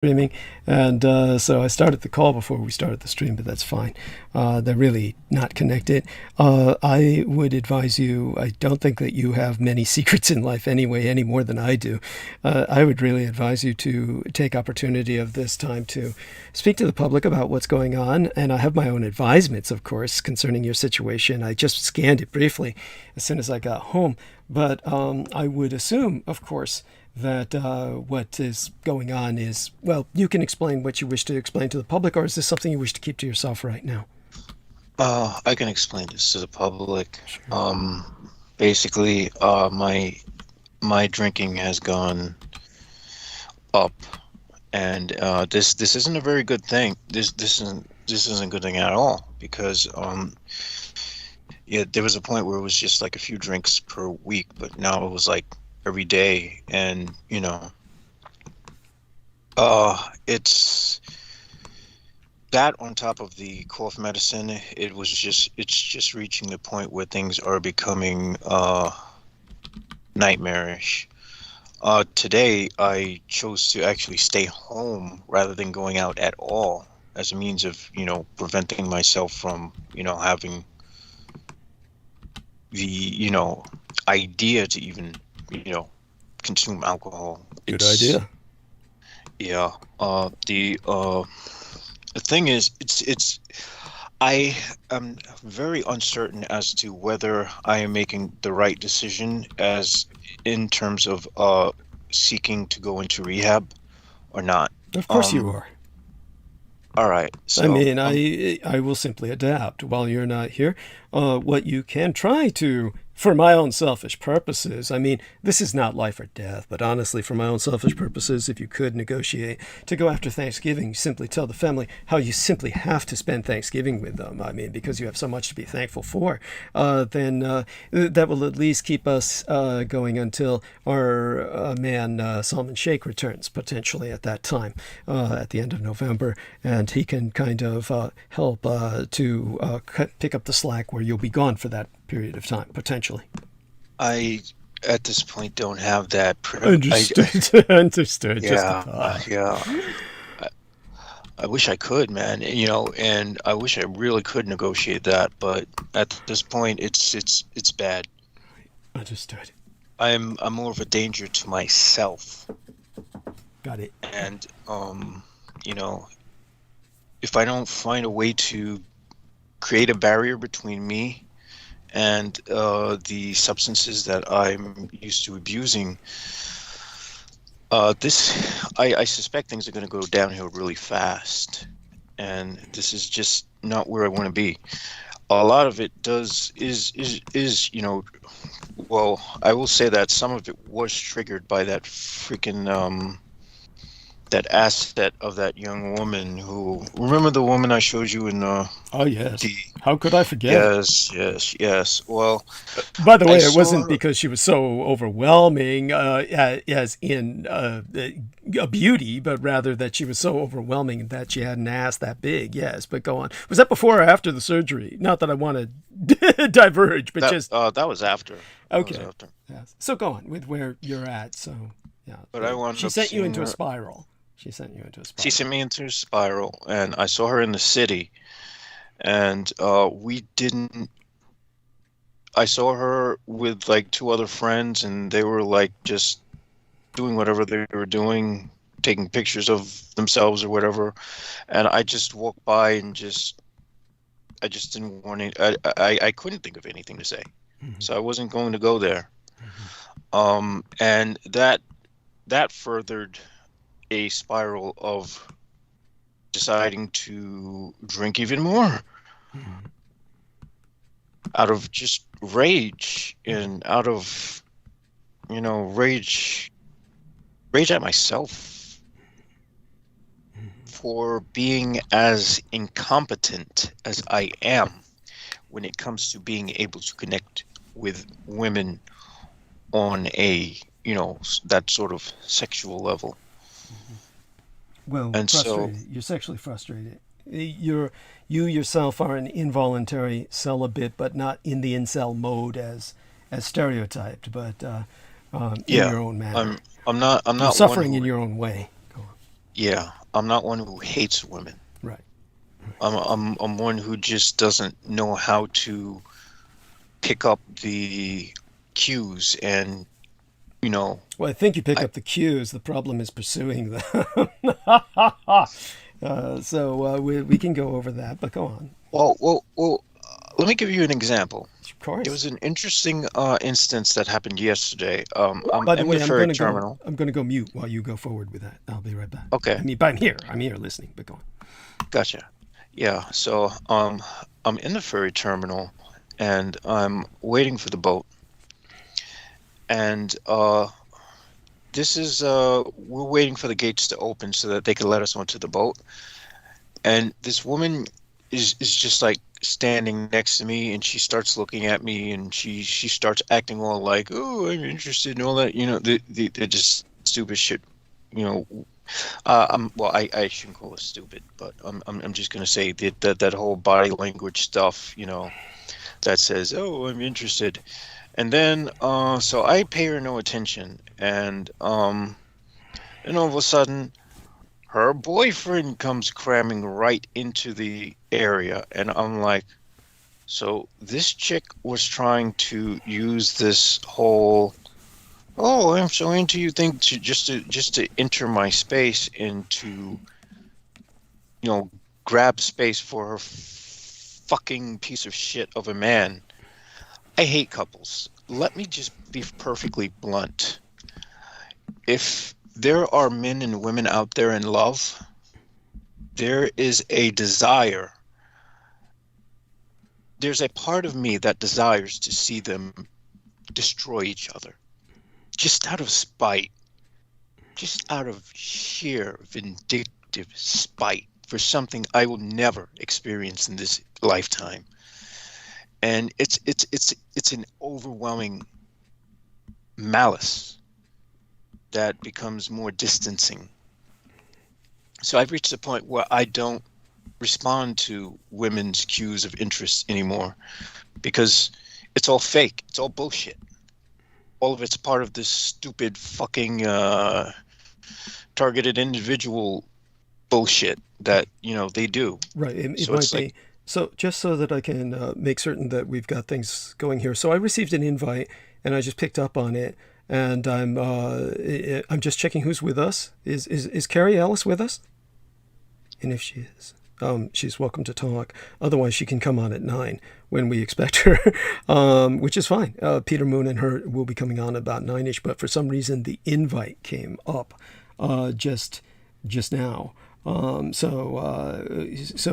streaming, and so I started the call before we started the stream, but that's fine. They're really not connected. I would advise you, I don't think that you have many secrets in life anyway, any more than I do. I would really advise you to take opportunity of this time to speak to the public about what's going on, and I have my own advisements, of course, concerning your situation. I just scanned it briefly as soon as I got home, but I would assume, of course, that what is going on is, well, you can explain what you wish to explain to the public, or is this something you wish to keep to yourself right now? I can explain this to the public. Sure. Basically, my drinking has gone up, and this isn't a very good thing. This isn't a good thing at all, because yeah, there was a point where it was just like a few drinks per week, but now it was like every day, and it's that on top of the cough medicine. It's just reaching the point where things are becoming nightmarish. Today I chose to actually stay home rather than going out at all, as a means of preventing myself from having the idea to even consume alcohol. Good It's idea. Yeah. The thing is, it's I am very uncertain as to whether I am making the right decision, as in terms of seeking to go into rehab or not. Of course you Um, are. all right. I So, mean, I will simply adapt while you're not here. What you can try to, for my own selfish purposes, I mean, this is not life or death, but honestly, for my own selfish purposes, if you could negotiate to go after Thanksgiving, simply tell the family how you simply have to spend Thanksgiving with them. I mean, because you have so much to be thankful for, then that will at least keep us going until our man Salman Sheikh returns, potentially at that time, at the end of November, and he can kind of help to pick up the slack where you'll be gone for that period of time, potentially. I at this point don't have that Understood. Understood. Just a yeah, thought. yeah. I, I wish I could, man. And I wish I really could negotiate that, but at this point, it's bad. Understood. I'm more of a danger to myself, Got it. and you know, if I don't find a way to create a barrier between me and the substances that I'm used to abusing, I suspect things are going to go downhill really fast, and this is just not where I want to be. A lot of it does is well, I will say that some of it was triggered by that freaking that asset of that young woman who, remember the woman I showed you in Oh, yes. the How could I forget? yes, yes, yes. Well, By the I way, it saw wasn't her. because she was so overwhelming, as in a beauty, but rather that she was so overwhelming that she had an ass that big. Yes, but go on. Was that before or after the surgery? Not that I want to diverge, but just That was after. That was okay. after. Yes. So go on with where you're at. So yeah, But I wound she up sent you seeing into a her. spiral. She sent you into a She spiral. sent me into a spiral, and I saw her in the city, and we didn't. I saw her with like two other friends, and they were like just doing whatever they were doing, taking pictures of themselves or whatever. And I just walked by and I just didn't want to. I couldn't think of anything to say, Mhm. so I wasn't going to go there. Mhm. And that furthered a spiral of deciding to drink even more, Mhm. out of just rage, and out of rage at myself Mhm. for being as incompetent as I am when it comes to being able to connect with women on a that sort of sexual level. Mhm. Well, And so, frustrated. You're sexually frustrated. You yourself are an involuntary celibate, but not in the incel mode as stereotyped, but in yeah, your own manner. i'm I'm not You're one suffering who in your own way. Go on. yeah, I'm not one who hates women. Right. I'm one who just doesn't know how to pick up the cues and, you know, Well, I think you pick I up the cues. The problem is pursuing them. We can go over that, but go on. let me give you an example. Of There course. was an interesting instance that happened yesterday. I'm By the in the way, ferry terminal. I'm gonna go mute while you go forward with that. I'll be right back. Okay, But I'm here. I'm here listening. But go on. gotcha. Yeah, so I'm in the ferry terminal and I'm waiting for the boat. And this is we're waiting for the gates to open so that they can let us onto the boat. And this woman is just like standing next to me, and she starts looking at me, and she starts acting all like, "Oh, I'm interested," and all that. You know, they're just stupid shit. You know, I shouldn't call it stupid, but I'm just gonna say that whole body language stuff. You know, that says, "Oh, I'm interested," and then so I pay her no attention, and all of a sudden her boyfriend comes cramming right into the area, and I'm like, so this chick was trying to use this whole, oh, I'm so into you thing to just to enter my space and to, you know, grab space for her fucking piece of shit of a man. I hate couples. Let me just be perfectly blunt. If there are men and women out there in love, there is a desire. There's a part of me that desires to see them destroy each other, just out of spite, just out of sheer vindictive spite for something I will never experience in this lifetime. And it's an overwhelming malice that becomes more distancing. So I've reached a point where I don't respond to women's cues of interest anymore because it's all fake. It's all bullshit. All of it's part of this stupid fucking targeted individual bullshit that, you know, they do. Right. It So might it's like, be. So just so that I can make certain that we've got things going here. So I received an invite, and I just picked up on it, and I'm just checking who's with us. Is Carrie Ellis with us? And if she is, she's welcome to talk. Otherwise, she can come on at 9 when we expect her, which is fine. Peter Moon and her will be coming on about 9ish. But for some reason, the invite came up just now. So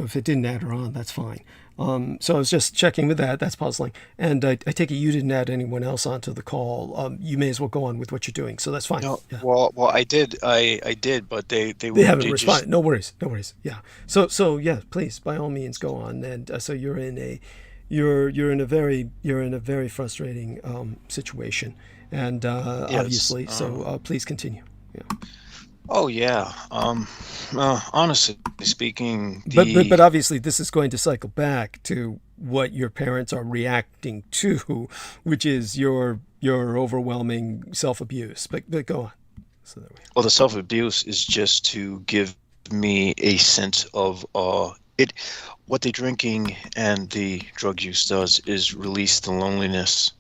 if it didn't add her on, that's fine. So I was just checking with that. That's puzzling. And I take it you didn't add anyone else onto the call. You may as well go on with what you're doing. So that's fine. no, Yeah. well, I did, but They haven't they just, responded. No worries. No worries. Yeah. So yeah, please, by all means, go on. And so you're in a very frustrating situation, and yes. obviously, so please continue. Yeah. Oh yeah. Honestly speaking, But obviously this is going to cycle back to what your parents are reacting to, which is your overwhelming self abuse. But go on. So there we well, the self-abuse is just to give me a sense of it. What the drinking and the drug use does is release the loneliness.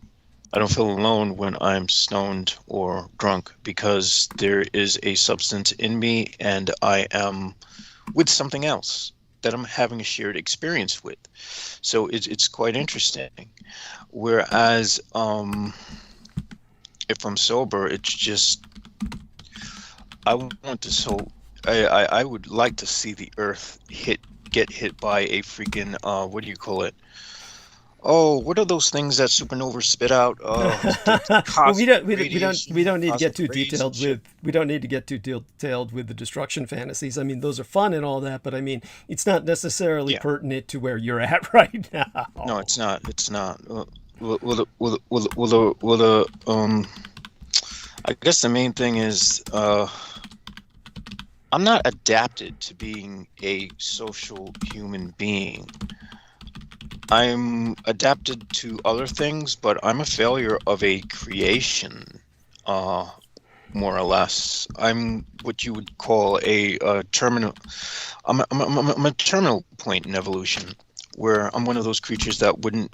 I don't feel alone when I'm stoned or drunk because there is a substance in me and I am with something else that I'm having a shared experience with. So it's quite interesting. Whereas if I'm sober, it's just I want to so I would like to see the earth get hit by a freaking what do you call it? Oh, what are those things that supernovas spit out? well, we Radiation, don't need to get cosmic too rays and detailed shit. with we don't need to get too detailed with the destruction fantasies. I mean, those are fun and all that, but I mean, it's not necessarily Yeah, pertinent to where you're at right no, now. it's not. It's not. Well, I guess the main thing is I'm not adapted to being a social human being. I'm adapted to other things, but I'm a failure of a creation. Uh, more or less. I'm what you would call a terminal. I'm a terminal point in evolution, where I'm one of those creatures that wouldn't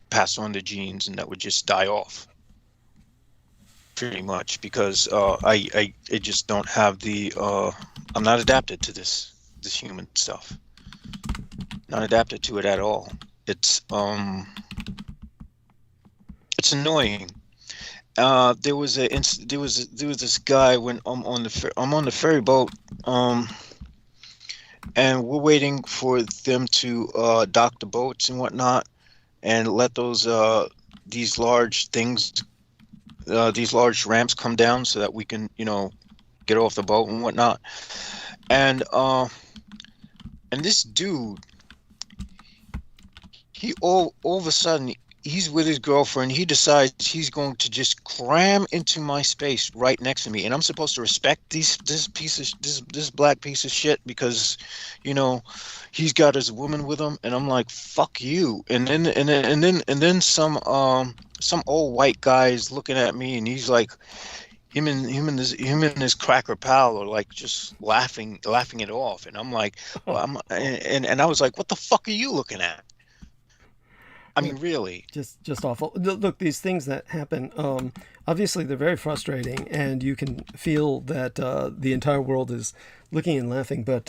pass on the genes and that would just die off, pretty much, because I just don't have the. I'm not adapted to this human stuff. Not adapted to it at all. It's annoying. There was this guy when I'm on the ferry boat, and we're waiting for them to dock the boats and whatnot, and let these large things, these large ramps come down so that we can, get off the boat and whatnot. And this dude, he all of a sudden, he's with his girlfriend. He decides he's going to just cram into my space right next to me, and I'm supposed to respect this black piece of shit because, he's got his woman with him, and I'm like, fuck you. And then some old white guy is looking at me, and he's like, him and his cracker pal are like just laughing it off, and I'm like, well, and I was like, what the fuck are you looking at? I mean, really. Just awful. Look, these things that happen, obviously they're very frustrating, and you can feel that the entire world is looking and laughing. But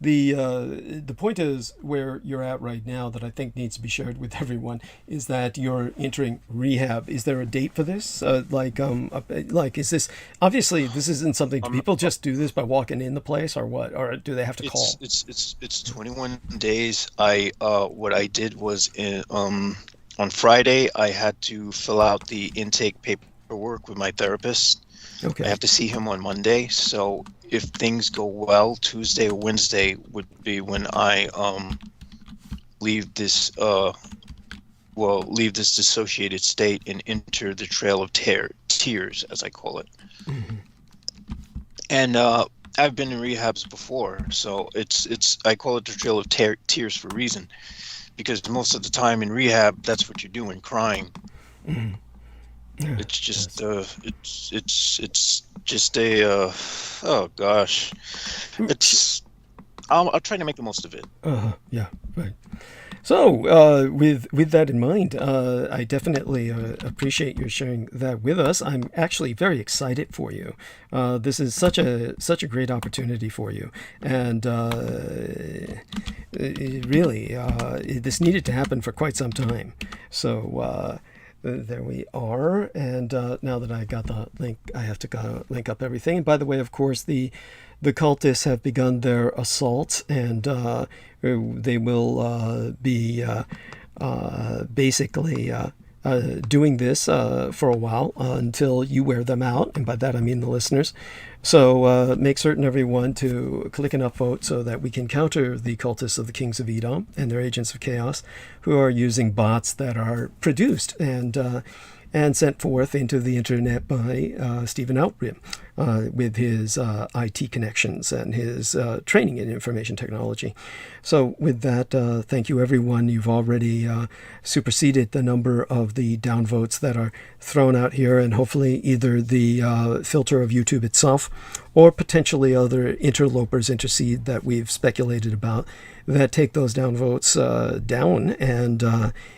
the point is where you're at right now that I think needs to be shared with everyone is that you're entering rehab. Is there a date for this? Is this obviously this isn't something? Do people just do this by walking in the place, or what? Or do they have to call? It's 21 days. What I did was on Friday I had to fill out the intake paperwork with my therapist. Okay. I have to see him on Monday, so if things go well, Tuesday or Wednesday would be when I leave this dissociated state and enter the trail of tears, as I call it. Mm-hmm. And I've been in rehabs before, so I call it the trail of tears for a reason, because most of the time in rehab, that's what you're doing, crying. Mm-hmm. Yeah, it's just it's just a oh gosh, I'll try to make the most of it. Yeah, right. So with that in mind, I definitely appreciate your sharing that with us. I'm actually very excited for you. This is such a great opportunity for you, and this needed to happen for quite some time. So. There we are, and now that I got the link, I have to link up everything. And by the way, of course, the cultists have begun their assault, and they will be basically doing this for a while until you wear them out, and by that I mean the listeners. So make certain, everyone, to click enough votes so that we can counter the cultists of the Kings of Edom and their agents of chaos, who are using bots that are produced and sent forth into the internet by Stephen Outram with his IT connections and his training in information technology. So with that, thank you, everyone. You've already superseded the number of the downvotes that are thrown out here, and hopefully either the filter of YouTube itself or potentially other interlopers intercede that we've speculated about that take those downvotes down, and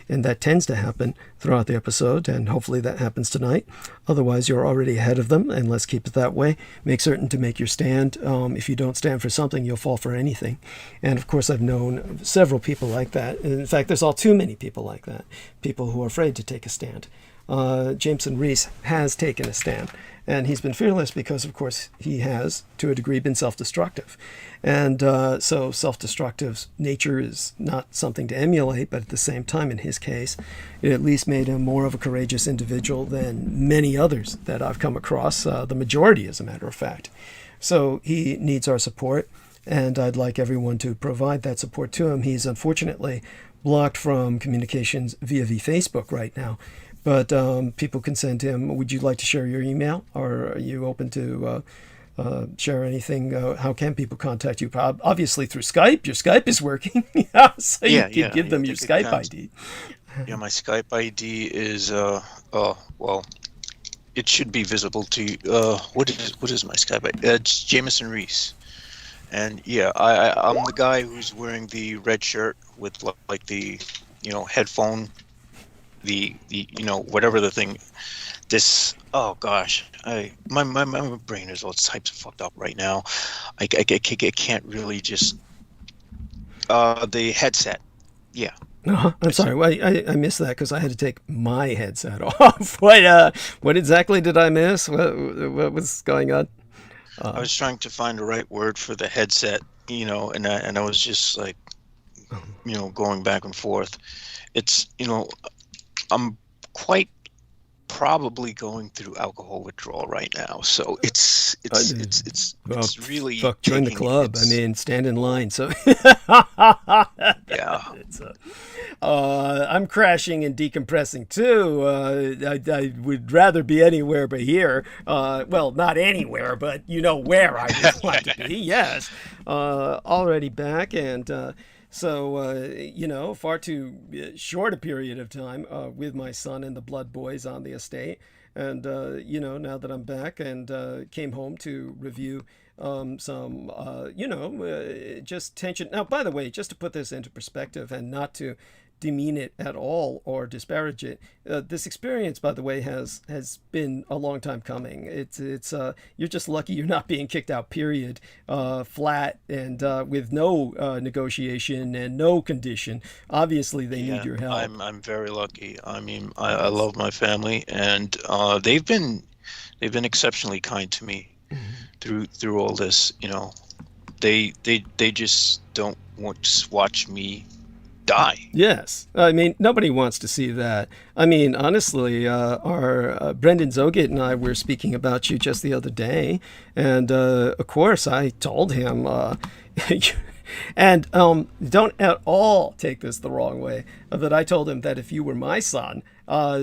that tends to happen throughout the episode, and hopefully that happens tonight. Otherwise, you're already ahead of them, and let's keep it that way. Make certain to make your stand. If you don't stand for something, you'll fall for anything. And of course, I've known several people like that. In fact, there's all too many people like that, people who are afraid to take a stand. Jameson Reese has taken a stand, and he's been fearless because, of course, he has, to a degree, been self-destructive. And so self-destructive nature is not something to emulate, but at the same time, in his case, it at least made him more of a courageous individual than many others that I've come across, the majority, as a matter of fact. So he needs our support, and I'd like everyone to provide that support to him. He's unfortunately blocked from communications via Facebook right now. But people can send him, would you like to share your email? Or are you open to share anything? How can people contact you? Obviously through Skype. Your Skype is working. So you can give them your Skype ID. Yeah, my Skype ID is, it should be visible to you. What is my Skype? It's Jameson Reese. And yeah, I'm the guy who's wearing the red shirt with like the, headphone, the whatever the thing. This, oh gosh, my brain is all types of fucked up right now. I can't really just the headset. Yeah, I'm sorry. Well, I missed that because I had to take my headset off. What exactly did I miss? What was going on? I was trying to find the right word for the headset, and I was just like, going back and forth. It's, I'm quite probably going through alcohol withdrawal right now, so Well, it's really fuck, join the taking club. I its, mean, stand in line. So yeah. it's, I'm crashing and decompressing too. I would rather be anywhere but here. Well, not anywhere, but you know where I would want to be. Yes. Already back and. Far too short a period of time with my son and the blood boys on the estate. And, now that I'm back and came home to review just tension. Now, by the way, just to put this into perspective and not to demean it at all or disparage it, this experience, by the way, has been a long time coming. It's you're just lucky you're not being kicked out. Period. Flat and with no negotiation and no condition. Obviously, they need Yeah, your help. I'm very lucky. I mean, I love my family, and they've been exceptionally kind to me through all this. They just don't want to watch me die. Yes, I mean nobody wants to see that. I mean, honestly, our Brendan Zogit and I were speaking about you just the other day, and of course I told him, and don't at all take this the wrong way, that I told him that if you were my son, I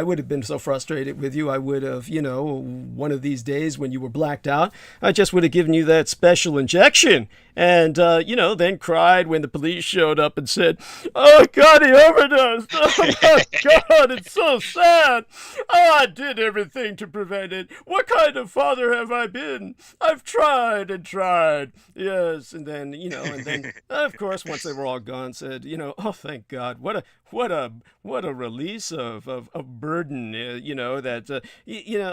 would have been so frustrated with you. I would have, one of these days when you were blacked out, I just would have given you that special injection. And, then cried when the police showed up and said, "Oh, God, he overdosed. Oh, my God, it's so sad. Oh, I did everything to prevent it. What kind of father have I been? I've tried and tried." Yes, and then, of course, once they were all gone, said, "Oh, thank God. What a release of burden,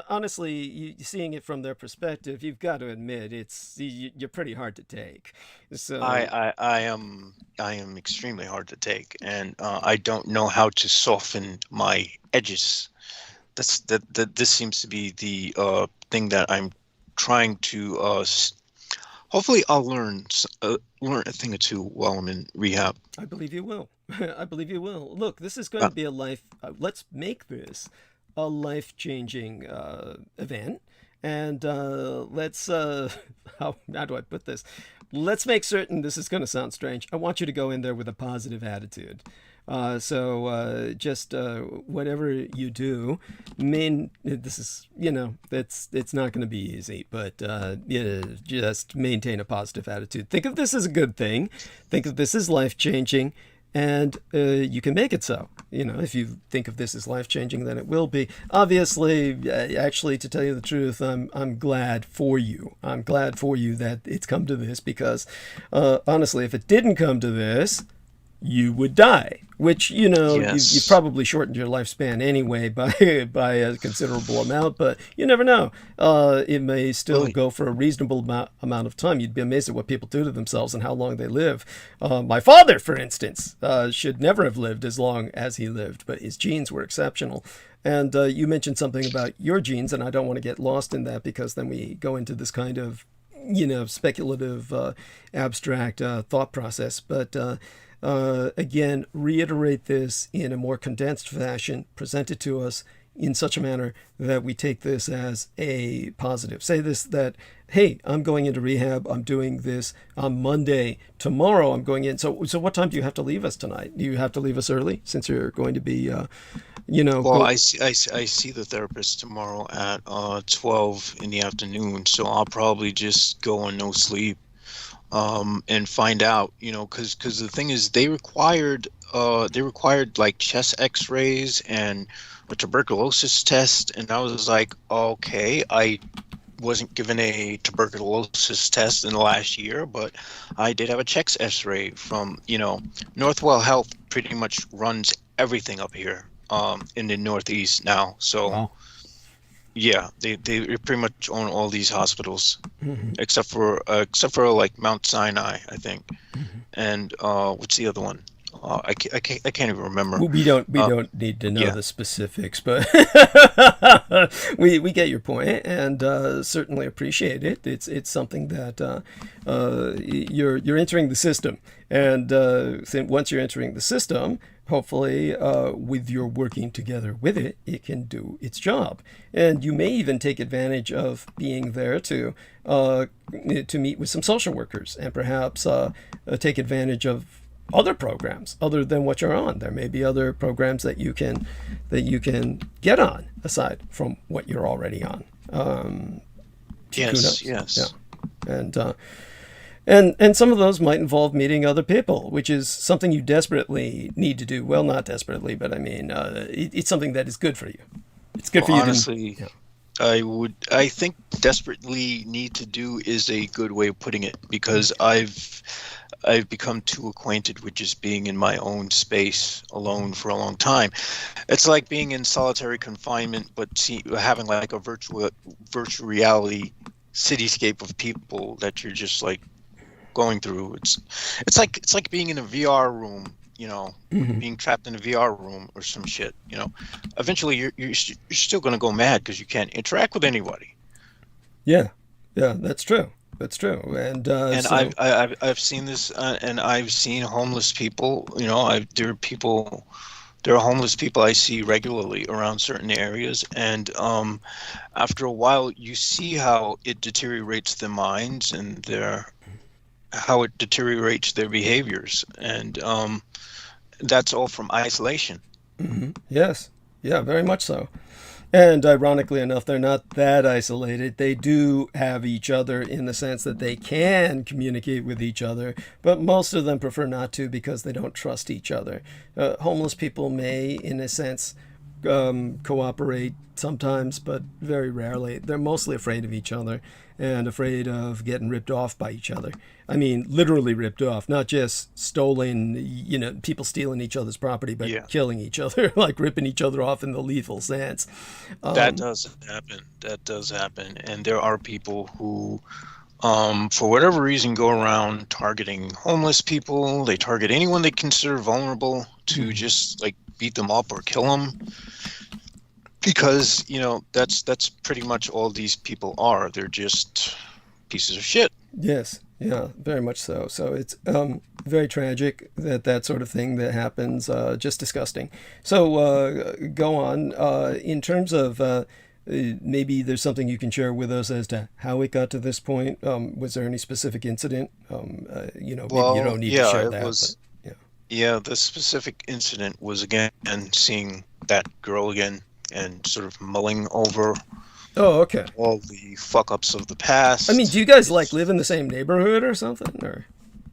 honestly, seeing it from their perspective, you've got to admit you're pretty hard to take. So I am extremely hard to take, and I don't know how to soften my edges. This seems to be the thing that I'm trying to. Hopefully, I'll learn a thing or two while I'm in rehab. I believe you will. I believe you will. Look, this is going to be a life. Let's make this a life-changing event, and let's. How do I put this? Let's make certain this is going to sound strange. I want you to go in there with a positive attitude. Just whatever you do, this is it's not going to be easy, but just maintain a positive attitude. Think of this as a good thing. Think of this as life changing, and you can make it so. If you think of this as life changing, then it will be. Obviously, actually, to tell you the truth, I'm glad for you. I'm glad for you that it's come to this because, honestly, if it didn't come to this, you would die, which Yes. you've probably shortened your lifespan anyway by a considerable amount, but you never know. It may still Well, go for a reasonable amount of time. You'd be amazed at what people do to themselves and how long they live. My father, for instance, should never have lived as long as he lived, but his genes were exceptional. And you mentioned something about your genes, and I don't want to get lost in that because then we go into this kind of speculative, abstract thought process. But again, reiterate this in a more condensed fashion, present it to us in such a manner that we take this as a positive. Say this, that, hey, I'm going into rehab. I'm doing this on Monday. Tomorrow I'm going in. So what time do you have to leave us tonight? Do you have to leave us early since you're going to be, well, I see the therapist tomorrow at 12 in the afternoon, so I'll probably just go on no sleep, and find out, because the thing is, they required like chest X-rays and a tuberculosis test, and I was like, okay, I wasn't given a tuberculosis test in the last year, but I did have a chest X-ray from, Northwell Health pretty much runs everything up here in the Northeast now. So Wow. yeah, they pretty much own all these hospitals Hmm. except for like Mount Sinai, I think. Hmm. And what's the other one? I can't even remember. Well, we Uh, don't need to know yeah, the specifics, but we get your point, and certainly appreciate it. It's something that you're entering the system, and once you're entering the system, hopefully with your working together with it, it can do its job, and you may even take advantage of being there to meet with some social workers, and perhaps take advantage of other programs other than what you're on. There may be other programs that you can get on aside from what you're already on. Who yes, knows? Yeah, yes. and and some of those might involve meeting other people, which is something you desperately need to do. Well, not desperately, but I mean, it's something that is good for you. It's good Well, for you to. honestly, Yeah. I think desperately need to do is a good way of putting it, because I've become too acquainted with just being in my own space alone for a long time. It's like being in solitary confinement, but having like a virtual reality cityscape of people that you're just like going through. It's like being in a VR room, Hmm. being trapped in a VR room or some shit. Eventually, you're still gonna go mad because you can't interact with anybody. Yeah, yeah, that's true. That's true. And And so. I've seen this, and I've seen homeless people. There are homeless people I see regularly around certain areas, and after a while, you see how it deteriorates their minds and how it deteriorates their behaviors, and that's all from isolation. Hmm. Yes. Yeah, very much so. And ironically enough, they're not that isolated. They do have each other in the sense that they can communicate with each other, but most of them prefer not to because they don't trust each other. Homeless people may, in a sense, cooperate sometimes, but very rarely. They're mostly afraid of each other and afraid of getting ripped off by each other. I mean, literally ripped off, not just stolen, people stealing each other's property, but Yeah, killing each other, like ripping each other off in the lethal sense. that Um, does happen. That does happen, and there are people who, for whatever reason, go around targeting homeless people. They target anyone they consider vulnerable to just like beat them up or kill them, because that's pretty much all these people are. They're just pieces of shit. yes, yeah, very much so. So it's very tragic that that sort of thing that happens. Just disgusting. So go on. In terms of maybe there's something you can share with us as to how it got to this point. Was there any specific incident? Maybe you Well, don't need to yeah, share it that, but was. yeah. Yeah, the specific incident was again seeing that girl again and sort of mulling over Oh, okay. all the fuck ups of the I mean, past. do you guys like It's live in the same neighborhood or something? Or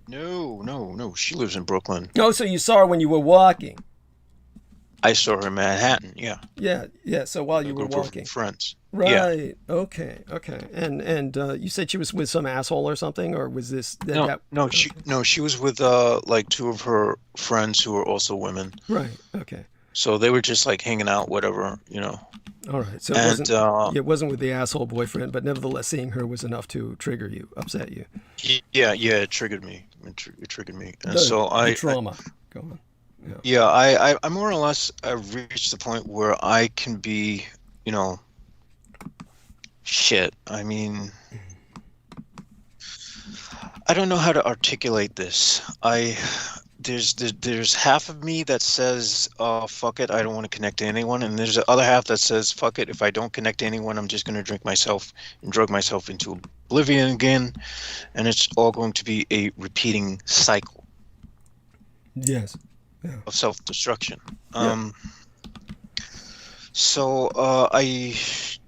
No, no, no. She lives in Brooklyn. oh, so you saw her when you were walking? I saw her in Manhattan. Yeah, Yeah, yeah. So while a you were group of walking. friends. Yeah. Right. Okay. Okay. And you said she was with some asshole or something, or was this that No, that? no, she Okay. no, she was with like two of her friends who are also women. Right. Okay. So they were just like hanging out, whatever. All right. So And it wasn't with the asshole boyfriend, but nevertheless, seeing her was enough to trigger you, upset you. yeah, yeah, it triggered me. It triggered me. And The so the I trauma. Go on. Yeah. yeah, I more or less I've reached the point where I can be, you know, shit. I mean, I don't know how to articulate this. There's half of me that says, "Oh, fuck it, I don't want to connect to anyone," and there's the other half that says, "Fuck it, if I don't connect to anyone, I'm just gonna drink myself and drug myself into oblivion again, and it's all going to be a repeating cycle Yes. Yeah. of self-destruction." Yeah. So I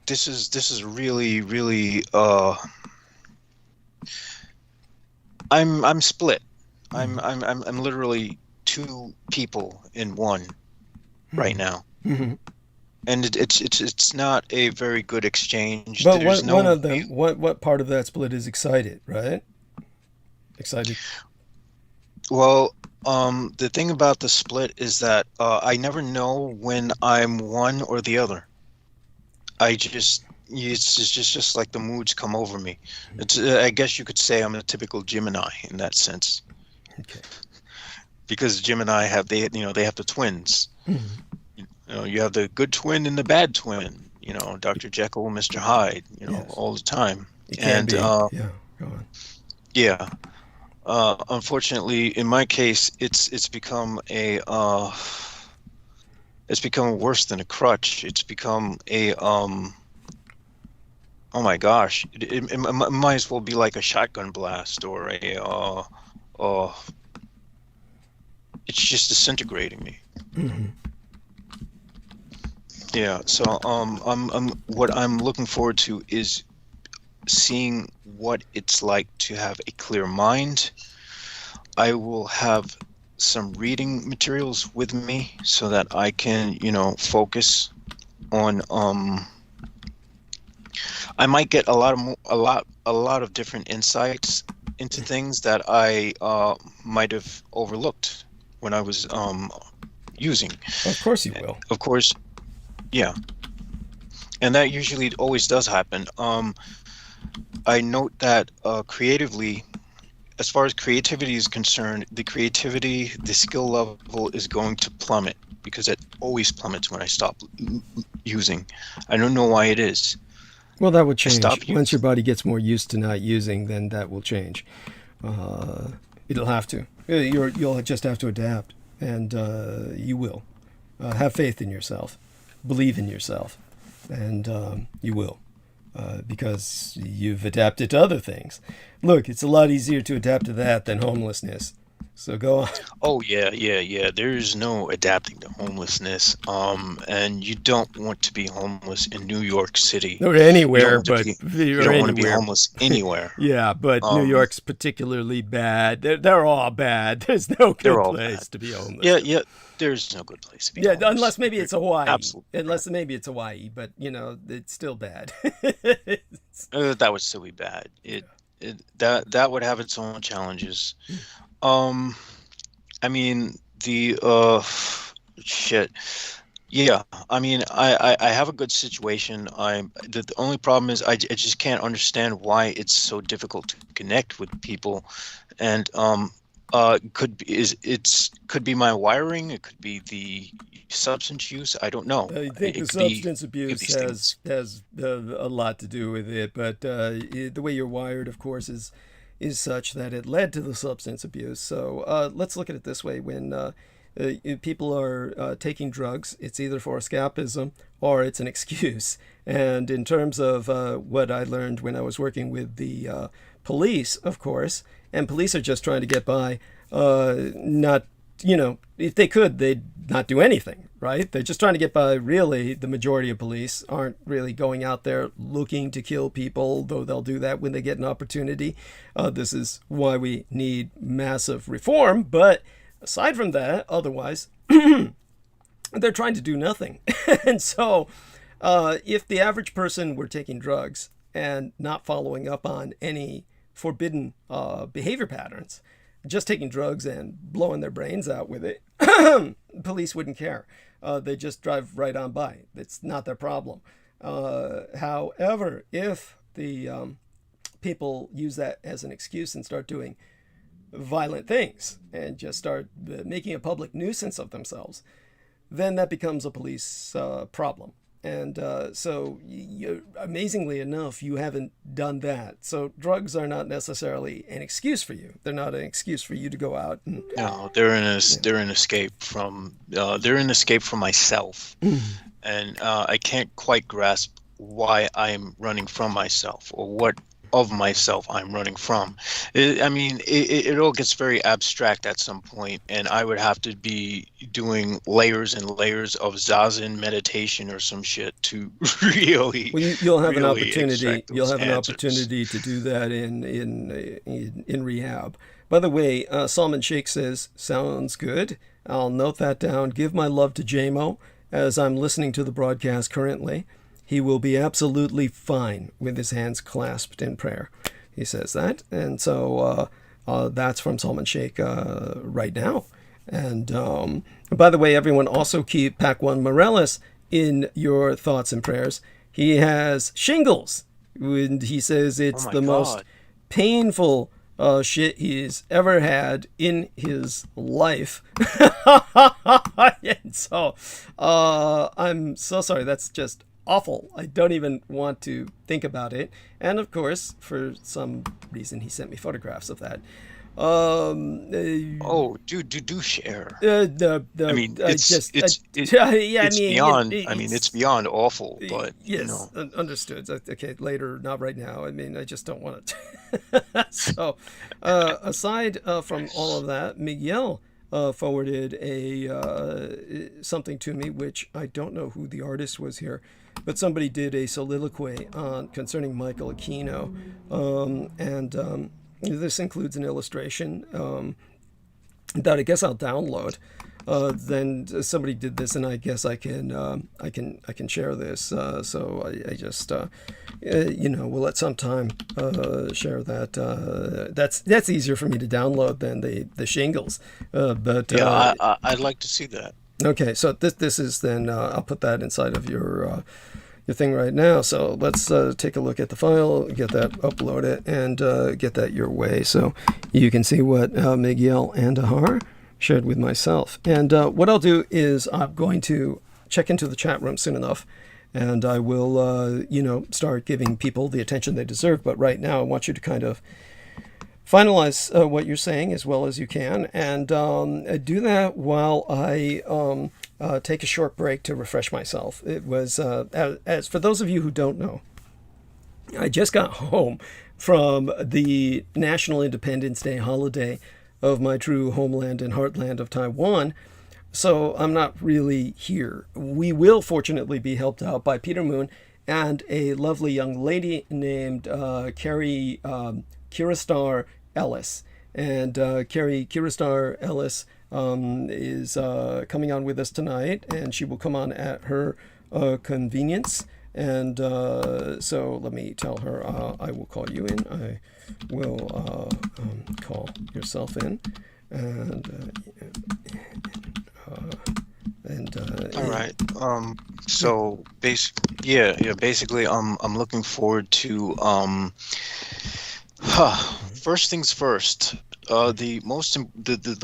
this is really really I'm split. I'm Hmm. I'm I'm I'm literally two people in one right Hmm. now. Hmm. and it's not a very good exchange. But There's one no of them, what part of that split is excited, right? Excited. well, the thing about the split is that I never know when I'm one or the other. It's just like the moods come over me. It's I guess you could say I'm a typical Gemini in that sense, Okay. because Gemini they have the twins. Mhm. You have the good twin and the bad twin. Dr. Jekyll, Mr. Hyde. Yes. All the time. It can And be. Yeah. Go on. yeah, unfortunately, in my case, it's become worse than a crutch. It's become a oh my gosh, it might as well be like a shotgun blast or uh, it's just disintegrating me. Hmm. Yeah, so what I'm looking forward to is seeing what it's like to have a clear mind. I will have some reading materials with me so that I can, focus on I might get a lot of different insights into things that I might have overlooked when I was using. Of course you will. Of course, yeah, and that usually always does happen. I note that creatively, as far as creativity is concerned, the skill level is going to plummet because it always plummets when I stop using. I don't know why it is. Well, that would I change. stop Once your using. body gets more used to not using, then that will change. It'll have to. You'll just have to adapt, and you will. Have faith in yourself. Believe in yourself, and you will. Because you've adapted to other things. Look, it's a lot easier to adapt to that than homelessness. So go on. Oh yeah, yeah, yeah. There's no adapting to homelessness. And you don't want to be homeless in New York City. Or You don't anywhere, want to but be you or don't want to be anywhere. homeless anywhere. Yeah, but New Um, York's particularly bad. They're all bad. There's no they're good all bad. place to be homeless. Yeah, yeah. There's no good place to be Yeah, homeless. unless maybe it's Hawaii. Absolutely Unless correct. maybe it's Hawaii, but it's still bad. That would still be bad. That would have its own challenges. Um, I mean the shit. Yeah, I mean, I have a good situation. The only problem is I just can't understand why it's so difficult to connect with people, and could be my wiring. It could be the substance use. I don't know. I think It the could be substance any of abuse these things. has a lot to do with it, but the way you're wired, of course, is such that it led to the substance abuse. So let's look at it this way: when people are taking drugs, it's either for escapism or it's an excuse. And in terms of what I learned when I was working with the police, of course, and police are just trying to get by, not if they could, they'd not do anything, right? They're just trying to get by. Really, the majority of police aren't really going out there looking to kill people, though they'll do that when they get an opportunity. This is why we need massive reform. But aside from that, otherwise, they're trying to do nothing. And so, if the average person were taking drugs and not following up on any forbidden behavior patterns, just taking drugs and blowing their brains out with it, police wouldn't care. They just drive right on by. It's not their problem. However, if the people use that as an excuse and start doing violent things and just start making a public nuisance of themselves, then that becomes a police problem. And so, amazingly enough, you haven't done that. So, drugs are not necessarily an excuse for you. They're not an excuse for you to go out and, No, yeah. they're an escape from myself, and I can't quite grasp why I'm running from myself or what of myself I'm running from. I mean, it all gets very abstract at some point, and I would have to be doing layers and layers of zazen meditation or some shit to really, Well, you'll have an really opportunity. extract You'll those have an answers. opportunity to do that in rehab. By the way, Salman Sheikh says sounds good. I'll note that down. Give my love to JMO. as I'm listening to the broadcast currently, he will be absolutely fine with his hands clasped in prayer. He says that. And so that's from Salman Sheikh right now. And by the way, everyone, also keep Pac-1 Morales in your thoughts and prayers. He has shingles. And he says it's the most painful shit he's ever had in his life. And so I'm so sorry. That's just awful. I don't even want to think about it. And of course, for some reason, he sent me photographs of that. Oh, do share. I mean, it's beyond. It's beyond awful. But yes, understood. Okay, later, not right now. I mean, I just don't want it. So, aside from all of that, Miguel forwarded something to me, which I don't know who the artist was here, but somebody did a soliloquy concerning Michael Aquino, and this includes an illustration that I guess I'll download. Then somebody did this, and I guess I can share this. So I just we'll at some time share that. That's easier for me to download than the shingles. But I'd like to see that. Okay, so this is then I'll put that inside of your thing right now. So let's take a look at the file, get that uploaded, and get that your way so you can see what Miguel Andahar shared with myself. And what I'll do is I'm going to check into the chat room soon enough, and I will start giving people the attention they deserve. But right now I want you to kind of finalize what you're saying as well as you can, and do that while I take a short break to refresh myself. It was, as for those of you who don't know, I just got home from the National Independence Day holiday of my true homeland and heartland of Taiwan, so I'm not really here. We will fortunately be helped out by Peter Moon and a lovely young lady named Carrie Kiristar Ellis. And Carrie Kiristar Ellis is coming on with us tonight, and she will come on at her convenience. And so let me tell her I will call you in. I will call yourself in. All right. So basically, I'm looking forward to first things first. The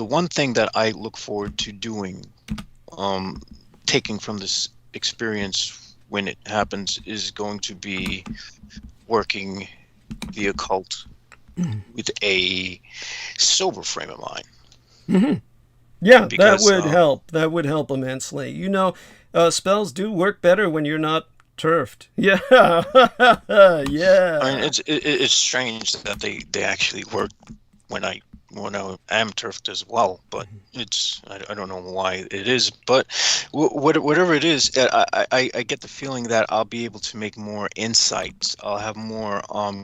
one thing that I look forward to doing, taking from this experience when it happens, is going to be working the occult with a sober frame of mind. Mm-hmm. Yeah, because, that would help. That would help immensely. Spells do work better when you're not turfed. Yeah, yeah. I mean, it's strange that they actually work when I am turfed as well, but I don't know why it is, but whatever it is, I get the feeling that I'll be able to make more insights. I'll have more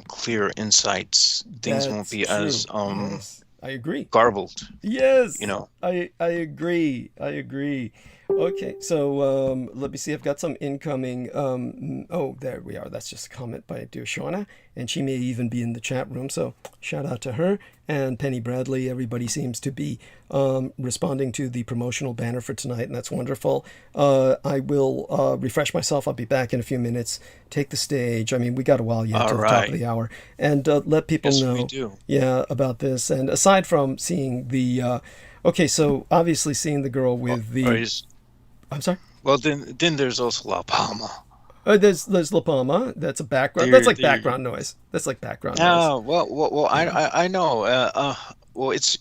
clear insights. Things won't be as yes. I agree. Garbled. Yes. I agree. Okay, so let me see. I've got some incoming. Oh, there we are. That's just a comment by dear Shauna, and she may even be in the chat room. So shout out to her and Penny Bradley. Everybody seems to be responding to the promotional banner for tonight, and that's wonderful. I will refresh myself. I'll be back in a few minutes. Take the stage. I mean, we got a while yet to the top of the hour, and let people know. Yeah, about this. And aside from seeing the, okay, so obviously seeing the girl with the. I'm sorry? Well, then there's also La Palma. There's La Palma. That's a background. That's like background noise. That's like background noise. Well, I know. Well, it's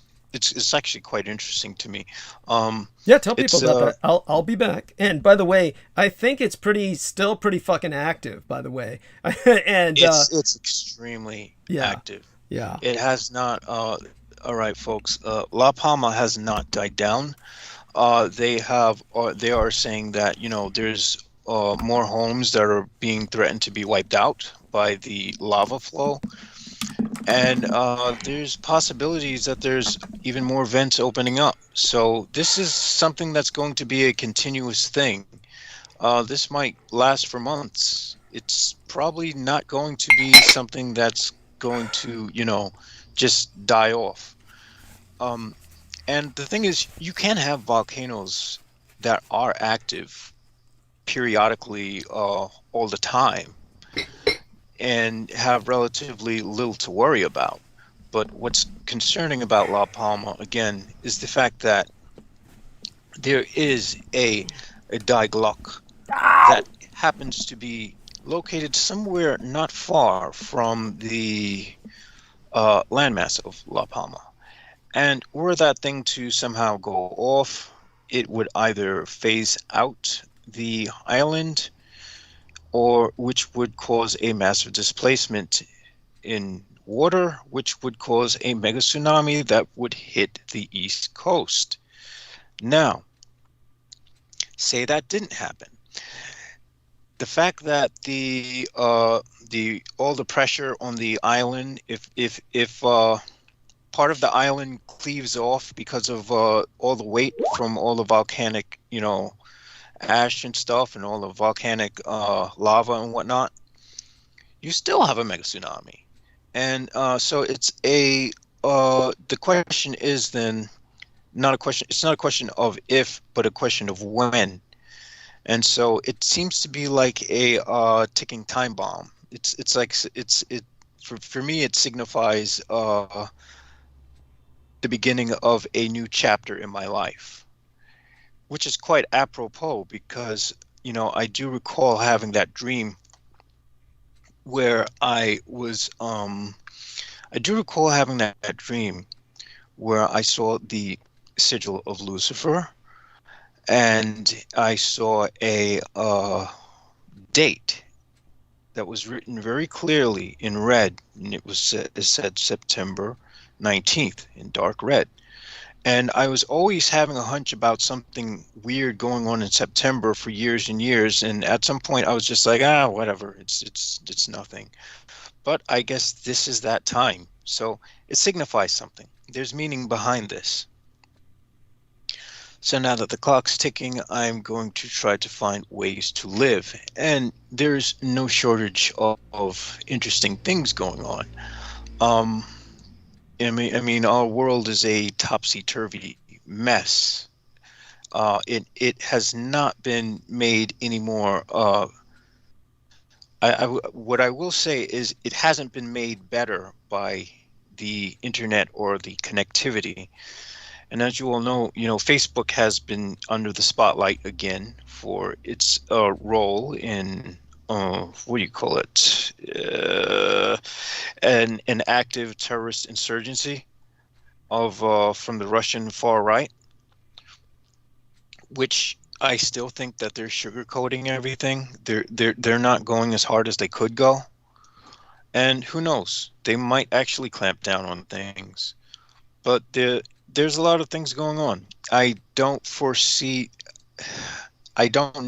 actually quite interesting to me. Yeah, tell people about that. I'll be back. And by the way, I think it's still pretty fucking active. By the way, and it's extremely active. Yeah. It has not. All right, folks. La Palma has not died down. They are saying that there's more homes that are being threatened to be wiped out by the lava flow, and there's possibilities that there's even more vents opening up. So this is something that's going to be a continuous thing. This might last for months. It's probably not going to be something that's going to, just die off. Um, and the thing is, you can have volcanoes that are active periodically, all the time, and have relatively little to worry about. But what's concerning about La Palma, again, is the fact that there is a digueulac that happens to be located somewhere not far from the landmass of La Palma. And were that thing to somehow go off, it would either phase out the island, or which would cause a massive displacement in water, which would cause a mega tsunami that would hit the East Coast. Now, say that didn't happen. The fact that the all the pressure on the island, if part of the island cleaves off because of all the weight from all the volcanic, ash and stuff, and all the volcanic lava and whatnot, you still have a mega tsunami. And so it's the question is then not a question. It's not a question of if, but a question of when. And so it seems to be like a ticking time bomb. It's like for me it signifies the beginning of a new chapter in my life, which is quite apropos because I do recall having that dream where I do recall having that dream where I saw the sigil of Lucifer, and I saw a date that was written very clearly in red, and it said September 19th in dark red. And I was always having a hunch about something weird going on in September for years and years, and at some point I was just like, whatever, it's nothing. But I guess this is that time, so it signifies something. There's meaning behind this. So now that the clock's ticking, I'm going to try to find ways to live. And there's no shortage of interesting things going on. I mean, our world is a topsy-turvy mess. It has not been made any more. What I will say is it hasn't been made better by the internet or the connectivity. And as you all know, Facebook has been under the spotlight again for its role in what do you call it? An active terrorist insurgency from the Russian far right, which I still think that they're sugarcoating everything. They're not going as hard as they could go, and who knows? They might actually clamp down on things, but there's a lot of things going on. I don't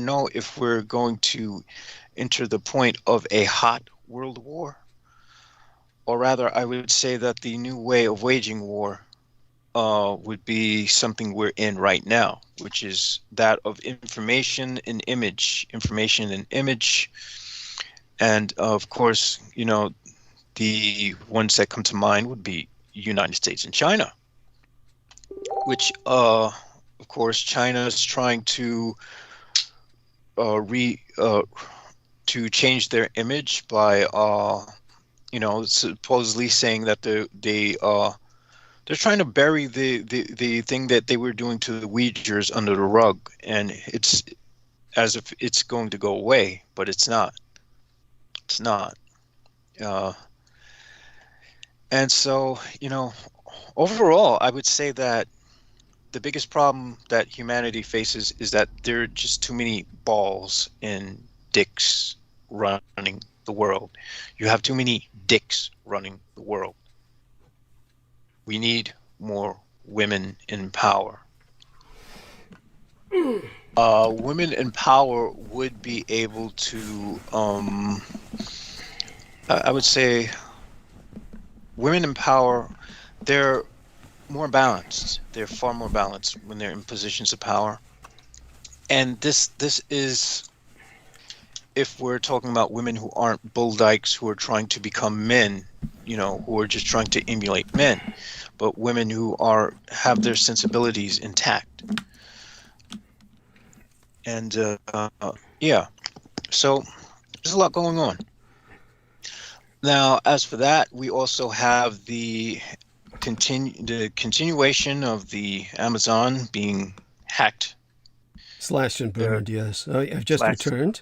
know if we're going to enter the point of a hot world war, or rather I would say that the new way of waging war would be something we're in right now, which is that of information and image. And of course, the ones that come to mind would be United States and China, which of course China is trying to to change their image by supposedly saying that they're trying to bury the thing that they were doing to the Uyghurs under the rug, and it's as if it's going to go away, but it's not. It's not. And so, overall, I would say that the biggest problem that humanity faces is that there are just too many balls and dicks running the world. You have too many dicks running the world. We need more women in power. Women in power would be able to, I would say, women in power, they're more balanced. They're far more balanced when they're in positions of power. And this is if we're talking about women who aren't bull dykes, who are trying to become men, who are just trying to emulate men, but women who have their sensibilities intact. And yeah, so there's a lot going on. Now, as for that, we also have the continuation of the Amazon being hacked. Slashed and burned, yes. I've just returned.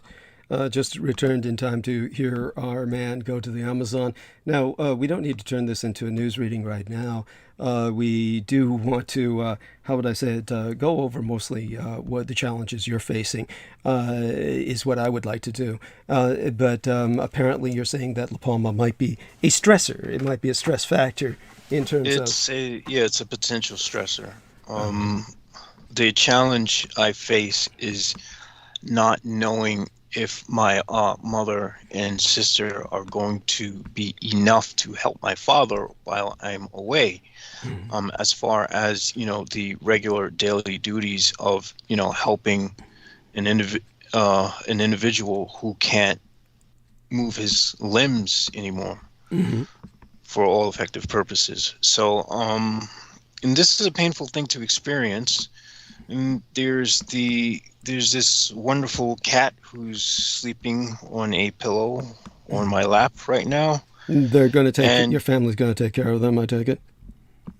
Just returned in time to hear our man go to the Amazon. Now, we don't need to turn this into a news reading right now. We do want to, how would I say it, go over mostly what the challenges you're facing is what I would like to do. But apparently you're saying that La Palma might be a stressor. It might be a stress factor in terms it's a potential stressor. The challenge I face is not knowing if my mother and sister are going to be enough to help my father while I'm away. As far as, the regular daily duties of, helping an individual who can't move his limbs anymore for all effective purposes. So, and this is a painful thing to experience. And there's this wonderful cat who's sleeping on a pillow on my lap right now. They're going to take your family's going to take care of them, I take it.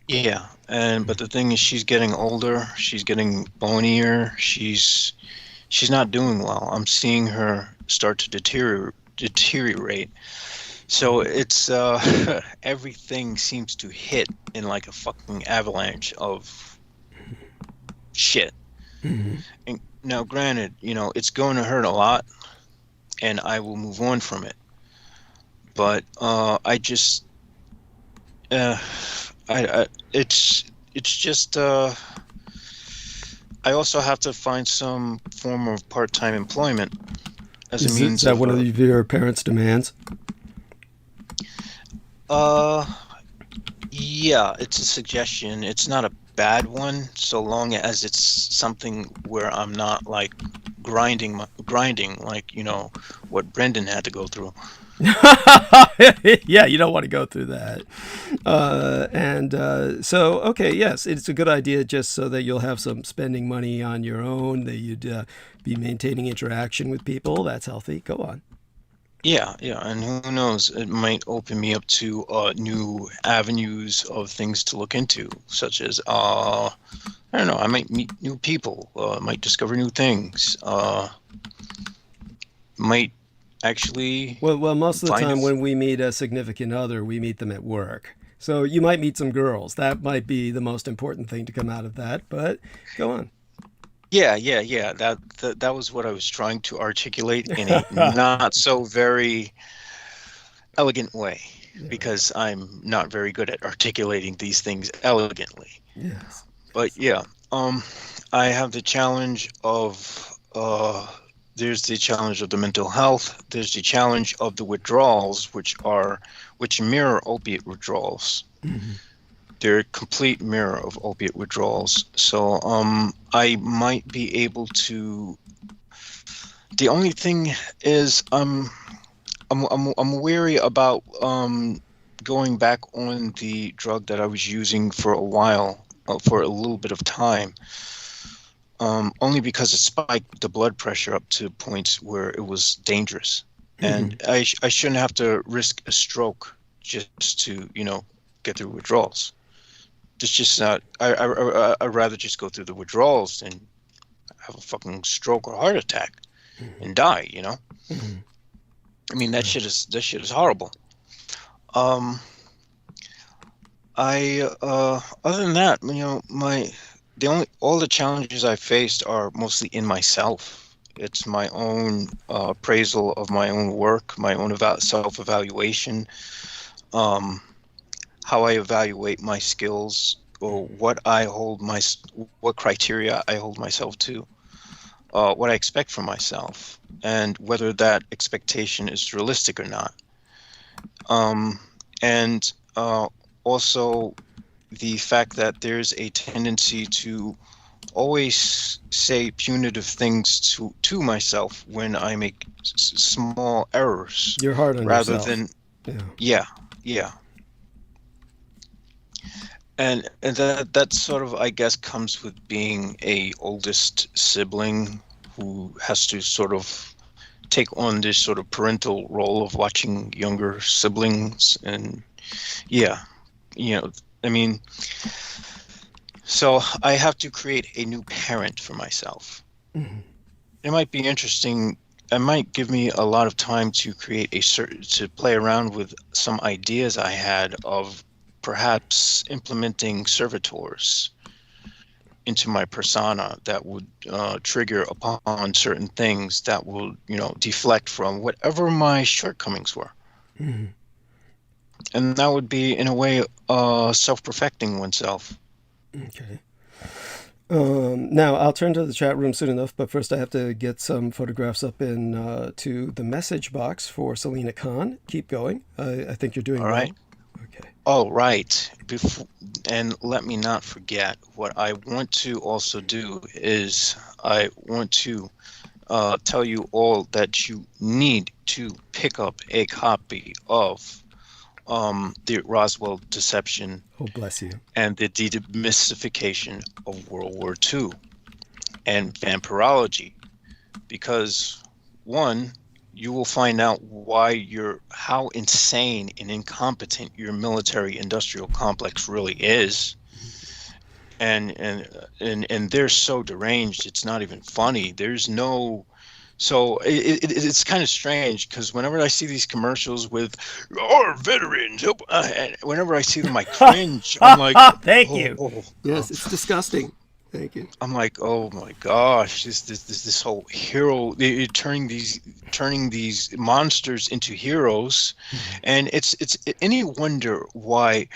Yeah, but the thing is, she's getting older. She's getting bonier. She's not doing well. I'm seeing her start to deteriorate. So it's everything seems to hit in like a fucking avalanche of shit. And now, granted, it's going to hurt a lot, and I will move on from it. But I just, it's just. I also have to find some form of part-time employment as a means. Is that one of your parents' demands? Yeah, it's a suggestion. It's not a bad one, so long as it's something where I'm not like grinding like what Brendan had to go through. Yeah, you don't want to go through that. So okay, yes, it's a good idea just so that you'll have some spending money on your own, that you'd be maintaining interaction with people. That's healthy. Go on. Yeah, and who knows? It might open me up to new avenues of things to look into, such as I don't know. I might meet new people. Might discover new things. Might actually. Well, most of the time when we meet a significant other, we meet them at work. So you might meet some girls. That might be the most important thing to come out of that. But go on. Yeah. That was what I was trying to articulate in a not so very elegant way, because I'm not very good at articulating these things elegantly. Yes. But yeah, I have the challenge of there's the challenge of the mental health. There's the challenge of the withdrawals, which mirror opiate withdrawals. They're a complete mirror of opiate withdrawals. So I might be able to. The only thing is I'm wary about going back on the drug that I was using for a while, for a little bit of time. Only because it spiked the blood pressure up to points where it was dangerous, and I shouldn't have to risk a stroke just to get through withdrawals. It's just not. I'd rather just go through the withdrawals than have a fucking stroke or heart attack and die. I mean, that shit is horrible. Other than that, all the challenges I faced are mostly in myself. It's my own appraisal of my own work, my own self-evaluation, how I evaluate my skills, or what criteria I hold myself to, what I expect from myself, and whether that expectation is realistic or not. And also the fact that there's a tendency to always say punitive things to myself when I make small errors, You're hard on rather yourself. than Yeah. yeah, yeah. And that sort of, I guess, comes with being a oldest sibling who has to sort of take on this sort of parental role of watching younger siblings. And yeah, you know, I mean, so I have to create a new parent for myself. Mhm. It might be interesting. It might give me a lot of time to create to play around with some ideas I had of perhaps implementing servitors into my persona that would trigger upon certain things that will, deflect from whatever my shortcomings were. Mhm. And that would be, in a way, self-perfecting oneself. Okay. Now I'll turn to the chat room soon enough, but first I have to get some photographs up in to the message box for Selena Khan. Keep going. I think you're doing All right. well. Okay. Oh, right. And let me not forget, what I want to also do is I want to tell you all that you need to pick up a copy of the Roswell Deception Oh, bless you. and the Demystification of World War II and Vampirology, because one, you will find out how insane and incompetent your military industrial complex really is. And they're so deranged, it's not even funny. There's no So it's kind of strange, because whenever I see these commercials with our veterans, whenever I see them, I cringe. I'm like, Thank oh, you. oh, oh. Yes, it's disgusting. Thank you. I'm like, oh my gosh, this whole hero, they're turning these monsters into heroes. And it's any wonder why,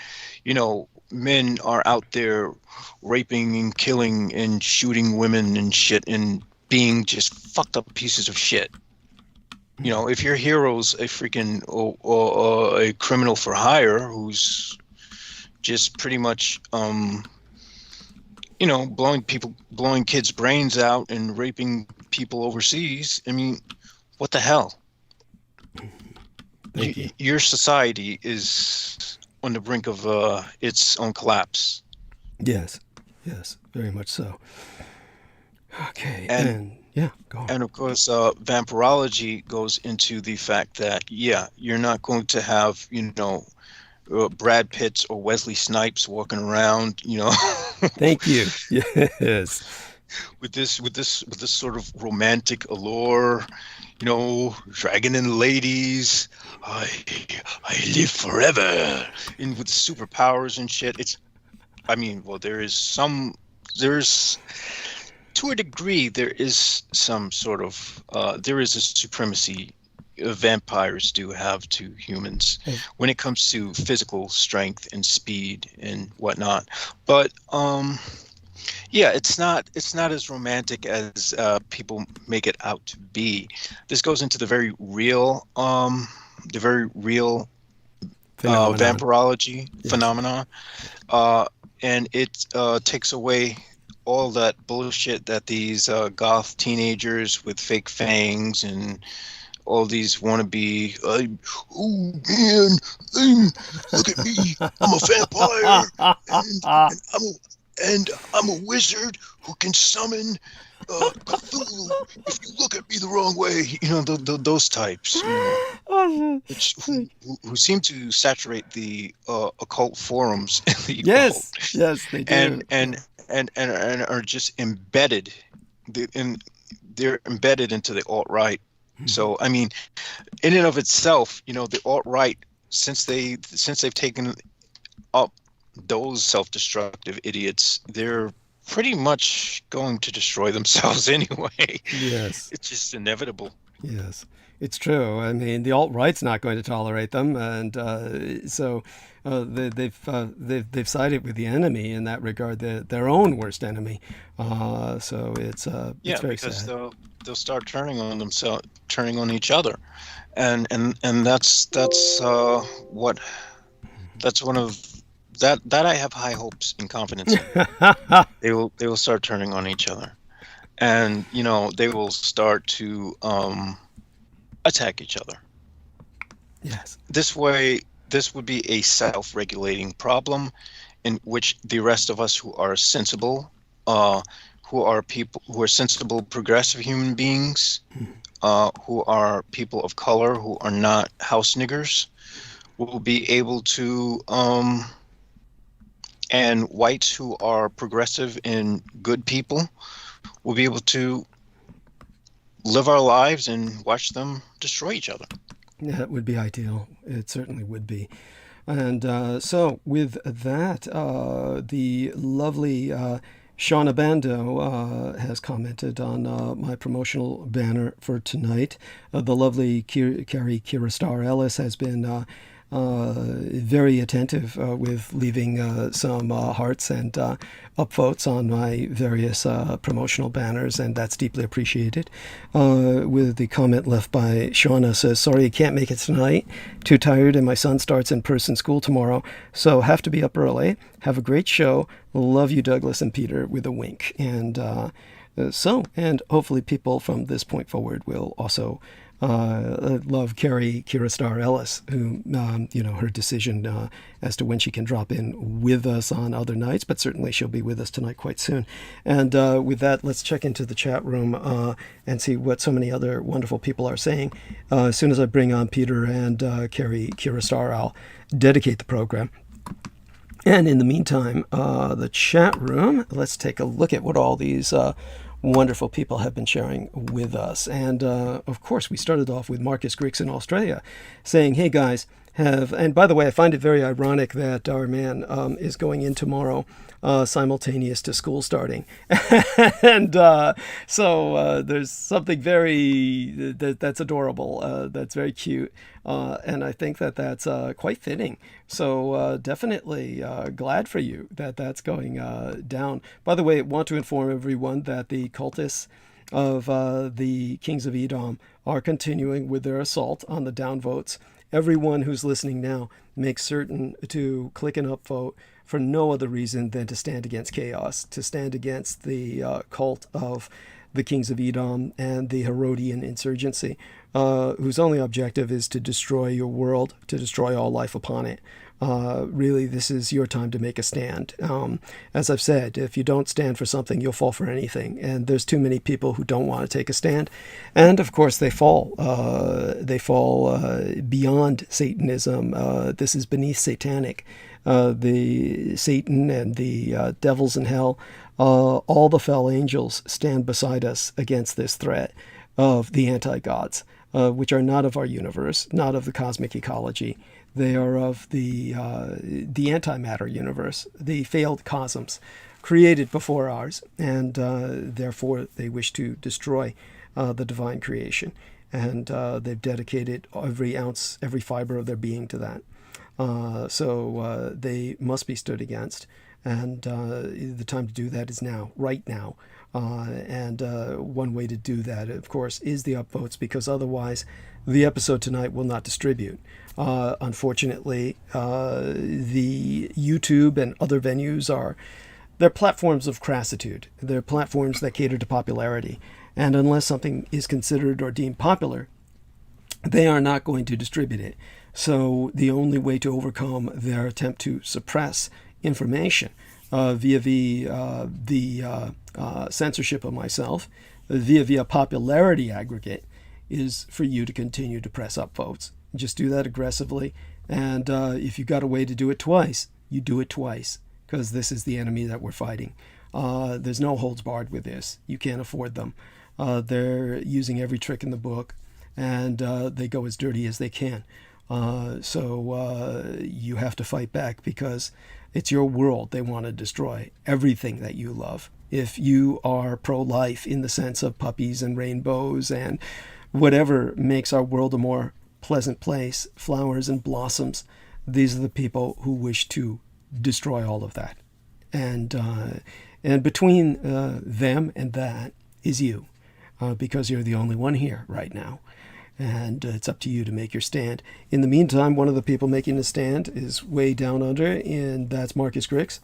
men are out there raping and killing and shooting women and shit and being just fucked up pieces of shit. If your hero's a freaking or a criminal for hire who's just pretty much blowing kids' brains out and raping people overseas, I mean, what the hell? Thank you. Your society is on the brink of its own collapse. Yes. Yes. Very much so. Okay. And And yeah, go on. And of course, vampirology goes into the fact that, yeah, you're not going to have, Brad Pitts or Wesley Snipes walking around, Thank you. Yes. with this sort of romantic allure, dragging in ladies. I live forever, and with superpowers and shit. Well, there's to a degree, there is some sort of there is a supremacy vampires do have to humans when it comes to physical strength and speed and whatnot. But yeah, it's not as romantic as people make it out to be. This goes into the very real Phenomenon. vampirology Yes. phenomenon, and it takes away all that bullshit that these goth teenagers with fake fangs and all these wannabe, oh man, look at me, I'm a vampire, and I'm a wizard who can summon Cthulhu if you look at me the wrong way. Those types, who seem to saturate the occult forums in the Yes. occult, Yes, they do. and are just embedded, they're embedded into the alt-right. So I mean, in and of itself, the alt-right, since they've taken up those self-destructive idiots, they're pretty much going to destroy themselves anyway. Yes. It's just inevitable. Yes, it's true. I mean, the alt-right's not going to tolerate them, and so they've sided with the enemy in that regard, their own worst enemy. So it's very Because sad. they'll start turning on themselves, turning on each other, and that's one of that I have high hopes and confidence in. They will start turning on each other, and they will start to attack each other. Yes. This way, this would be a self-regulating problem in which the rest of us who are sensible, who are people who are sensible, progressive human beings, who are people of color, who are not house niggers, will be able to, and whites who are progressive and good people will be able to live our lives and watch them destroy each other. Yeah, it would be ideal. It certainly would be. And so, with that, the lovely Shauna Bando has commented on my promotional banner for tonight. The lovely Carrie Kira Star Ellis has been very attentive with leaving some hearts and upvotes on my various promotional banners, and that's deeply appreciated. With the comment left by Shauna, says, sorry I can't make it tonight. Too tired, and my son starts in-person school tomorrow, so have to be up early. Have a great show. Love you, Douglas and Peter, with a wink. And and hopefully people from this point forward will also love Carrie Kira Star Ellis, who, her decision as to when she can drop in with us on other nights, but certainly she'll be with us tonight quite soon. And with that, let's check into the chat room and see what so many other wonderful people are saying. As soon as I bring on Peter and Carrie Kira Star, I'll dedicate the program. And in the meantime, the chat room, let's take a look at what all these wonderful people have been sharing with us. And of course, we started off with Marcus Griggs in Australia saying, hey guys, and by the way, I find it very ironic that our man is going in tomorrow simultaneous to school starting. And so there's something that's adorable, that's very cute. And I think that that's quite fitting. So definitely glad for you that that's going down. By the way, I want to inform everyone that the cultists of the Kings of Edom are continuing with their assault on the downvotes. Everyone who's listening now, make certain to click an upvote for no other reason than to stand against chaos, to stand against the cult of the Kings of Edom and the Herodian insurgency, whose only objective is to destroy your world, to destroy all life upon it. Really, this is your time to make a stand. As I've said, if you don't stand for something, you'll fall for anything. And there's too many people who don't want to take a stand. And of course, they fall. They fall beyond Satanism. This is beneath satanic. The Satan and the devils in hell, all the fell angels stand beside us against this threat of the anti-gods, which are not of our universe, not of the cosmic ecology. They are of the antimatter universe, the failed cosmos, created before ours, and therefore they wish to destroy the divine creation. And they've dedicated every ounce, every fiber of their being to that. So they must be stood against. And the time to do that is now, right now. And one way to do that, of course, is the upvotes, because otherwise the episode tonight will not distribute. Unfortunately, the YouTube and other venues they're platforms of crassitude. They're platforms that cater to popularity. And unless something is considered or deemed popular, they are not going to distribute it. So the only way to overcome their attempt to suppress information via the censorship of myself, via popularity aggregate, is for you to continue to press upvotes. Just do that aggressively. And if you got a way to do it twice, you do it twice, because this is the enemy that we're fighting. There's no holds barred with this. You can't afford them. They're using every trick in the book, and they go as dirty as they can. So you have to fight back, because it's your world they want to destroy, everything that you love. If you are pro-life in the sense of puppies and rainbows and whatever makes our world a more pleasant place, flowers and blossoms, these are the people who wish to destroy all of that. And between them and that is you, because you're the only one here right now. and it's up to you to make your stand. In the meantime, one of the people making the stand is way down under, and that's Marcus Griggs.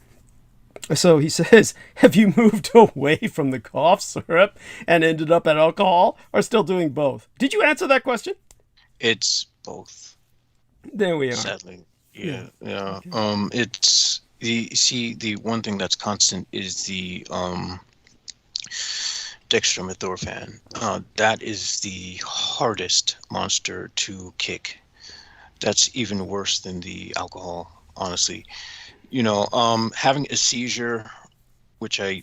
So he says, have you moved away from the cough syrup and ended up at alcohol, or still doing both? Did you answer that question? It's both, There we are. sadly. Yeah. Yeah. Okay. It's the one thing that's constant is the dextromethorphan. That is the hardest monster to kick. That's even worse than the alcohol, honestly. Having a seizure, which I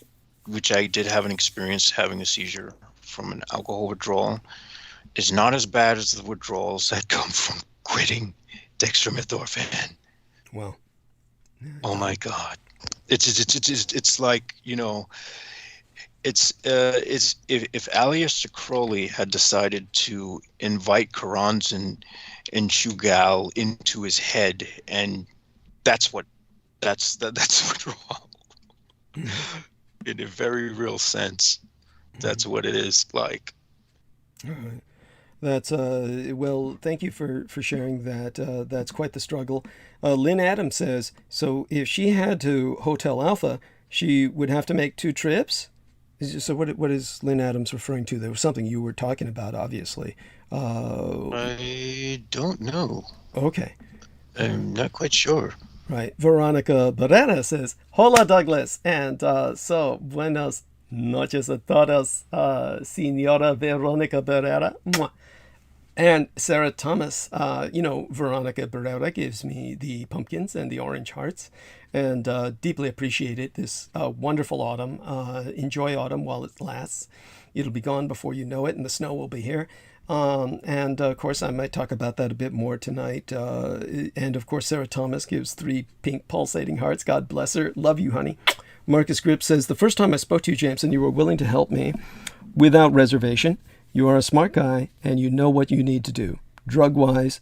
did have an experience having a seizure from an alcohol withdrawal, is not as bad as the withdrawals that come from quitting dextromethorphan. Well, Oh my God. It's like, it's if Aleister Crowley had decided to invite Karans and Shugal into his head, and that's withdrawal. In a very real sense, that's what it is like. all right. That's well. Thank you for sharing that. That's quite the struggle. Lynn Adams says, so if she had to Hotel Alpha, she would have to make 2 trips. So what is Lynn Adams referring to? There was something you were talking about, obviously. I don't know. Okay. I'm not quite sure. Right. Veronica Barrera says, hola Douglas, and so buenos noches a todos, Senora Veronica Barrera. Mwah. And Sarah Thomas, Veronica Barrera gives me the pumpkins and the orange hearts, and deeply appreciate it this wonderful autumn. Enjoy autumn while it lasts. It'll be gone before you know it, and the snow will be here. And of course, I might talk about that a bit more tonight. And of course, Sarah Thomas gives 3 pink pulsating hearts. God bless her. Love you, honey. Marcus Grip says, the first time I spoke to you, Jameson, you were willing to help me without reservation. You are a smart guy, and you know what you need to do. Drug-wise,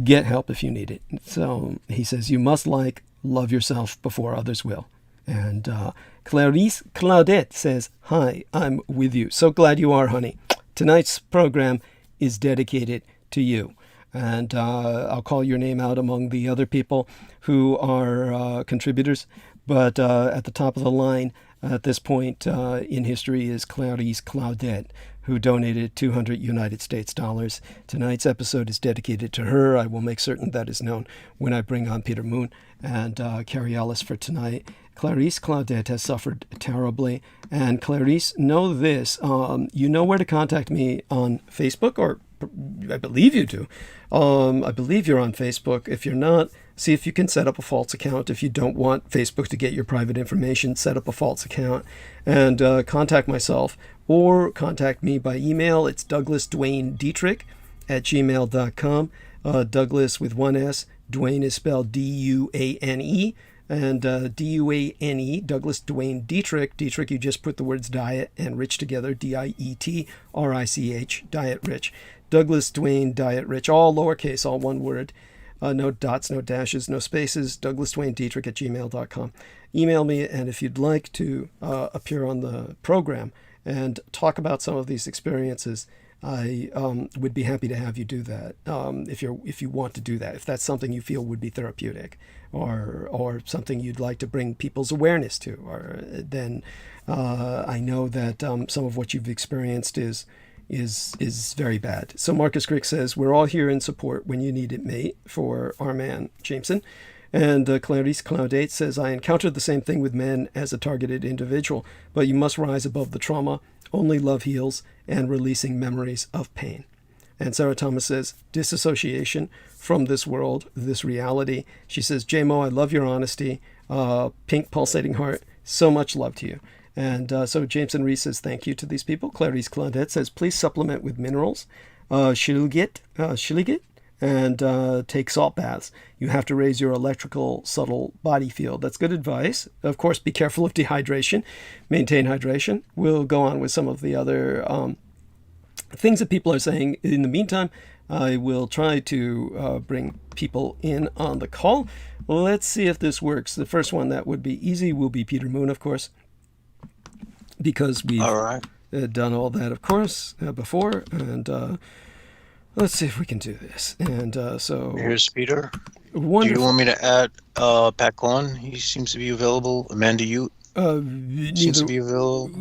get help if you need it. So he says, you must love yourself before others will. And Clarice Claudette says, hi, I'm with you. So glad you are, honey. Tonight's program is dedicated to you. And I'll call your name out among the other people who are contributors. But at the top of the line at this point in history is Clarice Claudette, who donated 200 United States dollars. Tonight's episode is dedicated to her. I will make certain that is known when I bring on Peter Moon and Carrie Ellis for tonight. Clarice Claudette has suffered terribly. And Clarice, know this. You know where to contact me on Facebook, or I believe you do. I believe you're on Facebook. If you're not, see if you can set up a false account. If you don't want Facebook to get your private information, set up a false account and contact myself, or contact me by email. It's DouglasDwayneDietrich@gmail.com. Douglas with 1 S. Dwayne is spelled D-U-A-N-E. And D-U-A-N-E, Douglas Dwayne Dietrich. Dietrich, you just put the words diet and rich together. D-I-E-T-R-I-C-H, Diet Rich. Douglas Dwayne Diet Rich, all lowercase, all one word. No dots, no dashes, no spaces. DouglasDwayneDietrich@gmail.com. Email me, and if you'd like to appear on the program and talk about some of these experiences, I would be happy to have you do that. If you want to do that, if that's something you feel would be therapeutic, or something you'd like to bring people's awareness to, or then I know that some of what you've experienced is very bad. So Marcus Crick says, we're all here in support when you need it, mate, for our man Jameson. And Clarice Claudette says, I encountered the same thing with men as a targeted individual, but you must rise above the trauma. Only love heals, and releasing memories of pain. And Sarah Thomas says, disassociation from this world, this reality. She says, J-Mo, I love your honesty. Pink pulsating heart, so much love to you. And so Jameson Reese says, thank you to these people. Clarice Claudette says, please supplement with minerals. Shilgit, and take salt baths. You have to raise your electrical subtle body field. That's good advice. Of course, be careful of dehydration. Maintain hydration. We'll go on with some of the other things that people are saying. In the meantime, I will try to bring people in on the call. Let's see if this works. The first one that would be easy will be Peter Moon, of course, because we've done all that, of course, before. And Let's see if we can do this. And so Here's Peter. Do you wonderful. want me to add Pat on? He seems to be available. Amanda Ute seems to Neither. be available.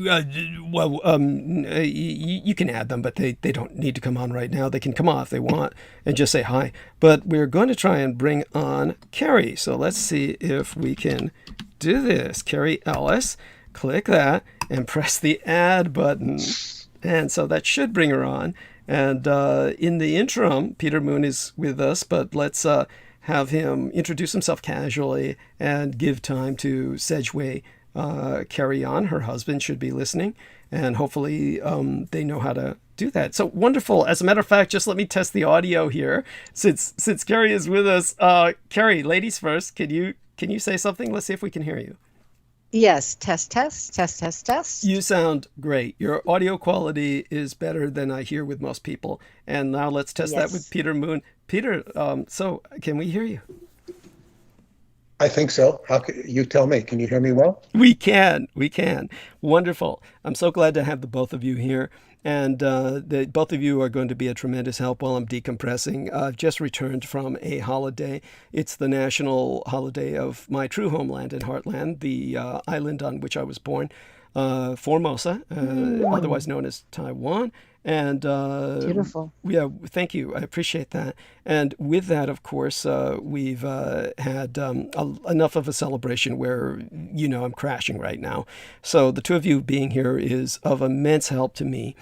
You can add them, but they don't need to come on right now. They can come on if they want and just say hi. But we're going to try and bring on Carrie. So let's see if we can do this. Carrie Ellis. Click that and press the add button. And so that should bring her on. And in the interim, Peter Moon is with us, but let's have him introduce himself casually and give time to SHUÄNGSHÍJIÉ carry on. Her husband should be listening, and hopefully they know how to do that. So wonderful. As a matter of fact, just let me test the audio here since Carrie is with us. Carrie, ladies first. Can you say something? Let's see if we can hear you. Yes, test, test, test, test, test. You sound great. Your audio quality is better than I hear with most people. And now let's test that with Peter Moon. Peter, so can we hear you? I think so. You tell me. Can you hear me well? We can. Wonderful. I'm so glad to have the both of you here. And both of you are going to be a tremendous help while I'm decompressing. I've just returned from a holiday. It's the national holiday of my true homeland and heartland, the island on which I was born, Formosa, otherwise known as Taiwan. And beautiful. Yeah, thank you. I appreciate that. And with that, of course, we've had enough of a celebration where, I'm crashing right now. So the two of you being here is of immense help to me.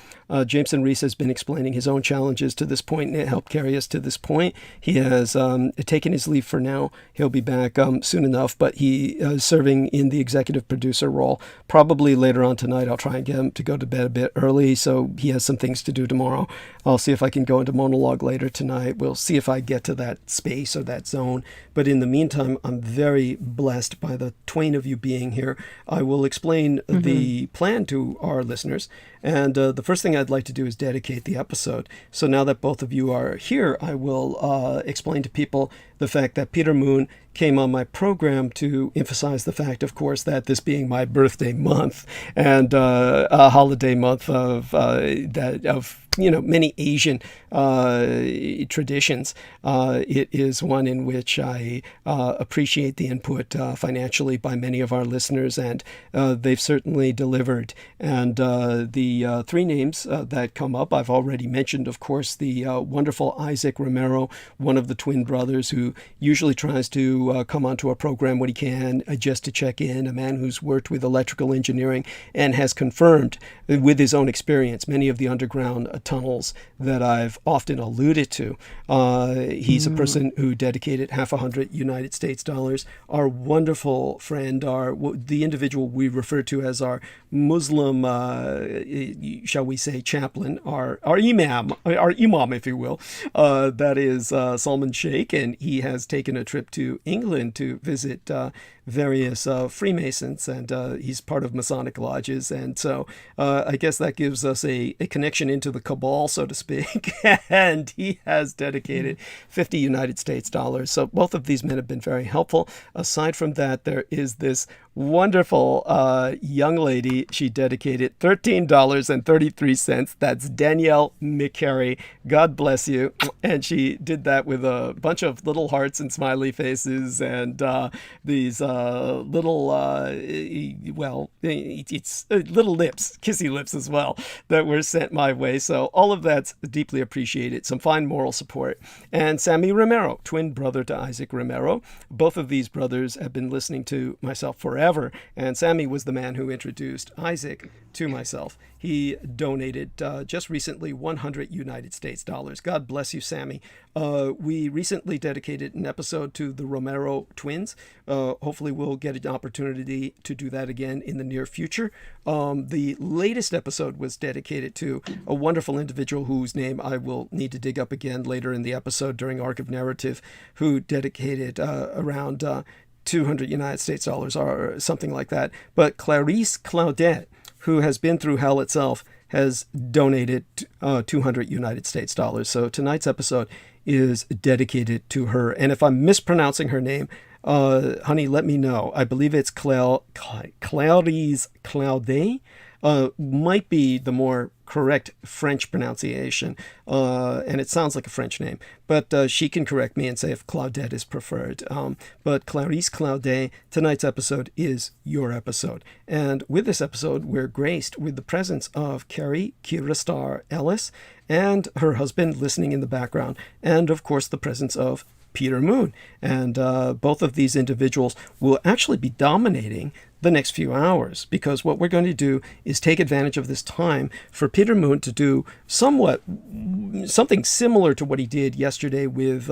Jameson Reese has been explaining his own challenges to this point, and it helped carry us to this point. He has taken his leave for now. He'll be back soon enough, but he is serving in the executive producer role. Probably later on tonight, I'll try and get him to go to bed a bit early, so he has some things to do tomorrow. I'll see if I can go into monologue later tonight. We'll see if I get to that space or that zone. But in the meantime, I'm very blessed by the twain of you being here. I will explain the plan to our listeners. And the first thing I'd like to do is dedicate the episode. So now that both of you are here, I will explain to people the fact that Peter Moon came on my program to emphasize the fact, of course, that this being my birthday month and a holiday month of many Asian traditions, it is one in which I appreciate the input financially by many of our listeners, and they've certainly delivered. And the three names that come up, I've already mentioned, of course, the wonderful Isaac Romero, one of the twin brothers who usually tries to come onto a program when he can, just to check in, a man who's worked with electrical engineering and has confirmed with his own experience many of the underground tunnels that I've often alluded to. He's a person who dedicated $50 United States dollars. Our wonderful friend, the individual we refer to as our Muslim, shall we say, chaplain, our imam, if you will, that is Salman Sheikh, and he has taken a trip to England to visit various Freemasons, and he's part of Masonic lodges, and so I guess that gives us a connection into the cabal, so to speak, and he has dedicated 50 United States dollars. So both of these men have been very helpful. Aside from that, there is this wonderful young lady. She dedicated $13.33. That's Danielle McCary. God bless you. And she did that with a bunch of little hearts and smiley faces and these little, it's little lips, kissy lips as well, that were sent my way. So all of that's deeply appreciated. Some fine moral support. And Sammy Romero, twin brother to Isaac Romero. Both of these brothers have been listening to myself forever. And Sammy was the man who introduced Isaac to myself. He donated just recently 100 United States dollars. God bless you, Sammy. We recently dedicated an episode to the Romero twins. Hopefully we'll get an opportunity to do that again in the near future. The latest episode was dedicated to a wonderful individual whose name I will need to dig up again later in the episode during Arc of Narrative, who dedicated around 200 United States dollars or something like that. But Clarice Claudette, who has been through hell itself, has donated 200 United States dollars. So tonight's episode is dedicated to her. And if I'm mispronouncing her name, honey, let me know. I believe it's Clarice Claudet. might be the more correct French pronunciation, and it sounds like a French name, but she can correct me and say if Claudette is preferred. But Clarice Claudet, tonight's episode is your episode. And with this episode, we're graced with the presence of Carrie Kiristar Ellis and her husband listening in the background, and of course the presence of Peter Moon. And both of these individuals will actually be dominating the next few hours, because what we're going to do is take advantage of this time for Peter Moon to do something similar to what he did yesterday with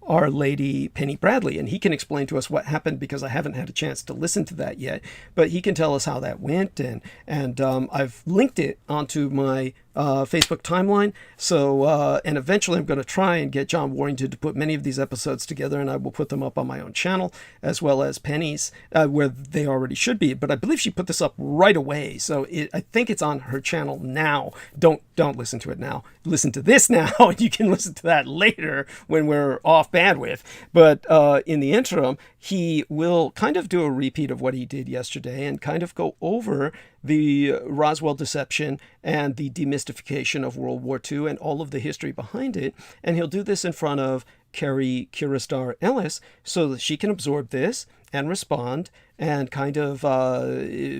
Our Lady Penny Bradley. And he can explain to us what happened, because I haven't had a chance to listen to that yet, but he can tell us how that went. And I've linked it onto my Facebook timeline. So, and eventually I'm going to try and get John Warrington to put many of these episodes together, and I will put them up on my own channel, as well as Penny's, where they already should be. But I believe she put this up right away. So I think it's on her channel now. Don't listen to it now. Listen to this now, and you can listen to that later when we're off bandwidth. But in the interim, he will kind of do a repeat of what he did yesterday and kind of go over the Roswell deception and the demystification of World War II and all of the history behind it. And he'll do this in front of Carrie Kiristar Ellis so that she can absorb this and respond, and kind of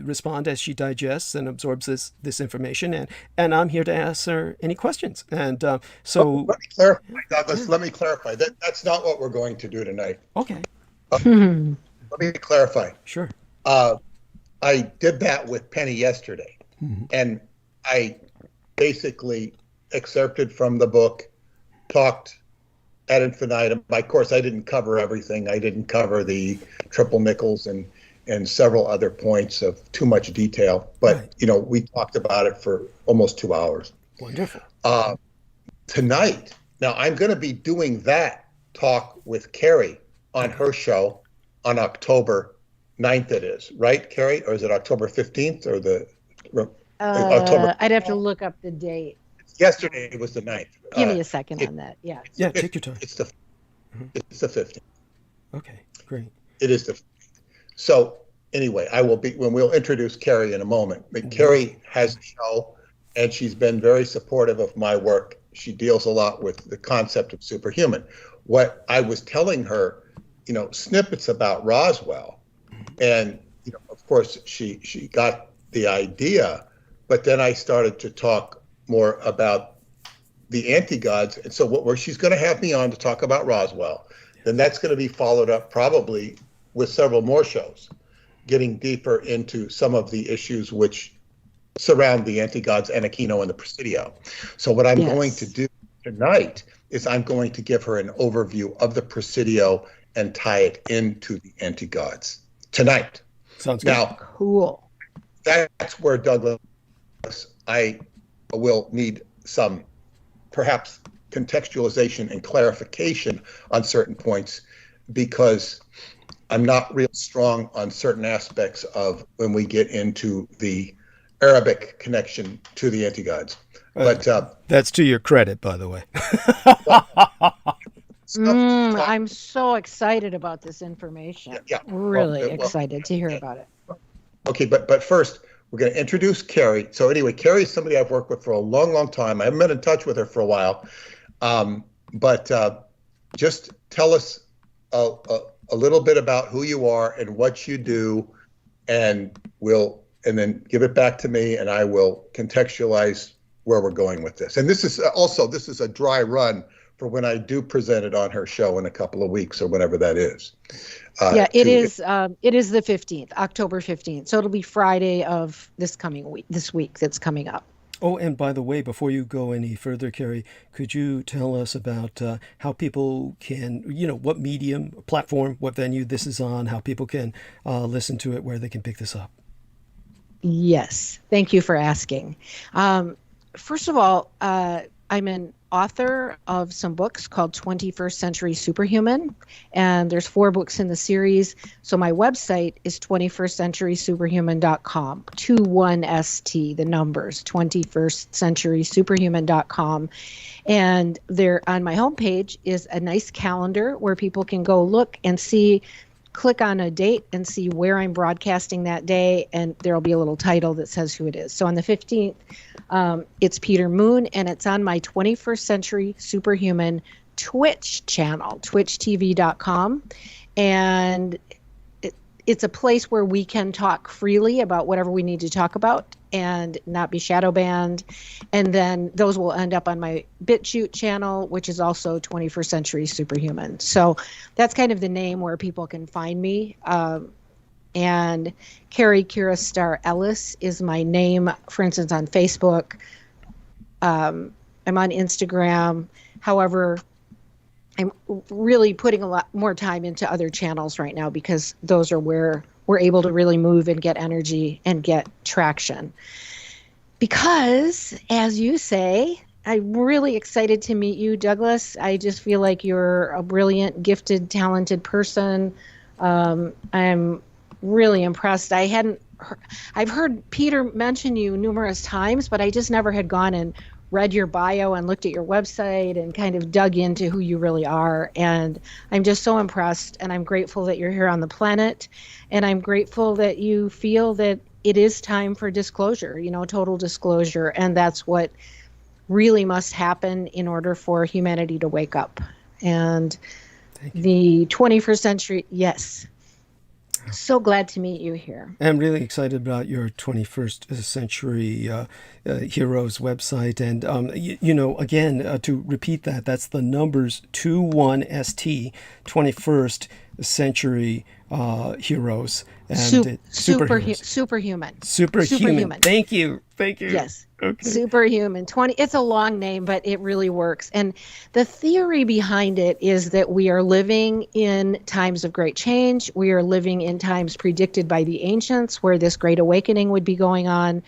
respond as she digests and absorbs this information. And I'm here to ask her any questions. And so... Let me clarify, Douglas. Let me clarify. That's not what we're going to do tonight. Okay. Let me clarify. Sure. I did that with Penny yesterday. Mm-hmm. And I basically excerpted from the book, talked ad infinitum. Of course, I didn't cover everything. I didn't cover the triple nickels and several other points of too much detail. But, right. We talked about it for almost 2 hours. Wonderful. Tonight, now I'm going to be doing that talk with Carrie on her show on October 9th, it is. Right, Carrie? Or is it October 15th or October? I'd have to look up the date. Yesterday was the 9th. Give me a second on that. Yeah. Yeah, take your time. It's the 15th. Okay, great. It is the 15th. So anyway, we'll introduce Carrie in a moment. But Carrie has a show, and she's been very supportive of my work. She deals a lot with the concept of superhuman. What I was telling her, snippets about Roswell, and of course she got the idea, but then I started to talk more about the anti-gods. And so where she's going to have me on to talk about Roswell, then that's going to be followed up probably with several more shows, getting deeper into some of the issues which surround the anti-gods and Aquino and the Presidio. So what I'm going to do tonight is I'm going to give her an overview of the Presidio and tie it into the anti-gods tonight. Sounds good. Now, cool. That's where, Douglas, I will need some perhaps contextualization and clarification on certain points, because I'm not real strong on certain aspects of when we get into the Arabic connection to the anti-gods. But that's to your credit, by the way. I'm so excited about this information. Yeah. Really excited to hear about it. Okay, but first, we're going to introduce Carrie. So anyway, Carrie is somebody I've worked with for a long, long time. I haven't been in touch with her for a while. But just tell us a little bit about who you are and what you do, and then give it back to me, and I will contextualize where we're going with this. And this is a dry run for when I do present it on her show in a couple of weeks or whenever that is. It is the 15th, October 15th. So it'll be Friday of this week that's coming up. Oh, and by the way, before you go any further, Carrie, could you tell us about how people can, what medium, platform, what venue this is on, how people can listen to it, where they can pick this up? Yes. Thank you for asking. First of all, I'm an author of some books called 21st Century Superhuman, and there's 4 books in the series. So my website is 21stcenturysuperhuman.com, 21ST, the numbers, 21stcenturysuperhuman.com. And there on my homepage is a nice calendar where people can go look and see click on a date and see where I'm broadcasting that day, and there'll be a little title that says who it is. So on the 15th, it's Peter Moon, and it's on my 21st Century Superhuman Twitch channel, twitchtv.com. And it's a place where we can talk freely about whatever we need to talk about and not be shadow banned. And then those will end up on my BitChute channel, which is also 21st Century Superhuman. So that's kind of the name where people can find me. And Carrie Kira Star Ellis is my name, for instance, on Facebook. I'm on Instagram. However, I'm really putting a lot more time into other channels right now because those are where we're able to really move and get energy and get traction. Because, as you say, I'm really excited to meet you, Douglas. I just feel like you're a brilliant, gifted, talented person. I'm really impressed. I've heard Peter mention you numerous times, but I just never had gone and read your bio and looked at your website and kind of dug into who you really are. And I'm just so impressed, and I'm grateful that you're here on the planet. And I'm grateful that you feel that it is time for disclosure, total disclosure. And that's what really must happen in order for humanity to wake up. And the 21st century, yes. So glad to meet you here. I'm really excited about your 21st Century Heroes website. And, again, to repeat that, that's the numbers 21ST, 21st Century Heroes. And Superhuman. Superhuman. Thank you. Yes. Okay. Superhuman. It's a long name, but it really works. And the theory behind it is that we are living in times of great change. We are living in times predicted by the ancients where this great awakening would be going on.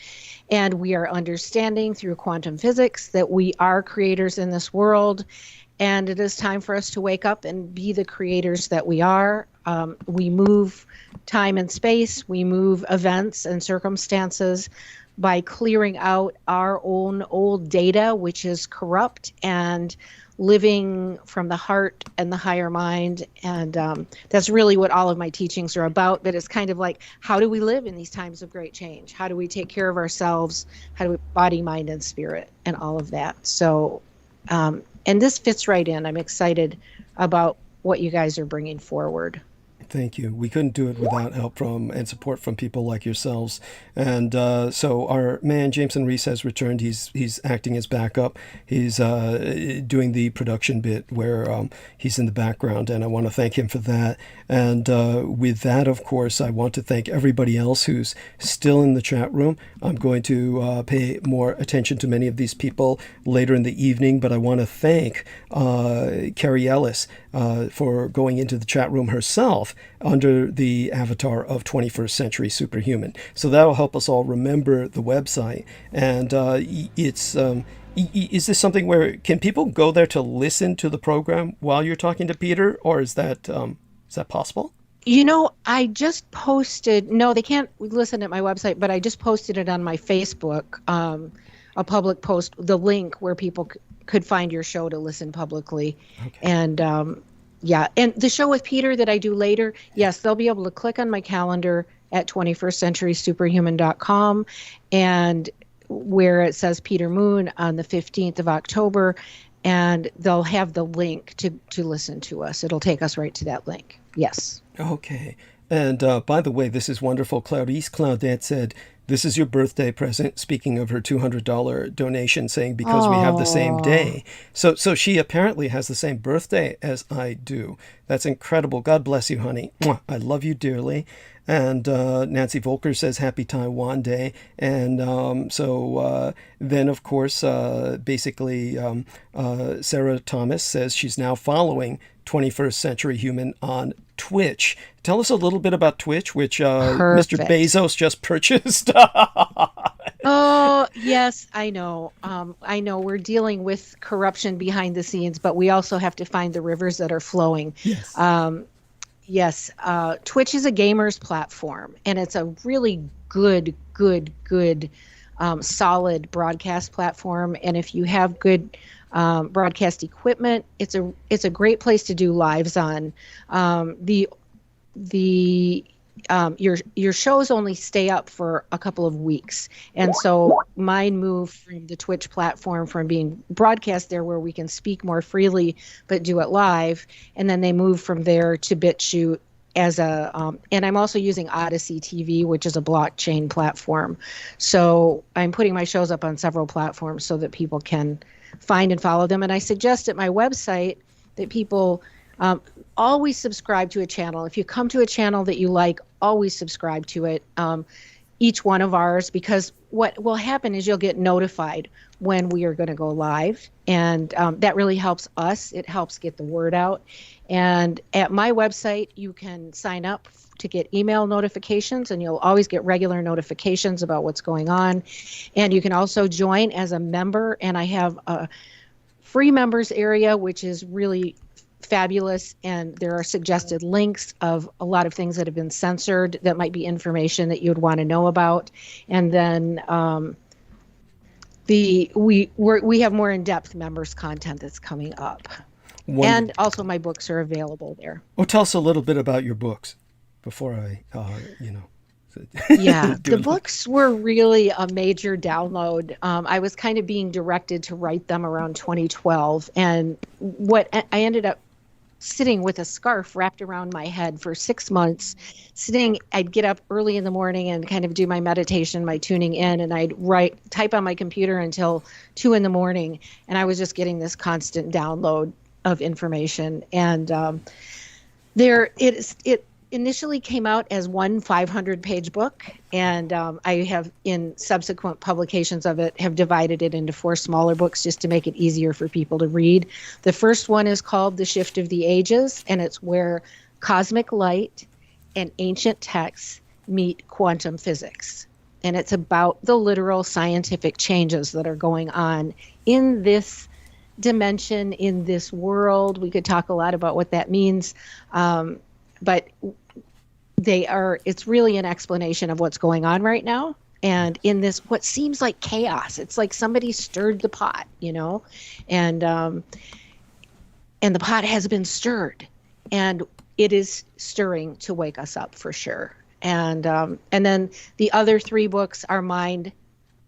And we are understanding through quantum physics that we are creators in this world. And it is time for us to wake up and be the creators that we are. We move time and space. We move events and circumstances by clearing out our own old data, which is corrupt, and living from the heart and the higher mind. And that's really what all of my teachings are about. But it's kind of like, how do we live in these times of great change? How do we take care of ourselves? How do we body, mind, and spirit, and all of that? So, and this fits right in. I'm excited about what you guys are bringing forward. Thank you. We couldn't do it without help from and support from people like yourselves. And so our man Jameson Reese has returned. He's acting as backup. He's doing the production bit where he's in the background, and I want to thank him for that. And with that, of course, I want to thank everybody else who's still in the chat room. I'm going to pay more attention to many of these people later in the evening, but I want to thank Carrie Ellis for going into the chat room herself under the avatar of 21st Century Superhuman. So that will help us all remember the website. And it's is this something where can people go there to listen to the program while you're talking to Peter, or is that possible? I just posted, no, they can't listen at my website, but I just posted it on my Facebook, a public post, the link where people could find your show to listen publicly. Okay. And and the show with Peter that I do later, yes, they'll be able to click on my calendar at 21stcenturysuperhuman.com, and where it says Peter Moon on the 15th of October, and they'll have the link to listen to us. It'll take us right to that link. Yes. Okay. And by the way, this is wonderful. Clarice Claudette said, "This is your birthday present," speaking of her $200 donation, saying because we have the same day. So she apparently has the same birthday as I do. That's incredible. God bless you, honey. Mwah. I love you dearly. And Nancy Volker says Happy Taiwan Day. And then, of course, basically Sarah Thomas says she's now following 21st Century Human on Twitch. Tell us a little bit about Twitch, which Mr. Bezos just purchased. Oh, yes, I know. I know we're dealing with corruption behind the scenes, but we also have to find the rivers that are flowing. Yes. Yes, Twitch is a gamer's platform, and it's a really good, solid broadcast platform. And if you have good broadcast equipment, it's a great place to do lives on. The the your shows only stay up for a couple of weeks, and so mine moved from the Twitch platform from being broadcast there where we can speak more freely but do it live, and then they moved from there to BitChute as a and I'm also using Odyssey TV, which is a blockchain platform. So I'm putting my shows up on several platforms so that people can find and follow them. And I suggest at my website that people always subscribe to a channel. If you come to a channel that you like, always subscribe to it, each one of ours, because what will happen is you'll get notified when we are going to go live. And that really helps us. It helps get the word out. And at my website, you can sign up to get email notifications, and you'll always get regular notifications about what's going on. And you can also join as a member. And I have a free members area, which is really fabulous, and there are suggested links of a lot of things that have been censored that might be information that you'd want to know about. And then we have more in-depth members content that's coming up. And also my books are available there. Well, tell us a little bit about your books before I Yeah, the books were really a major download. I was kind of being directed to write them around 2012, and what I ended up sitting with a scarf wrapped around my head for 6 months. I'd get up early in the morning and kind of do my meditation, my tuning in, and I'd type on my computer until 2 in the morning, and I was just getting this constant download of information. And it initially came out as one 500-page book, and I have, in subsequent publications of it, have divided it into 4 smaller books just to make it easier for people to read. The first one is called The Shift of the Ages, and it's where cosmic light and ancient texts meet quantum physics. And it's about the literal scientific changes that are going on in this dimension, in this world. We could talk a lot about what that means. But it's really an explanation of what's going on right now. And in this, what seems like chaos, it's like somebody stirred the pot, and the pot has been stirred, and it is stirring to wake us up for sure. And then the other 3 books are mind,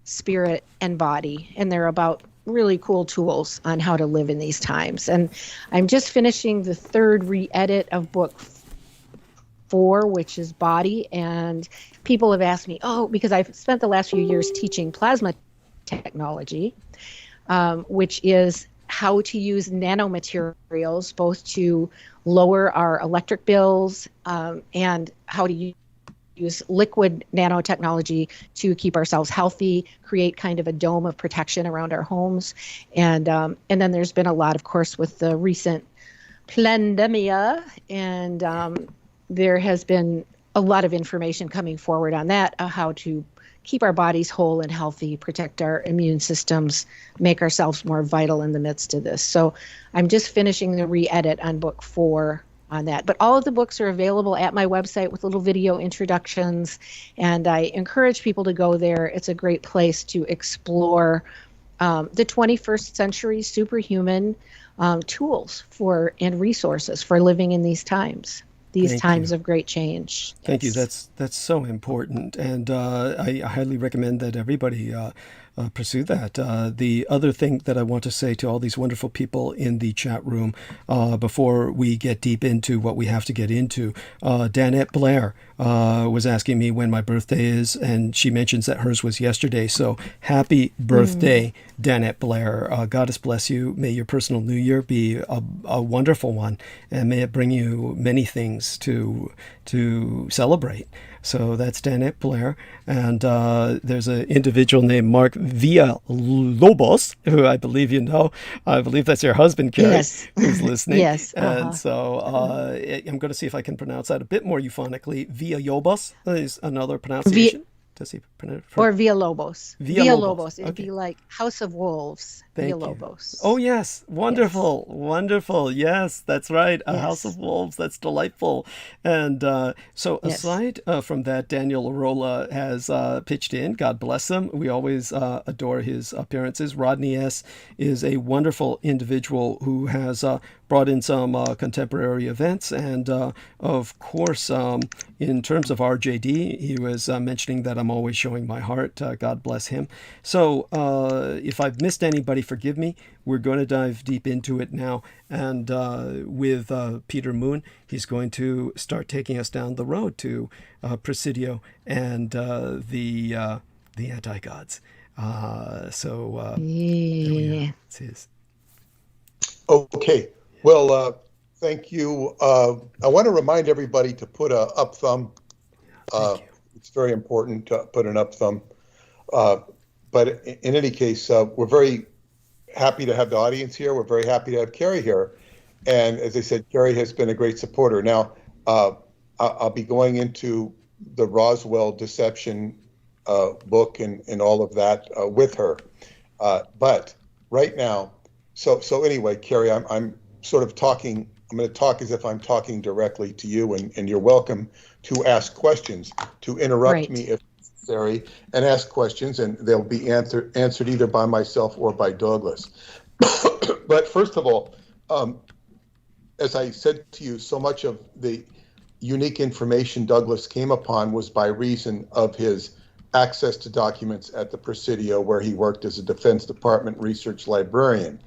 spirit, and body. And they're about really cool tools on how to live in these times. And I'm just finishing the 3rd re-edit of book 4, which is body. And people have asked me, because I've spent the last few years teaching plasma technology, which is how to use nanomaterials both to lower our electric bills and how to use liquid nanotechnology to keep ourselves healthy, create kind of a dome of protection around our homes. And then there's been a lot, of course, with the recent pandemia, and there has been a lot of information coming forward on that, how to keep our bodies whole and healthy, protect our immune systems, make ourselves more vital in the midst of this. So I'm just finishing the re-edit on book 4 on that. But all of the books are available at my website with little video introductions, and I encourage people to go there. It's a great place to explore the 21st century superhuman tools and resources for living in these times. These times of great change. Thank you. That's so important, and I highly recommend that everybody pursue that. The other thing that I want to say to all these wonderful people in the chat room before we get deep into what we have to get into, Danette Blair was asking me when my birthday is, and she mentions that hers was yesterday. So happy birthday, Danette Blair. Goddess bless you. May your personal new year be a wonderful one, and may it bring you many things to celebrate. So that's Danette Blair. And there's an individual named Mark Villalobos, who I believe you know. I believe that's your husband, Carrie, yes. who's listening. Yes. And so I'm going to see if I can pronounce that a bit more euphonically. Villalobos is another pronunciation. Does he pronounce it? Or Villalobos. Villalobos. It'd Okay. be like House of Wolves. Thank Villalobos. you. Oh, yes. Wonderful. Yes. Wonderful. Yes, that's right. A House of Wolves. That's delightful. And so aside from that, Daniel Arola has pitched in. God bless him. We always adore his appearances. Rodney S. is a wonderful individual who has brought in some contemporary events, and of course, in terms of RJD, he was mentioning that I'm always showing my heart. God bless him. So if I've missed anybody, forgive me. We're going to dive deep into it now, and with Peter Moon, he's going to start taking us down the road to Presidio and the anti-gods. So Yeah. it's his. Okay. Well, thank you. I want to remind everybody to put a up thumb. Thank you. It's very important to put an up thumb. But in any case, we're very happy to have the audience here. We're very happy to have Carrie here. And as I said, Carrie has been a great supporter. Now, I'll be going into the Roswell deception book and all of that with her. But right now, so anyway, Carrie, I'm sort of talking. I'm going to talk as if I'm talking directly to you, and you're welcome to ask questions, to interrupt Right. me if necessary, and ask questions, and they'll be answered either by myself or by Douglas. But first of all, as I said to you, so much of the unique information Douglas came upon was by reason of his access to documents at the Presidio, where he worked as a Defense Department research librarian.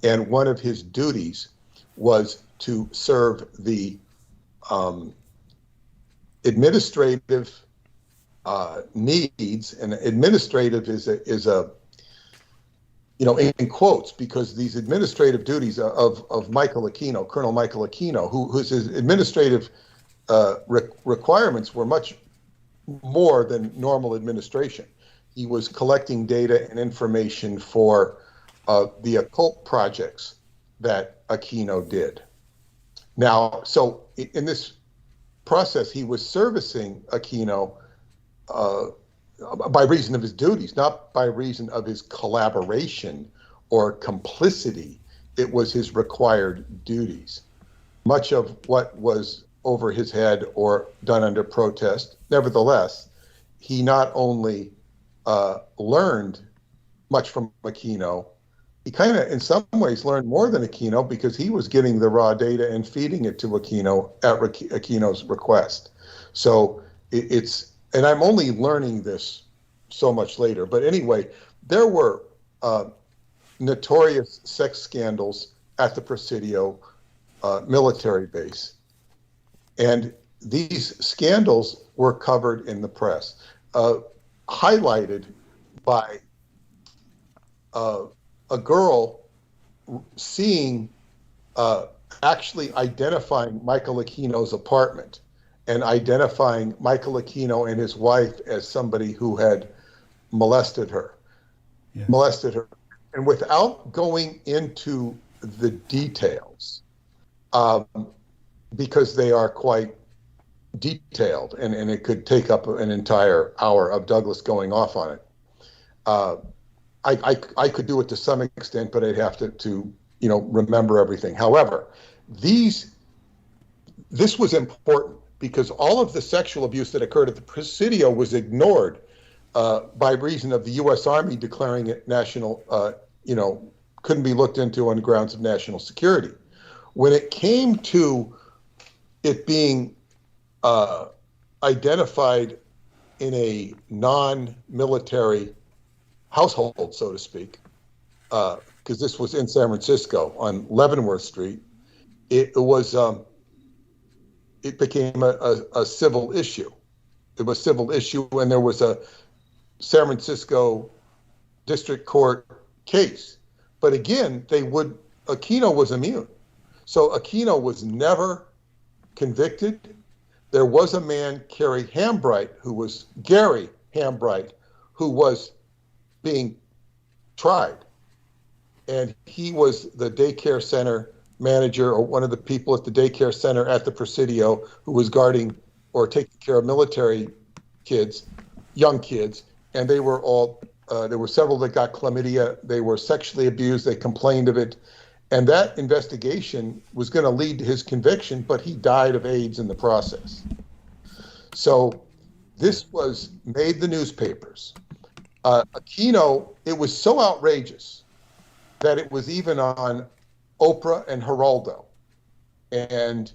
And one of his duties was to serve the administrative needs, and administrative is a in quotes, because these administrative duties of Michael Aquino, Colonel Michael Aquino, whose administrative requirements were much more than normal administration. He was collecting data and information for the occult projects that Aquino did. Now, so in this process, he was servicing Aquino by reason of his duties, not by reason of his collaboration or complicity. It was his required duties. Much of what was over his head or done under protest, nevertheless, he not only learned much from Aquino, he kind of, in some ways, learned more than Aquino, because he was getting the raw data and feeding it to Aquino at Aquino's request. So it's, and I'm only learning this so much later. But anyway, there were notorious sex scandals at the Presidio military base. And these scandals were covered in the press, highlighted by a girl seeing, actually identifying Michael Aquino's apartment and identifying Michael Aquino and his wife as somebody who had molested her. And without going into the details, because they are quite detailed, and it could take up an entire hour of Douglas going off on it. I could do it to some extent, but I'd have to remember everything. However, this was important because all of the sexual abuse that occurred at the Presidio was ignored by reason of the U.S. Army declaring it national, couldn't be looked into on grounds of national security. When it came to it being identified in a non-military household, so to speak, because this was in San Francisco on Leavenworth Street, it became a civil issue. It was a civil issue, and there was a San Francisco District Court case. But again, Aquino was immune. So Aquino was never convicted. There was a man, Gary Hambright, who was being tried. And he was the daycare center manager, or one of the people at the daycare center at the Presidio, who was guarding or taking care of military kids, young kids. And they were all, there were several that got chlamydia. They were sexually abused. They complained of it. And that investigation was going to lead to his conviction, but he died of AIDS in the process. So this made the newspapers. Aquino, it was so outrageous that it was even on Oprah and Geraldo. and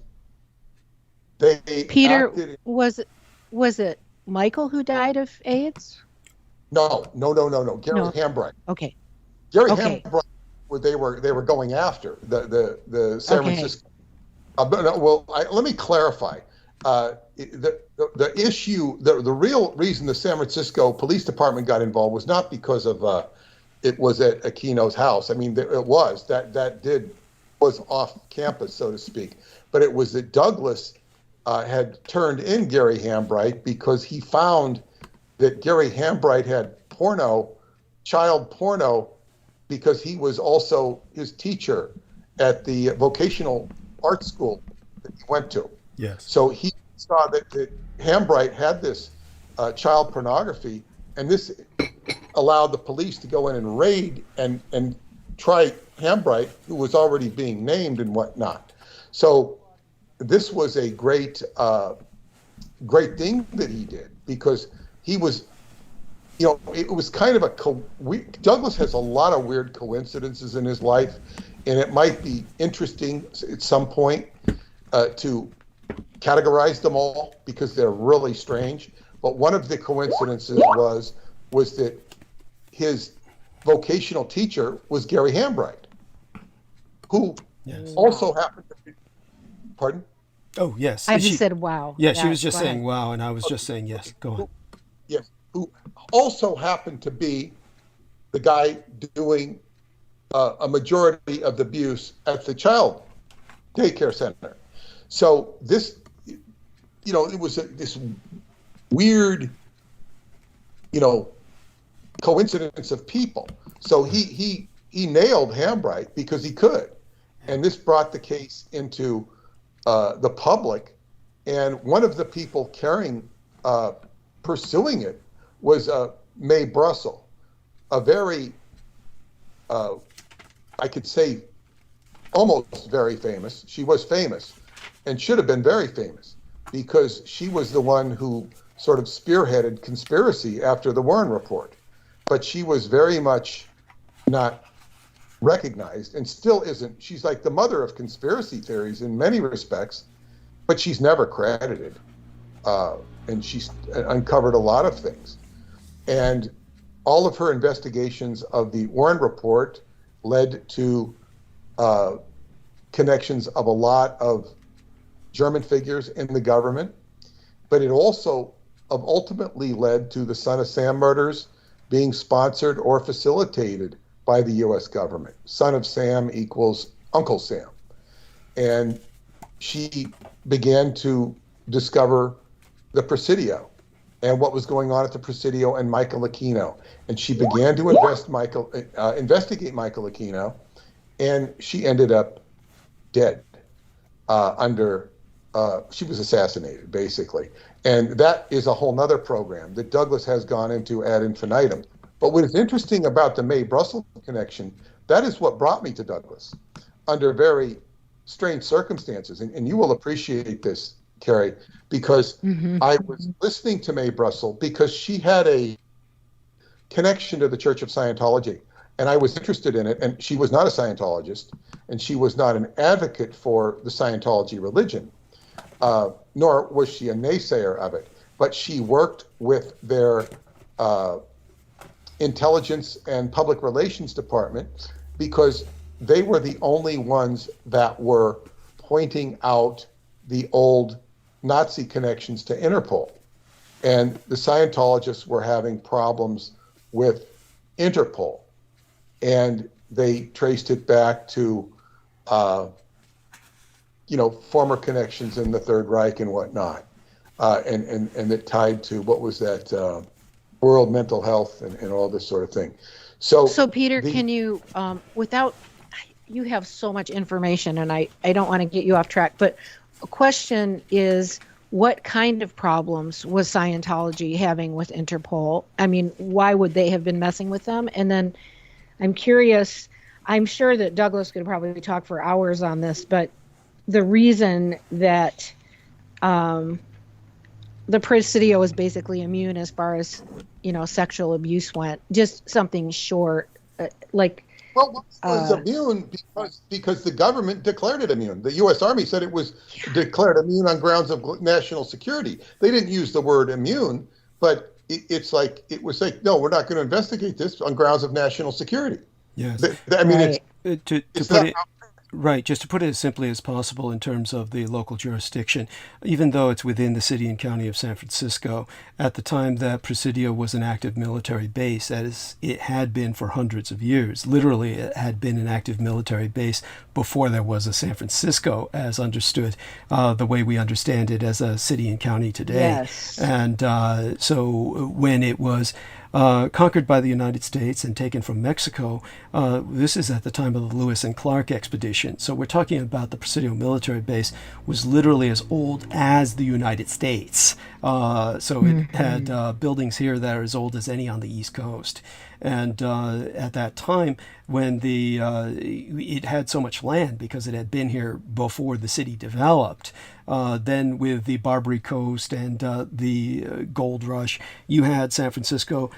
they Peter, acted. was it Michael who died of AIDS? No. Gary No. Hambright. Okay. Gary Okay. Hambright. They were going after the San Okay. Francisco. Let me clarify. The issue, the real reason the San Francisco Police Department got involved was not because of it was at Aquino's house. I mean, it was was off campus, so to speak. But it was that Douglas had turned in Gary Hambright because he found that Gary Hambright had child porno, because he was also his teacher at the vocational art school that he went to. Yes. So he saw that Hambright had this child pornography, and this allowed the police to go in and raid and try Hambright, who was already being named and whatnot. So this was a great thing that he did, because he was, it was kind of Douglas has a lot of weird coincidences in his life, and it might be interesting at some point to categorize them all, because they're really strange. But one of the coincidences was that his vocational teacher was Gary Hambright, who also happened to be, pardon? Oh, yes. I just said wow. Yeah, she was just saying wow, and I was just saying yes. Go on. Yes, who also happened to be the guy doing a majority of the abuse at the child daycare center. So this, it was this weird, coincidence of people. So he nailed Hambright because he could, and this brought the case into the public. And one of the people pursuing it was Mae Brussel, a very, I could say, almost very famous. She was famous and should have been very famous, because she was the one who sort of spearheaded conspiracy after the Warren Report. But she was very much not recognized, and still isn't. She's like the mother of conspiracy theories in many respects, but she's never credited. And she's uncovered a lot of things. And all of her investigations of the Warren Report led to connections of a lot of German figures in the government, but it also ultimately led to the Son of Sam murders being sponsored or facilitated by the U.S. government. Son of Sam equals Uncle Sam. And she began to discover the Presidio and what was going on at the Presidio and Michael Aquino. And she began to investigate Michael Aquino, and she ended up dead she was assassinated, basically. And that is a whole nother program that Douglas has gone into ad infinitum. But what is interesting about the Mae Brussel connection, that is what brought me to Douglas under very strange circumstances. And you will appreciate this, Carrie, because I was listening to Mae Brussel because she had a connection to the Church of Scientology, and I was interested in it. And she was not a Scientologist, and she was not an advocate for the Scientology religion, nor was she a naysayer of it. But she worked with their intelligence and public relations department, because they were the only ones that were pointing out the old Nazi connections to Interpol. And the Scientologists were having problems with Interpol. And they traced it back to, former connections in the Third Reich and whatnot. And it tied to, what was that, World Mental Health and all this sort of thing. So Peter, can you, you have so much information, and I don't want to get you off track, but a question is, what kind of problems was Scientology having with Interpol? I mean, why would they have been messing with them? And then I'm curious, I'm sure that Douglas could probably talk for hours on this, but the reason that the Presidio was basically immune as far as, sexual abuse went, just something short, like Well, it was immune because the government declared it immune. The U.S. Army said it was declared immune on grounds of national security. They didn't use the word immune, but it was like, no, we're not going to investigate this on grounds of national security. Yes. I mean, Right. it's not. Right, just to put it as simply as possible in terms of the local jurisdiction, even though it's within the city and county of San Francisco, at the time that Presidio was an active military base, as it had been for hundreds of years. Literally, it had been an active military base before there was a San Francisco, as understood, the way we understand it as a city and county today. Yes. And so when it was conquered by the United States and taken from Mexico. This is at the time of the Lewis and Clark expedition. So we're talking about the Presidio military base was literally as old as the United States. So it had buildings here that are as old as any on the East Coast. And at that time, when it had so much land because it had been here before the city developed, then with the Barbary Coast and the gold rush, you had San Francisco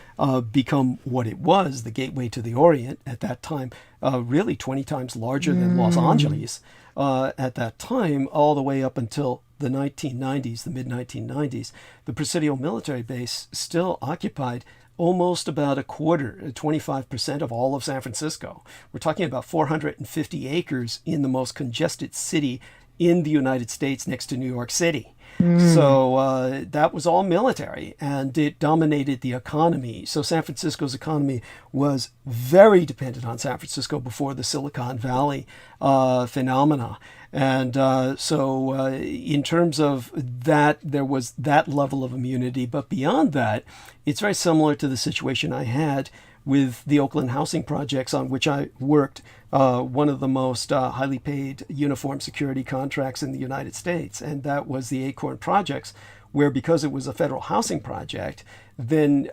become what it was, the gateway to the Orient at that time, really 20 times larger than Los Angeles at that time, all the way up until the 1990s, the mid-1990s. The Presidio military base still occupied almost about a quarter, 25% of all of San Francisco. We're talking about 450 acres in the most congested city in the United States next to New York City. So that was all military, and it dominated the economy. So San Francisco's economy was very dependent on San Francisco before the Silicon Valley phenomena. And so in terms of that, there was that level of immunity. But beyond that, it's very similar to the situation I had with the Oakland housing projects on which I worked, one of the most highly paid uniform security contracts in the United States. And that was the Acorn projects, where because it was a federal housing project, then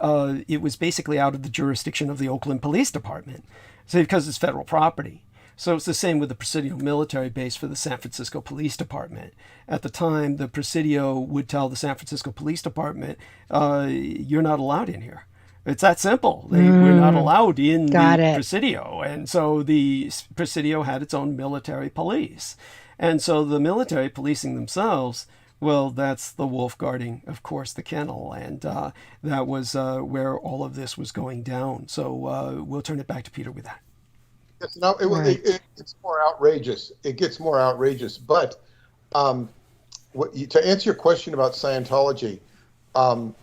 it was basically out of the jurisdiction of the Oakland Police Department. So because it's federal property. So it's the same with the Presidio military base for the San Francisco Police Department. At the time, the Presidio would tell the San Francisco Police Department, you're not allowed in here. It's that simple. We're not allowed in the Presidio. And so the Presidio had its own military police. And so the military policing themselves, well, that's the wolf guarding, of course, the kennel. And that was where all of this was going down. So we'll turn it back to Peter with that. Yes, now it's more outrageous. It gets more outrageous. But to answer your question about Scientology, L.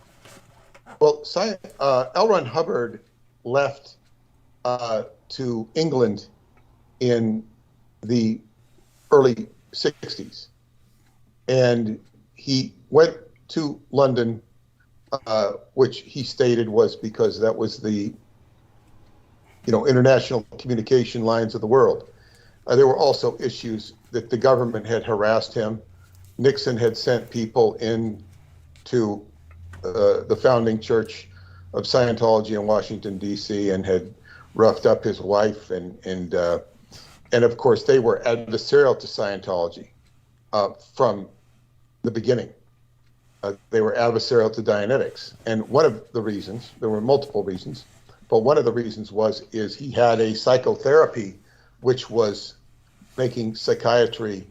Ron Hubbard left to England in the early 60s. And he went to London, which he stated was because that was the international communication lines of the world. There were also issues that the government had harassed him. Nixon had sent people in to the founding church of Scientology in Washington, D.C., and had roughed up his wife. And of course, they were adversarial to Scientology from the beginning. They were adversarial to Dianetics. And one of the reasons, there were multiple reasons, but one of the reasons is he had a psychotherapy which was making psychiatry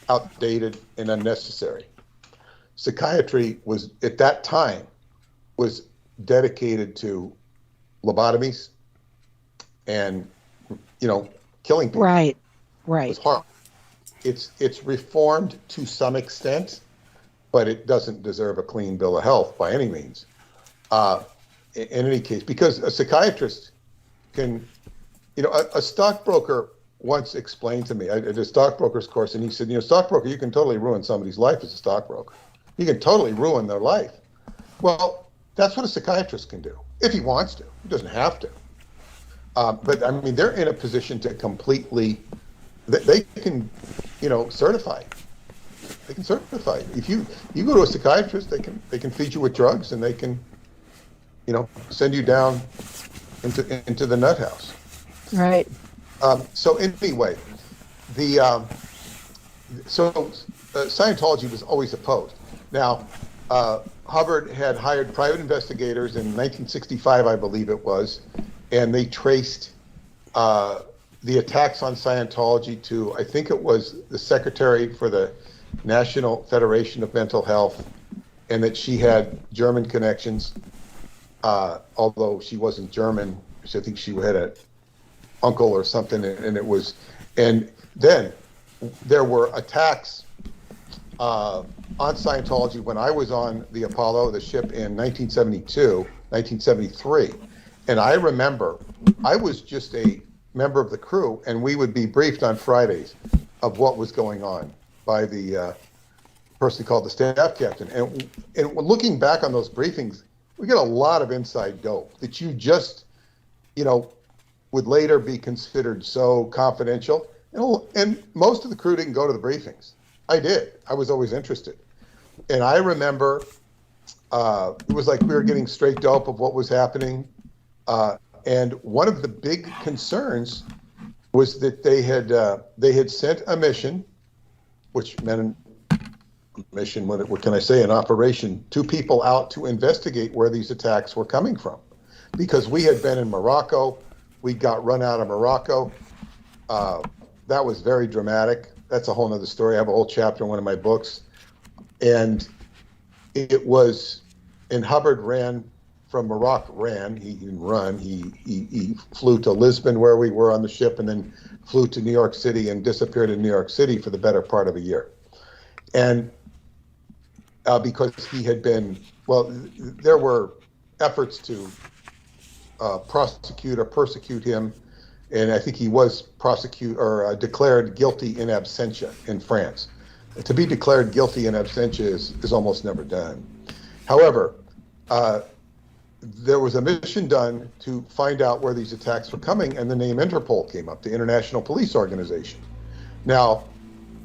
outdated and unnecessary. Psychiatry was, at that time, was dedicated to lobotomies and, killing people. Right. It was horrible. It's reformed to some extent, but it doesn't deserve a clean bill of health by any means. In any case, because a psychiatrist can, a stockbroker once explained to me, I did a stockbroker's course, and he said, stockbroker, you can totally ruin somebody's life as a stockbroker. You can totally ruin their life. Well, that's what a psychiatrist can do, if he wants to. He doesn't have to. But I mean, they're in a position to completely, they can, certify. They can certify. If you go to a psychiatrist, they can feed you with drugs, and they can, send you down into the nut house. Right. So anyway, Scientology was always opposed. Now, Hubbard had hired private investigators in 1965, I believe it was, and they traced the attacks on Scientology to, I think it was the secretary for the National Federation of Mental Health, and that she had German connections, although she wasn't German. So I think she had an uncle or something, and then there were attacks on Scientology when I was on the Apollo, the ship, in 1973. And I remember I was just a member of the crew, and we would be briefed on Fridays of what was going on by the person called the staff captain. And looking back on those briefings, we get a lot of inside dope that you just, would later be considered so confidential. And most of the crew didn't go to the briefings. I did. I was always interested. And I remember it was like we were getting straight dope of what was happening. And one of the big concerns was that they had sent a mission, which meant mission, what can I say, an operation, 2 people out to investigate where these attacks were coming from. Because we had been in Morocco, we got run out of Morocco. That was very dramatic. That's a whole nother story. I have a whole chapter in one of my books. And it was, and Hubbard ran from Morocco, he didn't run, he flew to Lisbon where we were on the ship, and then flew to New York City and disappeared in New York City for the better part of a year. And because he had been, there were efforts to prosecute or persecute him, and I think he was declared guilty in absentia in France. To be declared guilty in absentia is almost never done. However, there was a mission done to find out where these attacks were coming, and the name Interpol came up, the International Police Organization. Now,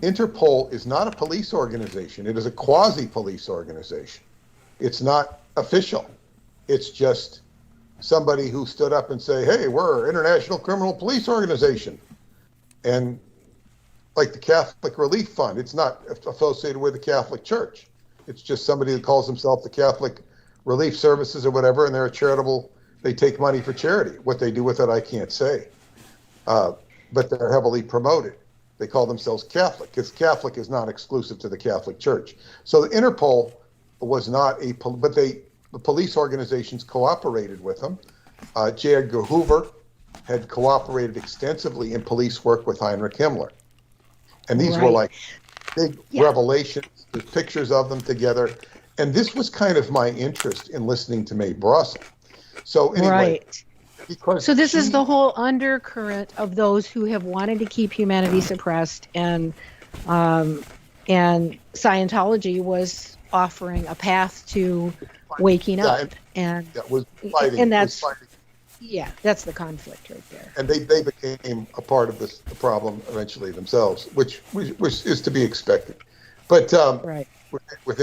Interpol is not a police organization. It is a quasi-police organization. It's not official. It's just somebody who stood up and say, hey, we're International Criminal Police Organization. And like the Catholic Relief Fund, it's not associated with the Catholic Church. It's just somebody that calls himself the Catholic Relief Services or whatever, and they're a charitable, they take money for charity. What they do with it, I can't say. But they're heavily promoted. They call themselves Catholic, because Catholic is not exclusive to the Catholic Church. So the Interpol was not but the police organizations cooperated with them. J. Edgar Hoover had cooperated extensively in police work with Heinrich Himmler. And these were like big revelations. There's pictures of them together. And this was kind of my interest in listening to Mae Brussel. So anyway, so this is the whole undercurrent of those who have wanted to keep humanity suppressed, and Scientology was offering a path to waking up, and that was fighting. And that's that's the conflict right there. And they became a part of the problem eventually themselves, which is to be expected. But with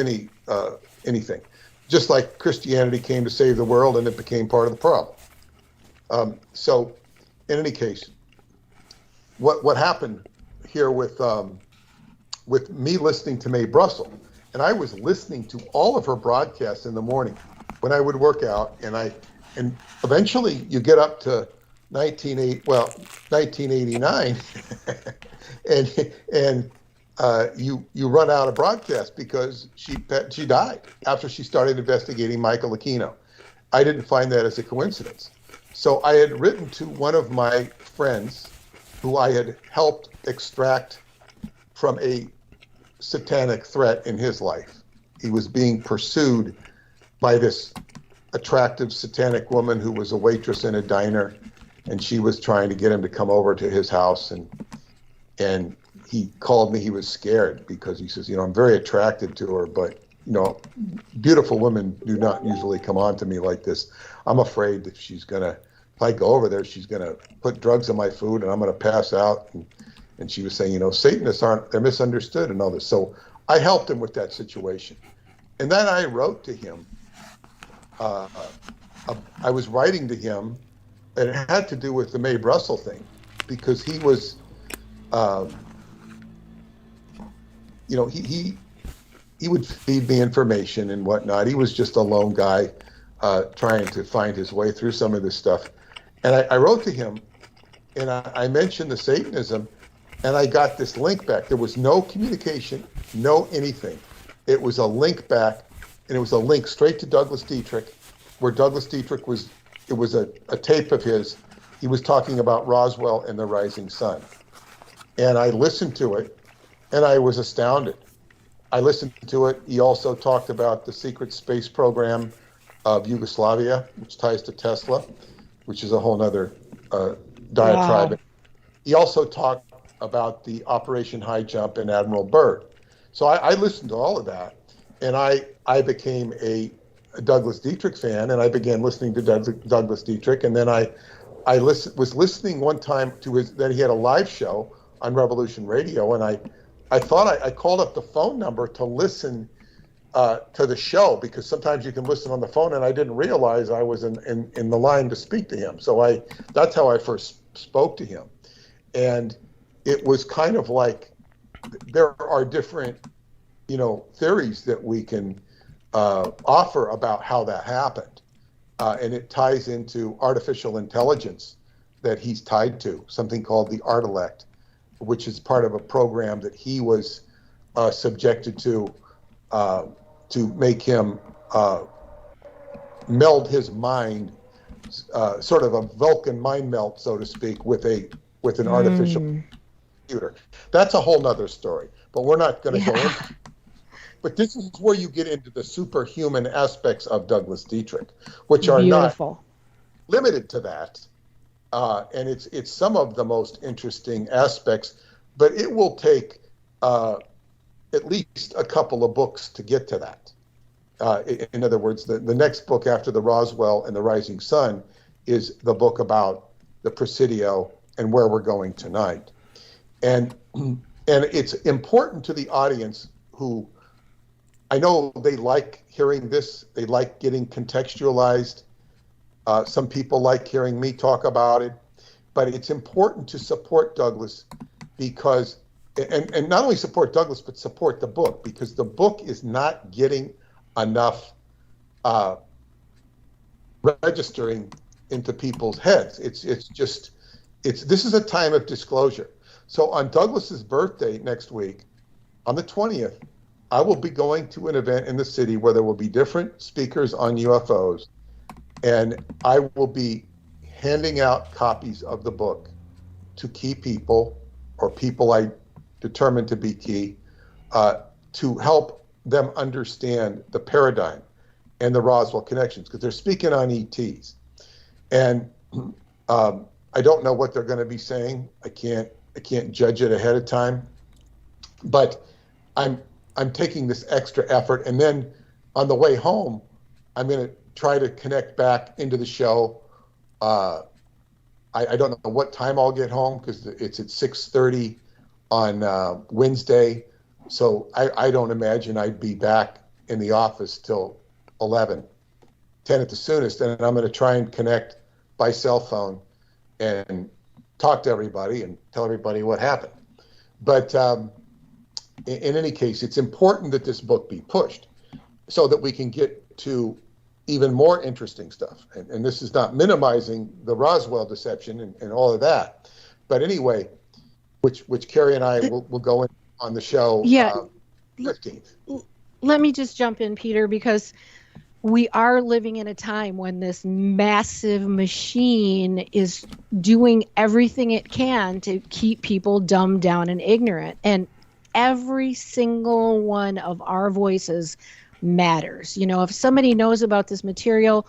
anything, just like Christianity came to save the world, and it became part of the problem. So, in any case, what happened here with me listening to Mae Brussel, and I was listening to all of her broadcasts in the morning when I would work out, and eventually you get up to 1989, and you run out of broadcast because she died after she started investigating Michael Aquino. I didn't find that as a coincidence. So I had written to one of my friends who I had helped extract from a satanic threat in his life. He was being pursued by this attractive satanic woman who was a waitress in a diner, and she was trying to get him to come over to his house, and he called me. He was scared because he says, I'm very attracted to her, but beautiful women do not usually come on to me like this. I'm afraid that if I go over there, she's gonna put drugs in my food and I'm gonna pass out. And she was saying, Satanists they're misunderstood and all this. So I helped him with that situation. And then I wrote to him. I was writing to him, and it had to do with the Mae Brussel thing, because he was, he would feed me information and whatnot. He was just a lone guy trying to find his way through some of this stuff. And I wrote to him, and I mentioned the Satanism, and I got this link back. There was no communication, no anything. It was a link back, and it was a link straight to Douglas Dietrich, where Douglas Dietrich was, it was a tape of his. He was talking about Roswell and the rising sun. And I listened to it, and I was astounded. I listened to it. He also talked about the secret space program of Yugoslavia, which ties to Tesla, which is a whole nother diatribe. Wow. He also talked about the Operation High Jump and Admiral Byrd. So I listened to all of that, and I became a Douglas Dietrich fan, and I began listening to Douglas Dietrich, and then I was listening one time to his, that he had a live show on Revolution Radio, and I thought I called up the phone number to listen to the show, because sometimes you can listen on the phone, and I didn't realize I was in the line to speak to him. So that's how I first spoke to him. And it was kind of like, there are different, theories that we can offer about how that happened. And it ties into artificial intelligence that he's tied to, something called the Artilect, which is part of a program that he was subjected to make him meld his mind, sort of a Vulcan mind melt, so to speak, with an artificial computer. That's a whole nother story, but we're not going to go into. But this is where you get into the superhuman aspects of Douglas Dietrich, which are Beautiful. not limited to that. And it's some of the most interesting aspects, but it will take at least a couple of books to get to that. In other words, the next book after the Roswell and the Rising Sun is the book about the Presidio and where we're going tonight. And it's important to the audience, who I know they like hearing this. They like getting contextualized. Some people like hearing me talk about it, but it's important to support Douglas, because, and not only support Douglas, but support the book, because the book is not getting enough registering into people's heads. This is a time of disclosure. So on Douglas's birthday next week, on the 20th, I will be going to an event in the city where there will be different speakers on UFOs, and I will be handing out copies of the book to key people, or people I determine to be key, to help them understand the paradigm and the Roswell connections, because they're speaking on ETs. And I don't know what they're going to be saying. I can't judge it ahead of time, but I'm taking this extra effort, and then on the way home, I'm going to try to connect back into the show. I don't know what time I'll get home, because it's at 6:30 on Wednesday, so I don't imagine I'd be back in the office till 11, 10 at the soonest, and I'm going to try and connect by cell phone and talk to everybody and tell everybody what happened. But in any case, it's important that this book be pushed so that we can get to even more interesting stuff. And this is not minimizing the Roswell deception and all of that. But anyway, which Carrie and I will go in on the show 15th. Let me just jump in, Peter, because we are living in a time when this massive machine is doing everything it can to keep people dumbed down and ignorant. And every single one of our voices matters. If somebody knows about this material,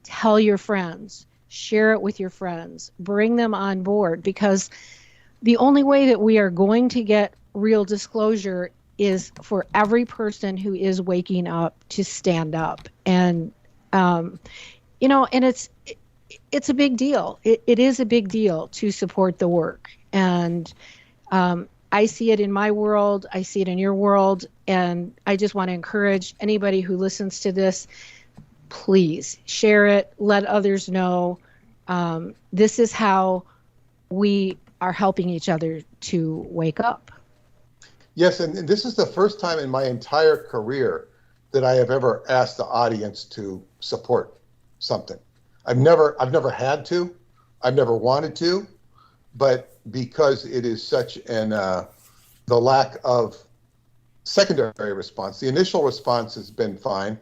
tell your friends, share it with your friends, bring them on board, because the only way that we are going to get real disclosure is for every person who is waking up to stand up. And, and it's a big deal. It is a big deal to support the work. And I see it in my world. I see it in your world. And I just want to encourage anybody who listens to this, please share it. Let others know. This is how we are helping each other to wake up. Yes, and this is the first time in my entire career that I have ever asked the audience to support something. I've never had to, I've never wanted to, but because it is such the lack of secondary response. The initial response has been fine,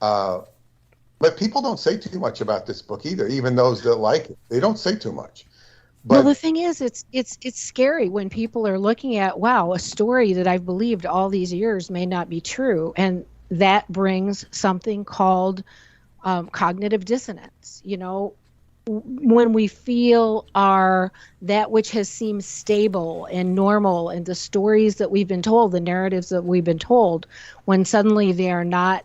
but people don't say too much about this book either. Even those that like it, they don't say too much. But well, the thing is, it's scary when people are looking at, wow, a story that I've believed all these years may not be true, and that brings something called cognitive dissonance. When we feel that which has seemed stable and normal, and the stories that we've been told, the narratives that we've been told, when suddenly they are not,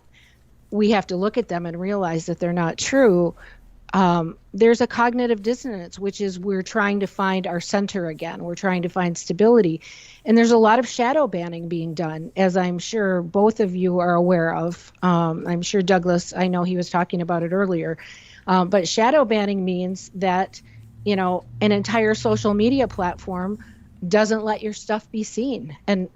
we have to look at them and realize that they're not true. There's a cognitive dissonance, which is we're trying to find our center again. We're trying to find stability. And there's a lot of shadow banning being done, as I'm sure both of you are aware of. I'm sure Douglas, I know he was talking about it earlier. But shadow banning means that, an entire social media platform doesn't let your stuff be seen. And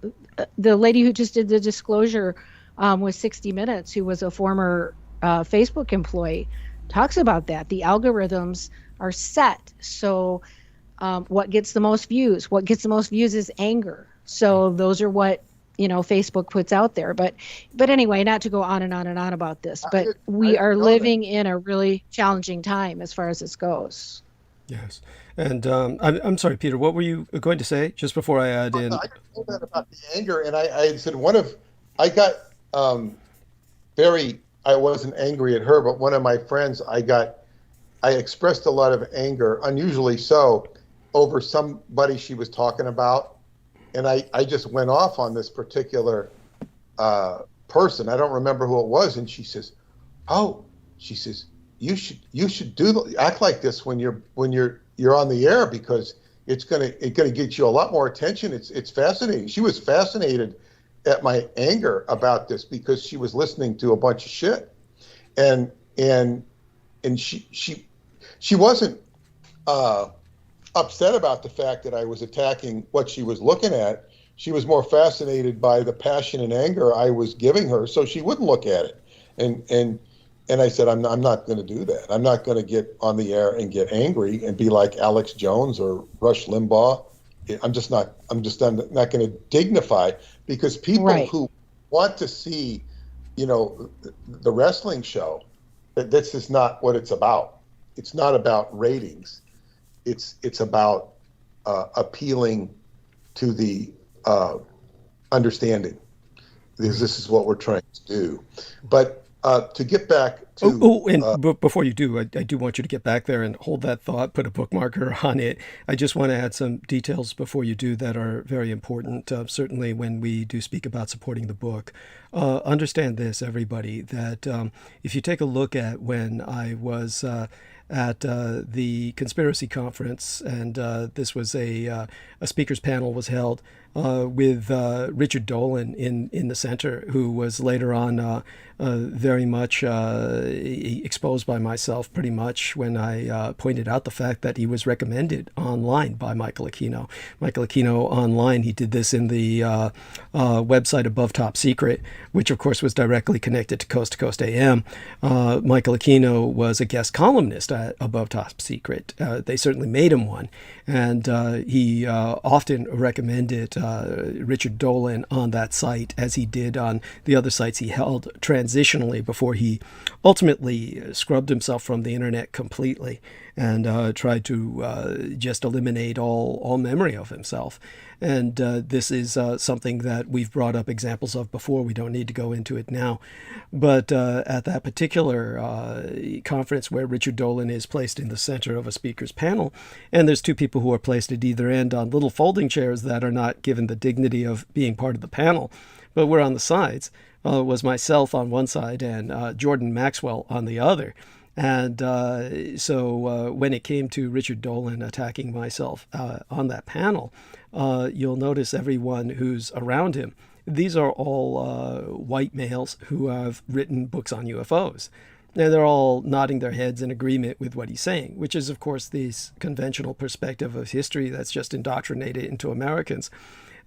the lady who just did the disclosure with 60 Minutes, who was a former Facebook employee, talks about that. The algorithms are set. So what gets the most views? What gets the most views is anger. So those are what, Facebook puts out there. But anyway, not to go on and on and on about this, but we are living in a really challenging time as far as this goes. Yes. And I'm sorry, Peter, what were you going to say just before I add in? I told that about the anger, and I said I got I wasn't angry at her, but one of my friends, I expressed a lot of anger, unusually so, over somebody she was talking about. And I just went off on this particular person. I don't remember who it was. And she says, you should act like this when you're on the air, because it's gonna get you a lot more attention. It's fascinating. She was fascinated at my anger about this because she was listening to a bunch of shit, and she wasn't upset about the fact that I was attacking what she was looking at. She was more fascinated by the passion and anger I was giving her, so she wouldn't look at it. And I said, I'm not going to do that. I'm not going to get on the air and get angry and be like Alex Jones or Rush Limbaugh. I'm not going to dignify, because people who want to see, the wrestling show, this is not what it's about. It's not about ratings. It's about appealing to the understanding. This is what we're trying to do. But to get back to... before you do, I do want you to get back there and hold that thought, put a bookmarker on it. I just want to add some details before you do that are very important, certainly when we do speak about supporting the book. Understand this, everybody, that if you take a look at when I was at the conspiracy conference, and this was a speakers panel was held with Richard Dolan in the center, who was later on very much exposed by myself pretty much when I pointed out the fact that he was recommended online by Michael Aquino. Michael Aquino online, he did this in the website Above Top Secret, which of course was directly connected to Coast AM. Michael Aquino was a guest columnist at Above Top Secret. They certainly made him one. And he often recommended Richard Dolan on that site, as he did on the other sites he held transitionally before he ultimately scrubbed himself from the internet completely and tried to just eliminate all memory of himself. And this is something that we've brought up examples of before. We don't need to go into it now. But at that particular conference where Richard Dolan is placed in the center of a speaker's panel, and there's two people who are placed at either end on little folding chairs that are not given the dignity of being part of the panel, but we're on the sides, was myself on one side and Jordan Maxwell on the other. And so when it came to Richard Dolan attacking myself on that panel, you'll notice everyone who's around him. These are all white males who have written books on UFOs. And they're all nodding their heads in agreement with what he's saying, which is, of course, this conventional perspective of history that's just indoctrinated into Americans.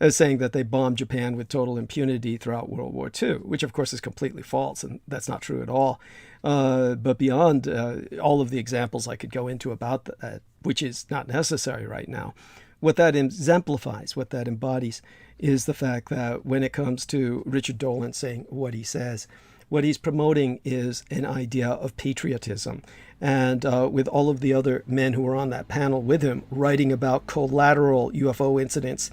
as saying that they bombed Japan with total impunity throughout World War II, which of course is completely false, and that's not true at all. But beyond all of the examples I could go into about that, which is not necessary right now, what that exemplifies, what that embodies, is the fact that when it comes to Richard Dolan saying what he says, what he's promoting is an idea of patriotism. And with all of the other men who were on that panel with him writing about collateral UFO incidents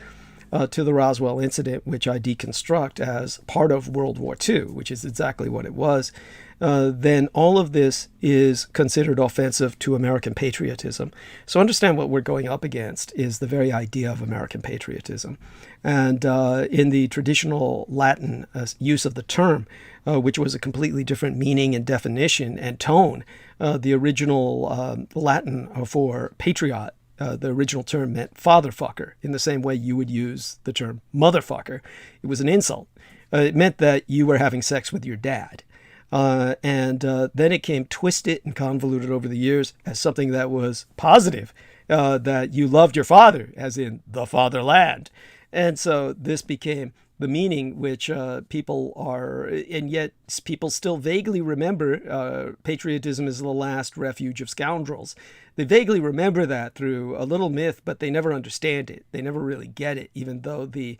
to the Roswell incident, which I deconstruct as part of World War II, which is exactly what it was, then all of this is considered offensive to American patriotism. So understand what we're going up against is the very idea of American patriotism. And in the traditional Latin use of the term, which was a completely different meaning and definition and tone, the original Latin for patriot, the original term meant fatherfucker, in the same way you would use the term motherfucker. It was an insult. It meant that you were having sex with your dad. And then it came twisted and convoluted over the years as something that was positive, that you loved your father, as in the fatherland. And so this became the meaning which people are, and yet people still vaguely remember patriotism is the last refuge of scoundrels. They vaguely remember that through a little myth, but they never understand it. They never really get it, even though the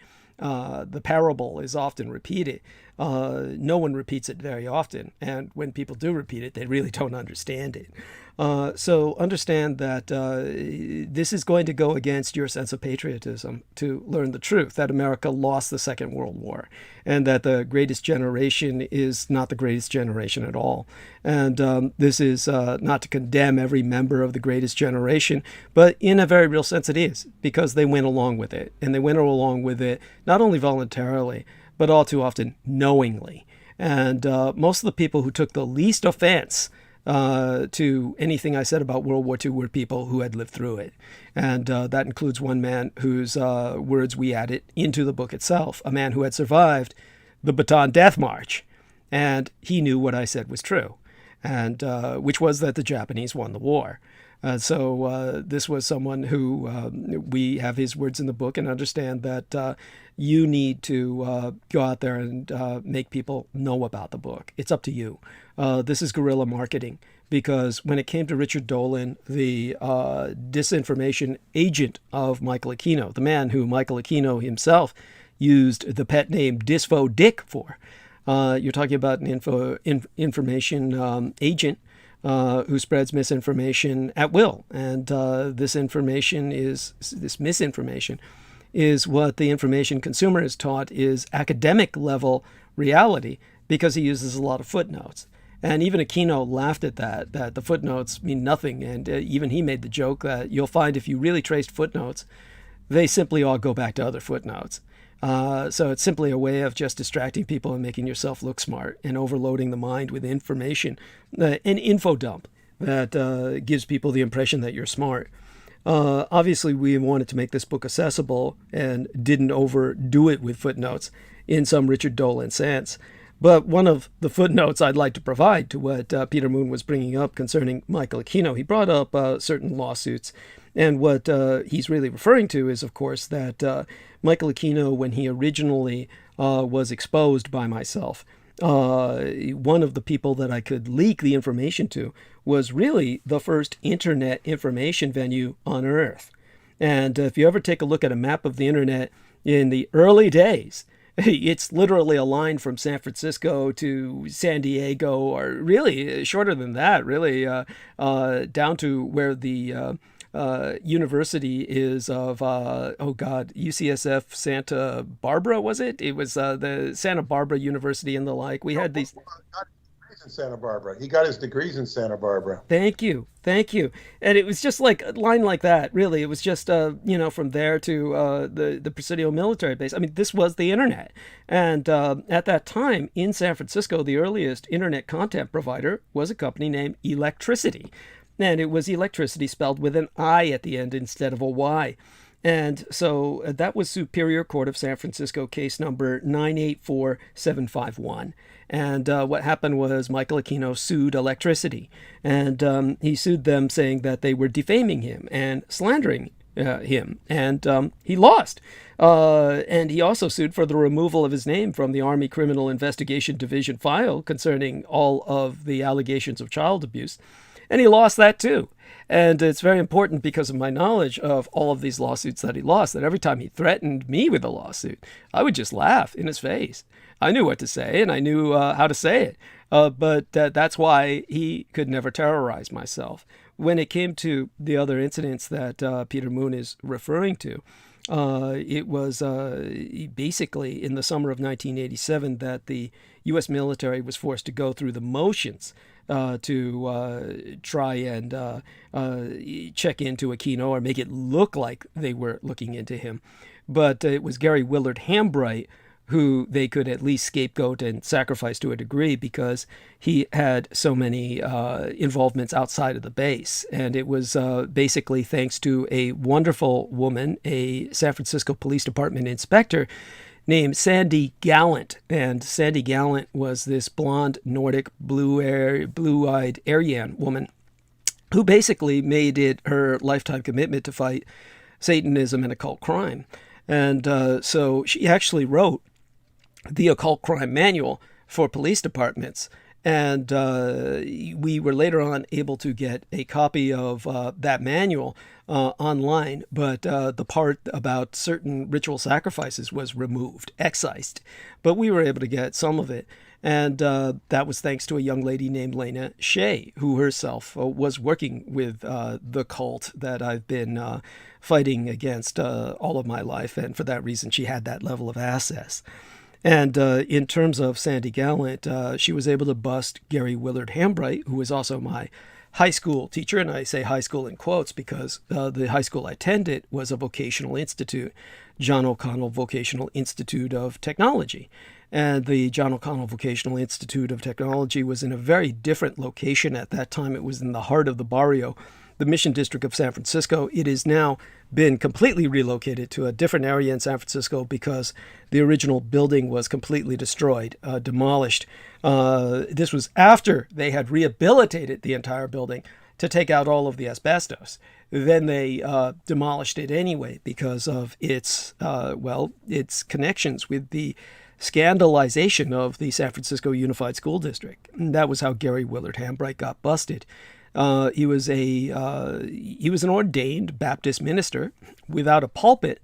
parable is often repeated. No one repeats it very often, and when people do repeat it, they really don't understand it. So understand that this is going to go against your sense of patriotism to learn the truth, that America lost the Second World War, and that the greatest generation is not the greatest generation at all. And this is not to condemn every member of the greatest generation, but in a very real sense it is, because they went along with it. And they went along with it not only voluntarily, but all too often knowingly. And most of the people who took the least offense to anything I said about World War II were people who had lived through it. And that includes one man whose words we added into the book itself, a man who had survived the Bataan Death March. And he knew what I said was true, and which was that the Japanese won the war. So this was someone who we have his words in the book, and understand that you need to go out there and make people know about the book. It's up to you. This is guerrilla marketing, because when it came to Richard Dolan, the disinformation agent of Michael Aquino, the man who Michael Aquino himself used the pet name Disfo Dick for, you're talking about an information agent who spreads misinformation at will. And this misinformation is what the information consumer is taught is academic level reality, because he uses a lot of footnotes. And even Aquino laughed at that the footnotes mean nothing. And even he made the joke that you'll find if you really traced footnotes, they simply all go back to other footnotes. So it's simply a way of just distracting people and making yourself look smart and overloading the mind with information, an info dump that gives people the impression that you're smart. Obviously, we wanted to make this book accessible and didn't overdo it with footnotes in some Richard Dolan sense. But one of the footnotes I'd like to provide to what Peter Moon was bringing up concerning Michael Aquino, he brought up certain lawsuits. And what he's really referring to is, of course, that Michael Aquino, when he originally was exposed by myself, one of the people that I could leak the information to was really the first internet information venue on Earth. And if you ever take a look at a map of the internet in the early days, it's literally a line from San Francisco to San Diego, or really shorter than that, really down to where the university is of, UCSF Santa Barbara, was it? It was the Santa Barbara University and the like. We had these... In Santa Barbara. He got his degrees in Santa Barbara. Thank you. And it was just like a line like that, really. It was just, from there to the Presidio military base. I mean, this was the internet. And at that time in San Francisco, the earliest internet content provider was a company named Electricity. And it was electricity spelled with an I at the end instead of a Y. And so that was Superior Court of San Francisco case number 984751. And what happened was Michael Aquino sued Electricity. And he sued them saying that they were defaming him and slandering him, and he lost. And he also sued for the removal of his name from the Army Criminal Investigation Division file concerning all of the allegations of child abuse. And he lost that too. And it's very important because of my knowledge of all of these lawsuits that he lost, that every time he threatened me with a lawsuit, I would just laugh in his face. I knew what to say, and I knew how to say it. But that's why he could never terrorize myself. When it came to the other incidents that Peter Moon is referring to, it was basically in the summer of 1987 that the U.S. military was forced to go through the motions to try and check into Aquino or make it look like they were looking into him. But it was Gary Willard Hambright who they could at least scapegoat and sacrifice to a degree because he had so many involvements outside of the base. And it was basically thanks to a wonderful woman, a San Francisco Police Department inspector named Sndy Gallant. And Sndy Gallant was this blonde, Nordic, blue-eyed Aryan woman who basically made it her lifetime commitment to fight Satanism and occult crime. And so she actually wrote the Occult Crime Manual for police departments. And we were later on able to get a copy of that manual online, but the part about certain ritual sacrifices was removed, excised. But we were able to get some of it. And that was thanks to a young lady named Lena Shea, who herself was working with the cult that I've been fighting against all of my life. And for that reason, she had that level of access. And in terms of Sndy Gallant, she was able to bust Gary Willard Hambright, who was also my high school teacher. And I say high school in quotes because the high school I attended was a vocational institute, John O'Connell Vocational Institute of Technology. And the John O'Connell Vocational Institute of Technology was in a very different location at that time. It was in the heart of the barrio, the Mission District of San Francisco. It has now been completely relocated to a different area in San Francisco because the original building was completely destroyed, demolished. This was after they had rehabilitated the entire building to take out all of the asbestos. Then they demolished it anyway because of its connections with the scandalization of the San Francisco Unified School District. And that was how Gary Willard Hambright got busted. He was an ordained Baptist minister without a pulpit,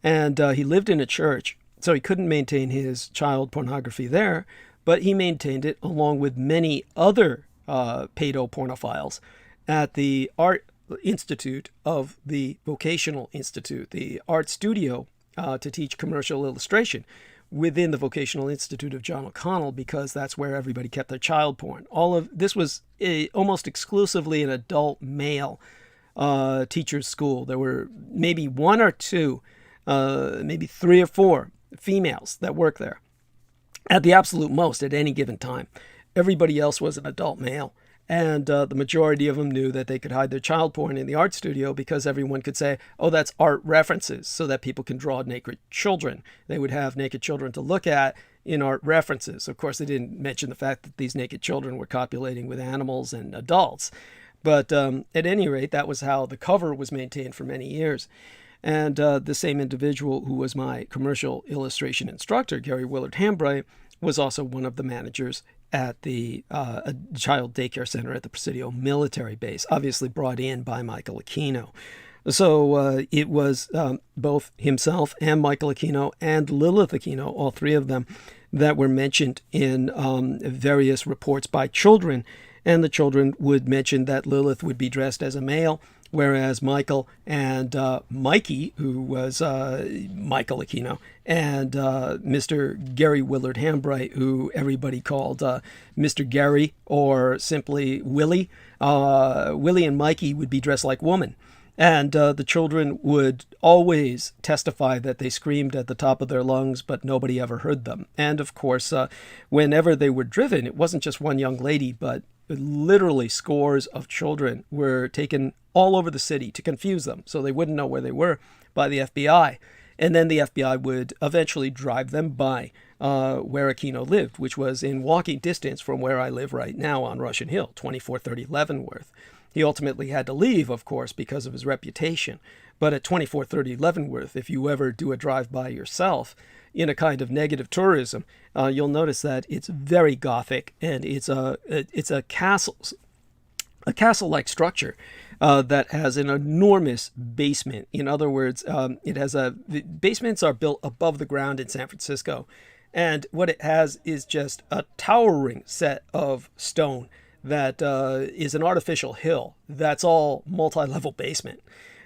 and he lived in a church, so he couldn't maintain his child pornography there, but he maintained it along with many other pedopornophiles at the Art Institute of the Vocational Institute, the art studio to teach commercial illustration within the Vocational Institute of John O'Connell, because that's where everybody kept their child porn. All of this was almost exclusively an adult male teacher's school. There were maybe one or two, maybe three or four females that worked there at the absolute most at any given time. Everybody else was an adult male. And the majority of them knew that they could hide their child porn in the art studio because everyone could say, oh, that's art references, so that people can draw naked children. They would have naked children to look at in art references. Of course, they didn't mention the fact that these naked children were copulating with animals and adults. But at any rate, that was how the cover was maintained for many years. And the same individual who was my commercial illustration instructor, Gary Willard Hambright, was also one of the managers at the child daycare center at the Presidio military base, obviously brought in by Michael Aquino. So it was both himself and Michael Aquino and Lilith Aquino, all three of them, that were mentioned in various reports by children. And the children would mention that Lilith would be dressed as a male, whereas Michael and Mikey, who was Michael Aquino, and Mr. Gary Willard Hambright, who everybody called Mr. Gary or simply Willie, Willie and Mikey would be dressed like women. And the children would always testify that they screamed at the top of their lungs, but nobody ever heard them. And of course, whenever they were driven, it wasn't just one young lady, but literally scores of children were taken all over the city to confuse them so they wouldn't know where they were by the FBI. And then the FBI would eventually drive them by where Aquino lived, which was in walking distance from where I live right now on Russian Hill, 2430 Leavenworth. He ultimately had to leave, of course, because of his reputation. But at 2430 Leavenworth, if you ever do a drive-by yourself in a kind of negative tourism, you'll notice that it's very Gothic, and it's a castle-like structure that has an enormous basement. In other words, basements are built above the ground in San Francisco, and what it has is just a towering set of stone that is an artificial hill. That's all multi-level basement.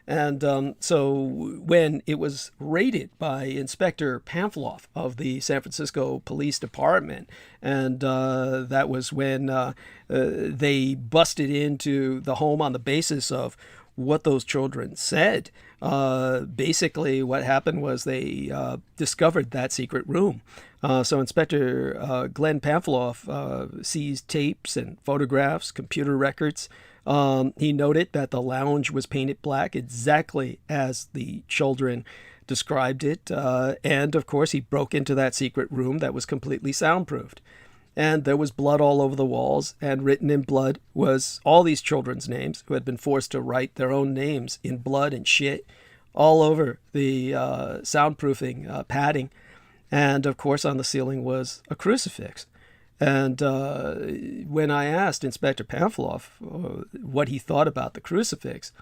And so when it was raided by Inspector Pamphloff of the San Francisco Police Department, and that was when they busted into the home on the basis of what those children said. Basically, what happened was they discovered that secret room. So Inspector Glenn Pamphloff seized tapes and photographs, computer records. He noted that the lounge was painted black, exactly as the children described it. And, of course, he broke into that secret room that was completely soundproofed. And there was blood all over the walls, and written in blood was all these children's names who had been forced to write their own names in blood and shit all over the soundproofing padding. And, of course, on the ceiling was a crucifix. And when I asked Inspector Pamphloff what he thought about the crucifix,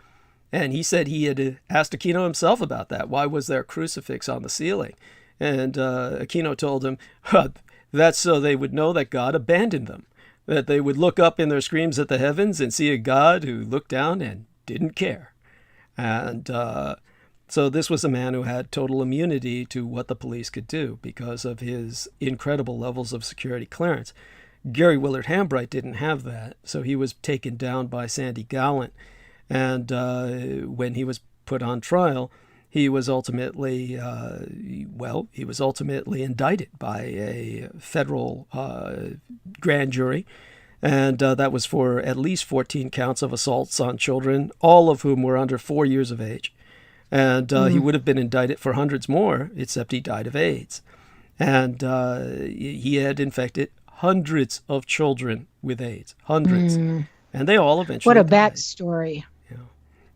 and he said he had asked Aquino himself about that. Why was there a crucifix on the ceiling? And Aquino told him, that's so they would know that God abandoned them, that they would look up in their screams at the heavens and see a God who looked down and didn't care. And so this was a man who had total immunity to what the police could do because of his incredible levels of security clearance. Gary Willard Hambright didn't have that, so he was taken down by Sandy Gallant. And when he was put on trial, he was ultimately, indicted by a federal grand jury. And that was for at least 14 counts of assaults on children, all of whom were under 4 years of age. And he would have been indicted for hundreds more, except he died of AIDS. And he had infected hundreds of children with AIDS, hundreds. And they all eventually What a died. backstory. Yeah.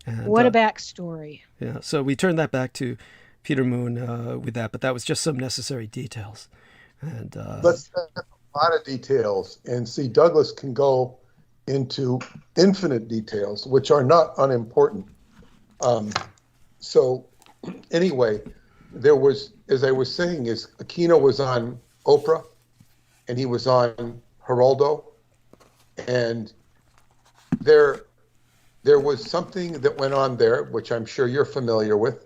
And, what a backstory. Yeah, so we turned that back to Peter Moon with that, but that was just some necessary details. And let's have a lot of details, and see, Douglas can go into infinite details, which are not unimportant. So anyway, there was, as I was saying, is Aquino was on Oprah, and he was on Geraldo, and there was something that went on there, which I'm sure you're familiar with,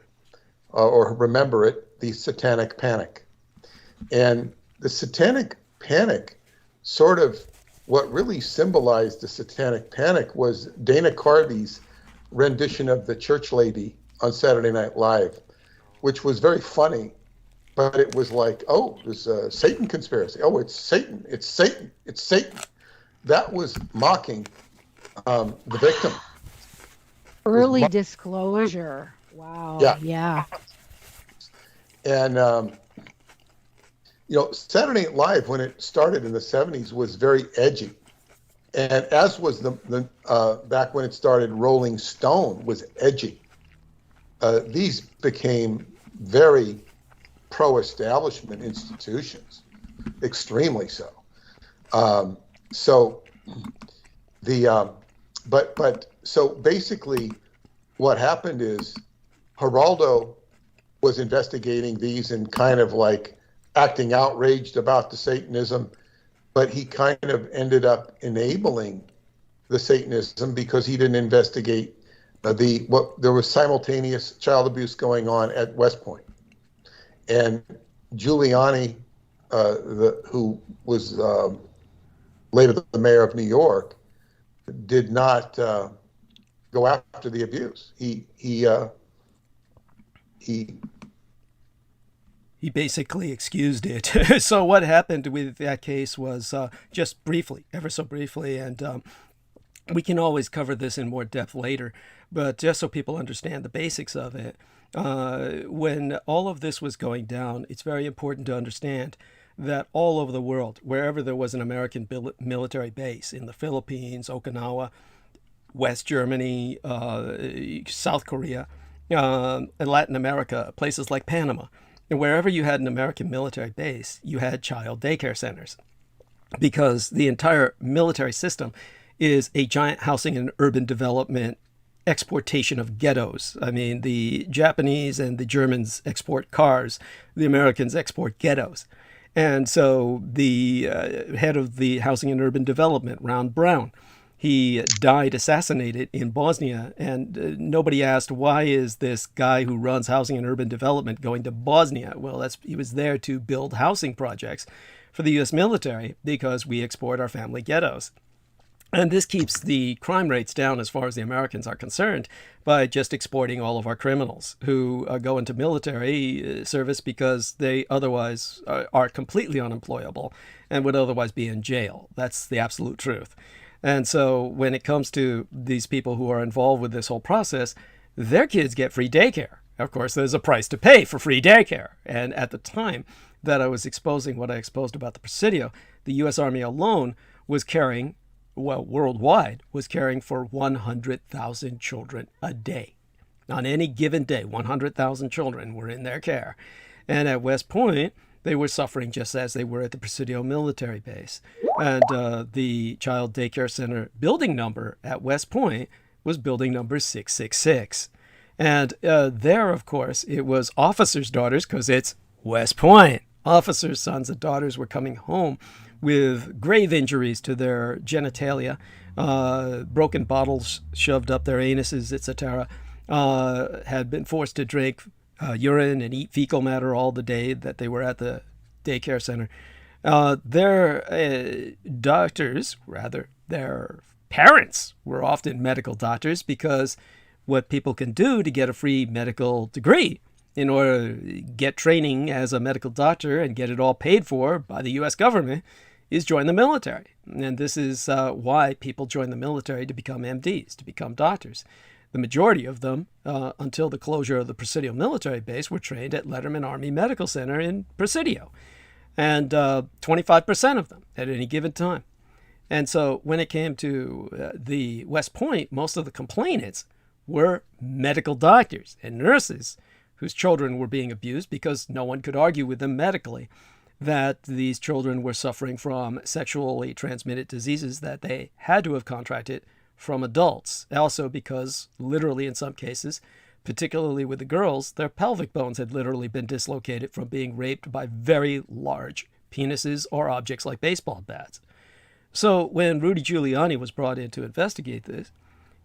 or remember it, the Satanic Panic. And the Satanic Panic, sort of what really symbolized the Satanic Panic was Dana Carvey's rendition of The Church Lady on Saturday Night Live, which was very funny, but it was like, oh, there's a Satan conspiracy. Oh, it's Satan, it's Satan, it's Satan. That was mocking the victim. Early disclosure. Wow. Yeah. And, Saturday Night Live, when it started in the 70s, was very edgy. And as was the back when it started, Rolling Stone was edgy. These became very pro-establishment institutions, extremely so. So basically, what happened is Geraldo was investigating these and kind of like acting outraged about the Satanism, but he kind of ended up enabling the Satanism because he didn't investigate there was simultaneous child abuse going on at West Point. And Giuliani, who was later the mayor of New York, did not go after the abuse. He basically excused it. So what happened with that case was just briefly, ever so briefly, and we can always cover this in more depth later, but just so people understand the basics of it, when all of this was going down, it's very important to understand that all over the world, wherever there was an American military base, in the Philippines, Okinawa, West Germany, South Korea, and Latin America, places like Panama. And wherever you had an American military base, you had child daycare centers, because the entire military system is a giant housing and urban development exportation of ghettos. I mean, the Japanese and the Germans export cars, the Americans export ghettos. And so the head of the Housing and Urban Development, Ron Brown, he died assassinated in Bosnia, and nobody asked, why is this guy who runs Housing and Urban Development going to Bosnia? Well, he was there to build housing projects for the U.S. military, because we export our family ghettos. And this keeps the crime rates down as far as the Americans are concerned, by just exporting all of our criminals who go into military service because they otherwise are completely unemployable and would otherwise be in jail. That's the absolute truth. And so when it comes to these people who are involved with this whole process, their kids get free daycare. Of course, there's a price to pay for free daycare. And at the time that I was exposing what I exposed about the Presidio, the U.S. Army alone was carrying, well, worldwide, was caring for 100,000 children a day. On any given day, 100,000 children were in their care. And at West Point, they were suffering just as they were at the Presidio military base. And the child daycare center building number at West Point was building number 666. And there, of course, it was officers' daughters, because it's West Point. Officers' sons and daughters were coming home with grave injuries to their genitalia, broken bottles shoved up their anuses, etc., had been forced to drink urine and eat fecal matter all the day that they were at the daycare center. Their doctors, rather, their parents were often medical doctors, because what people can do to get a free medical degree in order to get training as a medical doctor and get it all paid for by the U.S. government is join the military. And this is why people join the military, to become MDs, to become doctors. The majority of them, until the closure of the Presidio military base, were trained at Letterman Army Medical Center in Presidio. And 25% of them at any given time. And so when it came to the West Point, most of the complainants were medical doctors and nurses whose children were being abused, because no one could argue with them medically that these children were suffering from sexually transmitted diseases that they had to have contracted from adults. Also because, literally in some cases, particularly with the girls, their pelvic bones had literally been dislocated from being raped by very large penises or objects like baseball bats. So when Rudy Giuliani was brought in to investigate this,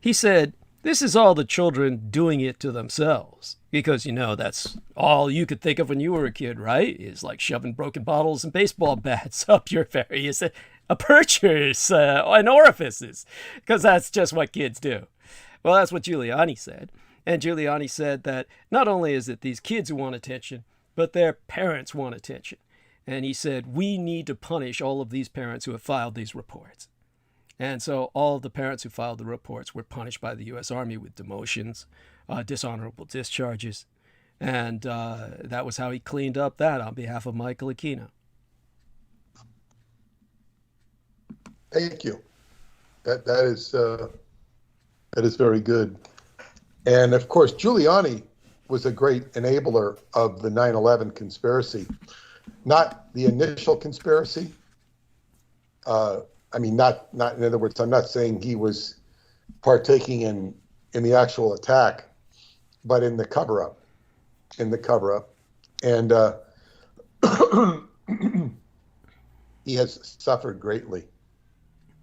he said, this is all the children doing it to themselves. Because, that's all you could think of when you were a kid, right? Is like shoving broken bottles and baseball bats up your various apertures and orifices. Because that's just what kids do. Well, that's what Giuliani said. And Giuliani said that not only is it these kids who want attention, but their parents want attention. And he said, we need to punish all of these parents who have filed these reports. And so all of the parents who filed the reports were punished by the U.S. Army with demotions, dishonorable discharges. And that was how he cleaned up that on behalf of Michael Aquino. Thank you. That is very good. And of course, Giuliani was a great enabler of the 9/11 conspiracy. Not the initial conspiracy. Not in other words, I'm not saying he was partaking in the actual attack, but in the cover-up. And he has suffered greatly.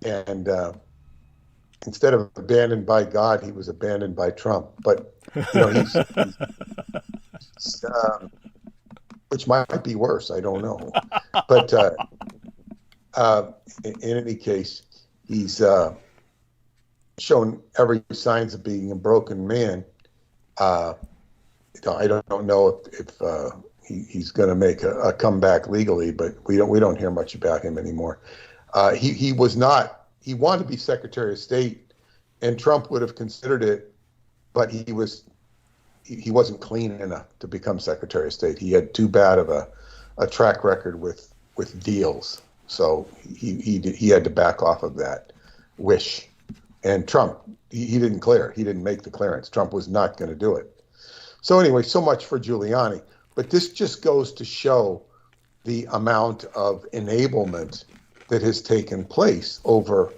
And instead of abandoned by God, he was abandoned by Trump. But, he's which might be worse, I don't know. But in any case, he's shown every signs of being a broken man. I don't know if he's going to make a comeback legally, but we don't hear much about him anymore. He wanted to be Secretary of State, and Trump would have considered it, but he wasn't clean enough to become Secretary of State. He had too bad of a track record with deals. So he had to back off of that wish, And Trump, he didn't clear. He didn't make the clearance. Trump was not going to do it. So anyway, so much for Giuliani. But this just goes to show the amount of enablement that has taken place over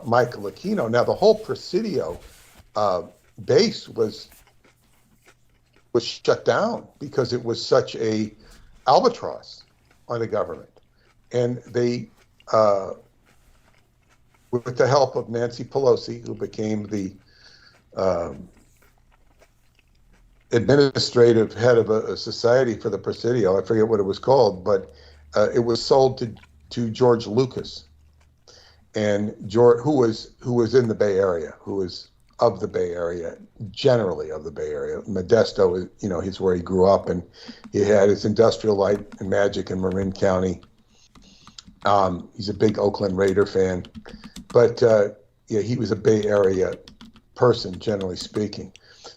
Michael Aquino. Now, the whole Presidio base was shut down because it was such a albatross on the government. And they, with the help of Nancy Pelosi, who became the administrative head of a society for the Presidio, I forget what it was called, but it was sold to George Lucas, and George, who was in the Bay Area, who was of the Bay Area, generally of the Bay Area. Modesto, he's where he grew up, and he had his industrial light and magic in Marin County. He's a big Oakland Raider fan, but he was a Bay Area person, generally speaking.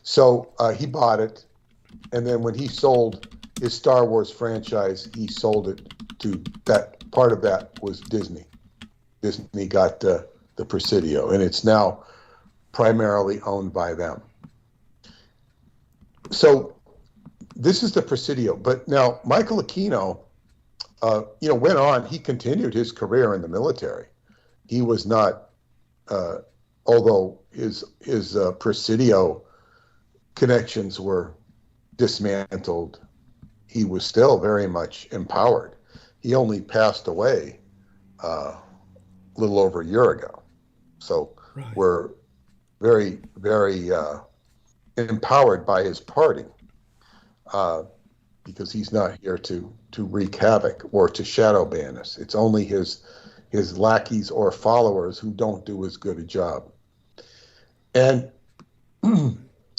So he bought it, and then when he sold his Star Wars franchise, he sold it to that. Part of that was Disney. Disney got the Presidio, and it's now primarily owned by them. So this is the Presidio. But now Michael Aquino, went on. He continued his career in the military. He was not, although his Presidio connections were dismantled, he was still very much empowered. He only passed away a little over a year ago. So right. We're very, very empowered by his parting, because he's not here to wreak havoc or to shadow ban us. It's only his lackeys or followers who don't do as good a job. And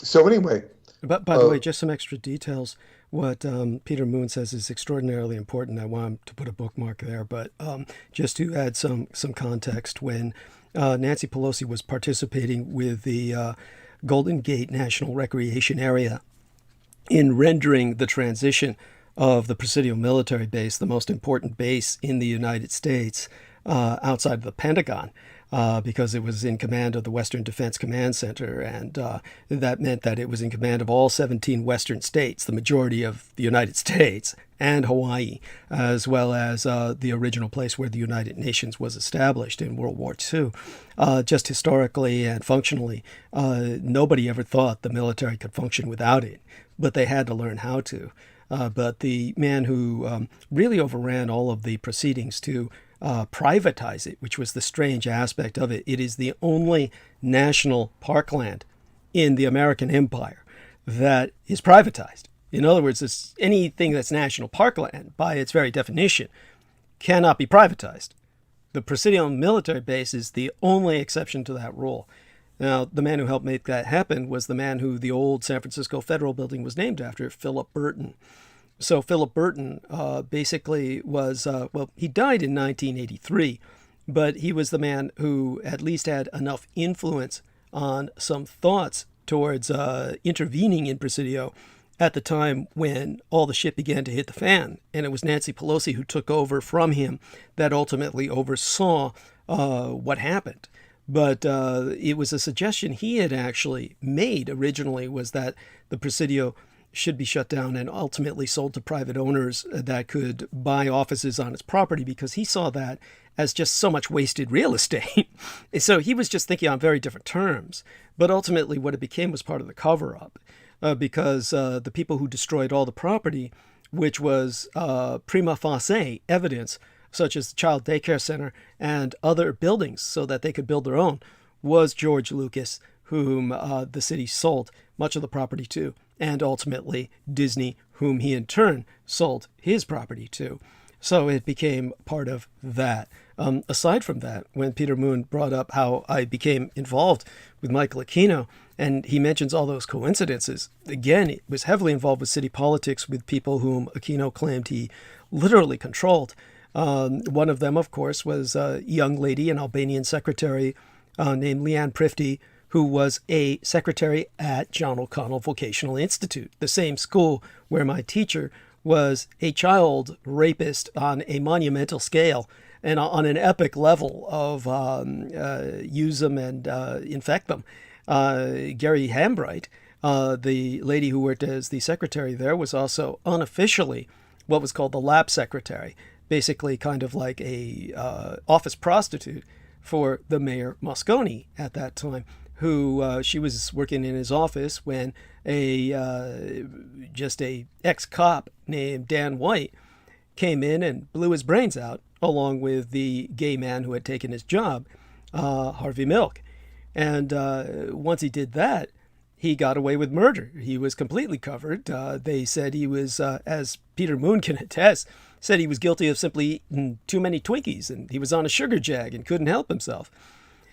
so anyway. But by the way, just some extra details. What Peter Moon says is extraordinarily important. I want him to put a bookmark there. But just to add some context, when Nancy Pelosi was participating with the Golden Gate National Recreation Area in rendering the transition of the Presidio military base, the most important base in the United States outside of the Pentagon, because it was in command of the Western Defense Command Center, and that meant that it was in command of all 17 Western states, the majority of the United States, and Hawaii, as well as the original place where the United Nations was established in World War II. Just historically and functionally, nobody ever thought the military could function without it, but they had to learn how to. But the man who really overran all of the proceedings to privatize it, which was the strange aspect of it. It is the only national parkland in the American empire that is privatized. In other words, anything that's national parkland, by its very definition, cannot be privatized. The Presidio military base is the only exception to that rule. Now, the man who helped make that happen was the man who the old San Francisco Federal Building was named after, Philip Burton. So Philip Burton basically was, he died in 1983, but he was the man who at least had enough influence on some thoughts towards intervening in Presidio at the time when all the shit began to hit the fan. And it was Nancy Pelosi who took over from him that ultimately oversaw what happened. But it was a suggestion he had actually made originally, was that the Presidio should be shut down and ultimately sold to private owners that could buy offices on its property, because he saw that as just so much wasted real estate. So he was just thinking on very different terms. But ultimately what it became was part of the cover-up, because the people who destroyed all the property, which was prima facie evidence, such as the child daycare center and other buildings so that they could build their own, was George Lucas, whom the city sold much of the property to, and ultimately Disney, whom he in turn sold his property to. So it became part of that. Aside from that, when Peter Moon brought up how I became involved with Michael Aquino, and he mentions all those coincidences, again, it was heavily involved with city politics with people whom Aquino claimed he literally controlled. One of them, of course, was a young lady, an Albanian secretary named Leanne Prifty, who was a secretary at John O'Connell Vocational Institute, the same school where my teacher was a child rapist on a monumental scale and on an epic level of use them and infect them. Gary Hambright, the lady who worked as the secretary there, was also unofficially what was called the lap secretary, basically kind of like a office prostitute for the Mayor Moscone at that time, who she was working in his office when just a ex-cop named Dan White came in and blew his brains out, along with the gay man who had taken his job, Harvey Milk. And once he did that, he got away with murder. He was completely covered. They said he was, as Peter Moon can attest, said he was guilty of simply eating too many Twinkies, and he was on a sugar jag and couldn't help himself.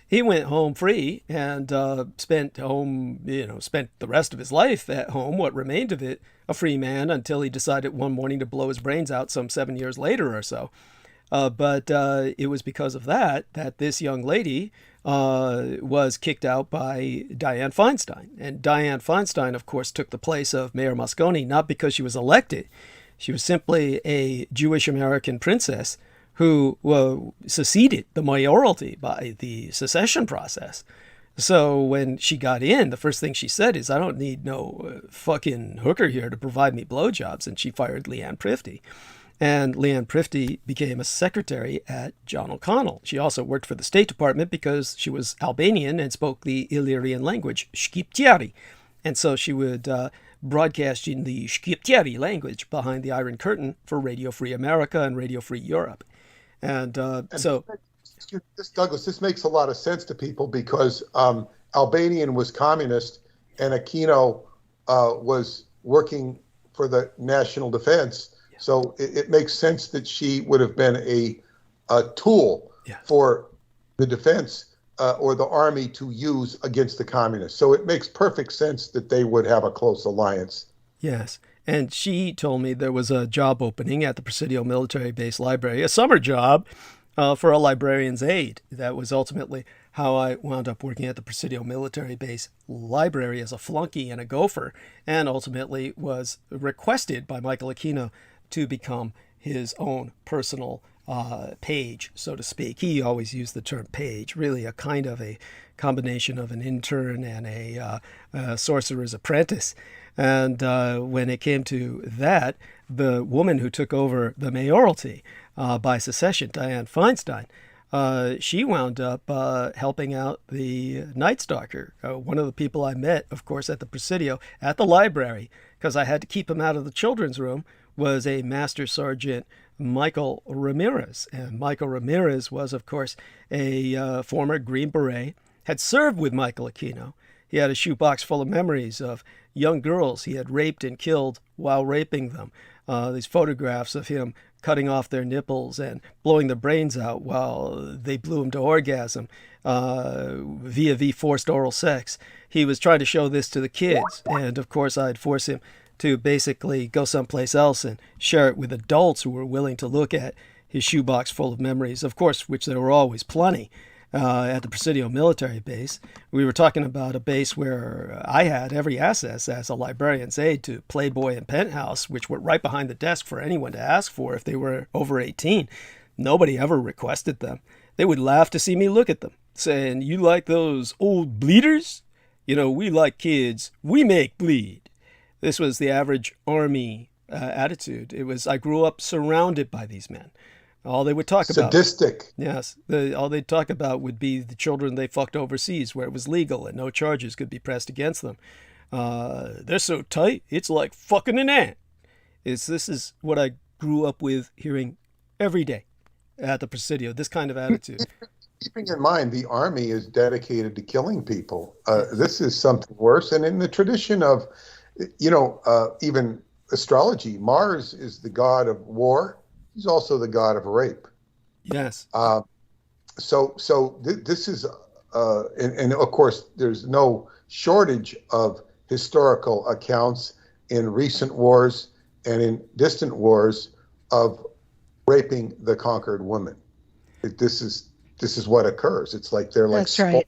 He went home free and spent the rest of his life at home, what remained of it, a free man, until he decided one morning to blow his brains out some 7 years later or so. But it was because of that this young lady was kicked out by Dianne Feinstein. And Dianne Feinstein, of course, took the place of Mayor Moscone, not because she was elected. She was simply a Jewish American princess who seceded the mayoralty by the secession process. So when she got in, the first thing she said is, I don't need no fucking hooker here to provide me blowjobs. And she fired Leanne Prifty. And Leanne Prifty became a secretary at John O'Connell. She also worked for the State Department because she was Albanian and spoke the Illyrian language, Shqiptari. And so she would broadcast in the Shqiptari language behind the Iron Curtain for Radio Free America and Radio Free Europe. And so... Douglas, this makes a lot of sense to people because Albanian was communist and Aquino was working for the national defense. Yeah. So it makes sense that she would have been a tool for the defense or the army to use against the communists. So it makes perfect sense that they would have a close alliance. Yes. And she told me there was a job opening at the Presidio Military Base Library, a summer job for a librarian's aide. That was ultimately how I wound up working at the Presidio Military Base Library as a flunky and a gopher, and ultimately was requested by Michael Aquino to become his own personal page, so to speak. He always used the term page, really a kind of a combination of an intern and a sorcerer's apprentice. And when it came to that, the woman who took over the mayoralty by secession, Dianne Feinstein, she wound up helping out the Night Stalker. One of the people I met, of course, at the Presidio, at the library, because I had to keep him out of the children's room, was a Master Sergeant Michael Ramirez. And Michael Ramirez was, of course, a former Green Beret, had served with Michael Aquino. He had a shoebox full of memories of young girls he had raped and killed while raping them. These photographs of him cutting off their nipples and blowing their brains out while they blew him to orgasm via forced oral sex. He was trying to show this to the kids. And, of course, I'd force him to basically go someplace else and share it with adults who were willing to look at his shoebox full of memories, of course, which there were always plenty. At the Presidio Military Base, we were talking about a base where I had every access as a librarian's aide to Playboy and Penthouse, which were right behind the desk for anyone to ask for if they were over 18. Nobody ever requested them. They would laugh to see me look at them, saying, "You like those old bleeders? You know, we like kids. We make bleed." This was the average Army attitude. I grew up surrounded by these men. All they would talk about... Sadistic. Yes. All they'd talk about would be the children they fucked overseas where it was legal and no charges could be pressed against them. They're so tight, it's like fucking an ant. This is what I grew up with hearing every day at the Presidio, this kind of attitude. Keeping in mind, the Army is dedicated to killing people. This is something worse. And in the tradition of, even astrology, Mars is the god of war. He's also the god of rape. Yes. This is, and of course, there's no shortage of historical accounts in recent wars and in distant wars of raping the conquered woman. This is what occurs. It's like they're like. That's right.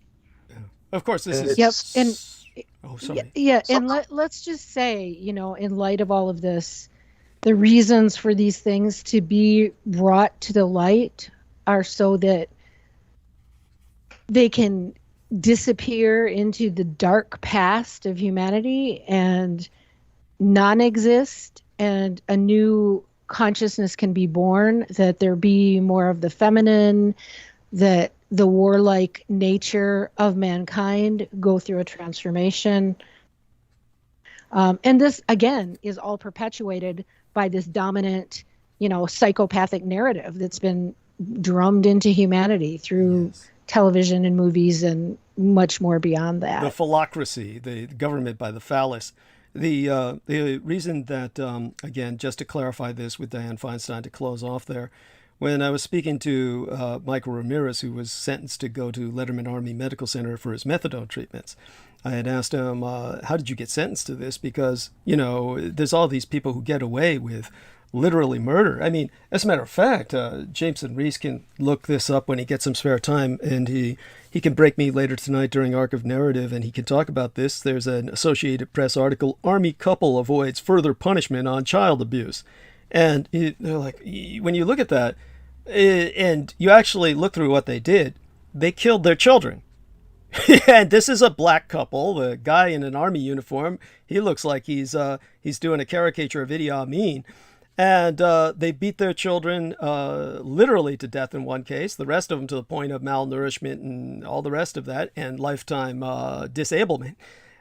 Of course, this is. Yep. And oh, sorry. Yeah, and let's just say, in light of all of this, the reasons for these things to be brought to the light are so that they can disappear into the dark past of humanity and non-exist, and a new consciousness can be born, that there be more of the feminine, that the warlike nature of mankind go through a transformation. And this, again, is all perpetuated by this dominant, psychopathic narrative that's been drummed into humanity through television and movies and much more beyond that. The phallocracy, the government by the phallus. The reason that, again, just to clarify this with Dianne Feinstein to close off there, when I was speaking to Michael Ramirez, who was sentenced to go to Letterman Army Medical Center for his methadone treatments, I had asked him, how did you get sentenced to this? Because, there's all these people who get away with literally murder. I mean, as a matter of fact, Jameson Reese can look this up when he gets some spare time, and he can break me later tonight during Arc of Narrative, and he can talk about this. There's an Associated Press article, Army Couple Avoids Further Punishment on Child Abuse. And they're like, when you look at that, and you actually look through what they did, they killed their children. And this is a black couple. The guy in an army uniform, he looks like he's doing a caricature of Idi Amin. And they beat their children literally to death in one case, the rest of them to the point of malnourishment and all the rest of that, and lifetime disablement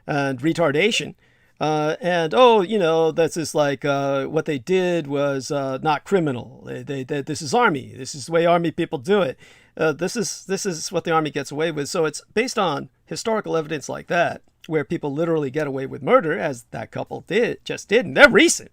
and retardation. That's just like what they did was not criminal. This is Army. This is the way Army people do it. This is what the Army gets away with. So it's based on historical evidence like that, where people literally get away with murder, as that couple did, and they're recent.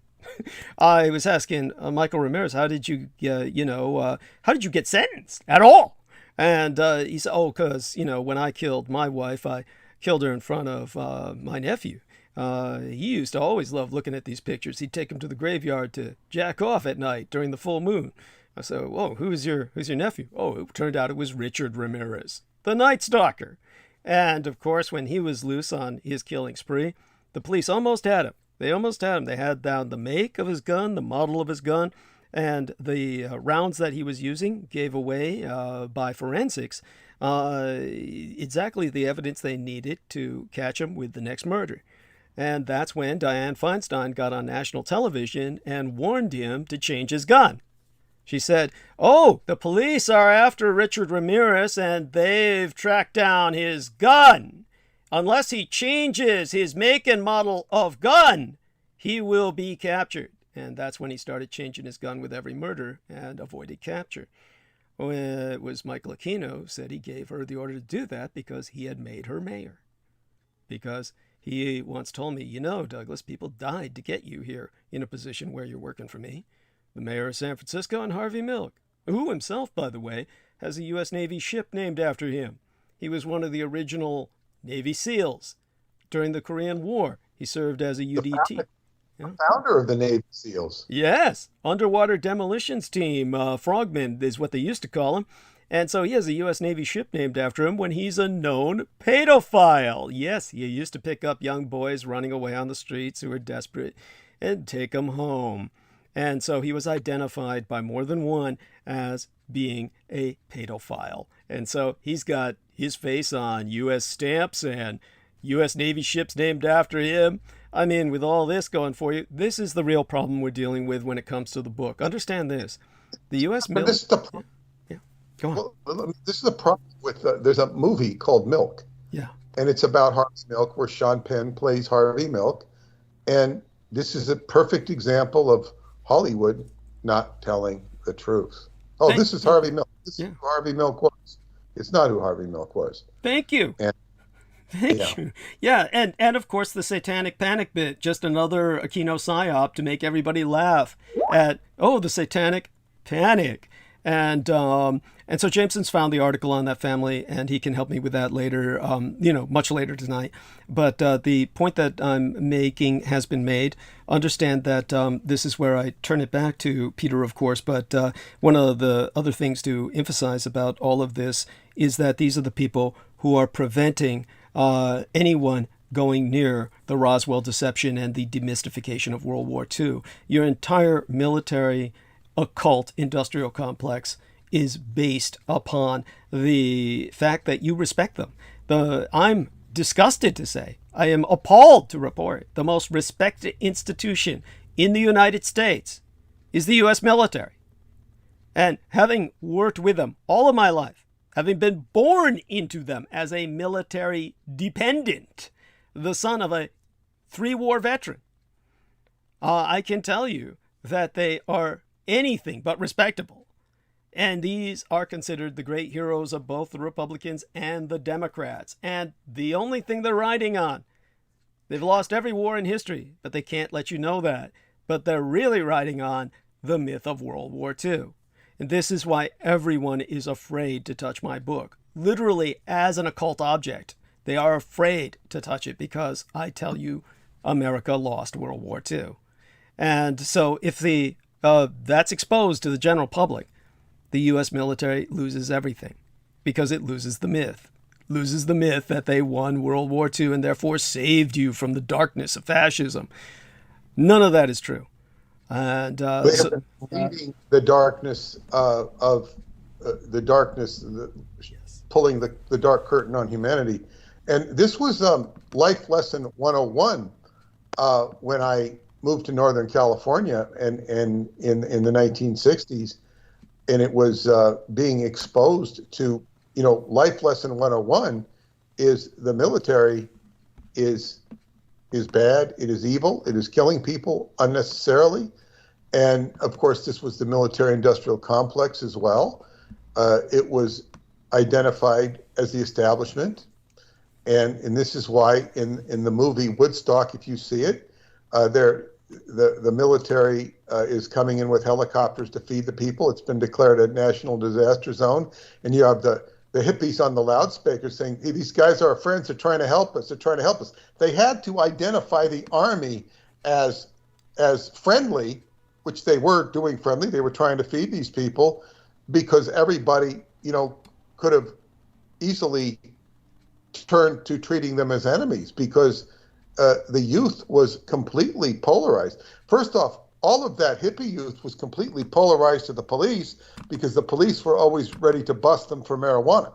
I was asking Michael Ramirez, how did you get sentenced at all? And he said, because, when I killed my wife, I killed her in front of my nephew. He used to always love looking at these pictures. He'd take him to the graveyard to jack off at night during the full moon. I said, whoa, who's your nephew? Oh, it turned out it was Richard Ramirez, the Night Stalker. And, of course, when he was loose on his killing spree, the police almost had him. They almost had him. They had down the make of his gun, the model of his gun, and the rounds that he was using gave away by forensics exactly the evidence they needed to catch him with the next murder. And that's when Dianne Feinstein got on national television and warned him to change his gun. She said, the police are after Richard Ramirez and they've tracked down his gun. Unless he changes his make and model of gun, he will be captured. And that's when he started changing his gun with every murder and avoided capture. It was Michael Aquino who said he gave her the order to do that because he had made her mayor. Because he once told me, Douglas, people died to get you here in a position where you're working for me. The mayor of San Francisco and Harvey Milk, who himself, by the way, has a U.S. Navy ship named after him. He was one of the original Navy SEALs. During the Korean War, he served as a UDT. The founder of the Navy SEALs. Yes, Underwater Demolitions Team, Frogmen is what they used to call him. And so he has a U.S. Navy ship named after him when he's a known pedophile. Yes, he used to pick up young boys running away on the streets who were desperate and take them home. And so he was identified by more than one as being a pedophile. And so he's got his face on U.S. stamps and U.S. Navy ships named after him. I mean, with all this going for you, this is the real problem we're dealing with when it comes to the book. Understand this. The U.S. military... Yeah, go on. Well, this is the problem with... there's a movie called Milk. Yeah. And it's about Harvey Milk, where Sean Penn plays Harvey Milk. And this is a perfect example of Hollywood not telling the truth. This is Harvey Milk. This is who Harvey Milk was. It's not who Harvey Milk was. Thank you. Thank you. Yeah, and of course the satanic panic bit, just another Aquino psyop to make everybody laugh at, the satanic panic. And so Jameson's found the article on that family, and he can help me with that later, much later tonight. But the point that I'm making has been made. Understand that this is where I turn it back to Peter, of course. But one of the other things to emphasize about all of this is that these are the people who are preventing anyone going near the Roswell deception and the demystification of World War II. Your entire military occult industrial complex is based upon the fact that you respect them. I'm disgusted to say, I am appalled to report, the most respected institution in the United States is the U.S. military. And having worked with them all of my life, having been born into them as a military dependent, the son of a 3-war veteran, I can tell you that they are anything but respectable. And these are considered the great heroes of both the Republicans and the Democrats. And the only thing they're riding on, they've lost every war in history, but they can't let you know that. But they're really riding on the myth of World War II. And this is why everyone is afraid to touch my book. Literally, as an occult object, they are afraid to touch it because I tell you, America lost World War II. And so if that's exposed to the general public, the U.S. military loses everything because it loses the myth. Loses the myth that they won World War II and therefore saved you from the darkness of fascism. None of that is true. And leading the darkness the darkness, yes. pulling the dark curtain on humanity. And this was Life Lesson 101 when I moved to Northern California and in the 1960s, and it was being exposed to, Life Lesson 101 is the military is bad, it is evil, it is killing people unnecessarily. And of course, this was the military-industrial complex as well. It was identified as the establishment. And this is why in the movie Woodstock, if you see it, the military is coming in with helicopters to feed the people. It's been declared a national disaster zone. And you have the hippies on the loudspeaker saying, hey, these guys are our friends. They're trying to help us. They're trying to help us. They had to identify the army as friendly, which they were doing friendly. They were trying to feed these people because everybody, could have easily turned to treating them as enemies because the youth was completely polarized. First off, all of that hippie youth was completely polarized to the police because the police were always ready to bust them for marijuana.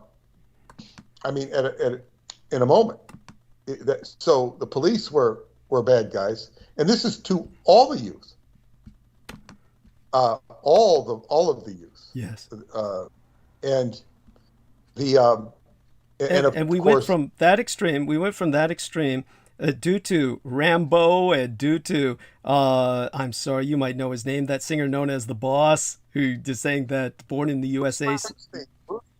I mean, in a moment. So the police were bad guys, and this is to all the youth, all of the youth. Yes. And the and we went from that extreme. We went from that extreme. Due to Rambo and due to, I'm sorry, you might know his name, that singer known as The Boss, who just sang that Born in the USA.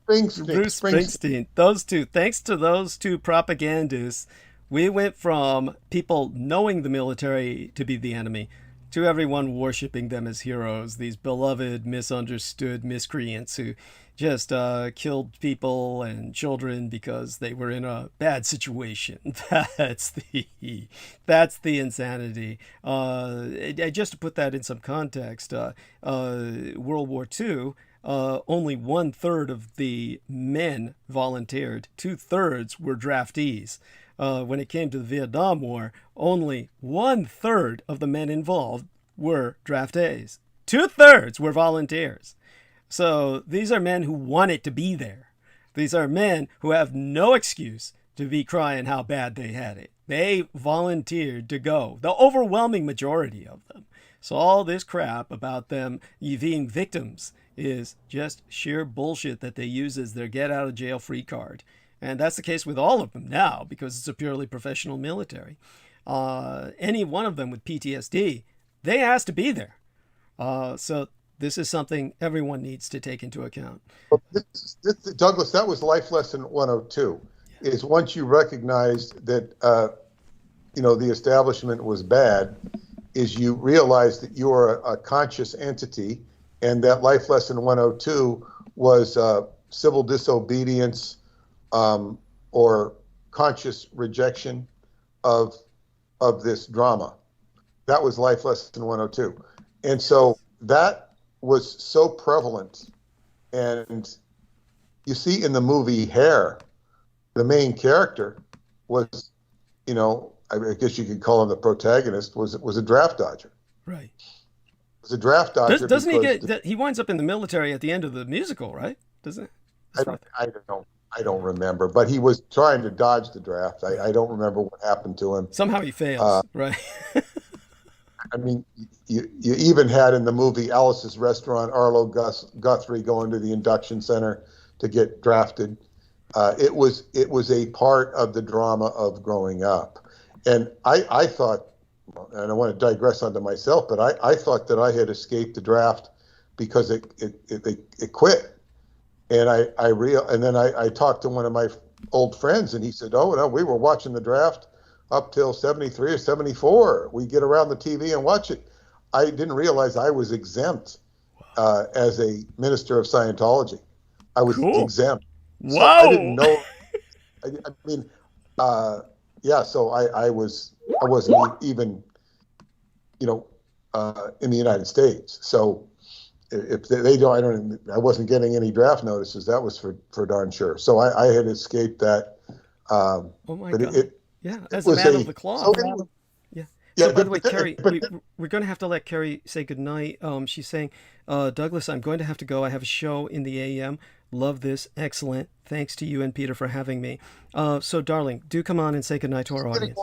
Bruce Springsteen. Those two, thanks to those two propagandists, we went from people knowing the military to be the enemy to everyone worshiping them as heroes, these beloved, misunderstood miscreants who just killed people and children because they were in a bad situation. That's the insanity. Just to put that in some context, World War II, only 1/3 of the men volunteered. 2/3 were draftees. When it came to the Vietnam War, only 1/3 of the men involved were draftees. 2/3 were volunteers. So these are men who wanted to be there. These are men who have no excuse to be crying how bad they had it. They volunteered to go, the overwhelming majority of them. So all this crap about them being victims is just sheer bullshit that they use as their get-out-of-jail-free card. And that's the case with all of them now because it's a purely professional military. Any one of them with PTSD, they asked to be there. So this is something everyone needs to take into account. Well, Douglas, that was Life Lesson 102, is once you recognized that, the establishment was bad, is you realize that you are a conscious entity, and that Life Lesson 102 was civil disobedience or conscious rejection of this drama. That was Life Lesson 102. And so that was so prevalent. And you see in the movie Hair, the main character was, I guess you could call him the protagonist, was a draft dodger. Right. was a draft dodger. Doesn't he because he winds up in the military at the end of the musical, right? Doesn't it? I don't remember, but he was trying to dodge the draft. I don't remember what happened to him. Somehow he fails, right? I mean, you even had in the movie Alice's Restaurant, Arlo Guthrie going to the induction center to get drafted. It was a part of the drama of growing up. And I thought, and I want to digress onto myself, but I thought that I had escaped the draft because it quit. And and then I talked to one of my old friends, and he said, "Oh no, we were watching the draft up till 73 or 74. We get around the TV and watch it." I didn't realize I was exempt as a minister of Scientology. I was exempt. So Wow! I didn't know. I mean, yeah. So I wasn't even, in the United States. So if they don't, I wasn't getting any draft notices. That was for darn sure. So I had escaped that. Oh my God! As a man of the cloth. So anyway, yeah. Yeah, So by the way, Carrie, we're going to have to let Carrie say goodnight. She's saying, Douglas, I'm going to have to go. I have a show in the AM. Love this. Excellent. Thanks to you and Peter for having me. So, darling, do come on and say goodnight to our audience.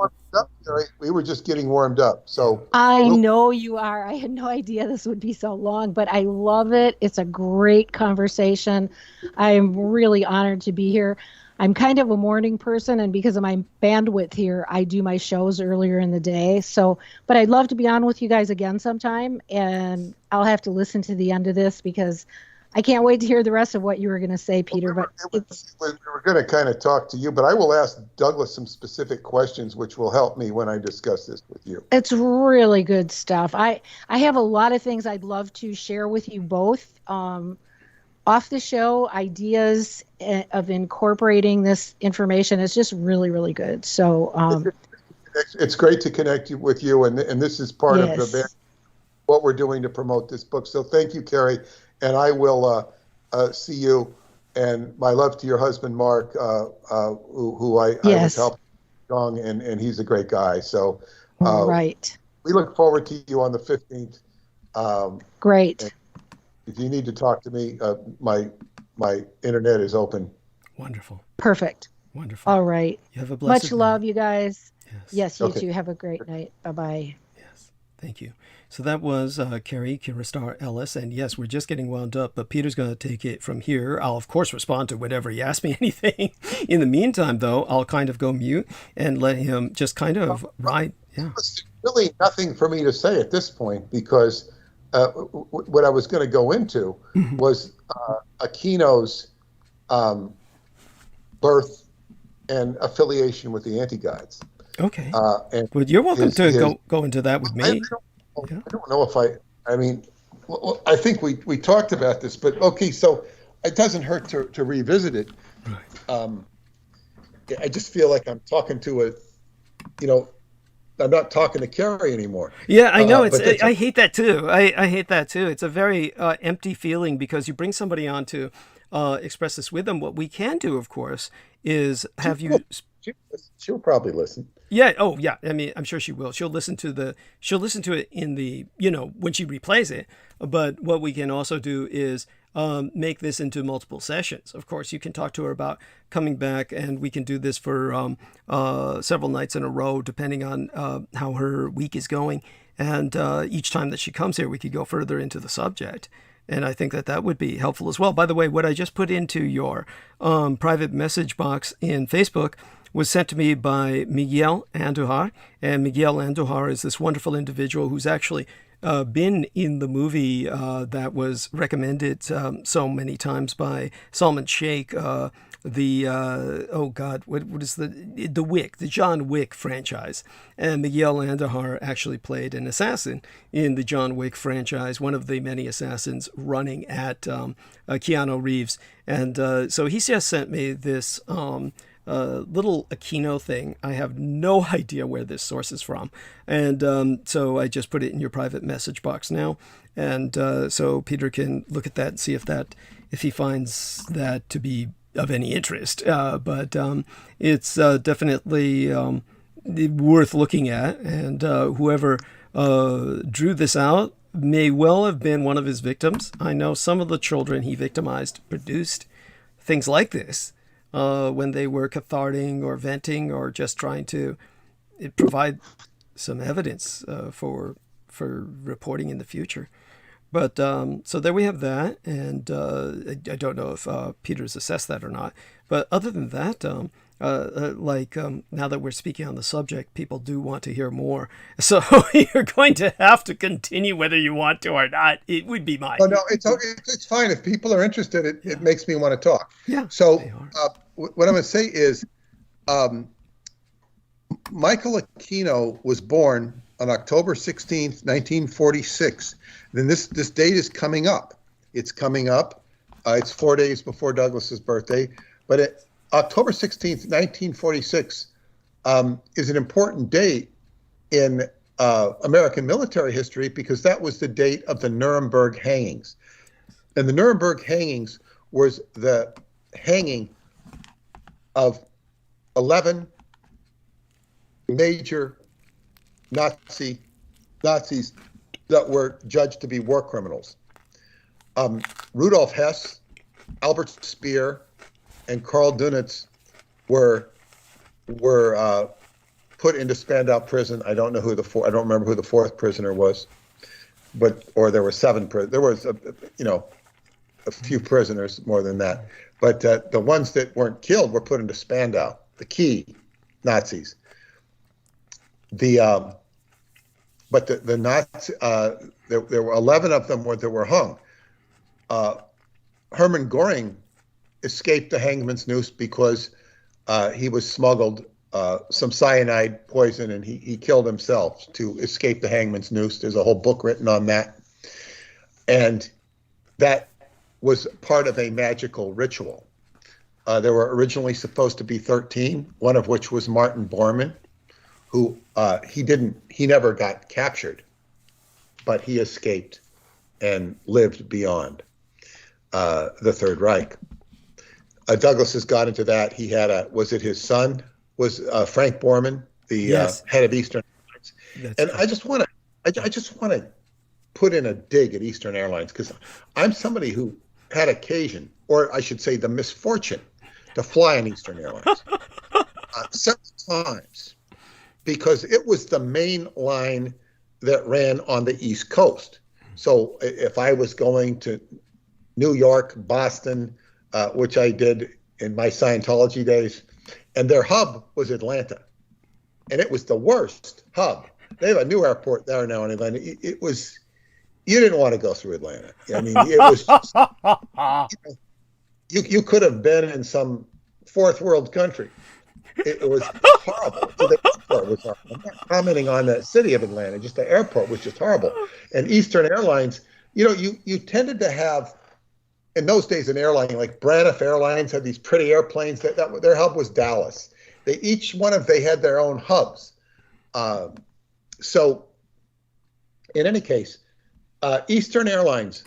We were just getting warmed up. So I know you are. I had no idea this would be so long, but I love it. It's a great conversation. I'm really honored to be here. I'm kind of a morning person, and because of my bandwidth here, I do my shows earlier in the day. So, but I'd love to be on with you guys again sometime, and I'll have to listen to the end of this because I can't wait to hear the rest of what you were going to say, Peter. But we were going to kind of talk to you, but I will ask Douglas some specific questions, which will help me when I discuss this with you. It's really good stuff. I have a lot of things I'd love to share with you both. Off the show, ideas of incorporating this information is just really, really good. So it's great to connect with you, and this is part of what we're doing to promote this book. So thank you, Carrie, and I will see you. And my love to your husband, Mark, who I was helping along, and he's a great guy. So right, we look forward to you on the 15th. Great. If you need to talk to me, my internet is open. Wonderful. Perfect. Wonderful. All right. You have a blessed Much love, you guys. Yes. Yes, you too. Have a great night. Bye-bye. Yes. Thank you. So that was Carrie Kiristar Ellis. And yes, we're just getting wound up, but Peter's going to take it from here. I'll, of course, respond to whenever he asks me anything. In the meantime, though, I'll kind of go mute and let him just kind of ride. Yeah. There's really nothing for me to say at this point because what I was going to go into was Aquino's birth and affiliation with the anti-guides. Okay. Well, you're welcome to go into that with me. I don't know if I mean, well, I think we talked about this, but okay, so it doesn't hurt to revisit it. Right. I just feel like I'm talking to I'm not talking to Carrie anymore. Yeah, I know. I hate that too. I hate that too. It's a very empty feeling because you bring somebody on to express this with them. What we can do, of course, is have you. She'll probably listen. Yeah. Oh, yeah. I mean, I'm sure she will. She'll listen to it in the when she replays it. But what we can also do is make this into multiple sessions. Of course, you can talk to her about coming back, and we can do this for several nights in a row, depending on how her week is going. And each time that she comes here, we could go further into the subject. And I think that would be helpful as well. By the way, what I just put into your private message box in Facebook was sent to me by Miguel Andujar. And Miguel Andujar is this wonderful individual who's actually been in the movie that was recommended so many times by Salman Sheikh, what is the Wick, the John Wick franchise. And Miguel Andujar actually played an assassin in the John Wick franchise, one of the many assassins running at Keanu Reeves. And so he just sent me this little Aquino thing. I have no idea where this source is from. And so I just put it in your private message box now. And so Peter can look at that and see if he finds that to be of any interest. But it's definitely worth looking at. And whoever drew this out may well have been one of his victims. I know some of the children he victimized produced things like this when they were cathartic or venting or just trying to provide some evidence for reporting in the future. But so there we have that, and I don't know if Peter's assessed that or not. But other than that, now that we're speaking on the subject, people do want to hear more. So you're going to have to continue whether you want to or not. It would be my... Oh, no, it's fine. If people are interested, it makes me want to talk. Yeah. So what I'm going to say is Michael Aquino was born on October 16th, 1946. Then this date is coming up. It's coming up. It's 4 days before Douglas's birthday. But October 16th, 1946 is an important date in American military history because that was the date of the Nuremberg hangings. And the Nuremberg hangings was the hanging of 11 major Nazis that were judged to be war criminals. Rudolf Hess, Albert Speer, and Karl Dönitz were put into Spandau prison. I don't know who I don't remember who the fourth prisoner was, or there were seven. There was a few prisoners more than that, but the ones that weren't killed were put into Spandau, the key Nazis. But the Nazis, there were 11 of them that were hung. Hermann Göring escaped the hangman's noose because he was smuggled some cyanide poison and he killed himself to escape the hangman's noose. There's a whole book written on that. And that was part of a magical ritual. There were originally supposed to be 13, one of which was Martin Bormann, who he never got captured, but he escaped and lived beyond the Third Reich. Douglas has got into that. He had was it his son? Was Frank Bormann, the head of Eastern Airlines? And I just want to put in a dig at Eastern Airlines because I'm somebody who had occasion, or I should say the misfortune, to fly on Eastern Airlines several times because it was the main line that ran on the East Coast. So if I was going to New York, Boston, which I did in my Scientology days, and their hub was Atlanta, and it was the worst hub. They have a new airport there now in Atlanta. It was, you didn't want to go through Atlanta. I mean, it was just, you could have been in some fourth world country. It was horrible. So the airport was horrible. I'm not commenting on the city of Atlanta, just the airport was just horrible. And Eastern Airlines, you tended to have, in those days, an airline like Braniff Airlines had these pretty airplanes. That their hub was Dallas. They had their own hubs. So, in any case, Eastern Airlines,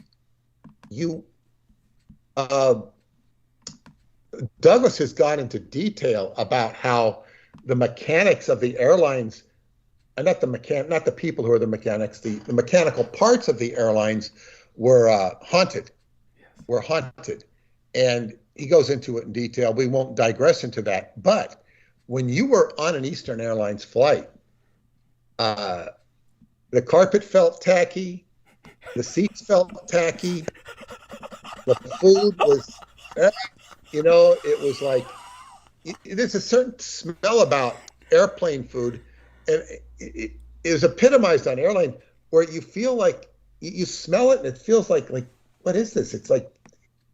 Douglas has gone into detail about how the mechanics of the airlines, and not the people who are the mechanics, the mechanical parts of the airlines were haunted. And he goes into it in detail. We won't digress into that. But when you were on an Eastern Airlines flight, the carpet felt tacky, the seats felt tacky, the food was, it was like, there's a certain smell about airplane food, and it is epitomized on airline where you feel like you smell it and it feels like what is this? It's like,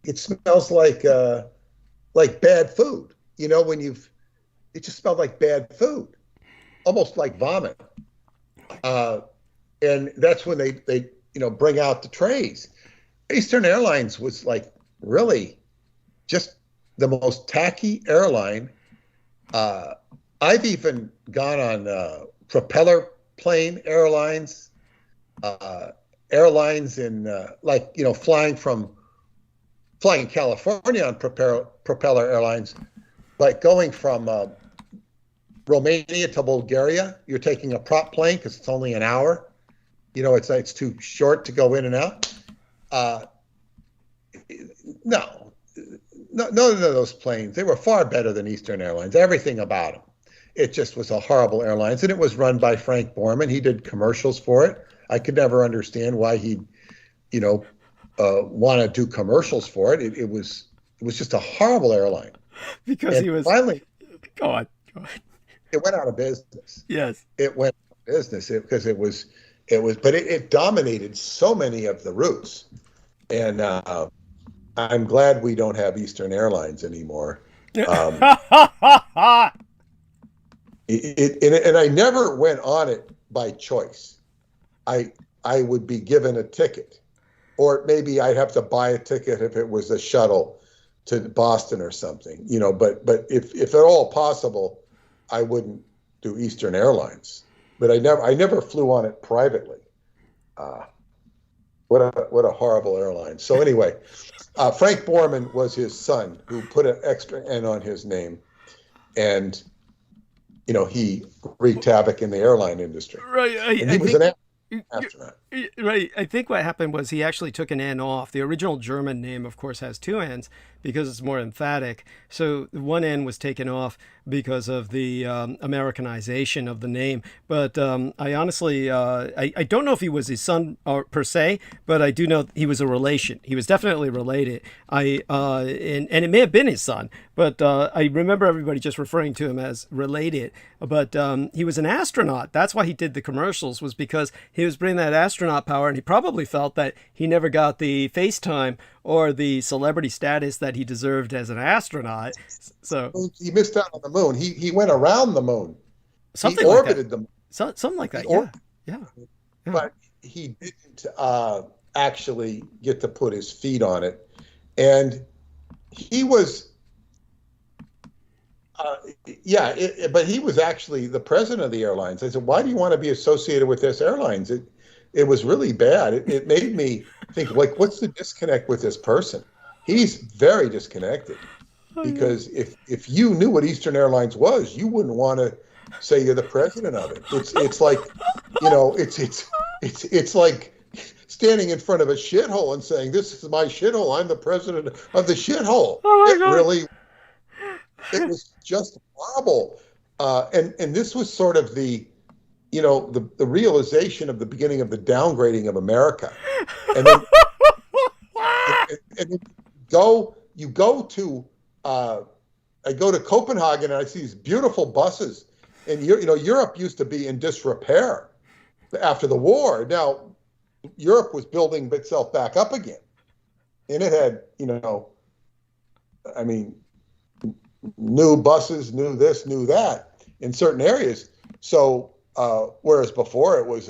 it smells like bad food. It just smelled like bad food, almost like vomit. And that's when they bring out the trays. Eastern Airlines was like really just the most tacky airline. I've even gone on propeller plane airlines, airlines in flying in California on propeller airlines, like going from Romania to Bulgaria, you're taking a prop plane because it's only an hour. it's too short to go in and out. Uh, no, none of those planes. They were far better than Eastern Airlines. Everything about them. It just was a horrible airlines, and it was run by Frank Borman. He did commercials for it. I could never understand why he, want to do commercials for it. It was just a horrible airline. Because and he was finally. Go on. It went out of business. Yes. It went out of business because but it dominated so many of the routes, and I'm glad we don't have Eastern Airlines anymore. And I never went on it by choice. I would be given a ticket, or maybe I'd have to buy a ticket if it was a shuttle to Boston or something, but if at all possible, I wouldn't do Eastern Airlines. But I never flew on it privately. What a horrible airline. So anyway, Frank Borman was his son who put an extra N on his name, and he wreaked havoc in the airline industry. Right. And he was an astronaut. Right. I think what happened was he actually took an N off. The original German name, of course, has two N's because it's more emphatic. So one N was taken off because of the Americanization of the name. But I honestly, I don't know if he was his son per se, but I do know he was a relation. He was definitely related. And it may have been his son, but I remember everybody just referring to him as related. But he was an astronaut. That's why he did the commercials, was because he was bringing that astronaut power, and he probably felt that he never got the FaceTime or the celebrity status that he deserved as an astronaut. So he missed out on the moon. He went around the moon. Something he like orbited that. the moon. Something like that. Yeah. But he didn't actually get to put his feet on it, and he was. But he was actually the president of the airlines. I said, "Why do you want to be associated with this airlines?" It was really bad. It made me think, like, what's the disconnect with this person? He's very disconnected, because if you knew what Eastern Airlines was, you wouldn't want to say you're the president of it. It's like, it's like standing in front of a shithole and saying, "This is my shithole. I'm the president of the shithole." It was just horrible. And this was sort of the realization of the beginning of the downgrading of America. And then, and you go to, I go to Copenhagen and I see these beautiful buses. And Europe used to be in disrepair after the war. Now, Europe was building itself back up again. And it had, new buses, new this, new that in certain areas. So whereas before it was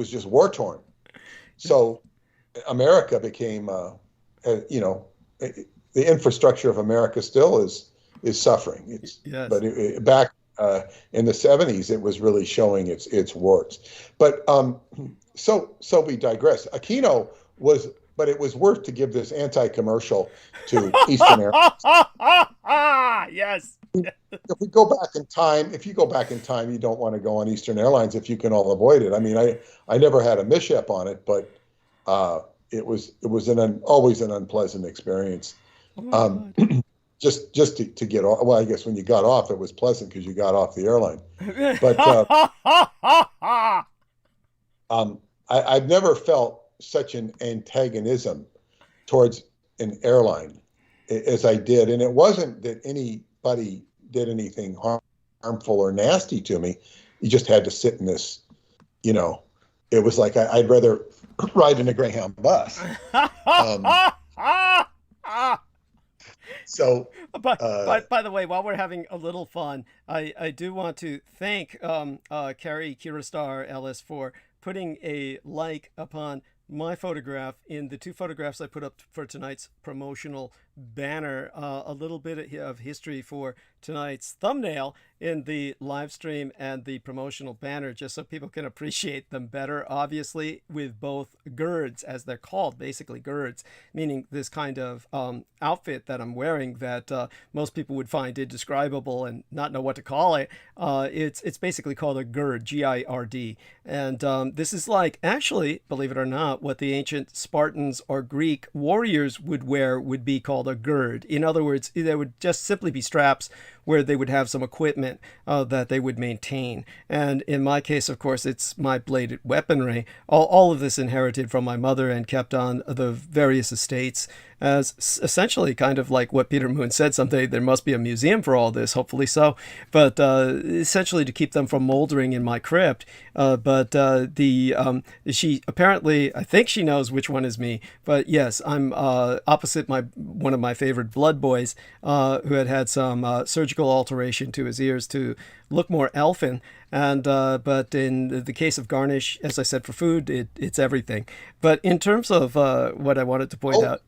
just war torn. So America became, the infrastructure of America still is suffering. Yes. But back in the 70s, it was really showing its warts. But so we digress. Aquino was. But it was worth to give this anti-commercial to Eastern Airlines. Yes. If you go back in time, you don't want to go on Eastern Airlines if you can all avoid it. I mean, I never had a mishap on it, but it was always an unpleasant experience. Just to get off. Well, I guess when you got off, it was pleasant because you got off the airline. But I've never felt such an antagonism towards an airline as I did. And it wasn't that anybody did anything harmful or nasty to me. You just had to sit in this, it was like I'd rather ride in a Greyhound bus. So, by the way, while we're having a little fun, I do want to thank Carrie Kirastar Ellis for putting a like upon my photograph in the two photographs I put up for tonight's promotional banner, a little bit of history for tonight's thumbnail in the live stream and the promotional banner, just so people can appreciate them better. Obviously, with both girds, as they're called, basically girds, meaning this kind of outfit that I'm wearing that most people would find indescribable and not know what to call it. It's basically called a gird, G-I-R-D. And this is like, actually, believe it or not, what the ancient Spartans or Greek warriors would wear would be called a gird. In other words, there would just simply be straps where they would have some equipment that they would maintain. And in my case, of course, it's my bladed weaponry. All of this inherited from my mother and kept on the various estates as essentially kind of like what Peter Moon said someday, there must be a museum for all this, hopefully so, but essentially to keep them from moldering in my crypt. She apparently, I think she knows which one is me, but yes, I'm opposite one of my favorite blood boys who had some surgical alteration to his ears to look more elfin. And but in the case of garnish, as I said, for food, it's everything. But in terms of what I wanted to point out,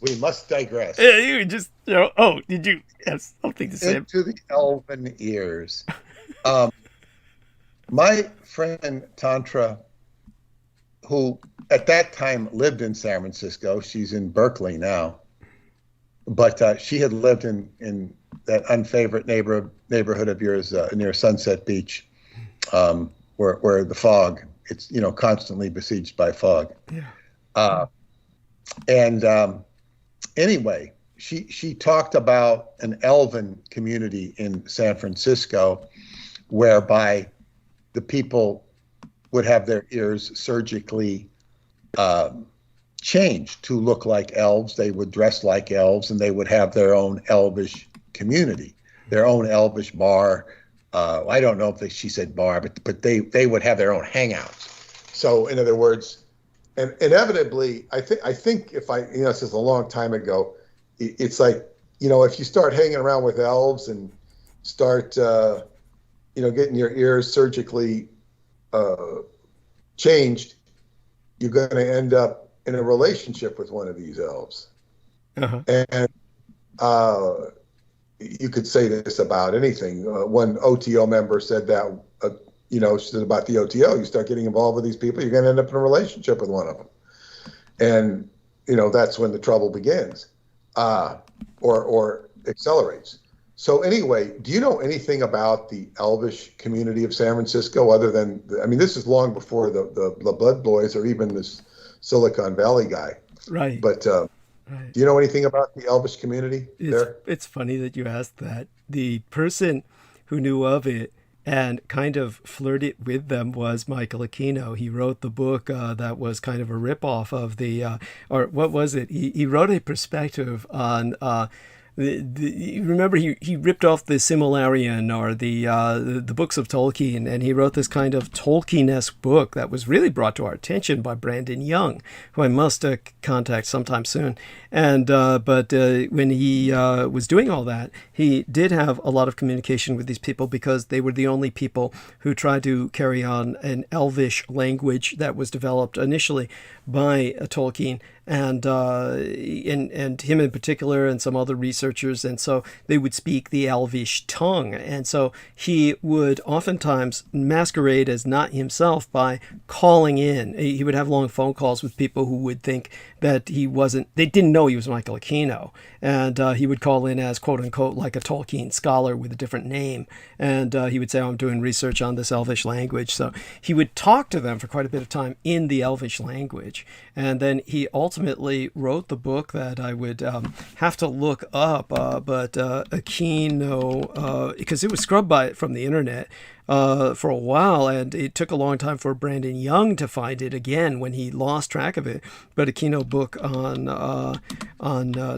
we must digress. You just, did you have something to say? Into the elven ears. My friend Tantra, who at that time lived in San Francisco, she's in Berkeley now, but she had lived in that unfavorite neighborhood of yours near Sunset Beach, where the fog, it's constantly besieged by fog. Yeah. Anyway, she talked about an elven community in San Francisco, whereby the people would have their ears surgically changed to look like elves. They would dress like elves, and they would have their own elvish community, their own elvish bar. I don't know if she said bar, but they would have their own hangouts. So in other words, and inevitably, I think if this is a long time ago, it's like, if you start hanging around with elves and start, getting your ears surgically changed, you're going to end up in a relationship with one of these elves. Uh-huh. And you could say this about anything. One OTO member said that, she said about the OTO, you start getting involved with these people, you're going to end up in a relationship with one of them. And, that's when the trouble begins, or accelerates. So anyway, do you know anything about the elvish community of San Francisco other than, this is long before the Blood Boys or even this Silicon Valley guy. Right. But right. Do you know anything about the elvish community there? It's funny that you asked that. The person who knew of it and kind of flirted with them was Michael Aquino. He wrote the book that was kind of a ripoff of or what was it? He wrote a perspective on remember he ripped off the Silmarillion or the books of Tolkien, and he wrote this kind of Tolkien-esque book that was really brought to our attention by Brandon Young, who I must contact sometime soon. And but when he was doing all that, he did have a lot of communication with these people because they were the only people who tried to carry on an elvish language that was developed initially by Tolkien. And him in particular and some other researchers. And so they would speak the Elvish tongue. And so he would oftentimes masquerade as not himself by calling in. He would have long phone calls with people who would think that they didn't know he was Michael Aquino. And he would call in as, quote unquote, like a Tolkien scholar with a different name. And he would say, I'm doing research on this Elvish language. So he would talk to them for quite a bit of time in the Elvish language. And then he ultimately wrote the book that I would have to look up, but Aquino, because it was scrubbed from the internet for a while, and it took a long time for Brandon Young to find it again when he lost track of it. But Aquino book on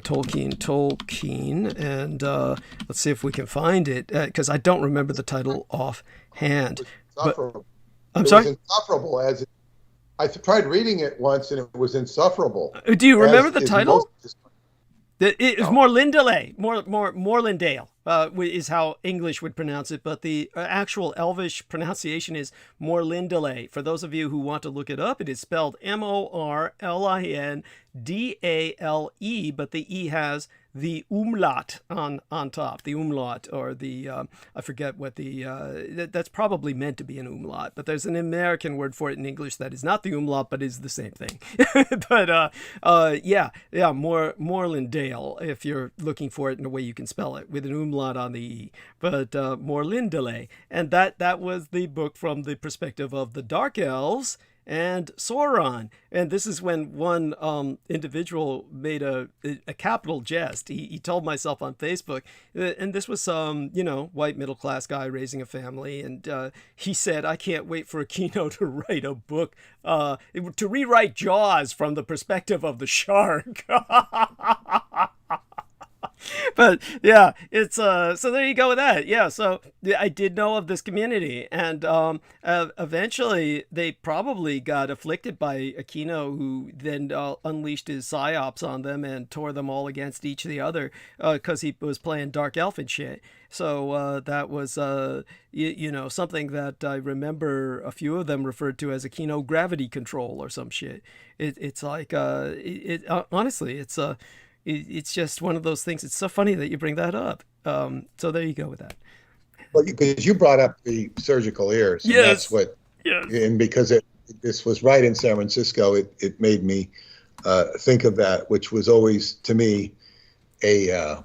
Tolkien, and let's see if we can find it, because I don't remember the title offhand. But, I'm sorry? It was insufferable as it. I tried reading it once, and it was insufferable. Do you remember the title? It is Morlindale, Morlindale is how English would pronounce it, but the actual Elvish pronunciation is Morlindale. For those of you who want to look it up, it is spelled Morlindale, but the E has the umlaut on top, the umlaut, or the, I forget what that's probably meant to be an umlaut, but there's an American word for it in English that is not the umlaut, but is the same thing. But Morlindale, if you're looking for it in a way you can spell it, with an umlaut on the E, but Morlindale. And that was the book from the perspective of the Dark Elves and Sauron. And this is when one individual made a capital jest. He told myself on Facebook, and this was some, white middle-class guy raising a family, and he said, I can't wait for Aquino to write a book, to rewrite Jaws from the perspective of the shark. But yeah, it's so there you go with that. Yeah, so I did know of this community, and eventually they probably got afflicted by Aquino, who then unleashed his psyops on them and tore them all against each of the other because he was playing dark elf and shit. So that was something that I remember a few of them referred to as Aquino gravity control or some shit. It's like honestly, it's just one of those things. It's so funny that you bring that up. So there you go with that. Well, because you brought up the surgical ears. And yes. That's what. Yes. And because this was right in San Francisco, it made me think of that, which was always to me a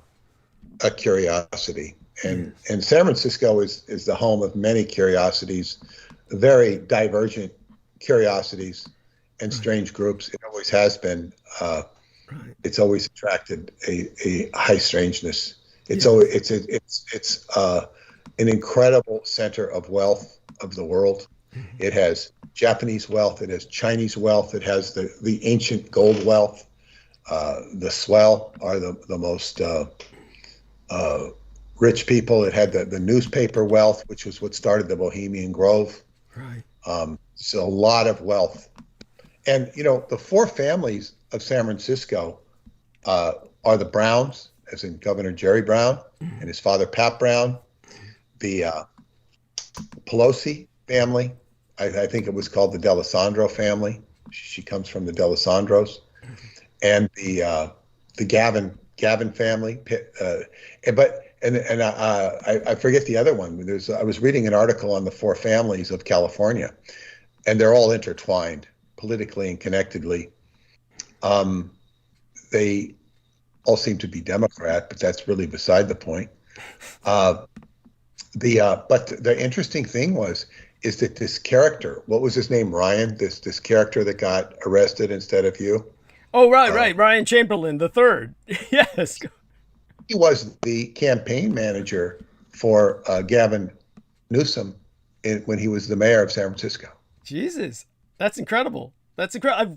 curiosity. And San Francisco is the home of many curiosities, very divergent curiosities, and strange groups. It always has been. Right. It's always attracted a high strangeness. It's an incredible center of wealth of the world. Mm-hmm. It has Japanese wealth. It has Chinese wealth. It has the ancient gold wealth. The swell are the most rich people. It had the newspaper wealth, which was what started the Bohemian Grove. Right. So a lot of wealth. And, the four families of San Francisco are the Browns, as in Governor Jerry Brown and his father, Pat Brown, the Pelosi family. I think it was called the D'Alessandro family. She comes from the D'Alessandros. And the Gavin family. I forget the other one. I was reading an article on the four families of California, and they're all intertwined politically and connectedly. They all seem to be Democrat, but that's really beside the point. But the interesting thing is that this character, what was his name, Ryan? This character that got arrested instead of you. Oh, right. Ryan Chamberlain III. Yes. He was the campaign manager for Gavin Newsom when he was the mayor of San Francisco. Jesus, that's incredible. That's incredible.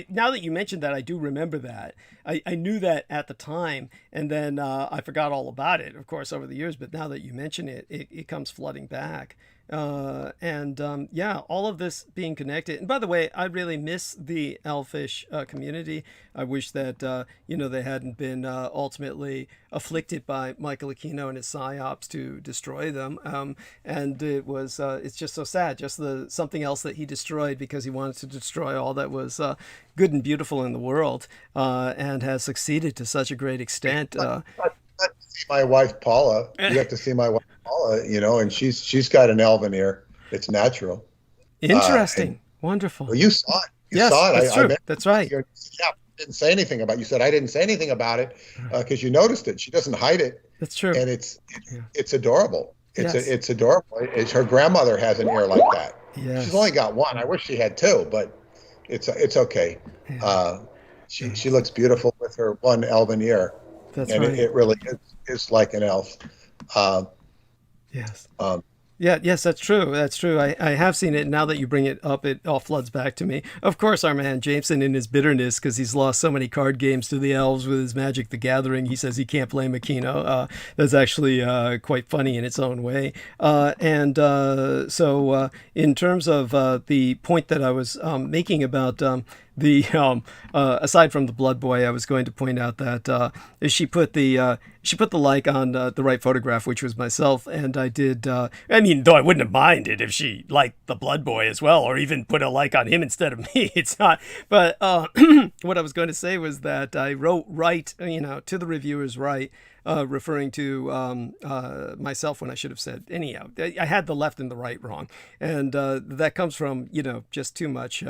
Now that you mentioned that, I do remember that. I knew that at the time, and then I forgot all about it, of course, over the years. But now that you mention it, it comes flooding back. All of this being connected. And by the way, I really miss the elfish community. I wish that they hadn't been ultimately afflicted by Michael Aquino and his psyops to destroy them. And it's just so sad. Just something else that he destroyed because he wanted to destroy all that was good and beautiful in the world, and has succeeded to such a great extent. My wife Paula, you have to see my wife Paula, and she's got an elven ear. It's natural. Interesting. Wonderful. Well, you saw it. Yes, saw it. That's true. That's right. Yeah, didn't say anything about it. You said I didn't say anything about it because you noticed it. She doesn't hide it. That's true. And it's adorable. It's adorable. Her grandmother has an ear like that. Yes. She's only got one. I wish she had two, but it's okay. Yeah. She looks beautiful with her one elven ear. That's and right. It really is like an elf. Yes. Yes, that's true. That's true. I have seen it. Now that you bring it up, it all floods back to me. Of course, our man Jameson, in his bitterness, because he's lost so many card games to the elves with his Magic the Gathering, he says he can't blame Aquino. That's actually quite funny in its own way. So in terms of the point that I was making about the aside from the blood boy, I was going to point out that she put the like on the right photograph, which was myself, and I did. I mean, though I wouldn't have minded if she liked the blood boy as well, or even put a like on him instead of me. It's not. But what I was going to say was that I wrote right, to the reviewers right. Referring to myself when I should have said anyhow. I had the left and the right wrong, and that comes from just too much.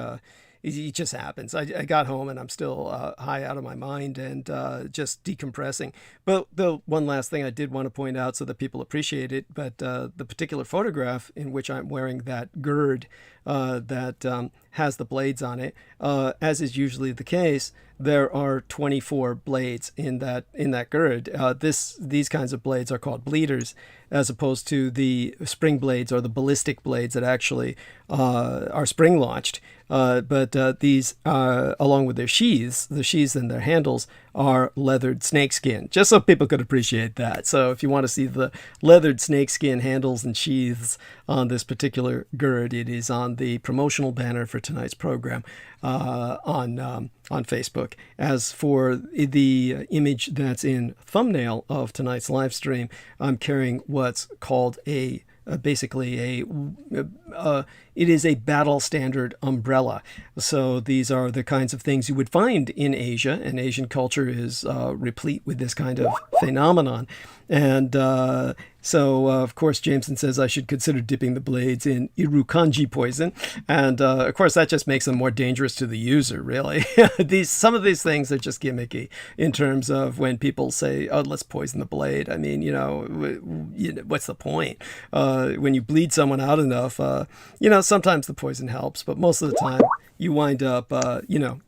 It just happens. I got home and I'm still high out of my mind and just decompressing. But the one last thing I did want to point out so that people appreciate it, but the particular photograph in which I'm wearing that gird that has the blades on it, as is usually the case, there are 24 blades in that gird. These kinds of blades are called bleeders, as opposed to the spring blades or the ballistic blades that actually are spring launched. But these, along with their sheaths, the sheaths and their handles are leathered snakeskin, just so people could appreciate that. So if you want to see the leathered snakeskin handles and sheaths on this particular gird, it is on the promotional banner for tonight's program on Facebook. As for the image that's in thumbnail of tonight's live stream, I'm carrying what's called basically it is a battle standard umbrella. So these are the kinds of things you would find in Asia, and Asian culture is replete with this kind of phenomenon. And so, of course, Jameson says I should consider dipping the blades in Irukanji poison. And, of course, that just makes them more dangerous to the user, really. Some of these things are just gimmicky in terms of when people say, oh, let's poison the blade. I mean, what's the point? When you bleed someone out enough, sometimes the poison helps, but most of the time you wind up,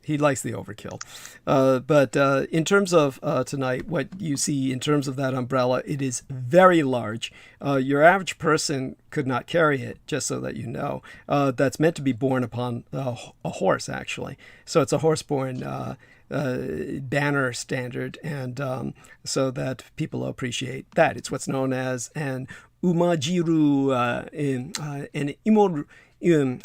he likes the overkill. But in terms of tonight, what you see in terms of that umbrella, it is very large. Your average person could not carry it, just so that you know. That's meant to be borne upon a horse, actually. So it's a horse-borne banner standard, and so that people appreciate that. It's what's known as an umajiru, an imoru,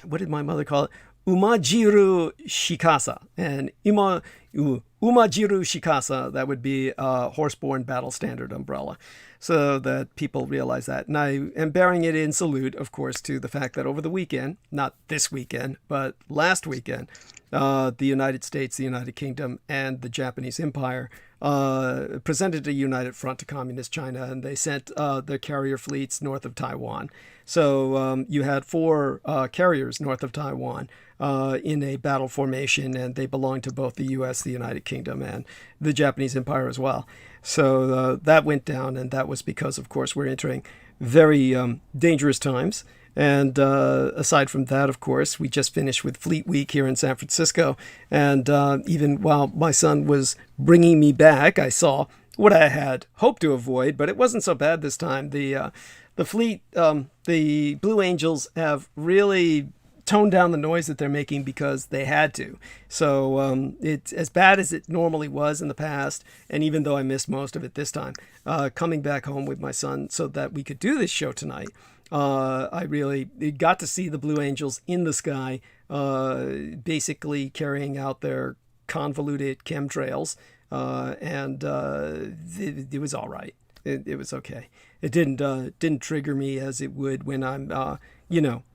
what did my mother call it? Umajiru shikasa. And umajiru shikasa, that would be a horse-borne battle standard umbrella, so that people realize that. And I am bearing it in salute, of course, to the fact that over the weekend, not this weekend, but last weekend, the United States, the United Kingdom, and the Japanese Empire presented a united front to Communist China, and they sent their carrier fleets north of Taiwan. So you had 4 carriers north of Taiwan in a battle formation, and they belonged to both the U.S., the United Kingdom, and the Japanese Empire as well. So that went down, and that was because, of course, we're entering very dangerous times. And aside from that, of course, we just finished with Fleet Week here in San Francisco. And even while my son was bringing me back, I saw what I had hoped to avoid, but it wasn't so bad this time. The fleet, the Blue Angels have really toned down the noise that they're making because they had to. So it's as bad as it normally was in the past. And even though I missed most of it this time, coming back home with my son so that we could do this show tonight, I really got to see the Blue Angels in the sky, basically carrying out their convoluted chemtrails, and it was all right. It was okay. It didn't trigger me as it would when I'm,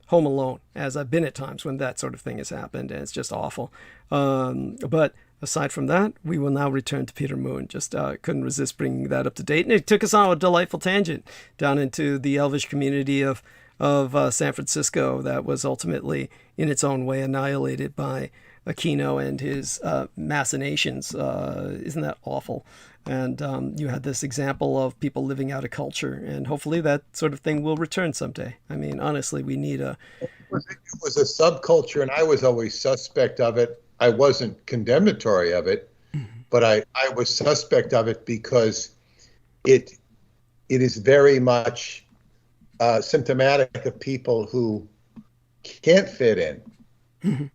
home alone, as I've been at times when that sort of thing has happened, and it's just awful. But aside from that, we will now return to Peter Moon. Just couldn't resist bringing that up to date. And it took us on a delightful tangent down into the elvish community of San Francisco that was ultimately, in its own way, annihilated by Aquino and his machinations. Isn't that awful? And you had this example of people living out a culture, and hopefully that sort of thing will return someday. I mean, honestly, we need a... It was a subculture, and I was always suspect of it. I wasn't condemnatory of it, but I was suspect of it because it is very much symptomatic of people who can't fit in,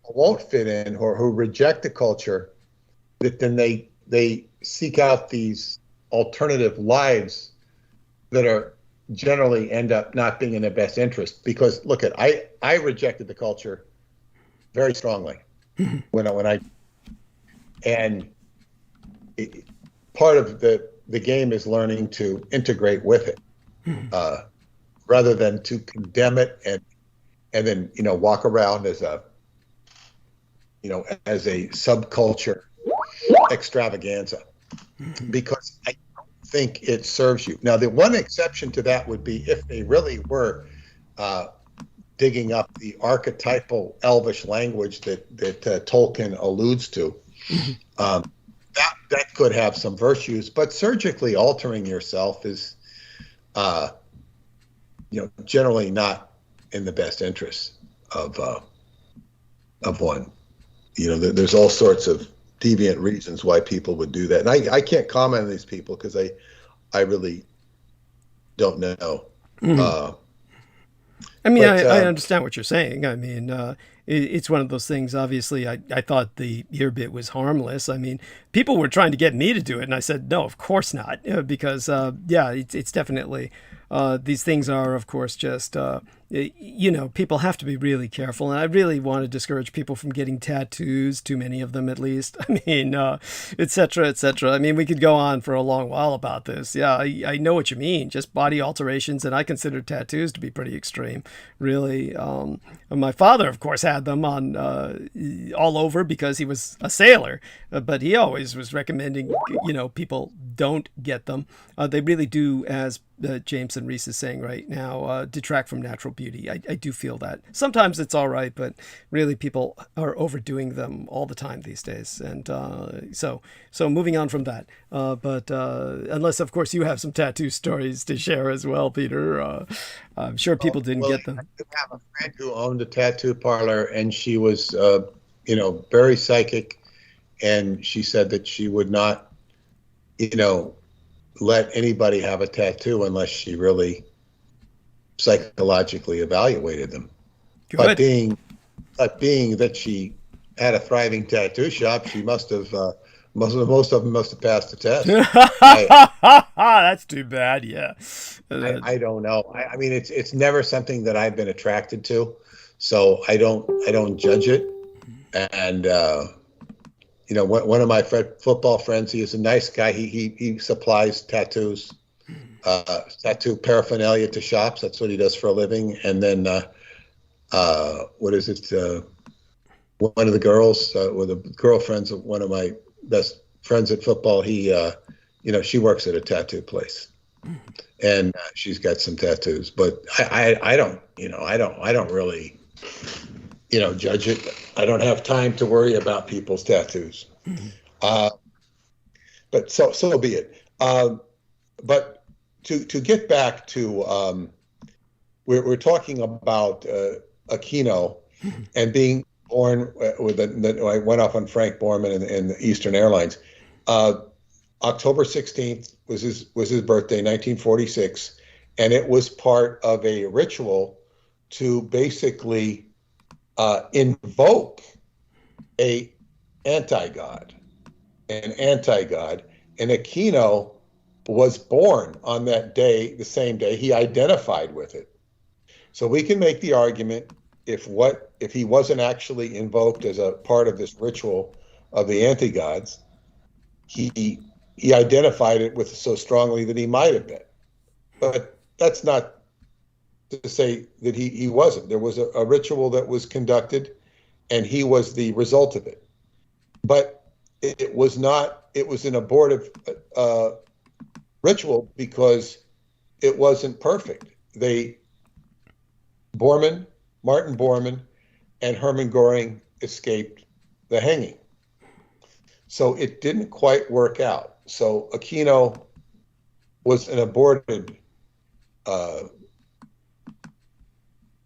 won't fit in, or who reject the culture, that then they seek out these alternative lives that are generally end up not being in their best interest. Because look, I rejected the culture very strongly. when I and part of the game is learning to integrate with it, rather than to condemn it and then walk around as a as a subculture extravaganza, because I don't think it serves you. Now, the one exception to that would be if they really were digging up the archetypal elvish language that Tolkien alludes to. That could have some virtues, but surgically altering yourself is, generally not in the best interest of one. There's all sorts of deviant reasons why people would do that, and I can't comment on these people because I really don't know. I mean, I understand what you're saying. I mean, it's one of those things. Obviously, I thought the ear bit was harmless. I mean, people were trying to get me to do it, and I said, no, of course not. Because, it's definitely, these things are, of course, just, people have to be really careful. And I really want to discourage people from getting tattoos, too many of them at least. I mean, et cetera, et cetera. I mean, we could go on for a long while about this. Yeah, I know what you mean. Just body alterations, and I consider tattoos to be pretty extreme, really. My father, of course, had them on all over because he was a sailor, but he always was recommending, people don't get them. They really do, as James and Reese is saying right now, detract from natural beauty. I do feel that. Sometimes it's all right, but really people are overdoing them all the time these days. And so moving on from that. But unless, of course, you have some tattoo stories to share as well, Peter. I'm sure people didn't get them. I have a friend who owned a tattoo parlor, and she was, very psychic. And she said that she would not, let anybody have a tattoo unless she really psychologically evaluated them. Good. But being that she had a thriving tattoo shop, she must have most of them must have passed the test. That's too bad. Yeah. I don't know. I mean, it's never something that I've been attracted to, so I don't judge it. And one of my football friends, he is a nice guy. He supplies tattoos, tattoo paraphernalia to shops. That's what he does for a living. And then, what is it? One of the girls, or the girlfriends of one of my best friends at football, she works at a tattoo place, and she's got some tattoos. But I don't really, judge it. I don't have time to worry about people's tattoos. But so be it. But to get back to, we're talking about Aquino and being born I went off on Frank Borman and the Eastern Airlines. October 16th was his birthday, 1946, and it was part of a ritual to basically invoke an anti-god. And Aquino was born on that day, the same day. He identified with it. So we can make the argument if he wasn't actually invoked as a part of this ritual of the anti-gods, he identified it with so strongly that he might have been. But that's not to say that he wasn't. There was a ritual that was conducted, and he was the result of it. But it was an abortive ritual because it wasn't perfect. Martin Bormann and Hermann Göring escaped the hanging. So it didn't quite work out. So Aquino was an aborted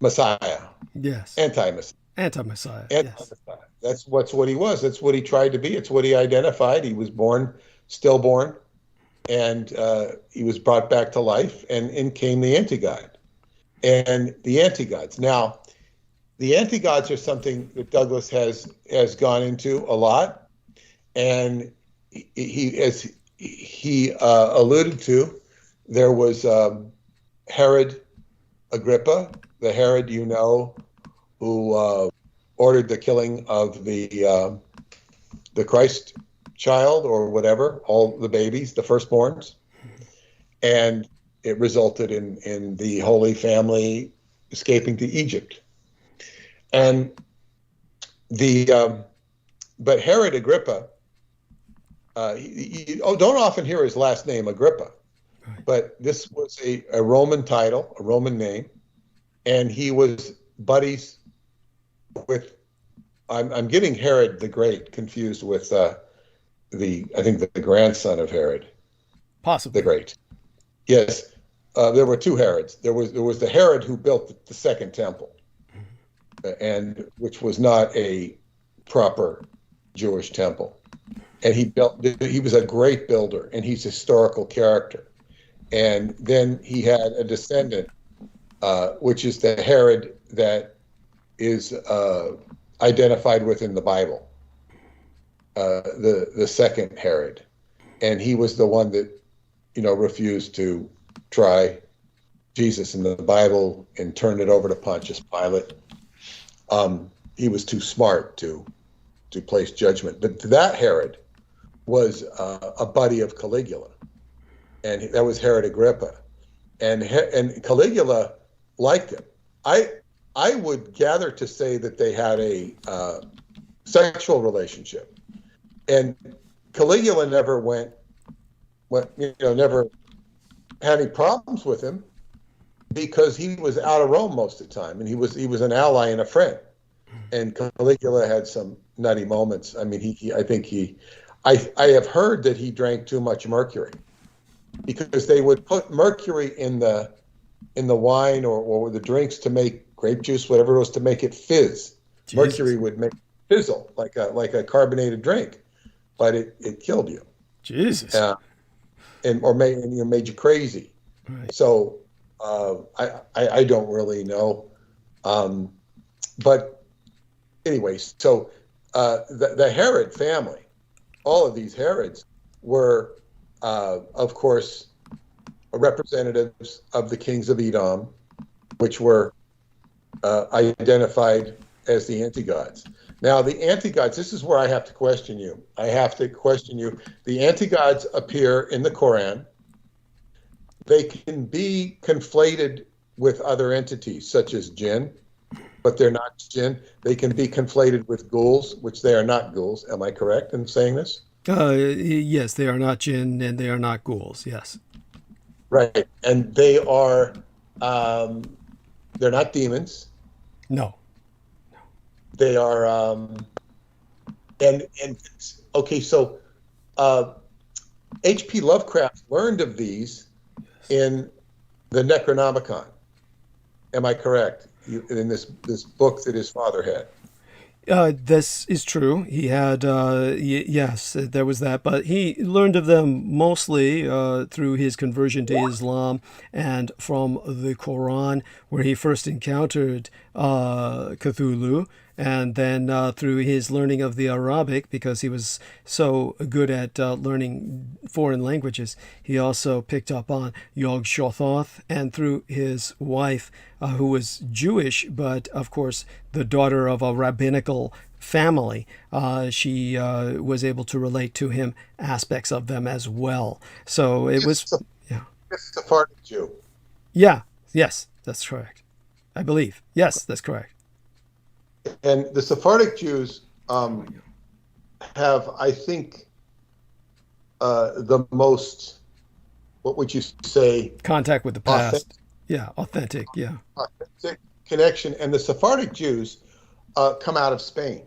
Messiah. Yes. Anti-Messiah. Anti-Messiah. Anti-Messiah. Yes. That's what he was. That's what he tried to be. It's what he identified. He was stillborn, and he was brought back to life, and in came the anti-god. And the anti-gods. Now, the anti-gods are something that Douglas has gone into a lot, and as he alluded to, there was Herod Agrippa, the Herod who ordered the killing of the Christ child or whatever, all the babies, the firstborns, and it resulted in the Holy Family escaping to Egypt. And but Herod Agrippa, you don't often hear his last name, Agrippa, but this was a Roman title, a Roman name, and he was buddies with, I'm getting Herod the Great confused with I think the grandson of Herod. Possibly. The Great. Yes, there were two Herods. There was the Herod who built the second temple, and which was not a proper Jewish temple. And he was a great builder, and he's a historical character. And then he had a descendant, which is the Herod that is identified with in the Bible, the second Herod. And he was the one that, refused to try Jesus in the Bible and turned it over to Pontius Pilate. He was too smart to place judgment. But that Herod was a buddy of Caligula, and that was Herod Agrippa, and Caligula liked him. I would gather to say that they had a sexual relationship, and Caligula never never had any problems with him because he was out of Rome most of the time, and he was an ally and a friend. And Caligula had some nutty moments. I mean, I have heard that he drank too much mercury, because they would put mercury in the wine or the drinks to make grape juice, whatever it was, to make it fizz. Jesus. Mercury would make it fizzle like a carbonated drink, but it killed you. Jesus. Made you crazy. Right. So I don't really know, but anyway, so the Herod family, all of these Herods were, of course, representatives of the kings of Edom, which were identified as the anti-gods. Now, the anti-gods, this is where I have to question you. The anti-gods appear in the Quran. They can be conflated with other entities, such as jinn, but they're not jinn. They can be conflated with ghouls, which they are not ghouls. Am I correct in saying this? Yes, they are not jinn and they are not ghouls, yes. Right, and they are, they're not demons. No. They are, okay, so H.P. Lovecraft learned of these in the Necronomicon. Am I correct? In this book that his father had. This is true. He had, yes, there was that, but he learned of them mostly through his conversion to Islam and from the Quran, where he first encountered Cthulhu, and then through his learning of the Arabic, because he was so good at learning foreign languages, he also picked up on Yog-Sothoth, and through his wife, who was Jewish, but of course the daughter of a rabbinical family, she was able to relate to him aspects of them as well. So it was, yeah. Sephardic Jew. Yeah, yes, that's correct. I believe. Yes, that's correct. And the Sephardic Jews have, I think, the most, what would you say? Contact with the past. Authentic, yeah. Authentic connection. And the Sephardic Jews come out of Spain.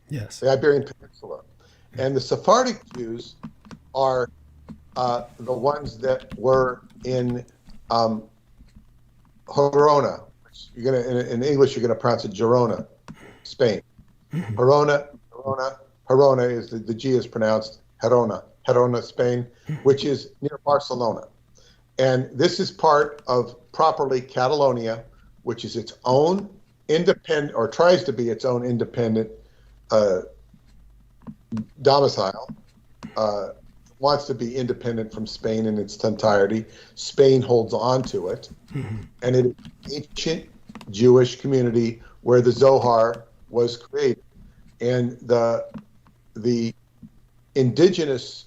Yes. The Iberian Peninsula. And the Sephardic Jews are the ones that were in Gerona. In English, you're going to pronounce it Girona, Spain. Gerona is, the G is pronounced Gerona, Spain, which is near Barcelona. And this is part of properly Catalonia, which is its own independent, or tries to be its own independent domicile, wants to be independent from Spain in its entirety. Spain holds on to it. And it is an ancient Jewish community where the Zohar was created, and the indigenous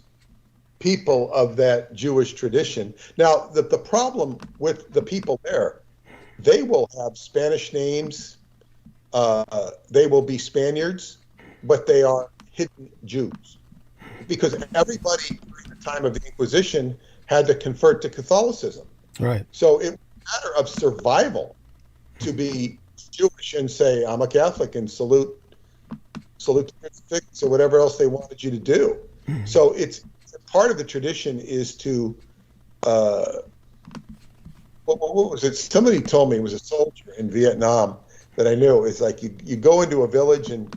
people of that Jewish tradition. Now, the problem with the people there, they will have Spanish names, they will be Spaniards, but they are hidden Jews, because everybody during the time of the Inquisition had to convert to Catholicism. Right. So it was a matter of survival to be Jewish and say, I'm a Catholic, and salute the crucifix or whatever else they wanted you to do. So it's part of the tradition is to, what was it? Somebody told me, it was a soldier in Vietnam that I knew. It's like you go into a village and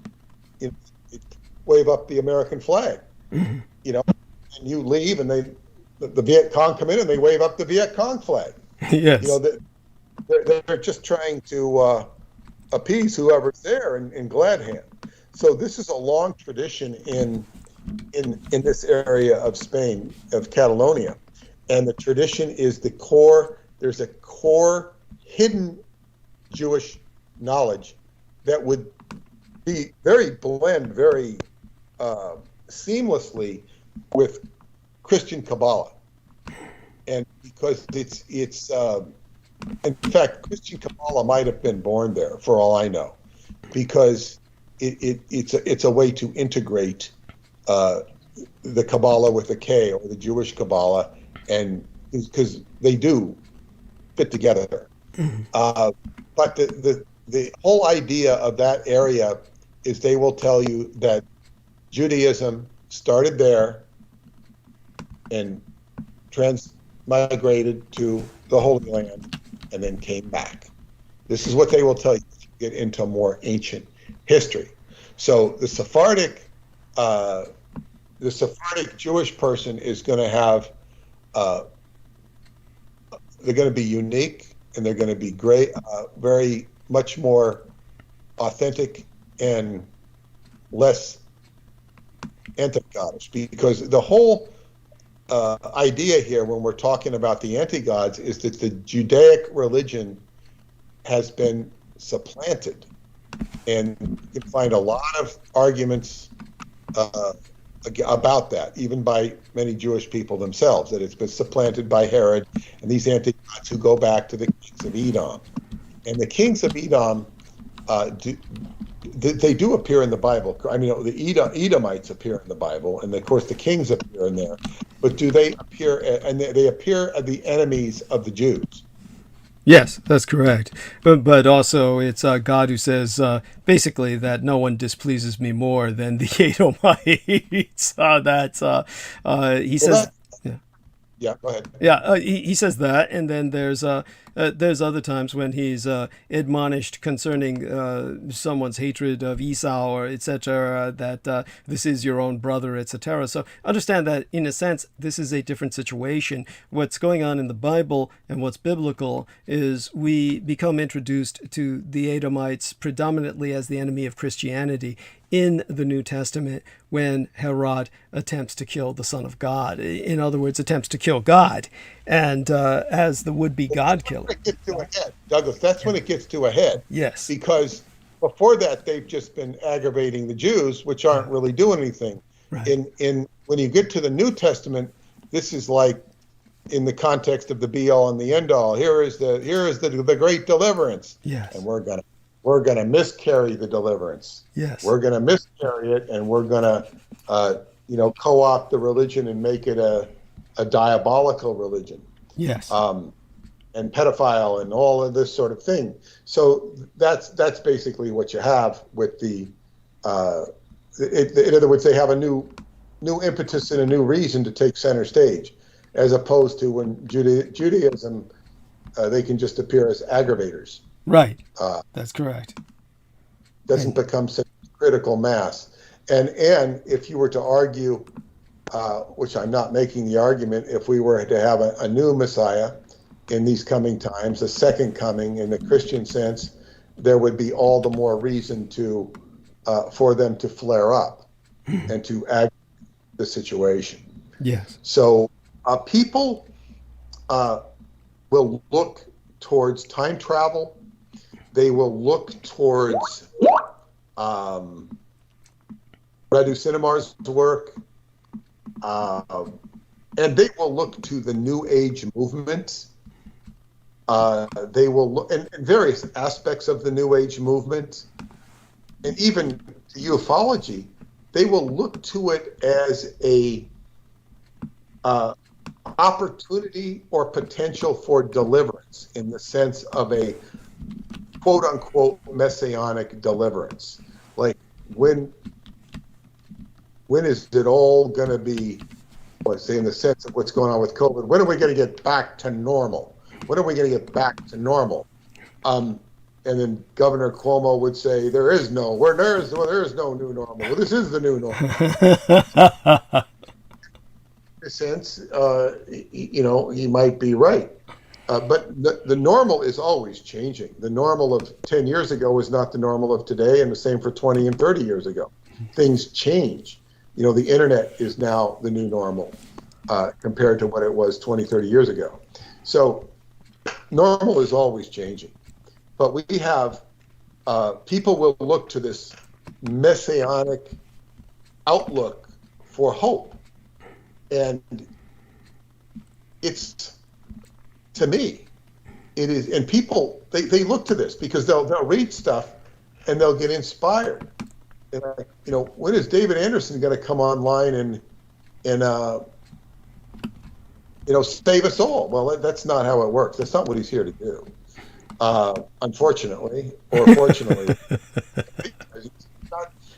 you wave up the American flag, and you leave, and the Viet Cong come in and they wave up the Viet Cong flag. Yes. They're just trying to appease whoever's there in glad hand. So this is a long tradition in this area of Spain, of Catalonia, and the tradition is the core. There's a core hidden Jewish knowledge that would be very seamlessly with Christian Kabbalah, and because it's in fact, Christian Kabbalah might have been born there for all I know, because it's a way to integrate the Kabbalah with a K, or the Jewish Kabbalah, and because they do fit together. But the whole idea of that area is they will tell you that Judaism started there and transmigrated to the Holy Land and then came back. This is what they will tell you if you get into more ancient history. So the Sephardic Jewish person is going to have, they're going to be unique, and they're going to be great, very much more authentic and less anti-Goddish, because the whole idea here when we're talking about the anti-gods is that the Judaic religion has been supplanted, and you can find a lot of arguments about that, even by many Jewish people themselves, that it's been supplanted by Herod and these anti-gods who go back to the kings of Edom. And the kings of Edom, they do appear in the Bible. I mean, the Edomites appear in the Bible, and of course the kings appear in there. But do they appear, and they appear as the enemies of the Jews? Yes, that's correct. But also it's God who says basically that no one displeases me more than the Edomites. He says. Yeah, go ahead. Yeah, he says that, and then there's other times when he's admonished concerning someone's hatred of Esau or etc. That this is your own brother, etc. So understand that in a sense this is a different situation. What's going on in the Bible and what's biblical is we become introduced to the Edomites predominantly as the enemy of Christianity in the New Testament when Herod attempts to kill the Son of God. In other words, attempts to kill God, and as the would-be God killer. It gets to a head, Douglas. That's when it gets to a head. Yes. Because before that, they've just been aggravating the Jews, which aren't really doing anything. Right. In when you get to the New Testament, this is like in the context of the be-all and the end-all. Here is the great deliverance. Yes. And we're gonna miscarry the deliverance. Yes. We're gonna miscarry it, and we're gonna co-opt the religion and make it a diabolical religion. Yes. And pedophile and all of this sort of thing. So that's basically what you have with the. In other words, they have a new impetus and a new reason to take center stage, as opposed to when Judaism, they can just appear as aggravators. Right. That's correct. Doesn't become such a critical mass. And if you were to argue, which I'm not making the argument, if we were to have a new Messiah in these coming times, a second coming in the Christian sense, there would be all the more reason for them to flare up and to aggravate the situation. Yes. So people will look towards time travel. They will look towards Radu Cinemar's work, and they will look to the New Age movement. They will look in various aspects of the New Age movement, and even ufology. They will look to it as a opportunity or potential for deliverance, in the sense of a quote unquote messianic deliverance. Like, when is it all going to be, let's say, in the sense of what's going on with COVID, when are we going to get back to normal? When are we going to get back to normal? And then Governor Cuomo would say, there is no new normal. Well, this is the new normal. In a sense, he might be right. But the normal is always changing. The normal of 10 years ago is not the normal of today, and the same for 20 and 30 years ago. Things change. The internet is now the new normal compared to what it was 20, 30 years ago. So normal is always changing. But we have, people will look to this messianic outlook for hope. And it's, to me, it is, and people, they look to this because they'll read stuff and they'll get inspired. And when is David Anderson going to come online and save us all? Well, that's not how it works. That's not what he's here to do. Unfortunately, or fortunately,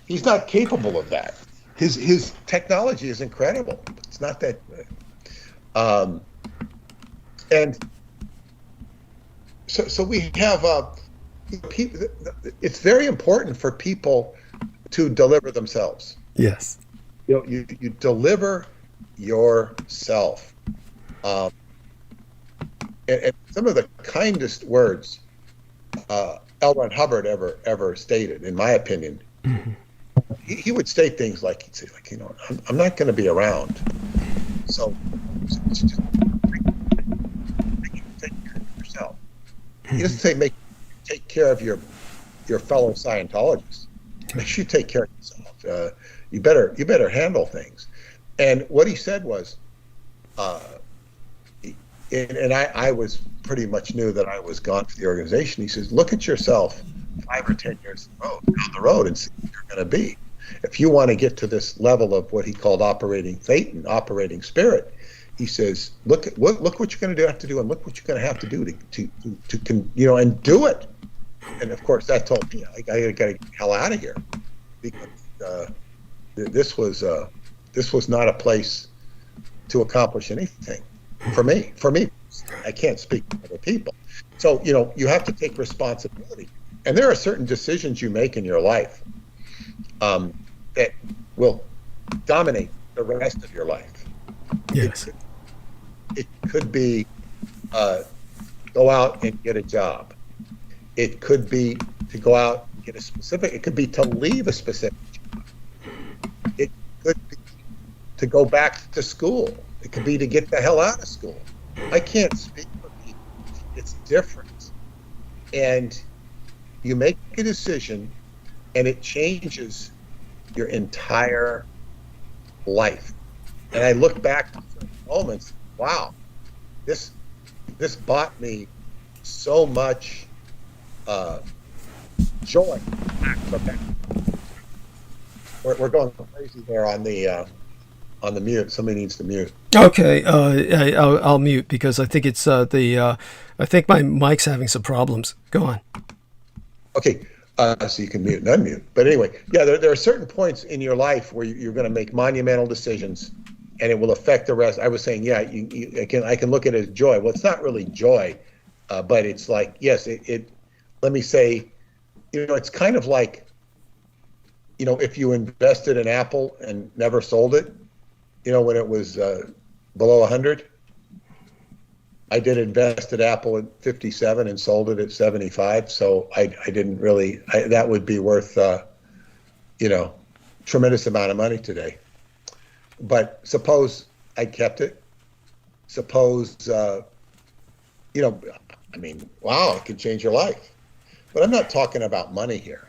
he's not capable of that. His technology is incredible. It's not that good. And so we have people. It's very important for people to deliver themselves. Yes. You deliver yourself. And some of the kindest words L. Ron Hubbard ever stated, in my opinion, he would state things like, he'd say, I'm not going to be around, so just take care of yourself. He doesn't say take care of your fellow Scientologists. Make sure you take care of yourself. You better handle things. And what he said was, and I was pretty much knew that I was gone for the organization. He says, look at yourself 5 or 10 years down the road and see where you're going to be. If you want to get to this level of what he called operating faith and operating spirit, he says, look what you're going to have to do, and look what you're going to have to do to and do it. And of course, that told me I got to get the hell out of here, because this was not a place to accomplish anything for me. I can't speak for other people. So you have to take responsibility, and there are certain decisions you make in your life that will dominate the rest of your life. Yes. It could be go out and get a job. It could be to go out and get a specific. It could be to leave a specific job. It could be to go back to school. It could be to get the hell out of school. I can't speak for people. It's different. And you make a decision, and it changes your entire life. And I look back at certain moments, wow, this bought me so much joy. We're going crazy there on the mute. Somebody needs to mute. Okay, I'll mute because I think it's I think my mic's having some problems. Go on. Okay, so you can mute and unmute. But anyway, yeah, there are certain points in your life where you're going to make monumental decisions, and it will affect the rest. I was saying, yeah, I can look at it as joy. Well, it's not really joy, but it's like, yes, it. Let me say, it's kind of like, if you invested in Apple and never sold it, when it was below 100. I did invest at Apple at 57 and sold it at 75. So I didn't really, that would be worth, tremendous amount of money today. But suppose I kept it. Suppose, wow, it could change your life. But I'm not talking about money here.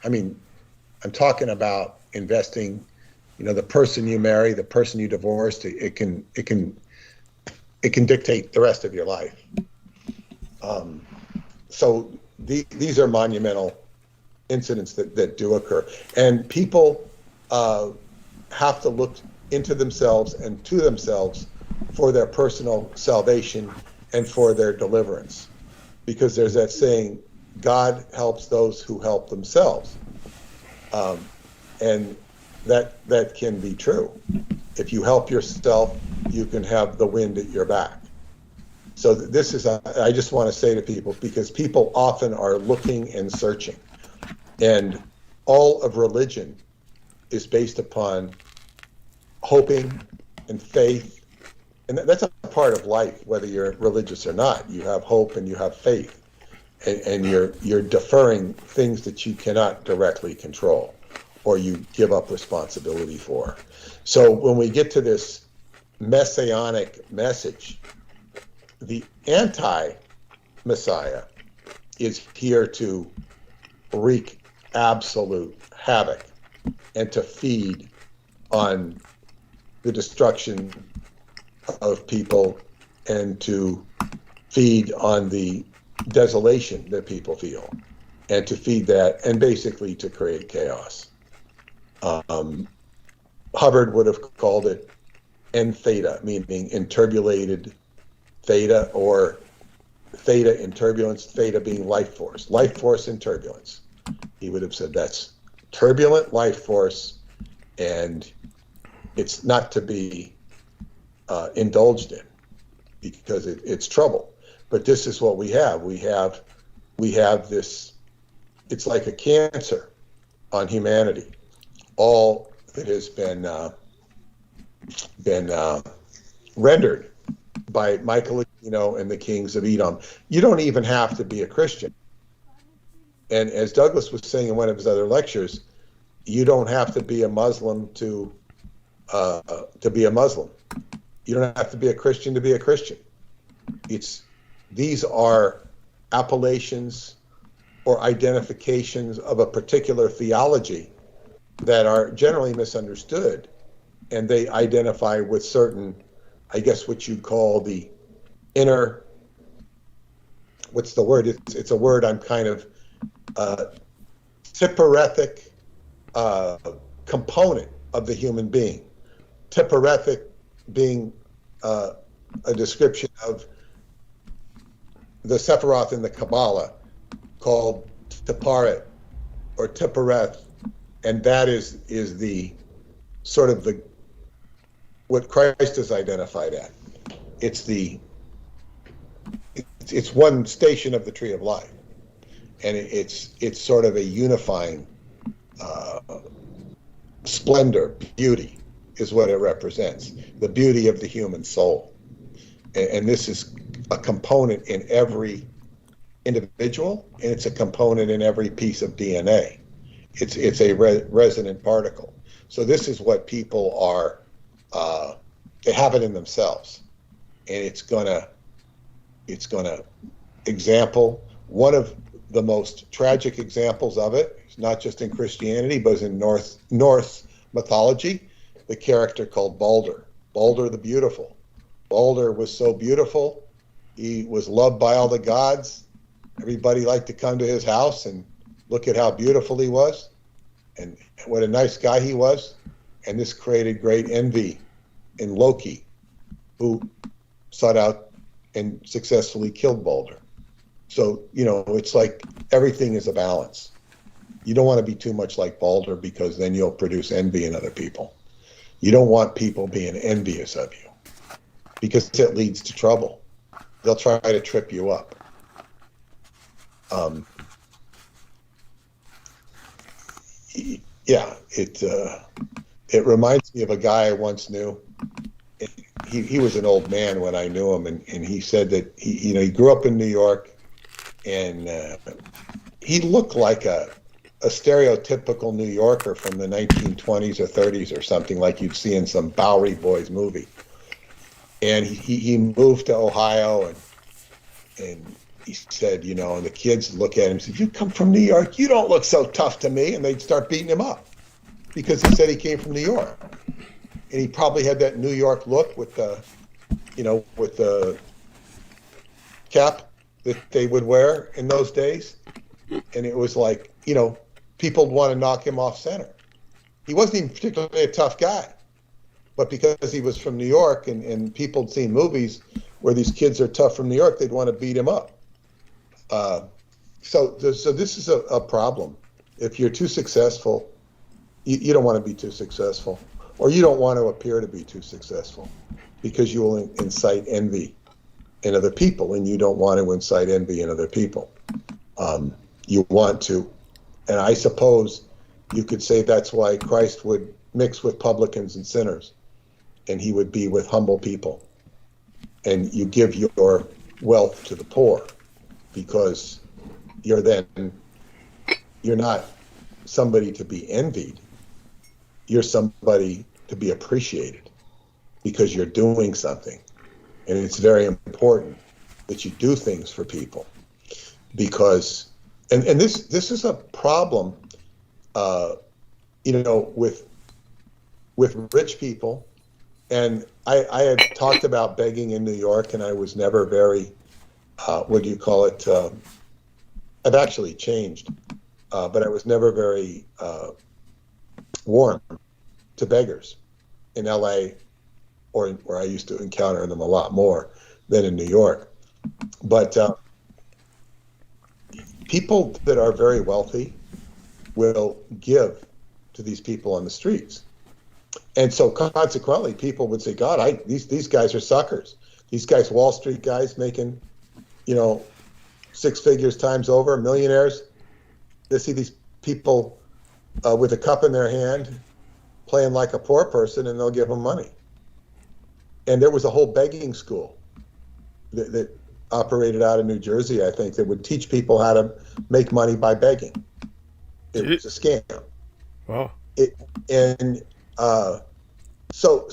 I'm talking about investing. The person you marry, the person you divorced, it can dictate the rest of your life. So these are monumental incidents that do occur, and people have to look into themselves and to themselves for their personal salvation and for their deliverance, because there's that saying, God helps those who help themselves, and that can be true. If you help yourself, you can have the wind at your back. So this is, I just want to say to people, because people often are looking and searching, and all of religion is based upon hoping and faith, and that's a part of life, whether you're religious or not. You have hope and you have faith, and you're deferring things that you cannot directly control or you give up responsibility for. So when we get to this messianic message, the anti-Messiah is here to wreak absolute havoc and to feed on the destruction of people and to feed on the desolation that people feel and to feed that and basically to create chaos. Hubbard would have called it en theta, meaning inturbulated theta, or theta in turbulence, theta being life force in turbulence. He would have said that's turbulent life force, and it's not to be indulged in, because it's trouble. But this is what we have. We have this. It's like a cancer on humanity. All that has been rendered by Michelangelo and the kings of Edom. You don't even have to be a Christian. And as Douglas was saying in one of his other lectures, you don't have to be a Muslim to be a Muslim. You don't have to be a Christian to be a Christian. These are appellations or identifications of a particular theology that are generally misunderstood, and they identify with certain, I guess, what you call the inner, what's the word? It's a word I'm kind of, typorethic component of the human being. Typorethic being a description of the Sephiroth in the Kabbalah called Tiparet or Tipareth, and that is the sort of the what Christ is identified at. It's one station of the tree of life, and it's sort of a unifying splendor, beauty is what it represents, the beauty of the human soul, and this is a component in every individual, and it's a component in every piece of DNA. It's a resonant particle. So this is what people are. They have it in themselves, and it's gonna example. One of the most tragic examples of it is not just in Christianity, but in Norse mythology. The character called Balder the Beautiful. Balder was so beautiful. He was loved by all the gods. Everybody liked to come to his house and look at how beautiful he was and what a nice guy he was. And this created great envy in Loki, who sought out and successfully killed Balder. So, it's like everything is a balance. You don't want to be too much like Balder, because then you'll produce envy in other people. You don't want people being envious of you, because it leads to trouble. They'll try to trip you up. It reminds me of a guy I once knew. He was an old man when I knew him, and he said that he grew up in New York, and he looked like a stereotypical New Yorker from the 1920s or 30s or something, like you'd see in some Bowery Boys movie. And he moved to Ohio, and he said, and the kids look at him and said, "You come from New York, you don't look so tough to me," and they'd start beating him up because he said he came from New York, and he probably had that New York look with the cap that they would wear in those days, and it was like, people want to knock him off center. He wasn't even particularly a tough guy, but because he was from New York and people had seen movies where these kids are tough from New York, they'd want to beat him up. So this is a problem. If you're too successful, you don't want to be too successful, or you don't want to appear to be too successful, because you will incite envy in other people, and you don't want to incite envy in other people. You want to, and I suppose you could say that's why Christ would mix with publicans and sinners, and he would be with humble people. And you give your wealth to the poor, because you're not somebody to be envied. You're somebody to be appreciated, because you're doing something. And it's very important that you do things for people, because, and this is a problem, with rich people. And I had talked about begging in New York, and I was never very, I've actually changed, but I was never very warm to beggars in LA, or where I used to encounter them a lot more than in New York. But people that are very wealthy will give to these people on the streets. And so consequently, people would say, God, these guys are suckers. These guys, Wall Street guys making, 6 figures times over, millionaires. They see these people with a cup in their hand playing like a poor person, and they'll give them money. And there was a whole begging school that operated out of New Jersey, I think, that would teach people how to make money by begging. It was a scam. Wow. So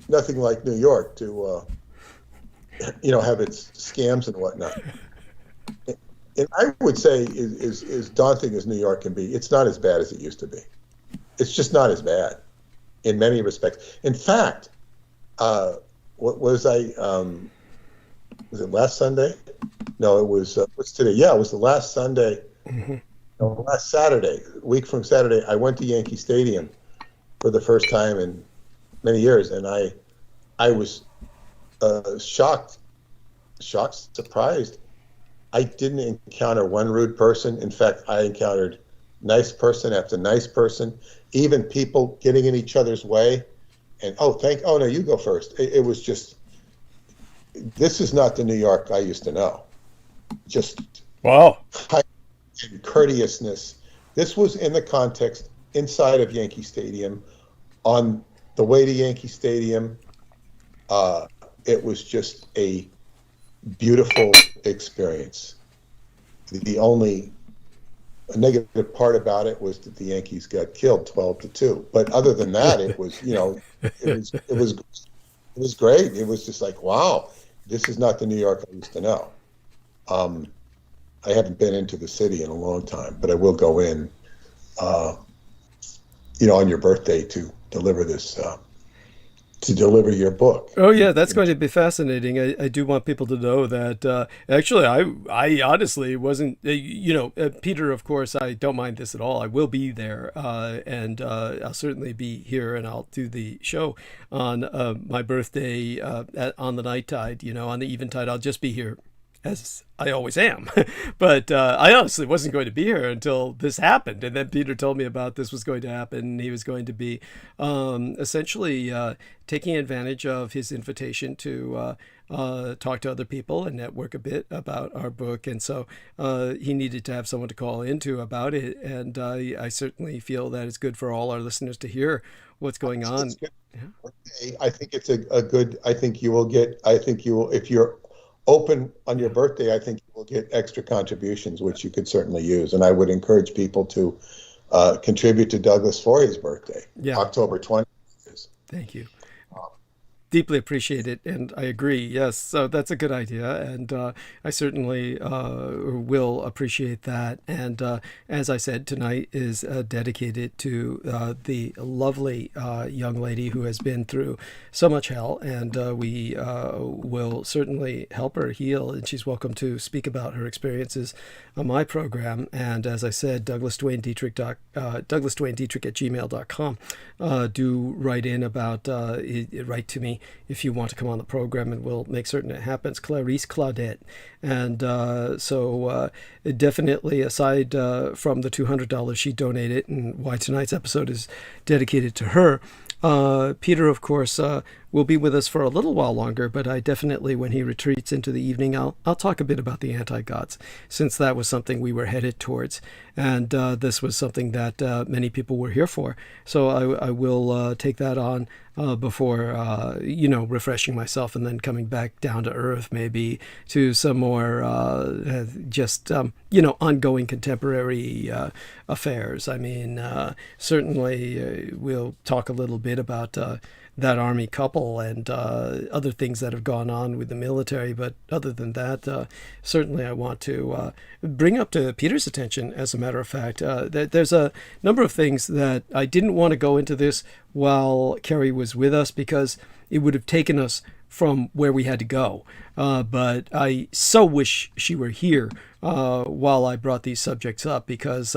nothing like New York to have its scams and whatnot. And I would say as daunting as New York can be, it's not as bad as it used to be. It's just not as bad in many respects. In fact, was it last Sunday? No, it was, what's today? Yeah, it was the last Sunday. Mm-hmm. No, last Saturday, a week from Saturday, I went to Yankee Stadium for the first time in many years, and I was shocked, surprised. I didn't encounter one rude person. In fact, I encountered nice person after nice person, even people getting in each other's way. And oh no, you go first. It was just, this is not the New York I used to know. Just wow. And courteousness. This was in the context inside of Yankee Stadium. On the way to Yankee Stadium, it was just a beautiful experience. The only negative part about it was that the Yankees got killed 12-2. But other than that, it was, it was great. It was just like, wow, this is not the New York I used to know. I haven't been into the city in a long time, but I will go in, on your birthday to deliver this, to deliver your book. Oh yeah, that's going to be fascinating. I do want people to know that actually I honestly wasn't, Peter, of course, I don't mind this at all. I will be there, and I'll certainly be here, and I'll do the show on my birthday on the night tide, on the eventide. I'll just be here, as I always am. But I honestly wasn't going to be here until this happened. And then Peter told me about this was going to happen. He was going to be essentially taking advantage of his invitation to talk to other people and network a bit about our book. And so he needed to have someone to call into about it. And I certainly feel that it's good for all our listeners to hear what's going on. Yeah. I think it's a good, I think you will, if you're open on your birthday, I think you will get extra contributions, which you could certainly use. And I would encourage people to contribute to Douglas Forey's birthday, October 20th. Thank you. deeply appreciate it, and I agree. Yes, so that's a good idea, and I certainly will appreciate that. And as I said, tonight is dedicated to the lovely young lady who has been through so much hell, and we will certainly help her heal. And she's welcome to speak about her experiences on my program. And as I said, DouglasDwayneDietrich at gmail.com. Do write in about write to me if you want to come on the program, and we'll make certain it happens. Clarice Claudette. And so definitely, aside from the $200 she donated, and why tonight's episode is dedicated to her, Peter, of course, will be with us for a little while longer, but I definitely, when he retreats into the evening, I'll talk a bit about the anti-gods, since that was something we were headed towards, and this was something that many people were here for. So I will take that on before, refreshing myself and then coming back down to earth, maybe to some more ongoing contemporary affairs. I mean, certainly we'll talk a little bit about that Army couple and other things that have gone on with the military. But other than that, certainly I want to bring up to Peter's attention, as a matter of fact, that there's a number of things that I didn't want to go into this while Carrie was with us, because it would have taken us from where we had to go. But I so wish she were here while I brought these subjects up, because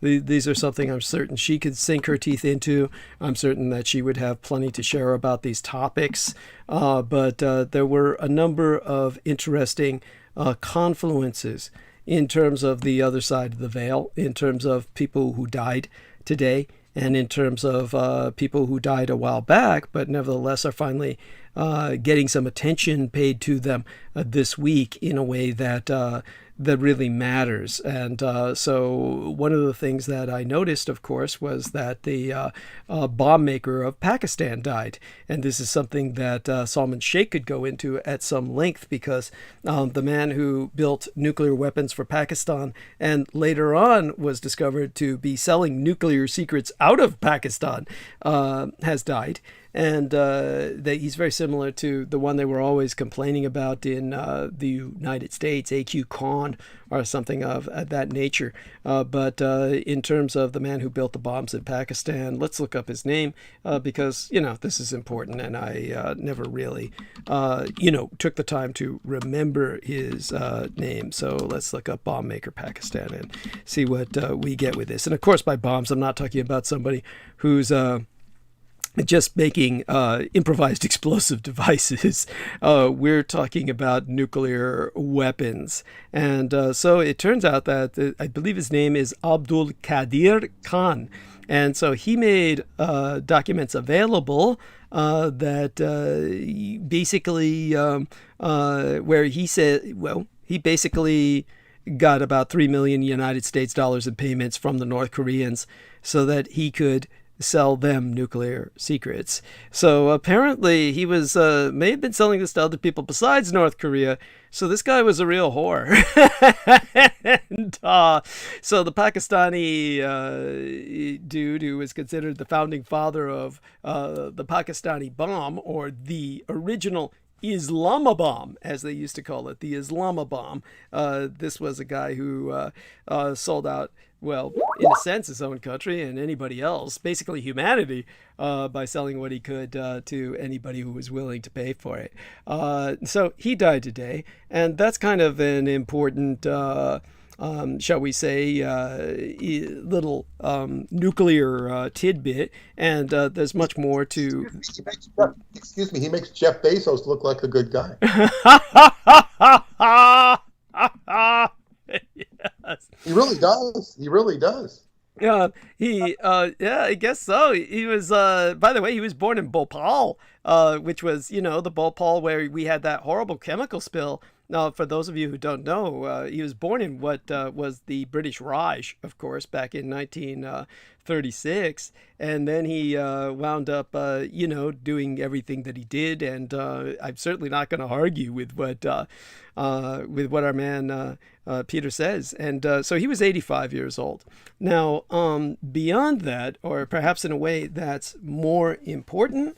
these are something I'm certain she could sink her teeth into. I'm certain that she would have plenty to share about these topics. But there were a number of interesting confluences in terms of the other side of the veil, in terms of people who died today, and in terms of people who died a while back, but nevertheless are finally getting some attention paid to them this week in a way that really matters. And so one of the things that I noticed, of course, was that the bomb maker of Pakistan died. And this is something that Salman Sheikh could go into at some length, because the man who built nuclear weapons for Pakistan and later on was discovered to be selling nuclear secrets out of Pakistan has died. And that he's very similar to the one they were always complaining about in the United States, A.Q. Khan, or something of that nature. But in terms of the man who built the bombs in Pakistan, let's look up his name, because, this is important, and I never really, took the time to remember his name. So let's look up bomb maker Pakistan and see what we get with this. And of course, by bombs, I'm not talking about somebody who's just making improvised explosive devices. We're talking about nuclear weapons. And so it turns out that I believe his name is Abdul Qadir Khan. And so he made documents available that basically where he said, he basically got about $3 million United States dollars in payments from the North Koreans so that he could sell them nuclear secrets. So apparently he was may have been selling this to other people besides North Korea. So this guy was a real whore. And so the Pakistani dude who was considered the founding father of the Pakistani bomb, or the original Islamabomb, as they used to call it, the Islamabomb. This was a guy who sold out, well, in a sense, his own country and anybody else, basically humanity, by selling what he could to anybody who was willing to pay for it. So he died today, and that's kind of an important, shall we say, little nuclear tidbit, and there's much more to... Excuse me, he makes Jeff Bezos look like a good guy. Yes. He really does. He really does. Yeah, I guess so. He was, by the way, he was born in Bhopal, which was, the Bhopal where we had that horrible chemical spill. Now, for those of you who don't know, he was born in what was the British Raj, of course, back in 36. And then he wound up, doing everything that he did. And I'm certainly not going to argue with what our man Peter says. And so he was 85 years old. Now, beyond that, or perhaps in a way that's more important,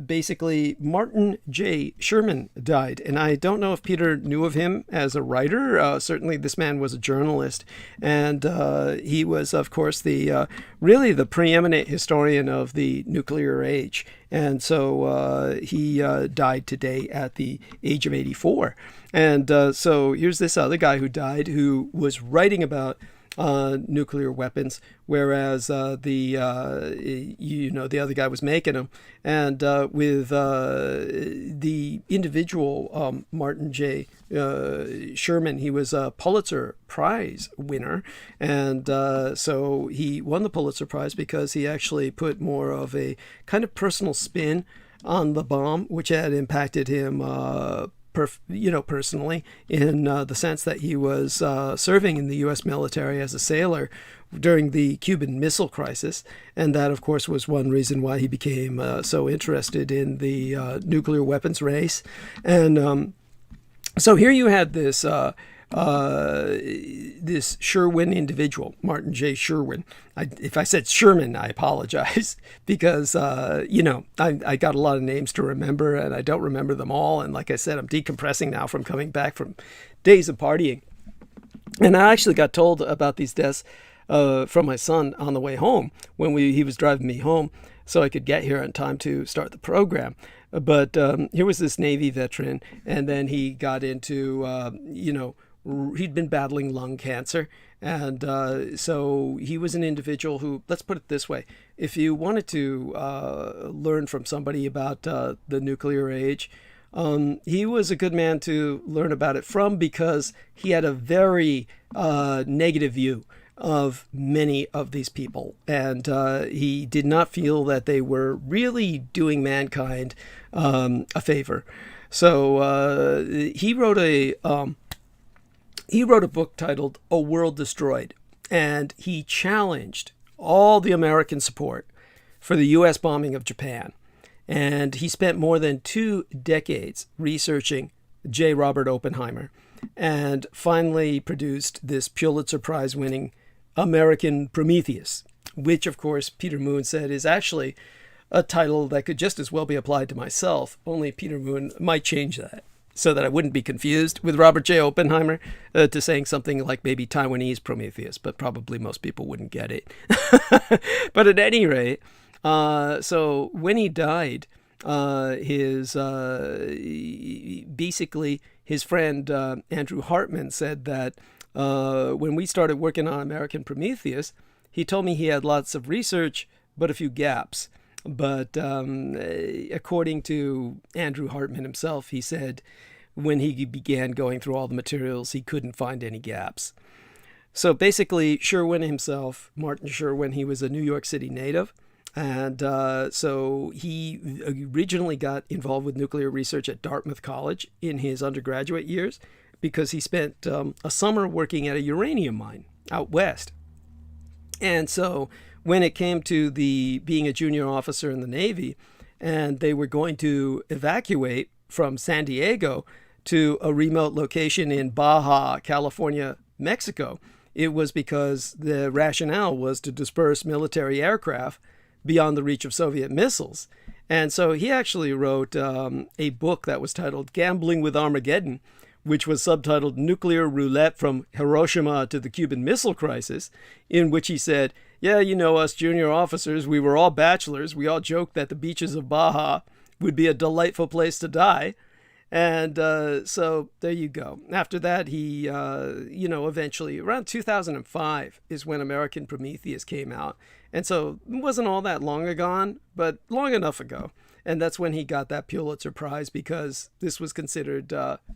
basically Martin J. Sherman died. And I don't know if Peter knew of him as a writer. Certainly this man was a journalist. And he was, of course, really the preeminent historian of the nuclear age. And so he died today at the age of 84. And so here's this other guy who died, who was writing about nuclear weapons, whereas the other guy was making them. And with the individual Martin J. Sherman, he was a Pulitzer Prize winner. And so he won the Pulitzer Prize because he actually put more of a kind of personal spin on the bomb, which had impacted him personally, in the sense that he was serving in the U.S. military as a sailor during the Cuban Missile Crisis. And that, of course, was one reason why he became so interested in the nuclear weapons race. And so here you had this Sherwin individual, Martin J. Sherwin. If I said Sherman, I apologize, because, I got a lot of names to remember, and I don't remember them all. And like I said, I'm decompressing now from coming back from days of partying. And I actually got told about these deaths from my son on the way home when he was driving me home so I could get here in time to start the program. But here was this Navy veteran, and then he got into, he'd been battling lung cancer. And so he was an individual who, let's put it this way, if you wanted to learn from somebody about the nuclear age, he was a good man to learn about it from, because he had a very negative view of many of these people. And he did not feel that they were really doing mankind a favor. So he wrote a book titled A World Destroyed, and he challenged all the American support for the U.S. bombing of Japan. And he spent more than 2 decades researching J. Robert Oppenheimer, and finally produced this Pulitzer Prize winning American Prometheus, which, of course, Peter Moon said is actually a title that could just as well be applied to myself, only Peter Moon might change that so that I wouldn't be confused with Robert J. Oppenheimer to saying something like maybe Taiwanese Prometheus, but probably most people wouldn't get it. But at any rate, so when he died, basically his friend Andrew Hartman said that when we started working on American Prometheus, he told me he had lots of research, but a few gaps. But according to Andrew Hartman himself, he said when he began going through all the materials, he couldn't find any gaps. So basically, Sherwin himself, Martin Sherwin, he was a New York City native. And so he originally got involved with nuclear research at Dartmouth College in his undergraduate years, because he spent a summer working at a uranium mine out west. And so when it came to being a junior officer in the Navy, and they were going to evacuate from San Diego to a remote location in Baja, California, Mexico, it was because the rationale was to disperse military aircraft beyond the reach of Soviet missiles. And so he actually wrote a book that was titled Gambling with Armageddon, which was subtitled Nuclear Roulette from Hiroshima to the Cuban Missile Crisis, in which he said, yeah, us junior officers, we were all bachelors. We all joked that the beaches of Baja would be a delightful place to die. And so there you go. After that, he, eventually, around 2005 is when American Prometheus came out. And so it wasn't all that long ago, but long enough ago. And that's when he got that Pulitzer Prize, because this was considered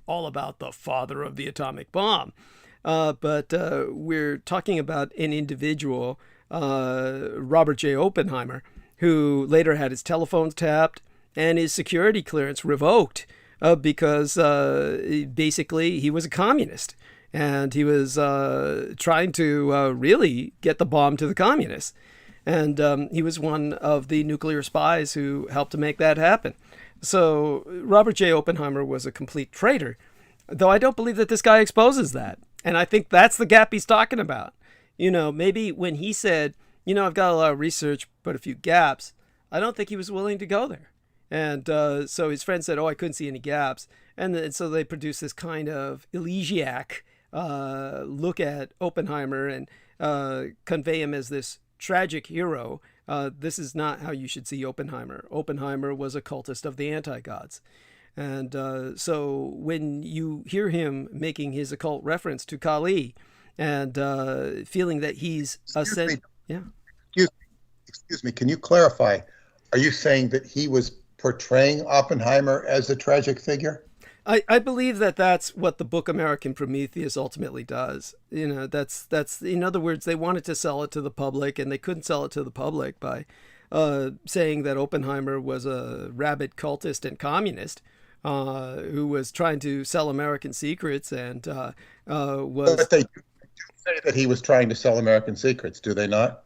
all about the father of the atomic bomb. But we're talking about an individual, Robert J. Oppenheimer, who later had his telephones tapped and his security clearance revoked because basically he was a communist. and he was trying to really get the bomb to the communists. And he was one of the nuclear spies who helped to make that happen. So Robert J. Oppenheimer was a complete traitor, though I don't believe that this guy exposes that. And I think that's the gap he's talking about. You know, maybe when he said, you know, I've got a lot of research, but a few gaps, I don't think he was willing to go there. And so his friend said, oh, I couldn't see any gaps. And so they produced this kind of elegiac look at Oppenheimer and convey him as this tragic hero. This is not how you should see Oppenheimer. Oppenheimer was a cultist of the anti-gods. And so when you hear him making his occult reference to Kali and feeling that he's Excuse me, can you clarify? Are you saying that he was portraying Oppenheimer as a tragic figure? I believe that that's what the book American Prometheus ultimately does. You know, that's in other words, they wanted to sell it to the public, and they couldn't sell it to the public by saying that Oppenheimer was a rabid cultist and communist who was trying to sell American secrets and was. But they do say that he was trying to sell American secrets, do they not?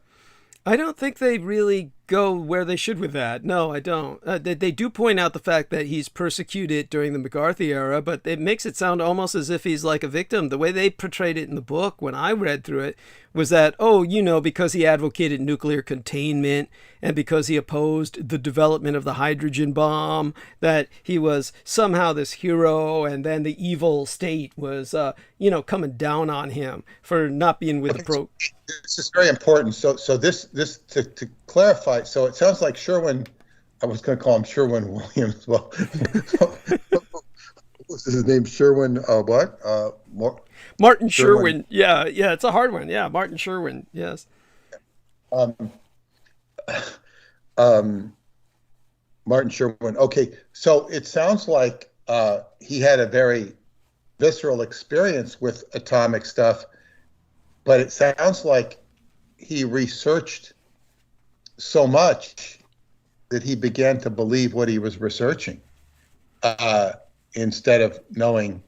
I don't think they really go where they should with that. No, I don't. They do point out the fact that he's persecuted during the McCarthy era, but it makes it sound almost as if he's like a victim. The way they portrayed it in the book when I read through it was that, oh, you know, because he advocated nuclear containment and because he opposed the development of the hydrogen bomb, that he was somehow this hero, and then the evil state was, you know, coming down on him for not being with the pro. This is very important. So this to clarify. So it sounds like Sherwin. I was going to call him Sherwin Williams. Well, what was his name? Sherwin. What? Martin Sherwin. Yeah. It's a hard one. Yeah, Martin Sherwin. Yes. Martin Sherwin. Okay. So it sounds like he had a very visceral experience with atomic stuff, but it sounds like he researched so much that he began to believe what he was researching instead of knowing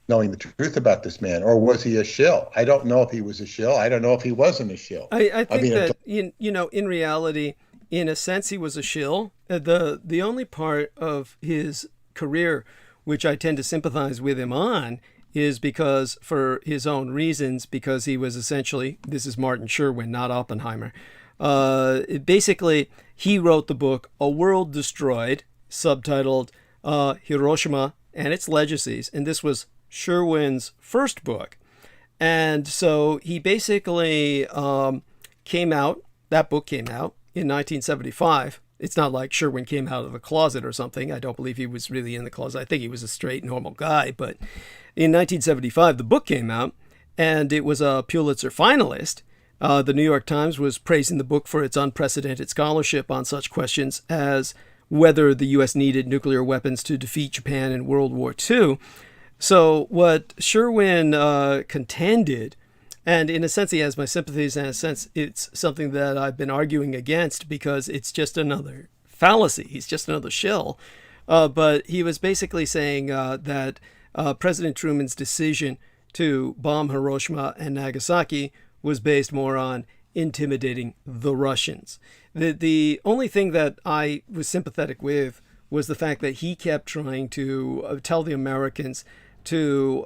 the truth about this man. Or was he a shill? I don't know if he was a shill. I don't know if he wasn't a shill. I think that, you know, in reality, in a sense, he was a shill. The only part of his career which I tend to sympathize with him on is because, for his own reasons, because he was essentially, this is Martin Sherwin, not Oppenheimer. Basically, he wrote the book A World Destroyed, subtitled Hiroshima and Its Legacies. And this was Sherwin's first book. And so he basically came out, that book came out in 1975. It's not like Sherwin came out of the closet or something. I don't believe he was really in the closet. I think he was a straight, normal guy. But in 1975, the book came out, and it was a Pulitzer finalist. The New York Times was praising the book for its unprecedented scholarship on such questions as whether the U.S. needed nuclear weapons to defeat Japan in World War II. So what Sherwin contended, and in a sense he has my sympathies, and in a sense it's something that I've been arguing against because it's just another fallacy. He's just another shill. But he was basically saying that President Truman's decision to bomb Hiroshima and Nagasaki was based more on intimidating the Russians. The only thing that I was sympathetic with was the fact that he kept trying to tell the Americans to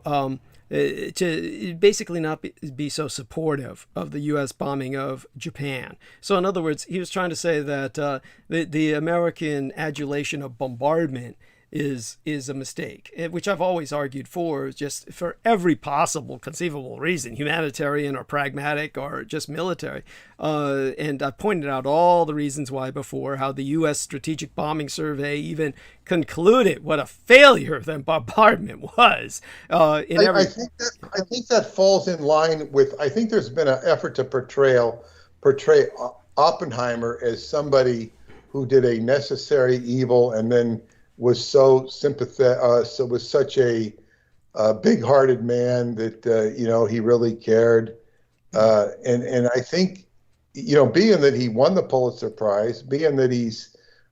basically not be so supportive of the U.S. bombing of Japan. So in other words, he was trying to say that the American adulation of bombardment is a mistake, which I've always argued for, just for every possible conceivable reason, humanitarian or pragmatic or just military. And I pointed out all the reasons why before, how the U.S. Strategic Bombing Survey even concluded what a failure that bombardment was. I think that falls in line with, I think there's been an effort to portray Oppenheimer as somebody who did a necessary evil and then was so sympathetic, so was such a big-hearted man that he really cared, and I think being that he won the Pulitzer Prize, being that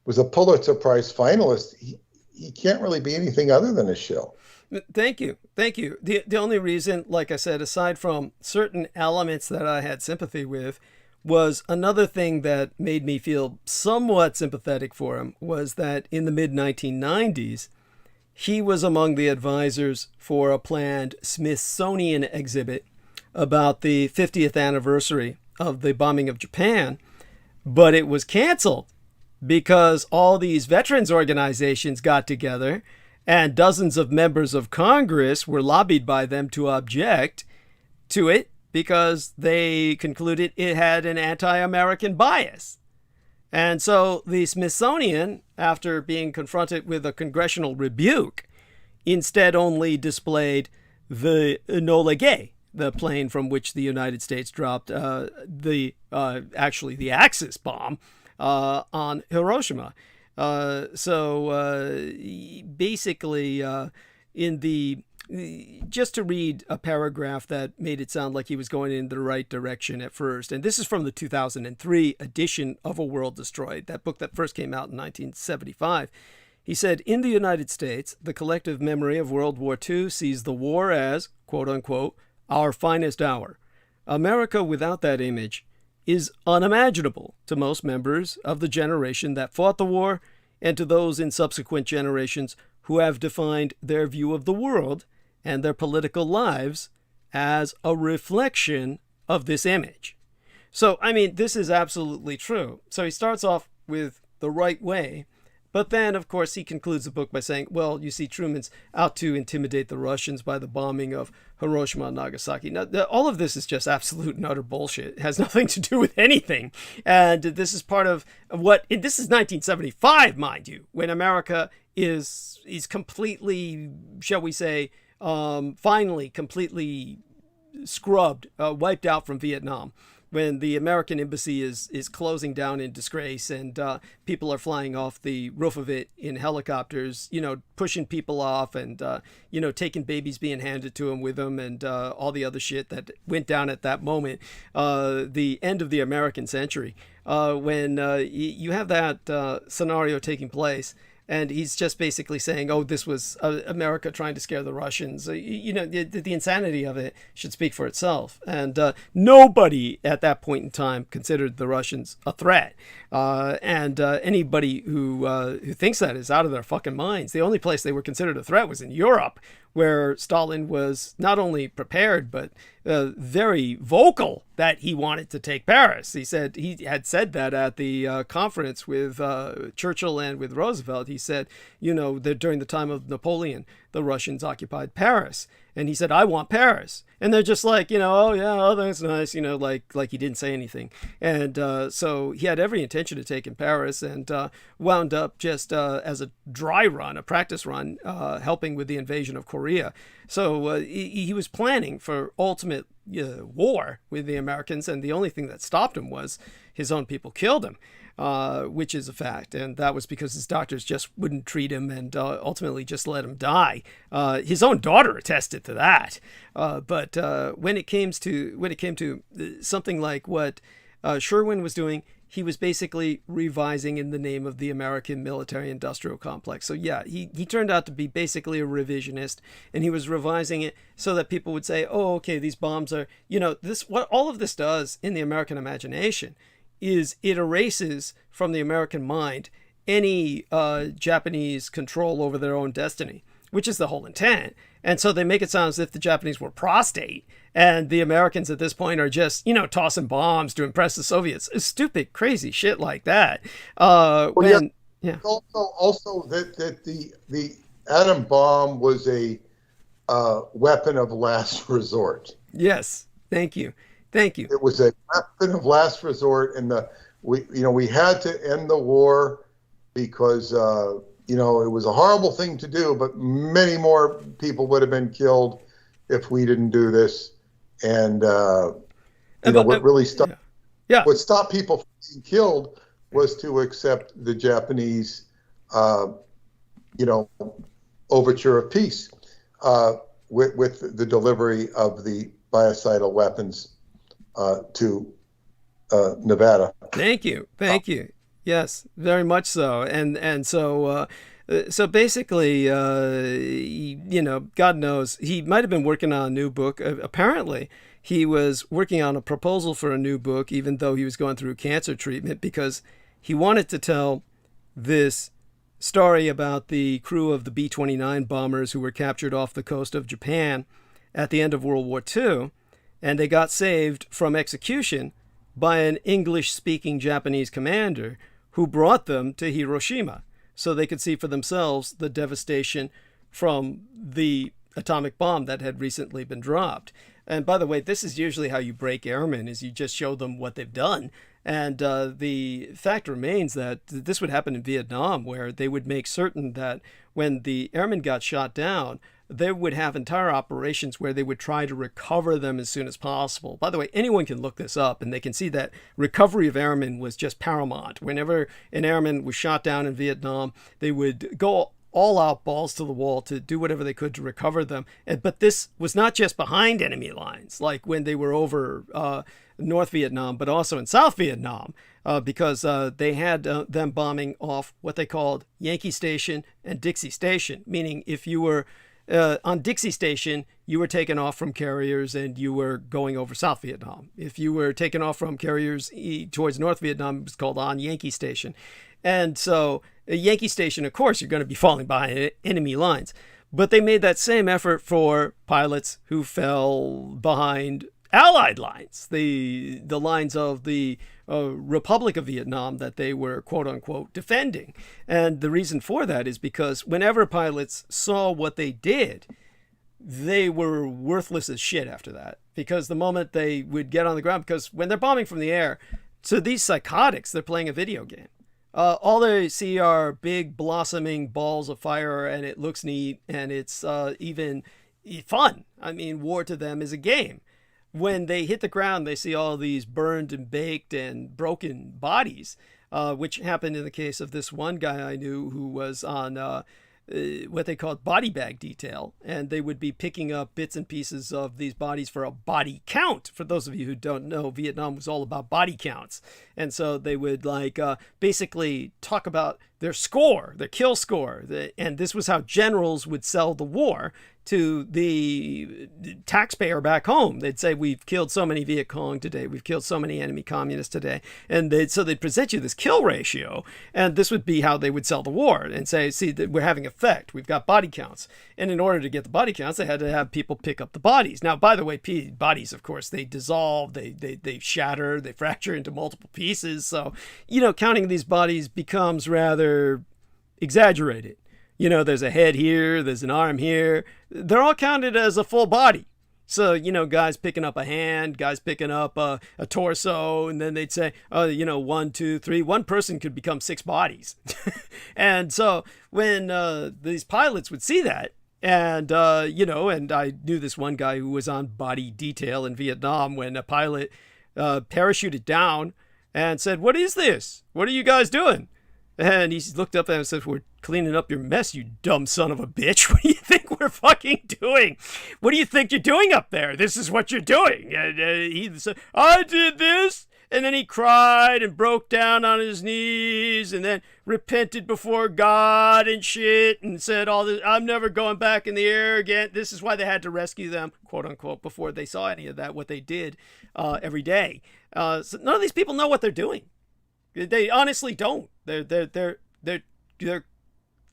was a Pulitzer Prize finalist, he can't really be anything other than a shill. Thank you. Thank you. The only reason, like I said, aside from certain elements that I had sympathy with, was another thing that made me feel somewhat sympathetic for him was that in the mid 1990s, he was among the advisors for a planned Smithsonian exhibit about the 50th anniversary of the bombing of Japan, but it was canceled because all these veterans organizations got together and dozens of members of Congress were lobbied by them to object to it because they concluded it had an anti-American bias. And so the Smithsonian, after being confronted with a congressional rebuke, instead only displayed the Enola Gay, the plane from which the United States dropped the Axis bomb on Hiroshima. Basically, just to read a paragraph that made it sound like he was going in the right direction at first, and this is from the 2003 edition of A World Destroyed, that book that first came out in 1975. He said, in the United States, the collective memory of World War II sees the war as, quote unquote, our finest hour. America without that image is unimaginable to most members of the generation that fought the war and to those in subsequent generations who have defined their view of the world and their political lives as a reflection of this image. So, I mean, this is absolutely true. So he starts off with the right way, but then, of course, he concludes the book by saying, well, you see, Truman's out to intimidate the Russians by the bombing of Hiroshima and Nagasaki. Now, all of this is just absolute and utter bullshit. It has nothing to do with anything. And this is part of what, this is 1975, mind you, when America is completely, shall we say, finally completely scrubbed, wiped out from Vietnam, when the American embassy is closing down in disgrace and people are flying off the roof of it in helicopters, pushing people off and, taking babies being handed to them with them and all the other shit that went down at that moment, the end of the American century, when you have that scenario taking place. And he's just basically saying, oh, this was America trying to scare the Russians. The insanity of it should speak for itself. And nobody at that point in time considered the Russians a threat. Anybody who thinks that is out of their fucking minds. The only place they were considered a threat was in Europe, where Stalin was not only prepared, but very vocal that he wanted to take Paris. He had said that at the conference with Churchill and with Roosevelt. He said, that during the time of Napoleon, the Russians occupied Paris. And he said, I want Paris. And they're just like, oh, yeah, oh, that's nice, like he didn't say anything. And so he had every intention of taking Paris and wound up just as a dry run, a practice run, helping with the invasion of Korea. So he was planning for ultimate war with the Americans, and the only thing that stopped him was his own people killed him. Which is a fact, and that was because his doctors just wouldn't treat him and ultimately just let him die. His own daughter attested to that. But when it came to something like what Sherwin was doing, he was basically revising in the name of the American military-industrial complex. So yeah, he turned out to be basically a revisionist, and he was revising it so that people would say, oh, okay, these bombs are, what all of this does in the American imagination is it erases from the American mind any Japanese control over their own destiny, which is the whole intent. And so they make it sound as if the Japanese were prostate and the Americans at this point are just, tossing bombs to impress the Soviets. It's stupid, crazy shit like that. Also that the atom bomb was a weapon of last resort. Yes, thank you. It was a weapon of last resort, and we had to end the war because it was a horrible thing to do, but many more people would have been killed if we didn't do this. And what really stopped what stopped people from being killed was to accept the Japanese overture of peace with the delivery of the biocidal weapons to Nevada. Thank you. Yes, very much so. And so So basically, God knows, he might have been working on a new book. Apparently, he was working on a proposal for a new book, even though he was going through cancer treatment, because he wanted to tell this story about the crew of the B-29 bombers who were captured off the coast of Japan at the end of World War II, and they got saved from execution by an English-speaking Japanese commander who brought them to Hiroshima so they could see for themselves the devastation from the atomic bomb that had recently been dropped. And by the way, this is usually how you break airmen, is you just show them what they've done. And the fact remains that this would happen in Vietnam, where they would make certain that when the airmen got shot down, they would have entire operations where they would try to recover them as soon as possible. By the way, anyone can look this up, and they can see that recovery of airmen was just paramount. Whenever an airman was shot down in Vietnam, they would go all out, balls to the wall, to do whatever they could to recover them. But this was not just behind enemy lines, like when they were over North Vietnam, but also in South Vietnam, because they had them bombing off what they called Yankee Station and Dixie Station, meaning if you were on Dixie Station, you were taken off from carriers and you were going over South Vietnam. If you were taken off from carriers towards North Vietnam, it was called on Yankee Station. And so Yankee Station, of course, you're going to be falling behind enemy lines. But they made that same effort for pilots who fell behind Allied lines, the lines of the Republic of Vietnam that they were, quote unquote, defending. And the reason for that is because whenever pilots saw what they did, they were worthless as shit after that. Because the moment they would get on the ground, because when they're bombing from the air, to these psychotics, they're playing a video game. All they see are big blossoming balls of fire, and it looks neat, and it's even fun. I mean, war to them is a game. When they hit the ground, they see all these burned and baked and broken bodies, which happened in the case of this one guy I knew who was on what they called body bag detail, and they would be picking up bits and pieces of these bodies for a body count. For those of you who don't know, Vietnam was all about body counts, and so they would basically talk about their score, their kill score, and this was how generals would sell the war to the taxpayer back home. They'd say, we've killed so many Viet Cong today, we've killed so many enemy communists today, and so they'd present you this kill ratio, and this would be how they would sell the war and say, see, that we're having effect, we've got body counts. And in order to get the body counts, they had to have people pick up the bodies. Now, by the way, bodies, of course, they dissolve, they shatter, they fracture into multiple pieces, so counting these bodies becomes rather exaggerated. There's a head here, there's an arm here. They're all counted as a full body. So, guys picking up a hand, guys picking up a torso, and then they'd say, 1, 2, 3. One person could become 6 bodies. And so when these pilots would see that, and, and I knew this one guy who was on body detail in Vietnam when a pilot parachuted down and said, "What is this? What are you guys doing?" And he looked up at him and said, "We're cleaning up your mess, you dumb son of a bitch. What do you think we're fucking doing? What do you think you're doing up there? This is what you're doing." And he said, "I did this." And then he cried and broke down on his knees and then repented before God and shit and said all this, "I'm never going back in the air again." This is why they had to rescue them, quote unquote, before they saw any of that, what they did every day. So none of these people know what they're doing. They honestly don't. They're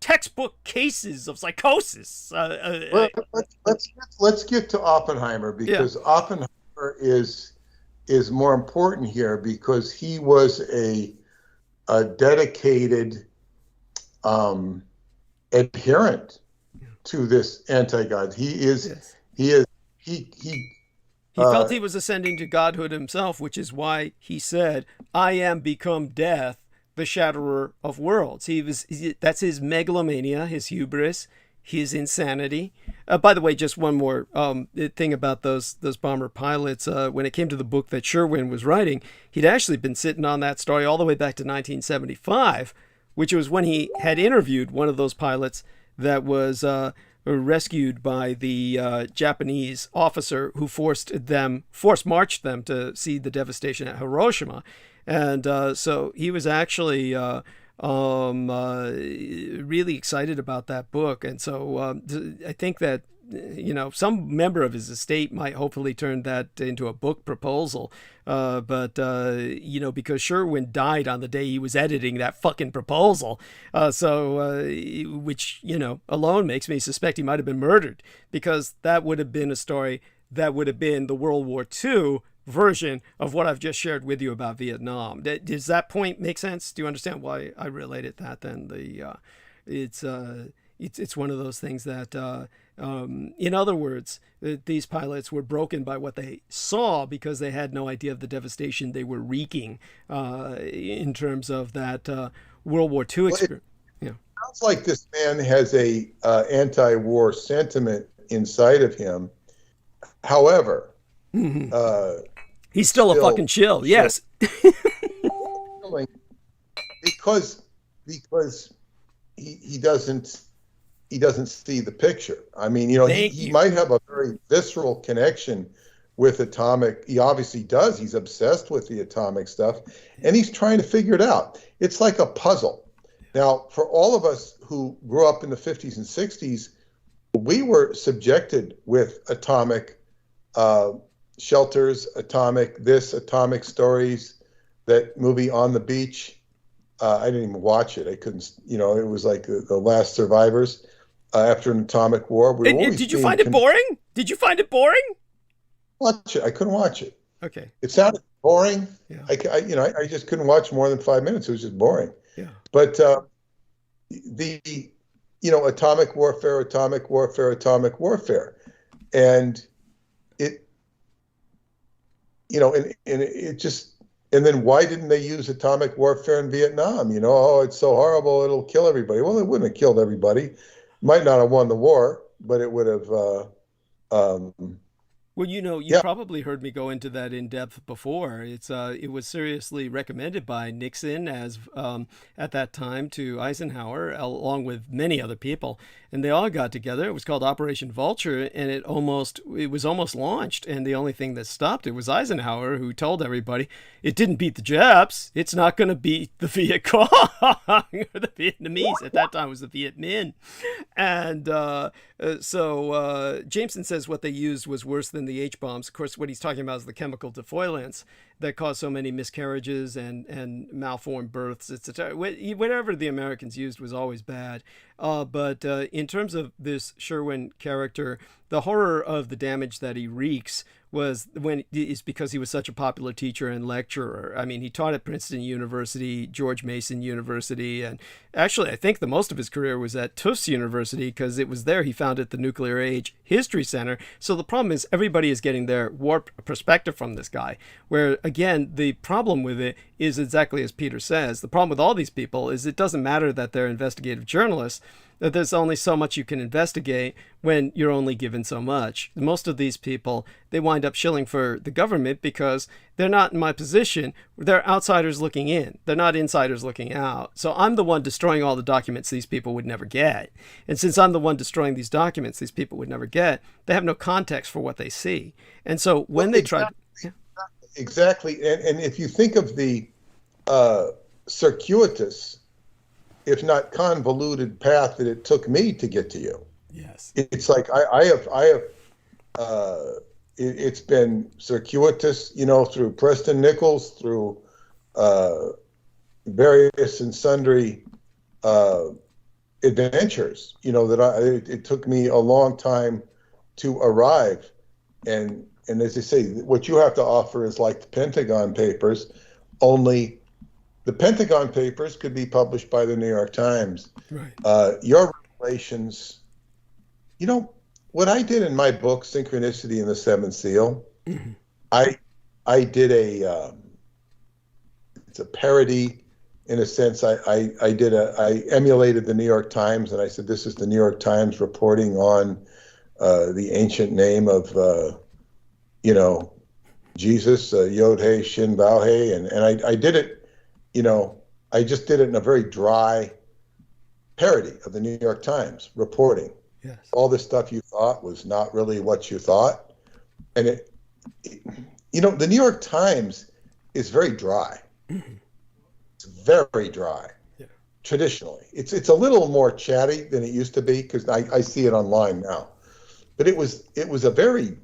textbook cases of psychosis. Well, let's get to Oppenheimer, because Oppenheimer is more important here, because he was a dedicated adherent to this anti-God. He felt he was ascending to godhood himself, which is why he said, "I am become death, the shatterer of worlds." That's his megalomania, his hubris, his insanity. By the way, just one more thing about those bomber pilots. When it came to the book that Sherwin was writing, he'd actually been sitting on that story all the way back to 1975, which was when he had interviewed one of those pilots that was rescued by the Japanese officer who force marched them to see the devastation at Hiroshima. And so he was actually Really excited about that book. And so I think that, some member of his estate might hopefully turn that into a book proposal. Because Sherwin died on the day he was editing that fucking proposal. Which, alone makes me suspect he might have been murdered, because that would have been a story that would have been the World War II version of what I've just shared with you about Vietnam. Does that point make sense? Do you understand why I related that then? It's one of those things that, in other words, these pilots were broken by what they saw because they had no idea of the devastation they were wreaking in terms of that World War II experience. It sounds like this man has a anti-war sentiment inside of him. However, he's still a fucking chill. Yes. because he doesn't see the picture. I mean, he might have a very visceral connection with atomic. He obviously does. He's obsessed with the atomic stuff, and he's trying to figure it out. It's like a puzzle. Now, for all of us who grew up in the 50s and 60s, we were subjected with atomic shelters, atomic stories, that movie On the Beach. I didn't even watch it. I couldn't, it was like the last survivors after an atomic war. Did you find it boring? Did you find it boring? Watch it. I couldn't watch it. Okay. It sounded boring. Yeah. I just couldn't watch more than 5 minutes. It was just boring. Yeah. But atomic warfare, and it, and it just. And then why didn't they use atomic warfare in Vietnam? It's so horrible, it'll kill everybody. Well, it wouldn't have killed everybody. Might not have won the war, but it would have. Well, you probably heard me go into that in depth before. It was seriously recommended by Nixon as at that time to Eisenhower, along with many other people, and they all got together. It was called Operation Vulture, and it was almost launched. And the only thing that stopped it was Eisenhower, who told everybody it didn't beat the Japs. It's not going to beat the Viet Cong or the Vietnamese. At that time, it was the Viet Minh, and so Jameson says what they used was worse than the H-bombs. Of course, what he's talking about is the chemical defoliants that caused so many miscarriages and malformed births, etc. Whatever the Americans used was always bad. But in terms of this Sherwin character, the horror of the damage that he wreaks is because he was such a popular teacher and lecturer. I mean, he taught at Princeton University, George Mason University, and actually I think the most of his career was at Tufts University, because it was there he founded the Nuclear Age History Center. So the problem is everybody is getting their warped perspective from this guy, where again, the problem with it is exactly as Peter says. The problem with all these people is it doesn't matter that they're investigative journalists, that there's only so much you can investigate when you're only given so much. Most of these people, they wind up shilling for the government because they're not in my position. They're outsiders looking in. They're not insiders looking out. So I'm the one destroying all the documents these people would never get. And since I'm the one destroying these documents these people would never get, they have no context for what they see. And so when they try to... Exactly. And if you think of the circuitous, if not convoluted path that it took me to get to you. Yes. It's like it's been circuitous, through Preston Nichols, through various and sundry adventures, it took me a long time to arrive. And as they say, what you have to offer is like the Pentagon Papers, only the Pentagon Papers could be published by the New York Times. Right. Your revelations, what I did in my book, Synchronicity and the Seventh Seal, mm-hmm. I did it's a parody in a sense. I emulated the New York Times, and I said, this is the New York Times reporting on the ancient name of, Jesus, Yod-Heh, Shin, Vav-Heh, and I did it, I just did it in a very dry parody of the New York Times reporting. Yes. All this stuff you thought was not really what you thought. And the New York Times is very dry. Mm-hmm. It's very dry. Yeah. traditionally. It's a little more chatty than it used to be because I see it online now. But it was a very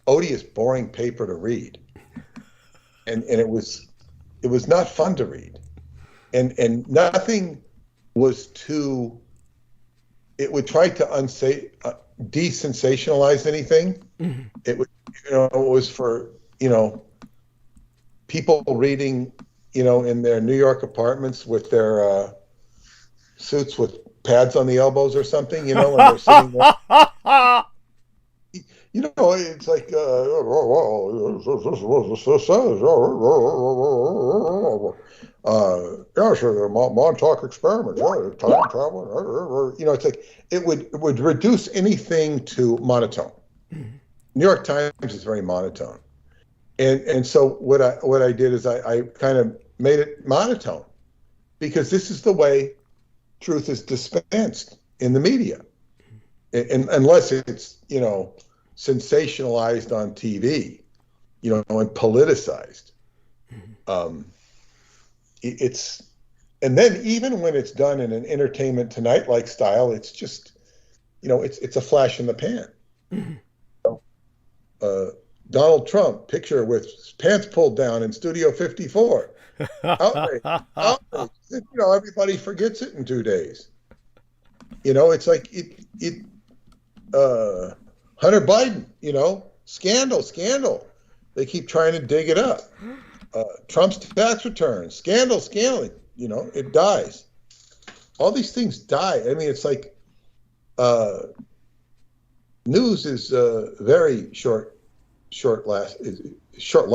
odious, boring paper to read, and it was not fun to read, and nothing was too. It would try to desensationalize anything. Mm-hmm. It would, it was for people reading, in their New York apartments with their suits with pads on the elbows or something, and they're sitting there. It's like, Montauk experiment, time travel. It's like it would reduce anything to monotone. New York Times is very monotone, and so what I did is I kind of made it monotone, because this is the way truth is dispensed in the media, and unless it's sensationalized on TV, and politicized. And then even when it's done in an Entertainment Tonight like style, it's just, it's a flash in the pan. Donald Trump picture with pants pulled down in Studio 54. Outrage. Everybody forgets it in 2 days. It's like Hunter Biden, scandal. They keep trying to dig it up. Trump's tax returns, scandal. It dies. All these things die. I mean, it's like news is very short life. Mm-hmm. Short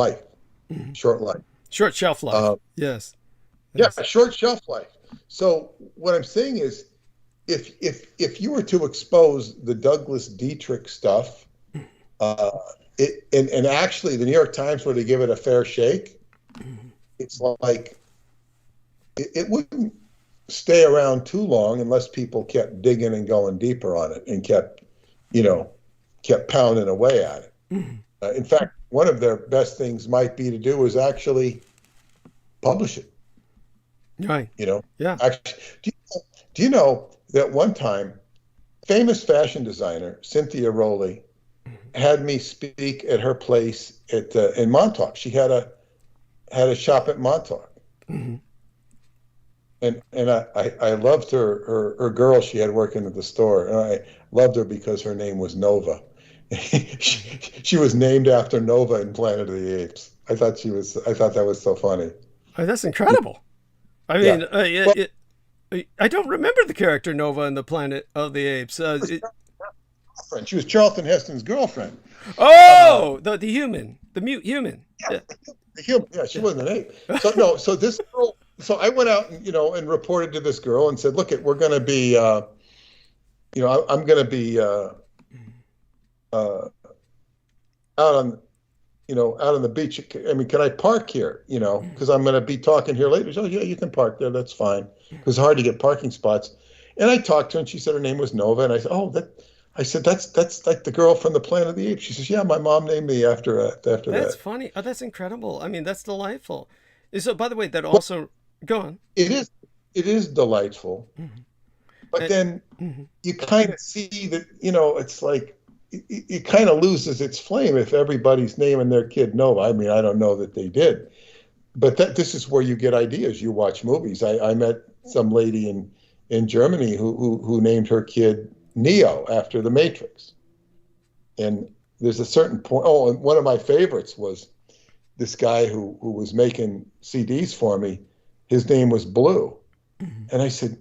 life. Short shelf life. Yes. Yeah, short shelf life. So what I'm saying is, if you were to expose the Douglas Dietrich stuff, and actually the New York Times were to give it a fair shake, it's like it wouldn't stay around too long unless people kept digging and going deeper on it and kept pounding away at it. In fact, one of their best things might be to do is actually publish it. Right. Yeah. Actually, do you know that one time, famous fashion designer Cynthia Rowley had me speak at her place in Montauk. She had a shop at Montauk, mm-hmm. and I loved her girl she had working at the store, and I loved her because her name was Nova. she was named after Nova in Planet of the Apes. I thought that was so funny. Oh, that's incredible. I mean, I don't remember the character Nova in the Planet of the Apes. She was Charlton Heston's girlfriend. Oh, the human, the mute human. Yeah. The human. Yeah, she wasn't an ape. So this girl. So I went out and and reported to this girl and said, "Look, we're going to be, I'm going to be out on the beach. I mean, can I park here? Because I'm going to be talking here later." So yeah, you can park there. That's fine. It was hard to get parking spots. And I talked to her, and she said her name was Nova. And I said, that's like the girl from the Planet of the Apes. She says, "Yeah, my mom named me after that." That's funny. Oh, that's incredible. I mean, that's delightful. So, by the way, that also go on. It is delightful, mm-hmm. But then mm-hmm. you kind of see that it's like it kind of loses its flame if everybody's naming their kid Nova. I mean, I don't know that they did, but this is where you get ideas. You watch movies. I met some lady in Germany who named her kid Neo after the Matrix. And there's a certain point. Oh, and one of my favorites was this guy who was making CDs for me. His name was Blue. Mm-hmm. And I said,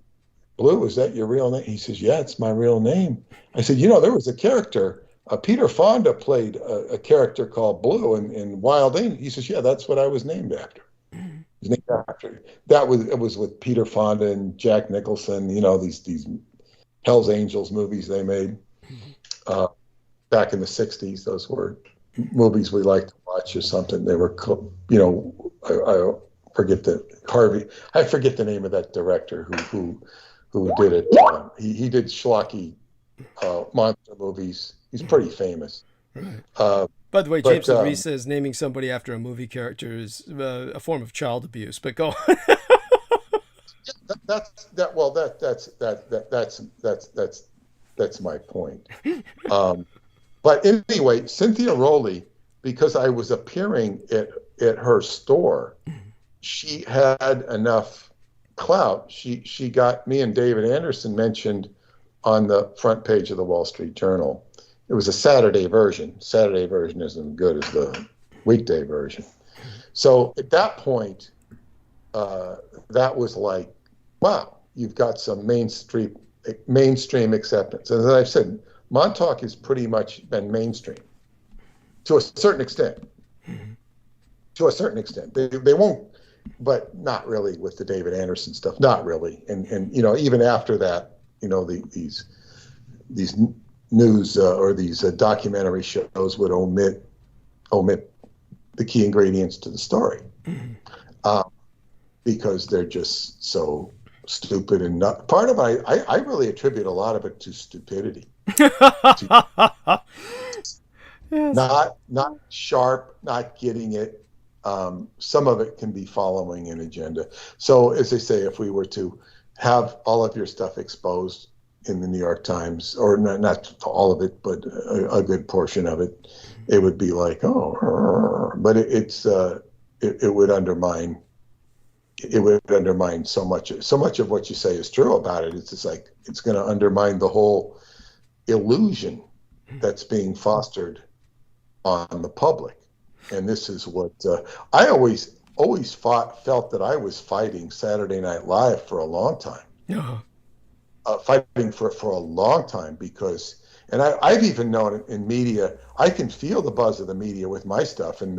"Blue, is that your real name?" He says, "Yeah, it's my real name." I said, there was a character, Peter Fonda played a character called Blue in Wild Angels. He says, "Yeah, that's what I was named after." Mm-hmm. His name after. It was with Peter Fonda and Jack Nicholson, these Hell's Angels movies they made back in the 60s. Those were movies we liked to watch or something. They were, I forget the name of that director who did it. He did schlocky monster movies. He's pretty famous. Right. By the way, James Reese says naming somebody after a movie character is a form of child abuse, but go on. that's my point. But anyway, Cynthia Rowley, because I was appearing at her store, she had enough clout. She got me and David Anderson mentioned on the front page of the Wall Street Journal. It was a Saturday version. Saturday version isn't as good as the weekday version. So at that point, that was like, wow, you've got some mainstream acceptance. And as I've said, Montauk has pretty much been mainstream to a certain extent. To a certain extent, they won't, but not really with the David Anderson stuff. Not really, and you know, even after that, you know, these news or these documentary shows would omit the key ingredients to the story, because they're just so stupid and not part of it. I really attribute a lot of it to stupidity. Yes. Not sharp, not getting it. Some of it can be following an agenda. So as they say, if we were to have all of your stuff exposed in the New York Times, or not all of it, but a good portion of it, it would be like, oh, but it would undermine. It would undermine so much of what you say is true about it. It's just like, it's going to undermine the whole illusion that's being fostered on the public. And this is what I always felt that I was fighting Saturday Night Live for a long time. Fighting for a long time, because, and I've even known in media, I can feel the buzz of the media with my stuff, and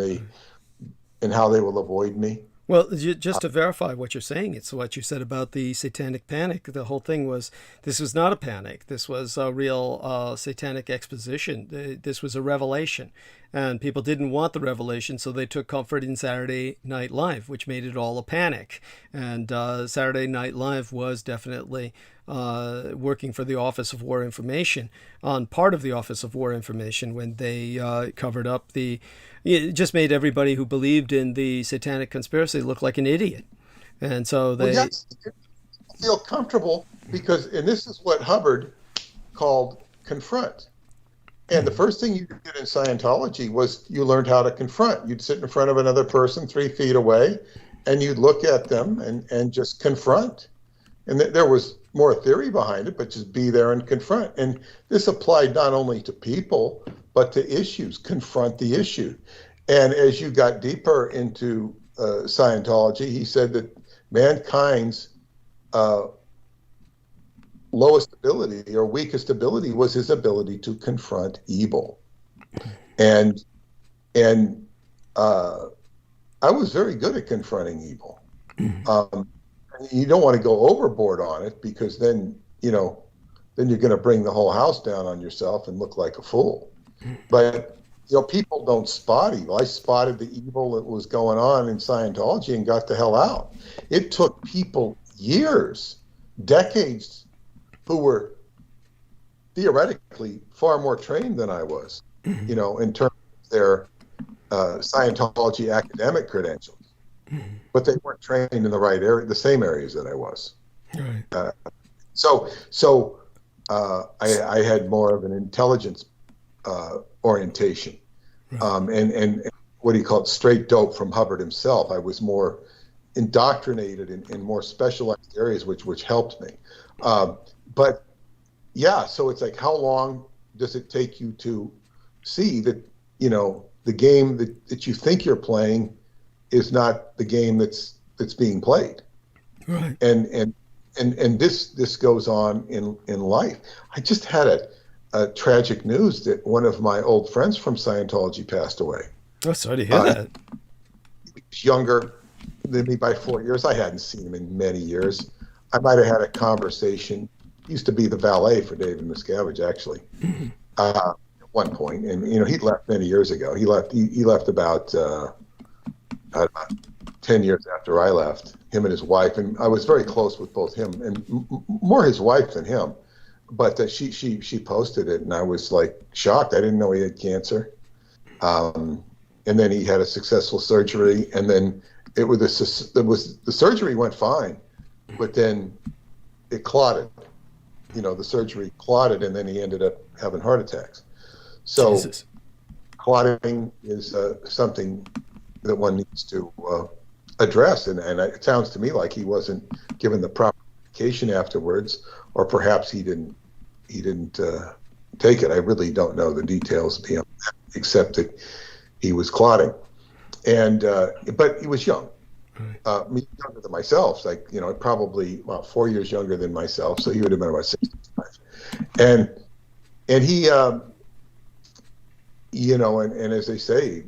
how they will avoid me. Well, just to verify what you're saying, it's what you said about the satanic panic. The whole thing was, this was not a panic. This was a real satanic exposition. This was a revelation. And people didn't want the revelation, so they took comfort in Saturday Night Live, which made it all a panic. And Saturday Night Live was definitely working for the Office of War Information, on part of the Office of War Information, when they covered up it just made everybody who believed in the satanic conspiracy look like an idiot. And so they feel comfortable because, and this is what Hubbard called confront. And the first thing you did in Scientology was you learned how to confront. You'd sit in front of another person 3 feet away, and you'd look at them and just confront. And there was more theory behind it, but just be there and confront. And this applied not only to people, but to issues. Confront the issue. And as you got deeper into Scientology, he said that mankind's lowest ability or weakest ability was his ability to confront evil. And I was very good at confronting evil. You don't want to go overboard on it, because then you're going to bring the whole house down on yourself and look like a fool. But people don't spot evil. I spotted the evil that was going on in Scientology and got the hell out. It took people years, decades, who were theoretically far more trained than I was, in terms of their Scientology academic credentials. But they weren't trained in the right area, the same areas that I was. Right. So I had more of an intelligence orientation, and what he called straight dope from Hubbard himself. I was more indoctrinated in more specialized areas, which helped me. But yeah, so it's like, how long does it take you to see that the game that you think you're playing is not the game that's being played? Right. And this goes on in life. I just had a tragic news that one of my old friends from Scientology passed away. Oh, sorry to hear that. He was younger than me by 4 years. I hadn't seen him in many years. I might have had a conversation. He used to be the valet for David Miscavige, actually, at one point. And he left many years ago. He left about 10 years after I left, him and his wife. And I was very close with both him and more his wife than him. But she posted it, and I was like shocked. I didn't know he had cancer. And then he had a successful surgery, and then the surgery went fine, but then it clotted. The surgery clotted, and then he ended up having heart attacks. So Jesus. clotting is something that one needs to address, and it sounds to me like he wasn't given the proper medication afterwards, or perhaps he didn't take it. I really don't know the details beyond that, except that he was clotting, and but he was young. Younger than myself, probably about 4 years younger than myself, so he would have been about 65. And he, and as they say,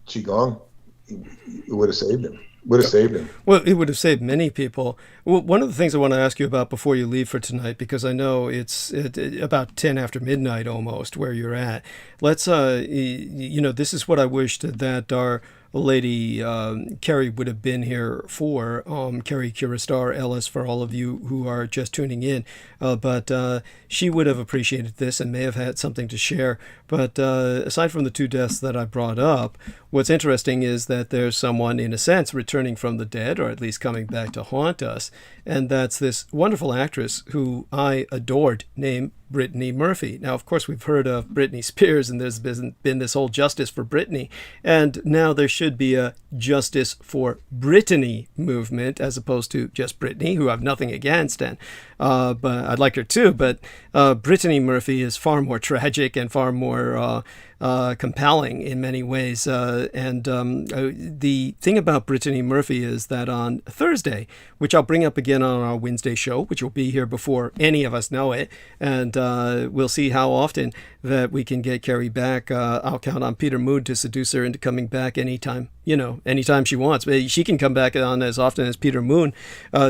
qigong, it would have saved him. Well, it would have saved many people. Well, one of the things I want to ask you about before you leave for tonight, because I know it's about 10 after midnight almost where you're at. Let's, this is what I wished that our lady Carrie would have been here for. Carrie Curistar Ellis, for all of you who are just tuning in. But she would have appreciated this and may have had something to share. But aside from the two deaths that I brought up, what's interesting is that there's someone, in a sense, returning from the dead, or at least coming back to haunt us. And that's this wonderful actress who I adored named Brittany Murphy. Now, of course, we've heard of Britney Spears, and there's been this whole justice for Britney. And now there should be a justice for Brittany movement, as opposed to just Britney, who I have nothing against. And but I'd like her too. But Brittany Murphy is far more tragic and far more compelling in many ways. The thing about Brittany Murphy is that on Thursday, which I'll bring up again on our Wednesday show, which will be here before any of us know it, and we'll see how often that we can get Carrie back. I'll count on Peter Mood to seduce her into coming back anytime she wants. But she can come back on as often as Peter Moon,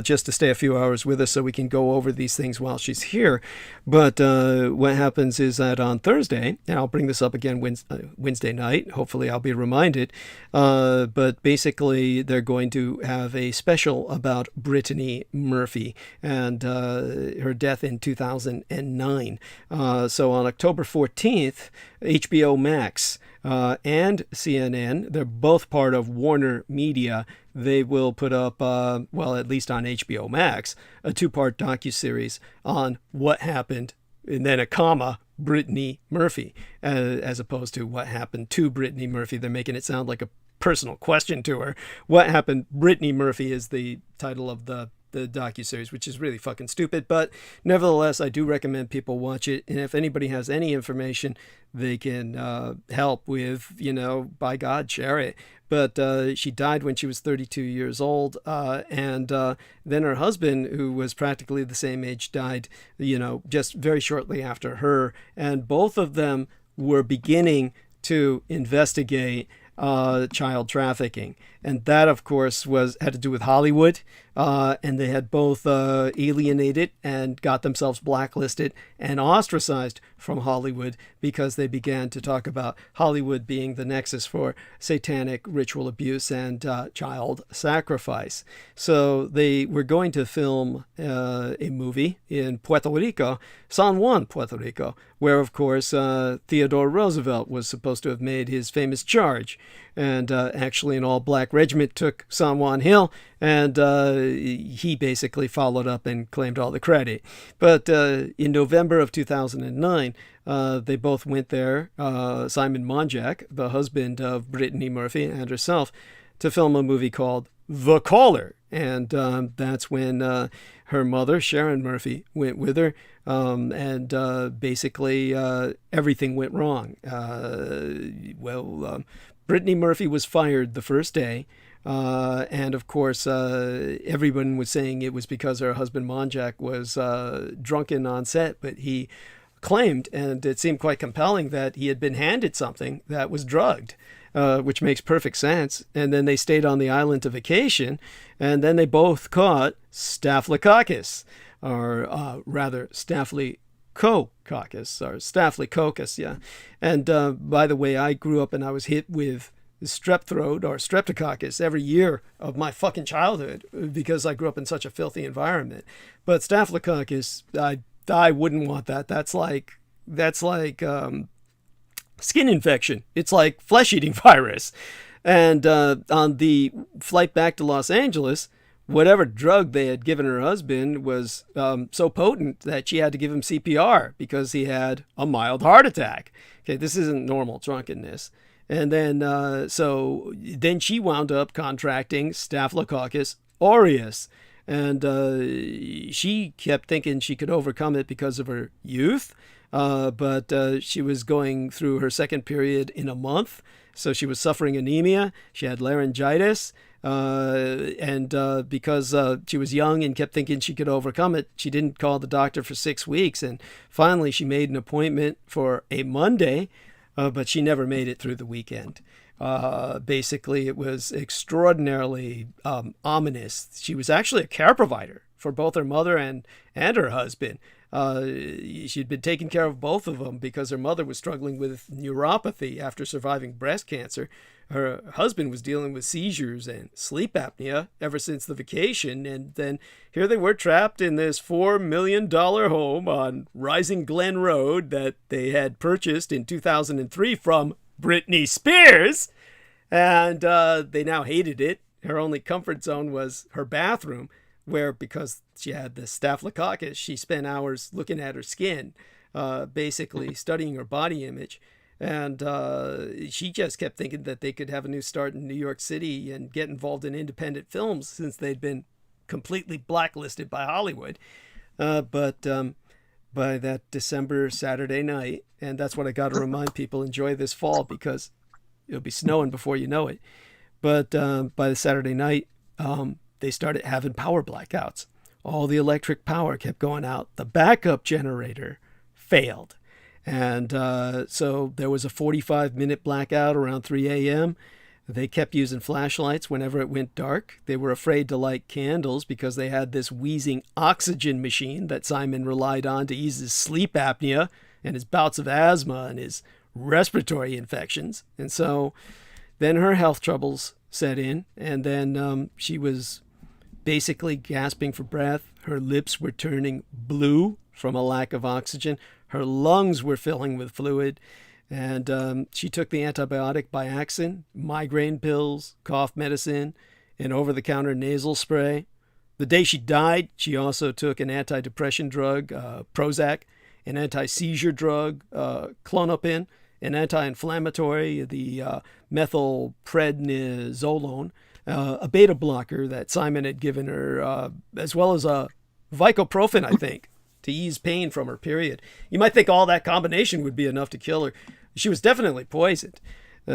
just to stay a few hours with us so we can go over these things while she's here. But what happens is that on Thursday, and I'll bring this up again Wednesday night, hopefully I'll be reminded, but basically they're going to have a special about Brittany Murphy and her death in 2009. So on October 14th, HBO Max and CNN, they're both part of Warner Media. They will put up, at least on HBO Max, a 2-part docuseries on what happened, and then a comma, Brittany Murphy, as opposed to what happened to Brittany Murphy. They're making it sound like a personal question to her. What happened? Brittany Murphy is the title of the docuseries, which is really fucking stupid. But nevertheless, I do recommend people watch it. And if anybody has any information they can help with, by God, share it. But she died when she was 32 years old. And then her husband, who was practically the same age, died, just very shortly after her. And both of them were beginning to investigate child trafficking. And that, of course, had to do with Hollywood. And they had both alienated and got themselves blacklisted and ostracized from Hollywood because they began to talk about Hollywood being the nexus for satanic ritual abuse and child sacrifice. So they were going to film a movie in Puerto Rico, San Juan, Puerto Rico, where, of course, Theodore Roosevelt was supposed to have made his famous charge. And actually an all-black regiment took San Juan Hill, and he basically followed up and claimed all the credit. But in November of 2009, they both went there, Simon Monjack, the husband of Brittany Murphy and herself, to film a movie called The Caller. And that's when her mother, Sharon Murphy, went with her. And basically everything went wrong. Brittany Murphy was fired the first day. And of course, everyone was saying it was because her husband Monjack was drunken on set, but he claimed, and it seemed quite compelling, that he had been handed something that was drugged, which makes perfect sense. And then they stayed on the island to vacation, and then they both caught Staphylococcus, or rather Staphylococcus, or Staphylococcus, yeah. And by the way, I grew up and I was hit with strep throat or streptococcus every year of my fucking childhood because I grew up in such a filthy environment. But Staphylococcus, I wouldn't want that. That's like skin infection. It's like flesh-eating virus. And on the flight back to Los Angeles, whatever drug they had given her husband was so potent that she had to give him CPR because he had a mild heart attack. Okay, this isn't normal drunkenness. And then, so then she wound up contracting Staphylococcus aureus. And she kept thinking she could overcome it because of her youth. But she was going through her second period in a month. So she was suffering anemia. She had laryngitis. And because she was young and kept thinking she could overcome it, she didn't call the doctor for 6 weeks. And finally, she made an appointment for a Monday, but she never made it through the weekend. Basically, it was extraordinarily ominous. She was actually a care provider for both her mother and her husband. She'd been taking care of both of them because her mother was struggling with neuropathy after surviving breast cancer. Her husband was dealing with seizures and sleep apnea ever since the vacation. And then here they were trapped in this $4 million home on Rising Glen Road that they had purchased in 2003 from Britney Spears. And they now hated it. Her only comfort zone was her bathroom, where because she had the staphylococcus, she spent hours looking at her skin, basically studying her body image. And she just kept thinking that they could have a new start in New York City and get involved in independent films since they'd been completely blacklisted by Hollywood. But by that December Saturday night, and that's what I got to remind people, enjoy this fall because it'll be snowing before you know it. But by the Saturday night, they started having power blackouts. All the electric power kept going out. The backup generator failed. And so there was a 45-minute blackout around 3 a.m. They kept using flashlights whenever it went dark. They were afraid to light candles because they had this wheezing oxygen machine that Simon relied on to ease his sleep apnea and his bouts of asthma and his respiratory infections. And so then her health troubles set in, and then she was basically gasping for breath. Her lips were turning blue from a lack of oxygen. Her lungs were filling with fluid, and she took the antibiotic Biaxin, migraine pills, cough medicine, and over-the-counter nasal spray. The day she died, she also took an antidepressant drug, Prozac, an anti-seizure drug, Klonopin, an anti-inflammatory, the methylprednisolone, a beta blocker that Simon had given her, as well as a Vicoprofen, I think, to ease pain from her period. You might think all that combination would be enough to kill her. She was definitely poisoned.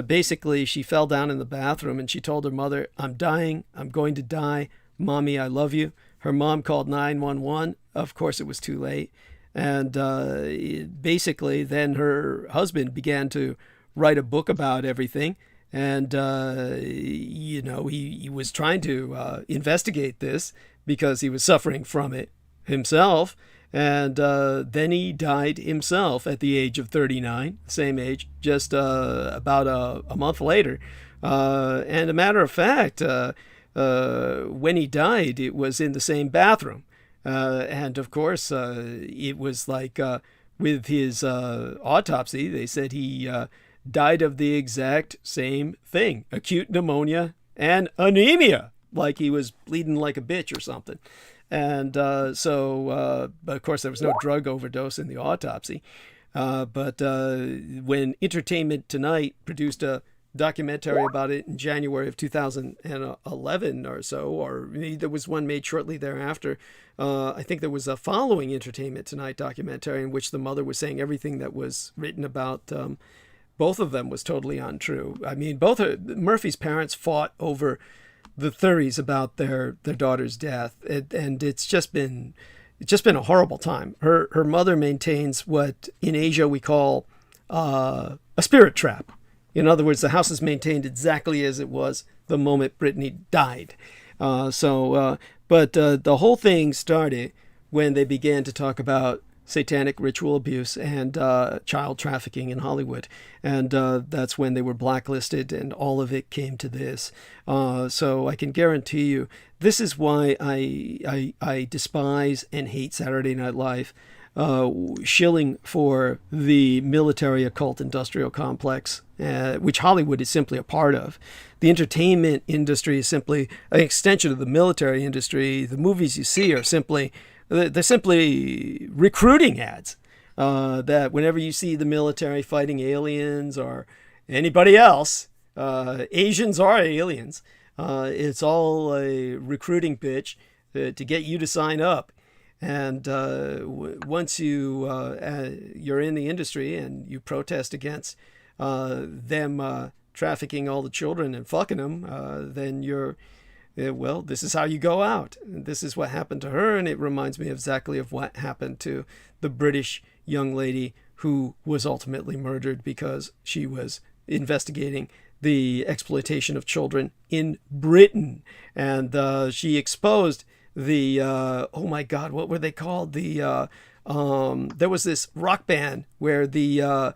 Basically, she fell down in the bathroom and she told her mother, "I'm dying. I'm going to die. Mommy, I love you." Her mom called 911. Of course, it was too late. And basically, then her husband began to write a book about everything. And, he was trying to investigate this because he was suffering from it himself. And then he died himself at the age of 39, same age, just about a month later. And a matter of fact, when he died, it was in the same bathroom. And of course, it was like with his autopsy, they said he died of the exact same thing, acute pneumonia and anemia, like he was bleeding like a bitch or something. And so, of course, there was no drug overdose in the autopsy. But when Entertainment Tonight produced a documentary about it in January of 2011 or so, or there was one made shortly thereafter, I think there was a following Entertainment Tonight documentary in which the mother was saying everything that was written about both of them was totally untrue. I mean, Murphy's parents fought over the theories about their daughter's death, and it's just been a horrible time. Her mother maintains what in Asia we call a spirit trap. In other words, the house is maintained exactly as it was the moment Brittany died. But the whole thing started when they began to talk about satanic ritual abuse and child trafficking in Hollywood. And that's when they were blacklisted and all of it came to this. So I can guarantee you, this is why I despise and hate Saturday Night Live, shilling for the military occult industrial complex, which Hollywood is simply a part of. the entertainment industry is simply an extension of the military industry. The movies you see are simply recruiting ads. That whenever you see the military fighting aliens or anybody else, Asians are aliens. It's all a recruiting pitch to get you to sign up. And once you're in the industry and you protest against them trafficking all the children and fucking them, then well, this is how you go out. This is what happened to her, and it reminds me exactly of what happened to the British young lady who was ultimately murdered because she was investigating the exploitation of children in Britain. And she exposed the oh my God, what were they called? There was this rock band where the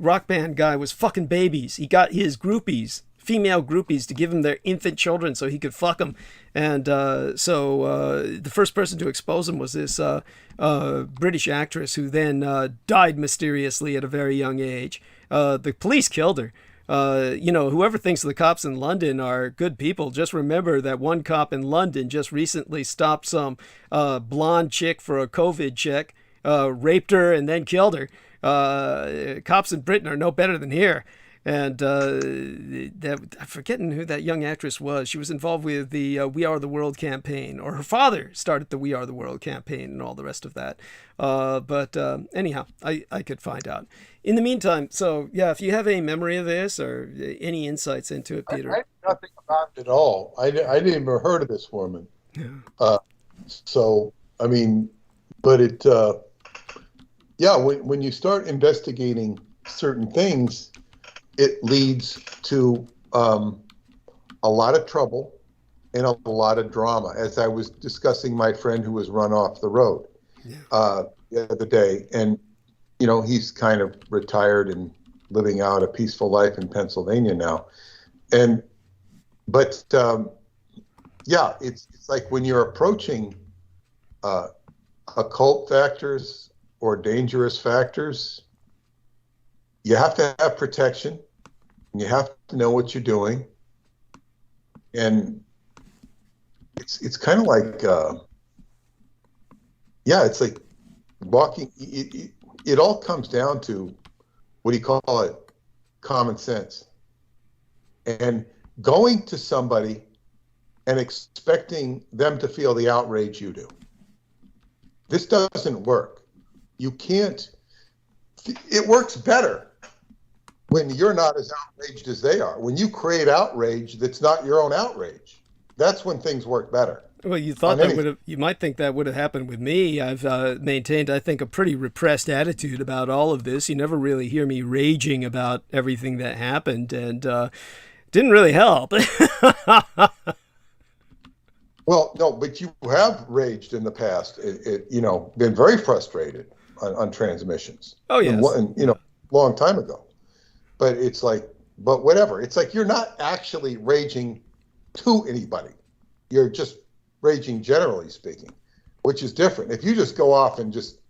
rock band guy was fucking babies. He got his groupies, female groupies, to give him their infant children so he could fuck them. And so the first person to expose them was this British actress who then died mysteriously at a very young age. The police killed her. Whoever thinks the cops in London are good people, just remember that one cop in London just recently stopped some blonde chick for a COVID check, raped her, and then killed her. Cops in Britain are no better than here. And I'm forgetting who that young actress was. She was involved with the We Are the World campaign, or her father started the We Are the World campaign and all the rest of that. But anyhow, I could find out. In the meantime, so yeah, if you have any memory of this or any insights into it, Peter. I knew nothing about it at all. I didn't even heard of this woman. Yeah. So, I mean, but it, when you start investigating certain things, it leads to a lot of trouble and a lot of drama. As I was discussing my friend who was run off the road the other day, and he's kind of retired and living out a peaceful life in Pennsylvania now. But it's like when you're approaching occult factors or dangerous factors, you have to have protection. You have to know what you're doing, and it's kind of like it's like walking. It all comes down to, what do you call it? Common sense. And going to somebody and expecting them to feel the outrage you do. This doesn't work. You can't. It works better when you're not as outraged as they are. When you create outrage that's not your own outrage, that's when things work better. Well, you might think that would have happened with me. I've maintained, I think, a pretty repressed attitude about all of this. You never really hear me raging about everything that happened, and didn't really help. Well, no, but you have raged in the past. Been very frustrated on transmissions. Oh, yes. Long time ago. But it's like, but whatever. It's like you're not actually raging to anybody. You're just raging, generally speaking, which is different. If you just go off and just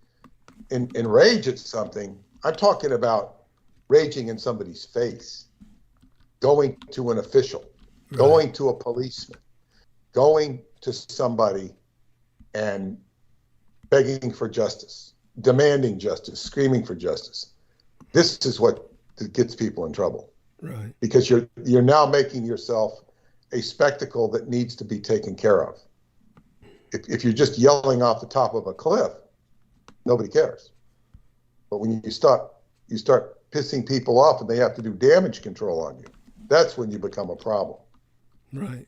enrage at something, I'm talking about raging in somebody's face, going to an official, going to a policeman, going to somebody and begging for justice, demanding justice, screaming for justice. This is what gets people in trouble, right? Because you're now making yourself a spectacle that needs to be taken care of. If you're just yelling off the top of a cliff, nobody cares. But when you start pissing people off and they have to do damage control on you, that's when you become a problem. Right.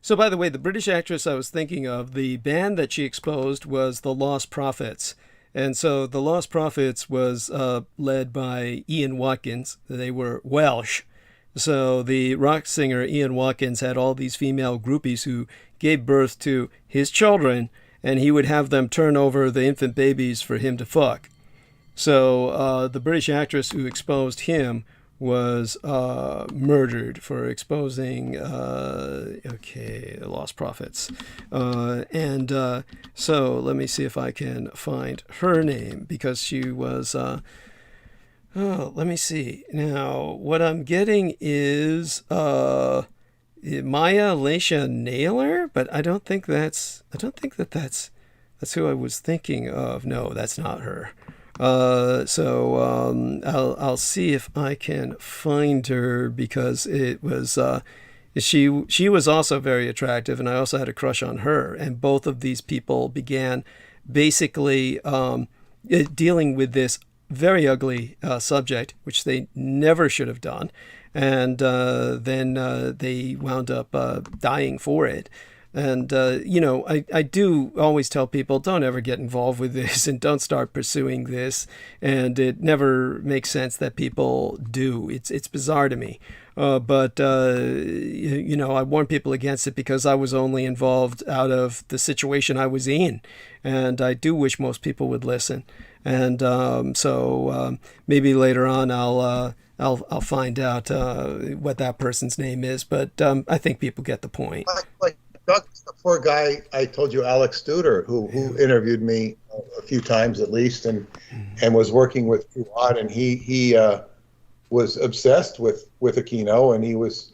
So, by the way, the British actress I was thinking of, the band that she exposed was the Lost Prophets. And so the Lost Prophets was led by Ian Watkins. They were Welsh. So the rock singer Ian Watkins had all these female groupies who gave birth to his children, and he would have them turn over the infant babies for him to fuck. So the British actress who exposed him was murdered for exposing the Lost Prophets. So let me see if I can find her name, because she was Oh, let me see. Now, what I'm getting is Maya Leisha Naylor, but I don't think that's who I was thinking of. No, that's not her. I'll see if I can find her, because it was she was also very attractive, and I also had a crush on her. And both of these people began basically dealing with this very ugly subject, which they never should have done, and then they wound up dying for it. And, I do always tell people, don't ever get involved with this and don't start pursuing this. And it never makes sense that people do. It's bizarre to me. I warn people against it because I was only involved out of the situation I was in. And I do wish most people would listen. And maybe later on I'll find out what that person's name is. But I think people get the point. Like Doug's the poor guy I told you, Alex Studer, who interviewed me a few times at least, and was working with Fuad, and he was obsessed with Aquino, and he was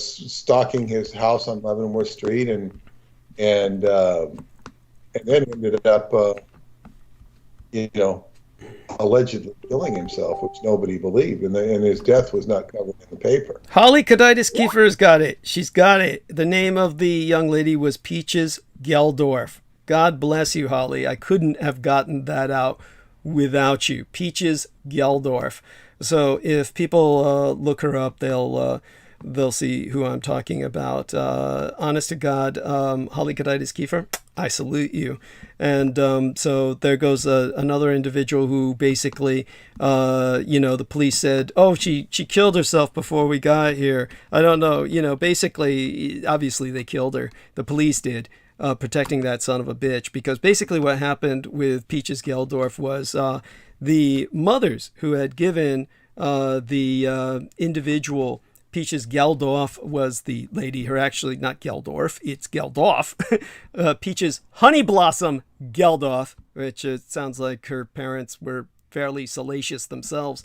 stalking his house on Leavenworth Street, and then ended up allegedly killing himself, which nobody believed, and his death was not covered in the paper. Holly Kaditis Kiefer's got it. She's got it. The name of the young lady was Peaches Geldorf. God bless you, Holly. I couldn't have gotten that out without you. Peaches Geldorf. So if people look her up, they'll see who I'm talking about. Honest to God, Holly Kaditis Kiefer, I salute you. And so there goes another individual who basically, the police said, oh, she killed herself before we got here. I don't know. Basically, obviously they killed her. The police did, protecting that son of a bitch. Because basically what happened with Peaches Geldorf was the mothers who had given the individual, Peaches Geldorf was the lady, her actually not Geldorf, it's Geldof. Peaches Honey Blossom Geldorf, which it sounds like her parents were fairly salacious themselves.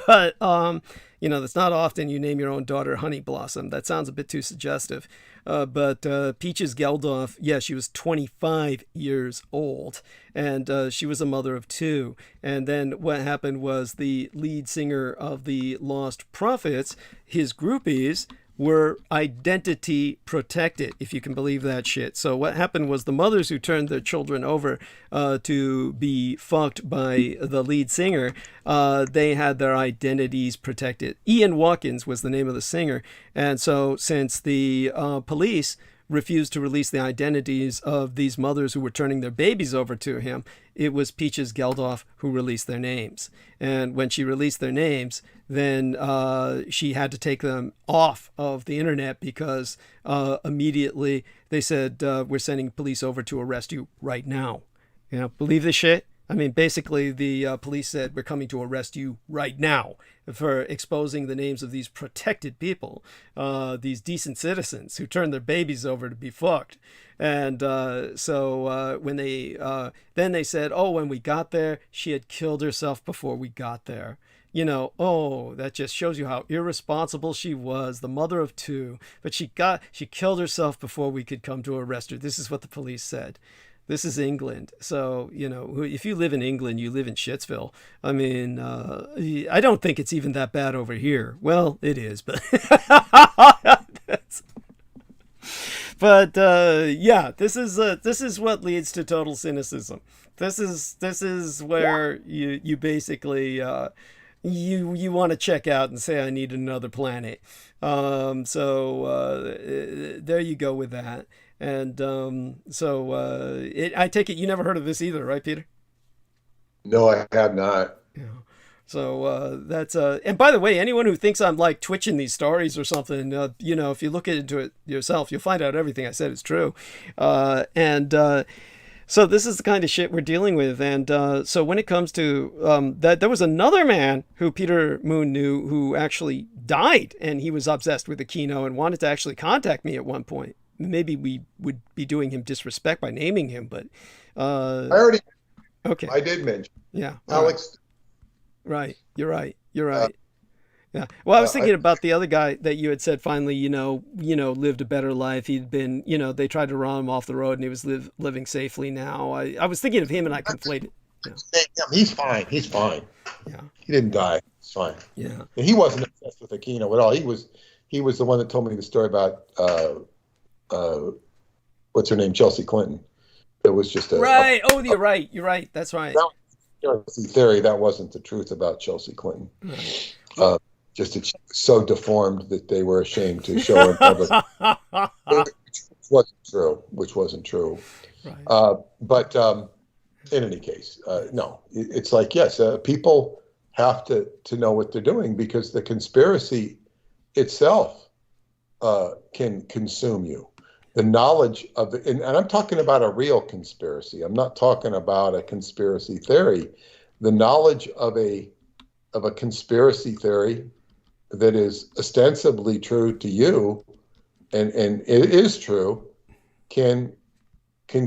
But, that's not often you name your own daughter Honey Blossom. That sounds a bit too suggestive. But Peaches Geldorf, she was 25 years old, and she was a mother of two. And then what happened was the lead singer of the Lost Prophets, his groupies, were identity protected, if you can believe that shit. So what happened was the mothers who turned their children over to be fucked by the lead singer, they had their identities protected. Ian Watkins was the name of the singer. And so since the police refused to release the identities of these mothers who were turning their babies over to him, it was Peaches Geldorf who released their names. And when she released their names, then she had to take them off of the internet because immediately they said, we're sending police over to arrest you right now. Believe this shit? I mean, basically the police said, we're coming to arrest you right now for exposing the names of these protected people, these decent citizens who turned their babies over to be fucked. And so when then they said, oh, when we got there, she had killed herself before we got there. That just shows you how irresponsible she was, the mother of two. But she killed herself before we could come to arrest her. This is what the police said. This is England. So, if you live in England, you live in Shitsville. I mean, I don't think it's even that bad over here. Well, it is, but this is what leads to total cynicism. This is where you basically you want to check out and say, I need another planet. There you go with that. And I take it you never heard of this either, right, Peter? No, I have not. Yeah. So that's and by the way, anyone who thinks I'm like twitching these stories or something, if you look into it yourself, you'll find out everything I said is true. So this is the kind of shit we're dealing with. And so when it comes to that, there was another man who Peter Moon knew who actually died, and he was obsessed with Aquino and wanted to actually contact me at one point. Maybe we would be doing him disrespect by naming him, but I already Okay. I did mention Yeah. Alex. Right. You're right. You're right. Yeah. Well, I was thinking about the other guy that you had said finally, lived a better life. He'd been, they tried to run him off the road and he was living safely now. I was thinking of him and I conflated. Yeah. He's fine. He's fine. Yeah. He didn't die. It's fine. Yeah. And he wasn't obsessed with Aquino at all. He was the one that told me the story about what's her name, Chelsea Clinton. It was just right. You're right. You're right. That's right. That was the theory. That wasn't the truth about Chelsea Clinton. Right. Just that she was so deformed that they were ashamed to show her in public. Which wasn't true. Right. But in any case, no. It's like, yes, people have to know what they're doing, because the conspiracy itself can consume you. The knowledge of it, and I'm talking about a real conspiracy. I'm not talking about a conspiracy theory. The knowledge of a conspiracy theory that is ostensibly true to you, and it is true, can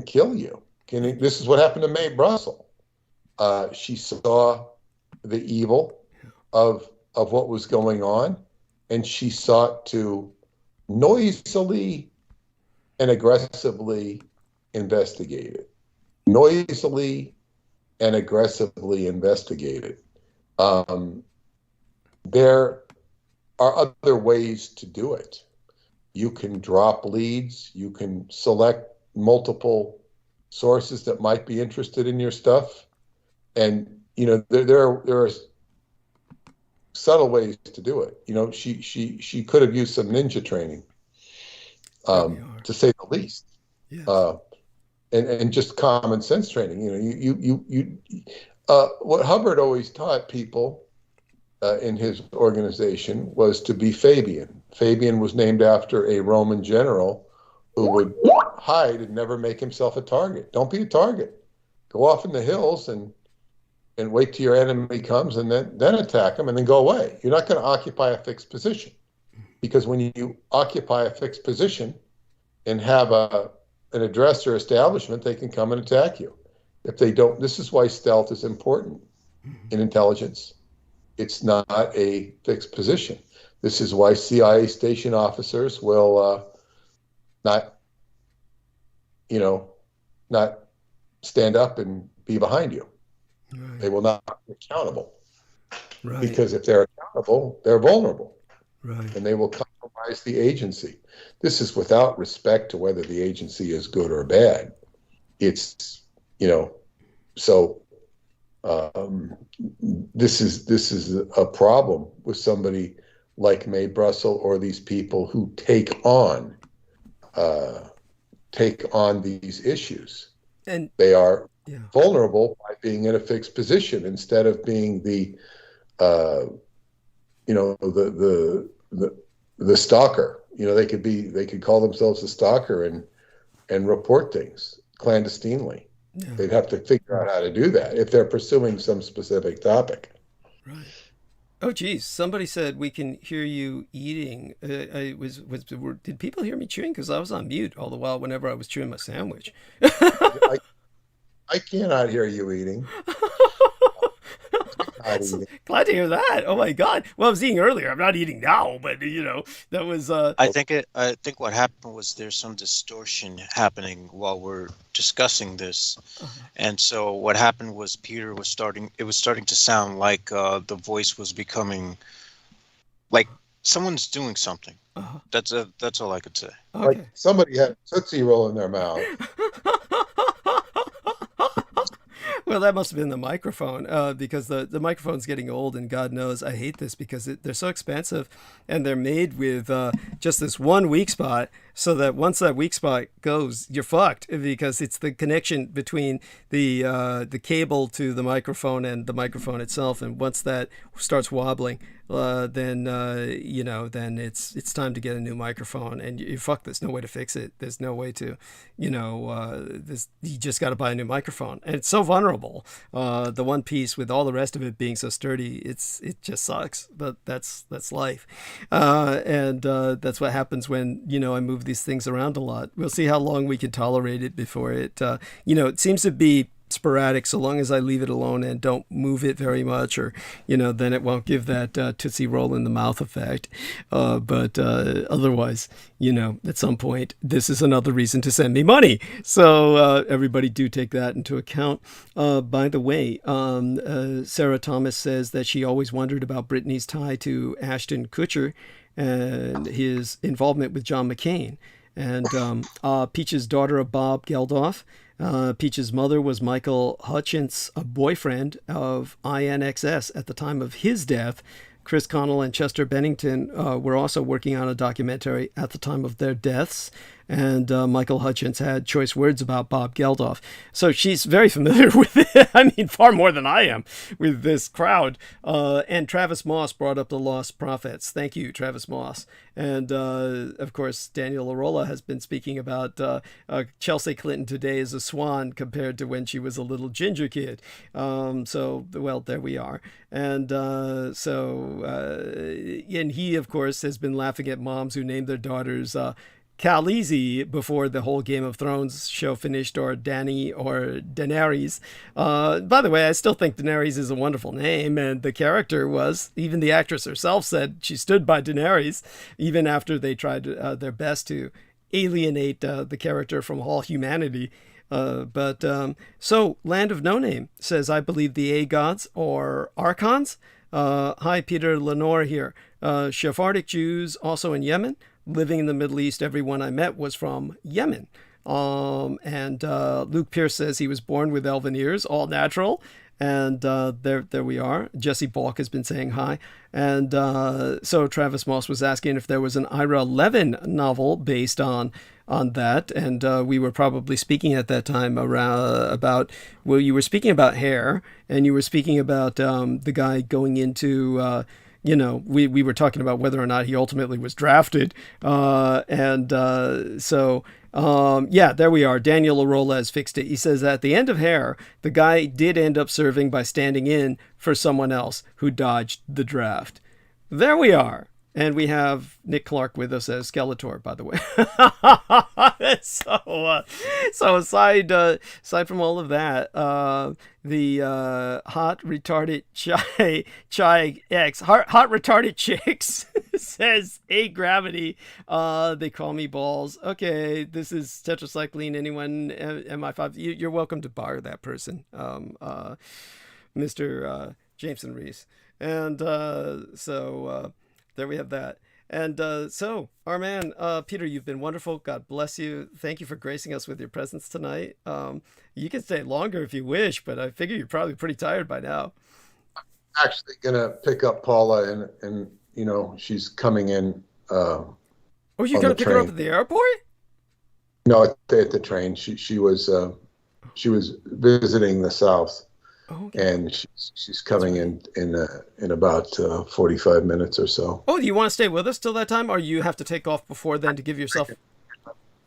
kill you. This is what happened to Mae Brussel. She saw the evil of what was going on, and she sought to noisily and aggressively investigate it. Noisily and aggressively investigate it. There are other ways to do it. You can drop leads. You can select multiple sources that might be interested in your stuff. And, there are subtle ways to do it. She could have used some ninja training, to say the least. Yes. And just common sense training. What Hubbard always taught people in his organization was to be Fabian. Fabian was named after a Roman general who would hide and never make himself a target. Don't be a target. Go off in the hills and wait till your enemy comes, and then attack them, and then go away. You're not going to occupy a fixed position, because when you occupy a fixed position and have an address or establishment, they can come and attack you. If they don't, this is why stealth is important in intelligence. It's not a fixed position. This is why CIA station officers will not stand up and be behind you. Right. They will not be accountable. Right. Because if they're accountable, they're vulnerable. Right. And they will compromise the agency. This is without respect to whether the agency is good or bad. It's, so this is a problem with somebody like Mae Brussel, or these people who take on these issues. And they are vulnerable by being in a fixed position instead of being the stalker. They could call themselves a stalker and report things clandestinely. Yeah. They'd have to figure out how to do that if they're pursuing some specific topic. Right. Oh, geez. Somebody said we can hear you eating. Did people hear me chewing? Because I was on mute all the while whenever I was chewing my sandwich. I cannot hear you eating. Glad to hear that. Oh my God. Well, I was eating earlier. I'm not eating now, but that was. I think what happened was there's some distortion happening while we're discussing this, and so what happened was Peter was starting. It was starting to sound like the voice was becoming like someone's doing something. That's all I could say. Okay. Like somebody had Tootsie Roll in their mouth. Well, that must have been the microphone, because the microphone's getting old, and God knows I hate this because they're so expensive, and they're made with just this one weak spot, so that once that weak spot goes, you're fucked, because it's the connection between the cable to the microphone and the microphone itself, and once that starts wobbling, then it's time to get a new microphone, and you're fucked. There's no way to fix it. There's no way to, you just got to buy a new microphone, and it's so vulnerable. The one piece with all the rest of it being so sturdy, it just sucks. But that's life, and that's what happens when I move these things around a lot. We'll see how long we can tolerate it before it. It seems to be sporadic, so long as I leave it alone and don't move it very much, or then it won't give that Tootsie Roll in the mouth effect. But otherwise, at some point, this is another reason to send me money. So everybody do take that into account. By the way, Sarah Thomas says that she always wondered about Britney's tie to Ashton Kutcher and his involvement with John McCain. And Peach's daughter of Bob Geldof. Peach's mother was Michael Hutchins, a boyfriend of INXS at the time of his death. Chris Connell and Chester Bennington were also working on a documentary at the time of their deaths. And Michael Hutchins had choice words about Bob Geldof. So she's very familiar with it. I mean, far more than I am with this crowd. And Travis Moss brought up the Lost Prophets. Thank you, Travis Moss. And, of course, Daniel Arola has been speaking about Chelsea Clinton today as a swan compared to when she was a little ginger kid. So, well, there we are. And and he, of course, has been laughing at moms who named their daughters Khaleesi before the whole Game of Thrones show finished, or Dany or Daenerys. By the way, I still think Daenerys is a wonderful name, and the character was, even the actress herself said she stood by Daenerys, even after they tried their best to alienate the character from all humanity. So Land of No Name says, I believe the A-gods or Archons. Hi, Peter Lenore here. Sephardic Jews also in Yemen. Living in the Middle East, everyone I met was from Yemen. And Luke Pierce says he was born with elven ears, all natural. And there we are. Jesse Balk has been saying hi. And so Travis Moss was asking if there was an Ira Levin novel based on that. And we were probably speaking at that time you were speaking about hair, and you were speaking about the guy going into... we were talking about whether or not he ultimately was drafted. There we are. Daniel Arola has fixed it. He says at the end of Hair, the guy did end up serving by standing in for someone else who dodged the draft. There we are. And we have Nick Clark with us as Skeletor, by the way. So aside from all of that, the hot retarded chai X hot retarded chicks says gravity. They call me balls. Okay, this is tetracycline. Anyone MI5? You're welcome to bar that person, Mr. Jameson Reese. And there we have that. And so, our man, Peter, you've been wonderful. God bless you. Thank you for gracing us with your presence tonight. You can stay longer if you wish, but I figure you're probably pretty tired by now. I'm actually going to pick up Paula, and she's coming in. You're going to pick her up at the airport? No, at the train. She was visiting the South. Oh, okay. And she's coming in about 45 minutes or so. Oh, do you want to stay with us till that time, or you have to take off before then to give yourself?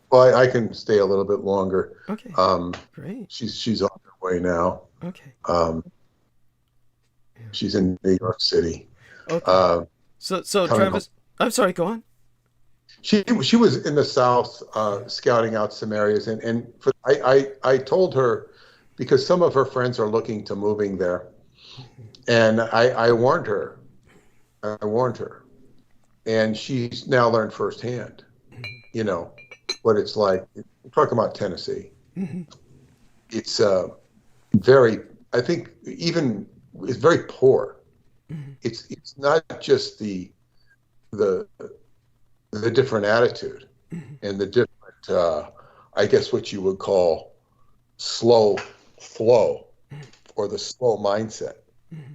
Well, I can stay a little bit longer. Okay. Great. She's on her way now. Okay. She's in New York City. Okay. So Travis, I'm sorry. Go on. She was in the South scouting out some areas, and I told her, because some of her friends are looking to moving there. And I warned her. And she's now learned firsthand, what it's like. We're talking about Tennessee. Mm-hmm. It's I think it's very poor. Mm-hmm. It's not just the different attitude, mm-hmm. and the different, I guess what you would call slow flow, or the slow mindset. Mm-hmm.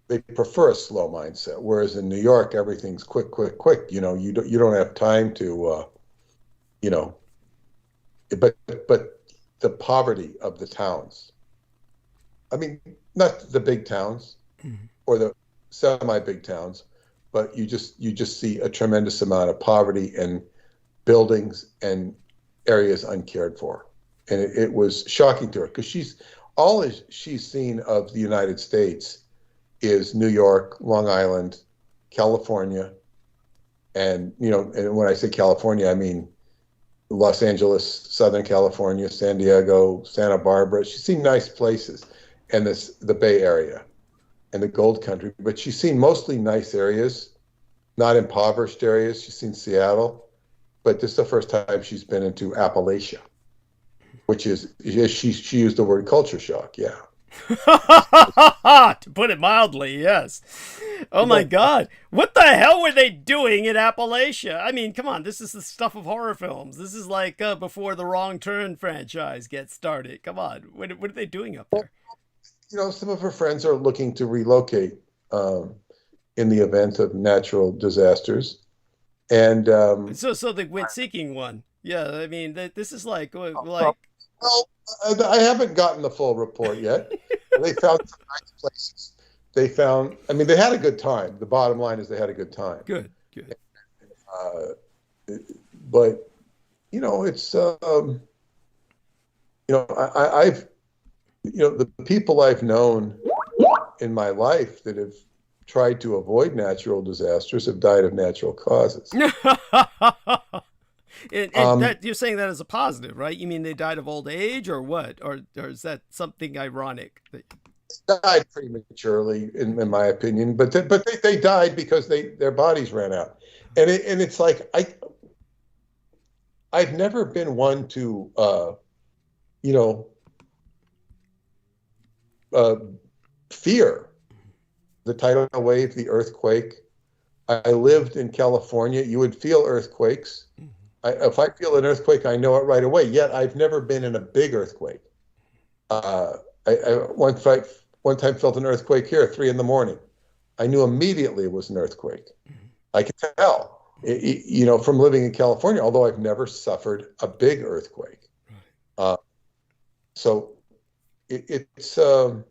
They prefer a slow mindset, whereas in New York everything's quick. You don't have time to but the poverty of the towns. I mean, not the big towns, mm-hmm. or the semi-big towns, but you just see a tremendous amount of poverty and buildings and areas uncared for. And it was shocking to her, because she's seen of the United States is New York, Long Island, California, and and when I say California, I mean Los Angeles, Southern California, San Diego, Santa Barbara. She's seen nice places, and the Bay Area and the Gold Country. But she's seen mostly nice areas, not impoverished areas. She's seen Seattle, but this is the first time she's been into Appalachia, which is she used the word culture shock. Yeah. To put it mildly, yes. Oh my God. What the hell were they doing in Appalachia? I mean, come on, this is the stuff of horror films. This is like before the Wrong Turn franchise gets started. Come on. What are they doing up there? Some of her friends are looking to relocate in the event of natural disasters. And so they went seeking one. Yeah, I mean, this is like well, I haven't gotten the full report yet. They found some nice places. They had a good time. The bottom line is they had a good time. Good. But, it's, I've, the people I've known in my life that have tried to avoid natural disasters have died of natural causes. And that, you're saying that as a positive, right? You mean they died of old age or what? Or is that something ironic? They died prematurely, in my opinion, but they died because their bodies ran out. And it's like, I've never been one to, fear the tidal wave, the earthquake. I lived in California. You would feel earthquakes. If I feel an earthquake, I know it right away. Yet I've never been in a big earthquake. I one time felt an earthquake here at 3 a.m. I knew immediately it was an earthquake. I could tell, from living in California, although I've never suffered a big earthquake. So it's, and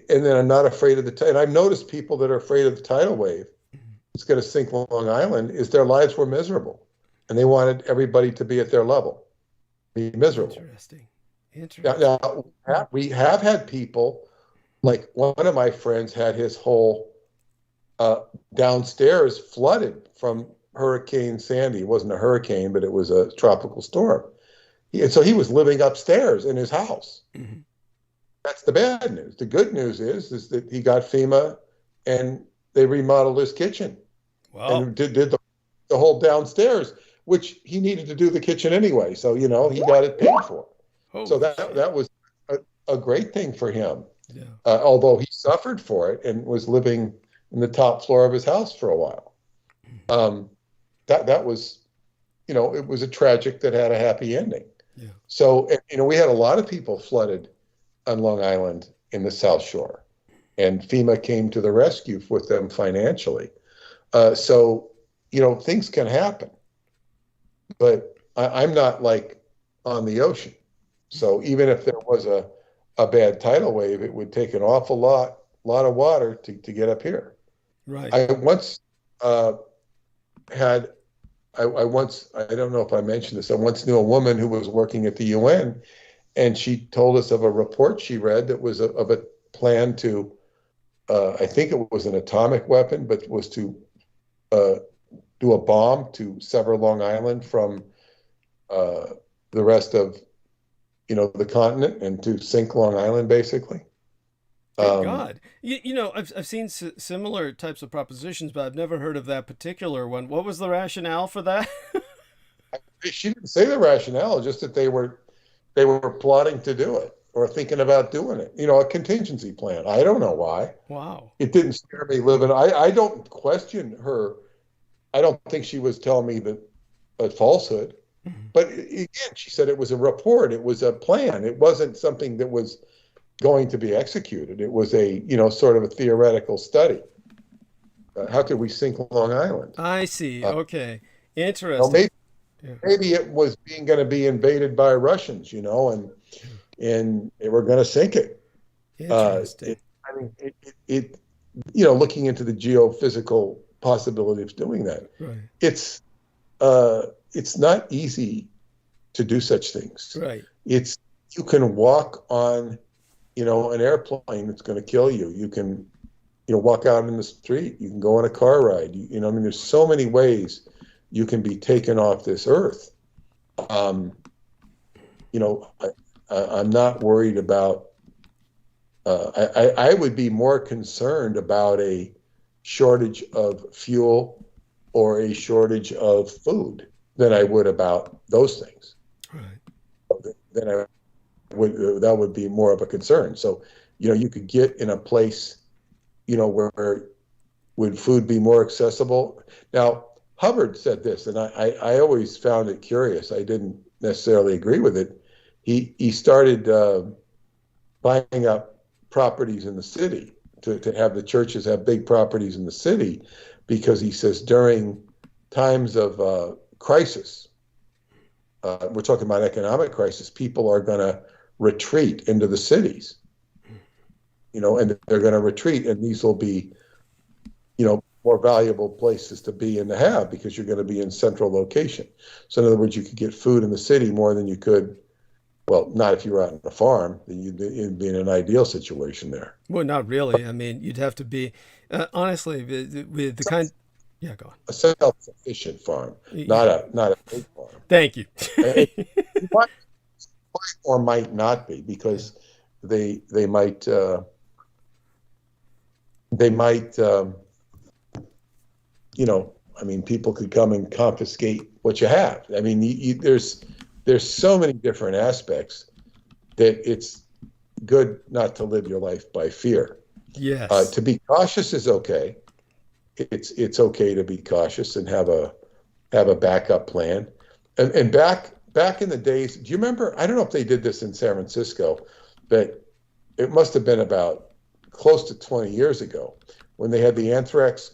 then I'm not afraid of the tide. And I've noticed people that are afraid of the tidal wave, it's going to sink Long Island, is their lives were miserable. And they wanted everybody to be at their level, be miserable. Interesting. Now, we have had people, like one of my friends had his whole downstairs flooded from Hurricane Sandy. It wasn't a hurricane, but it was a tropical storm. And so he was living upstairs in his house. Mm-hmm. That's the bad news. The good news is that he got FEMA and they remodeled his kitchen. Wow. And did the whole downstairs, which he needed to do the kitchen anyway. So, he got it paid for. So that was a great thing for him. Yeah. Although he suffered for it and was living in the top floor of his house for a while. That was, it was a tragic that had a happy ending. Yeah. So, we had a lot of people flooded on Long Island in the South Shore, and FEMA came to the rescue with them financially. So, things can happen, but I'm not like on the ocean. So even if there was a bad tidal wave, it would take an awful lot of water to get up here. Right. I once I don't know if I mentioned this, I once knew a woman who was working at the UN, and she told us of a report she read that was of a plan to, I think it was an atomic weapon, but was to do a bomb to sever Long Island from the rest of, the continent, and to sink Long Island, basically. Thank God. I've seen similar types of propositions, but I've never heard of that particular one. What was the rationale for that? She didn't say the rationale, just that they were plotting to do it or thinking about doing it. A contingency plan. I don't know why. Wow. It didn't scare me living. I don't question her. I don't think she was telling me a falsehood. Mm-hmm. But again, she said it was a report. It was a plan. It wasn't something that was going to be executed. It was a, sort of a theoretical study. How could we sink Long Island? I see. Okay. Interesting. Maybe it was going to be invaded by Russians, and they were going to sink it. Interesting. Looking into the geophysical possibility of doing that. Right. It's not easy to do such things. Right. You can walk on, an airplane that's going to kill you. You can, walk out in the street. You can go on a car ride. There's so many ways you can be taken off this earth. You know, I'm not worried about. I would be more concerned about a shortage of fuel or a shortage of food than I would about those things. Right. Then that would be more of a concern. So, you know, you could get in a place, you know, where would food be more accessible? Now, Hubbard said this, and I always found it curious. I didn't necessarily agree with it. He started buying up properties in the city to have the churches have big properties in the city, because he says during times of crisis, we're talking about economic crisis, people are going to retreat into the cities, you know, and they're going to retreat, and these will be, you know, more valuable places to be and to have, because you're going to be in central location. So in other words, you could get food in the city more than you could, well, not if you were out on a farm, then you'd be in an ideal situation there. Well, not really. I mean, you'd have to be, honestly, with the kind, yeah, go on. A self-sufficient farm, not a big farm. Thank you. It might or might not be, because they might you know, I mean, people could come and confiscate what you have. I mean, there's so many different aspects that it's good not to live your life by fear. Yes. To be cautious is okay. It's okay to be cautious and have a backup plan. And back in the days, do you remember? I don't know if they did this in San Francisco, but it must have been about close to 20 years ago when they had the anthrax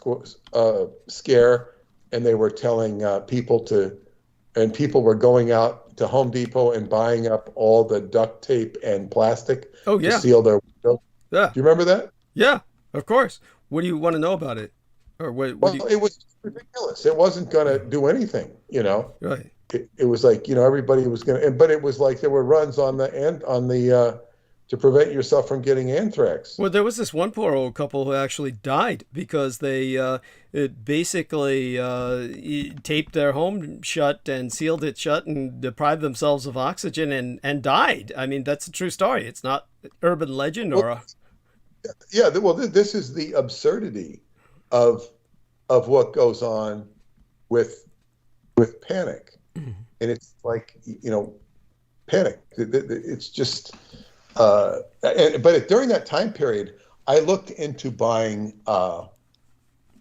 scare, and they were telling people were going out to Home Depot and buying up all the duct tape and plastic to seal their windows. Yeah. Do you remember that? Yeah, of course. What do you want to know about it? Or what it was ridiculous. It wasn't going to do anything, you know. Right. It was like, you know, everybody was going to, but it was like there were runs on the to prevent yourself from getting anthrax. Well, there was this one poor old couple who actually died because they basically taped their home shut and sealed it shut and deprived themselves of oxygen and died. I mean, that's a true story. It's not urban legend or a... Yeah, well, this is the absurdity of what goes on with panic. Mm-hmm. And it's like, you know, panic. It's just... but during that time period, I looked into buying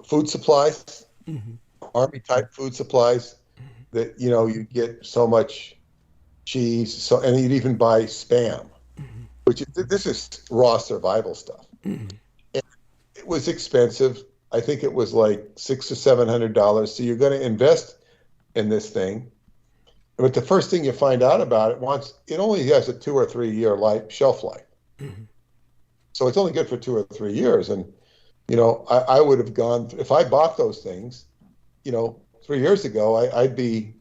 food supplies, mm-hmm. Army type food supplies, mm-hmm. that, you know, you get so much cheese, and you'd even buy Spam, mm-hmm. which this is raw survival stuff. Mm-hmm. And it was expensive. I think it was like $600 or $700. So you're going to invest in this thing. But the first thing you find out about it, it only has a 2 or 3 year shelf life. Mm-hmm. So it's only good for 2 or 3 years. And, you know, I would have gone, if I bought those things, you know, 3 years ago, I'd be,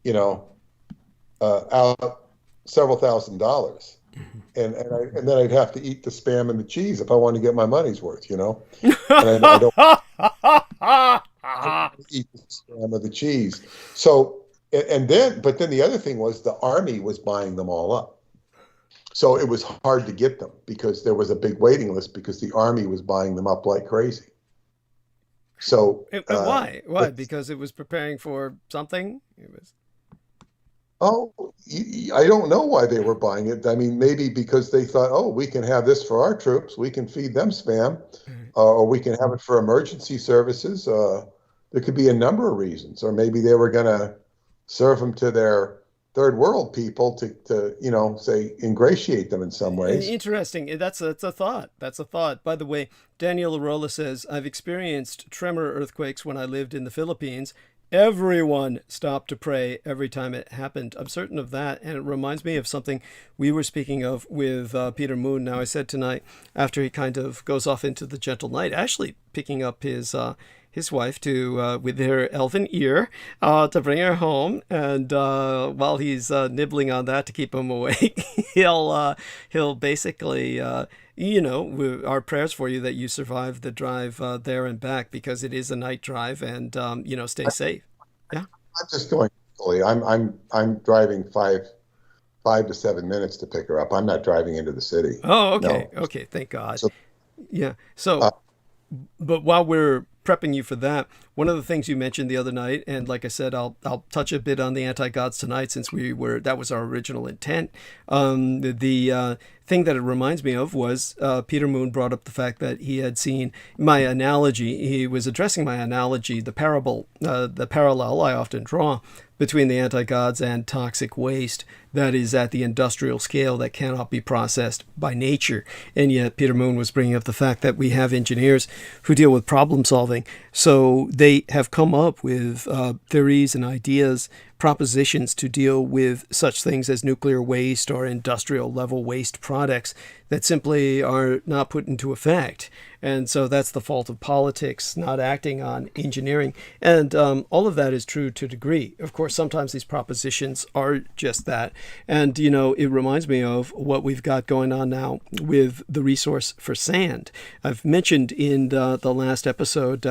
you know, out several $1,000s. Mm-hmm. And then I'd have to eat the Spam and the cheese if I wanted to get my money's worth, you know. And I don't eat the Spam or the cheese. So, but then the other thing was the Army was buying them all up. So it was hard to get them because there was a big waiting list because the Army was buying them up like crazy. So why? Why? Because it was preparing for something? I don't know why they were buying it. I mean, maybe because they thought, we can have this for our troops. We can feed them Spam, or we can have it for emergency services. There could be a number of reasons. Or maybe they were going to serve them to their third world people to you know, say, ingratiate them in some ways. Interesting. That's a thought. That's a thought. By the way, Daniel Arola says, I've experienced tremor earthquakes when I lived in the Philippines. Everyone stopped to pray every time it happened. I'm certain of that. And it reminds me of something we were speaking of with Peter Moon. Now, I said tonight, after he kind of goes off into the gentle night, actually picking up his wife to with her elven ear to bring her home, and while he's nibbling on that to keep him awake, he'll basically you know, our prayers for you that you survive the drive there and back, because it is a night drive, and you know, stay safe. Yeah. I'm just going fully. I'm driving 5 to 7 minutes to pick her up. I'm not driving into the city. Oh, okay. No. Okay. Thank God. So, Yeah. So, uh, but while we're prepping you for that, one of the things you mentioned the other night, and like I said, I'll touch a bit on the anti-gods tonight since that was our original intent. The thing that it reminds me of was Peter Moon brought up the fact that he had seen my analogy. He was addressing my analogy, the parallel I often draw between the anti-gods and toxic waste that is at the industrial scale that cannot be processed by nature. And yet Peter Moon was bringing up the fact that we have engineers who deal with problem solving. So they have come up with theories and ideas, propositions to deal with such things as nuclear waste or industrial level waste products that simply are not put into effect. And so that's the fault of politics, not acting on engineering. And all of that is true to a degree. Of course, sometimes these propositions are just that. And, it reminds me of what we've got going on now with the resource for sand. I've mentioned in the last episode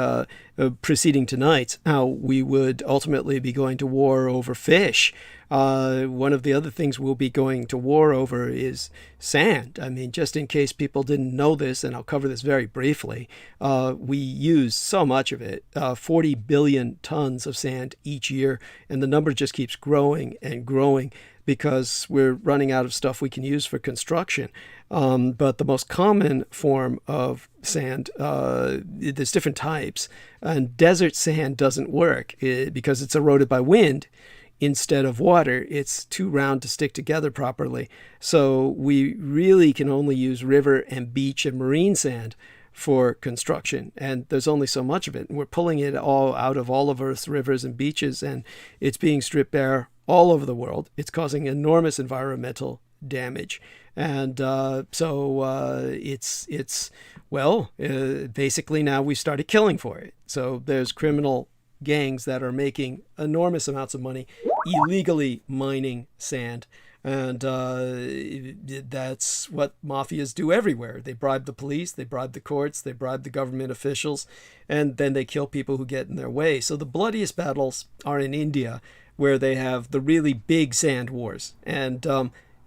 preceding tonight's how we would ultimately be going to war over fish. One of the other things we'll be going to war over is sand. I mean, just in case people didn't know this, and I'll cover this very briefly, we use so much of it, 40 billion tons of sand each year, and the number just keeps growing and growing because we're running out of stuff we can use for construction. But the most common form of sand, there's different types, and desert sand doesn't work because it's eroded by wind. Instead of water, it's too round to stick together properly. So we really can only use river and beach and marine sand for construction. And there's only so much of it. And we're pulling it all out of all of Earth's rivers and beaches, and it's being stripped bare all over the world. It's causing enormous environmental damage. And basically now we started killing for it. So there's criminal gangs that are making enormous amounts of money illegally mining sand. And that's what mafias do everywhere. They bribe the police, they bribe the courts, they bribe the government officials, and then they kill people who get in their way. So the bloodiest battles are in India, where they have the really big sand wars. And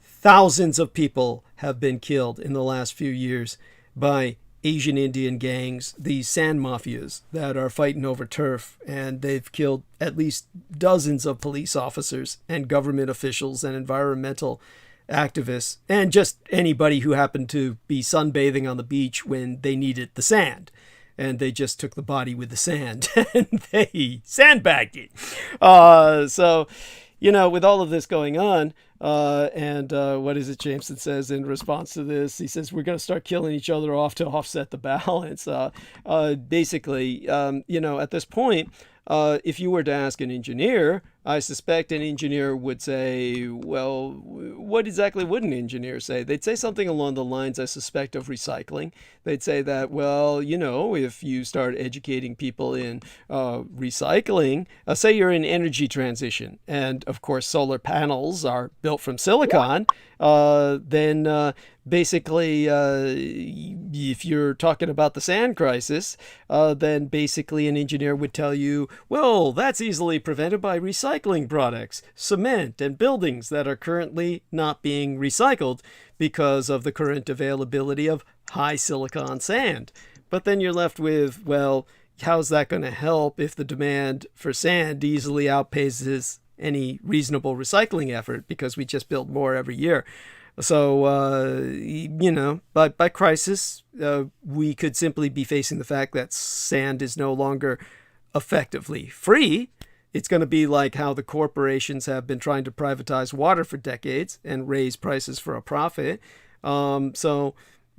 thousands of people have been killed in the last few years by Asian Indian gangs, these sand mafias that are fighting over turf, and they've killed at least dozens of police officers and government officials and environmental activists and just anybody who happened to be sunbathing on the beach when they needed the sand. And they just took the body with the sand and they sandbagged it. With all of this going on, what is it Jameson says in response to this? He says, we're going to start killing each other off to offset the balance. Basically, at this point, if you were to ask an engineer, I suspect an engineer would say, well, what exactly would an engineer say? They'd say something along the lines, I suspect, of recycling. They'd say that, well, if you start educating people in recycling, say you're in energy transition, and of course solar panels are built from silicon, then basically, if you're talking about the sand crisis, then basically an engineer would tell you, well, that's easily prevented by recycling products, cement, and buildings that are currently not being recycled because of the current availability of high silicon sand. But then you're left with, well, how's that going to help if the demand for sand easily outpaces any reasonable recycling effort because we just build more every year? So, by crisis, we could simply be facing the fact that sand is no longer effectively free. It's going to be like how the corporations have been trying to privatize water for decades and raise prices for a profit.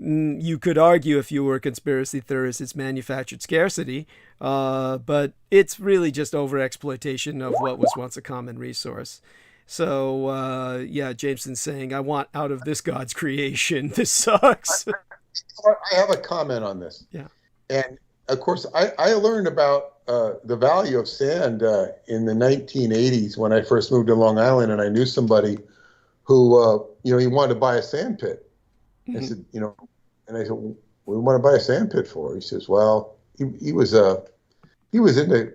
You could argue, if you were a conspiracy theorist, it's manufactured scarcity, but it's really just overexploitation of what was once a common resource. So, Jameson's saying, I want out of this God's creation. This sucks. I have a comment on this. Yeah. And, of course, I learned about the value of sand in the 1980s when I first moved to Long Island, and I knew somebody who, he wanted to buy a sand pit. Mm-hmm. I said, and I said, what do you want to buy a sand pit for? He says, well, he was into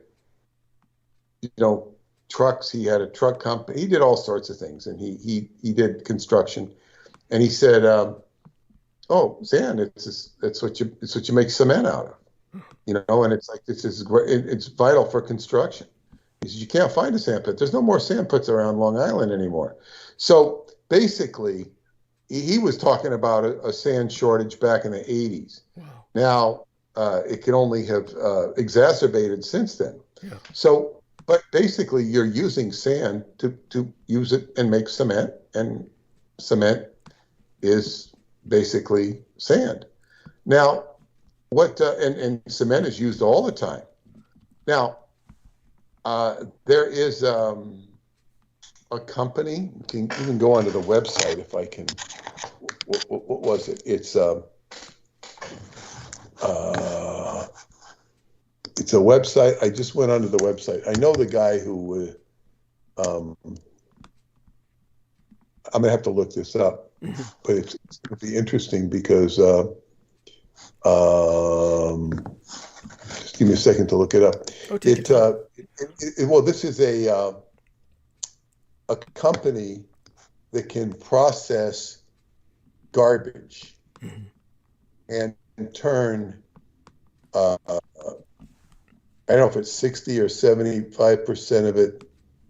trucks. He had a truck company. He did all sorts of things, and he did construction. And he said, "Oh, sand, it's what you make cement out of, And it's like this is great. It's vital for construction." He says, "You can't find a sand pit. There's no more sand pits around Long Island anymore." So basically, he was talking about a sand shortage back in the 80s. Wow. Now it can only have exacerbated since then. Yeah. So, but basically, you're using sand to use it and make cement, and cement is basically sand. Now, and cement is used all the time. Now, there is a company. You can go onto the website if I can. What was it? It's a website. I just went onto the website. I know the guy who. I'm gonna have to look this up, but it's going to be interesting because. Just give me a second to look it up. Well, this is a company that can process garbage and turn I don't know if it's 60 or 75% of it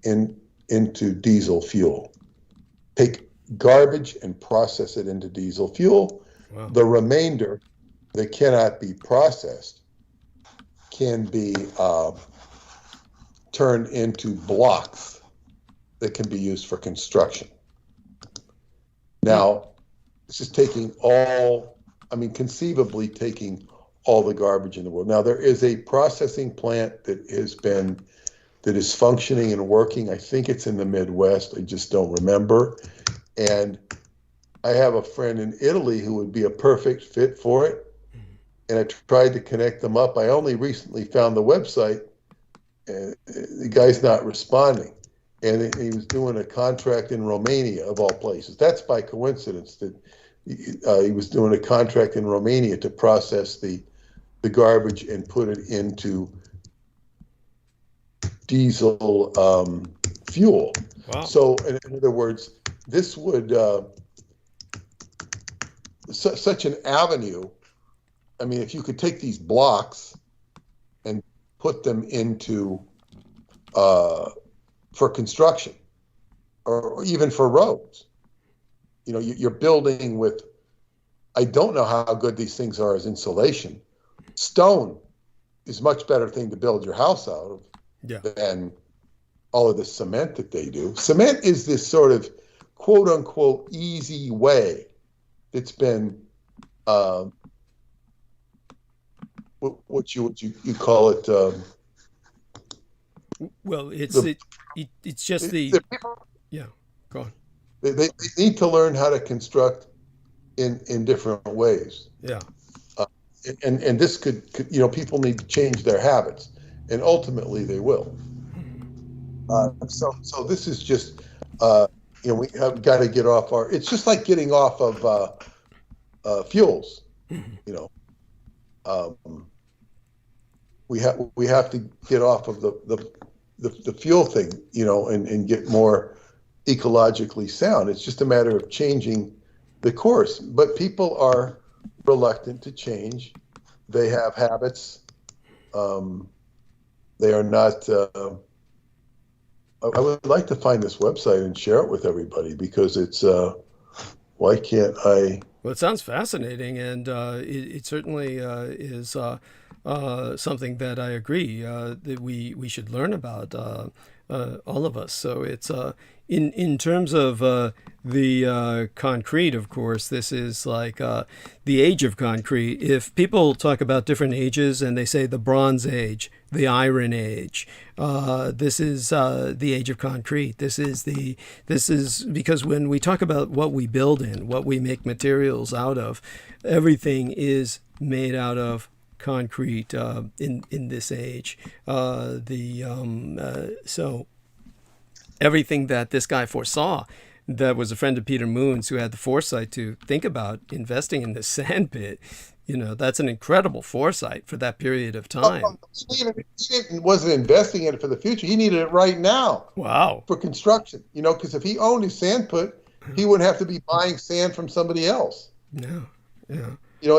into diesel fuel. Take garbage and process it into diesel fuel. Wow. The remainder that cannot be processed can be turned into blocks that can be used for construction. Now, this is conceivably taking all the garbage in the world. Now, there is a processing plant that is functioning and working. I think it's in the Midwest. I just don't remember. And I have a friend in Italy who would be a perfect fit for it. And I tried to connect them up. I only recently found the website, and the guy's not responding. And he was doing a contract in Romania, of all places. That's by coincidence that he was doing a contract in Romania to process the garbage and put it into diesel fuel. Wow. So, in other words, this would such an avenue. I mean, if you could take these blocks and put them into for construction or even for roads, you're building with, I don't know how good these things are as insulation. Stone is a much better thing to build your house out of than all of the cement that they do. Cement is this sort of quote unquote easy way that's been what you call it? Well, it's just yeah. Go on. They need to learn how to construct in different ways. Yeah. And this could people need to change their habits, and ultimately they will. So this is just we have got to get off our. It's just like getting off of fuels. We have to get off of the fuel thing, and get more ecologically sound. It's just a matter of changing the course. But people are reluctant to change. They have habits. They are not. I would like to find this website and share it with everybody because it's. Why can't I? Well, it sounds fascinating, and it certainly is something that I agree that we should learn about, all of us. So it's in terms of the concrete, of course, this is like the age of concrete. If people talk about different ages and they say the Bronze Age, the Iron Age, this is the age of concrete. This is because when we talk about what we build in, what we make materials out of, everything is made out of concrete in this age. So everything that this guy foresaw, that was a friend of Peter Moon's who had the foresight to think about investing in this sand pit, That's an incredible foresight for that period of time. He wasn't investing in it for the future. He needed it right now. Wow. For construction, because if he owned his sand pit, he wouldn't have to be buying sand from somebody else. No. Yeah. It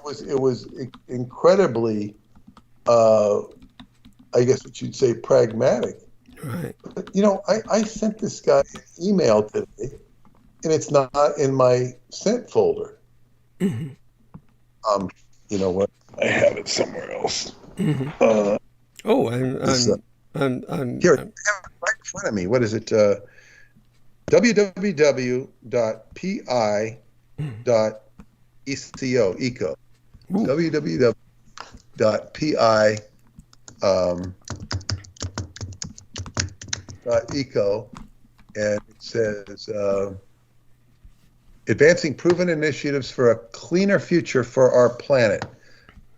was incredibly, I guess what you'd say, pragmatic. Right. But, I sent this guy an email today, and it's not in my sent folder. Mm-hmm. You know what? I have it somewhere else. Mm-hmm. I'm here. I have it right in front of me. What is it? www.pi.eco. Eco. www.pi.eco, and it says. Advancing proven initiatives for a cleaner future for our planet.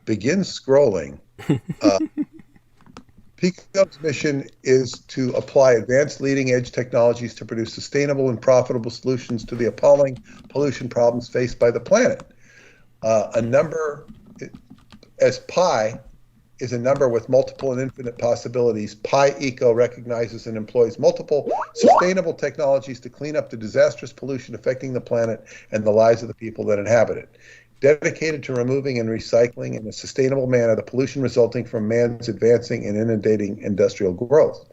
Begin scrolling. PICO's mission is to apply advanced leading-edge technologies to produce sustainable and profitable solutions to the appalling pollution problems faced by the planet. A number, as pi is a number with multiple and infinite possibilities, Pi Eco recognizes and employs multiple sustainable technologies to clean up the disastrous pollution affecting the planet and the lives of the people that inhabit it. Dedicated to removing and recycling in a sustainable manner the pollution resulting from man's advancing and inundating industrial growth.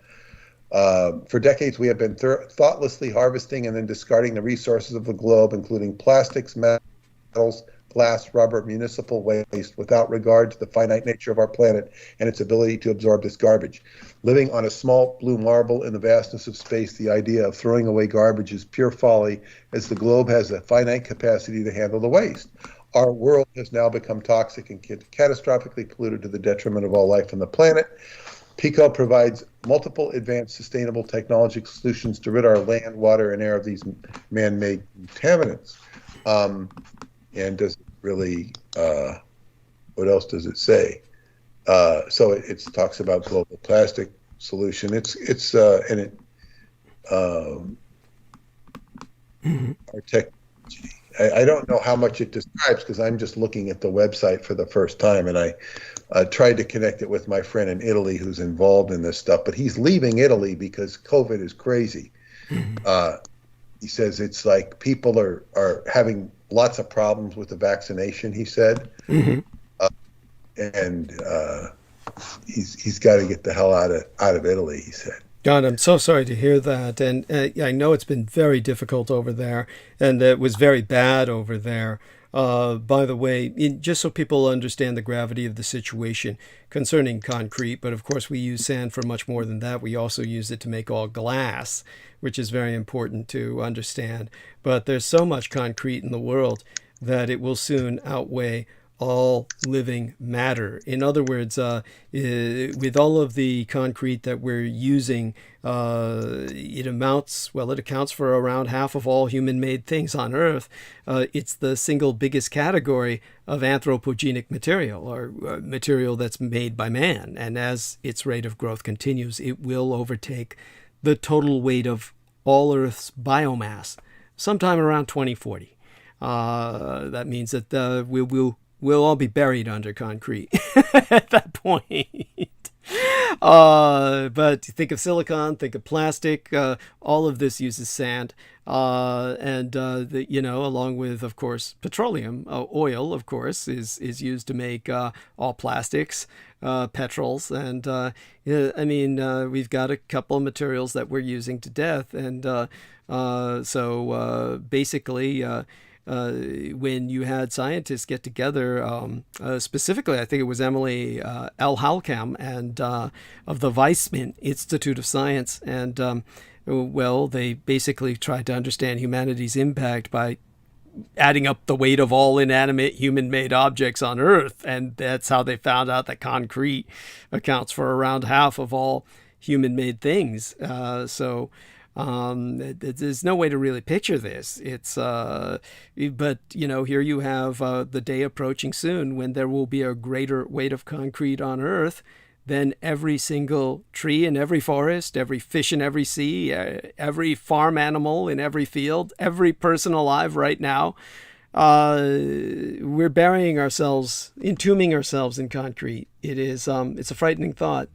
For decades, we have been thoughtlessly harvesting and then discarding the resources of the globe, including plastics, metals, glass, rubber, municipal waste, without regard to the finite nature of our planet and its ability to absorb this garbage. Living on a small blue marble in the vastness of space, the idea of throwing away garbage is pure folly, as the globe has a finite capacity to handle the waste. Our world has now become toxic and catastrophically polluted to the detriment of all life on the planet. PICO provides multiple advanced sustainable technology solutions to rid our land, water, and air of these man-made contaminants. And does it really, what else does it say? So it talks about global plastic solution. Our technology. I don't know how much it describes because I'm just looking at the website for the first time, and I tried to connect it with my friend in Italy who's involved in this stuff, but he's leaving Italy because COVID is crazy. He says it's like people are having lots of problems with the vaccination, he said. And he's got to get the hell out of Italy, he said. God, I'm so sorry to hear that. And I know it's been very difficult over there, and it was very bad over there. By the way, just so people understand the gravity of the situation concerning concrete, but of course we use sand for much more than that. We also use it to make all glass, which is very important to understand. But there's so much concrete in the world that it will soon outweigh all living matter. In other words, with all of the concrete that we're using, it accounts for around half of all human-made things on Earth. It's the single biggest category of anthropogenic material, or material that's made by man. And as its rate of growth continues, it will overtake the total weight of all Earth's biomass sometime around 2040. That means that we'll all be buried under concrete at that point. But think of silicon, think of plastic. All of this uses sand, along with, of course, petroleum. Oil, of course, is used to make all plastics, petrols, and we've got a couple of materials that we're using to death, and basically. When you had scientists get together, specifically, I think it was Emily L. Halcam and of the Weizmann Institute of Science, and they basically tried to understand humanity's impact by adding up the weight of all inanimate human-made objects on Earth, and that's how they found out that concrete accounts for around half of all human-made things. There's no way to really picture this. But here you have the day approaching soon when there will be a greater weight of concrete on Earth than every single tree in every forest, every fish in every sea, every farm animal in every field, every person alive right now we're burying ourselves, entombing ourselves in concrete. It's a frightening thought.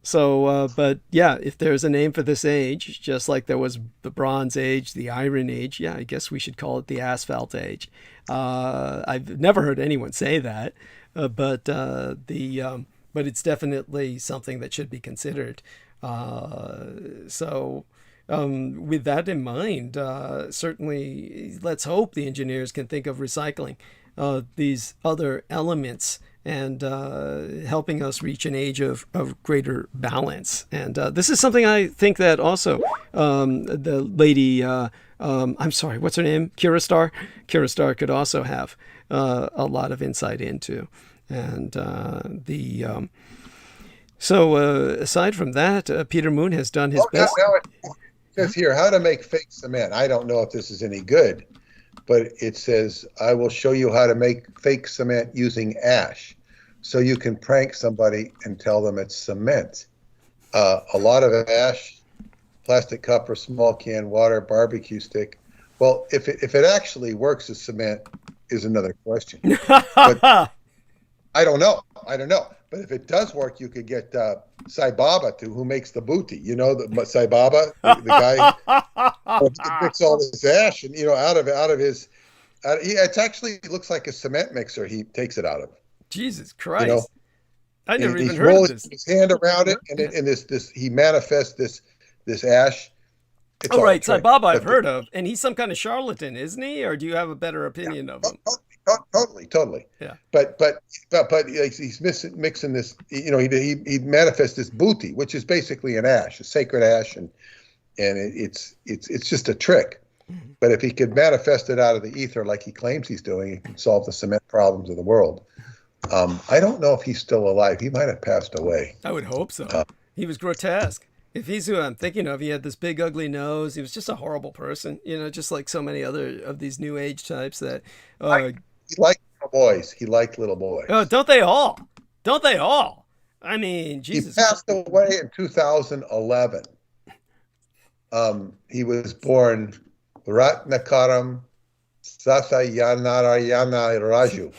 So, but yeah, if there's a name for this age, just like there was the Bronze Age, the Iron Age, yeah, I guess we should call it the Asphalt Age. I've never heard anyone say that, but it's definitely something that should be considered. With that in mind, certainly let's hope the engineers can think of recycling these other elements and helping us reach an age of greater balance. And this is something I think that also the lady, I'm sorry, what's her name? Kira Star could also have a lot of insight into. And aside from that, Peter Moon has done his best. Now it says here, how to make fake cement. I don't know if this is any good, but it says, I will show you how to make fake cement using ash. So you can prank somebody and tell them it's cement. A lot of ash, plastic cup or small can, water, barbecue stick. Well, if it actually works as cement is another question. But I don't know. But if it does work, you could get Sai Baba who makes the booty. You know, the Sai Baba, the guy who mix all this ash and out of his. It actually looks like a cement mixer. He takes it out of. Jesus Christ! I never even heard of this. His hand around it, and this he manifests this ash. It's right, Sai Baba I've heard of, and he's some kind of charlatan, isn't he? Or do you have a better opinion of him? Totally. Yeah. But he's mixing this. He manifests this booty, which is basically an ash, a sacred ash, and it's just a trick. Mm-hmm. But if he could manifest it out of the ether like he claims he's doing, he can solve the cement problems of the world. I don't know if he's still alive. He might have passed away. I would hope so. He was grotesque. If he's who I'm thinking of, he had this big ugly nose. He was just a horrible person, just like so many other of these new age types that. He liked little boys. Oh, don't they all? I mean, Jesus. He passed away in 2011. He was born Ratnakaram Sasayanarayana Raju.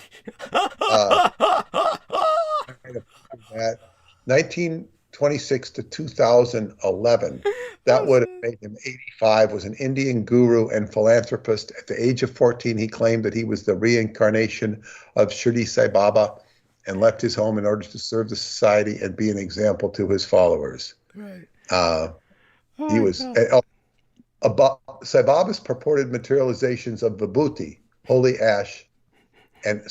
1926 to 2011. That would have made him 85, was an Indian guru and philanthropist. At the age of 14, he claimed that he was the reincarnation of Shirdi Sai Baba and left his home in order to serve the society and be an example to his followers. Right. He was Sai Baba's purported materializations of vibhuti, holy ash, and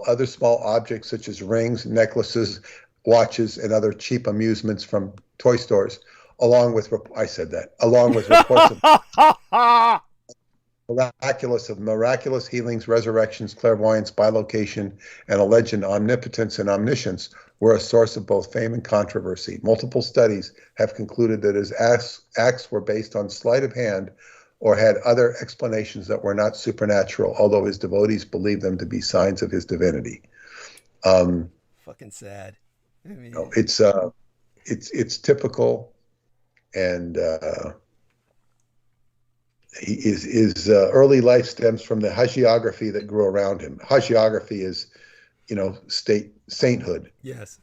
other small objects such as rings, necklaces, watches, and other cheap amusements from toy stores, along with reports of miraculous healings, resurrections, clairvoyance, bilocation, and alleged omnipotence and omniscience, were a source of both fame and controversy. Multiple studies have concluded that his acts were based on sleight of hand or had other explanations that were not supernatural, although his devotees believed them to be signs of his divinity. Fucking sad. I mean, it's typical, and his early life stems from the hagiography that grew around him. Hagiography is, state sainthood. Yes.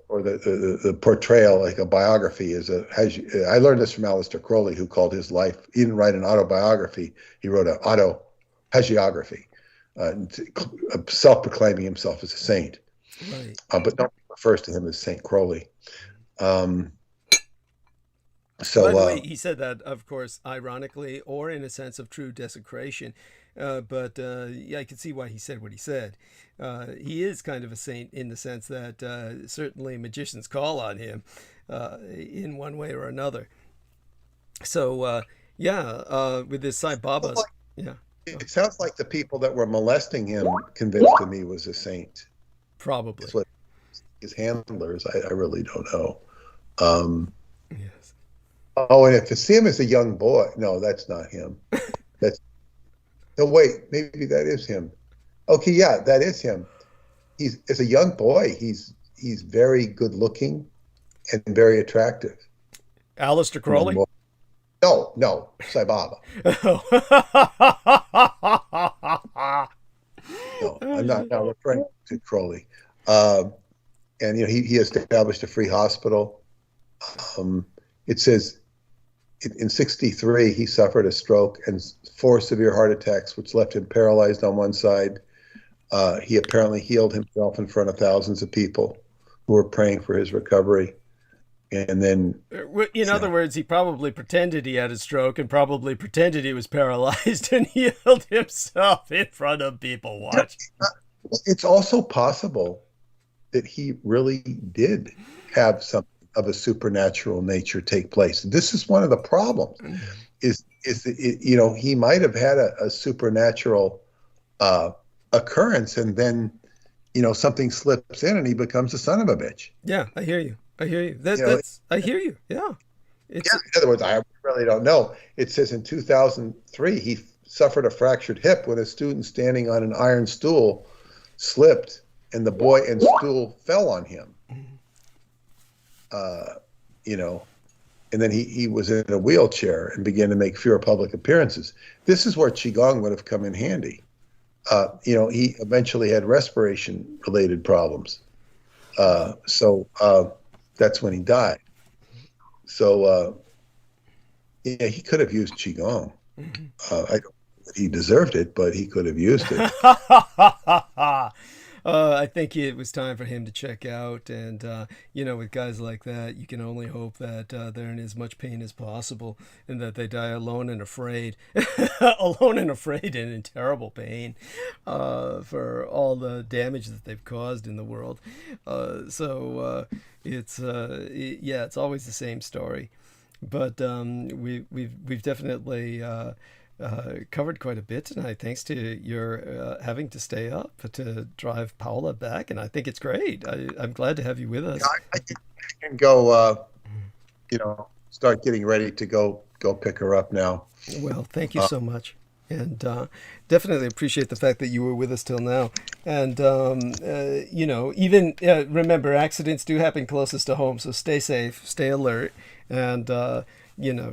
Or the portrayal, like a biography, I learned this from Aleister Crowley, who called his life. He didn't write an autobiography. He wrote an hagiography, self-proclaiming himself as a saint. Right. But nobody refers to him as Saint Crowley. By the way, he said that, of course, ironically or in a sense of true desecration. But I can see why he said what he said. He is kind of a saint in the sense that certainly magicians call on him in one way or another. So, with this Sai Baba. It sounds like the people that were molesting him convinced him he was a saint. Probably. That's what his handlers, I really don't know. Yes. Oh, and if it's him as a young boy, no, that's not him. No, wait, maybe that is him. Okay, yeah, that is him. As a young boy, he's very good looking and very attractive. Aleister Crowley? No, Sai Baba. I'm not now referring to Crowley. And he established a free hospital. It says in 1963 he suffered a stroke and 4 severe heart attacks, which left him paralyzed on one side. He apparently healed himself in front of thousands of people who were praying for his recovery. And then, in other words, he probably pretended he had a stroke and probably pretended he was paralyzed and healed himself in front of people watching. It's also possible that he really did have something of a supernatural nature take place. This is one of the problems. Is that he might have had a supernatural occurrence, and then something slips in, and he becomes a son of a bitch. Yeah, I hear you. I hear you. I hear you. Yeah. In other words, I really don't know. It says in 2003 he suffered a fractured hip when a student standing on an iron stool slipped, and the boy and stool fell on him. And then he was in a wheelchair and began to make fewer public appearances. This is where Qigong would have come in handy. He eventually had respiration-related problems. So that's when he died. So, he could have used Qigong. I don't know that he deserved it, but he could have used it. I think it was time for him to check out. And, with guys like that, you can only hope that they're in as much pain as possible and that they die alone and afraid. Alone and afraid and in terrible pain for all the damage that they've caused in the world. It's always the same story. But we've definitely covered quite a bit tonight, thanks to your having to stay up to drive Paula back, and I think it's great. I'm glad to have you with us. I can go, start getting ready to go pick her up now. Well, thank you so much, and definitely appreciate the fact that you were with us till now. And even remember, accidents do happen closest to home, so stay safe, stay alert, and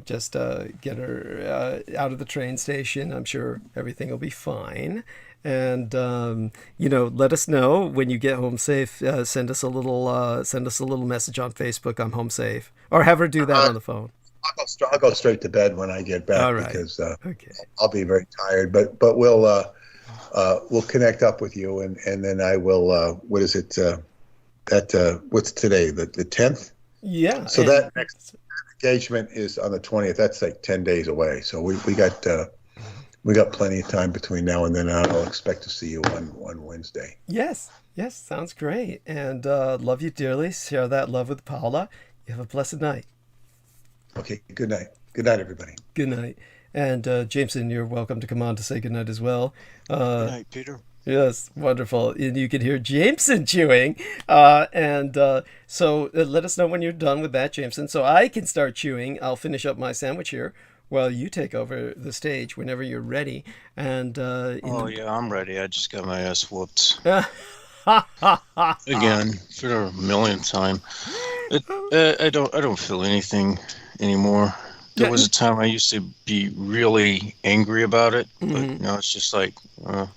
just get her out of the train station. I'm sure everything will be fine. And let us know when you get home safe. Send us a little message on Facebook. I'm home safe, or have her do that on the phone. I'll go straight to bed when I get back. All right. Because okay. I'll be very tired. But we'll connect up with you, and then I will. What is it? What's today? The 10th. Yeah. So that next engagement is on the 20th. That's like 10 days away. So we got plenty of time between now and then. I'll expect to see you on Wednesday. Yes, sounds great. And love you dearly. Share that love with Paula. You have a blessed night. Okay, good night. Good night, everybody. Good night. And Jameson, you're welcome to come on to say good night as well. Good night, Peter. Yes, wonderful. And you can hear Jameson chewing. So let us know when you're done with that, Jameson, so I can start chewing. I'll finish up my sandwich here while you take over the stage whenever you're ready. And I'm ready. I just got my ass whooped. Again, for the millionth time. I don't feel anything anymore. There was a time I used to be really angry about it, but now it's just like,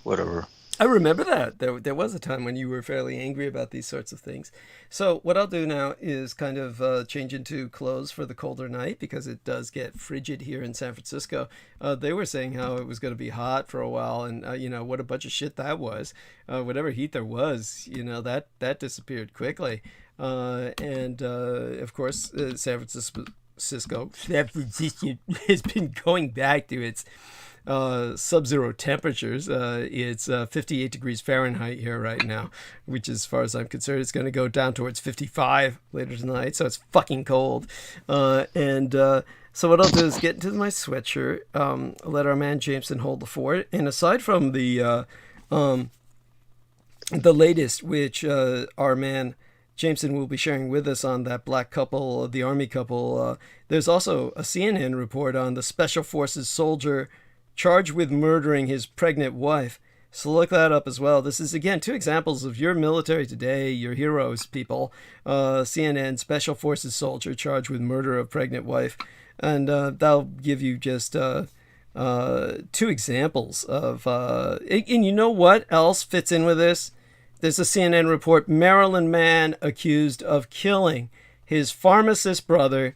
whatever. I remember that. There was a time when you were fairly angry about these sorts of things. So what I'll do now is kind of change into clothes for the colder night, because it does get frigid here in San Francisco. They were saying how it was going to be hot for a while, and what a bunch of shit that was. Whatever heat there was, that disappeared quickly. Of course, San Francisco has been going back to its sub-zero temperatures. It's 58 degrees Fahrenheit here right now, which, as far as I'm concerned, it's going to go down towards 55 later tonight, so it's fucking cold. So what I'll do is get into my sweatshirt, let our man Jameson hold the fort, and aside from the latest, which our man Jameson will be sharing with us on that black couple, the army couple, there's also a CNN report on the Special Forces soldier charged with murdering his pregnant wife. So look that up as well. This is, again, 2 examples of your military today, your heroes, people. CNN, Special Forces soldier charged with murder of pregnant wife. And that'll give you just two examples of, and you know what else fits in with this? There's a CNN report, Maryland man accused of killing his pharmacist brother,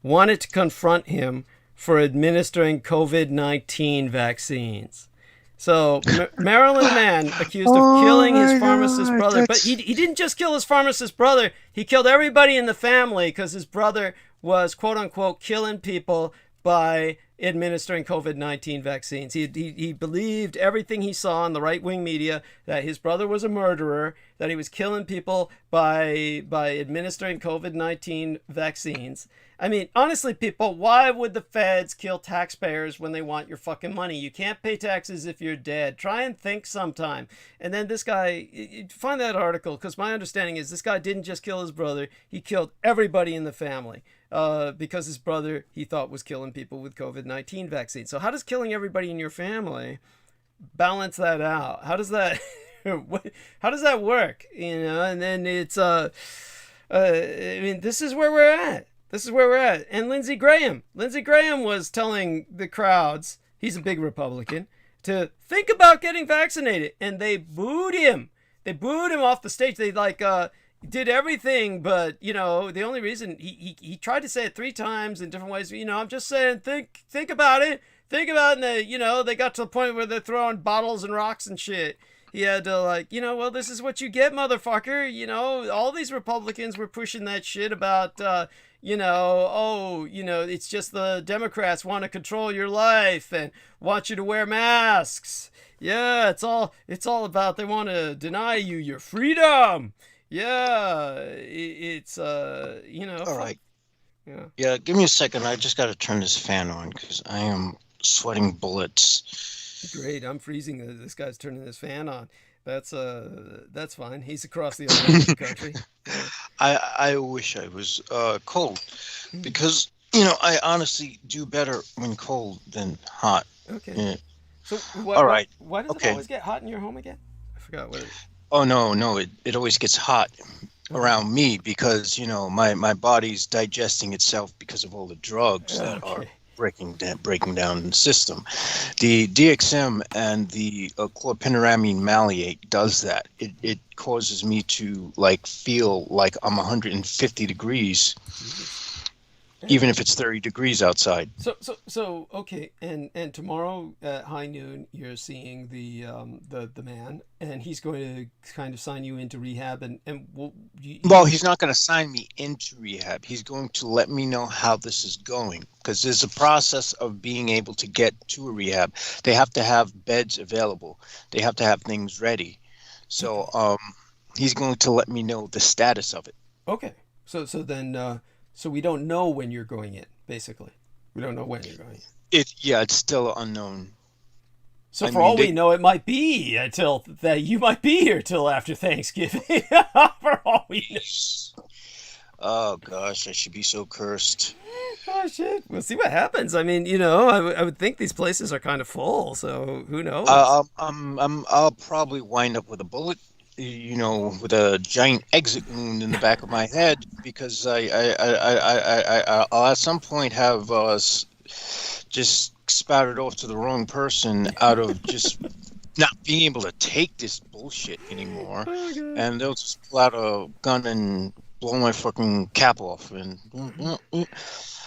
wanted to confront him for administering COVID-19 vaccines. So, Maryland man accused of killing his pharmacist brother. But he didn't just kill his pharmacist brother. He killed everybody in the family because his brother was, quote unquote, killing people by administering COVID-19 vaccines. He believed everything he saw in the right-wing media, that his brother was a murderer, that he was killing people by administering COVID-19 vaccines. I mean, honestly, people, why would the feds kill taxpayers when they want your fucking money? You can't pay taxes if you're dead. Try and think sometime. And then this guy, find that article, because my understanding is this guy didn't just kill his brother, he killed everybody in the family. Because his brother, he thought, was killing people with COVID-19 vaccines. So how does killing everybody in your family balance that out? How does that how does that work? You know, and then it's I mean, this is where we're at. This is where we're at. And Lindsey Graham was telling the crowds, he's a big Republican, to think about getting vaccinated, and they booed him. They booed him off the stage. They did everything, but the only reason he tried to say it 3 times in different ways. I'm just saying, think about it, and they got to the point where they're throwing bottles and rocks and shit. He had to well, this is what you get, motherfucker. All these Republicans were pushing that shit about it's just the Democrats want to control your life and want you to wear masks. Yeah, it's all about they want to deny you your freedom. Yeah, it's All right. Yeah, give me a second. I just got to turn this fan on because I am sweating bullets. Great, I'm freezing. This guy's turning this fan on. That's fine. He's across the other country. Yeah. I wish I was cold because I honestly do better when cold than hot. Okay. Yeah. So all right. Why does it always get hot in your home again? I forgot what it is. Oh no! It always gets hot around me because my body's digesting itself because of all the drugs that are breaking down the system. The DXM and the chlorpheniramine maleate does that. It causes me to feel like I'm 150 degrees. Even if it's 30 degrees outside. So okay, and tomorrow at high noon you're seeing the man, and he's going to kind of sign you into rehab, and well, he's not going to sign me into rehab. He's going to let me know how this is going, because there's a process of being able to get to a rehab. They have to have beds available. They have to have things ready. So he's going to let me know the status of it. Okay. So we don't know when you're going in, basically. We don't know when you're going in. It's still unknown. So for all we know, it might be until that you might be here till after Thanksgiving. For all we know. Oh gosh, I should be so cursed. Oh shit. We'll see what happens. I mean, I would think these places are kind of full, so who knows? I'll probably wind up with a bullet. With a giant exit wound in the back of my head, because I'll at some point have just spouted off to the wrong person out of just not being able to take this bullshit anymore, and they'll just pull out a gun and blow my fucking cap off. And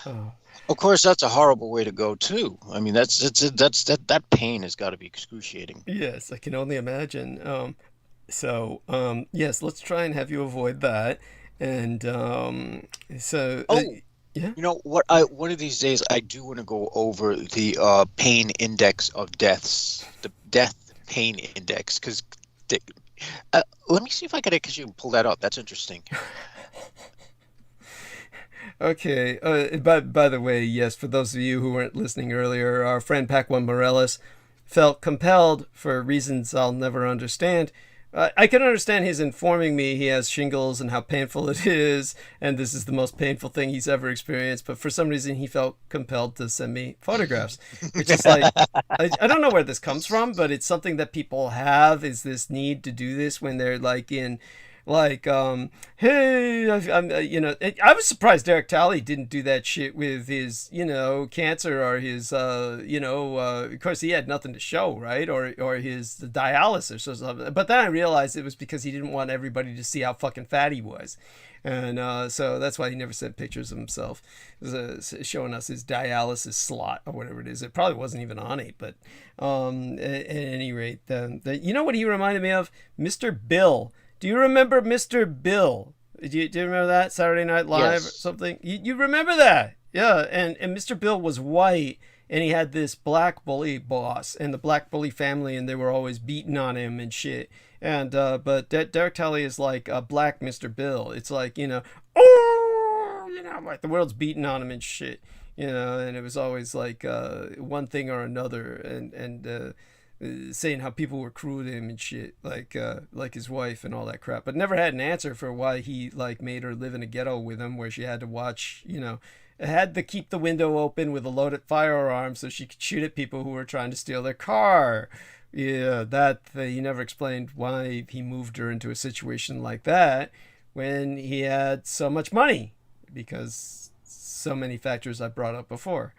of course, that's a horrible way to go too. I mean, that pain has got to be excruciating. Yes, I can only imagine. So, yes, let's try and have you avoid that. And yeah. One of these days I do want to go over the pain index of deaths, the death pain index, because let me see if I can actually pull that up. That's interesting. Okay. By the way, yes, for those of you who weren't listening earlier, our friend Pac-1 Morales felt compelled, for reasons I'll never understand. I can understand his informing me he has shingles and how painful it is, and this is the most painful thing he's ever experienced, but for some reason he felt compelled to send me photographs, which is I don't know where this comes from, but it's something that people have, is this need to do this when they're in Like, hey, I'm, I was surprised Derek Talley didn't do that shit with his, cancer or his, of course he had nothing to show, right? Or his dialysis or something. But then I realized it was because he didn't want everybody to see how fucking fat he was. And so that's why he never sent pictures of himself showing us his dialysis slot or whatever it is. It probably wasn't even on it, but at any rate, you know what he reminded me of? Mr. Bill. Do you remember Mr. Bill? Do you remember that? Saturday Night Live or something? You remember that? Yeah, and Mr. Bill was white, and he had this black bully boss and the black bully family, and they were always beating on him and shit. And but Derek Talley is like a black Mr. Bill. It's like, like the world's beating on him and shit. And it was always like one thing or another, and saying how people were cruel to him and shit, like his wife and all that crap, but never had an answer for why he like made her live in a ghetto with him, where she had to watch, had to keep the window open with a loaded firearm so she could shoot at people who were trying to steal their car. Yeah, that he never explained why he moved her into a situation like that when he had so much money, because so many factors I brought up before.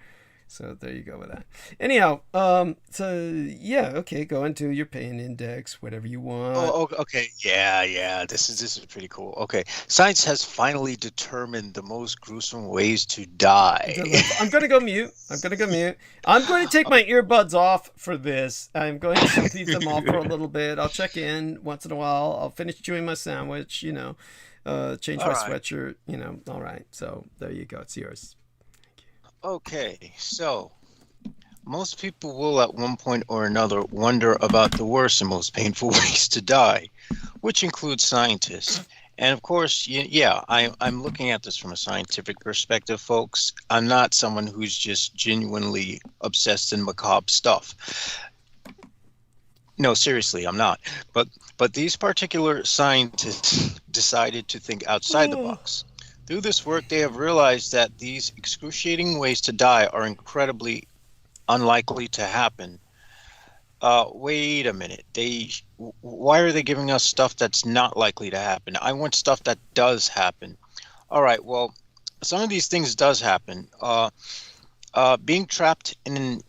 So there you go with that. Anyhow, okay, go into your pain index, whatever you want. Oh, okay, yeah. This is pretty cool. Okay, science has finally determined the most gruesome ways to die. I'm gonna go mute. I'm going to take my earbuds off for this. I'm going to leave them off for a little bit. I'll check in once in a while. I'll finish chewing my sandwich. Change my sweatshirt. All right. So there you go. It's yours. Okay, so most people will at one point or another wonder about the worst and most painful ways to die, which includes scientists. And of course, I'm looking at this from a scientific perspective, folks. I'm not someone who's just genuinely obsessed in macabre stuff. No, seriously, I'm not. But these particular scientists decided to think outside the box. Through this work, they have realized that these excruciating ways to die are incredibly unlikely to happen. Wait a minute. Why are they giving us stuff that's not likely to happen? I want stuff that does happen. All right, well, some of these things does happen. Being trapped in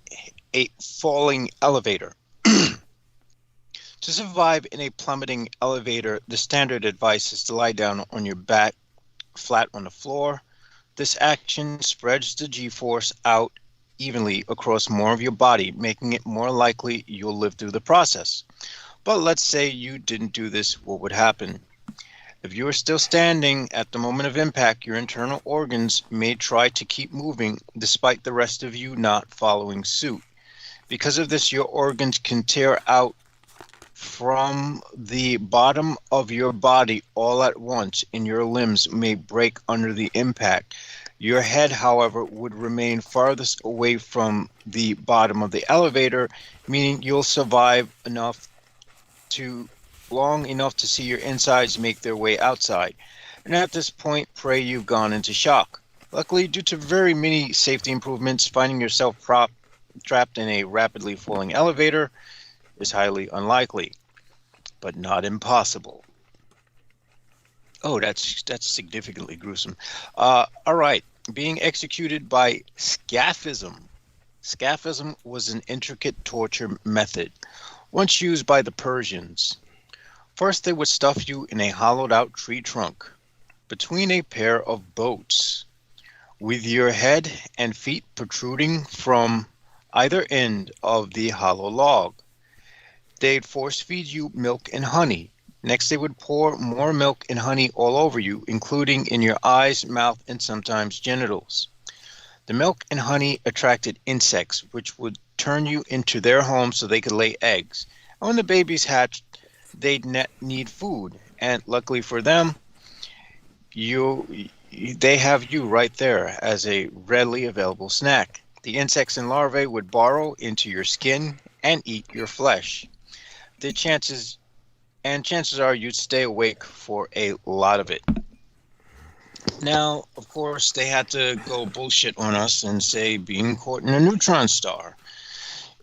a falling elevator. To survive in a plummeting elevator, the standard advice is to lie down on your back, flat on the floor. This action spreads the G-force out evenly across more of your body, making it more likely you'll live through the process. But let's say you didn't do this, what would happen? If you are still standing at the moment of impact, your internal organs may try to keep moving despite the rest of you not following suit. Because of this, your organs can tear out from the bottom of your body all at once, and your limbs may break under the impact. Your head, however, would remain farthest away from the bottom of the elevator, meaning you'll survive long enough to see your insides make their way outside. And at this point, pray you've gone into shock. Luckily, due to very many safety improvements, finding yourself trapped in a rapidly falling elevator is highly unlikely, but not impossible. Oh, that's significantly gruesome. All right, being executed by scaphism. Scaphism was an intricate torture method, once used by the Persians. First, they would stuff you in a hollowed-out tree trunk between a pair of boats, with your head and feet protruding from either end of the hollow log. They'd force-feed you milk and honey. Next, they would pour more milk and honey all over you, including in your eyes, mouth, and sometimes genitals. The milk and honey attracted insects, which would turn you into their home so they could lay eggs. And when the babies hatched, they'd need food. And luckily for them, they have you right there as a readily available snack. The insects and larvae would burrow into your skin and eat your flesh. Chances are you'd stay awake for a lot of it. Now, of course, they had to go bullshit on us and say being caught in a neutron star.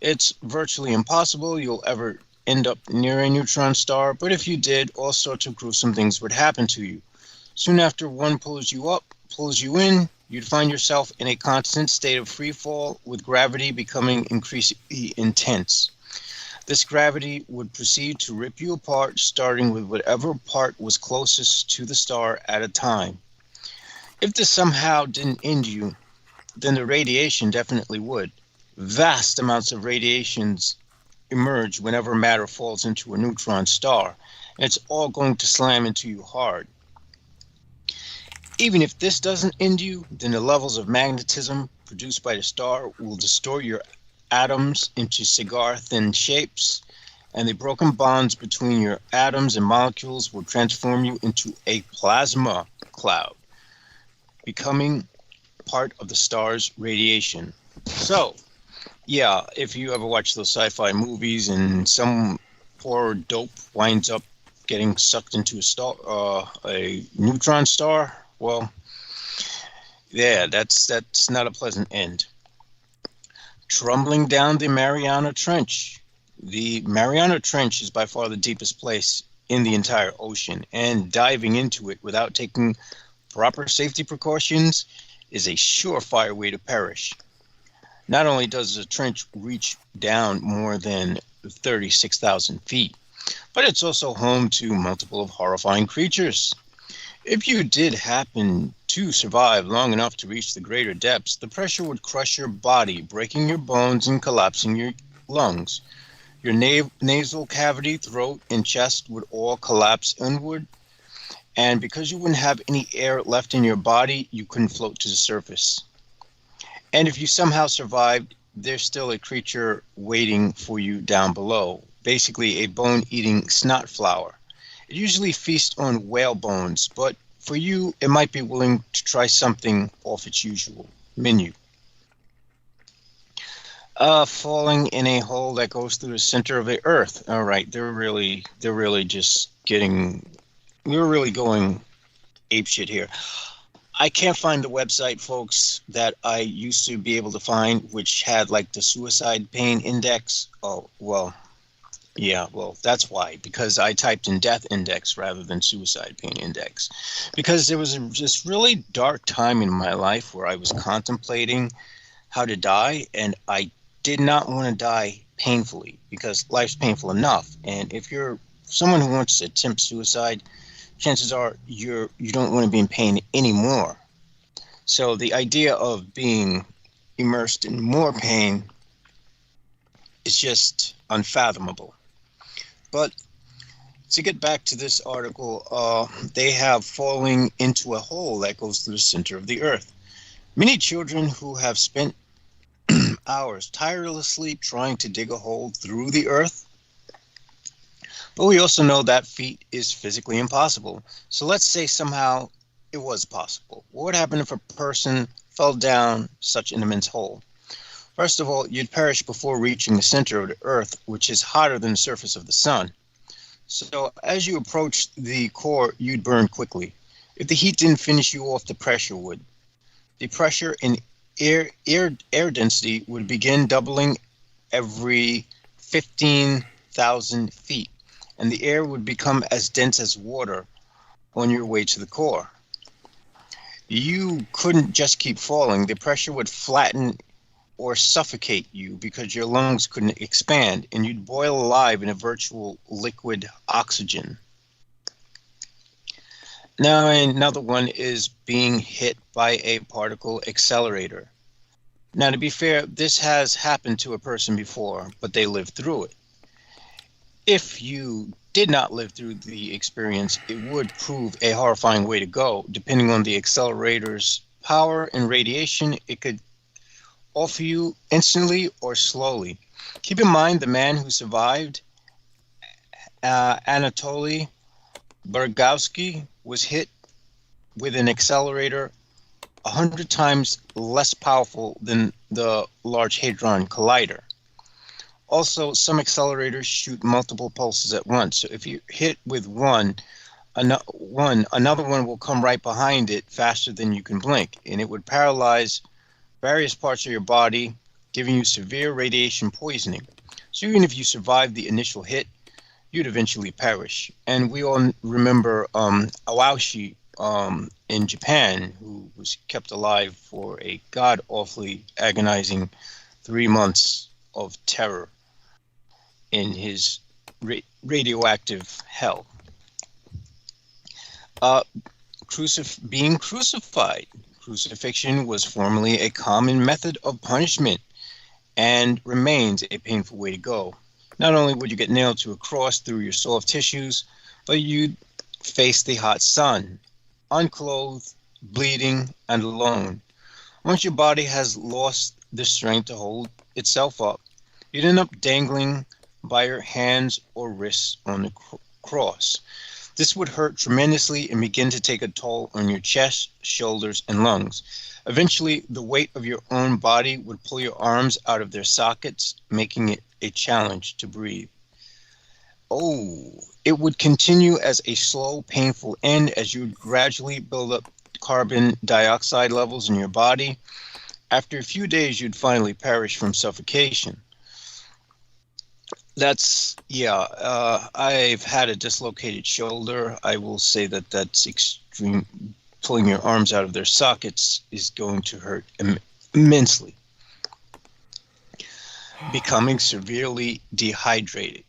It's virtually impossible you'll ever end up near a neutron star, but if you did, all sorts of gruesome things would happen to you. Soon after one pulls you up, pulls you in, you'd find yourself in a constant state of free fall, with gravity becoming increasingly intense. This gravity would proceed to rip you apart, starting with whatever part was closest to the star at a time. If this somehow didn't end you, then the radiation definitely would. Vast amounts of radiations emerge whenever matter falls into a neutron star, and it's all going to slam into you hard. Even if this doesn't end you, then the levels of magnetism produced by the star will distort your atoms into cigar-thin shapes, and the broken bonds between your atoms and molecules will transform you into a plasma cloud, becoming part of the star's radiation. So, yeah, if you ever watch those sci-fi movies and some poor dope winds up getting sucked into a neutron star, well, yeah, that's not a pleasant end. Tumbling down the Mariana Trench. The Mariana Trench is by far the deepest place in the entire ocean, and diving into it without taking proper safety precautions is a surefire way to perish. Not only does the trench reach down more than 36,000 feet, but it's also home to multiple horrifying creatures. If you did happen to survive long enough to reach the greater depths, the pressure would crush your body, breaking your bones and collapsing your lungs. Your nasal cavity, throat, and chest would all collapse inward, and because you wouldn't have any air left in your body, you couldn't float to the surface. And if you somehow survived, there's still a creature waiting for you down below, basically a bone-eating snot flower. It usually feasts on whale bones, but for you, it might be willing to try something off its usual menu. Falling in a hole that goes through the center of the earth. All right, they're really just getting, we're really going apeshit here. I can't find the website, folks, that I used to be able to find, which had like the suicide pain index. Oh, well, yeah, well, that's why, because I typed in death index rather than suicide pain index, because there was this really dark time in my life where I was contemplating how to die, and I did not want to die painfully because life's painful enough. And if you're someone who wants to attempt suicide, chances are you don't want to be in pain anymore. So the idea of being immersed in more pain is just unfathomable. But to get back to this article, they have falling into a hole that goes through the center of the earth. Many children who have spent hours tirelessly trying to dig a hole through the earth. But we also know that feat is physically impossible. So let's say somehow it was possible. What would happen if a person fell down such an immense hole? First of all, you'd perish before reaching the center of the earth, which is hotter than the surface of the sun. So as you approach the core, you'd burn quickly. If the heat didn't finish you off, the pressure would. The pressure and air density would begin doubling every 15,000 feet, and the air would become as dense as water on your way to the core. You couldn't just keep falling. The pressure would flatten or suffocate you because your lungs couldn't expand, and you'd boil alive in a virtual liquid oxygen. Now, another one is being hit by a particle accelerator. Now, to be fair, this has happened to a person before, but they lived through it. If you did not live through the experience, it would prove a horrifying way to go. Depending on the accelerator's power and radiation, it could offer you instantly or slowly. Keep in mind the man who survived, Anatoly Bergowski, was hit with an accelerator 100 times less powerful than the Large Hadron Collider. Also, some accelerators shoot multiple pulses at once. So if you hit with one, another one will come right behind it faster than you can blink, and it would paralyze various parts of your body, giving you severe radiation poisoning. So even if you survive the initial hit, you'd eventually perish. And we all remember Awashi in Japan, who was kept alive for a god-awfully agonizing 3 months of terror in his radioactive hell. Being crucified. Crucifixion was formerly a common method of punishment and remains a painful way to go. Not only would you get nailed to a cross through your soft tissues, but you'd face the hot sun, unclothed, bleeding, and alone. Once your body has lost the strength to hold itself up, you'd end up dangling by your hands or wrists on the cross. This would hurt tremendously and begin to take a toll on your chest, shoulders, and lungs. Eventually, the weight of your own body would pull your arms out of their sockets, making it a challenge to breathe. It would continue as a slow, painful end as you would gradually build up carbon dioxide levels in your body. After a few days, you'd finally perish from suffocation. I've had a dislocated shoulder. I will say that that's extreme. Pulling your arms out of their sockets is going to hurt immensely. Becoming severely dehydrated.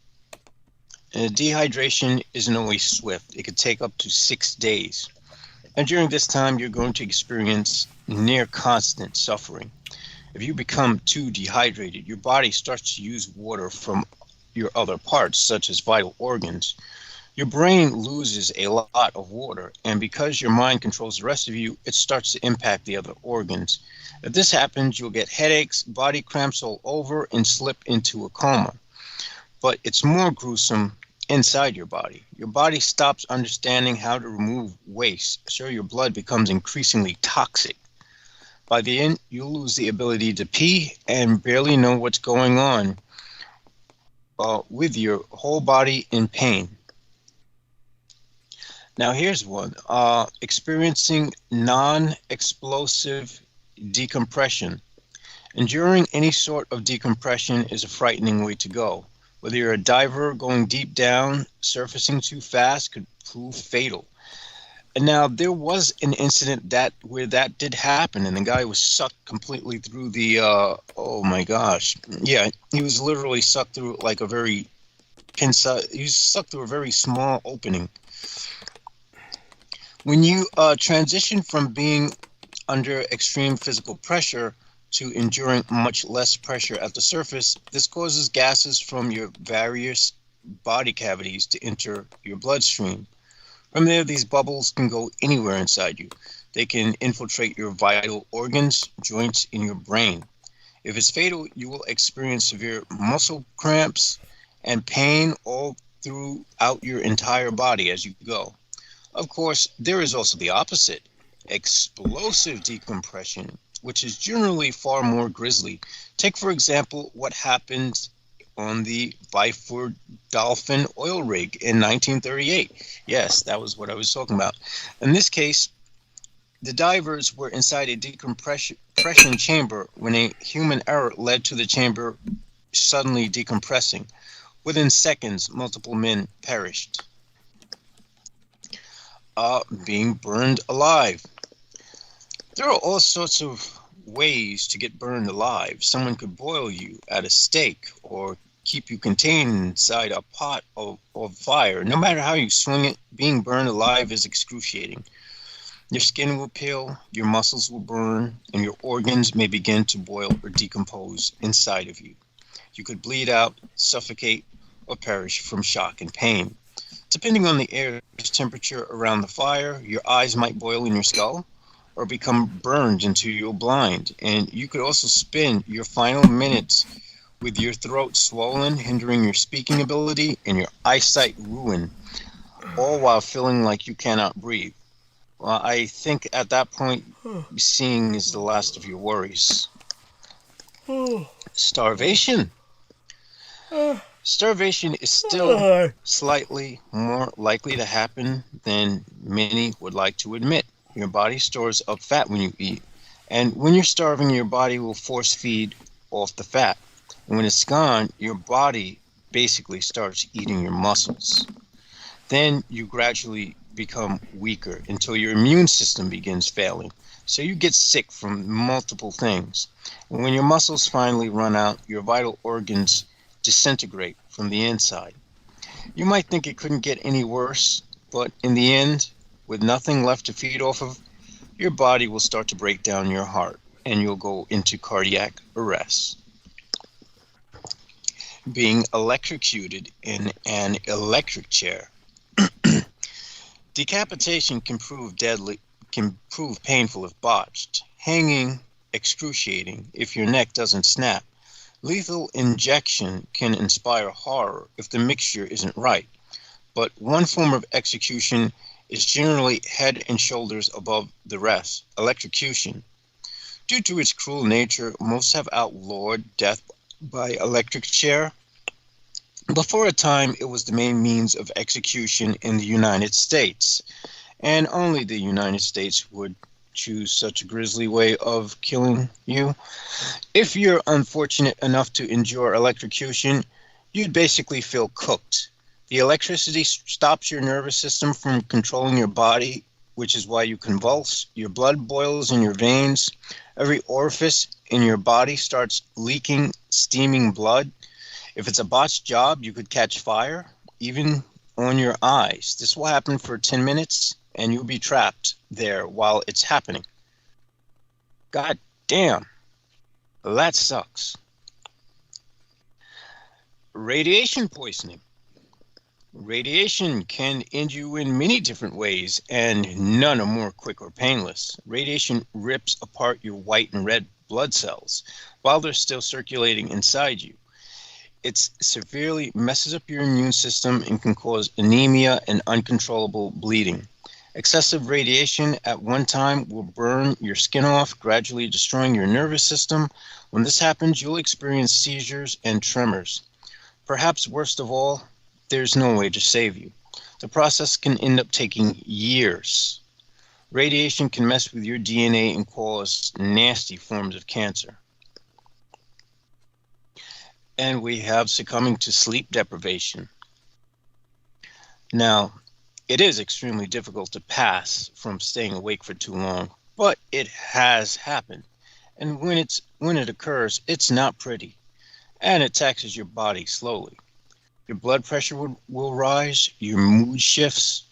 And dehydration isn't always swift. It could take up to 6 days. And during this time, you're going to experience near constant suffering. If you become too dehydrated, your body starts to use water from your other parts, such as vital organs. Your brain loses a lot of water, and because your mind controls the rest of you, it starts to impact the other organs. If this happens, you'll get headaches, body cramps all over, and slip into a coma. But it's more gruesome inside your body. Your body stops understanding how to remove waste, so your blood becomes increasingly toxic. By the end, you'll lose the ability to pee and barely know what's going on, with your whole body in pain. Now here's one. Experiencing non-explosive decompression. Enduring any sort of decompression is a frightening way to go. Whether you're a diver going deep down, surfacing too fast could prove fatal. And now there was an incident where that did happen, and the guy was sucked completely through the, oh my gosh. Yeah, he was literally sucked through like a very he was sucked through a very small opening. When you transition from being under extreme physical pressure to enduring much less pressure at the surface, this causes gases from your various body cavities to enter your bloodstream. From there, these bubbles can go anywhere inside you. They can infiltrate your vital organs, joints, and your brain. If it's fatal, you will experience severe muscle cramps and pain all throughout your entire body as you go. Of course, there is also the opposite, explosive decompression, which is generally far more grisly. Take, for example, what happened on the Byford Dolphin oil rig in 1938. Yes, that was what I was talking about. In this case, the divers were inside a decompression chamber when a human error led to the chamber suddenly decompressing. Within seconds, multiple men perished. Being burned alive. There are all sorts of ways to get burned alive. Someone could boil you at a stake or keep you contained inside a pot of fire. No matter how you swing it, being burned alive is excruciating. Your skin will peel, your muscles will burn, and your organs may begin to boil or decompose inside of you. You could bleed out, suffocate, or perish from shock and pain. Depending on the air's temperature around the fire, your eyes might boil in your skull or become burned until you're blind. And you could also spend your final minutes with your throat swollen, hindering your speaking ability and your eyesight ruined, all while feeling like you cannot breathe. Well, I think at that point, seeing is the last of your worries. Starvation. Starvation is still slightly more likely to happen than many would like to admit. Your body stores up fat when you eat, and when you're starving, your body will force feed off the fat. And when it's gone, your body basically starts eating your muscles. Then you gradually become weaker until your immune system begins failing. So you get sick from multiple things. And when your muscles finally run out, your vital organs disintegrate from the inside. You might think it couldn't get any worse, but in the end, with nothing left to feed off of, your body will start to break down your heart and you'll go into cardiac arrest. Being electrocuted in an electric chair. Decapitation can prove painful if botched. Hanging, excruciating if your neck doesn't snap. Lethal injection can inspire horror if the mixture isn't right. But one form of execution is generally head and shoulders above the rest, electrocution. Due to its cruel nature, most have outlawed death by electric chair. Before a time, it was the main means of execution in the United States, and only the United States would choose such a grisly way of killing you. If you're unfortunate enough to endure electrocution, you'd basically feel cooked. The electricity stops your nervous system from controlling your body, which is why you convulse. Your blood boils in your veins. Every orifice in your body starts leaking, steaming blood. If it's a botched job, you could catch fire, even on your eyes. This will happen for 10 minutes, and you'll be trapped there while it's happening. God damn. That sucks. Radiation poisoning. Radiation can injure you in many different ways, and none are more quick or painless. Radiation rips apart your white and red blood cells while they're still circulating inside you. It severely messes up your immune system and can cause anemia and uncontrollable bleeding. Excessive radiation at one time will burn your skin off, gradually destroying your nervous system. When this happens, you'll experience seizures and tremors. Perhaps worst of all, there's no way to save you. The process can end up taking years. Radiation can mess with your DNA and cause nasty forms of cancer. And we have succumbing to sleep deprivation. Now, it is extremely difficult to pass from staying awake for too long, but it has happened. And when it occurs, it's not pretty, and it taxes your body slowly. Your blood pressure will rise, your mood shifts,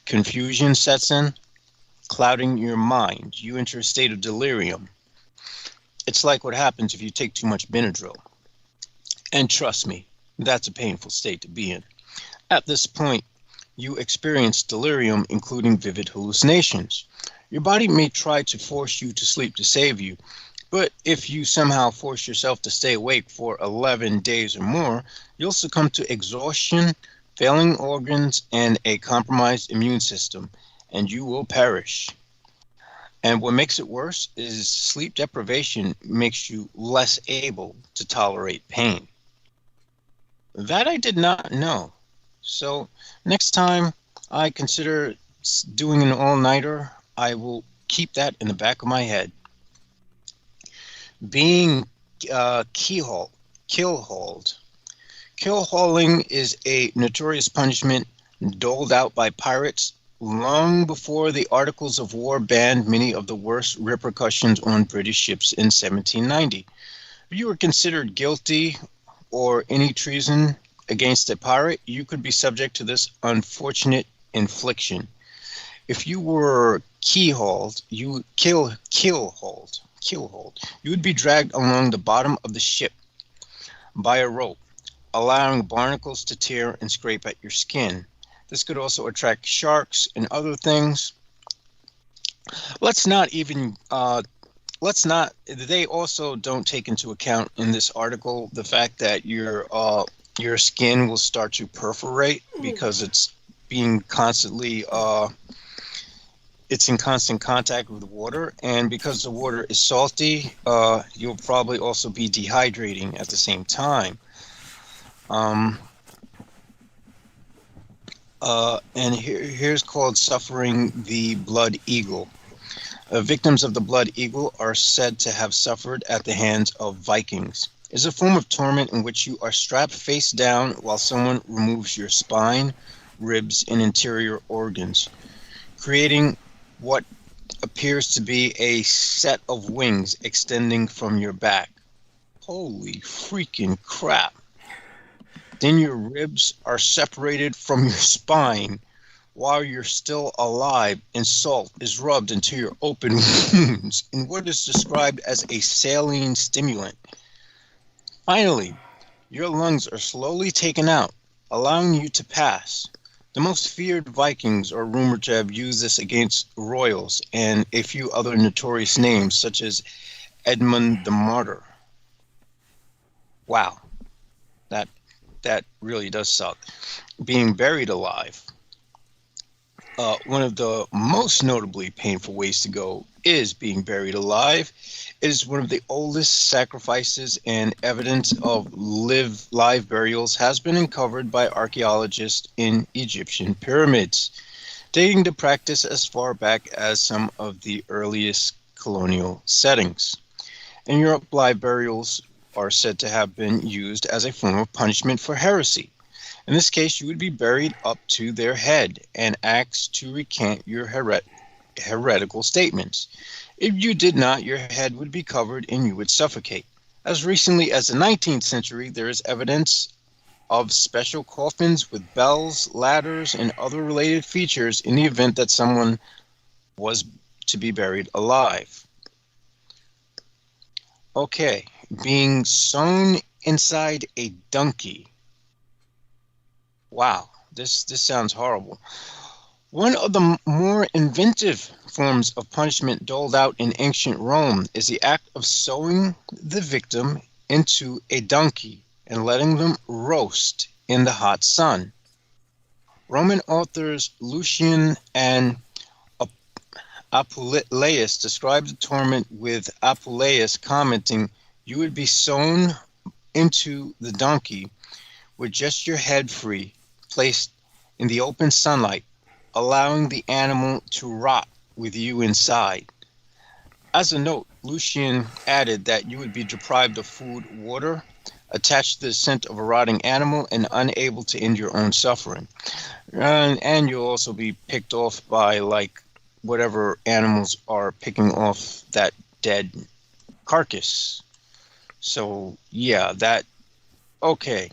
confusion sets in, clouding your mind. You enter a state of delirium. It's like what happens if you take too much Benadryl. And trust me, that's a painful state to be in. At this point, you experience delirium, including vivid hallucinations. Your body may try to force you to sleep to save you, but if you somehow force yourself to stay awake for 11 days or more, you'll succumb to exhaustion, failing organs, and a compromised immune system, and you will perish. And what makes it worse is sleep deprivation makes you less able to tolerate pain. That I did not know. So next time I consider doing an all-nighter, I will keep that in the back of my head. Being keel-hauled. Keel-hauling is a notorious punishment doled out by pirates long before the Articles of War banned many of the worst repercussions on British ships in 1790. If you were considered guilty or any treason against a pirate, you could be subject to this unfortunate infliction. If you were keel-hauled, you would be dragged along the bottom of the ship by a rope, allowing barnacles to tear and scrape at your skin. This could also attract sharks and other things. They also don't take into account in this article the fact that your skin will start to perforate because it's being constantly, it's in constant contact with water, and because the water is salty, you'll probably also be dehydrating at the same time. And here's called suffering the blood eagle. Victims of the blood eagle are said to have suffered at the hands of Vikings. is a form of torment in which you are strapped face down while someone removes your spine, ribs, and interior organs, creating what appears to be a set of wings extending from your back. Holy freaking crap. Then your ribs are separated from your spine while you're still alive, and salt is rubbed into your open wounds in what is described as a saline stimulant. Finally, your lungs are slowly taken out, allowing you to pass. The most feared Vikings are rumored to have used this against royals and a few other notorious names, such as Edmund the Martyr. Wow, that really does suck. Being buried alive. One of the most notably painful ways to go is being buried alive. It is one of the oldest sacrifices, and evidence of live burials has been uncovered by archaeologists in Egyptian pyramids, dating the practice as far back as some of the earliest colonial settings. In Europe, live burials are said to have been used as a form of punishment for heresy. In this case, you would be buried up to their head and asked to recant your heretical statements. If you did not, your head would be covered and you would suffocate. As recently as the 19th century, there is evidence of special coffins with bells, ladders, and other related features in the event that someone was to be buried alive. Okay, being sewn inside a donkey. Wow, this sounds horrible. One of the more inventive forms of punishment doled out in ancient Rome is the act of sewing the victim into a donkey and letting them roast in the hot sun. Roman authors Lucian and Apuleius described the torment, with Apuleius commenting, "You would be sewn into the donkey with just your head free, placed in the open sunlight, allowing the animal to rot with you inside." As a note, Lucian added that you would be deprived of food, water, attached to the scent of a rotting animal, and unable to end your own suffering. And you'll also be picked off by, like, whatever animals are picking off that dead carcass. So, yeah, okay.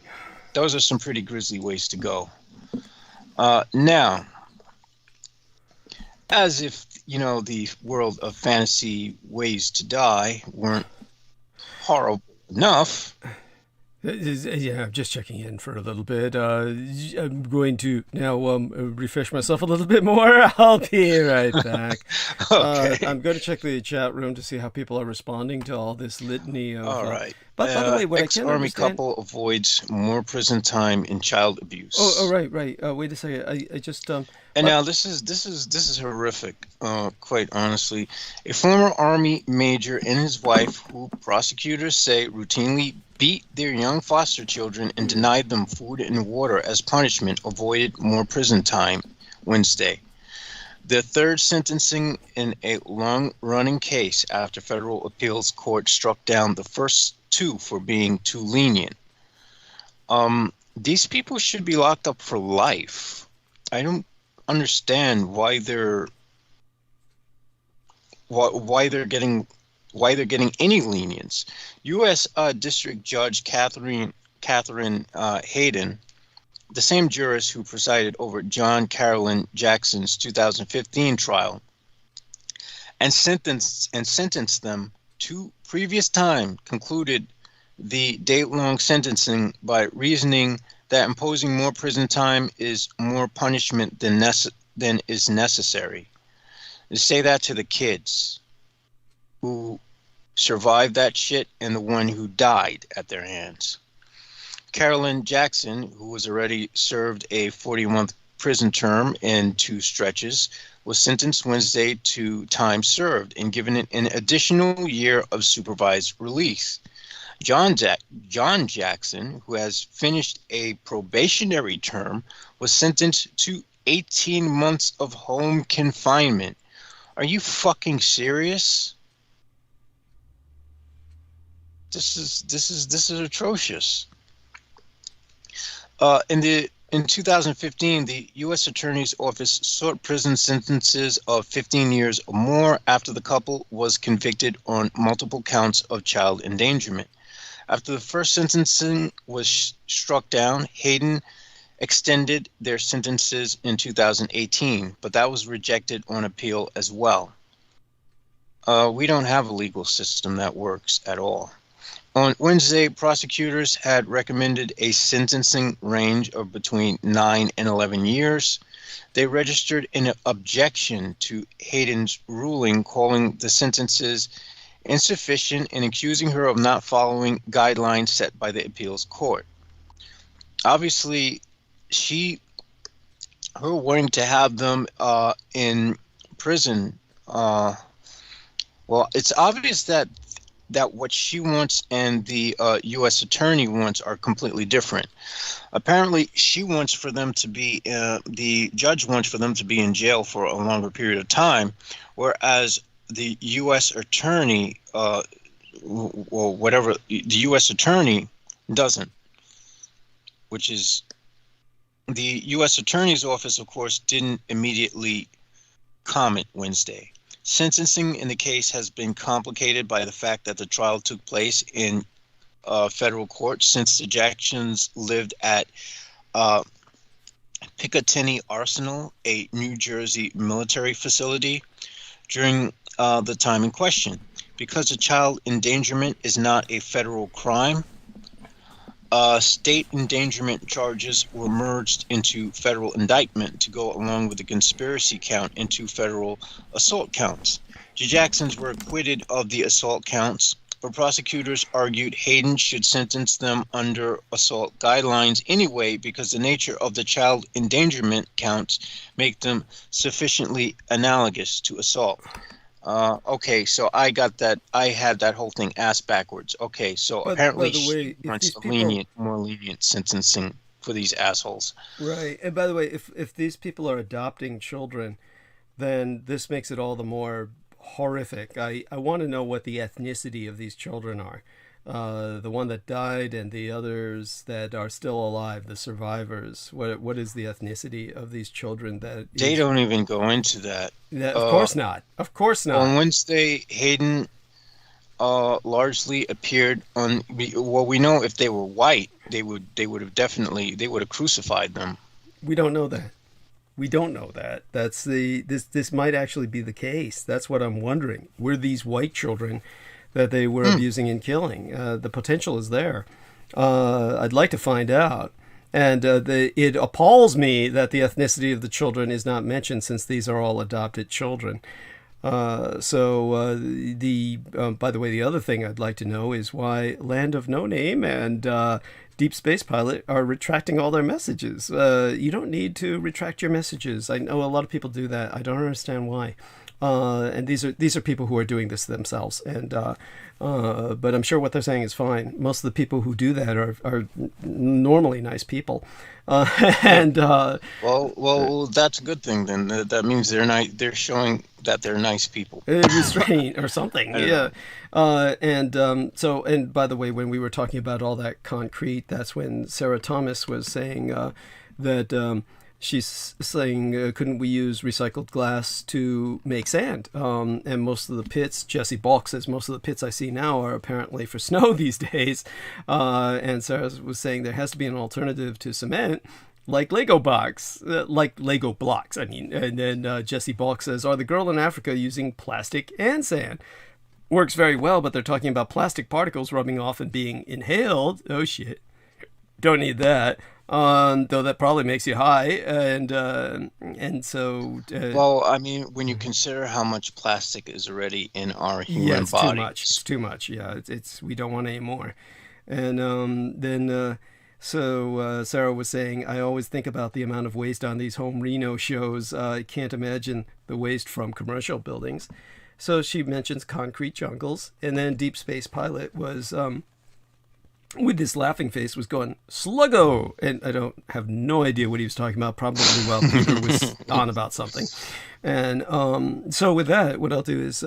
Those are some pretty grisly ways to go. Now, as if, the world of fantasy ways to die weren't horrible enough. Yeah, I'm just checking in for a little bit. I'm going to now refresh myself a little bit more. I'll be right back. Okay. I'm going to check the chat room to see how people are responding to all this litany of... All right. But by the way, what I can ex-Army understand... couple avoids more prison time in child abuse. Oh, right. Wait a second. I just... Now this is horrific. Quite honestly, a former Army major and his wife, who prosecutors say routinely beat their young foster children and denied them food and water as punishment, avoided more prison time Wednesday. The third sentencing in a long-running case after federal appeals court struck down the first two for being too lenient. These people should be locked up for life. I don't understand why they're getting any lenience. U.S. District Judge Catherine Hayden, the same jurist who presided over John Carolyn Jackson's 2015 trial, and sentenced them to previous time, concluded the day-long sentencing by reasoning that imposing more prison time is more punishment than is necessary. To say that to the kids who survived that shit and the one who died at their hands. Carolyn Jackson, who was already served a 40-month prison term in 2 stretches, was sentenced Wednesday to time served and given an additional year of supervised release. John Jackson, who has finished a probationary term, was sentenced to 18 months of home confinement. Are you fucking serious? This is atrocious. In 2015, the U.S. Attorney's Office sought prison sentences of 15 years or more after the couple was convicted on multiple counts of child endangerment. After the first sentencing was struck down, Hayden extended their sentences in 2018, but that was rejected on appeal as well. We don't have a legal system that works at all. On Wednesday, prosecutors had recommended a sentencing range of between 9 and 11 years. They registered an objection to Hayden's ruling, calling the sentences insufficient and accusing her of not following guidelines set by the appeals court. Obviously, her wanting to have them in prison, well, it's obvious that what she wants and the U.S. attorney wants are completely different. Apparently, she wants for them to be, the judge wants for them to be in jail for a longer period of time, whereas the U.S. attorney, or whatever, the U.S. attorney doesn't, which is, the U.S. attorney's office, of course, didn't immediately comment Wednesday. Sentencing in the case has been complicated by the fact that the trial took place in federal court since the Jacksons lived at Picatinny Arsenal, a New Jersey military facility, during the time in question. Because a child endangerment is not a federal crime, state endangerment charges were merged into federal indictment to go along with the conspiracy count into federal assault counts. The Jacksons were acquitted of the assault counts, but prosecutors argued Hayden should sentence them under assault guidelines anyway because the nature of the child endangerment counts make them sufficiently analogous to assault. Okay, so I got that. I had that whole thing asked backwards. Okay, so apparently she wants more lenient sentencing for these assholes. Right, and by the way, if these people are adopting children, then this makes it all the more horrific. I want to know what the ethnicity of these children are. The one that died and the others that are still alive, the survivors. What is the ethnicity of these children? They don't even go into that. Of course not. Of course not. On Wednesday, Hayden largely appeared on. Well, we know if they were white, they would have crucified them. We don't know that. We don't know that. That's this might actually be the case. That's what I'm wondering. Were these white children that they were abusing and killing? The potential is there. I'd like to find out. And it appalls me that the ethnicity of the children is not mentioned, since these are all adopted children. By the way, the other thing I'd like to know is why Land of No Name and Deep Space Pilot are retracting all their messages. You don't need to retract your messages. I know a lot of people do that. I don't understand why. And these are people who are doing this themselves, and but I'm sure what they're saying is fine. Most of the people who do that are normally nice people, and well, that's a good thing. Then that means they're showing that they're nice people, restraint or something. Yeah, and by the way, when we were talking about all that concrete, that's when Sarah Thomas was saying that. She's saying, couldn't we use recycled glass to make sand? And most of the pits, Jesse Balk says, most of the pits I see now are apparently for snow these days. And Sarah was saying there has to be an alternative to cement, like Lego blocks. I mean. And then Jesse Balk says, are the girl in Africa using plastic and sand? Works very well, but they're talking about plastic particles rubbing off and being inhaled. Oh, shit. Don't need that. Though that probably makes you high, and so. Well, I mean, when you consider how much plastic is already in our human body, it's too much. Yeah, it's we don't want any more. And so Sarah was saying, I always think about the amount of waste on these home reno shows. I can't imagine the waste from commercial buildings. So she mentions concrete jungles, and then Deep Space Pilot was. With this laughing face, was going sluggo, and I don't have no idea what he was talking about. Probably while Peter was on about something. And so with that, what I'll do is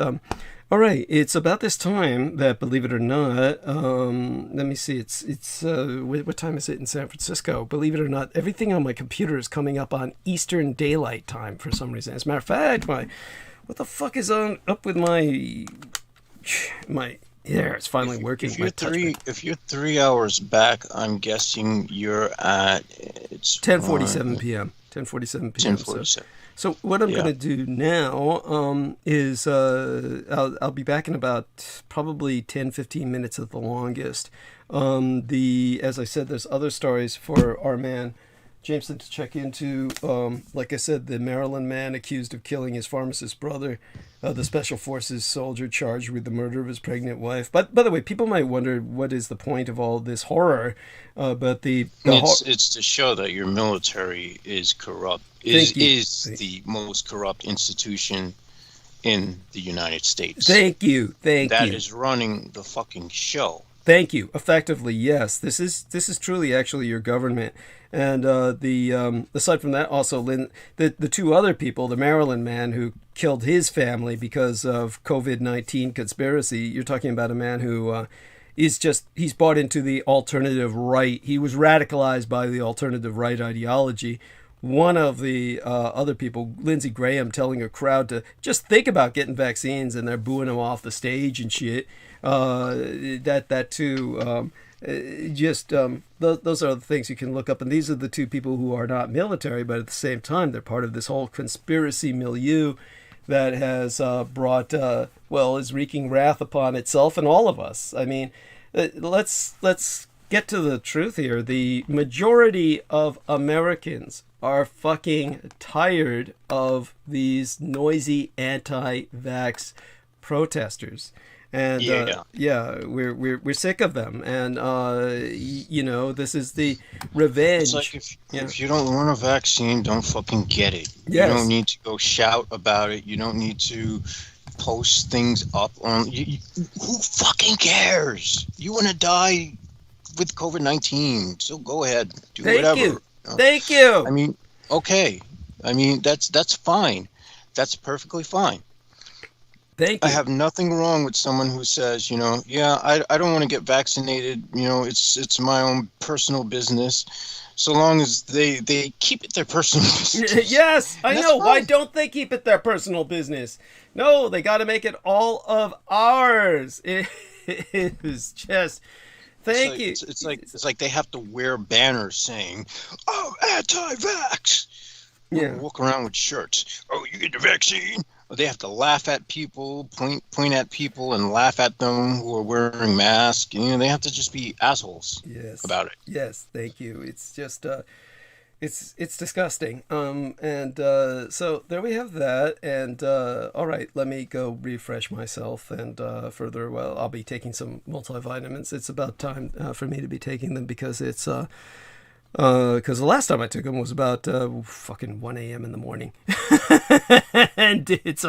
All right, it's about this time that, believe it or not, let me see, it's what time is it in San Francisco? Believe it or not, everything on my computer is coming up on Eastern Daylight Time for some reason. As a matter of fact, what the fuck is up with my yeah, it's finally working. If you're 3 hours back, I'm guessing you're at it's 10:47 p.m. 10:47 p.m. 10:47. So what I'm going to do now is I'll be back in about probably 10-15 minutes at the longest. As I said, there's other stories for our man Jameson to check into. Like I said, the Maryland man accused of killing his pharmacist brother, the Special Forces soldier charged with the murder of his pregnant wife. But by the way, people might wonder what is the point of all this horror. But it's to show that your military is corrupt. Is the most corrupt institution in the United States. Thank you. That is running the fucking show. Thank you. Effectively, yes. This is truly actually your government. And aside from that, also the two other people, the Maryland man who killed his family because of COVID-19 conspiracy. You're talking about a man who he's bought into the alternative right. He was radicalized by the alternative right ideology. One of the other people, Lindsey Graham, telling a crowd to just think about getting vaccines, and they're booing him off the stage and shit. That too. Those are the things you can look up, and these are the two people who are not military, but at the same time they're part of this whole conspiracy milieu that has brought is wreaking wrath upon itself and all of us. I mean, let's get to the truth here. The majority of Americans are fucking tired of these noisy anti-vax protesters. And we're sick of them, and this is the revenge. It's like if you don't want a vaccine, don't fucking get it. Yes. You don't need to go shout about it. You don't need to post things up on. Who fucking cares? You want to die with COVID-19, so go ahead, do whatever. Thank you. I mean, okay. I mean, that's fine. That's perfectly fine. Thank you. I have nothing wrong with someone who says, I don't want to get vaccinated. It's my own personal business. So long as they keep it their personal business. Yes, I know. Fine. Why don't they keep it their personal business? No, they got to make it all of ours. It is just... Thank you. It's like they have to wear banners saying, "Oh, anti-vax." Yeah. Walk around with shirts. Oh, you get the vaccine. They have to laugh at people, point at people, and laugh at them who are wearing masks. They have to just be assholes about it. Yes, thank you. It's just, it's disgusting. So there we have that. And all right, let me go refresh myself. And further, I'll be taking some multivitamins. It's about time for me to be taking them because it's because the last time I took them was about fucking 1 a.m. in the morning, and it's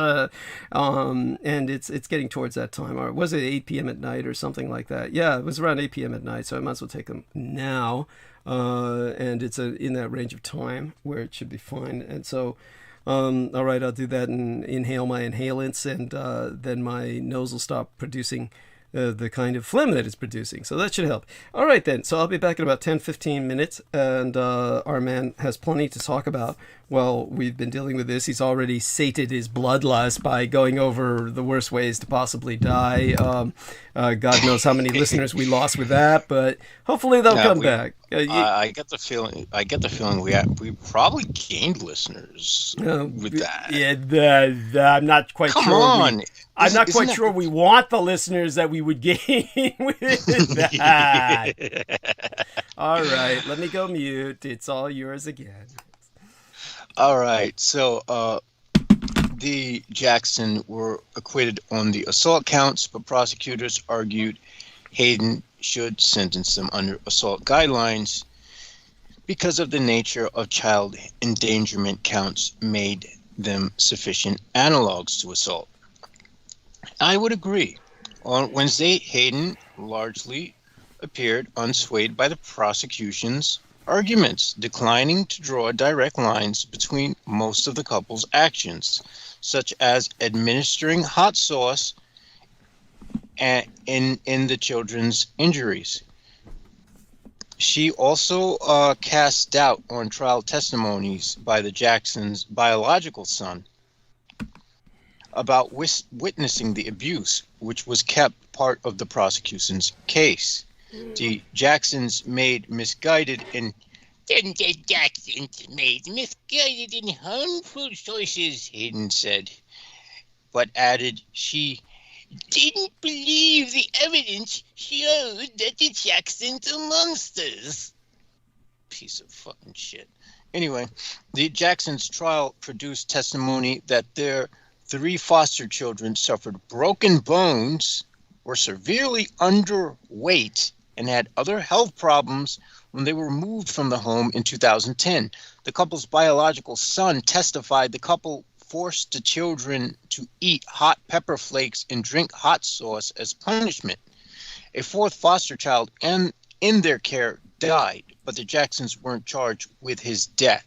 getting towards that time. Or was it 8 p.m. at night or something like that? Yeah, it was around 8 p.m. at night, so I might as well take them now. And it's in that range of time where it should be fine. And so, all right, I'll do that and inhale my inhalants, and then my nose will stop producing the kind of phlegm that it's producing. So that should help. All right, then. So I'll be back in about 10-15 minutes, and our man has plenty to talk about. Well, we've been dealing with this. He's already sated his bloodlust by going over the worst ways to possibly die. God knows how many listeners we lost with that, but hopefully they'll come back. I get the feeling. We probably gained listeners with that. Yeah, I'm not quite sure. Come on. I'm not quite sure we want the listeners that we would gain with that. All right, let me go mute. It's all yours again. All right, so the Jackson were acquitted on the assault counts, but prosecutors argued Hayden should sentence them under assault guidelines because of the nature of child endangerment counts made them sufficient analogs to assault. I would agree. On Wednesday, Hayden largely appeared unswayed by the prosecution's arguments, declining to draw direct lines between most of the couple's actions, such as administering hot sauce and in the children's injuries. She also cast doubt on trial testimonies by the Jacksons' biological son about witnessing the abuse, which was kept part of the prosecution's case. The Jacksons made misguided and harmful choices, Hayden said, but added she didn't believe the evidence showed that the Jacksons are monsters. Piece of fucking shit. Anyway, the Jacksons' trial produced testimony that their 3 foster children suffered broken bones, were severely underweight, and had other health problems when they were moved from the home in 2010. The couple's biological son testified the couple forced the children to eat hot pepper flakes and drink hot sauce as punishment. A 4th foster child in their care died, but the Jacksons weren't charged with his death.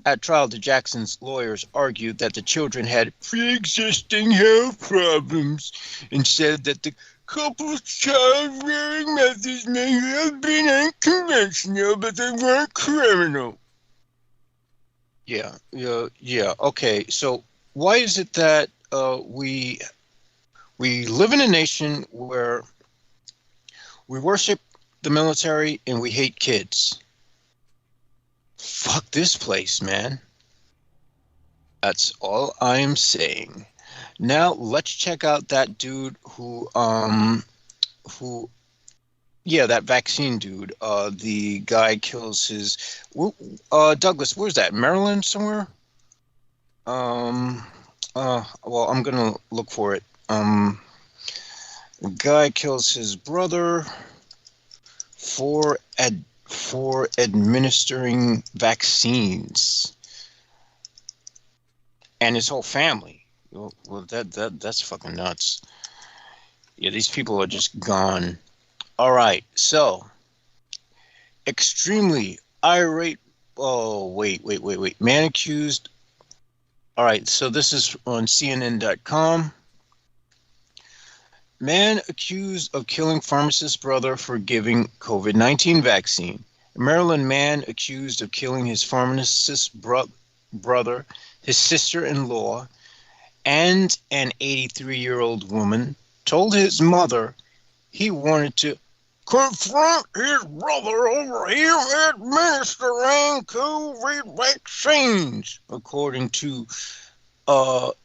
At trial, the Jacksons' lawyers argued that the children had pre-existing health problems and said that the couple's child-rearing methods may have been unconventional, but they weren't criminal. Yeah. Okay, so why is it that we live in a nation where we worship the military and we hate kids? Fuck this place, man. That's all I'm saying. Now let's check out that dude who that vaccine dude. The guy kills his Douglas, where's that? Maryland somewhere? Well, I'm gonna look for it. The guy kills his brother for administering vaccines, and his whole family. Well, that's fucking nuts. Yeah, these people are just gone. All right, so extremely irate. Oh, wait. Man accused. All right, so this is on CNN.com. Man accused of killing pharmacist brother for giving COVID-19 vaccine. A Maryland man accused of killing his pharmacist brother, his sister-in-law, and an 83-year-old woman told his mother he wanted to confront his brother over him administering COVID vaccines, according to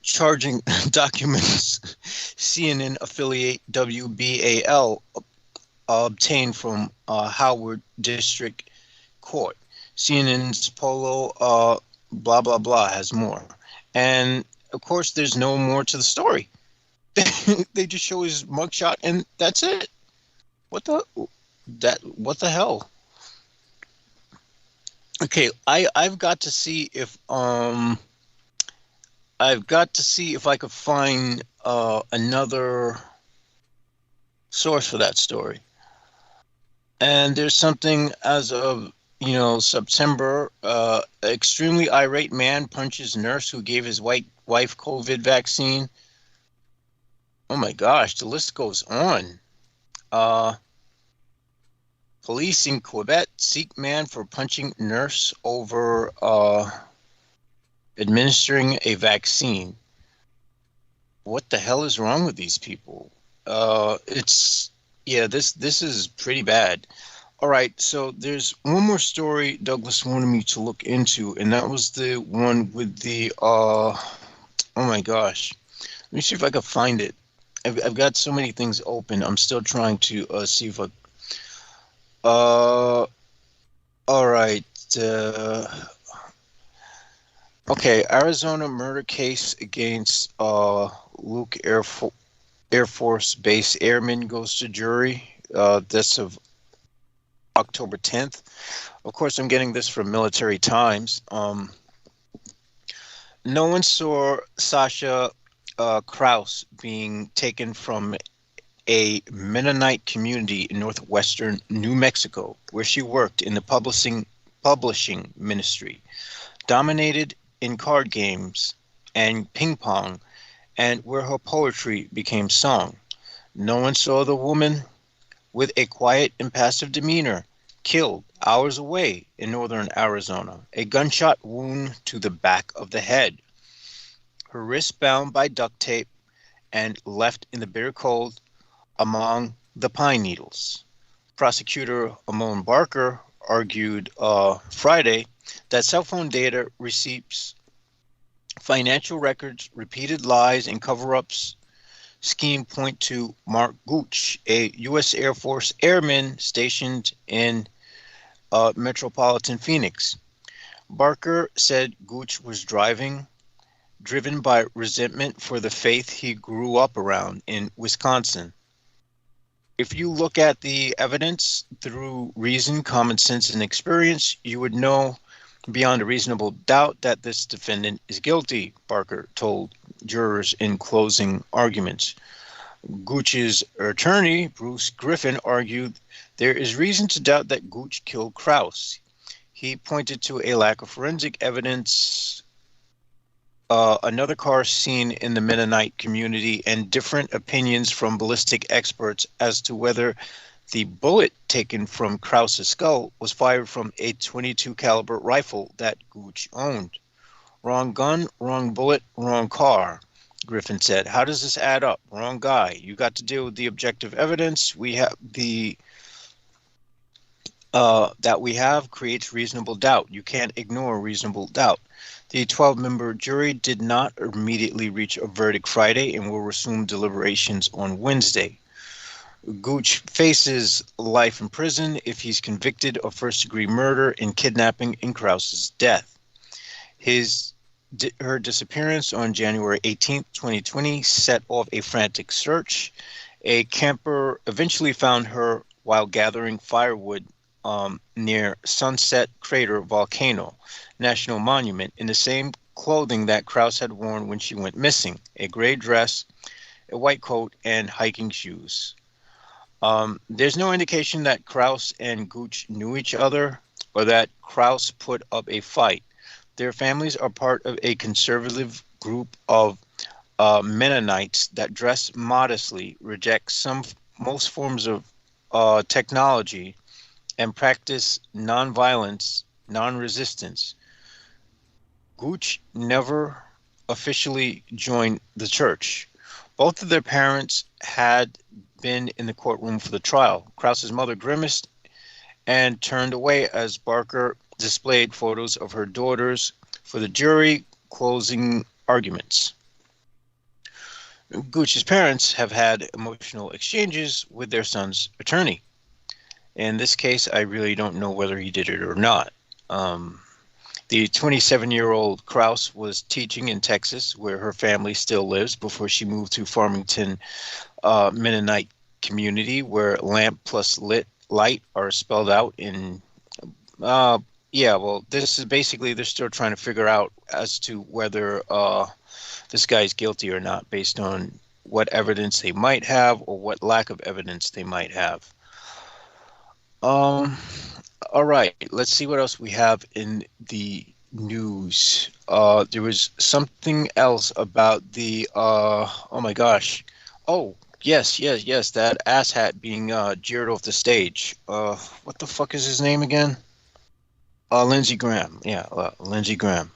charging documents CNN affiliate WBAL obtained from Howard District Court. CNN's Polo blah blah blah has more, and of course there's no more to the story. They just show his mugshot and that's it. What the hell? Okay, I've got to see if I could find another source for that story. And there's something as of September. Extremely irate man punches nurse who gave his wife COVID vaccine. Oh my gosh, the list goes on. Police in Quebec seek man for punching nurse over administering a vaccine. What the hell is wrong with these people? This is pretty bad. All right, so there's one more story Douglas wanted me to look into, and that was the one with the oh my gosh. Let me see if I can find it. I've got so many things open. I'm still trying to see if I. All right. Okay, Arizona murder case against Luke Air Force Base airman goes to jury. That's of October 10th. Of course, I'm getting this from Military Times. No one saw Sasha Krause being taken from a Mennonite community in northwestern New Mexico, where she worked in the publishing ministry, dominated in card games and ping pong, and where her poetry became song. No one saw the woman with a quiet, impassive demeanor killed hours away in northern Arizona, a gunshot wound to the back of the head, her wrist bound by duct tape and left in the bitter cold among the pine needles. Prosecutor Amon Barker argued Friday that cell phone data receipts, financial records, repeated lies, and cover-ups scheme point to Mark Gooch, a U.S. Air Force airman stationed in metropolitan Phoenix. Barker said Gooch was driven by resentment for the faith he grew up around in Wisconsin. If you look at the evidence through reason, common sense, and experience, you would know beyond a reasonable doubt that this defendant is guilty, Barker told jurors in closing arguments. Gooch's attorney, Bruce Griffin, argued there is reason to doubt that Gooch killed Krause. He pointed to a lack of forensic evidence, another car seen in the Mennonite community, and different opinions from ballistic experts as to whether the bullet taken from Krause's skull was fired from a .22 caliber rifle that Gooch owned. Wrong gun, wrong bullet, wrong car, Griffin said. How does this add up? Wrong guy. You got to deal with the objective evidence that we have creates reasonable doubt. You can't ignore reasonable doubt. The 12-member jury did not immediately reach a verdict Friday and will resume deliberations on Wednesday. Gooch faces life in prison if he's convicted of first-degree murder and kidnapping in Krause's death. Her disappearance on January 18, 2020, set off a frantic search. A camper eventually found her while gathering firewood near Sunset Crater Volcano National Monument in the same clothing that Krause had worn when she went missing, a gray dress, a white coat, and hiking shoes. There's no indication that Krause and Gooch knew each other or that Krause put up a fight. Their families are part of a conservative group of Mennonites that dress modestly, reject most forms of technology, and practice nonviolence, non-resistance. Gooch never officially joined the church. Both of their parents had been in the courtroom for the trial. Krause's mother grimaced and turned away as Barker displayed photos of her daughters for the jury closing arguments. Gooch's parents have had emotional exchanges with their son's attorney. In this case, I really don't know whether he did it or not. The 27-year-old Krause was teaching in Texas, where her family still lives, before she moved to Farmington Mennonite community, where lamp plus light are spelled out in this is basically, they're still trying to figure out as to whether this guy's guilty or not, based on what evidence they might have or what lack of evidence they might have. All right, let's see what else we have in the news. There was something else about the oh my gosh. Oh, yes, that asshat being jeered off the stage. What the fuck is his name again? Lindsey Graham. Yeah, Lindsey Graham.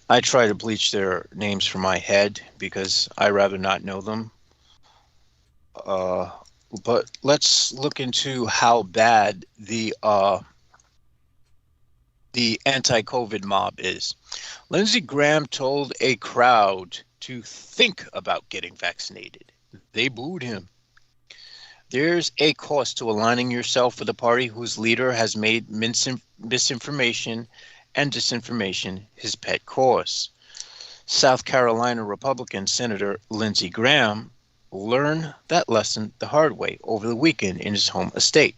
I try to bleach their names from my head because I rather not know them. But let's look into how bad the anti-COVID mob is. Lindsey Graham told a crowd to think about getting vaccinated. They booed him. There's a cost to aligning yourself with a party whose leader has made misinformation and disinformation his pet cause. South Carolina Republican Senator Lindsey Graham learned that lesson the hard way over the weekend in his home estate.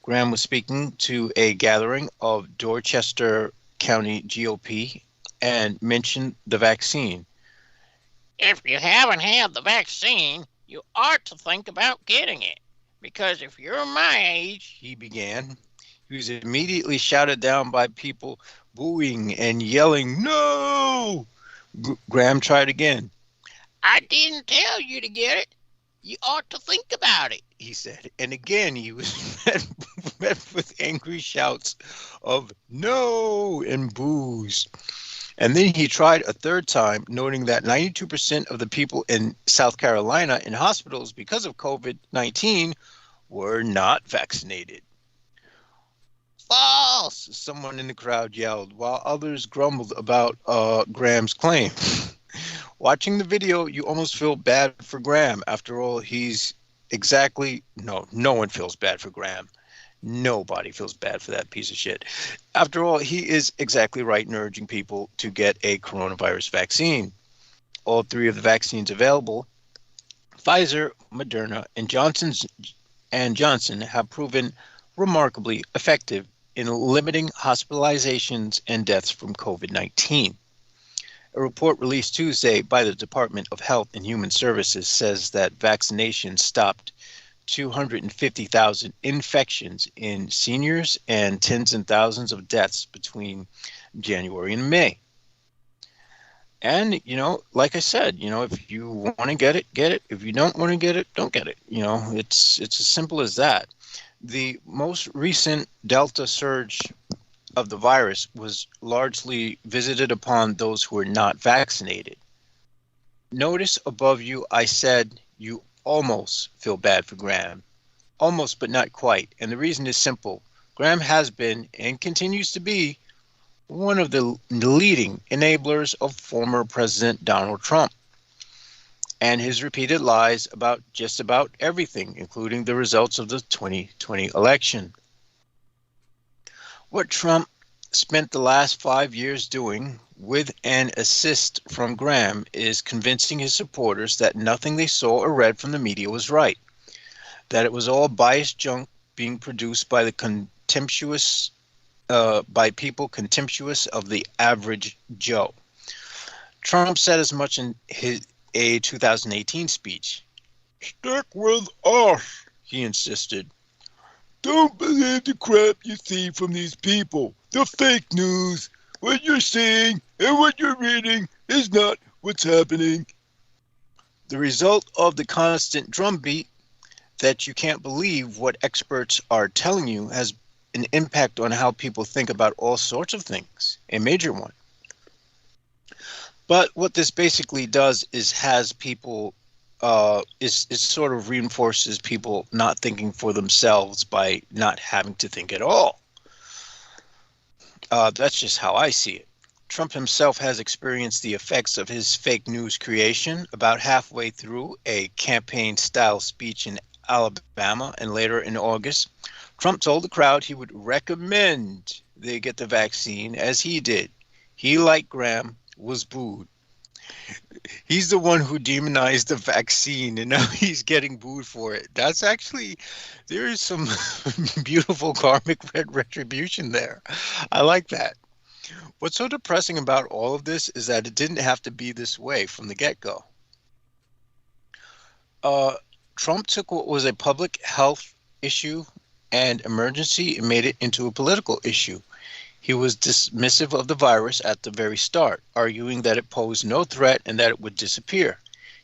Graham was speaking to a gathering of Dorchester County GOP and mentioned the vaccine. If you haven't had the vaccine, you ought to think about getting it. Because if you're my age, he began. He was immediately shouted down by people booing and yelling, "No!" Graham tried again. I didn't tell you to get it. You ought to think about it, he said. And again, he was met with angry shouts of no and boos. And then he tried a third time, noting that 92% of the people in South Carolina in hospitals because of COVID-19 were not vaccinated. False, someone in the crowd yelled, while others grumbled about Graham's claim. Watching the video, you almost feel bad for Graham. After all, no one feels bad for Graham. Nobody feels bad for that piece of shit. After all, he is exactly right in urging people to get a coronavirus vaccine. All three of the vaccines available, Pfizer, Moderna, and Johnson have proven remarkably effective in limiting hospitalizations and deaths from COVID-19. A report released Tuesday by the Department of Health and Human Services says that vaccination stopped 250,000 infections in seniors and tens and thousands of deaths between January and May. And, like I said, if you want to get it, get it. If you don't want to get it, don't get it. It's as simple as that. The most recent Delta surge of the virus was largely visited upon those who were not vaccinated. Notice above you, I said you almost feel bad for Graham. Almost, but not quite. And the reason is simple. Graham has been and continues to be one of the leading enablers of former President Donald Trump and his repeated lies about just about everything, including the results of the 2020 election. What Trump spent the last 5 years doing, with an assist from Graham, is convincing his supporters that nothing they saw or read from the media was right, that it was all biased junk being produced by by people contemptuous of the average Joe. Trump said as much in a 2018 speech. "Stick with us," he insisted. "Don't believe the crap you see from these people. The fake news. What you're seeing and what you're reading is not what's happening." The result of the constant drumbeat that you can't believe what experts are telling you has an impact on how people think about all sorts of things, a major one. But what this basically does is has people it sort of reinforces people not thinking for themselves by not having to think at all. That's just how I see it. Trump himself has experienced the effects of his fake news creation about halfway through a campaign-style speech in Alabama and later in August. Trump told the crowd he would recommend they get the vaccine as he did. He, like Graham, was booed. He's the one who demonized the vaccine, and now he's getting booed for it. That's actually, there is some beautiful karmic retribution there. I like that. What's so depressing about all of this is that it didn't have to be this way from the get-go. Trump took what was a public health issue and emergency and made it into a political issue. He was dismissive of the virus at the very start, arguing that it posed no threat and that it would disappear.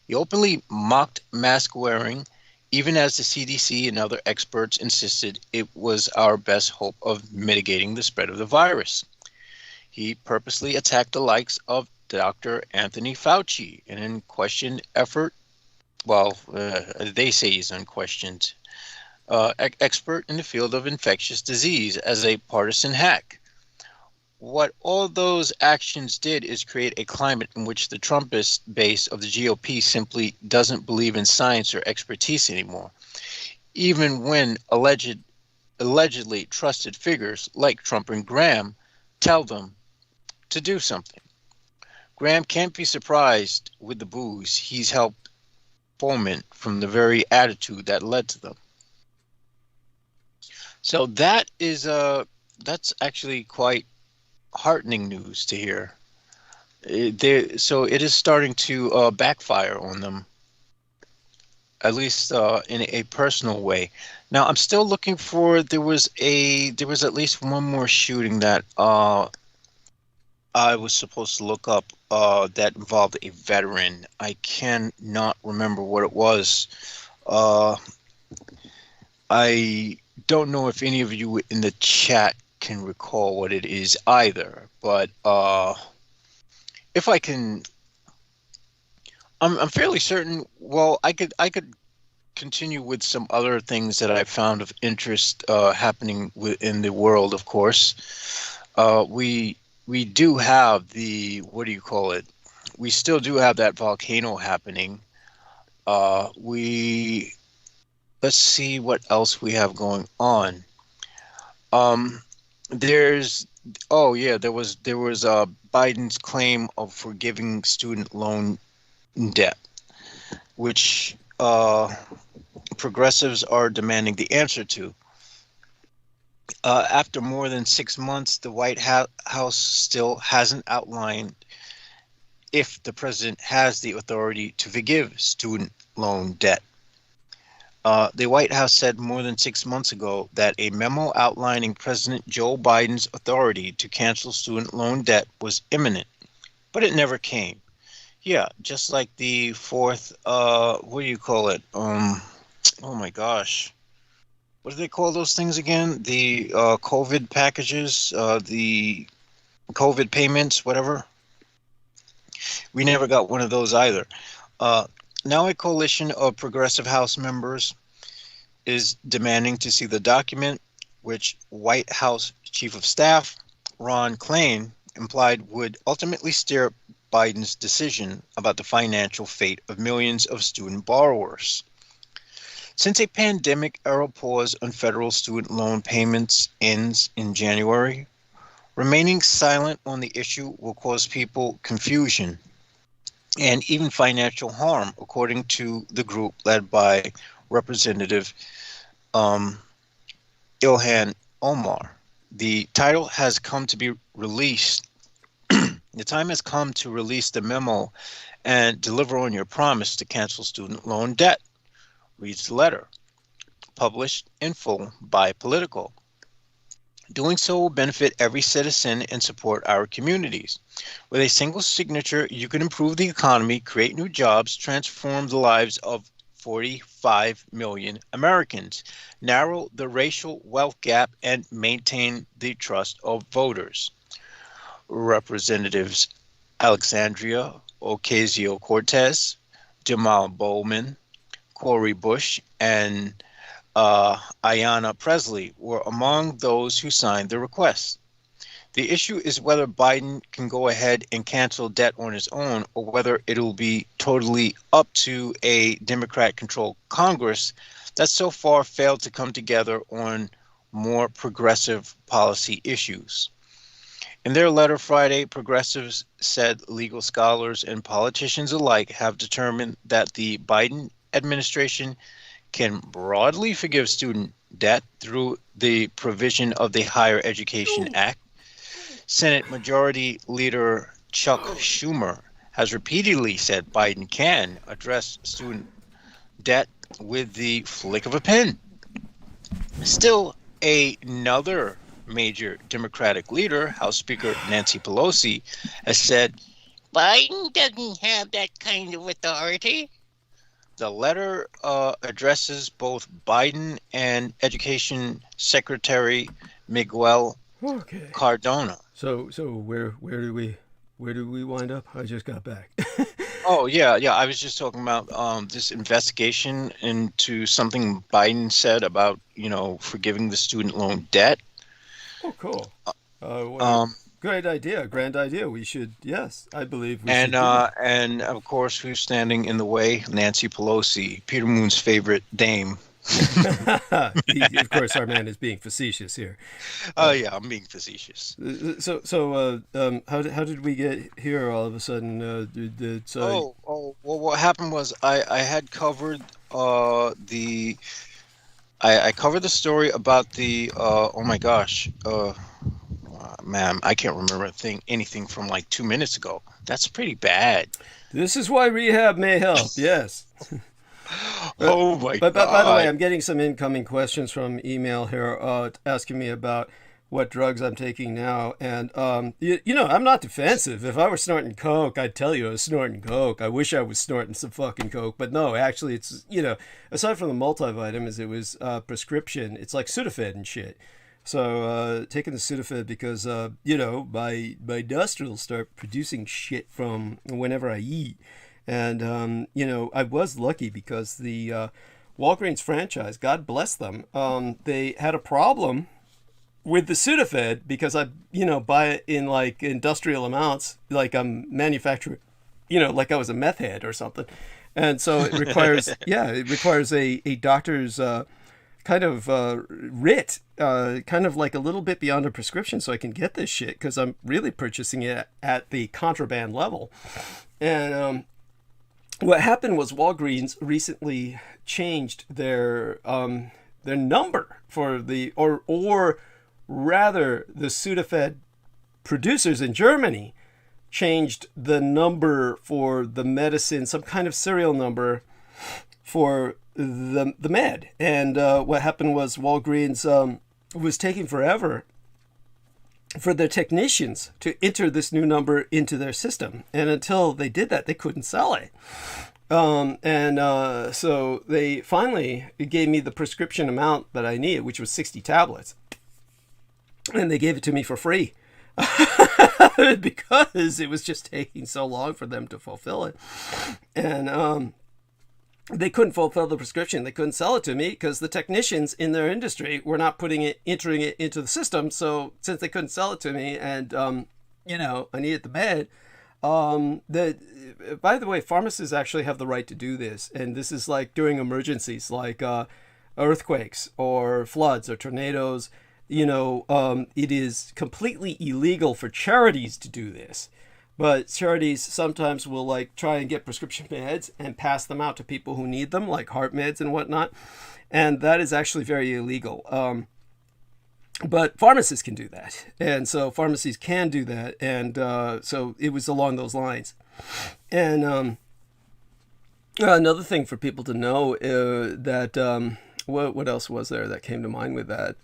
He openly mocked mask wearing, even as the CDC and other experts insisted it was our best hope of mitigating the spread of the virus. He purposely attacked the likes of Dr. Anthony Fauci, an unquestioned effort, they say he's unquestioned, expert in the field of infectious disease, as a partisan hack. What all those actions did is create a climate in which the Trumpist base of the GOP simply doesn't believe in science or expertise anymore, even when allegedly trusted figures like Trump and Graham tell them to do something. Graham can't be surprised with the boos he's helped foment from the very attitude that led to them. So that is that's actually quite heartening news to hear. So it is starting to backfire on them, at least in a personal way. Now I'm still looking for. There was at least one more shooting that I was supposed to look up that involved a veteran. I cannot remember what it was. Uh, I don't know if any of you in the chat can recall what it is either, but if I can, I'm fairly certain. Well, I could continue with some other things that I found of interest happening in the world. Of course, we do have the, what do you call it? We still do have that volcano happening. Let's see what else we have going on. There's oh yeah, there was Biden's claim of forgiving student loan debt, which progressives are demanding the answer to. After more than 6 months, the White House still hasn't outlined if the president has the authority to forgive student loan debt. The White House said more than 6 months ago that a memo outlining President Joe Biden's authority to cancel student loan debt was imminent, but it never came. Yeah, just like the fourth, what do you call it? Oh my gosh. What do they call those things again? The COVID packages, the COVID payments, whatever. We never got one of those either. Now a coalition of progressive House members is demanding to see the document, which White House Chief of Staff Ron Klain implied would ultimately steer Biden's decision about the financial fate of millions of student borrowers. Since a pandemic-era pause on federal student loan payments ends in January, remaining silent on the issue will cause people confusion and even financial harm, according to the group led by Representative Ilhan Omar. The title has come to be released. The time has come to release the memo and deliver on your promise to cancel student loan debt, reads the letter, published in full by Politico. Doing so will benefit every citizen and support our communities. With a single signature, you can improve the economy, create new jobs, transform the lives of 45 million Americans, narrow the racial wealth gap, and maintain the trust of voters. Representatives Alexandria Ocasio-Cortez, Jamal Bowman, Cori Bush, and Ayanna Pressley were among those who signed the request. The issue is whether Biden can go ahead and cancel debt on his own, or whether it'll be totally up to a Democrat-controlled Congress that so far failed to come together on more progressive policy issues. In their letter Friday, progressives said legal scholars and politicians alike have determined that the Biden administration can broadly forgive student debt through the provision of the Higher Education Act. Senate Majority Leader Chuck Schumer has repeatedly said Biden can address student debt with the flick of a pen. Still, another major Democratic leader, House Speaker Nancy Pelosi, has said Biden doesn't have that kind of authority. The letter addresses both Biden and Education Secretary Miguel Cardona. So where do we wind up? I just got back. Oh yeah. I was just talking about this investigation into something Biden said about forgiving the student loan debt. Oh, cool. Great idea, grand idea. We should, yes, I believe we should. And of course, who's standing in the way? Nancy Pelosi, Peter Moon's favorite dame. Of course, our man is being facetious here. Oh yeah, I'm being facetious. So, how did we get here all of a sudden? Well, what happened was I had covered I covered the story about the oh my gosh. Ma'am, I can't remember anything from like 2 minutes ago. That's pretty bad. This is why rehab may help. Yes. Oh my God. But by the way, I'm getting some incoming questions from email here asking me about what drugs I'm taking now. And, you know, I'm not defensive. If I were snorting coke, I'd tell you I was snorting coke. I wish I was snorting some fucking coke. But no, actually, it's, you know, aside from the multivitamins, it was prescription. It's like Sudafed and shit. So taking the Sudafed because, you know, my nostrils start producing shit from whenever I eat. And, you know, I was lucky because the Walgreens franchise, God bless them, they had a problem with the Sudafed because I, you know, buy it in like industrial amounts, like I'm manufacturing, you know, like I was a meth head or something. And so it requires, yeah, it requires a doctor's kind of writ, kind of like a little bit beyond a prescription so I can get this shit because I'm really purchasing it at the contraband level. And what happened was Walgreens recently changed their number for the, or rather the Sudafed producers in Germany changed the number for the medicine, some kind of serial number for the med. And what happened was Walgreens was taking forever for their technicians to enter this new number into their system. And until they did that, they couldn't sell it. So they finally gave me the prescription amount that I needed, which was 60 tablets. And they gave it to me for free because it was just taking so long for them to fulfill it. And they couldn't fulfill the prescription. They couldn't sell it to me because the technicians in their industry were not entering it into the system. So since they couldn't sell it to me and, you know, I needed the med, by the way, pharmacists actually have the right to do this. And this is like during emergencies like earthquakes or floods or tornadoes. You know, it is completely illegal for charities to do this. But charities sometimes will like try and get prescription meds and pass them out to people who need them, like heart meds and whatnot. And that is actually very illegal. But pharmacists can do that. And so pharmacies can do that. And so it was along those lines. And another thing for people to know that what else was there that came to mind with that?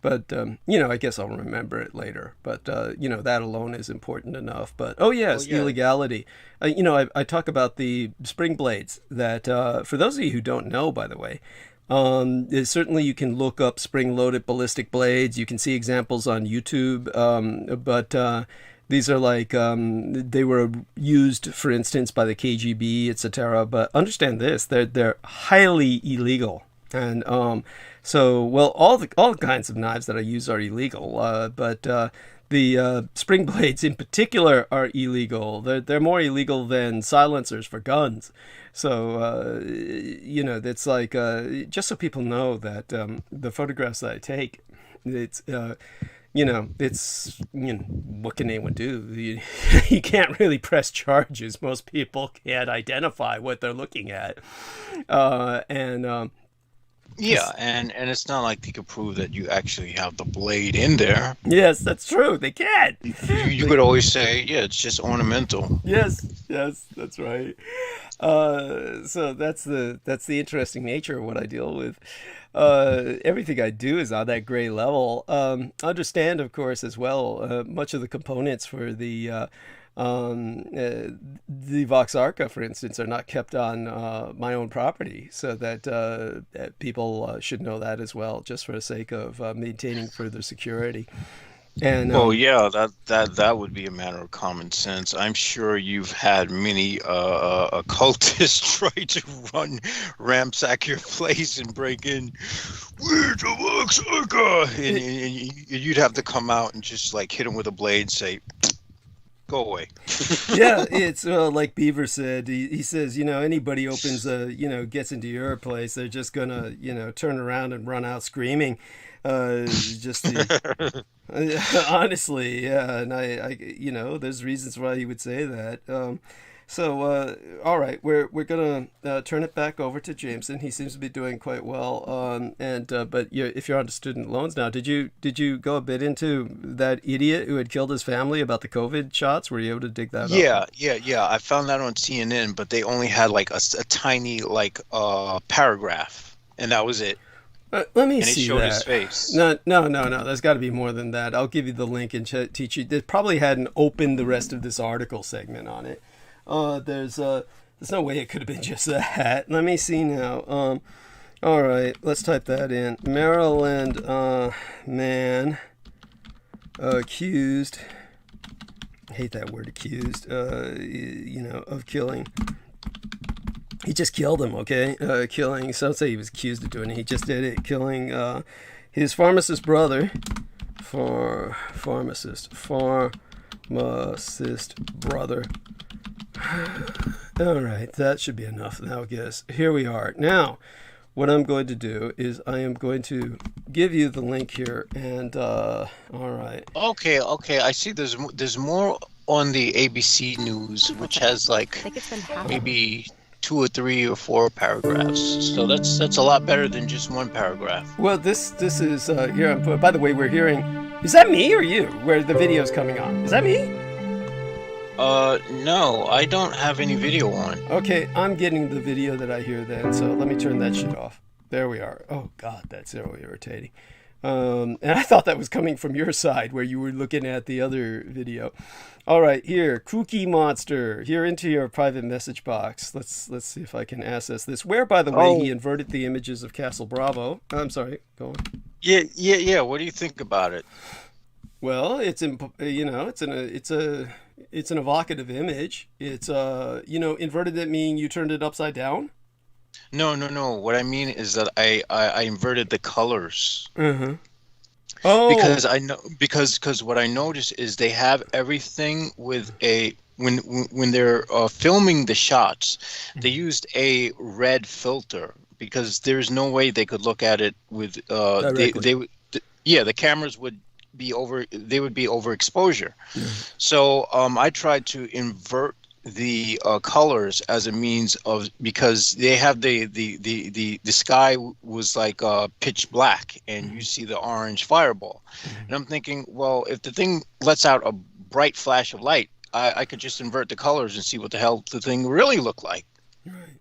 But, you know, I guess I'll remember it later. But, you know, that alone is important enough. But, illegality. You know, I talk about the spring blades that, for those of you who don't know, by the way, certainly you can look up spring-loaded ballistic blades. You can see examples on YouTube. But these are like, they were used, for instance, by the KGB, etc. But understand this, they're highly illegal. And so, well, all the kinds of knives that I use are illegal, but the spring blades in particular are illegal. They're more illegal than silencers for guns. So, you know, that's like, just so people know that the photographs that I take, it's, you know, what can anyone do? You can't really press charges. Most people can't identify what they're looking at. Yeah, and it's not like they could prove that you actually have the blade in there. Yes, that's true. They can. You could always say, yeah, it's just ornamental. Yes, that's right. So that's the interesting nature of what I deal with. Everything I do is on that gray level. Understand, of course, as well, much of the components for the Vox Arca, for instance, are not kept on my own property, so that people should know that as well, just for the sake of maintaining further security. And that would be a matter of common sense. I'm sure you've had many occultists try to ransack your place and break in. We're the Vox Arca, and you'd have to come out and just like hit them with a blade and say, go away. Yeah, it's like Beaver said. He says, you know, anybody gets into your place, they're just gonna, you know, turn around and run out screaming. Honestly, yeah, and I, you know, there's reasons why he would say that. So, all right, we're gonna turn it back over to Jameson. He seems to be doing quite well. But if you're on to student loans now, did you go a bit into that idiot who had killed his family about the COVID shots? Were you able to dig that up? Yeah. I found that on CNN, but they only had like a tiny paragraph, and that was it. Let me and see he showed that. his face. No. There's got to be more than that. I'll give you the link and teach you. They probably hadn't opened the rest of this article segment on it. There's no way it could have been just that. Let me see now. All right, let's type that in. Maryland man accused. I hate that word, accused. Of killing. He just killed him, okay? Killing. Some say he was accused of doing it. He just did it. Killing his pharmacist brother. Pharmacist brother. All right, that should be enough now, I guess. Here we are. Now, what I'm going to do is I am going to give you the link here, and all right. Okay. I see. There's more on the ABC News, which has like maybe 2 or 3 or 4 paragraphs. So that's a lot better than just one paragraph. Well, this is here. By the way, we're hearing. Is that me or you? Where the video's coming on? Is that me? No, I don't have any video on. Okay, I'm getting the video that I hear then. So let me turn that shit off. There we are. Oh God, that's so irritating. And I thought that was coming from your side where you were looking at the other video. All right, here, Cookie Monster, here into your private message box. Let's see if I can access this. Where, by the way, he inverted the images of Castle Bravo. I'm sorry, go on. Yeah. What do you think about it? Well, it's an evocative image. It's inverted it meaning you turned it upside down. No. What I mean is that I inverted the colors. Mm-hmm. Oh, because what I noticed is they have everything with when they're filming the shots, they used a red filter because there's no way they could look at it with the cameras would be overexposure. Mm-hmm. So I tried to invert the colors as a means of, because they have the sky was like pitch black and you see the orange fireball. And I'm thinking, well, if the thing lets out a bright flash of light, I could just invert the colors and see what the hell the thing really looked like. Right.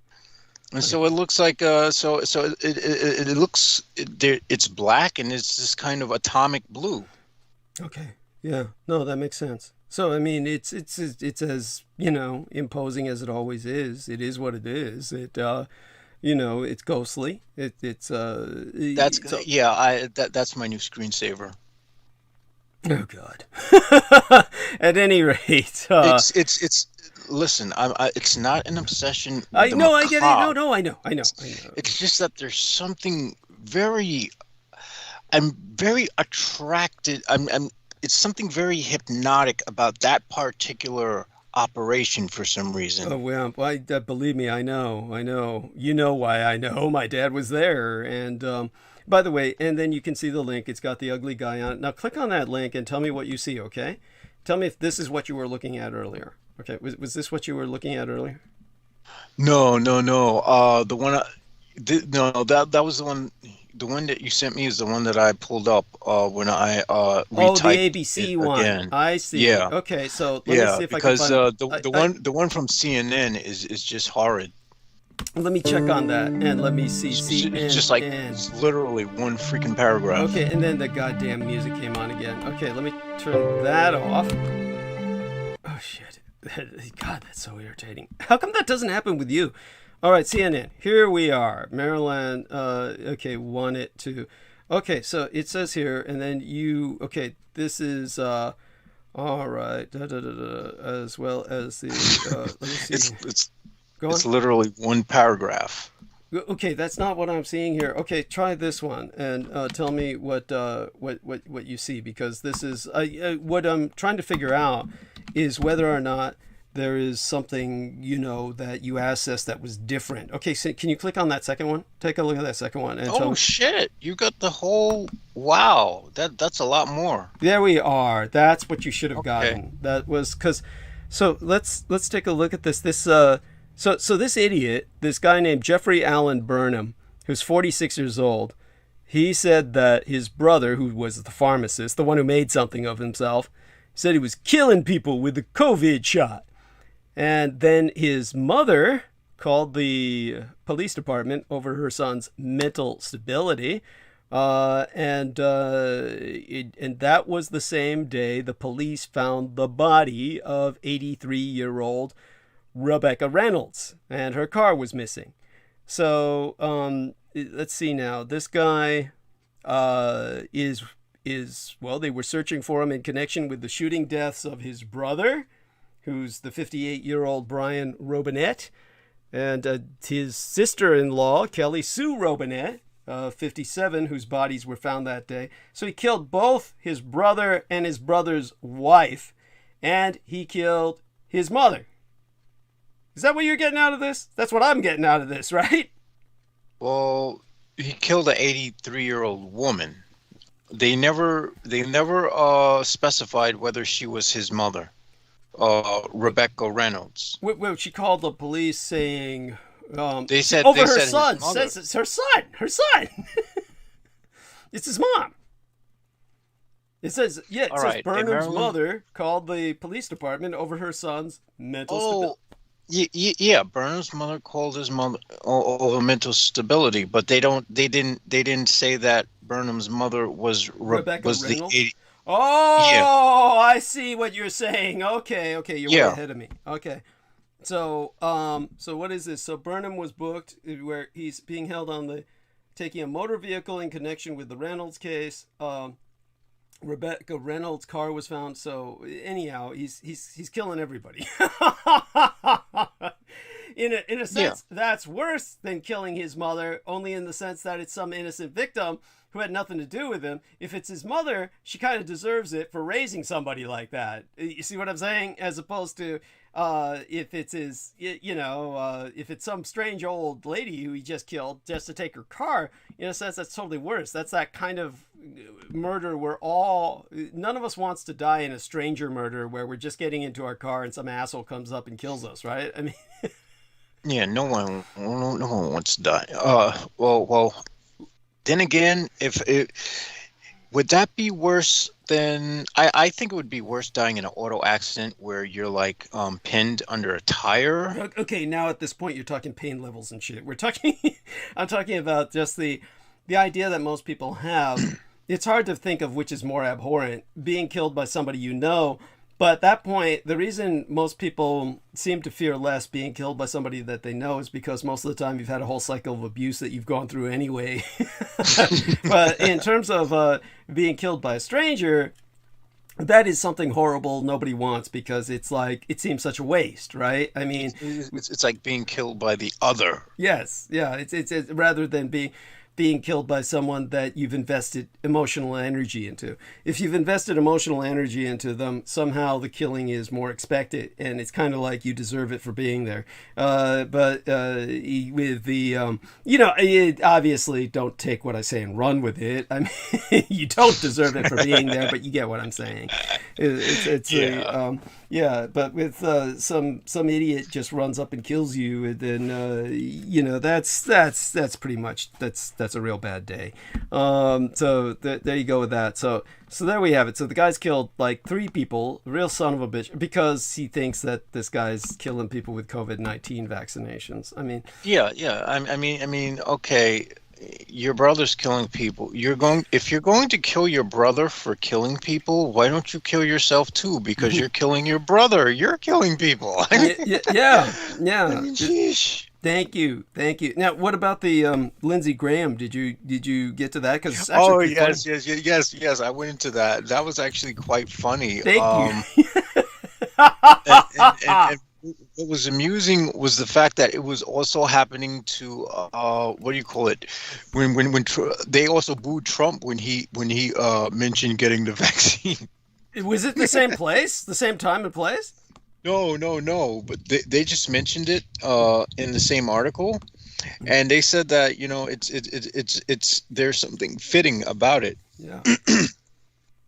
And so it looks like it looks it's black and it's this kind of atomic blue. Okay. Yeah. No, that makes sense. So I mean, it's as imposing as it always is. It is what it is. It it's ghostly. That's my new screensaver. Oh God. At any rate, it's listen. It's not an obsession. With I know. I get it. No. I know. It's just that there's something very. I'm very attracted. It's something very hypnotic about that particular operation for some reason. Oh well, believe me, I know. You know why I know. My dad was there, and by the way, and then you can see the link. It's got the ugly guy on it. Now click on that link and tell me what you see. Okay, tell me if this is what you were looking at earlier. Okay, was this what you were looking at earlier? No. The one. That was the one. The one that you sent me is the one that I pulled up when I retyped the ABC one. Again. I see. Yeah. Okay, so let me see if I can find the one from CNN is just horrid. Let me check on that and let me see. It's just like it's literally one freaking paragraph. Okay, and then the goddamn music came on again. Okay, let me turn that off. Oh shit! God, that's so irritating. How come that doesn't happen with you? All right, CNN. Here we are, Maryland. Okay, want it to. Okay, so it says here, and then you. Okay, this is. All right. As well as the. Let me see. It's literally one paragraph. Okay, that's not what I'm seeing here. Okay, try this one and tell me what you see, because this is what I'm trying to figure out is whether or not there is something, that you accessed that was different. Okay, so can you click on that second one? Take a look at that second one. And shit! You got the whole. Wow, that's a lot more. There we are. That's what you should have gotten. That was because. So let's take a look at this. So this idiot, this guy named Jeffrey Allen Burnham, who's 46 years old, he said that his brother, who was the pharmacist, the one who made something of himself, said he was killing people with the COVID shot. And then his mother called the police department over her son's mental stability. And that was the same day the police found the body of 83-year-old Rebecca Reynolds, and her car was missing. So let's see now. This guy is well, they were searching for him in connection with the shooting deaths of his brother, who's the 58-year-old Brian Robinette, and his sister-in-law, Kelly Sue Robinette, 57, whose bodies were found that day. So he killed both his brother and his brother's wife, and he killed his mother. Is that what you're getting out of this? That's what I'm getting out of this, right? Well, he killed an 83-year-old woman. They never specified whether she was his mother, Rebecca Reynolds. Well, she called the police saying, they said over they her said son. his mother. Says it's her son. It's his mom. It says, All right, Burnham's Marilyn- mother called the police department over her son's mental stability. Yeah, Burnham's mother called his mother over mental stability, but they didn't say that Burnham's mother was Rebecca was the Reynolds? 80. Oh, Yeah. I see what you're saying. Okay, you're way Yeah. ahead of me. Okay. So what is this? So Burnham was booked where he's being held on taking a motor vehicle in connection with the Reynolds case. Rebecca Reynolds' car was found. So anyhow, he's killing everybody. In a sense, that's worse than killing his mother, only in the sense that it's some innocent victim who had nothing to do with him. If it's his mother, she kind of deserves it for raising somebody like that. You see what I'm saying? As opposed to if it's his, if it's some strange old lady who he just killed just to take her car, in a sense, that's totally worse. That's that kind of murder where none of us wants to die in a stranger murder where we're just getting into our car and some asshole comes up and kills us, right? I mean... Yeah, no one wants to die. Well. Then again, would that be worse than? I think it would be worse dying in an auto accident where you're like pinned under a tire. Okay, now at this point you're talking pain levels and shit. I'm talking about just the idea that most people have. It's hard to think of which is more abhorrent, being killed by somebody you know. But at that point, the reason most people seem to fear less being killed by somebody that they know is because most of the time you've had a whole cycle of abuse that you've gone through anyway. But in terms of being killed by a stranger, that is something horrible nobody wants because it's like, it seems such a waste, right? I mean... It's like being killed by the other. Yes, yeah. It's rather than being killed by someone that you've invested emotional energy into. If you've invested emotional energy into them, somehow the killing is more expected, and it's kind of like you deserve it for being there. But with the, obviously don't take what I say and run with it. I mean, you don't deserve it for being there, but you get what I'm saying. But with some idiot just runs up and kills you, and then that's pretty much that's a real bad day. So there you go with that. So there we have it. So the guy's killed like 3 people, real son of a bitch, because he thinks that this guy's killing people with COVID-19 vaccinations. I mean, yeah. I mean, okay. Your brother's killing people. If you're going to kill your brother for killing people, why don't you kill yourself too? Because you're killing your brother. You're killing people. Yeah. I mean, sheesh. Thank you. Now, what about the Lindsey Graham? Did you get to that? Because yes. I went into that. That was actually quite funny. Thank you. and what was amusing was the fact that it was also happening to what do you call it? When they also booed Trump when he mentioned getting the vaccine. Was it the same place, the same time and place? No. But they just mentioned it in the same article, and they said that it's there's something fitting about it. Yeah.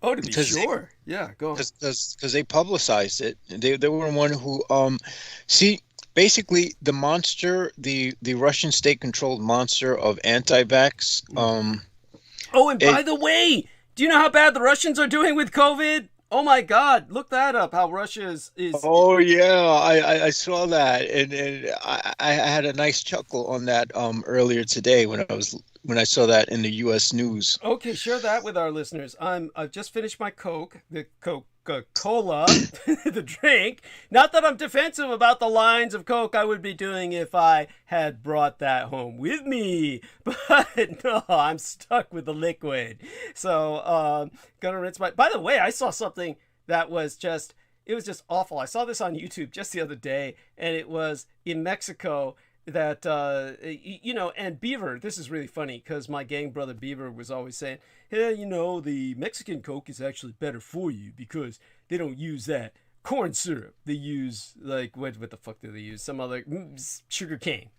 Oh, to be sure. Yeah, go on. Because they publicized it. They were the one who basically the monster, the Russian state-controlled monster of anti-vax. And by the way, do you know how bad the Russians are doing with COVID? Oh my God! Look that up. How Russia is. Oh yeah, I saw that, and I had a nice chuckle on that earlier today when I saw that in the U.S. news. Okay, share that with our listeners. I've just finished my Coke, the Coca-Cola, the drink. Not that I'm defensive about the lines of Coke I would be doing if I had brought that home with me, but no, I'm stuck with the liquid. So, gonna rinse my. By the way, I saw something that was just. It was just awful. I saw this on YouTube just the other day, and it was in Mexico. That and Beaver, this is really funny because my gang brother Beaver was always saying, hey, the Mexican Coke is actually better for you because they don't use that corn syrup. They use what the fuck do they use? Some other sugar cane.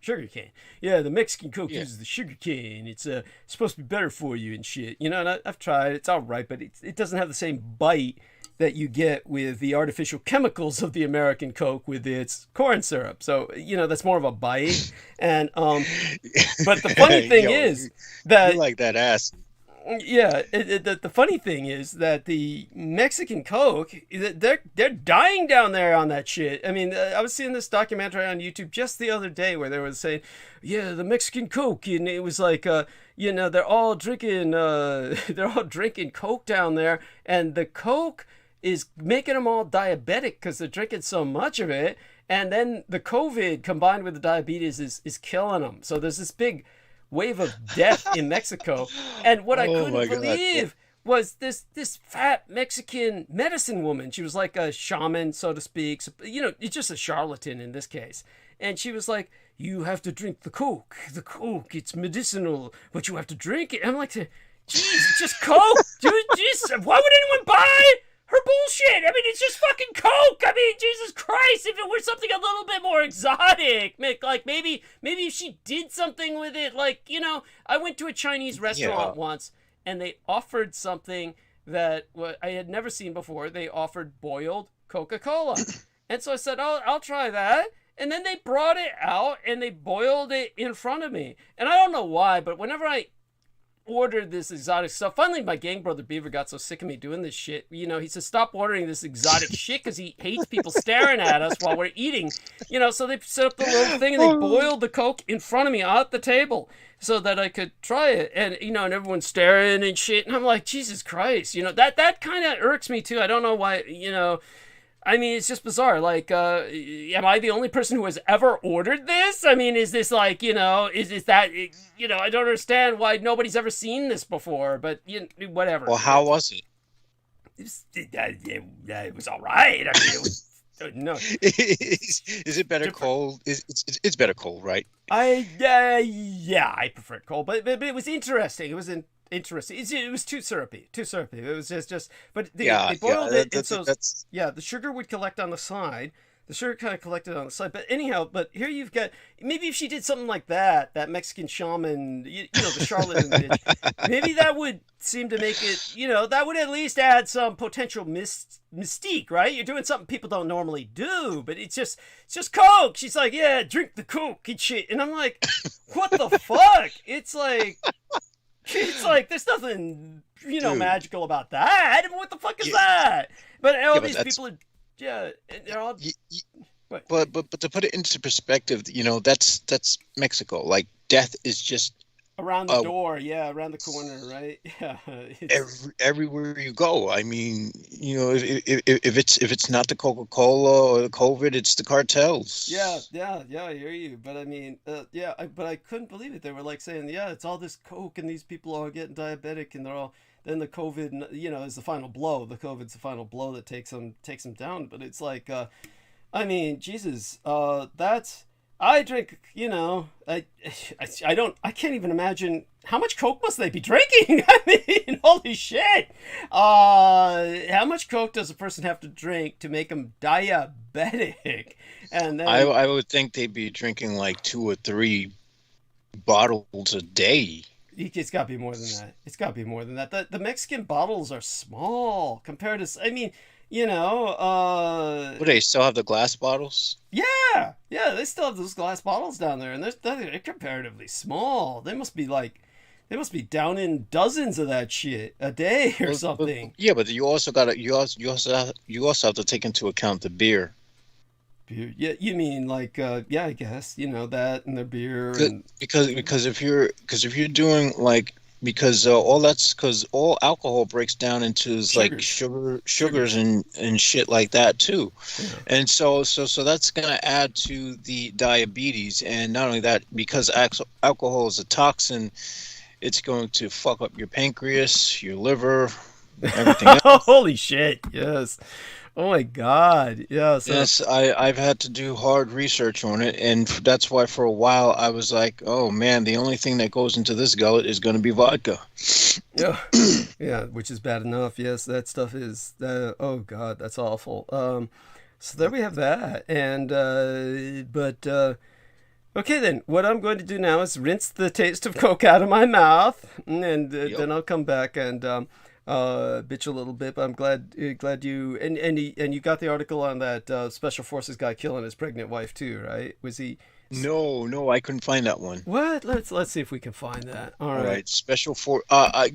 Yeah, the Mexican Coke uses the sugar cane. It's supposed to be better for you and shit. And I've tried. It's all right, but it doesn't have the same bite that you get with the artificial chemicals of the American Coke with its corn syrup. So, that's more of a bite. And, but the funny thing is that... You like that ass. Yeah, the funny thing is that the Mexican Coke, they're dying down there on that shit. I mean, I was seeing this documentary on YouTube just the other day where they were saying, yeah, the Mexican Coke, and it was like, they're all drinking Coke down there, and the Coke is making them all diabetic because they're drinking so much of it, and then the COVID combined with the diabetes is killing them. So there's this big wave of death in Mexico, and what I couldn't believe was this fat Mexican medicine woman. She was like a shaman, so to speak. It's just a charlatan in this case, and she was like, "You have to drink the Coke. The Coke, it's medicinal, but you have to drink it." And I'm like, "Geez, it's just Coke, dude. Jesus, why would anyone buy her bullshit? I mean, it's just fucking Coke. I mean, Jesus Christ, if it were something a little bit more exotic, like maybe if she did something with it, I went to a Chinese restaurant once, and they offered something that I had never seen before. They offered boiled Coca-Cola. And so I said, oh, I'll try that. And then they brought it out, and they boiled it in front of me. And I don't know why, but whenever I ordered this exotic stuff. Finally, my gang brother Beaver got so sick of me doing this shit. He said, stop ordering this exotic shit because he hates people staring at us while we're eating. So they set up the little thing and they boiled the Coke in front of me at the table so that I could try it. And, and everyone's staring and shit. And I'm like, Jesus Christ, that kind of irks me too. I don't know why, I mean, it's just bizarre. Like, am I the only person who has ever ordered this? I mean, is this like, is that, I don't understand why nobody's ever seen this before, but whatever. Well, how was it? It was all right. I mean, it was, no. Is it better cold? It's better cold, right? I prefer it cold, but it was interesting. It was interesting. It was too syrupy. It was just. But they boiled it, and so the sugar would collect on the side. The sugar kind of collected on the side. But anyhow, here you've got, maybe if she did something like that Mexican shaman, the charlatan bitch, maybe that would seem to make it, that would at least add some potential mystique, right? You're doing something people don't normally do, but it's just Coke. She's like, yeah, drink the Coke and shit. And I'm like, what the fuck? It's like, there's nothing, magical about that. What the fuck is that? But all these people are, they're all. But to put it into perspective, that's Mexico. Like, death is just around the door, around the corner, right? Yeah. Everywhere you go. I mean, if it's not the Coca-Cola or the COVID, it's the cartels. Yeah, I hear you. But I mean, but I couldn't believe it. They were like saying, it's all this Coke and these people are getting diabetic and they're all. Then the COVID, is the final blow. The COVID's the final blow that takes them down. But it's like, I mean, Jesus, I drink, I can't even imagine how much Coke must they be drinking? I mean, holy shit. How much Coke does a person have to drink to make them diabetic? And then I would think they'd be drinking like 2 or 3 bottles a day. It's got to be more than that. The Mexican bottles are small compared to, I mean, But they still have the glass bottles? Yeah, they still have those glass bottles down there, and they're comparatively small. They must be like They must be down in dozens of that shit a day or something. Yeah, but you also have to take into account the beer. Beer? Yeah, you mean like yeah, I guess that and the beer and Because if you're doing like because all alcohol breaks down into like sugars and shit like that too, Yeah. and so that's gonna add to the diabetes, and not only that, because alcohol is a toxin, it's going to fuck up your pancreas, your liver, everything else. Holy shit! Yes. Oh my God! Yeah. So, Yes, I've had to do hard research on it, and that's why for a while I was like, oh man, the only thing that goes into this gullet is going to be vodka. yeah, yeah, which is bad enough. Yes, that stuff is. Oh God, that's awful. So there we have that, and but. Okay, then what I'm going to do now is rinse the taste of Coke out of my mouth, and then I'll come back and bitch a little bit. But I'm glad you and you got the article on that Special Forces guy killing his pregnant wife too, right? Was he? No, I couldn't find that one. What? Let's see if we can find that. All right.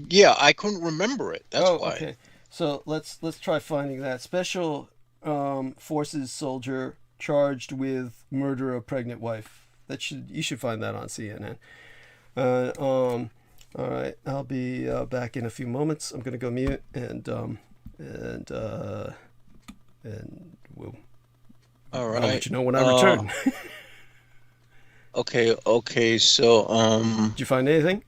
Yeah, I couldn't remember it. That's why. Okay. So let's try finding that Special Forces soldier charged with murder of pregnant wife. You should find that on CNN. All right, I'll be back in a few moments. I'm gonna go mute and we'll. All right. I'll let you know when I return. Okay. So Did you find anything?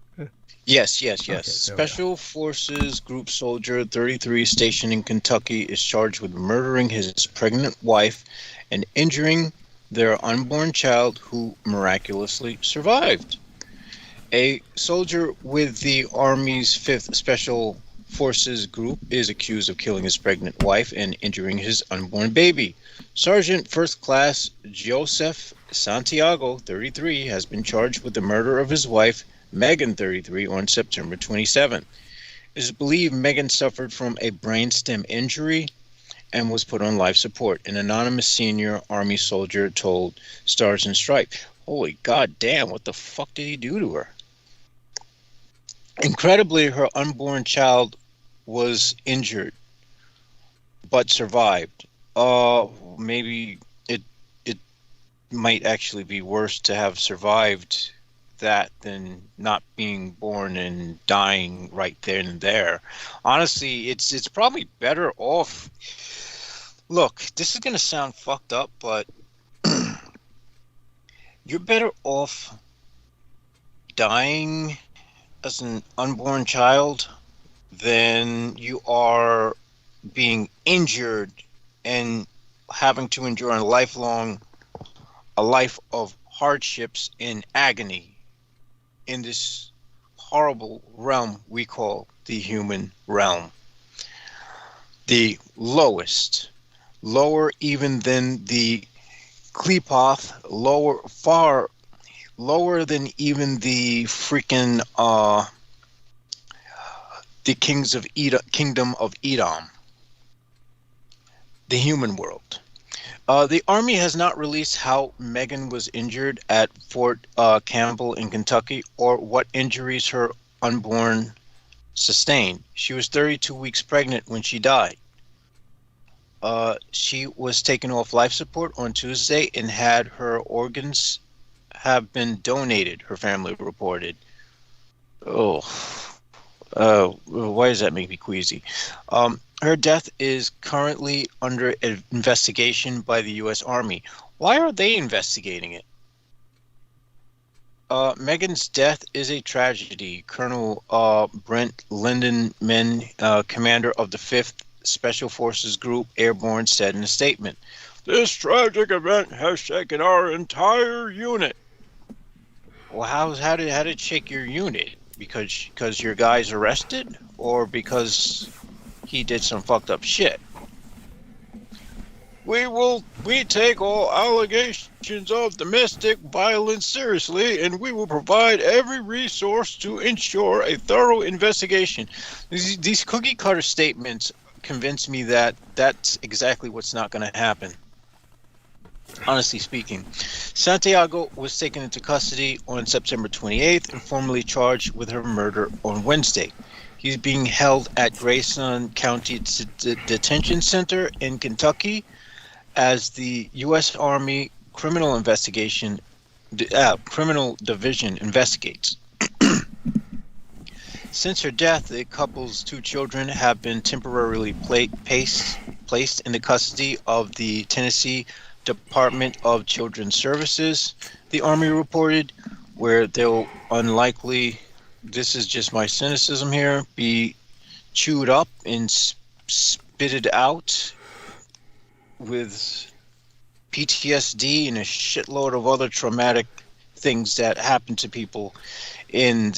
Yes. Okay, Special Forces Group Soldier 33 stationed in Kentucky is charged with murdering his pregnant wife and injuring their unborn child, who miraculously survived. A soldier with the Army's 5th Special Forces Group is accused of killing his pregnant wife and injuring his unborn baby. Sergeant First Class Joseph Santiago, 33, has been charged with the murder of his wife, Megan, 33, on September 27th. It is believed Megan suffered from a brainstem injury and was put on life support. An anonymous senior Army soldier told Stars and Stripes. Holy goddamn, what the fuck did he do to her? Incredibly, her unborn child was injured, but survived. Maybe it might actually be worse to have survived that than not being born and dying right then and there. Honestly, it's probably better off. Look, this is going to sound fucked up, but you're better off dying as an unborn child than you are being injured and having to endure a life of hardships and agony in this horrible realm we call the human realm. The lower even than the Klepoth, far lower than even the freaking the kingdom of Edom, the human world. The Army has not released how Megan was injured at Fort Campbell in Kentucky or what injuries her unborn sustained. She was 32 weeks pregnant when she died. She was taken off life support on Tuesday and had her organs have been donated, her family reported. Why does that make me queasy? Her death is currently under investigation by the U.S. Army. Why are they investigating it? Megan's death is a tragedy. Colonel Brent Lindenman, commander of the 5th Special Forces Group Airborne, said in a statement, "This tragic event has shaken our entire unit." Well, how did it shake your unit? Because your guy's arrested, or because he did some fucked up shit? We take all allegations of domestic violence seriously, and we will provide every resource to ensure a thorough investigation. These cookie cutter statements convince me that that's exactly what's not going to happen. Honestly speaking, Santiago was taken into custody on September 28th and formally charged with her murder on Wednesday. He's being held at Grayson County Detention Center in Kentucky as the U.S. Army Criminal Division investigates. Since her death, the couple's two children have been temporarily placed in the custody of the Tennessee Department of Children's Services, the Army reported, where they'll unlikely, this is just my cynicism here, be chewed up and spitted out with PTSD and a shitload of other traumatic things that happen to people in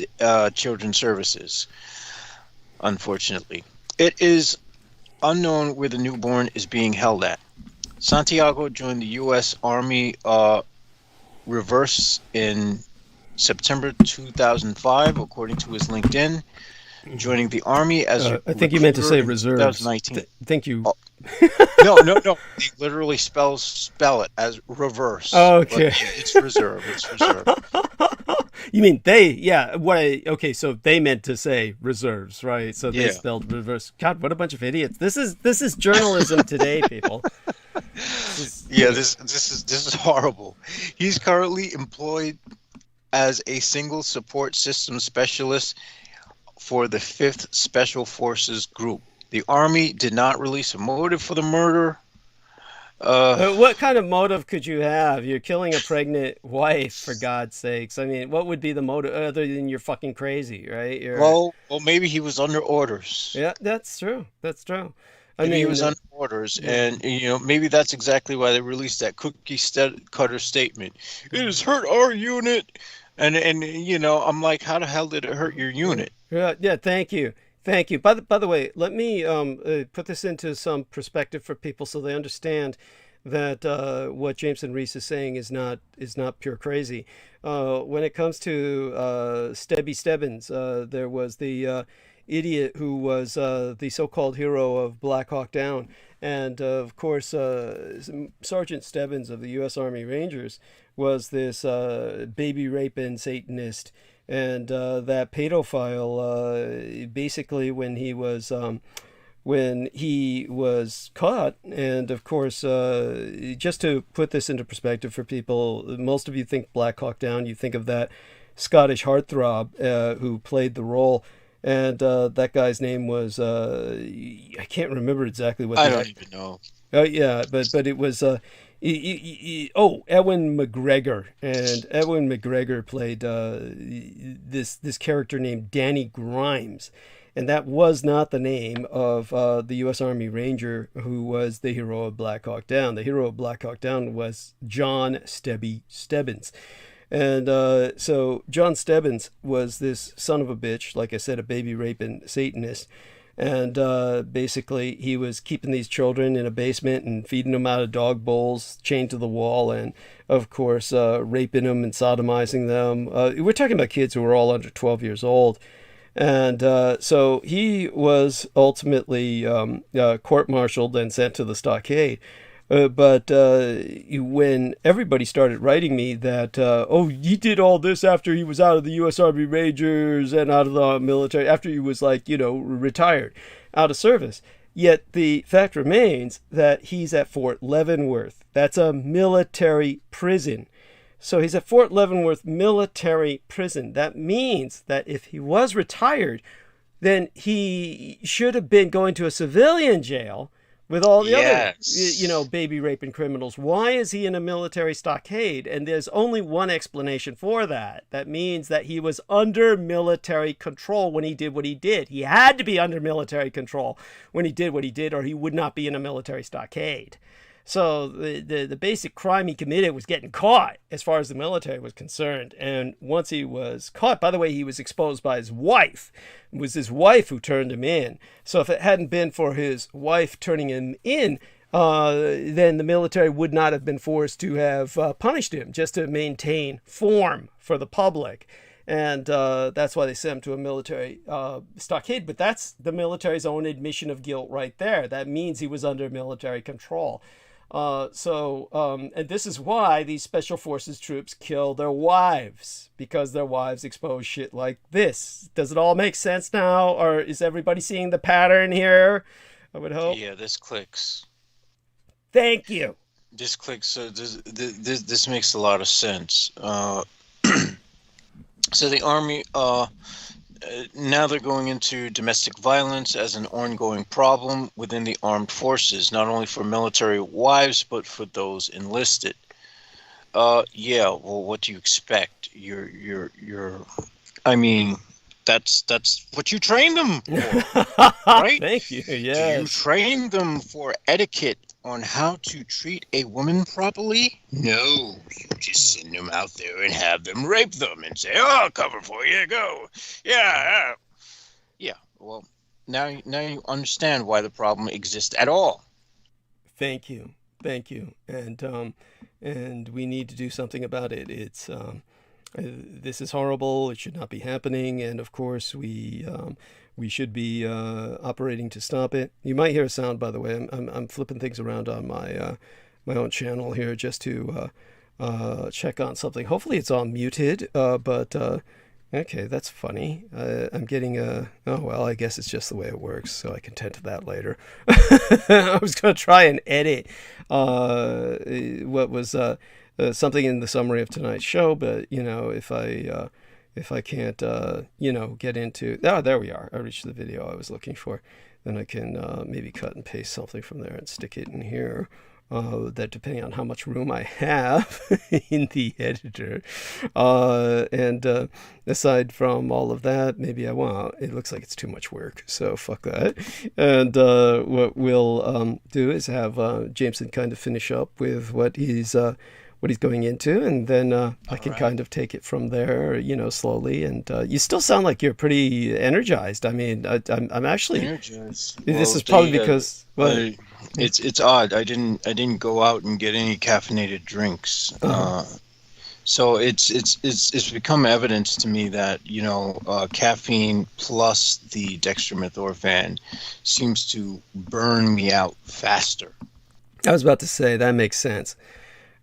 children's services, unfortunately. It is unknown where the newborn is being held at. Santiago joined the U.S. Army Reserves in September 2005, according to his LinkedIn, joining the Army as a I think you meant to say in reserves. 2019. Thank you. Oh. No. They literally spell it as reverse. Okay. It's reserve. It's reserve. You mean they? Yeah. Okay. So they meant to say reserves, right? So they spelled reverse. God, what a bunch of idiots! This is journalism today, people. This is horrible. He's currently employed as a single support system specialist for the 5th Special Forces Group. The Army did not release a motive for the murder. What kind of motive could you have? You're killing a pregnant wife, for God's sakes. I mean, what would be the motive other than you're fucking crazy, right? Well, maybe he was under orders. Yeah, that's true. That's true. Maybe he was under orders, and maybe that's exactly why they released that cookie cutter statement. It has hurt our unit, and I'm like, how the hell did it hurt your unit? Yeah. Thank you. By the way, let me put this into some perspective for people so they understand that what Jameson Reese is saying is not pure crazy. When it comes to Stebbins, there was the idiot who was the so-called hero of Black Hawk Down, and of course Sergeant Stebbins of the U.S. Army Rangers was this baby raping Satanist. And that pedophile, basically, when he was caught, and of course, just to put this into perspective for people, most of you think Black Hawk Down, you think of that Scottish heartthrob who played the role, and that guy's name was I can't remember exactly what. I don't even know. Yeah, but it was. Ewan McGregor, and Ewan McGregor played this character named Danny Grimes, and that was not the name of the U.S. Army Ranger who was the hero of Black Hawk Down. The hero of Black Hawk Down was John Stebbins. And so John Stebbins was this son of a bitch, like I said, a baby raping Satanist. And basically, he was keeping these children in a basement and feeding them out of dog bowls, chained to the wall, and of course, raping them and sodomizing them. We're talking about kids who were all under 12 years old. And so he was ultimately court-martialed and sent to the stockade. But when everybody started writing me that, he did all this after he was out of the U.S. Army Rangers and out of the military, after he was retired, out of service. Yet the fact remains that he's at Fort Leavenworth. That's a military prison. So he's at Fort Leavenworth Military Prison. That means that if he was retired, then he should have been going to a civilian jail with all the other, baby raping criminals. Why is he in a military stockade? And there's only one explanation for that. That means that he was under military control when he did what he did. He had to be under military control when he did what he did, or he would not be in a military stockade. So the basic crime he committed was getting caught as far as the military was concerned. And once he was caught, by the way, he was exposed by his wife. It was his wife who turned him in. So if it hadn't been for his wife turning him in, then the military would not have been forced to have punished him, just to maintain form for the public. And that's why they sent him to a military stockade. But that's the military's own admission of guilt right there. That means he was under military control. And this is why these special forces troops kill their wives, because their wives expose shit like this. Does it all make sense now, or is everybody seeing the pattern here? I would hope. Yeah, this clicks. Thank you. This clicks. This makes a lot of sense. So the army, now they're going into domestic violence as an ongoing problem within the armed forces, not only for military wives, but for those enlisted. Yeah, well, what do you expect? I mean, that's what you train them for, right? Thank you, Do yes. you train them for etiquette on how to treat a woman properly? No, you just send them out there and have them rape them and say, "Oh, I'll cover for you, go." Yeah. Well, now you understand why the problem exists at all. Thank you, and we need to do something about it. It's this is horrible. It should not be happening, and of course we should be operating to stop it. You might hear a sound, by the way. I'm flipping things around on my my own channel here just to check on something. Hopefully it's all muted, but okay, that's funny. I'm getting oh well, I guess it's just the way it works, so I can tend to that later. I was going to try and edit what was something in the summary of tonight's show, but if I can't get into, there we are. I reached the video I was looking for. Then I can maybe cut and paste something from there and stick it in here. That depending on how much room I have in the editor. And aside from all of that, maybe I won't. It looks like it's too much work, so fuck that. And what we'll do is have Jameson kind of finish up with what he's going into, and then I can kind of take it from there, slowly. And you still sound like you're pretty energized. I mean, I'm actually energized. This is probably because it's odd. I didn't go out and get any caffeinated drinks. So it's become evidence to me that caffeine plus the dextromethorphan seems to burn me out faster. I was about to say that makes sense.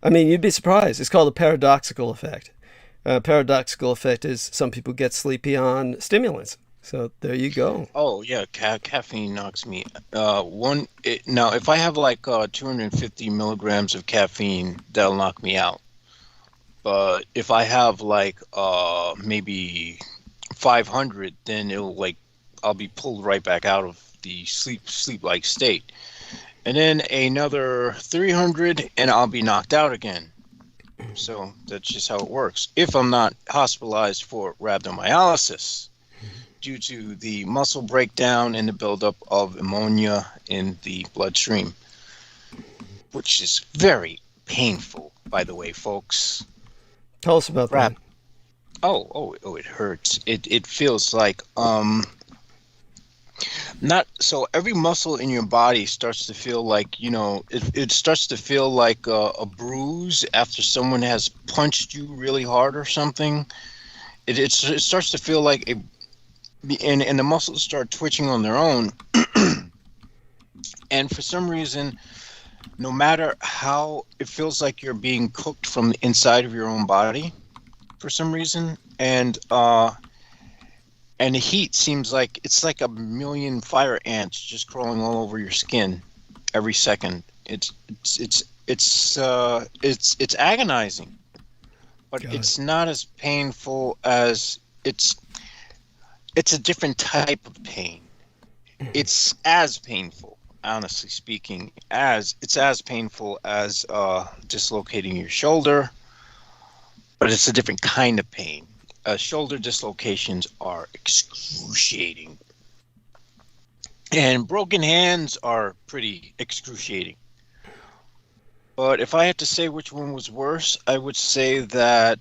I mean, you'd be surprised. It's called a paradoxical effect. Paradoxical effect is some people get sleepy on stimulants. So there you go. Oh yeah, caffeine knocks me. Now if I have like 250 milligrams of caffeine, that'll knock me out. But if I have like maybe 500, then I'll be pulled right back out of the sleep-like state. And then another 300, and I'll be knocked out again. So that's just how it works. If I'm not hospitalized for rhabdomyolysis due to the muscle breakdown and the buildup of ammonia in the bloodstream, which is very painful, by the way, folks. Tell us about that. Oh, it hurts. It feels like not so every muscle in your body starts to feel like it starts to feel like a bruise after someone has punched you really hard or something. It starts to feel like and the muscles start twitching on their own. And for some reason, no matter how, it feels like you're being cooked from the inside of your own body for some reason. And the heat seems like it's like a million fire ants just crawling all over your skin every second. It's agonizing, but it's not as painful as it's a different type of pain. It's as painful, honestly speaking, it's as painful as dislocating your shoulder, but it's a different kind of pain. Shoulder dislocations are excruciating, and broken hands are pretty excruciating. But if I had to say which one was worse, I would say that,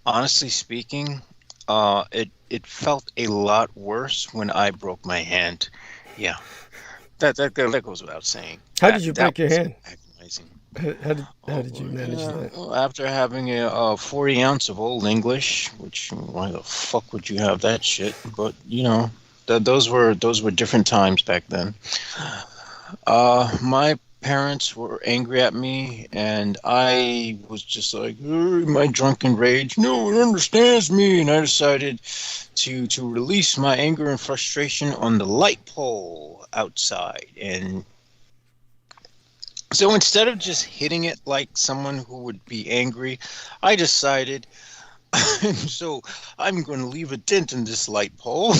honestly speaking, it felt a lot worse when I broke my hand. Yeah, that goes without saying. How did you break your hand? Agonizing. How did you manage that? Well, after having a 40 ounce of Old English, which why the fuck would you have that shit? But those were different times back then. My parents were angry at me, and I was just like, my drunken rage, no one understands me, and I decided to release my anger and frustration on the light pole outside. And so instead of just hitting it like someone who would be angry, I decided, so I'm going to leave a dent in this light pole.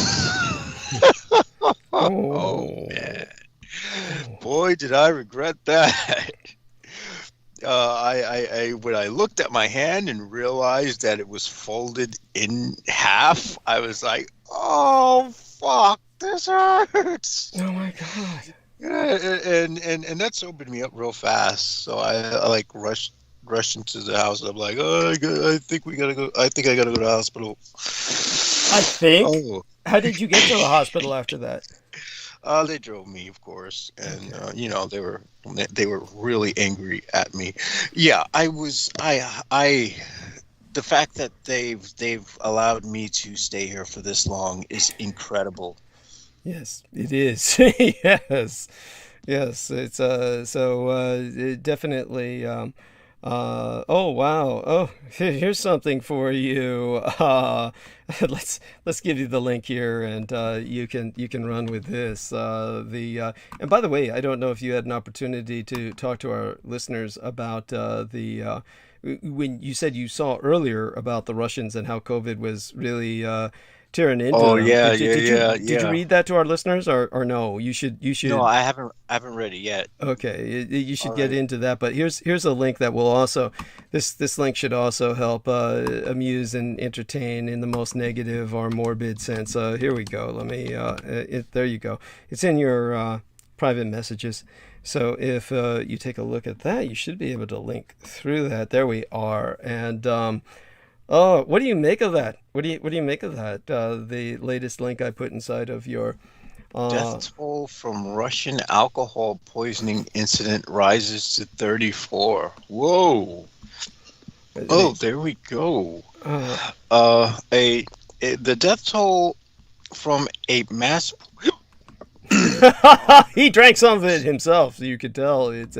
Oh man. Boy, did I regret that. I when I looked at my hand and realized that it was folded in half, I was like, "Oh fuck, this hurts!" Oh my god! Yeah, and that sobered me up real fast. So I like rushed into the house. I'm like, "Oh, I think we gotta go. I think I gotta go to the hospital." I think. Oh. How did you get to the hospital after that? They drove me, of course, and they were really angry at me. Yeah, the fact that they've allowed me to stay here for this long is incredible. Yes, it is. Yes, it's it definitely. Oh wow! Oh, here's something for you. Let's give you the link here, and you can run with this. And by the way, I don't know if you had an opportunity to talk to our listeners about when you said you saw earlier about the Russians and how COVID was really tearing into them. Yeah, Did you read that to our listeners, or no? You should. No, I haven't read it yet. Okay, you should get into that. But here's a link that will also this link should also help amuse and entertain in the most negative or morbid sense. Here we go. Let me. There you go. It's in your private messages. So if you take a look at that, you should be able to link through that. There we are. And oh, what do you make of that? What do you make of that? The latest link I put inside of your death toll from Russian alcohol poisoning incident rises to 34. Whoa! Oh, there we go. The death toll from a mass. He drank some of it himself, so you could tell it's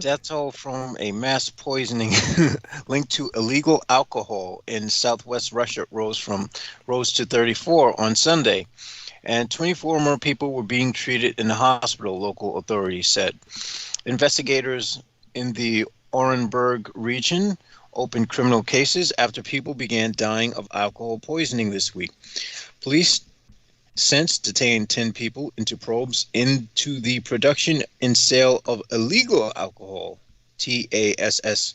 death toll from a mass poisoning linked to illegal alcohol in southwest Russia rose to 34 on Sunday, and 24 more people were being treated in the hospital, local authorities said. Investigators in the Orenburg region opened criminal cases after people began dying of alcohol poisoning this week. Police since detained 10 people into probes into the production and sale of illegal alcohol, TASS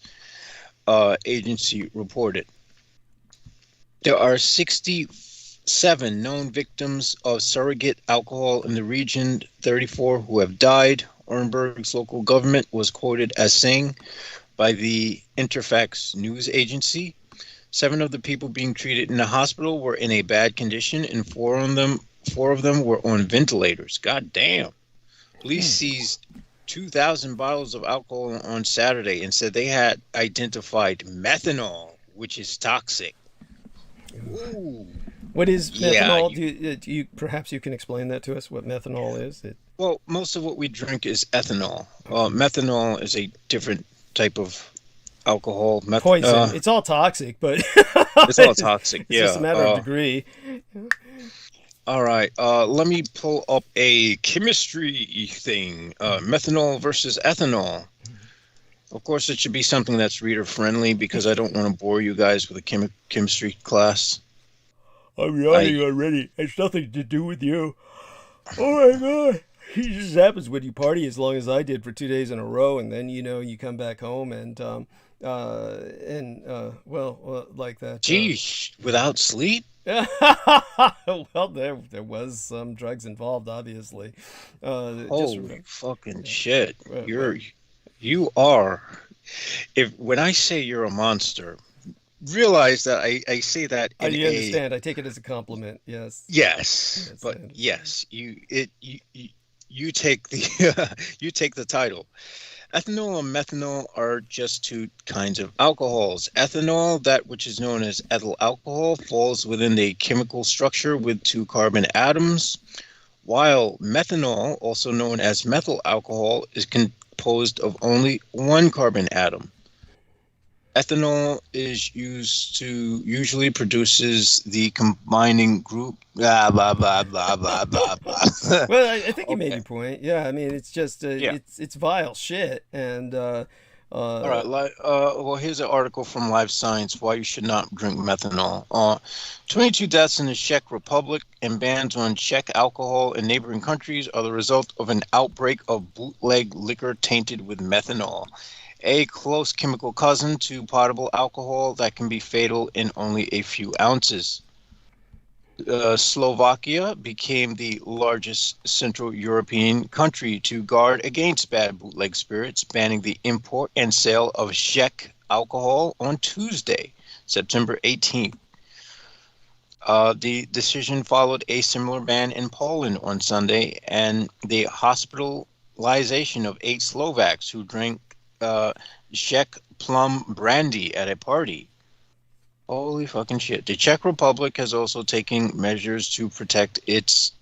agency reported. There are 67 known victims of surrogate alcohol in the region, 34 who have died. Orenburg's local government was quoted as saying by the Interfax news agency. 7 of the people being treated in the hospital were in a bad condition, and 4 of them were on ventilators. God damn. Police seized 2,000 bottles of alcohol on Saturday and said they had identified methanol, which is toxic. Ooh. What is methanol? Yeah, do you perhaps you can explain that to us? What methanol is? Well, most of what we drink is ethanol. Methanol is a different type of alcohol. Poison. It's all toxic, but it's all toxic. It's just a matter of degree. All right. Let me pull up a chemistry thing. Methanol versus ethanol. Of course, it should be something that's reader friendly because I don't want to bore you guys with a chemistry class. I'm yawning already. It's nothing to do with you. Oh my god. It just happens when you party as long as I did for 2 days in a row, and then you come back home and like that. Geez, without sleep? Well, there was some drugs involved, obviously. Holy fucking shit! You are. When I say you're a monster, realize that I say that. I understand. I take it as a compliment. Yes. Yes, but yes, you take the title. Ethanol and methanol are just 2 kinds of alcohols. Ethanol, that which is known as ethyl alcohol, falls within a chemical structure with 2 carbon atoms. while methanol, also known as methyl alcohol, is composed of only one carbon atom. Ethanol is usually produces the combining group. Blah blah blah blah blah blah blah. Well, I think you made Okay. your point. Yeah, I mean, it's just Yeah. it's vile shit, and All right. Well, here's an article from Live Science: Why you should not drink methanol. 22 deaths in the Czech Republic and bans on Czech alcohol in neighboring countries are the result of an outbreak of bootleg liquor tainted with methanol, a close chemical cousin to potable alcohol that can be fatal in only a few ounces. Slovakia became the largest Central European country to guard against bad bootleg spirits, banning the import and sale of Czech alcohol on Tuesday, September 18th. The decision followed a similar ban in Poland on Sunday and the hospitalization of 8 Slovaks who drank Czech plum brandy at a party. Holy fucking shit. The Czech Republic has also taken measures to protect its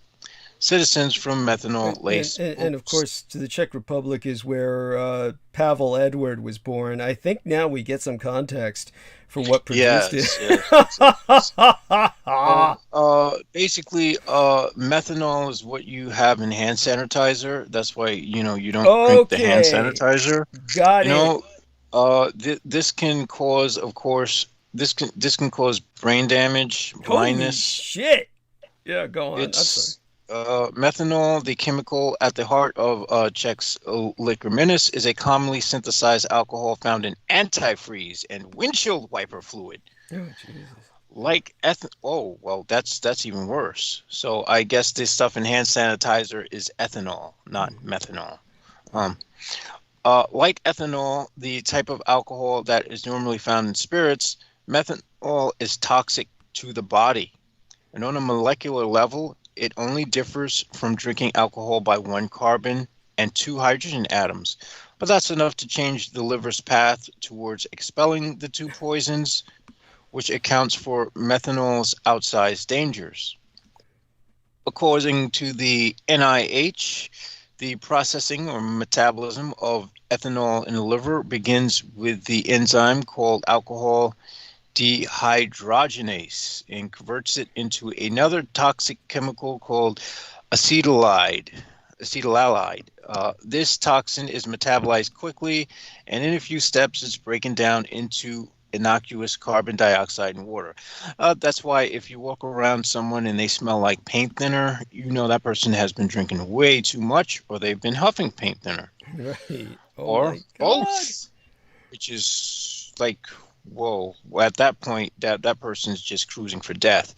citizens from methanol-laced and of course, to the Czech Republic is where Pavel Edward was born. I think now we get some context for what produced Yes, it. yes. Basically, methanol is what you have in hand sanitizer. That's why, you don't drink the hand Okay, sanitizer. got You it. know, this can cause, of course, this can cause brain damage, Holy blindness. shit! Yeah, go on. I'm sorry. It's methanol, the chemical at the heart of Czech's liquor menace, is a commonly synthesized alcohol found in antifreeze and windshield wiper fluid. Oh, Jesus. Like oh, well, that's even worse. So I guess this stuff in hand sanitizer is ethanol, not methanol. Um, like ethanol, the type of alcohol that is normally found in spirits, methanol is toxic to the body. And on a molecular level, it only differs from drinking alcohol by 1 carbon and 2 hydrogen atoms. But that's enough to change the liver's path towards expelling the 2 poisons, which accounts for methanol's outsized dangers. According to the NIH, the processing or metabolism of ethanol in the liver begins with the enzyme called alcohol dehydrogenase and converts it into another toxic chemical called acetaldehyde. This toxin is metabolized quickly, and in a few steps, it's broken down into innocuous carbon dioxide and water. That's why if you walk around someone and they smell like paint thinner, you know that person has been drinking way too much, or they've been huffing paint thinner, Right. Oh or my God. both, which is like, whoa. At that point, that person's just cruising for death.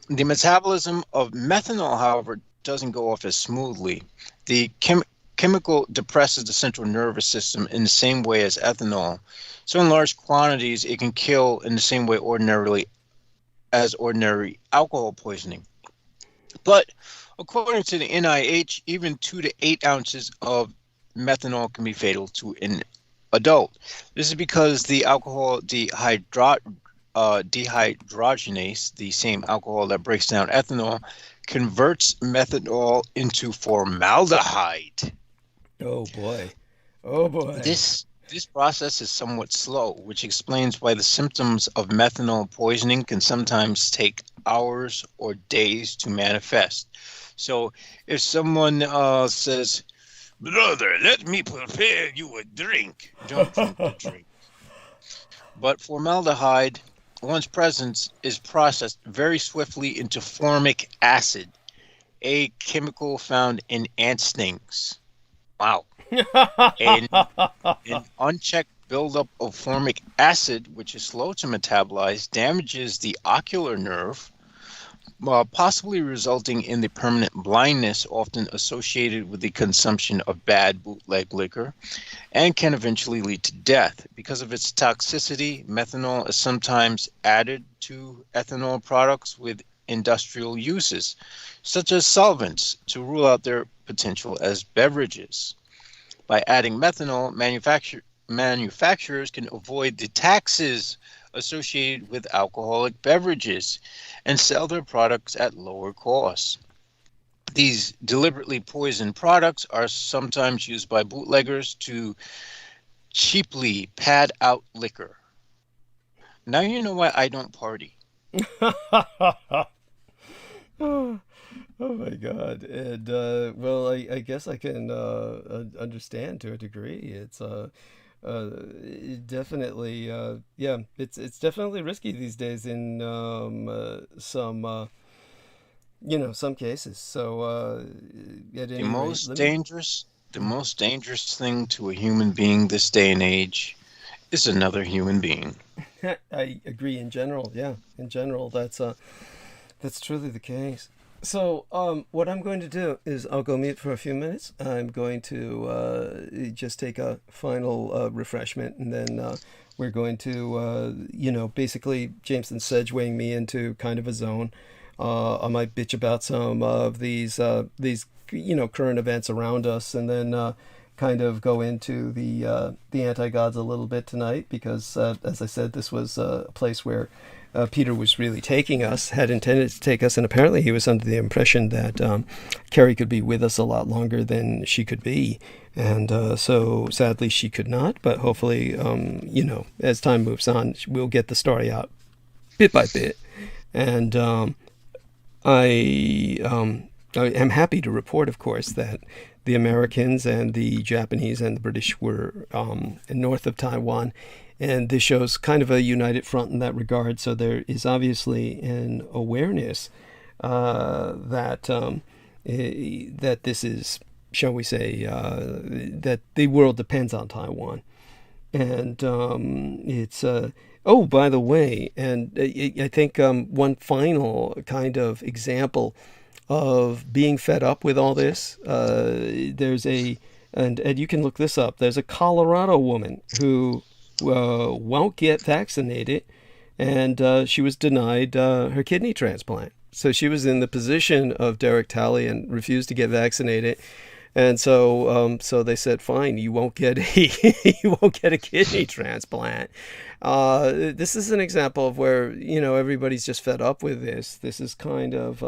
The metabolism of methanol, however, doesn't go off as smoothly. The chemical depresses the central nervous system in the same way as ethanol. So in large quantities, it can kill in the same way ordinary alcohol poisoning. But according to the NIH, even 2 to 8 ounces of methanol can be fatal to an adult. This is because the alcohol dehydrogenase, the same alcohol that breaks down ethanol, converts methanol into formaldehyde. Oh boy. Oh boy. This process is somewhat slow, which explains why the symptoms of methanol poisoning can sometimes take hours or days to manifest. So if someone says, "Brother, let me prepare you a drink," don't drink the drink. But formaldehyde, once present, is processed very swiftly into formic acid, a chemical found in ant stings. Wow. An unchecked buildup of formic acid, which is slow to metabolize, damages the ocular nerve, possibly resulting in the permanent blindness often associated with the consumption of bad bootleg liquor, and can eventually lead to death. Because of its toxicity, methanol is sometimes added to ethanol products with industrial uses, such as solvents, to rule out their potential as beverages. By adding methanol, manufacturers can avoid the taxes associated with alcoholic beverages and sell their products at lower costs. These deliberately poisoned products are sometimes used by bootleggers to cheaply pad out liquor. Now you know why I don't party. Oh, oh my God. And well, I guess I can understand to a degree. It's definitely yeah, it's definitely risky these days in some some cases. So at The any rate, most let me. dangerous, the most dangerous thing to a human being this day and age is another human being. I agree in general. Yeah, in general, that's truly the case. So, what I'm going to do is I'll go mute for a few minutes. I'm going to just take a final refreshment, and then we're going to, basically Jameson segueing me into kind of a zone. I might bitch about some of these current events around us, and then kind of go into the anti-gods a little bit tonight, because as I said, this was a place where Peter was really taking us, had intended to take us, and apparently he was under the impression that Carrie could be with us a lot longer than she could be. And so sadly she could not, but hopefully, as time moves on, we'll get the story out bit by bit. And I am happy to report, of course, that the Americans and the Japanese and the British were north of Taiwan. And this shows kind of a united front in that regard. So there is obviously an awareness that this is, shall we say, that the world depends on Taiwan. And it's oh, by the way, and I think one final kind of example of being fed up with all this. There's and you can look this up. There's a Colorado woman who won't get vaccinated, and she was denied her kidney transplant. So she was in the position of Derek Talley and refused to get vaccinated. And so they said, fine, you won't get a kidney transplant. This is an example of where, everybody's just fed up with this. This is kind of,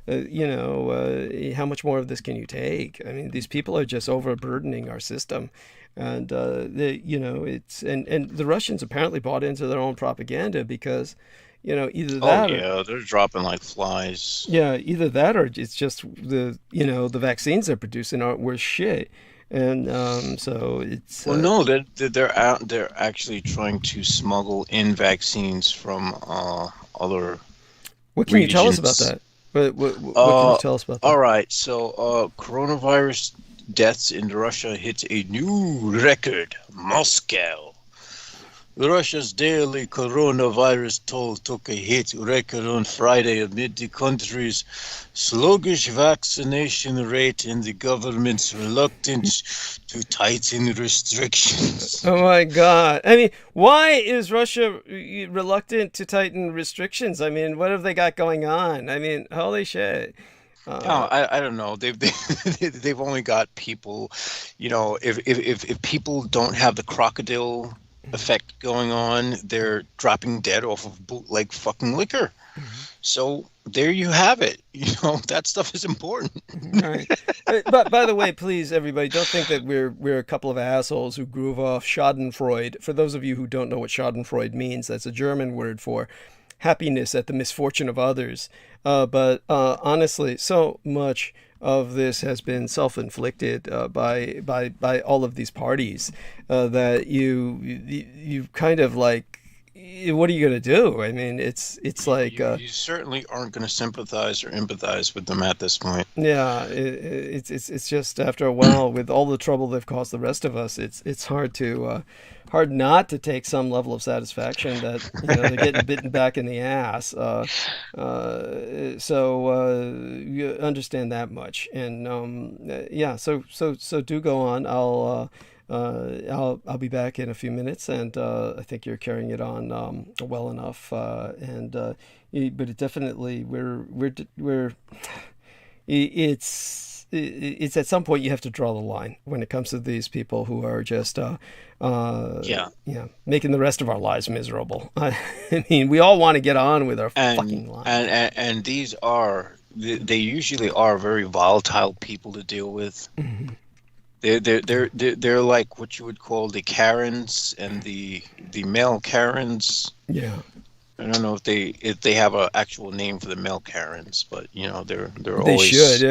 how much more of this can you take? I mean, these people are just overburdening our system. And, it's, and the Russians apparently bought into their own propaganda because, either that they're dropping like flies. Yeah, either that or it's just the vaccines they're producing aren't worth shit. And so it's no, they're actually trying to smuggle in vaccines from other what can you tell us about that? What can you tell us about that? All right, so coronavirus deaths in Russia hit a new record. Moscow. Russia's daily coronavirus toll took a hit record on Friday amid the country's sluggish vaccination rate and the government's reluctance to tighten restrictions. Oh my God. I mean, why is Russia reluctant to tighten restrictions? I mean, what have they got going on? I mean, holy shit. I don't know. They've only got people, if people don't have the crocodile effect going on, they're dropping dead off of bootleg fucking liquor. Mm-hmm. So there you have it. That stuff is important. Right. But by the way, please, everybody, don't think that we're a couple of assholes who groove off Schadenfreude. For those of you who don't know what Schadenfreude means, that's a German word for happiness at the misfortune of others. But honestly, so much of this has been self-inflicted by all of these parties that you kind of like, what are you going to do? I mean, it's like you certainly aren't going to sympathize or empathize with them at this point. Yeah, it's just after a while, with all the trouble they've caused the rest of us, it's hard not to take some level of satisfaction that they're getting bitten back in the ass. So you understand that much, and yeah. So do go on. I'll be back in a few minutes, and I think you're carrying it on well enough. But it definitely it's at some point you have to draw the line when it comes to these people who are just making the rest of our lives miserable. I mean, we all want to get on with our fucking lives. And these are they usually are very volatile people to deal with. Mm-hmm. They're like what you would call the Karens and the male Karens. Yeah. I don't know if they have an actual name for the male Karens, but you know they're They always should.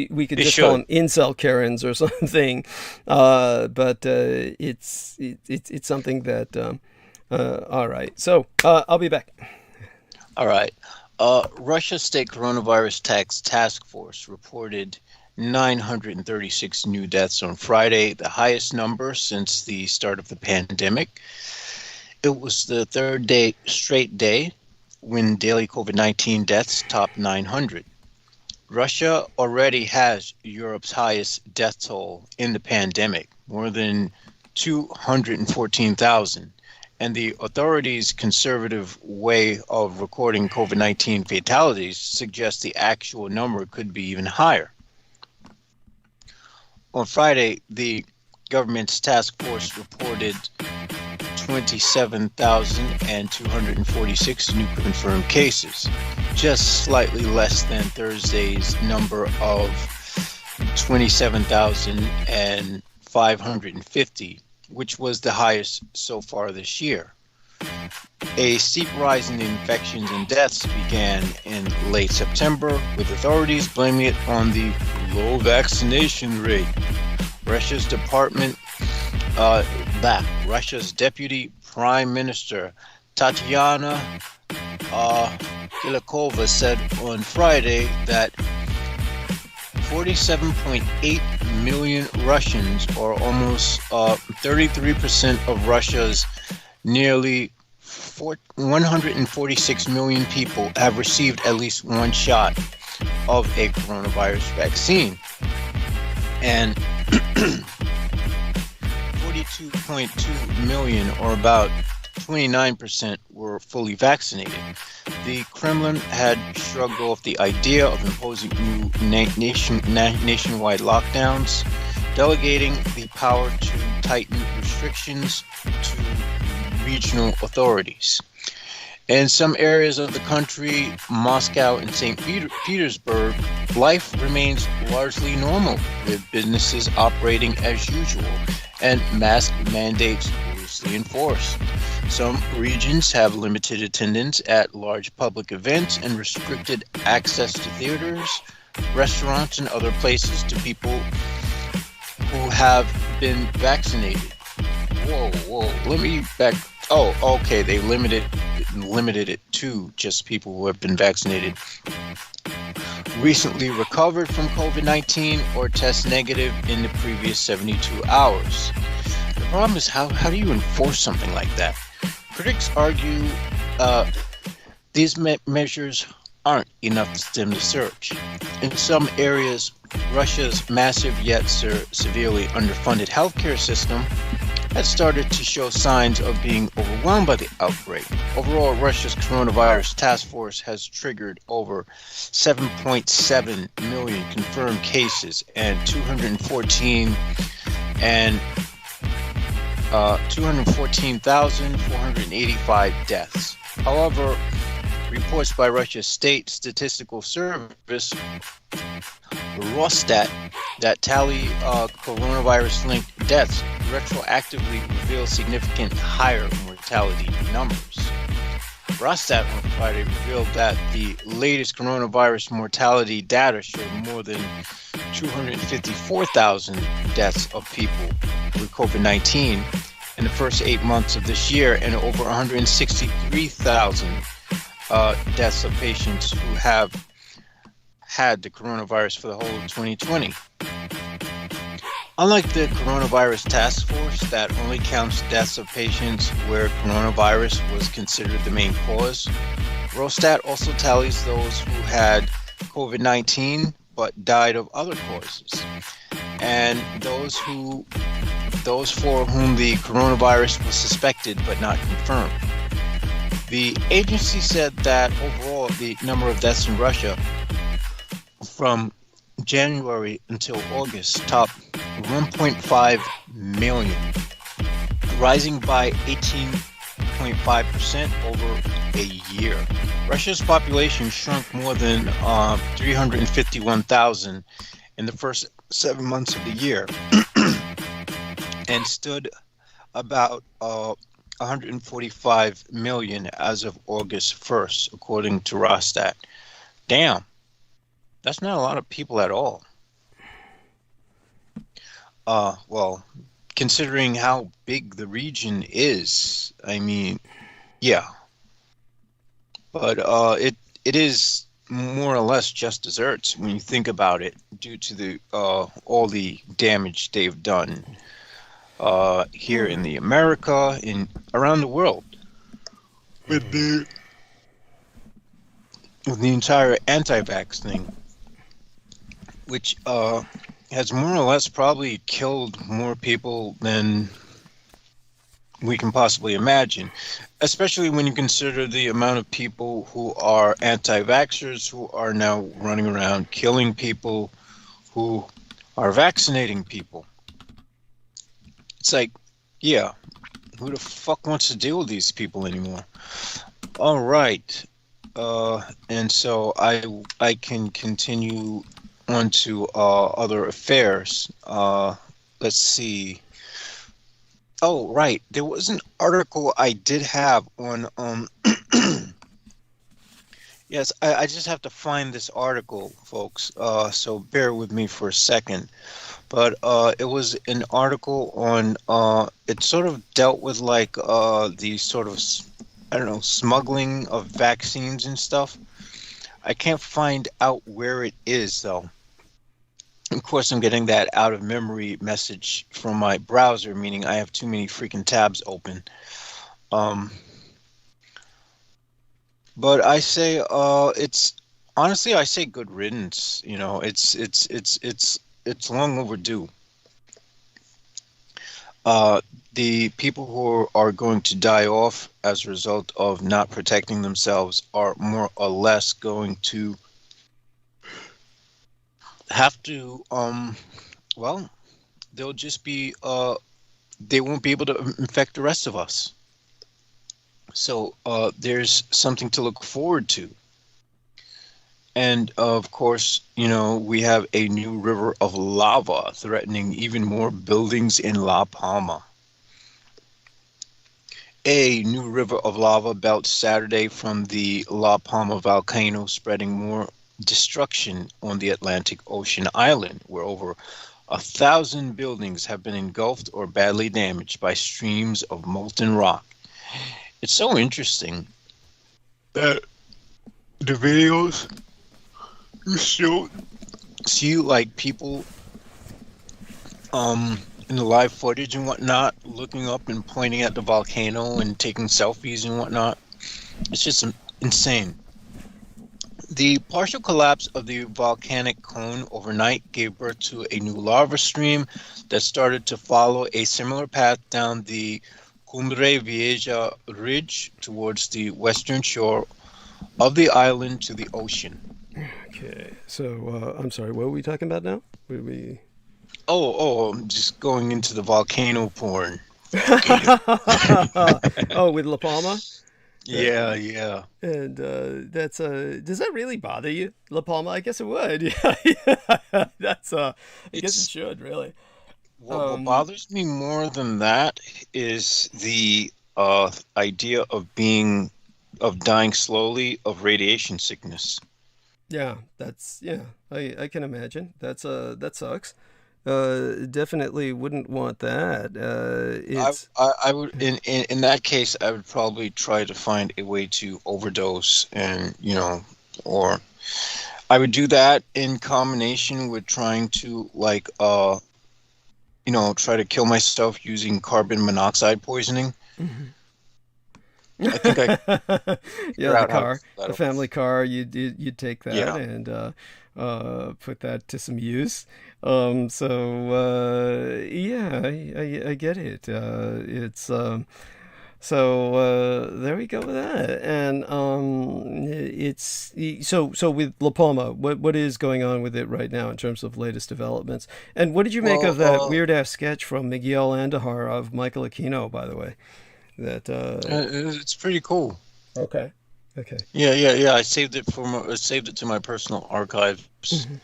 We could They just call should. them incel Karens or something. But it's something that. All right. So I'll be back. All right. Russia State Coronavirus Task Force reported 936 new deaths on Friday, the highest number since the start of the pandemic. It was the third straight day when daily COVID-19 deaths topped 900. Russia already has Europe's highest death toll in the pandemic, more than 214,000. And the authorities' conservative way of recording COVID-19 fatalities suggests the actual number could be even higher. On Friday, the government's task force reported 27,246 new confirmed cases, just slightly less than Thursday's number of 27,550, which was the highest so far this year. A steep rise in infections and deaths began in late September, with authorities blaming it on the low vaccination rate. Russia's Deputy Prime Minister Tatiana Kilakova said on Friday that 47.8 million Russians, or almost 33% of Russia's nearly 146 million people, have received at least one shot of a coronavirus vaccine. And 42.2 million, or about 29%, were fully vaccinated. The Kremlin had shrugged off the idea of imposing new nationwide lockdowns, delegating the power to tighten restrictions to regional authorities. In some areas of the country, Moscow and St. Petersburg, life remains largely normal, with businesses operating as usual and mask mandates loosely enforced. Some regions have limited attendance at large public events and restricted access to theaters, restaurants, and other places to people who have been vaccinated. Whoa, let me back. Oh, okay, they limited it to just people who have been vaccinated, recently recovered from COVID-19, or test negative in the previous 72 hours. The problem is how do you enforce something like that? Critics argue these measures aren't enough to stem the surge. In some areas, Russia's massive yet severely underfunded healthcare system has started to show signs of being overwhelmed by the outbreak. Overall, Russia's coronavirus task force has triggered over 7.7 million confirmed cases and 214,485 deaths. However, reports by Russia's state statistical service, Rosstat, that tally coronavirus-linked deaths retroactively reveal significant higher mortality numbers. Rosstat on Friday revealed that the latest coronavirus mortality data showed more than 254,000 deaths of people with COVID-19 in the first 8 months of this year, and over 163,000 deaths of patients who have had the coronavirus for the whole of 2020. Unlike the coronavirus task force that only counts deaths of patients where coronavirus was considered the main cause, Rosstat also tallies those who had COVID-19 but died of other causes, and those for whom the coronavirus was suspected but not confirmed. The agency said that overall the number of deaths in Russia from January until August topped 1.5 million, rising by 18.5% over a year. Russia's population shrunk more than 351,000 in the first 7 months of the year and stood about 145 million as of August 1st, according to Rostat. Damn, that's not a lot of people at all. Well, considering how big the region is, I mean, yeah. But it is more or less just desserts when you think about it, due to the all the damage they've done here in the America, in around the world, with the entire anti-vax thing, which has more or less probably killed more people than we can possibly imagine, especially when you consider the amount of people who are anti-vaxxers who are now running around killing people who are vaccinating people. It's like, yeah, who the fuck wants to deal with these people anymore? All right. And so I can continue on to other affairs. Let's see. Oh, right. There was an article I did have on yes, I just have to find this article, folks. So bear with me for a second. But it was an article on it sort of dealt with like the sort of, I don't know, smuggling of vaccines and stuff. I can't find out where it is though. Of course, I'm getting that out of memory message from my browser, meaning I have too many freaking tabs open. But I say it's honestly, I say good riddance. You know, it's long overdue. The people who are going to die off as a result of not protecting themselves are more or less going to have to well, they'll just be they won't be able to infect the rest of us. So there's something to look forward to. And of course, you know, we have a new river of lava threatening even more buildings in La Palma. A new river of lava belched Saturday from the La Palma volcano, spreading more destruction on the Atlantic Ocean island, where over 1,000 buildings have been engulfed or badly damaged by streams of molten rock. It's so interesting that the videos you still see like people in the live footage and whatnot looking up and pointing at the volcano and taking selfies and whatnot. It's just insane. The partial collapse of the volcanic cone overnight gave birth to a new lava stream that started to follow a similar path down the Cumbre Vieja ridge towards the western shore of the island to the ocean. Okay, so I'm sorry, what are we talking about now? I'm just going into the volcano porn. Oh, with La Palma? Yeah. And that's does that really bother you, La Palma? I guess it would. Yeah. That's I guess it should really. What bothers me more than that is the idea of dying slowly of radiation sickness. Yeah, I can imagine. That sucks. Definitely wouldn't want that. It's I would in that case I would probably try to find a way to overdose, and or I would do that in combination with trying to try to kill myself using carbon monoxide poisoning. Mm-hmm. I think the family car, you'd take that and put that to some use. I get it. It's there we go with that. And it's so with La Palma, what is going on with it right now in terms of latest developments? And what did you make of that weird ass sketch from Miguel Andahar of Michael Aquino, by the way? That it's pretty cool. Okay. Okay. Yeah. I saved it to my personal archives. Mm-hmm.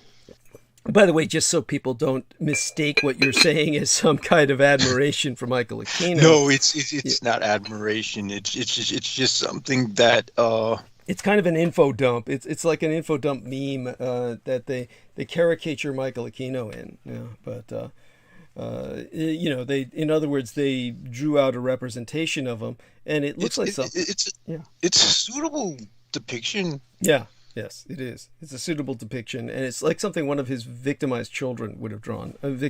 By the way, just so people don't mistake what you're saying as some kind of admiration for Michael Aquino. No, it's not admiration. It's just something that it's kind of an info dump. It's like an info dump meme that they caricature Michael Aquino in. Yeah, but they, in other words, they drew out a representation of him, and it looks like something. It's a suitable depiction. Yeah. Yes, it is. It's a suitable depiction, and it's like something one of his victimized children would have drawn. A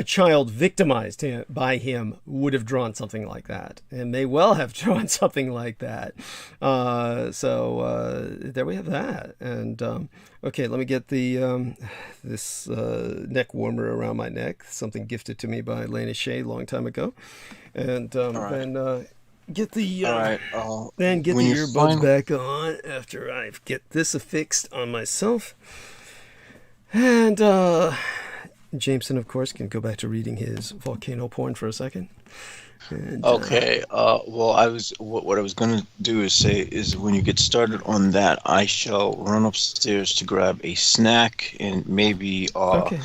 child victimized by him would have drawn something like that, and may well have drawn something like that. So there we have that. And okay, let me get this neck warmer around my neck. Something gifted to me by Lena Shea a long time ago, and then. Get the earbuds back on after I get this affixed on myself. And Jameson, of course, can go back to reading his volcano porn for a second. And, okay. Well, what I was going to do is when you get started on that, I shall run upstairs to grab a snack and maybe okay.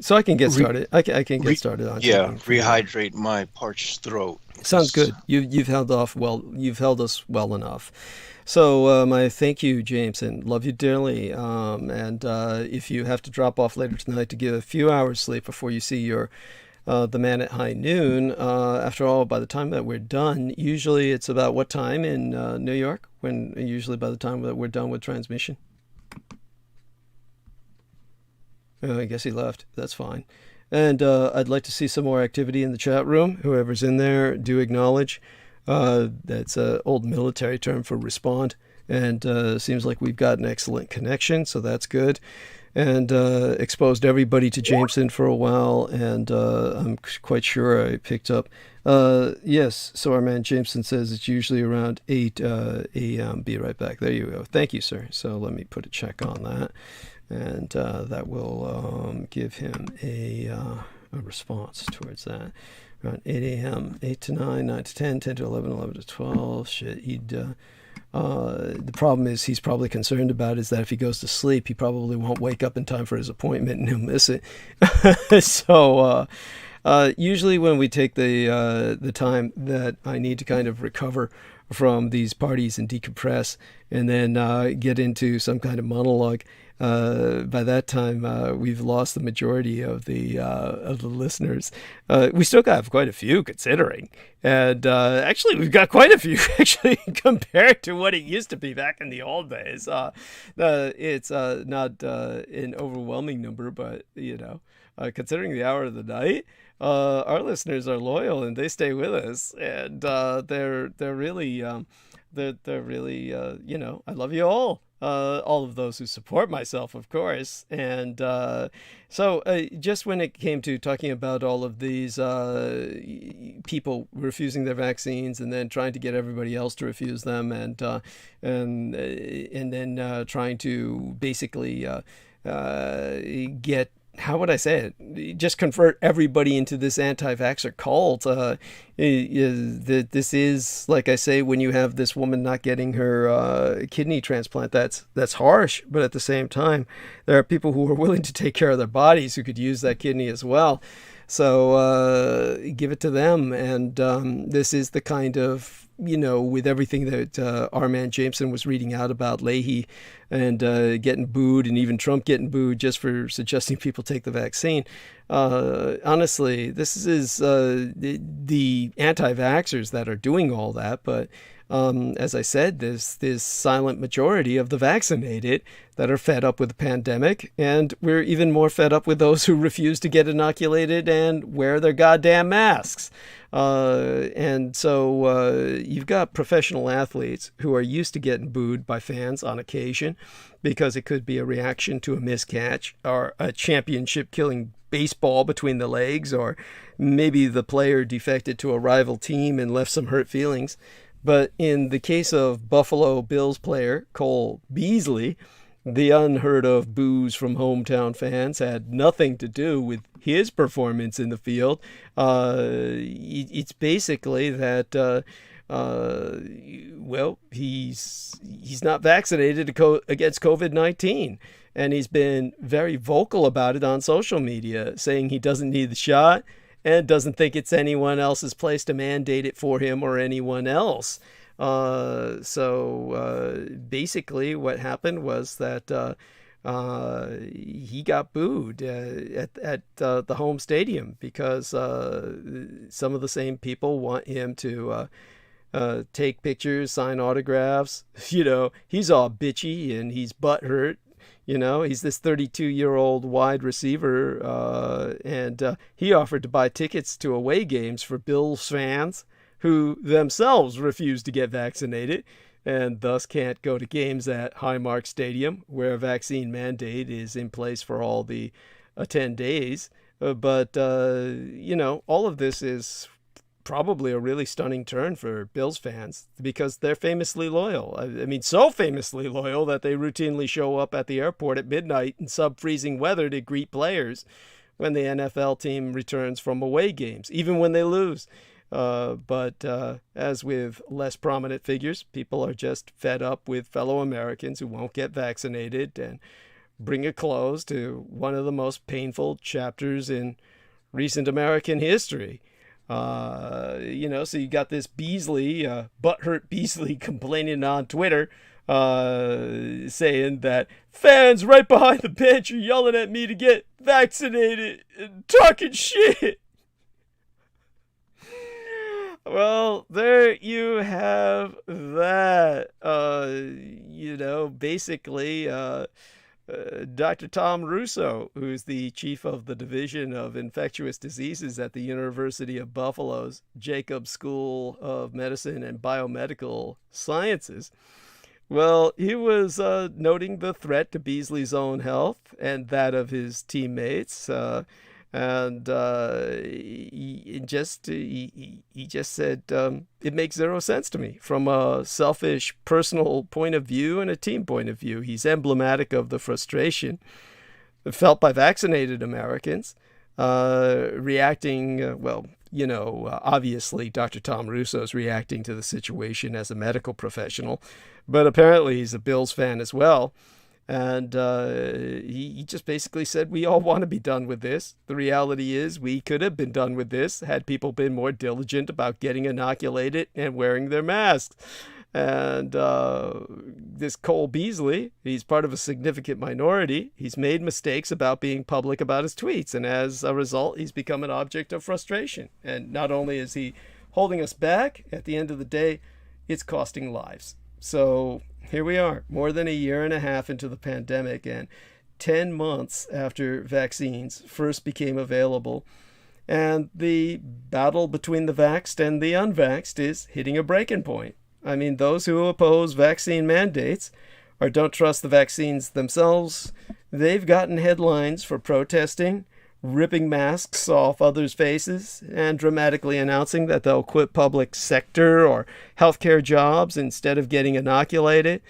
So I can get started. I can get started on rehydrate my parched throat. Sounds good. You've held off well. You've held us well enough. So my thank you, Jameson. Love you dearly. And if you have to drop off later tonight to get a few hours sleep before you see the man at high noon, after all, by the time that we're done, usually it's about what time in New York? Usually by the time that we're done with transmission. I guess he left. That's fine. And I'd like to see some more activity in the chat room. Whoever's in there, do acknowledge. That's an old military term for respond. And seems like we've got an excellent connection, so that's good. And exposed everybody to Jameson for a while, and I'm quite sure I picked up. Yes, so our man Jameson says it's usually around 8 a.m. Be right back. There you go. Thank you, sir. So let me put a check on that. And that will give him a response towards that. Around 8 a.m., 8 to 9, 9 to 10, 10 to 11, 11 to 12. Shit, the problem is he's probably concerned about is that if he goes to sleep, he probably won't wake up in time for his appointment and he'll miss it. So usually when we take the time that I need to kind of recover from these parties and decompress and then get into some kind of monologue, by that time we've lost the majority of the listeners. We still got quite a few considering, and actually we've got quite a few actually compared to what it used to be back in the old days. It's not an overwhelming number, but considering the hour of the night, our listeners are loyal and they stay with us, and they're really I love you all of those who support myself, of course. And so just when it came to talking about all of these people refusing their vaccines and then trying to get everybody else to refuse them, and then trying to basically get, how would I say it? Just convert everybody into this anti-vaxxer cult. This is, like I say, when you have this woman not getting her kidney transplant, that's harsh. But at the same time, there are people who are willing to take care of their bodies who could use that kidney as well. So give it to them. And this is the kind of, with everything that our man Jameson was reading out about Leahy and getting booed, and even Trump getting booed just for suggesting people take the vaccine. Honestly, this is the anti-vaxxers that are doing all that. But as I said, there's this silent majority of the vaccinated that are fed up with the pandemic, and we're even more fed up with those who refuse to get inoculated and wear their goddamn masks. And so you've got professional athletes who are used to getting booed by fans on occasion because it could be a reaction to a miscatch or a championship-killing baseball between the legs, or maybe the player defected to a rival team and left some hurt feelings. But in the case of Buffalo Bills player Cole Beasley, the unheard of boos from hometown fans had nothing to do with his performance in the field. It's basically that well, he's not vaccinated against COVID-19. And he's been very vocal about it on social media, saying he doesn't need the shot and doesn't think it's anyone else's place to mandate it for him or anyone else. So basically what happened was that he got booed at the home stadium because some of the same people want him to take pictures, sign autographs. He's all bitchy and he's butthurt. He's this 32-year-old wide receiver, and he offered to buy tickets to away games for Bills fans who themselves refuse to get vaccinated and thus can't go to games at Highmark Stadium, where a vaccine mandate is in place for all the attendees. But all of this is probably a really stunning turn for Bills fans because they're famously loyal. I mean, so famously loyal that they routinely show up at the airport at midnight in sub-freezing weather to greet players when the NFL team returns from away games, even when they lose. But as with less prominent figures, people are just fed up with fellow Americans who won't get vaccinated and bring a close to one of the most painful chapters in recent American history. So you got this Beasley, butthurt Beasley, complaining on Twitter, saying that fans right behind the bench are yelling at me to get vaccinated and talking shit. Well, there you have that. Basically, Dr. Tom Russo, who's the chief of the Division of Infectious Diseases at the University of Buffalo's Jacobs School of Medicine and Biomedical Sciences. Well, he was noting the threat to Beasley's own health and that of his teammates. And he just said, it makes zero sense to me from a selfish personal point of view and a team point of view. He's emblematic of the frustration felt by vaccinated Americans reacting, obviously Dr. Tom Russo's reacting to the situation as a medical professional, but apparently he's a Bills fan as well. And he just basically said, we all want to be done with this. The reality is we could have been done with this had people been more diligent about getting inoculated and wearing their masks. And this Cole Beasley, he's part of a significant minority. He's made mistakes about being public about his tweets. And as a result, he's become an object of frustration. And not only is he holding us back, at the end of the day, it's costing lives. So here we are, more than a year and a half into the pandemic and 10 months after vaccines first became available. And the battle between the vaxxed and the unvaxxed is hitting a breaking point. I mean, those who oppose vaccine mandates or don't trust the vaccines themselves, they've gotten headlines for protesting, ripping masks off others' faces, and dramatically announcing that they'll quit public sector or healthcare jobs instead of getting inoculated.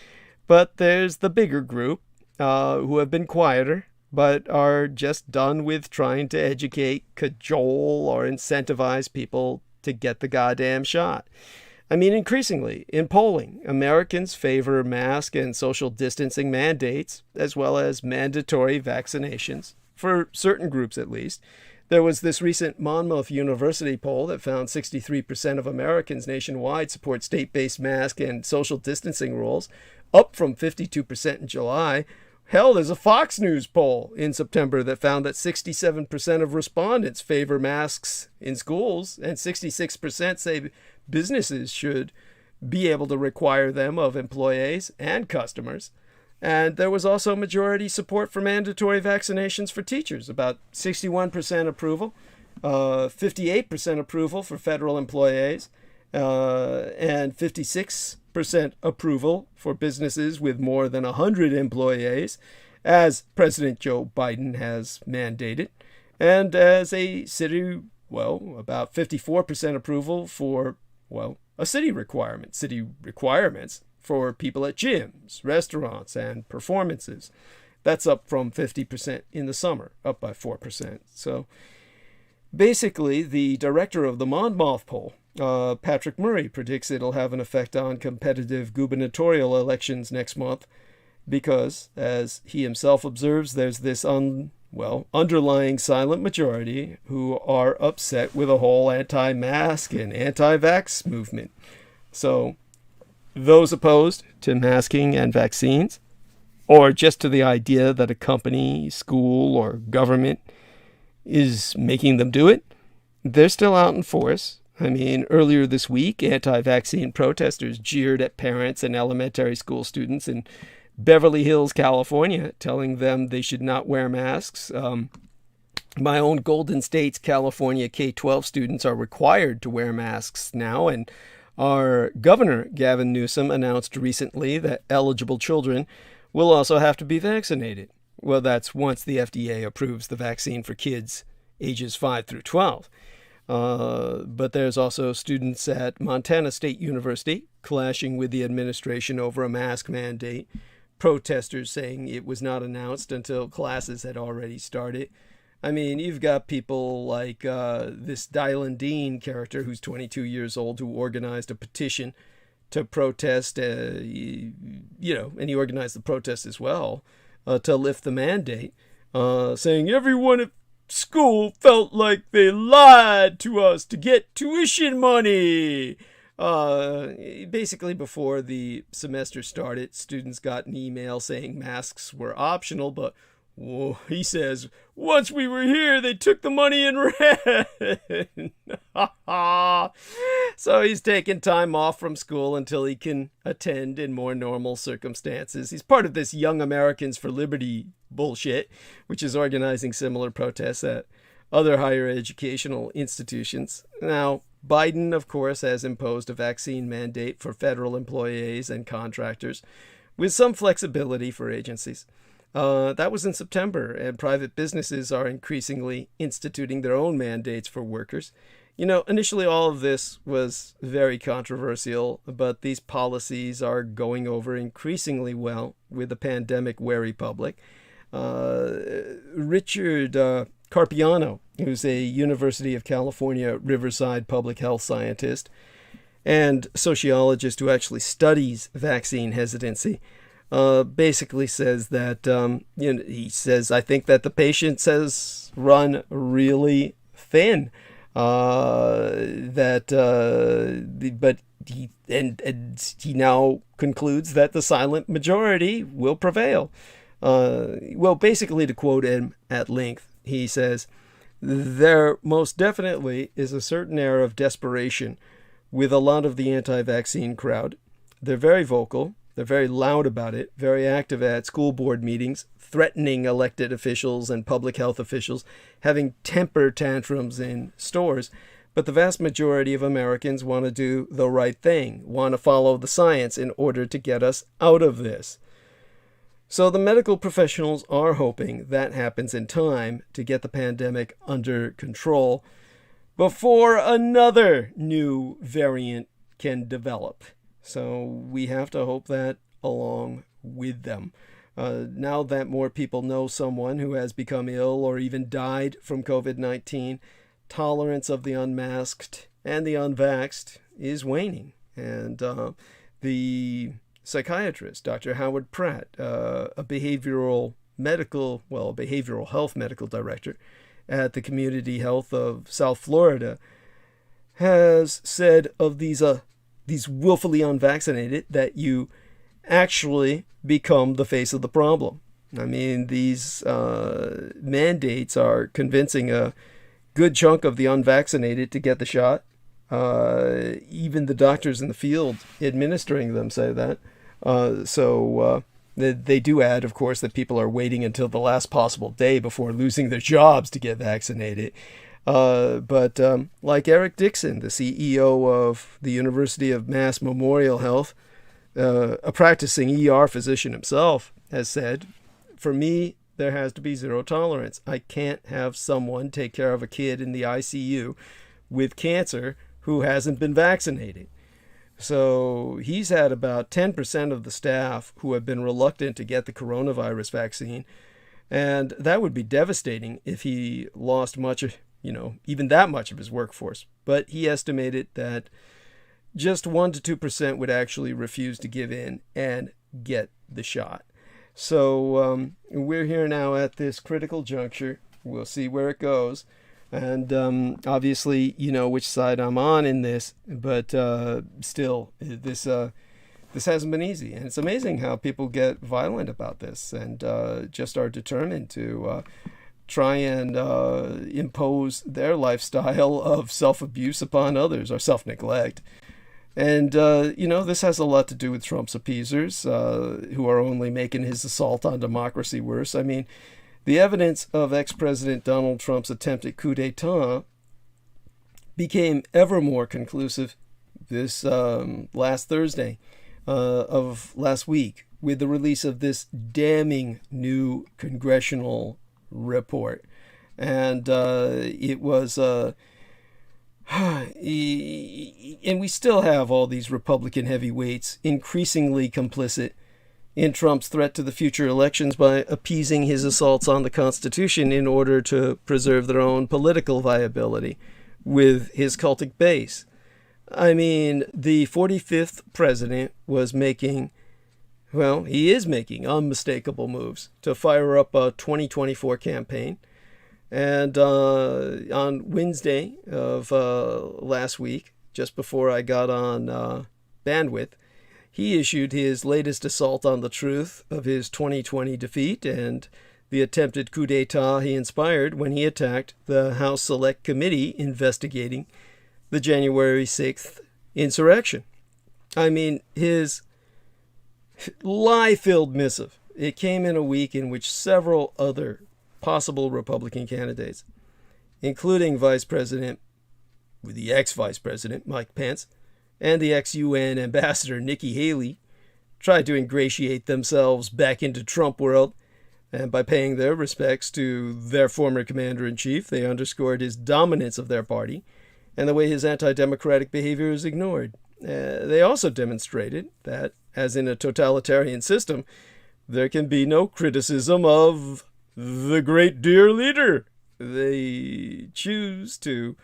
But there's the bigger group who have been quieter, but are just done with trying to educate, cajole, or incentivize people to get the goddamn shot. I mean, increasingly, in polling, Americans favor mask and social distancing mandates, as well as mandatory vaccinations. For certain groups, at least. There was this recent Monmouth University poll that found 63% of Americans nationwide support state-based mask and social distancing rules, up from 52% in July. Hell, there's a Fox News poll in September that found that 67% of respondents favor masks in schools, and 66% say businesses should be able to require them of employees and customers. And there was also majority support for mandatory vaccinations for teachers, about 61% approval, 58% approval for federal employees, and 56% approval for businesses with more than 100 employees, as President Joe Biden has mandated. And as a city, about 54% approval for, a city requirements for people at gyms, restaurants, and performances. That's up from 50% in the summer, up by 4%. So basically, the director of the Monmouth poll Patrick Murray predicts it'll have an effect on competitive gubernatorial elections next month because, as he himself observes, there's this underlying silent majority who are upset with the whole anti-mask and anti-vax movement. So those opposed to masking and vaccines, or just to the idea that a company, school, or government is making them do it, they're still out in force. I mean, earlier this week, anti-vaccine protesters jeered at parents and elementary school students in Beverly Hills, California, telling them they should not wear masks. My own Golden State's California K-12 students are required to wear masks now, and our governor, Gavin Newsom, announced recently that eligible children will also have to be vaccinated. Well, that's once the FDA approves the vaccine for kids ages 5 through 12. But there's also students at Montana State University clashing with the administration over a mask mandate, protesters saying it was not announced until classes had already started. I mean, you've got people like this Dylan Dean character who's 22 years old who organized a petition to protest, and he organized the protest as well, to lift the mandate, saying everyone at school felt like they lied to us to get tuition money. Basically, before the semester started, students got an email saying masks were optional, but he says, once we were here, they took the money and ran. So he's taking time off from school until he can attend in more normal circumstances. He's part of this Young Americans for Liberty bullshit, which is organizing similar protests at other higher educational institutions. Now, Biden, of course, has imposed a vaccine mandate for federal employees and contractors, with some flexibility for agencies. That was in September, and private businesses are increasingly instituting their own mandates for workers. Initially all of this was very controversial, but these policies are going over increasingly well with the pandemic-wary public. Richard Carpiano, who's a University of California Riverside public health scientist and sociologist who actually studies vaccine hesitancy, basically says that, he says, I think that the patients has run really thin. But he now concludes that the silent majority will prevail. Basically, to quote him at length, he says, there most definitely is a certain air of desperation with a lot of the anti-vaccine crowd. They're very vocal. They're very loud about it, very active at school board meetings, threatening elected officials and public health officials, having temper tantrums in stores. But the vast majority of Americans want to do the right thing, want to follow the science in order to get us out of this. So the medical professionals are hoping that happens in time to get the pandemic under control before another new variant can develop. So we have to hope that along with them. Now that more people know someone who has become ill or even died from COVID-19, tolerance of the unmasked and the unvaxxed is waning. And the psychiatrist, Dr. Howard Pratt, a behavioral health medical director at the Community Health of South Florida, has said of these willfully unvaccinated that you actually become the face of the problem. I mean, these mandates are convincing a good chunk of the unvaccinated to get the shot. Even the doctors in the field administering them say that. They do add, of course, that people are waiting until the last possible day before losing their jobs to get vaccinated. But like Eric Dixon, the CEO of the University of Mass Memorial Health, a practicing ER physician himself, has said, for me, there has to be zero tolerance. I can't have someone take care of a kid in the ICU with cancer who hasn't been vaccinated. So he's had about 10% of the staff who have been reluctant to get the coronavirus vaccine. And that would be devastating if he lost much even that much of his workforce. But he estimated that just 1 to 2% would actually refuse to give in and get the shot. So we're here now at this critical juncture. We'll see where it goes. And obviously, which side I'm on in this, but still, this hasn't been easy. And it's amazing how people get violent about this and just are determined to try and impose their lifestyle of self-abuse upon others, or self-neglect. And, this has a lot to do with Trump's appeasers, who are only making his assault on democracy worse. I mean, the evidence of ex-President Donald Trump's attempted coup d'etat became ever more conclusive this last Thursday of last week with the release of this damning new congressional report. And it was... and we still have all these Republican heavyweights increasingly complicit in Trump's threat to the future elections by appeasing his assaults on the Constitution in order to preserve their own political viability with his cultic base. I mean, the 45th president was making, he is making unmistakable moves to fire up a 2024 campaign. And on Wednesday of last week, just before I got on bandwidth, he issued his latest assault on the truth of his 2020 defeat and the attempted coup d'etat he inspired when he attacked the House Select Committee investigating the January 6th insurrection. I mean, his lie-filled missive, it came in a week in which several other possible Republican candidates, including the ex-Vice President Mike Pence, and the ex-UN Ambassador Nikki Haley, tried to ingratiate themselves back into Trump world, and by paying their respects to their former commander-in-chief, they underscored his dominance of their party and the way his anti-democratic behavior is ignored. They also demonstrated that, as in a totalitarian system, there can be no criticism of the great dear leader. They choose to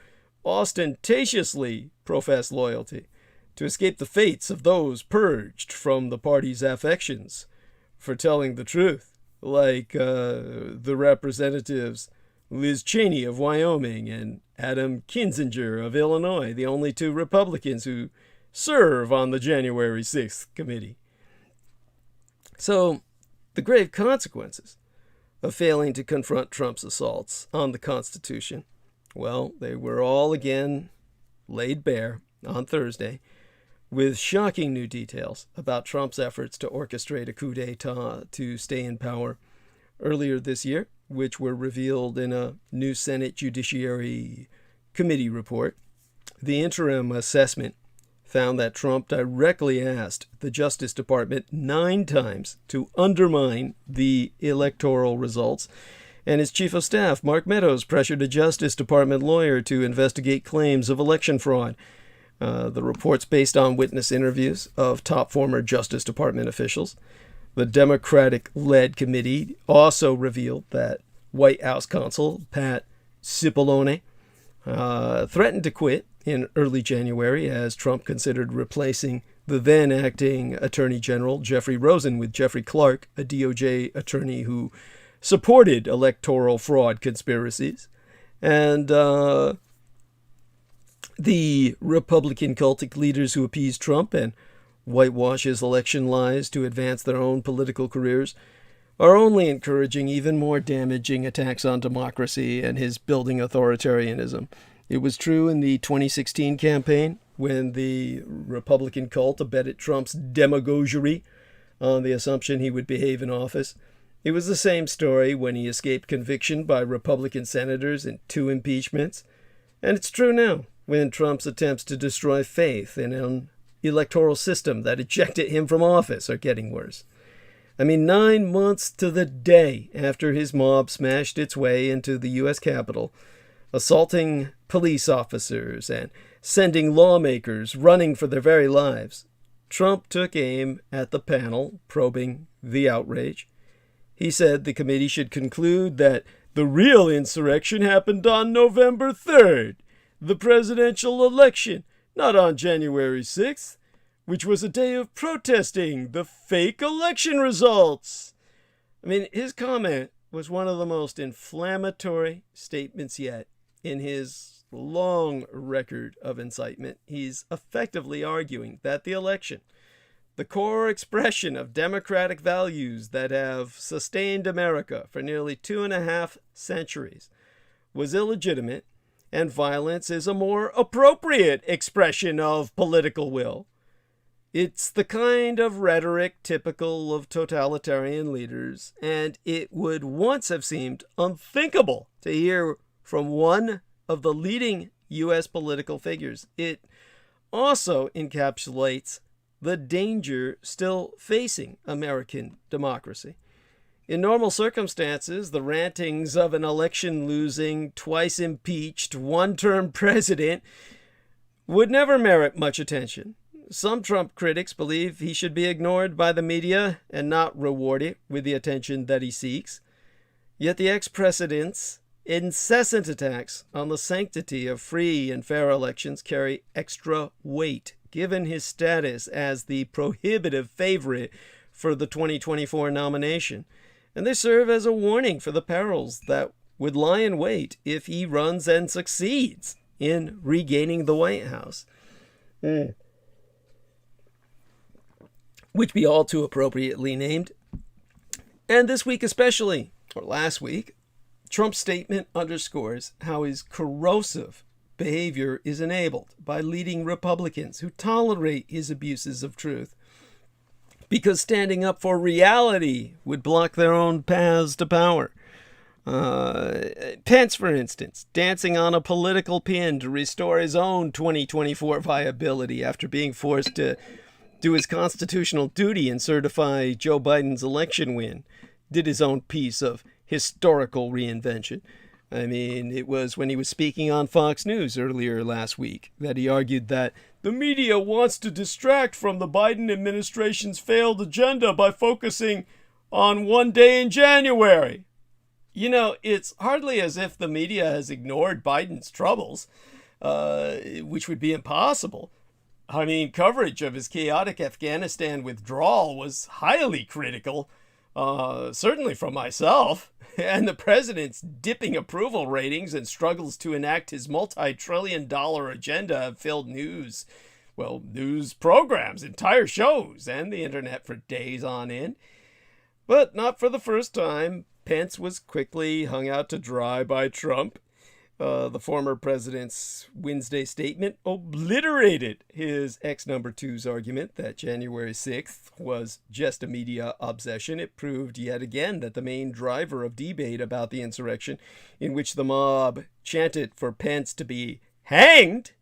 ostentatiously profess loyalty to escape the fates of those purged from the party's affections for telling the truth, like the representatives Liz Cheney of Wyoming and Adam Kinzinger of Illinois, the only two Republicans who serve on the January 6th committee. So, the grave consequences of failing to confront Trump's assaults on the Constitution, they were all again laid bare on Thursday with shocking new details about Trump's efforts to orchestrate a coup d'etat to stay in power earlier this year, which were revealed in a new Senate Judiciary Committee report. The interim assessment found that Trump directly asked the Justice Department 9 times to undermine the electoral results, and his chief of staff, Mark Meadows, pressured a Justice Department lawyer to investigate claims of election fraud. The report's based on witness interviews of top former Justice Department officials. The Democratic-led committee also revealed that White House counsel Pat Cipollone threatened to quit in early January as Trump considered replacing the then acting Attorney General Jeffrey Rosen with Jeffrey Clark, a DOJ attorney who supported electoral fraud conspiracies. And the Republican cultic leaders who appease Trump and whitewash his election lies to advance their own political careers are only encouraging even more damaging attacks on democracy and his building authoritarianism. It was true in the 2016 campaign when the Republican cult abetted Trump's demagoguery on the assumption he would behave in office. It was the same story when he escaped conviction by Republican senators in 2 impeachments. And it's true now when Trump's attempts to destroy faith in an electoral system that ejected him from office are getting worse. I mean, 9 months to the day after his mob smashed its way into the U.S. Capitol, assaulting police officers and sending lawmakers running for their very lives, Trump took aim at the panel probing the outrage. He said the committee should conclude that The real insurrection happened on November 3rd, the presidential election, not on January 6th, which was a day of protesting the fake election results. I mean, his comment was one of the most inflammatory statements yet in his long record of incitement. He's effectively arguing that the election, the core expression of democratic values that have sustained America for nearly 2.5 centuries, was illegitimate, and violence is a more appropriate expression of political will. It's the kind of rhetoric typical of totalitarian leaders, and it would once have seemed unthinkable to hear from one of the leading U.S. political figures. It also encapsulates the danger still facing American democracy. In normal circumstances, the rantings of an election-losing, twice-impeached, one-term president would never merit much attention. Some Trump critics believe he should be ignored by the media and not rewarded with the attention that he seeks. Yet the ex-president's incessant attacks on the sanctity of free and fair elections carry extra weight, given his status as the prohibitive favorite for the 2024 nomination. And they serve as a warning for the perils that would lie in wait if he runs and succeeds in regaining the White House. Which be all too appropriately named. And this week especially, or last week, Trump's statement underscores how his corrosive behavior is enabled by leading Republicans who tolerate his abuses of truth, because standing up for reality would block their own paths to power. Pence, for instance, dancing on a political pin to restore his own 2024 viability after being forced to do his constitutional duty and certify Joe Biden's election win, did his own piece of historical reinvention. I mean, it was when he was speaking on Fox News earlier last week that he argued that the media wants to distract from the Biden administration's failed agenda by focusing on one day in January. You know, it's hardly as if the media has ignored Biden's troubles, which would be impossible. I mean, coverage of his chaotic Afghanistan withdrawal was highly critical, certainly from myself, and the president's dipping approval ratings and struggles to enact his multi-trillion-dollar agenda have filled news programs, entire shows, and the internet for days on end. But not for the first time, Pence was quickly hung out to dry by Trump. The former president's Wednesday statement obliterated his ex-number two's argument that January 6th was just a media obsession. It proved yet again that the main driver of debate about the insurrection, in which the mob chanted for Pence to be hanged,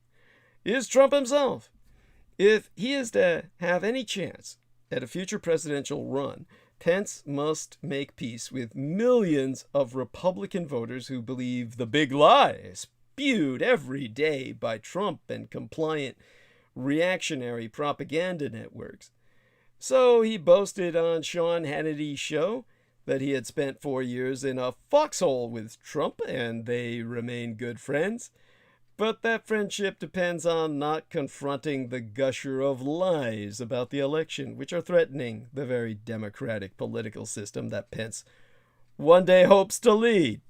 is Trump himself. If he is to have any chance at a future presidential run, Pence must make peace with millions of Republican voters who believe the big lie spewed every day by Trump and compliant reactionary propaganda networks. So he boasted on Sean Hannity's show that he had spent 4 years in a foxhole with Trump and they remain good friends. But that friendship depends on not confronting the gusher of lies about the election, which are threatening the very democratic political system that Pence one day hopes to lead.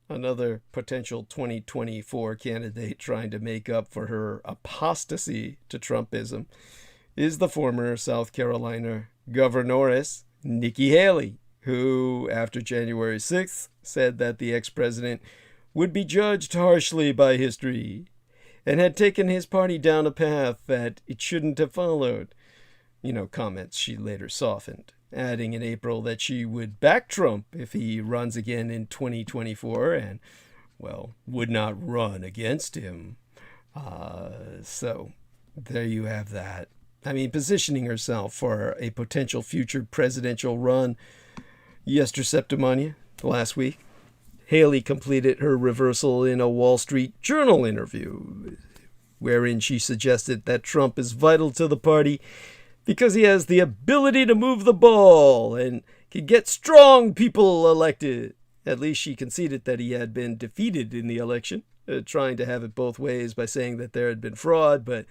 Another potential 2024 candidate trying to make up for her apostasy to Trumpism is the former South Carolina governoress, Nikki Haley, who, after January 6th, said that the ex-president would be judged harshly by history, and had taken his party down a path that it shouldn't have followed. Comments she later softened, adding in April that she would back Trump if he runs again in 2024 and, would not run against him. So there you have that. I mean, positioning herself for a potential future presidential run yesterday, last week. Haley completed her reversal in a Wall Street Journal interview, wherein she suggested that Trump is vital to the party because he has the ability to move the ball and can get strong people elected. At least she conceded that he had been defeated in the election, trying to have it both ways by saying that there had been fraud, but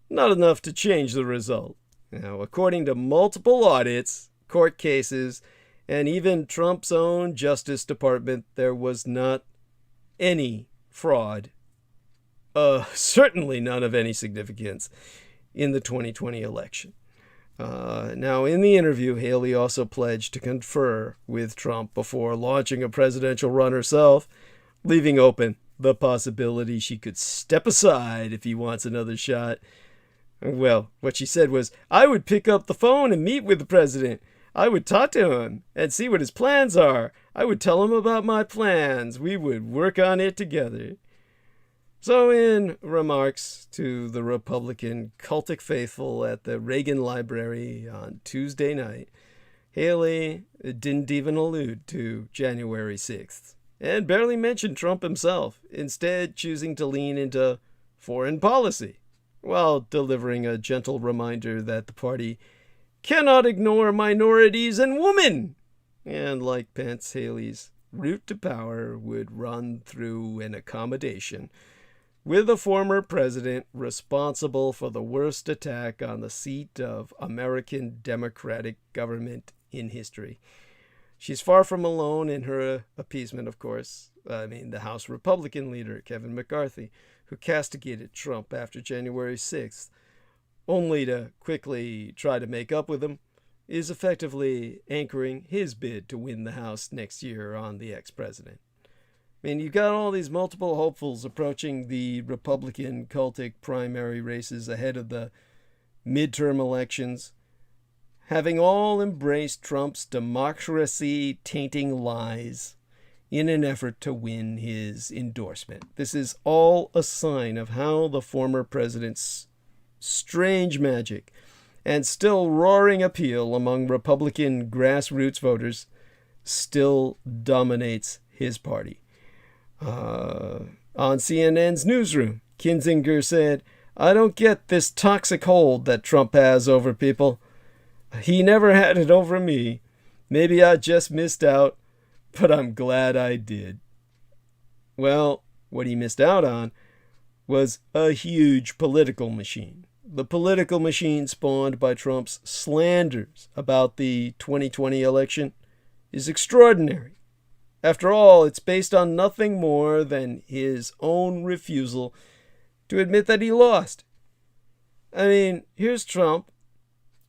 not enough to change the result. Now, according to multiple audits, court cases, and even Trump's own Justice Department, there was not any fraud, certainly none of any significance, in the 2020 election. Now, in the interview, Haley also pledged to confer with Trump before launching a presidential run herself, leaving open the possibility she could step aside if he wants another shot. Well, what she said was, "I would pick up the phone and meet with the president. I would talk to him and see what his plans are. I would tell him about my plans. We would work on it together." So in remarks to the Republican cultic faithful at the Reagan Library on Tuesday night, Haley didn't even allude to January 6th and barely mentioned Trump himself, instead choosing to lean into foreign policy while delivering a gentle reminder that the party cannot ignore minorities and women. And like Pence, Haley's route to power would run through an accommodation with a former president responsible for the worst attack on the seat of American democratic government in history. She's far from alone in her appeasement, of course. The House Republican leader, Kevin McCarthy, who castigated Trump after January 6th, only to quickly try to make up with him, is effectively anchoring his bid to win the House next year on the ex-president. You've got all these multiple hopefuls approaching the Republican cultic primary races ahead of the midterm elections, having all embraced Trump's democracy-tainting lies in an effort to win his endorsement. This is all a sign of how the former president's strange magic and still roaring appeal among Republican grassroots voters still dominates his party. On CNN's newsroom, Kinzinger said, "I don't get this toxic hold that Trump has over people. He never had it over me. Maybe I just missed out, but I'm glad I did." Well, what he missed out on was a huge political machine. The political machine spawned by Trump's slanders about the 2020 election is extraordinary. After all, it's based on nothing more than his own refusal to admit that he lost. Here's Trump,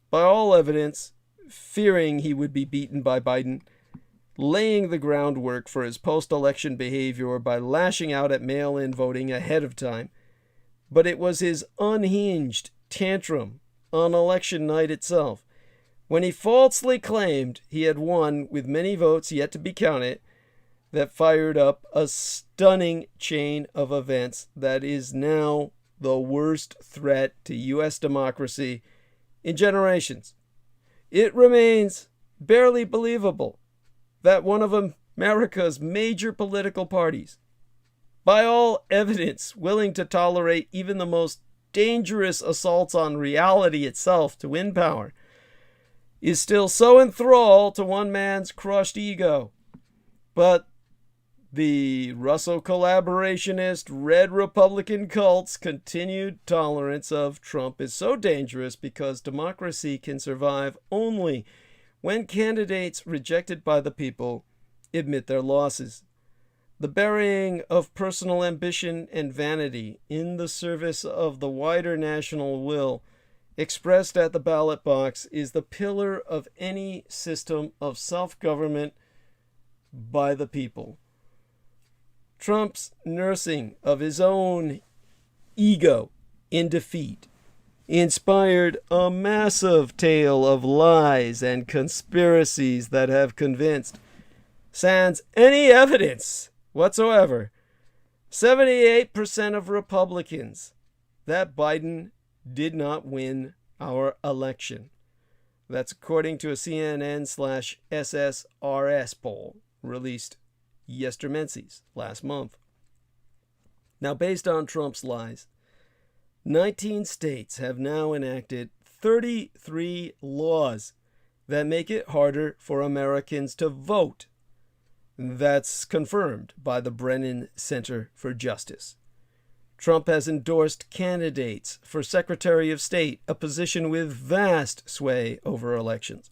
by all evidence, fearing he would be beaten by Biden, laying the groundwork for his post-election behavior by lashing out at mail-in voting ahead of time. But it was his unhinged tantrum on election night itself, when he falsely claimed he had won with many votes yet to be counted, that fired up a stunning chain of events that is now the worst threat to U.S. democracy in generations. It remains barely believable that one of America's major political parties, by all evidence willing to tolerate even the most dangerous assaults on reality itself to win power, is still so enthralled to one man's crushed ego. But the Russo collaborationist Red Republican cult's continued tolerance of Trump is so dangerous because democracy can survive only when candidates rejected by the people admit their losses. The burying of personal ambition and vanity in the service of the wider national will expressed at the ballot box is the pillar of any system of self-government by the people. Trump's nursing of his own ego in defeat inspired a massive tale of lies and conspiracies that have convinced, sans any evidence whatsoever, 78% of Republicans that Biden did not win our election. That's according to a CNN/SSRS poll released yestermenses last month. Now, based on Trump's lies, 19 states have now enacted 33 laws that make it harder for Americans to vote. That's confirmed by the Brennan Center for Justice. Trump has endorsed candidates for Secretary of State, a position with vast sway over elections,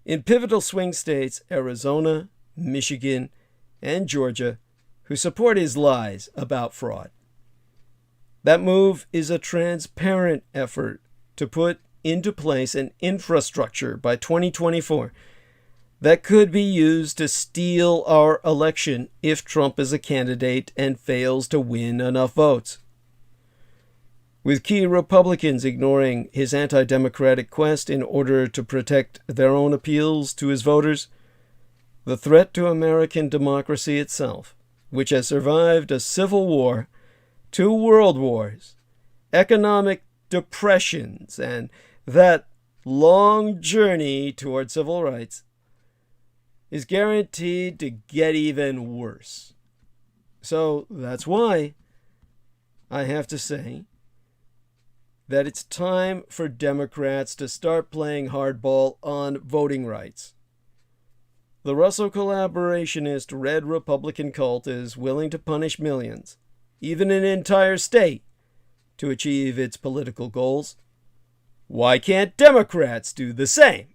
in pivotal swing states Arizona, Michigan, and Georgia, who support his lies about fraud. That move is a transparent effort to put into place an infrastructure by 2024 that could be used to steal our election if Trump is a candidate and fails to win enough votes. With key Republicans ignoring his anti-democratic quest in order to protect their own appeals to his voters, the threat to American democracy itself, which has survived a civil war, 2 world wars, economic depressions, and that long journey toward civil rights, is guaranteed to get even worse. So that's why I have to say that it's time for Democrats to start playing hardball on voting rights. The Russo collaborationist Red Republican cult is willing to punish millions, even an entire state, to achieve its political goals. Why can't Democrats do the same?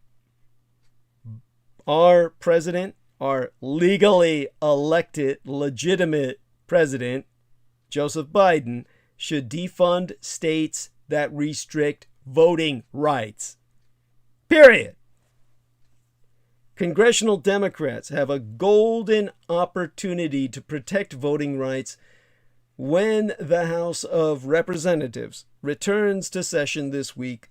Our president, our legally elected, legitimate president, Joseph Biden, should defund states that restrict voting rights. Period. Congressional Democrats have a golden opportunity to protect voting rights when the House of Representatives returns to session this week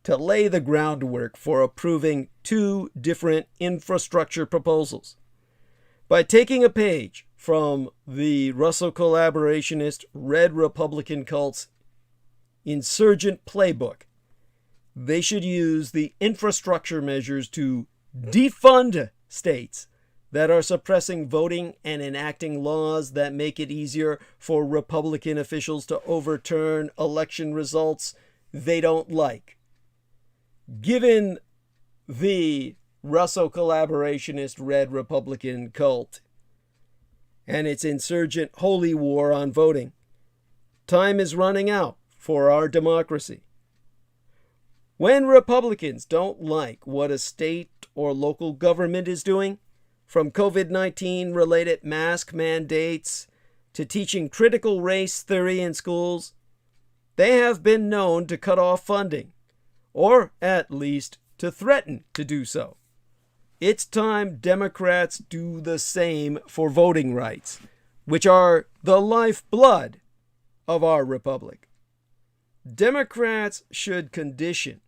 to lay the groundwork for approving 2 different infrastructure proposals. By taking a page from the Russo collaborationist Red Republican cult's insurgent playbook, they should use the infrastructure measures to defund states that are suppressing voting and enacting laws that make it easier for Republican officials to overturn election results they don't like. Given the Russo collaborationist Red Republican cult and its insurgent holy war on voting, time is running out for our democracy. When Republicans don't like what a state or local government is doing, from COVID-19 related mask mandates to teaching critical race theory in schools, they have been known to cut off funding, or at least to threaten to do so. It's time Democrats do the same for voting rights, which are the lifeblood of our republic. Democrats should condition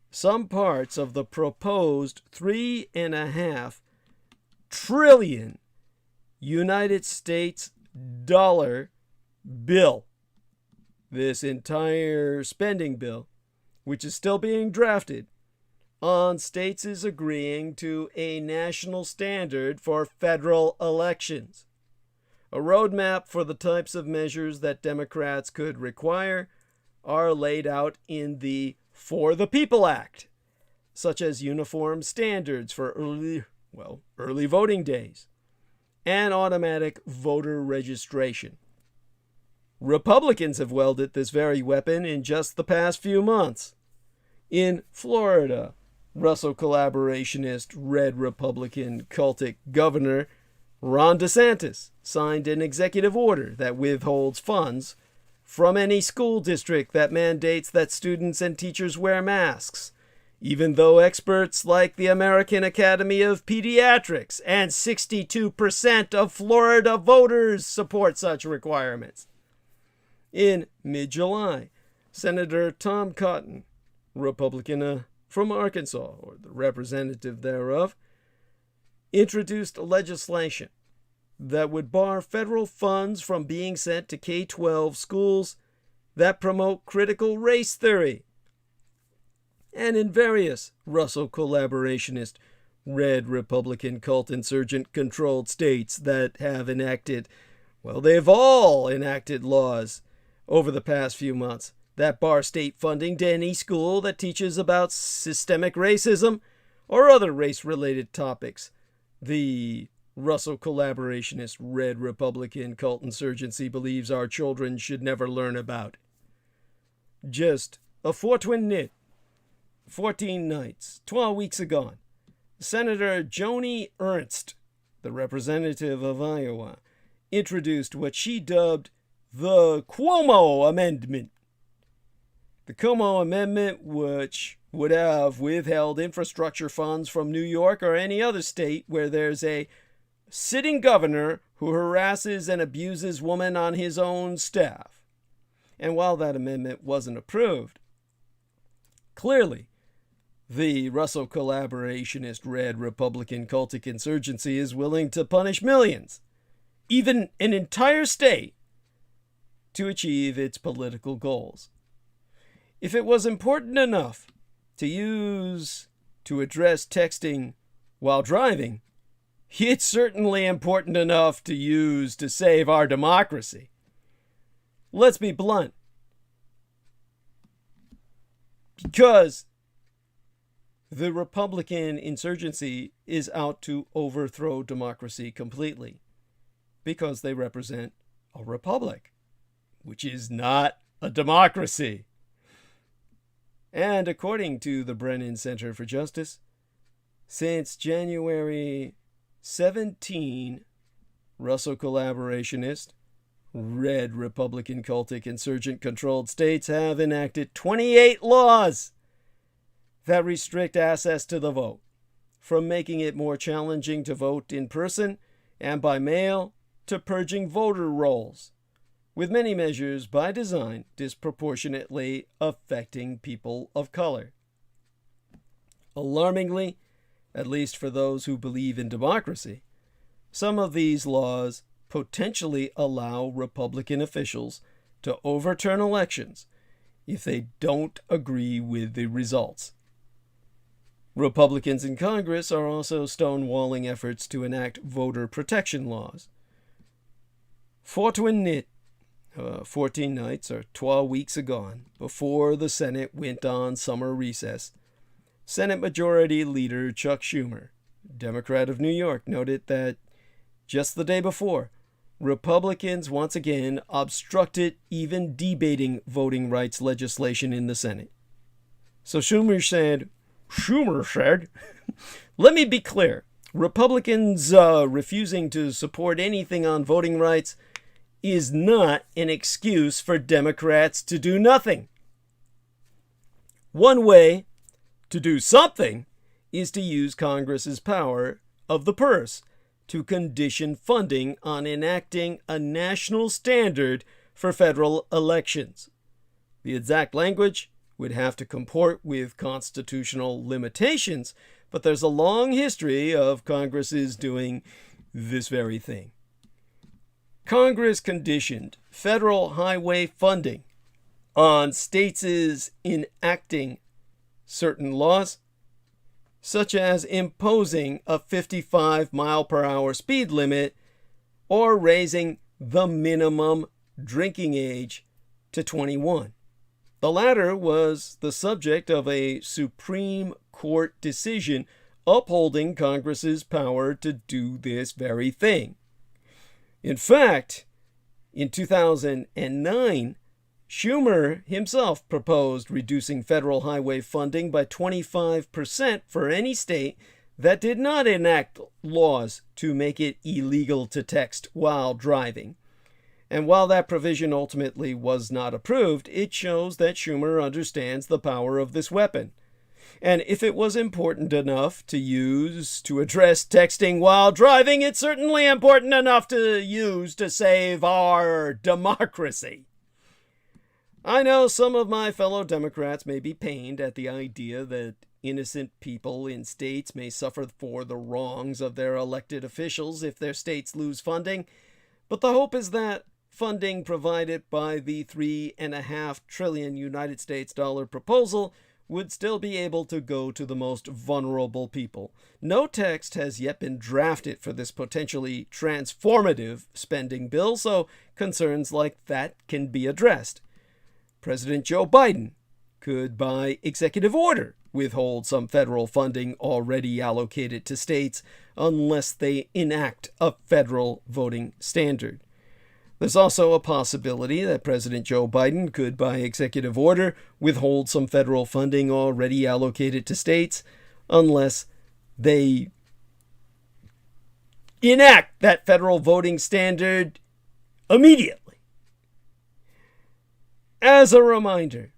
some parts of the proposed $3.5 trillion United States dollar bill, this entire spending bill, which is still being drafted, on states is agreeing to a national standard for federal elections. A roadmap for the types of measures that Democrats could require are laid out in the For the People Act, such as uniform standards for early voting days and automatic voter registration. Republicans have wielded this very weapon in just the past few months. In Florida, Russo collaborationist Red Republican cultic Governor Ron DeSantis signed an executive order that withholds funds from any school district that mandates that students and teachers wear masks, even though experts like the American Academy of Pediatrics and 62% of Florida voters support such requirements. In mid-July, Senator Tom Cotton, Republican from Arkansas, or the representative thereof, introduced legislation that would bar federal funds from being sent to K-12 schools that promote critical race theory. And in various Russo collaborationist Red Republican cult insurgent controlled states that have enacted, they've all enacted laws over the past few months that bar state funding to any school that teaches about systemic racism or other race-related topics. The Russell collaborationist Red Republican cult insurgency believes our children should never learn about. Just a fortwin nit, 14 nights, 12 weeks agone, Senator Joni Ernst, the representative of Iowa, introduced what she dubbed the Cuomo Amendment. The Cuomo Amendment, which would have withheld infrastructure funds from New York or any other state where there's a sitting governor who harasses and abuses women on his own staff. And while that amendment wasn't approved, clearly the Russell collaborationist Red Republican cultic insurgency is willing to punish millions, even an entire state, to achieve its political goals. If it was important enough to use to address texting while driving, it's certainly important enough to use to save our democracy. Let's be blunt. Because the Republican insurgency is out to overthrow democracy completely. Because they represent a republic, which is not a democracy. And according to the Brennan Center for Justice, since January 17, Russell collaborationist, Red Republican cultic insurgent-controlled states have enacted 28 laws that restrict access to the vote, from making it more challenging to vote in person and by mail to purging voter rolls, with many measures by design disproportionately affecting people of color. Alarmingly, at least for those who believe in democracy, some of these laws potentially allow Republican officials to overturn elections if they don't agree with the results. Republicans in Congress are also stonewalling efforts to enact voter protection laws. Fortwin nit, 14 nights or 12 weeks agone, before the Senate went on summer recess, Senate Majority Leader Chuck Schumer, Democrat of New York, noted that just the day before, Republicans once again obstructed even debating voting rights legislation in the Senate. So Schumer said, let me be clear, Republicans refusing to support anything on voting rights is not an excuse for Democrats to do nothing. One way to do something is to use Congress's power of the purse to condition funding on enacting a national standard for federal elections. The exact language would have to comport with constitutional limitations, but there's a long history of Congress's doing this very thing. Congress conditioned federal highway funding on states' enacting certain laws, such as imposing a 55-mile-per-hour speed limit or raising the minimum drinking age to 21. The latter was the subject of a Supreme Court decision upholding Congress's power to do this very thing. In fact, in 2009, Schumer himself proposed reducing federal highway funding by 25% for any state that did not enact laws to make it illegal to text while driving. And while that provision ultimately was not approved, it shows that Schumer understands the power of this weapon. And if it was important enough to use to address texting while driving, it's certainly important enough to use to save our democracy. I know some of my fellow Democrats may be pained at the idea that innocent people in states may suffer for the wrongs of their elected officials if their states lose funding, but the hope is that funding provided by the $3.5 trillion United States dollar proposal would still be able to go to the most vulnerable people. No text has yet been drafted for this potentially transformative spending bill, so concerns like that can be addressed. President Joe Biden could, by executive order, withhold some federal funding already allocated to states unless they enact a federal voting standard. There's also a possibility that President Joe Biden could, by executive order, withhold some federal funding already allocated to states unless they enact that federal voting standard immediately. As a reminder,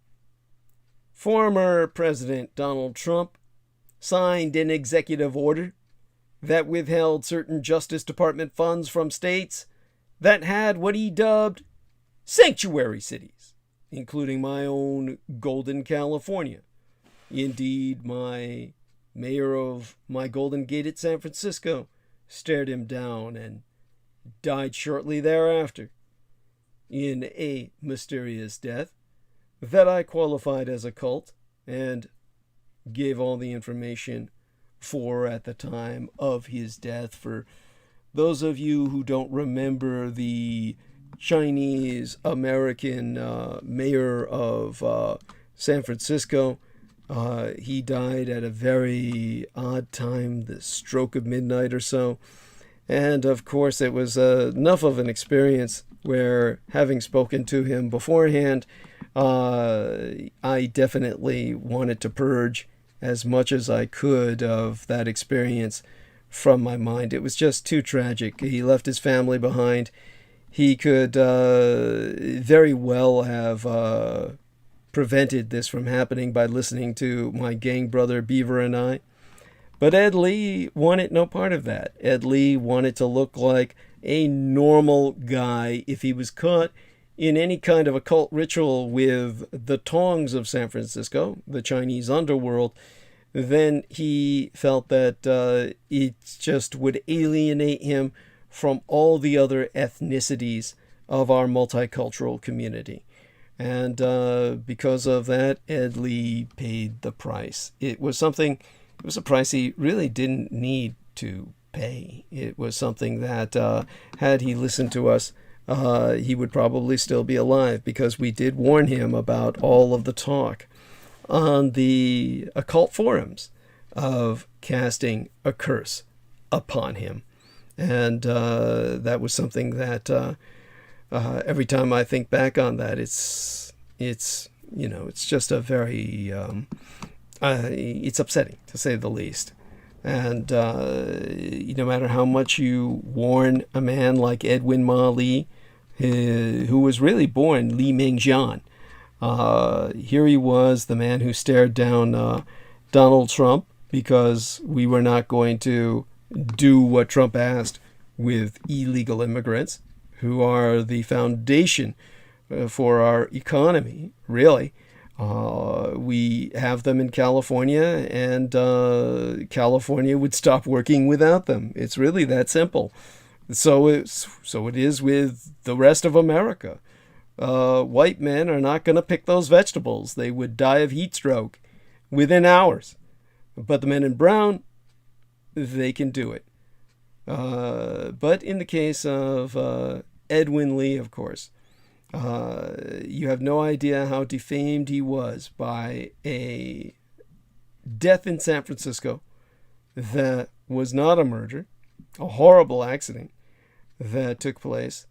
former President Donald Trump signed an executive order that withheld certain Justice Department funds from states that had what he dubbed sanctuary cities, including my own Golden, California. Indeed, my mayor of my Golden Gate at San Francisco stared him down and died shortly thereafter in a mysterious death that I qualified as occult and gave all the information for at the time of his death. For those of you who don't remember, the Chinese American mayor of San Francisco, he died at a very odd time, the stroke of midnight or so. And of course, it was enough of an experience where, having spoken to him beforehand, I definitely wanted to purge as much as I could of that experience from my mind. It was just too tragic. He left his family behind. He could very well have prevented this from happening by listening to my gang brother Beaver and I. But Ed Lee wanted no part of that. Ed Lee wanted to look like a normal guy. If he was caught in any kind of occult ritual with the tongs of San Francisco, the Chinese underworld, then he felt that it just would alienate him from all the other ethnicities of our multicultural community. And because of that, Ed Lee paid the price. It was a price he really didn't need to pay. It was something that, had he listened to us, he would probably still be alive, because we did warn him about all of the talk on the occult forums of casting a curse upon him. And that was something that every time I think back on that, it's just a very it's upsetting, to say the least. And no matter how much you warn a man like Edwin Ma Lee, who was really born Li Mingjian, here he was, the man who stared down Donald Trump because we were not going to do what Trump asked with illegal immigrants, who are the foundation for our economy, really. We have them in California, and California would stop working without them. It's really that simple. So it is with the rest of America. White men are not going to pick those vegetables. They would die of heat stroke within hours. But the men in brown, they can do it. But in the case of Edwin Lee, of course, you have no idea how defamed he was by a death in San Francisco that was not a murder, a horrible accident that took place.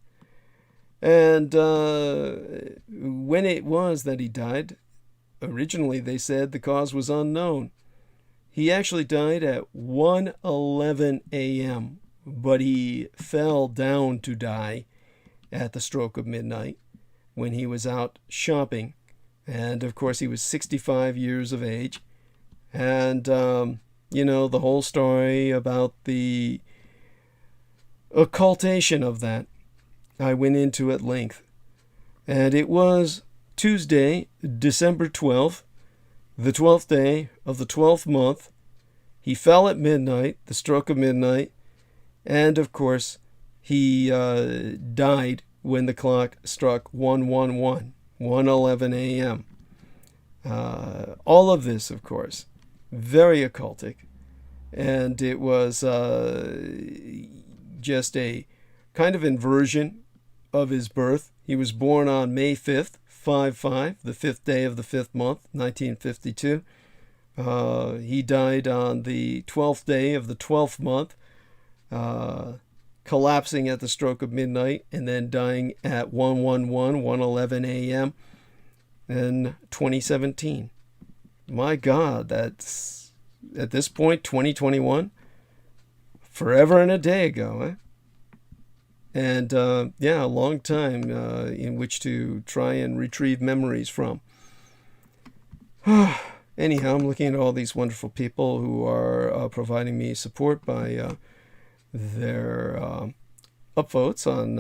And when it was that he died, originally they said the cause was unknown. He actually died at 1:11 a.m., but he fell down to die at the stroke of midnight when he was out shopping. And of course, he was 65 years of age. And, the whole story about the occultation of that, I went into at length. And it was Tuesday, December 12th, the 12th day of the 12th month. He fell at midnight, the stroke of midnight. And of course, he died when the clock struck 1:11 a.m. All of this, of course, very occultic. And it was just a kind of inversion of his birth. He was born on May 5th, 5/5, the 5th day of the 5th month, 1952. He died on the 12th day of the 12th month, collapsing at the stroke of midnight and then dying at 1:11 a.m. in 2017. My God, that's at this point 2021, forever and a day ago, eh? And yeah, a long time in which to try and retrieve memories from. Anyhow, I'm looking at all these wonderful people who are providing me support by their upvotes on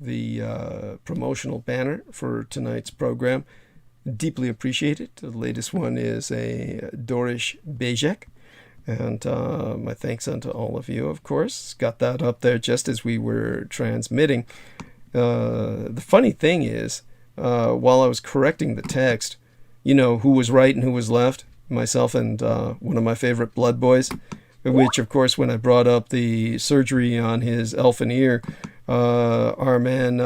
the promotional banner for tonight's program. Deeply appreciated. The latest one is a Dorish Bejek. And my thanks unto all of you, of course. Got that up there just as we were transmitting. The funny thing is, while I was correcting the text, you know, who was right and who was left, myself and one of my favorite blood boys, which, of course, when I brought up the surgery on his elfin ear, our man,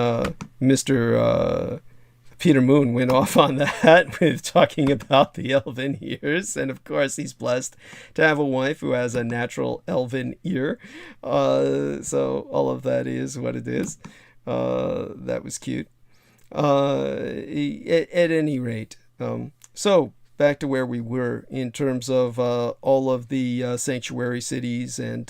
Mr. Peter Moon, went off on that with talking about the elven ears. And, of course, he's blessed to have a wife who has a natural elven ear. So all of that is what it is. That was cute. At any rate, so back to where we were in terms of all of the sanctuary cities and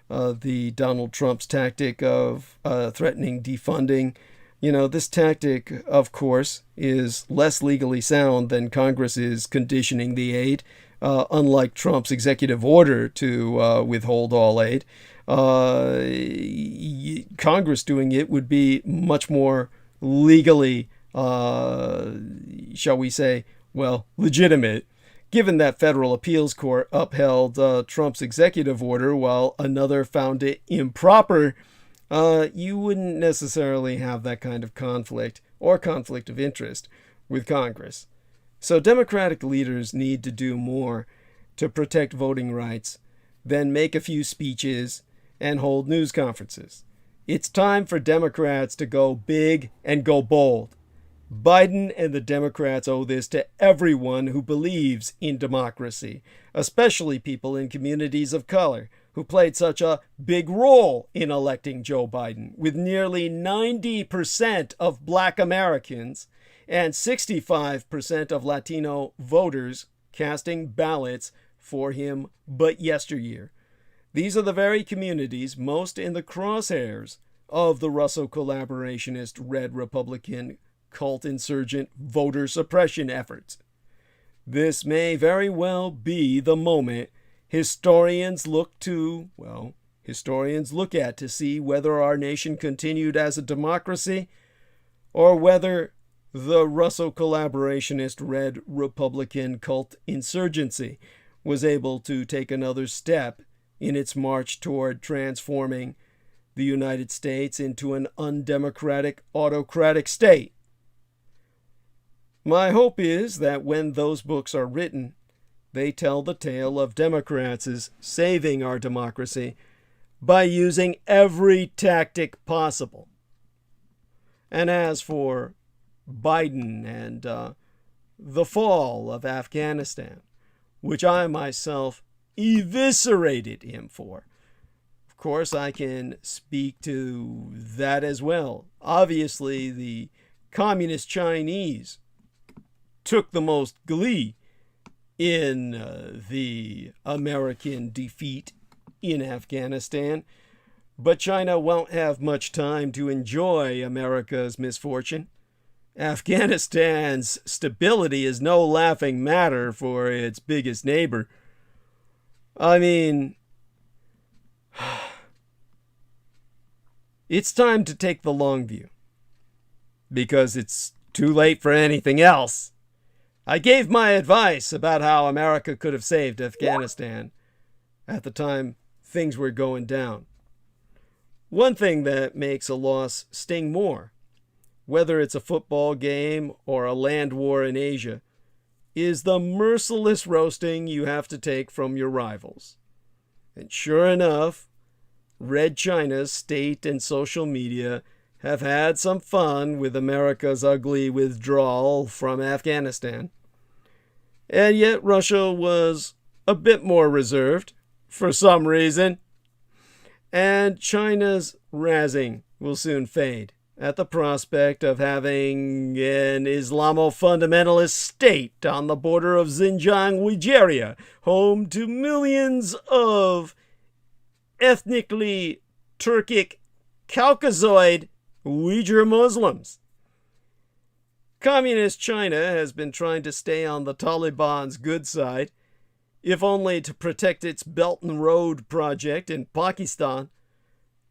the Donald Trump's tactic of threatening defunding. You know, this tactic, of course, is less legally sound than Congress is conditioning the aid, unlike Trump's executive order to withhold all aid. Congress doing it would be much more legally, shall we say, well, legitimate, given that federal appeals court upheld Trump's executive order while another found it improper. You wouldn't necessarily have that kind of conflict or conflict of interest with Congress. So Democratic leaders need to do more to protect voting rights than make a few speeches and hold news conferences. It's time for Democrats to go big and go bold. Biden and the Democrats owe this to everyone who believes in democracy, especially people in communities of color who played such a big role in electing Joe Biden, with nearly 90% of Black Americans and 65% of Latino voters casting ballots for him but yesteryear. These are the very communities most in the crosshairs of the Russo collaborationist Red Republican cult insurgent voter suppression efforts. This may very well be the moment historians look at to see whether our nation continued as a democracy or whether the Russo collaborationist Red Republican cult insurgency was able to take another step in its march toward transforming the United States into an undemocratic, autocratic state. My hope is that when those books are written, they tell the tale of Democrats' saving our democracy by using every tactic possible. And as for Biden and the fall of Afghanistan, which I myself eviscerated him for, of course I can speak to that as well. Obviously, the communist Chinese took the most glee in the American defeat in Afghanistan, but China won't have much time to enjoy America's misfortune. Afghanistan's stability is no laughing matter for its biggest neighbor. I mean, it's time to take the long view, because it's too late for anything else. I gave my advice about how America could have saved Afghanistan at the time things were going down. One thing that makes a loss sting more, whether it's a football game or a land war in Asia, is the merciless roasting you have to take from your rivals. And sure enough, Red China's state and social media have had some fun with America's ugly withdrawal from Afghanistan. And yet Russia was a bit more reserved for some reason. And China's razzing will soon fade at the prospect of having an Islamo-fundamentalist state on the border of Xinjiang, Nigeria, home to millions of ethnically Turkic Caucasoid Uyghur Muslims. Communist China has been trying to stay on the Taliban's good side, if only to protect its Belt and Road project in Pakistan.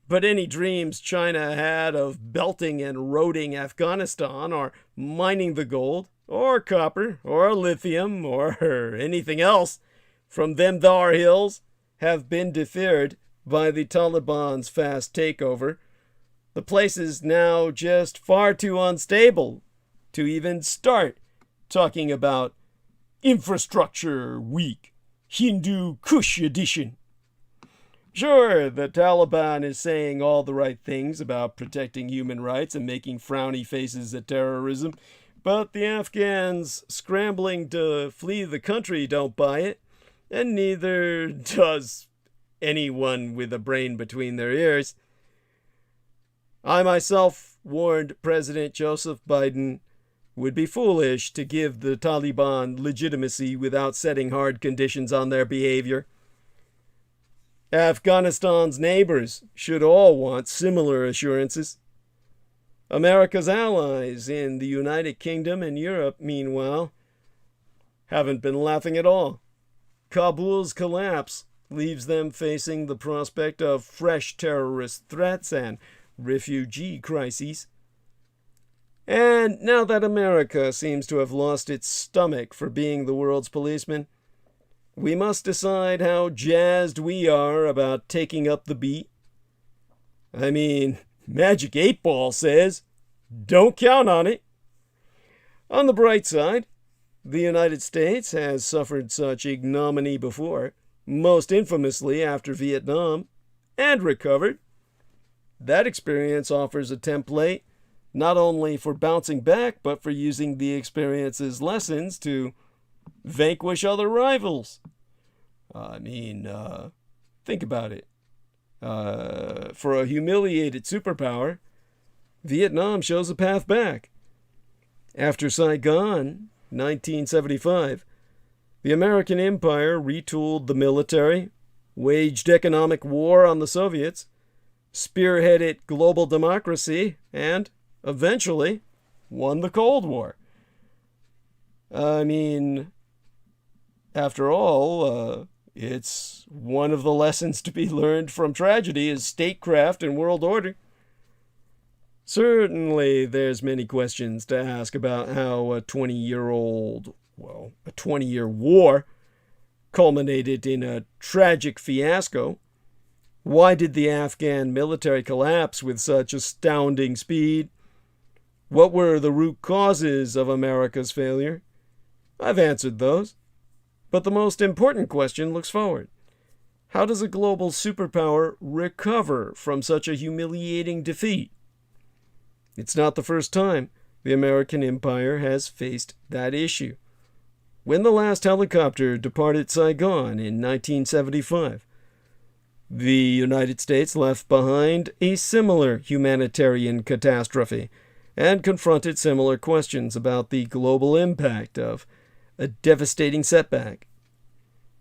But any dreams China had of belting and roading Afghanistan, or mining the gold, or copper, or lithium, or anything else from them thar hills have been deferred by the Taliban's fast takeover. The place is now just far too unstable to even start talking about infrastructure week, Hindu Kush edition. Sure, the Taliban is saying all the right things about protecting human rights and making frowny faces at terrorism, but the Afghans scrambling to flee the country don't buy it, and neither does anyone with a brain between their ears. I myself warned President Joseph Biden would be foolish to give the Taliban legitimacy without setting hard conditions on their behavior. Afghanistan's neighbors should all want similar assurances. America's allies in the United Kingdom and Europe, meanwhile, haven't been laughing at all. Kabul's collapse leaves them facing the prospect of fresh terrorist threats and refugee crises. And now that America seems to have lost its stomach for being the world's policeman, we must decide how jazzed we are about taking up the beat. I mean, Magic 8 Ball says, don't count on it. On the bright side, the United States has suffered such ignominy before, most infamously after Vietnam, and recovered. That experience offers a template not only for bouncing back, but for using the experience's lessons to vanquish other rivals. I mean, think about it. For a humiliated superpower, Vietnam shows a path back. After Saigon, 1975, the American Empire retooled the military, waged economic war on the Soviets, spearheaded global democracy, and eventually won the Cold War. I mean, after all, it's one of the lessons to be learned from tragedy is statecraft and world order. Certainly, there's many questions to ask about how a 20-year war culminated in a tragic fiasco. Why did the Afghan military collapse with such astounding speed? What were the root causes of America's failure? I've answered those. But the most important question looks forward. How does a global superpower recover from such a humiliating defeat? It's not the first time the American empire has faced that issue. When the last helicopter departed Saigon in 1975, the United States left behind a similar humanitarian catastrophe and confronted similar questions about the global impact of a devastating setback.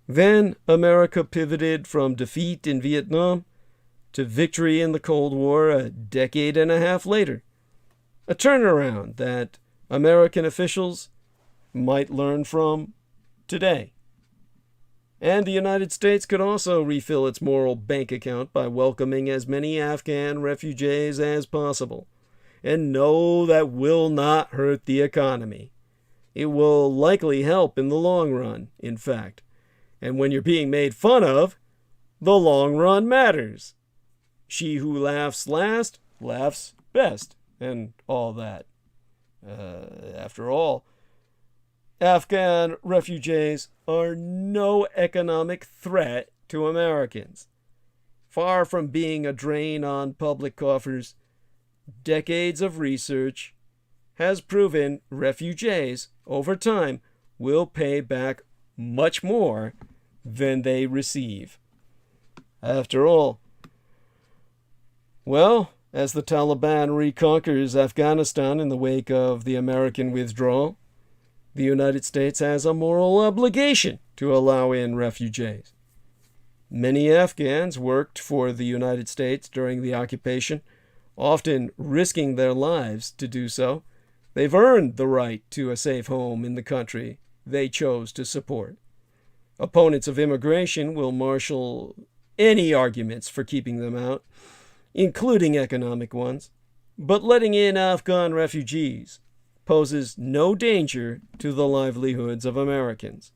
Then America pivoted from defeat in Vietnam to victory in the Cold War a decade and a half later. A turnaround that American officials might learn from today. And the United States could also refill its moral bank account by welcoming as many Afghan refugees as possible. And no, that will not hurt the economy. It will likely help in the long run, in fact. And when you're being made fun of, the long run matters. She who laughs last laughs best, and all that. After all, Afghan refugees are no economic threat to Americans. Far from being a drain on public coffers, decades of research has proven refugees, over time, will pay back much more than they receive. After all, well, as the Taliban reconquers Afghanistan in the wake of the American withdrawal, the United States has a moral obligation to allow in refugees. Many Afghans worked for the United States during the occupation, often risking their lives to do so. They've earned the right to a safe home in the country they chose to support. Opponents of immigration will marshal any arguments for keeping them out, including economic ones, but letting in Afghan refugees poses no danger to the livelihoods of Americans.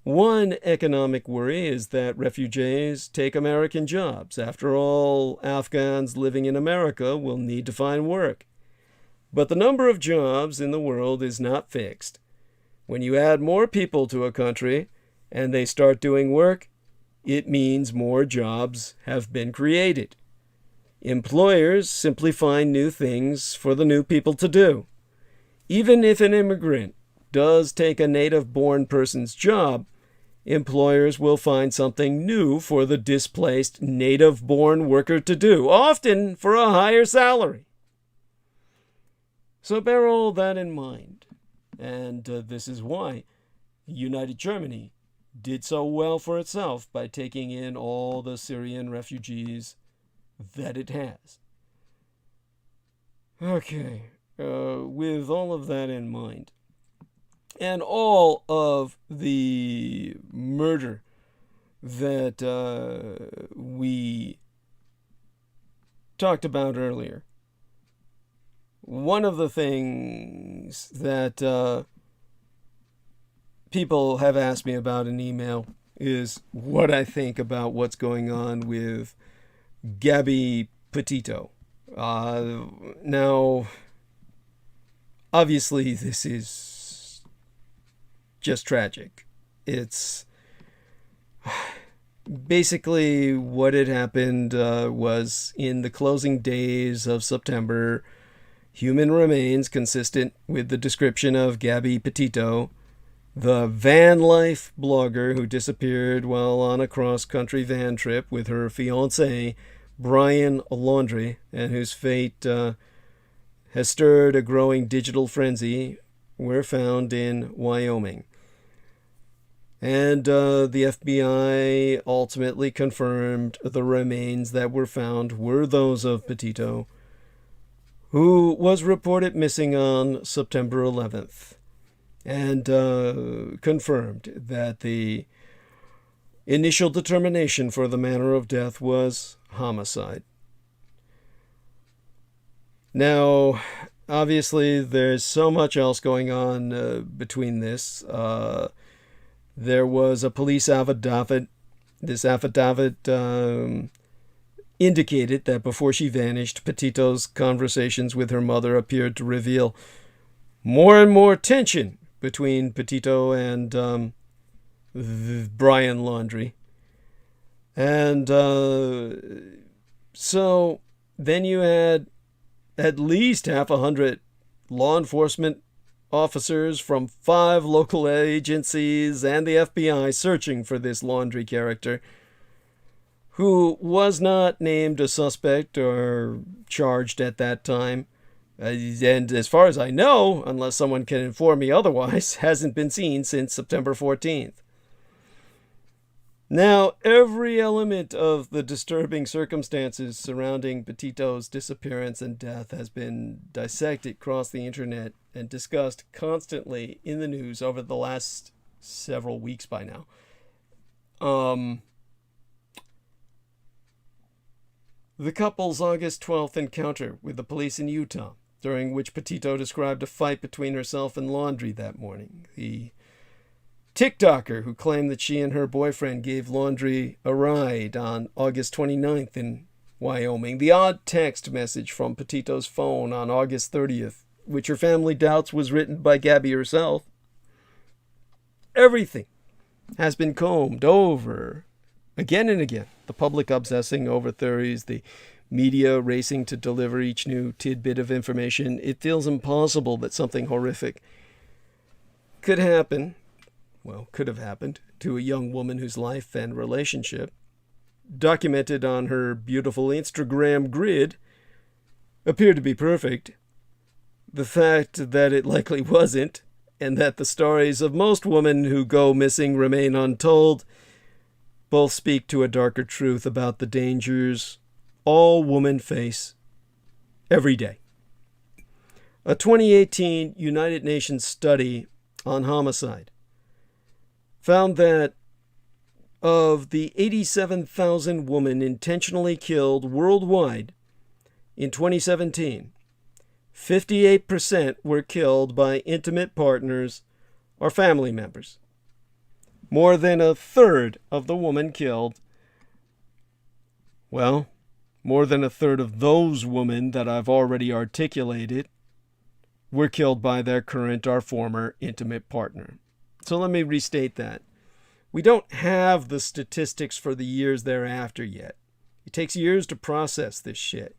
One economic worry is that refugees take American jobs. After all, Afghans living in America will need to find work. But the number of jobs in the world is not fixed. When you add more people to a country and they start doing work, it means more jobs have been created. Employers simply find new things for the new people to do. Even if an immigrant does take a native-born person's job, employers will find something new for the displaced native-born worker to do, often for a higher salary. So bear all that in mind, and this is why United Germany did so well for itself by taking in all the Syrian refugees that it has. Okay, with all of that in mind, and all of the murder that we talked about earlier, one of the things that people have asked me about in email is what I think about what's going on with Gabby Petito. Now, obviously, this is just tragic. It's basically what had happened was in the closing days of September, human remains consistent with the description of Gabby Petito, the van life blogger who disappeared while on a cross-country van trip with her fiancé, Brian Laundrie, and whose fate has stirred a growing digital frenzy, were found in Wyoming. And the FBI ultimately confirmed the remains that were found were those of Petito, who was reported missing on September 11th, and confirmed that the initial determination for the manner of death was homicide. Now, obviously, there's so much else going on between this. There was a police affidavit. This affidavit indicated that before she vanished, Petito's conversations with her mother appeared to reveal more and more tension between Petito and Brian Laundrie. And so then you had at least 100 law enforcement officers from 5 local agencies and the FBI searching for this Laundrie character, who was not named a suspect or charged at that time. And as far as I know, unless someone can inform me otherwise, hasn't been seen since September 14th. Now, every element of the disturbing circumstances surrounding Petito's disappearance and death has been dissected across the internet and discussed constantly in the news over the last several weeks by now. The couple's August 12th encounter with the police in Utah, during which Petito described a fight between herself and Laundrie that morning. The TikToker who claimed that she and her boyfriend gave Laundrie a ride on August 29th in Wyoming. The odd text message from Petito's phone on August 30th, which her family doubts was written by Gabby herself. Everything has been combed over again and again. The public obsessing over theories, the media racing to deliver each new tidbit of information. It feels impossible that something horrific could happen, well, could have happened, to a young woman whose life and relationship, documented on her beautiful Instagram grid, appeared to be perfect, the fact that it likely wasn't, and that the stories of most women who go missing remain untold, both speak to a darker truth about the dangers all women face every day. A 2018 United Nations study on homicide found that of the 87,000 women intentionally killed worldwide in 2017, 58% were killed by intimate partners or family members. More than a third of the women killed, well, more than a third of those women that I've already articulated were killed by their current or former intimate partner. So let me restate that. We don't have the statistics for the years thereafter yet. It takes years to process this shit.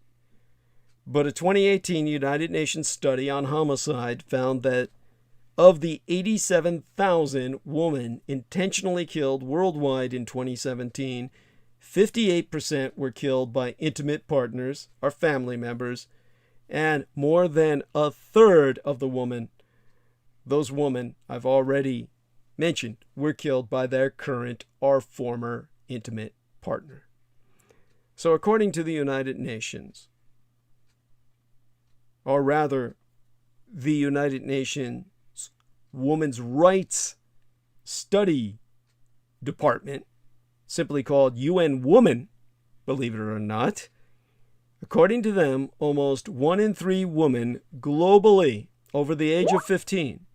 But a 2018 United Nations study on homicide found that of the 87,000 women intentionally killed worldwide in 2017, 58% were killed by intimate partners or family members, and more than a third of the women, those women I've already mentioned, were killed by their current or former intimate partner. So according to the United Nations, or rather the United Nations Women's Rights Study Department, simply called UN Women, believe it or not, according to them, almost 1 in 3 women globally over the age of 15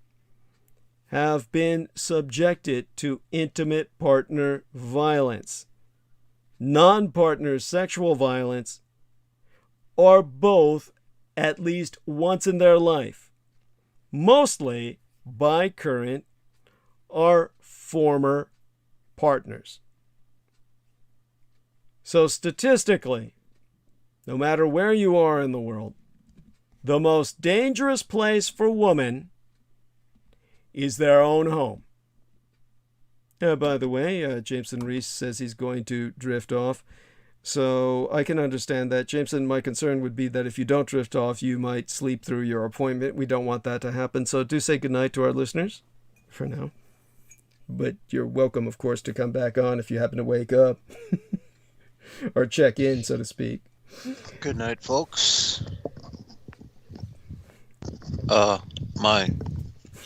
have been subjected to intimate partner violence, non-partner sexual violence, or both at least once in their life, mostly by current or former partners. So statistically, no matter where you are in the world, the most dangerous place for women is their own home. By the way, Jameson Reese says he's going to drift off. So I can understand that. Jameson, my concern would be that if you don't drift off, you might sleep through your appointment. We don't want that to happen. So do say goodnight to our listeners for now. But you're welcome, of course, to come back on if you happen to wake up or check in, so to speak. Good night, folks.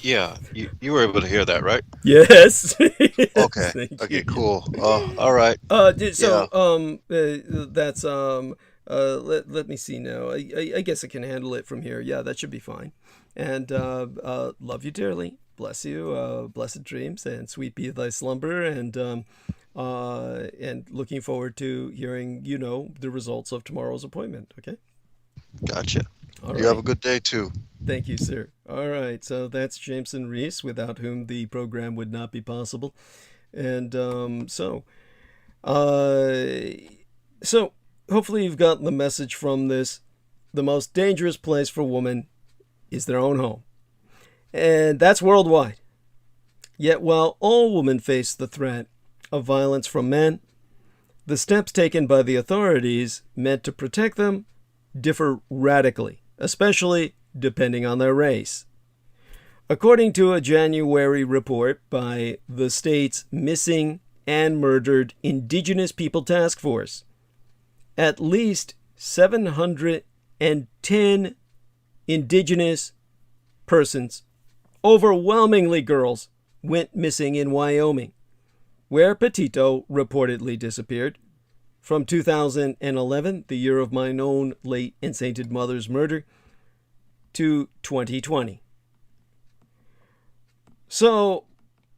Yeah, you were able to hear that, right? Yes. Okay. Okay, cool. All right. That's let me see now. I guess I can handle it from here. Yeah, that should be fine. And love you dearly. Bless you. Blessed dreams and sweet be thy slumber. And looking forward to hearing, the results of tomorrow's appointment. Okay. Gotcha. All you right. have a good day too. Thank you, sir. All right, so that's Jameson Reese, without whom the program would not be possible. And so hopefully you've gotten the message from this. The most dangerous place for women is their own home. And that's worldwide. Yet while all women face the threat of violence from men, the steps taken by the authorities meant to protect them differ radically, especially depending on their race. According to a January report by the state's Missing and Murdered Indigenous People Task Force, at least 710 indigenous persons, overwhelmingly girls, went missing in Wyoming, where Petito reportedly disappeared, from 2011, the year of my own late and sainted mother's murder, to 2020. So,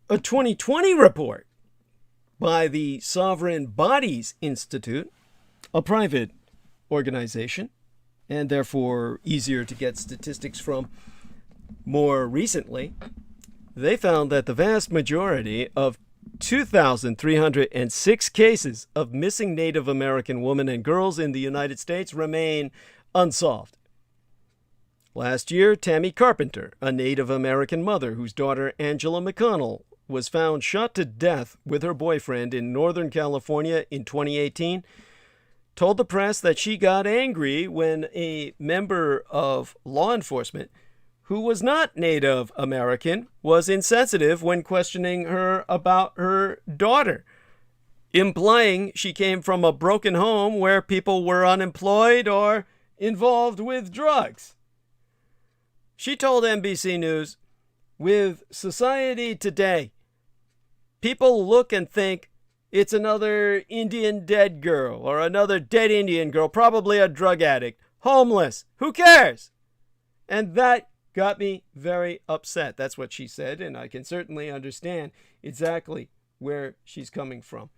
a 2020 report by the Sovereign Bodies Institute, a private organization, and therefore easier to get statistics from more recently, they found that the vast majority of 2,306 cases of missing Native American women and girls in the United States remain unsolved. Last year, Tammy Carpenter, a Native American mother whose daughter Angela McConnell was found shot to death with her boyfriend in Northern California in 2018, told the press that she got angry when a member of law enforcement who was not Native American was insensitive when questioning her about her daughter, implying she came from a broken home where people were unemployed or involved with drugs. She told NBC News, "With society today, people look and think it's another Indian dead girl or another dead Indian girl, probably a drug addict, homeless. Who cares?" And that got me very upset. That's what she said, and I can certainly understand exactly where she's coming from.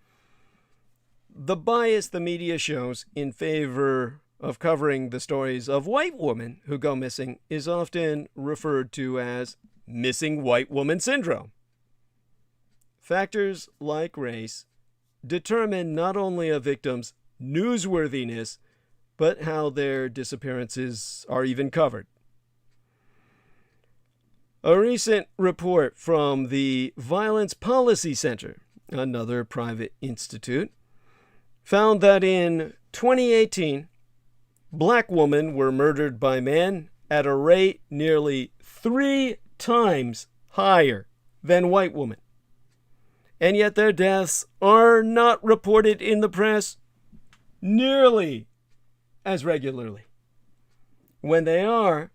The bias the media shows in favor of covering the stories of white women who go missing is often referred to as missing white woman syndrome. Factors like race determine not only a victim's newsworthiness, but how their disappearances are even covered. A recent report from the Violence Policy Center, another private institute, found that in 2018, black women were murdered by men at a rate nearly 3 times higher than white women. And yet their deaths are not reported in the press nearly as regularly. When they are,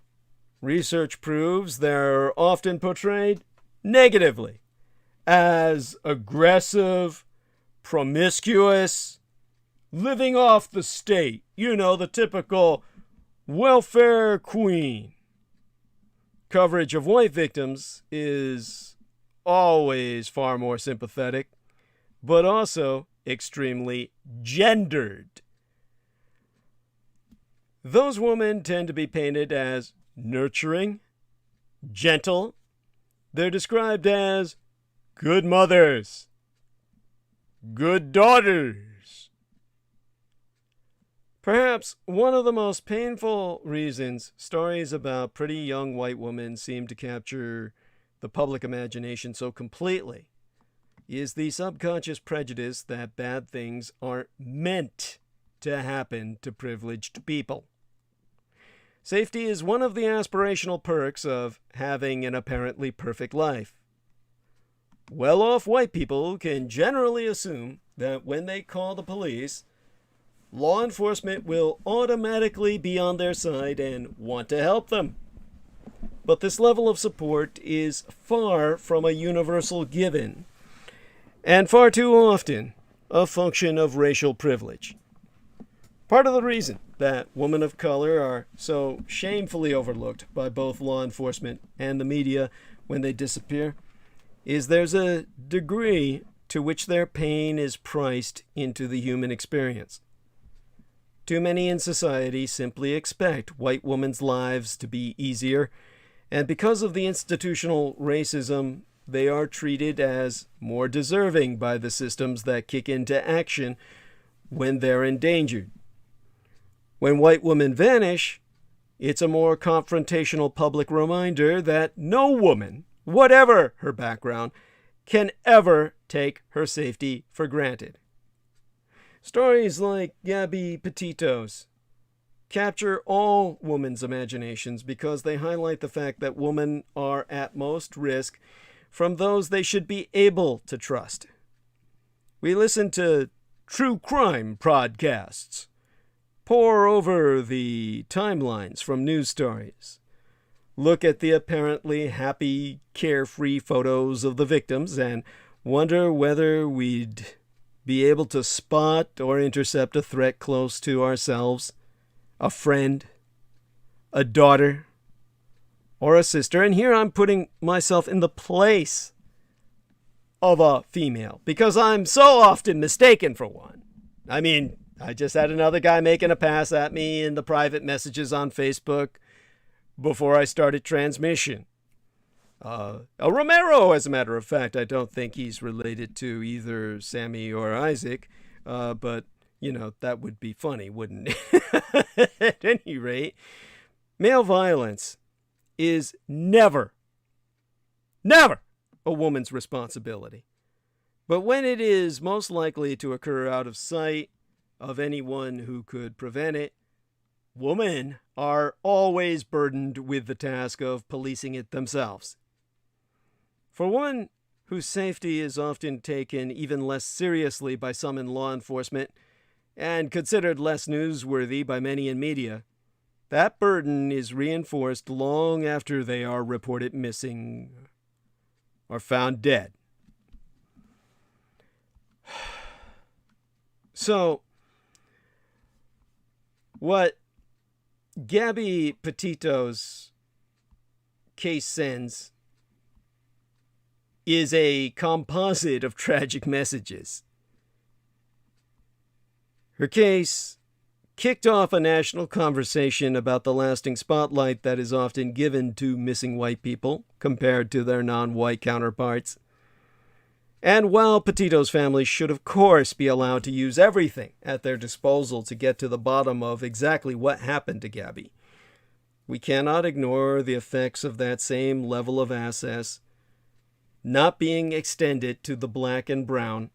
research proves they're often portrayed negatively as aggressive, promiscuous, living off the state. You know, the typical welfare queen. Coverage of white victims is always far more sympathetic, but also extremely gendered. Those women tend to be painted as nurturing, gentle. They're described as good mothers, good daughters. Perhaps one of the most painful reasons stories about pretty young white women seem to capture the public imagination so completely is the subconscious prejudice that bad things aren't meant to happen to privileged people. Safety is one of the aspirational perks of having an apparently perfect life. Well-off white people can generally assume that when they call the police, law enforcement will automatically be on their side and want to help them. But this level of support is far from a universal given, and far too often a function of racial privilege. Part of the reason that women of color are so shamefully overlooked by both law enforcement and the media when they disappear is there's a degree to which their pain is priced into the human experience. Too many in society simply expect white women's lives to be easier, and because of the institutional racism, they are treated as more deserving by the systems that kick into action when they're endangered. When white women vanish, it's a more confrontational public reminder that no woman, whatever her background, can ever take her safety for granted. Stories like Gabby Petito's capture all women's imaginations because they highlight the fact that women are at most risk from those they should be able to trust. We listen to true crime podcasts, pore over the timelines from news stories, look at the apparently happy, carefree photos of the victims, and wonder whether we'd be able to spot or intercept a threat close to ourselves, a friend, a daughter, or a sister. And here I'm putting myself in the place of a female because I'm so often mistaken for one. I mean, I just had another guy making a pass at me in the private messages on Facebook before I started transmission. A Romero, as a matter of fact. I don't think he's related to either Sammy or Isaac, but, you know, that would be funny, wouldn't it? At any rate, Male violence is never a woman's responsibility. But when it is most likely to occur out of sight of anyone who could prevent it, women are always burdened with the task of policing it themselves. For one whose safety is often taken even less seriously by some in law enforcement and considered less newsworthy by many in media, that burden is reinforced long after they are reported missing or found dead. So, what Gabby Petito's case sends is a composite of tragic messages. Her case kicked off a national conversation about the lasting spotlight that is often given to missing white people compared to their non-white counterparts. And while Petito's family should of course be allowed to use everything at their disposal to get to the bottom of exactly what happened to Gabby, we cannot ignore the effects of that same level of access not being extended to the black and brown,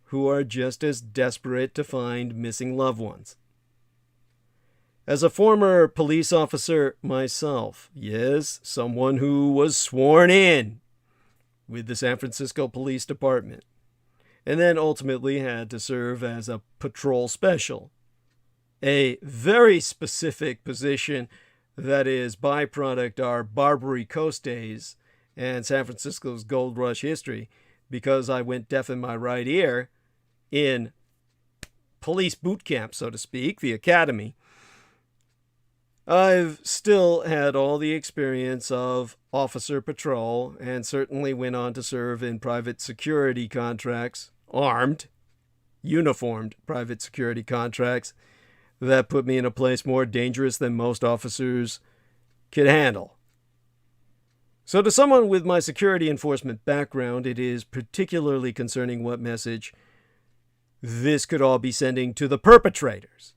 who are just as desperate to find missing loved ones. As a former police officer myself, yes, someone who was sworn in with the San Francisco Police Department, and then ultimately had to serve as a patrol special, a very specific position that is byproduct our Barbary Coast days and San Francisco's Gold Rush history, because I went deaf in my right ear in police boot camp, so to speak, the academy. I've still had all the experience of officer patrol and certainly went on to serve in private security contracts, armed, uniformed private security contracts that put me in a place more dangerous than most officers could handle. So to someone with my security enforcement background, it is particularly concerning what message this could all be sending to the perpetrators.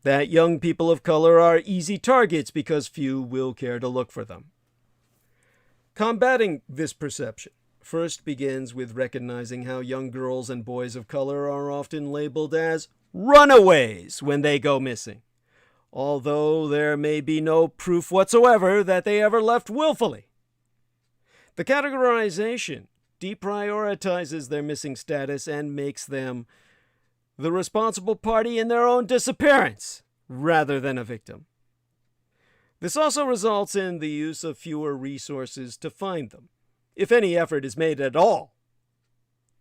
That young people of color are easy targets because few will care to look for them. Combating this perception first begins with recognizing how young girls and boys of color are often labeled as runaways when they go missing, although there may be no proof whatsoever that they ever left willfully. The categorization deprioritizes their missing status and makes them the responsible party in their own disappearance, rather than a victim. This also results in the use of fewer resources to find them, if any effort is made at all.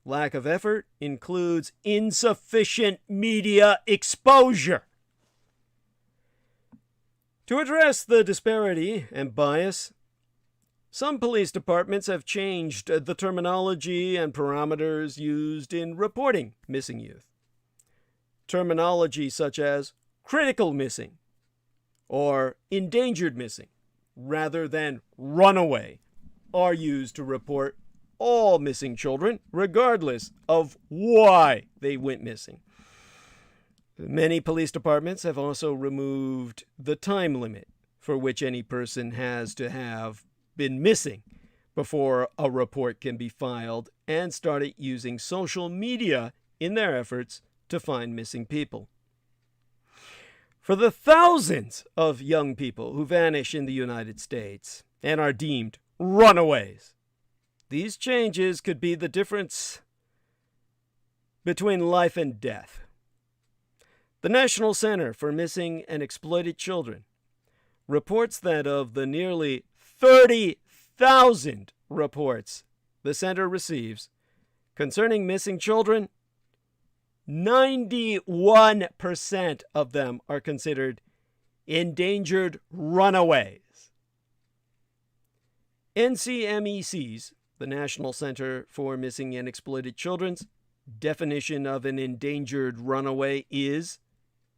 Lack of effort includes insufficient media exposure. To address the disparity and bias, some police departments have changed the terminology and parameters used in reporting missing youth. Terminology such as critical missing or endangered missing rather than runaway are used to report all missing children regardless of why they went missing. Many police departments have also removed the time limit for which any person has to have been missing before a report can be filed and started using social media in their efforts to find missing people. For the thousands of young people who vanish in the United States and are deemed runaways, these changes could be the difference between life and death. The National Center for Missing and Exploited Children reports that of the nearly 30,000 reports the center receives concerning missing children, 91% of them are considered endangered runaways. NCMEC's, the National Center for Missing and Exploited Children's, definition of an endangered runaway is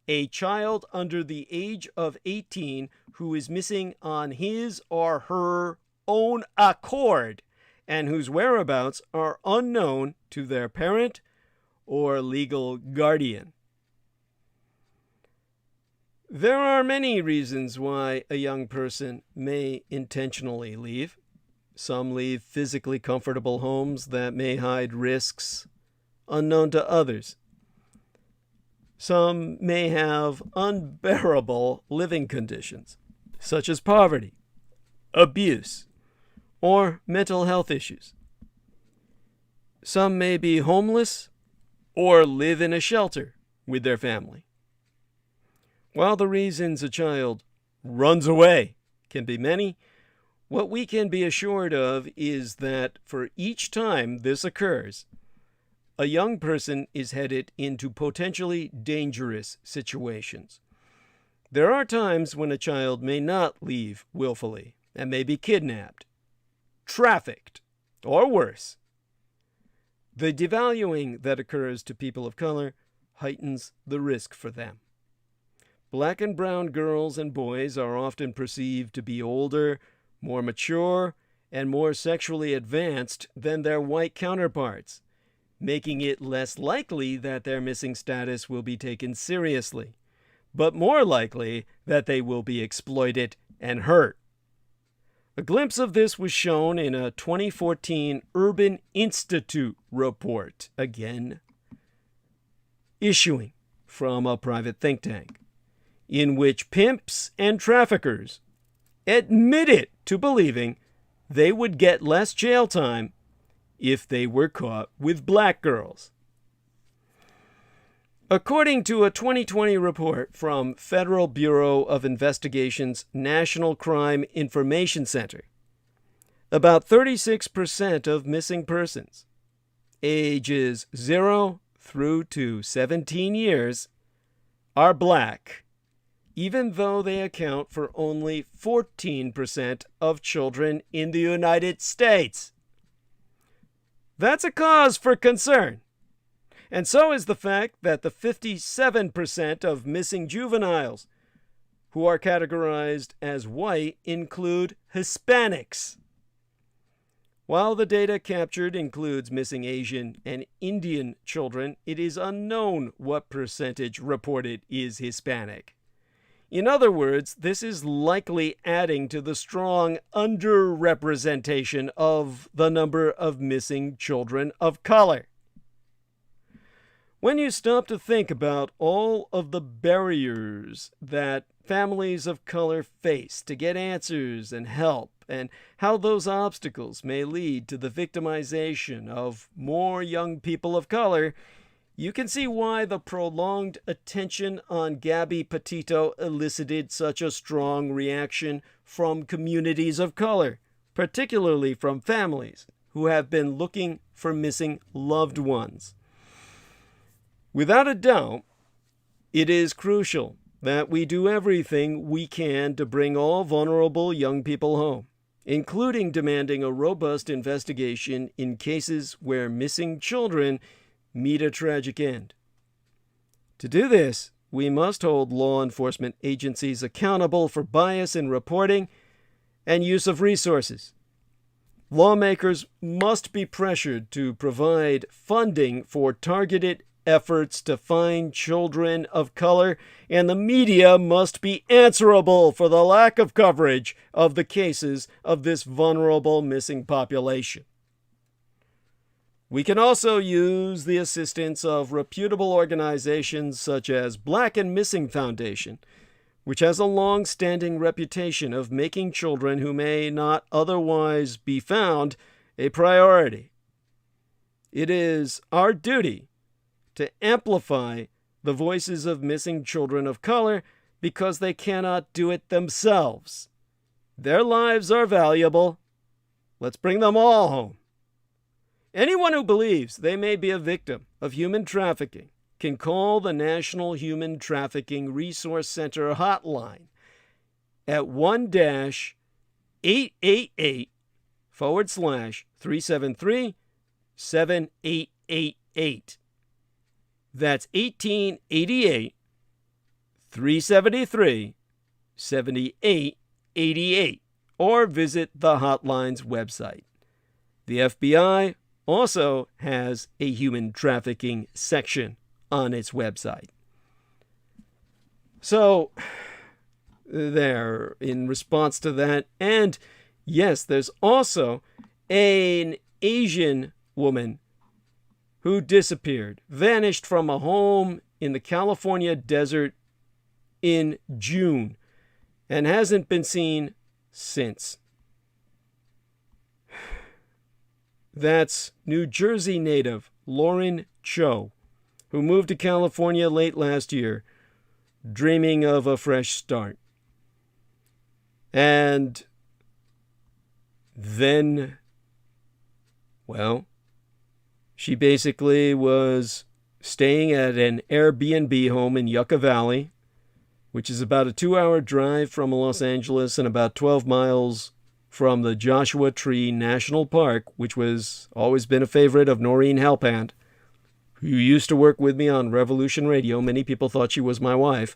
a child under the age of 18 who is missing on his or her own accord and whose whereabouts are unknown to their parent or legal guardian. There are many reasons why a young person may intentionally leave. Some leave physically comfortable homes that may hide risks unknown to others. Some may have unbearable living conditions, such as poverty, abuse, or mental health issues. Some may be homeless or live in a shelter with their family. While the reasons a child runs away can be many, what we can be assured of is that for each time this occurs, a young person is headed into potentially dangerous situations. There are times when a child may not leave willfully and may be kidnapped, trafficked, or worse. The devaluing that occurs to people of color heightens the risk for them. Black and brown girls and boys are often perceived to be older, more mature, and more sexually advanced than their white counterparts, making it less likely that their missing status will be taken seriously, but more likely that they will be exploited and hurt. A glimpse of this was shown in a 2014 Urban Institute report, again issuing from a private think tank, in which pimps and traffickers admitted to believing they would get less jail time if they were caught with black girls. According to a 2020 report from Federal Bureau of Investigation's National Crime Information Center, about 36% of missing persons, ages 0 through to 17 years, are black, even though they account for only 14% of children in the United States. That's a cause for concern. And so is the fact that the 57% of missing juveniles who are categorized as white include Hispanics. While the data captured includes missing Asian and Indian children, it is unknown what percentage reported is Hispanic. In other words, this is likely adding to the strong underrepresentation of the number of missing children of color. When you stop to think about all of the barriers that families of color face to get answers and help, and how those obstacles may lead to the victimization of more young people of color, you can see why the prolonged attention on Gabby Petito elicited such a strong reaction from communities of color, particularly from families who have been looking for missing loved ones. Without a doubt, it is crucial that we do everything we can to bring all vulnerable young people home, including demanding a robust investigation in cases where missing children meet a tragic end. To do this, we must hold law enforcement agencies accountable for bias in reporting and use of resources. Lawmakers must be pressured to provide funding for targeted efforts to find children of color, and the media must be answerable for the lack of coverage of the cases of this vulnerable missing population. We can also use the assistance of reputable organizations such as Black and Missing Foundation, which has a long-standing reputation of making children who may not otherwise be found a priority. It is our duty to amplify the voices of missing children of color because they cannot do it themselves. Their lives are valuable. Let's bring them all home. Anyone who believes they may be a victim of human trafficking can call the National Human Trafficking Resource Center hotline at 1-888/373-7888. That's 1888 373 7888, or visit the hotline's website. The FBI also has a human trafficking section on its website. So, there, in response to that, and yes, there's also an Asian woman who disappeared, vanished from a home in the California desert in June, and hasn't been seen since. That's New Jersey native Lauren Cho, who moved to California late last year, dreaming of a fresh start. And then, well, she basically was staying at an Airbnb home in Yucca Valley, which is about a 2-hour drive from Los Angeles and about 12 miles from the Joshua Tree National Park, which was always been a favorite of Noreen Halpant, who used to work with me on Revolution Radio. Many people thought she was my wife.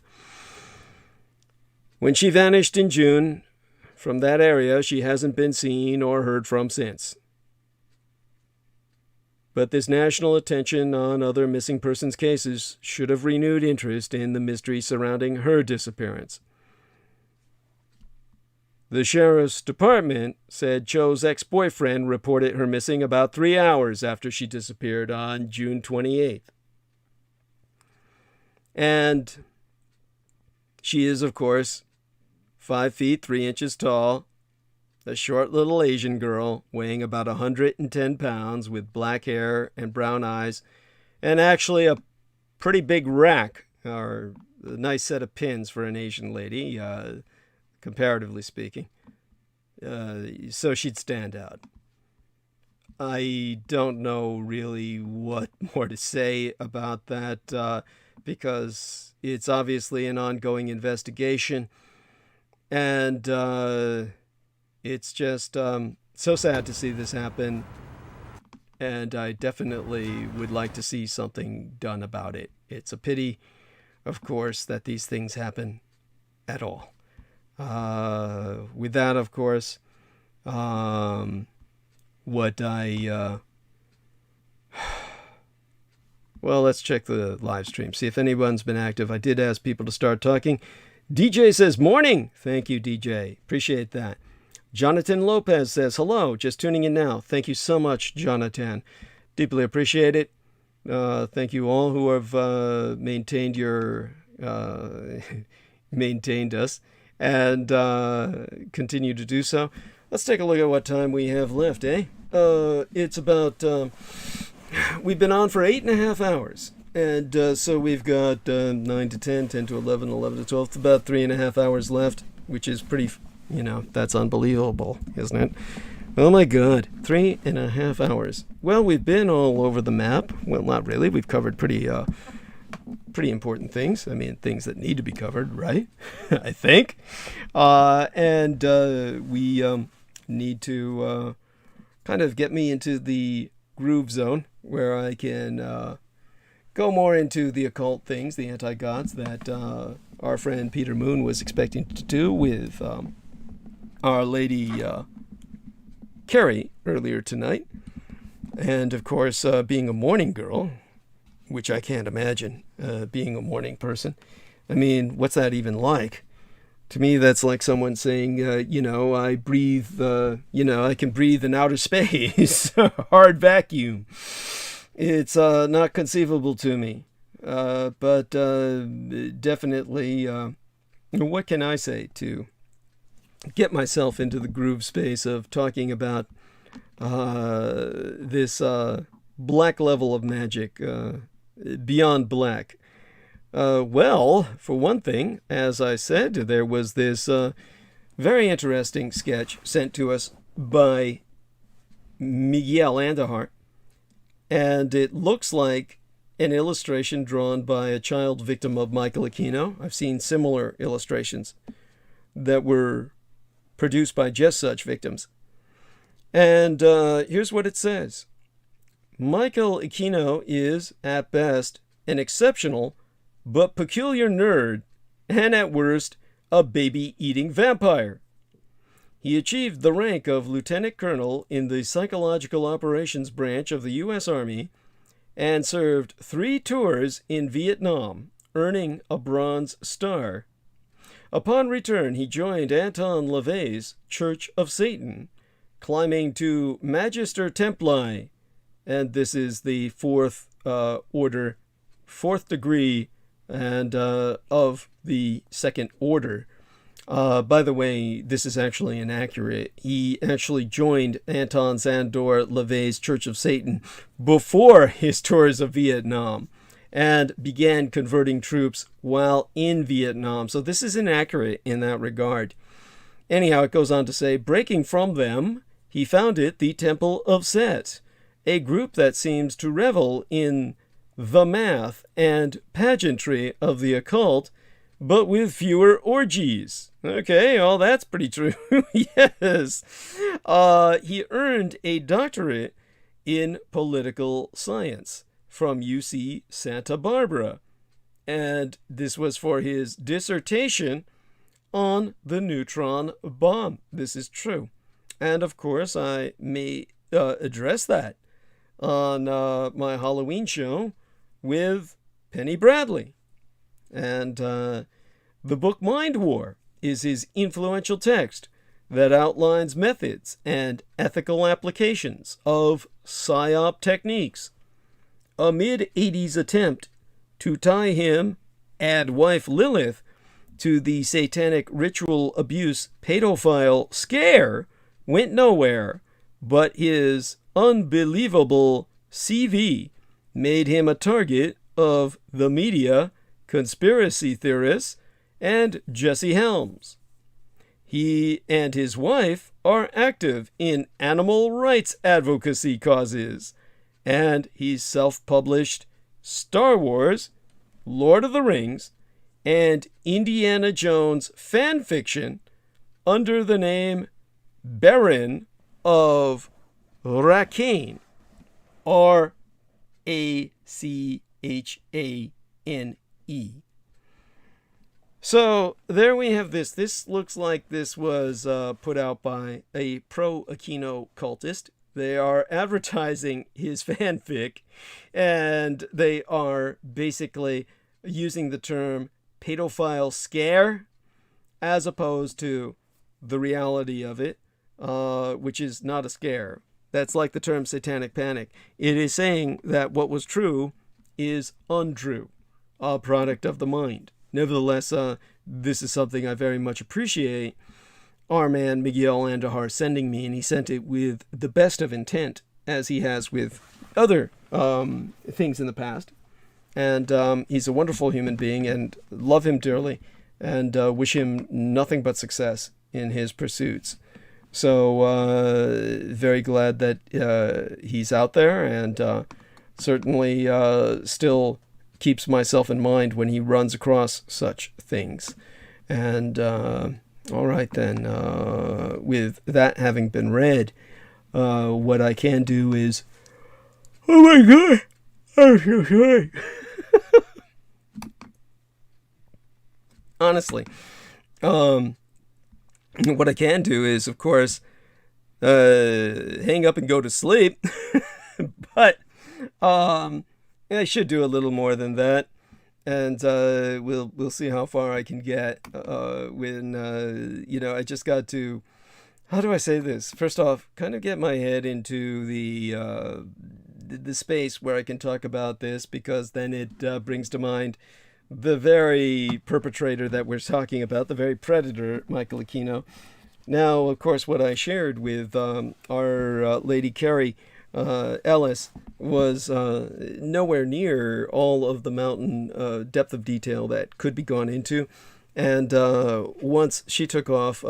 When she vanished in June from that area, she hasn't been seen or heard from since. But this national attention on other missing persons cases should have renewed interest in the mystery surrounding her disappearance. The sheriff's department said Cho's ex-boyfriend reported her missing about 3 hours after she disappeared on June 28th. And she is, of course, 5 feet 3 inches tall, a short little Asian girl weighing about 110 pounds with black hair and brown eyes, and actually a pretty big rack, or a nice set of pins for an Asian lady, comparatively speaking. So she'd stand out. I don't know really what more to say about that, because it's obviously an ongoing investigation. And it's just so sad to see this happen. And I definitely would like to see something done about it. It's a pity, of course, that these things happen at all. With that, of course, well, let's check the live stream, see if anyone's been active. I did ask people to start talking. DJ says, morning. Thank you, DJ. Appreciate that. Jonathan Lopez says, hello, just tuning in now. Thank you so much, Jonathan. Deeply appreciate it. Thank you all who have maintained us and continue to do so. Let's take a look at what time we have left, eh? It's about, we've been on for 8.5 hours. And so we've got 9 to 10, 10 to 11, 11 to 12, about 3.5 hours left, which is pretty, that's unbelievable, isn't it? Oh my God, 3.5 hours. Well, we've been all over the map. Well, not really. We've covered pretty important things. I mean, things that need to be covered, right? I think. And we need to kind of get me into the groove zone where I can go more into the occult things, the anti-gods that our friend Peter Moon was expecting to do with Our Lady Carrie earlier tonight. And of course, being a morning girl, which I can't imagine being a morning person. I mean, what's that even like? To me, that's like someone saying, I breathe, I can breathe in outer space, hard vacuum. It's not conceivable to me. But definitely, what can I say to get myself into the groove space of talking about this black level of magic, beyond black? Well, for one thing, as I said, there was this very interesting sketch sent to us by Miguel Andahar, and it looks like an illustration drawn by a child victim of Michael Aquino. I've seen similar illustrations that were produced by just such victims. And here's what it says. Michael Aquino is, at best, an exceptional but peculiar nerd, and at worst, a baby-eating vampire. He achieved the rank of lieutenant colonel in the Psychological Operations Branch of the U.S. Army and served 3 tours in Vietnam, earning a Bronze Star. Upon return, he joined Anton LaVey's Church of Satan, climbing to Magister Templii, and this is the fourth order, fourth degree, and of the second order. By the way, this is actually inaccurate. He actually joined Anton Szandor LaVey's Church of Satan before his tours of Vietnam, and began converting troops while in Vietnam. So this is inaccurate in that regard. Anyhow, it goes on to say, breaking from them, he founded the Temple of Set, a group that seems to revel in the math and pageantry of the occult, but with fewer orgies. Okay, well, that's pretty true. Yes. He earned a doctorate in political science from UC Santa Barbara, and this was for his dissertation on the neutron bomb. This is true. And of course, I may address that on my Halloween show with Penny Bradley. And the book Mind War is his influential text that outlines methods and ethical applications of PSYOP techniques. A mid-80s attempt to tie him and wife Lilith to the satanic ritual abuse pedophile scare went nowhere, but his unbelievable CV made him a target of the media, conspiracy theorists, and Jesse Helms. He and his wife are active in animal rights advocacy causes, and he's self-published Star Wars, Lord of the Rings, and Indiana Jones fan fiction under the name Baron of Rackhane, Rachane. So there we have this. This looks like this was put out by a pro-Aquino cultist. They are advertising his fanfic, and they are basically using the term pedophile scare as opposed to the reality of it, which is not a scare. That's like the term satanic panic. It is saying that what was true is untrue, a product of the mind. Nevertheless, this is something I very much appreciate our man Miguel Andahar sending me, and he sent it with the best of intent, as he has with other things in the past. And he's a wonderful human being, and love him dearly, and wish him nothing but success in his pursuits. So very glad that he's out there, and certainly still keeps myself in mind when he runs across such things. And all right then, with that having been read, what I can do is, oh my god, I'm so sorry. Honestly, what I can do is, of course, hang up and go to sleep. But I should do a little more than that, and we'll see how far I can get. When I just got to, how do I say this? First off, kind of get my head into the space where I can talk about this, because then it brings to mind the very perpetrator that we're talking about, the very predator, Michael Aquino. Now, of course, what I shared with our Lady Carrie Ellis was nowhere near all of the mountain depth of detail that could be gone into. And once she took off,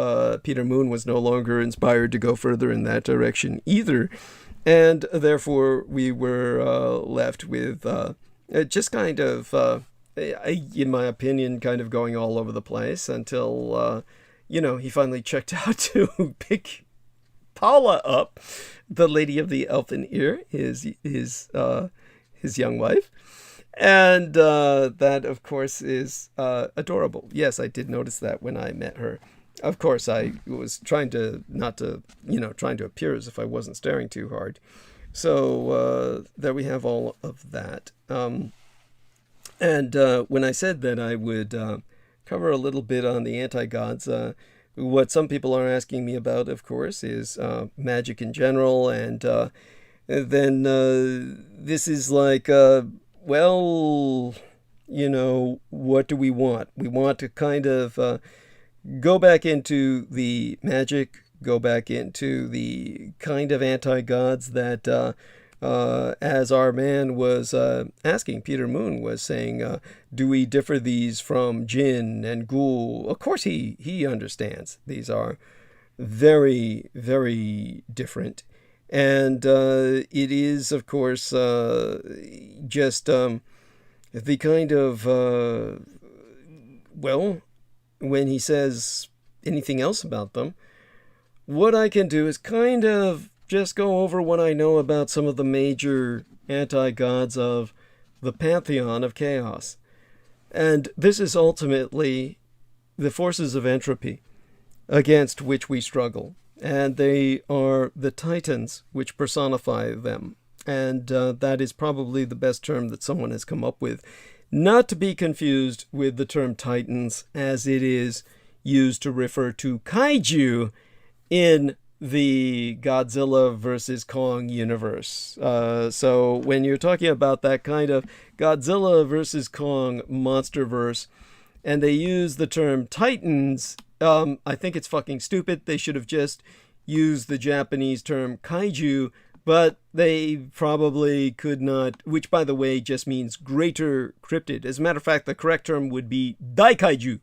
Peter Moon was no longer inspired to go further in that direction either. And therefore, we were left with just kind of, in my opinion, kind of going all over the place until, he finally checked out to pick Paula up, the lady of the elfin ear, his young wife. And that, of course, is adorable. Yes, I did notice that when I met her. Of course, I was trying to appear as if I wasn't staring too hard. So there we have all of that. And when I said that I would cover a little bit on the anti-gods, what some people are asking me about, of course, is magic in general. And then this is like, well, what do we want? We want to kind of go back into the magic, go back into the kind of anti-gods that, as our man was asking, Peter Moon was saying, do we differ these from jinn and ghoul? Of course he understands. These are very, very different. And it is, of course, just the kind of, when he says anything else about them, what I can do is kind of just go over what I know about some of the major anti-gods of the pantheon of chaos. And this is ultimately the forces of entropy against which we struggle. And they are the titans which personify them. And that is probably the best term that someone has come up with. Not to be confused with the term titans as it is used to refer to kaiju in the Godzilla versus Kong universe. So when you're talking about that kind of Godzilla versus Kong monsterverse, and they use the term titans, I think it's fucking stupid. They should have just used the Japanese term kaiju, but they probably could not, which, by the way, just means greater cryptid. As a matter of fact, the correct term would be daikaiju.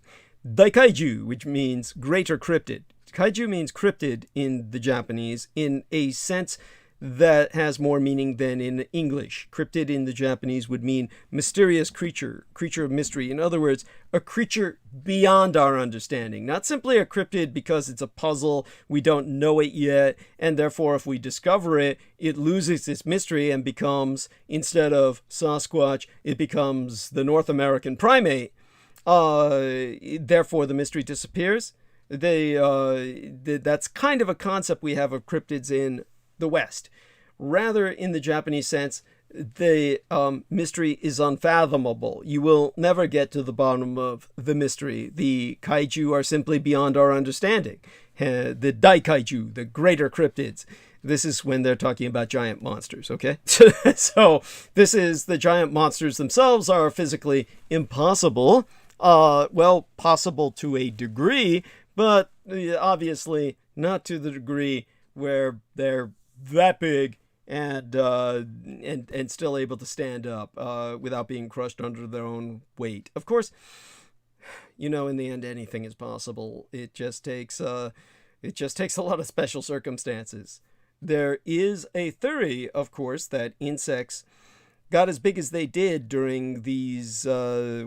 Daikaiju, which means greater cryptid. Kaiju means cryptid in the Japanese in a sense that has more meaning than in English. Cryptid in the Japanese would mean mysterious creature, creature of mystery. In other words, a creature beyond our understanding. Not simply a cryptid because it's a puzzle, we don't know it yet, and therefore if we discover it, it loses its mystery and becomes, instead of Sasquatch, it becomes the North American primate. Therefore the mystery disappears. That's kind of a concept we have of cryptids in the West. Rather, in the Japanese sense, the mystery is unfathomable. You will never get to the bottom of the mystery. The kaiju are simply beyond our understanding. The daikaiju, the greater cryptids. This is when they're talking about giant monsters, okay? So this is the giant monsters themselves are physically impossible. Possible to a degree, but obviously not to the degree where they're that big and still able to stand up without being crushed under their own weight. Of course, in the end, anything is possible. It just takes a lot of special circumstances. There is a theory, of course, that insects got as big as they did during these, I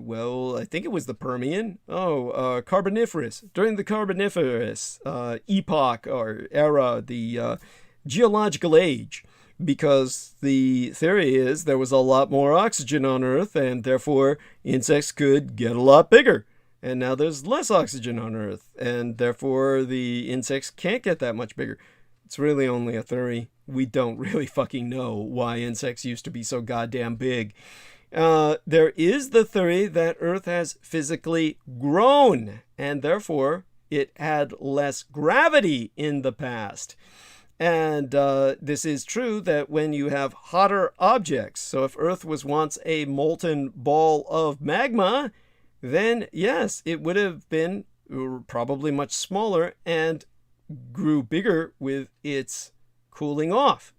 think it was the Permian. Carboniferous. During the Carboniferous epoch or era, the geological age. Because the theory is there was a lot more oxygen on Earth, and therefore insects could get a lot bigger. And now there's less oxygen on Earth, and therefore the insects can't get that much bigger. It's really only a theory. We don't really fucking know why insects used to be so goddamn big. There is the theory that Earth has physically grown, and therefore it had less gravity in the past. And this is true that when you have hotter objects, so if Earth was once a molten ball of magma, then yes, it would have been probably much smaller and grew bigger with its cooling off.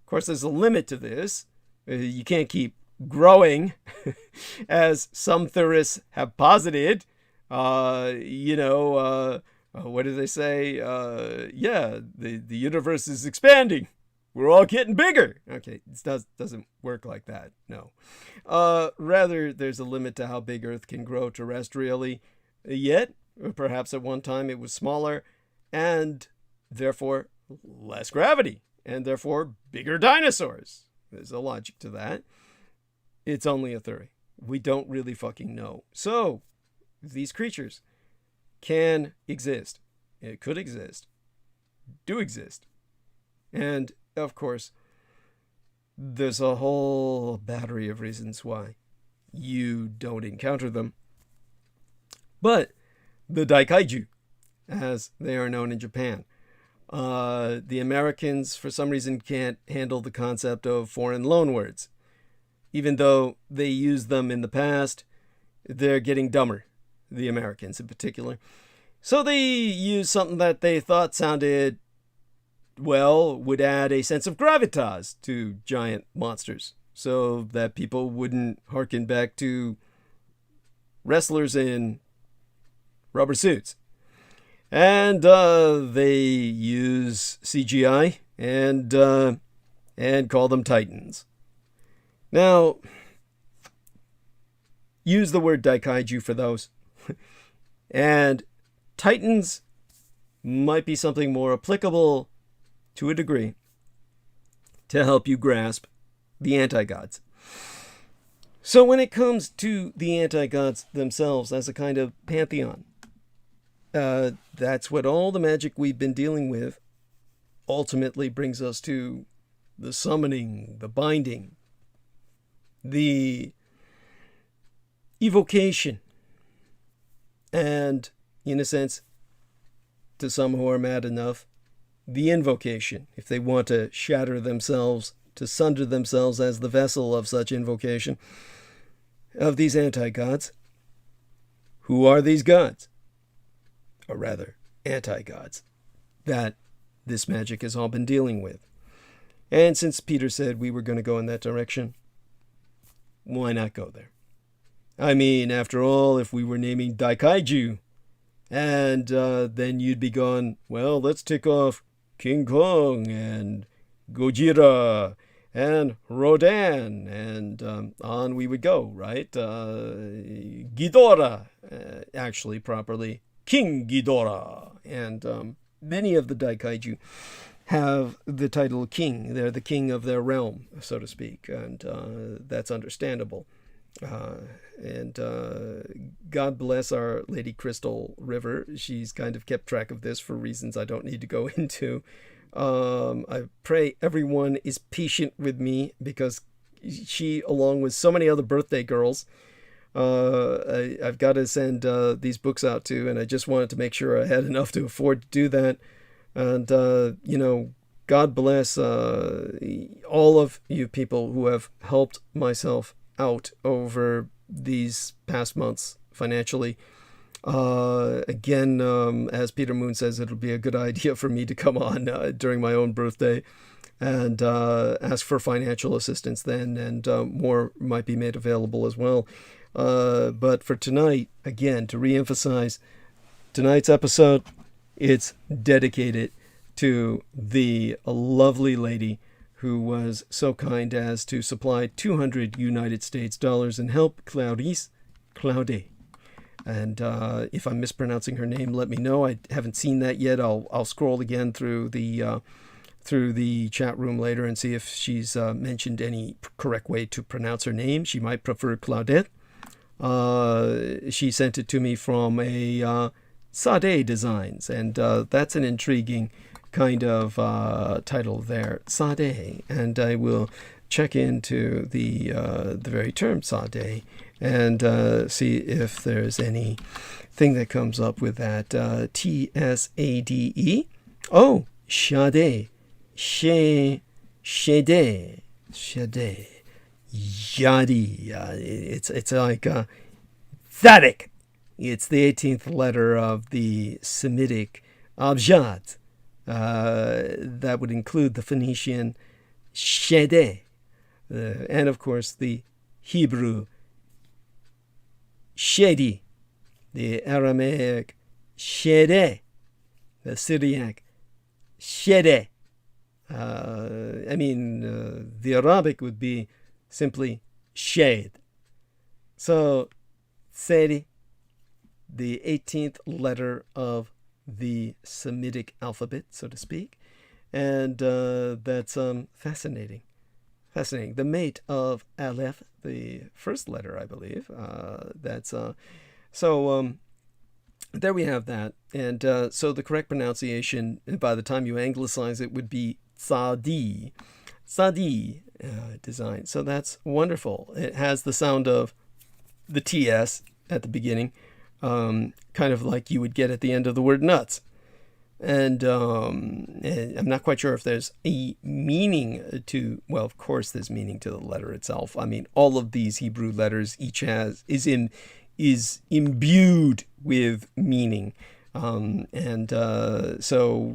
Of course, there's a limit to this. You can't keep growing, as some theorists have posited. What do they say? The universe is expanding. We're all getting bigger. Okay, it doesn't work like that, no. Rather, there's a limit to how big Earth can grow terrestrially. Yet, perhaps at one time it was smaller, and therefore less gravity, and therefore bigger dinosaurs. There's a logic to that. It's only a theory. We don't really fucking know. So, these creatures can exist. It could exist. Do exist. And, of course, there's a whole battery of reasons why. you don't encounter them. But the Daikaiju, as they are known in Japan, the Americans, for some reason, can't handle the concept of foreign loanwords. Even though they used them in the past, they're getting dumber, the Americans in particular. So they used something that they thought sounded, well, would add a sense of gravitas to giant monsters, so that people wouldn't harken back to wrestlers in rubber suits. And they use CGI and call them Titans. Now, use the word Daikaiju for those. And Titans might be something more applicable to a degree to help you grasp the anti-gods. So when it comes to the anti-gods themselves as a kind of pantheon, that's what all the magic we've been dealing with ultimately brings us to: the summoning, the binding, the evocation, and, in a sense, to some who are mad enough, the invocation, if they want to shatter themselves, to sunder themselves as the vessel of such invocation, of these anti-gods. Who are these gods? Or rather, anti-gods, that this magic has all been dealing with. And since Peter said we were going to go in that direction, why not go there? I mean, after all, if we were naming Daikaiju, and then you'd be going, well, let's tick off King Kong and Gojira and Rodan, and on we would go, right? Ghidorah, actually, properly, King Ghidorah. And many of the Daikaiju have the title king. They're the king of their realm, so to speak, and that's understandable. And God bless Our Lady Crystal River. She's kind of kept track of this for reasons I don't need to go into. I pray everyone is patient with me, because she, along with so many other birthday girls, I've got to send these books out to, and I just wanted to make sure I had enough to afford to do that. And, God bless all of you people who have helped myself out over these past months financially. Again, as Peter Moon says, it'll be a good idea for me to come on during my own birthday and ask for financial assistance then, and more might be made available as well. But for tonight, again, to reemphasize, tonight's episode, it's dedicated to the lovely lady who was so kind as to supply 200 United States dollars and help Claude. And if I'm mispronouncing her name, let me know. I haven't seen that yet. I'll scroll again through the chat room later and see if she's mentioned any correct way to pronounce her name. She might prefer Claudette. She sent it to me from a Sndy Designs, and that's an intriguing kind of title there, Sndy, and I will check into the very term Sndy and see if there's anything that comes up with that. TSADE. Oh, Shade, Shade, Yadi. It's like Tzadik. It's the 18th letter of the Semitic Abjad. That would include the Phoenician Shede, and of course the Hebrew Shedi, the Aramaic Shede, the Syriac Shede. The Arabic would be simply shade. So, Sedi, the 18th letter of the Semitic alphabet, so to speak, and that's fascinating. The mate of Aleph, the first letter, I believe. There we have that, and so the correct pronunciation, by the time you anglicize it, would be Sndy Design. So that's wonderful. It has the sound of the TS at the beginning, kind of like you would get at the end of the word nuts. And I'm not quite sure if there's a meaning to, well, of course there's meaning to the letter itself. I mean, all of these Hebrew letters each is imbued with meaning. So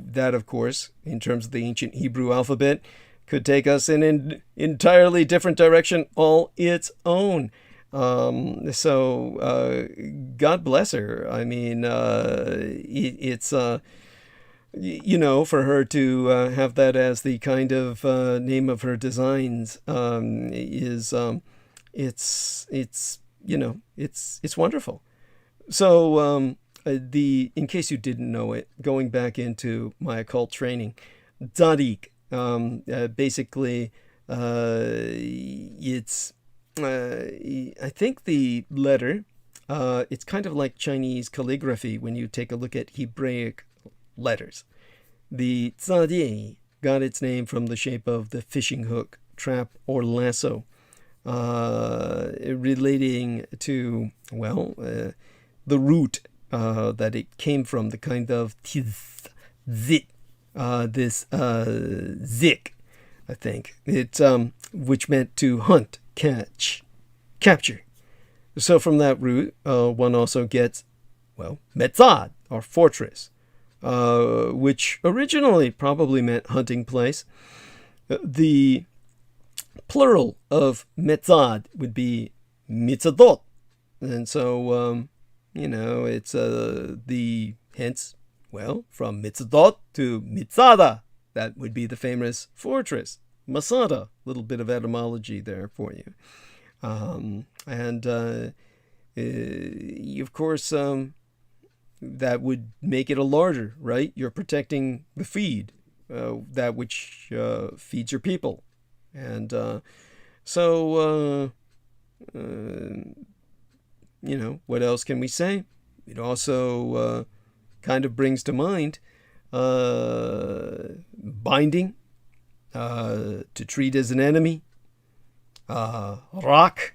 that, of course, in terms of the ancient Hebrew alphabet, could take us in an entirely different direction all its own. God bless her. I mean, it's for her to have that as the kind of name of her designs it's wonderful. So in case you didn't know it, going back into my occult training, Tzadik, basically, it's I think the letter, it's kind of like Chinese calligraphy when you take a look at Hebraic letters. The Tzadie got its name from the shape of the fishing hook, trap, or lasso, relating to, the root that it came from, the kind of tiz, zit, this zik, I think, it which meant to hunt, catch, capture. So from that root, one also gets, metzad, or fortress, which originally probably meant hunting place. The plural of metzad would be mitzadot. And so, it's from mitzadot to mitzada. That would be the famous fortress. Masada, little bit of etymology there for you. Of course, that would make it a larder, right? You're protecting the feed, that which feeds your people. And what else can we say? It also kind of brings to mind binding, to treat as an enemy, rock.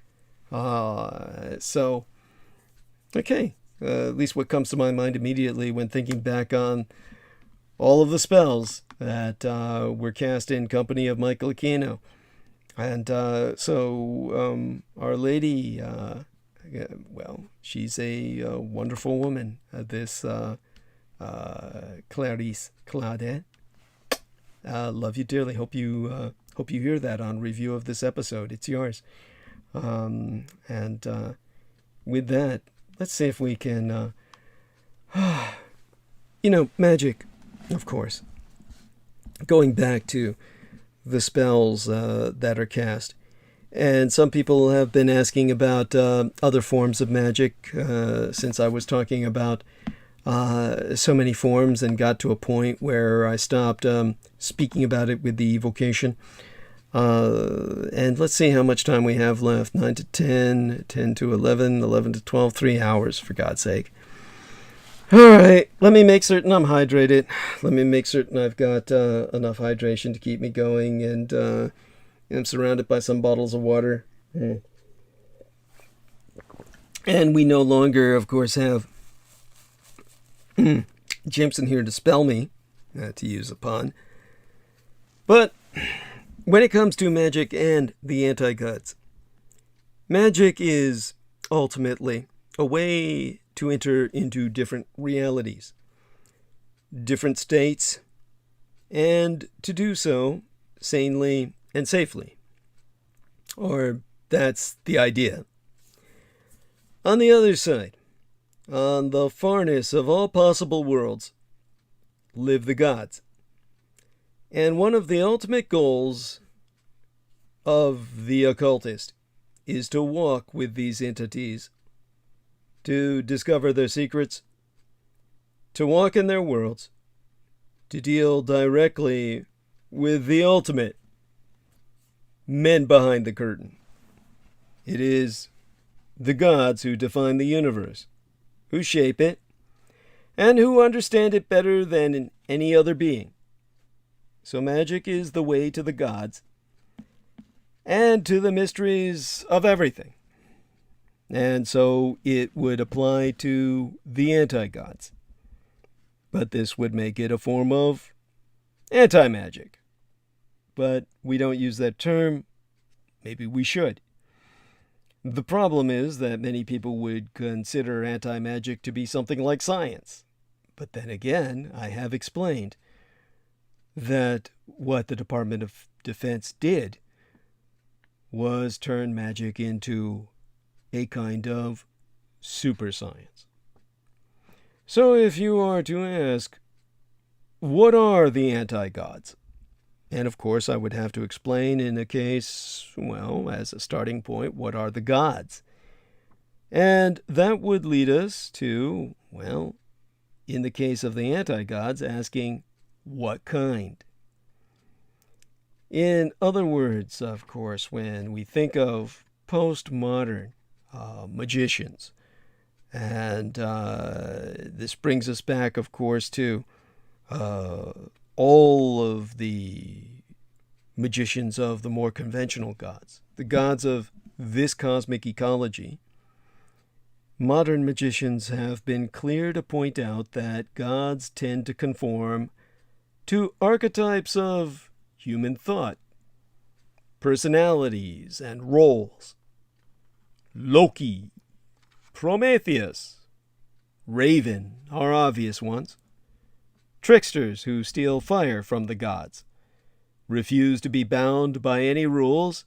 At least what comes to my mind immediately when thinking back on all of the spells that were cast in company of Michael Aquino. And Our Lady, she's a wonderful woman, this Clarice Claudet. Love you dearly. Hope you hear that on review of this episode. It's yours. With that, let's see if we can, magic, of course. Going back to the spells that are cast. And some people have been asking about other forms of magic since I was talking about so many forms and got to a point where I stopped speaking about it with the evocation. And let's see how much time we have left. 9 to 10, 10 to 11, 11 to 12, 3 hours, for God's sake. All right, let me make certain I'm hydrated. Let me make certain I've got enough hydration to keep me going, and I'm surrounded by some bottles of water. And we no longer, of course, have Jimson here to spell me, to use a pun. But when it comes to magic and the anti-gods, magic is ultimately a way to enter into different realities, different states, and to do so sanely and safely. Or that's the idea. On the other side, on the farness of all possible worlds, live the gods. And one of the ultimate goals of the occultist is to walk with these entities, to discover their secrets, to walk in their worlds, to deal directly with the ultimate men behind the curtain. It is the gods who define the universe, who shape it, and who understand it better than any other being. So magic is the way to the gods and to the mysteries of everything. And so it would apply to the anti-gods. But this would make it a form of anti-magic. But we don't use that term. Maybe we should. The problem is that many people would consider anti-magic to be something like science. But then again, I have explained that what the Department of Defense did was turn magic into a kind of super science. So if you are to ask, what are the anti-gods? And of course, I would have to explain in a case, well, as a starting point, what are the gods? And that would lead us to, well, in the case of the anti-gods, asking, what kind? In other words, of course, when we think of postmodern magicians, and this brings us back, of course, to all of the magicians of the more conventional gods, the gods of this cosmic ecology. Modern magicians have been clear to point out that gods tend to conform to archetypes of human thought, personalities, and roles. Loki, Prometheus, Raven are obvious ones. Tricksters who steal fire from the gods, refuse to be bound by any rules.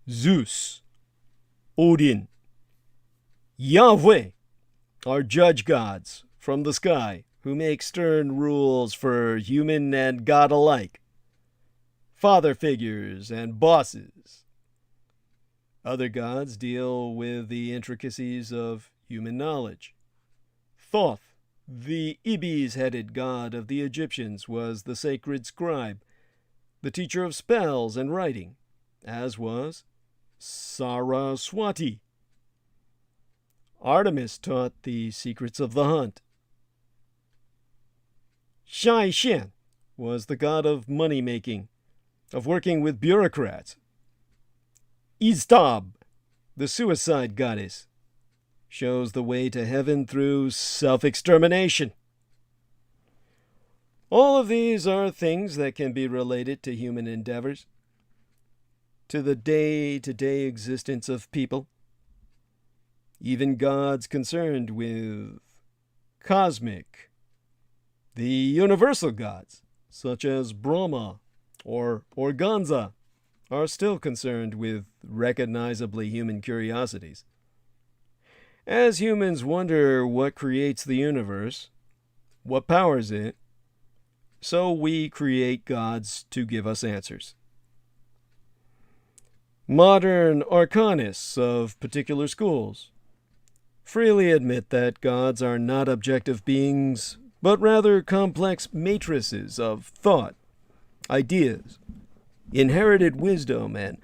Zeus, Odin, Yahweh are judge gods from the sky who make stern rules for human and god alike. Father figures and bosses. Other gods deal with the intricacies of human knowledge. Thoth, the Ibis-headed god of the Egyptians, was the sacred scribe, the teacher of spells and writing, as was Saraswati. Artemis taught the secrets of the hunt. Shai Shen was the god of money-making, of working with bureaucrats. Iztab, the suicide goddess, shows the way to heaven through self-extermination. All of these are things that can be related to human endeavors, to the day-to-day existence of people. Even gods concerned with cosmic, the universal gods, such as Brahma or Organza, are still concerned with recognizably human curiosities. As humans wonder what creates the universe, what powers it, so we create gods to give us answers. Modern arcanists of particular schools freely admit that gods are not objective beings, but rather complex matrices of thought, ideas, inherited wisdom, and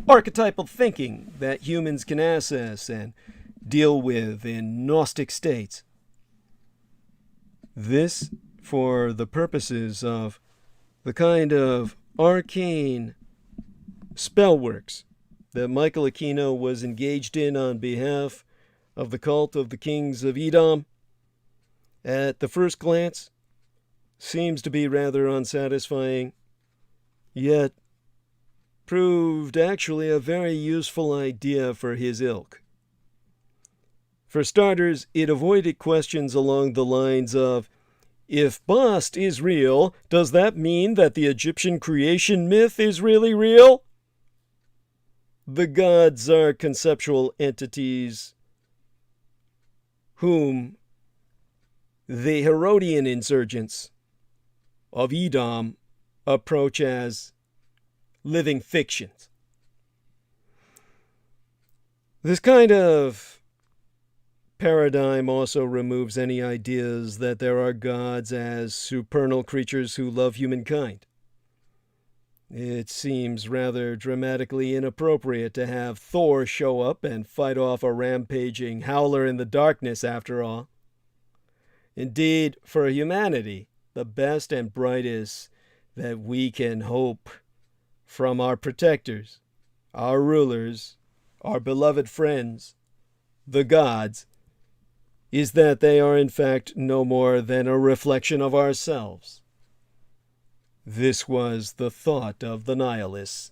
archetypal thinking that humans can access and deal with in Gnostic states. This for the purposes of the kind of arcane spellworks that Michael Aquino was engaged in on behalf of the cult of the kings of Edom, at the first glance, seems to be rather unsatisfying, yet proved actually a very useful idea for his ilk. For starters, it avoided questions along the lines of, if Bast is real, does that mean that the Egyptian creation myth is really real? The gods are conceptual entities whom the Herodian insurgents of Edom approach as living fictions. This kind of paradigm also removes any ideas that there are gods as supernal creatures who love humankind. It seems rather dramatically inappropriate to have Thor show up and fight off a rampaging howler in the darkness, after all. Indeed, for humanity, the best and brightest that we can hope from our protectors, our rulers, our beloved friends, the gods, is that they are in fact no more than a reflection of ourselves. This was the thought of the nihilists.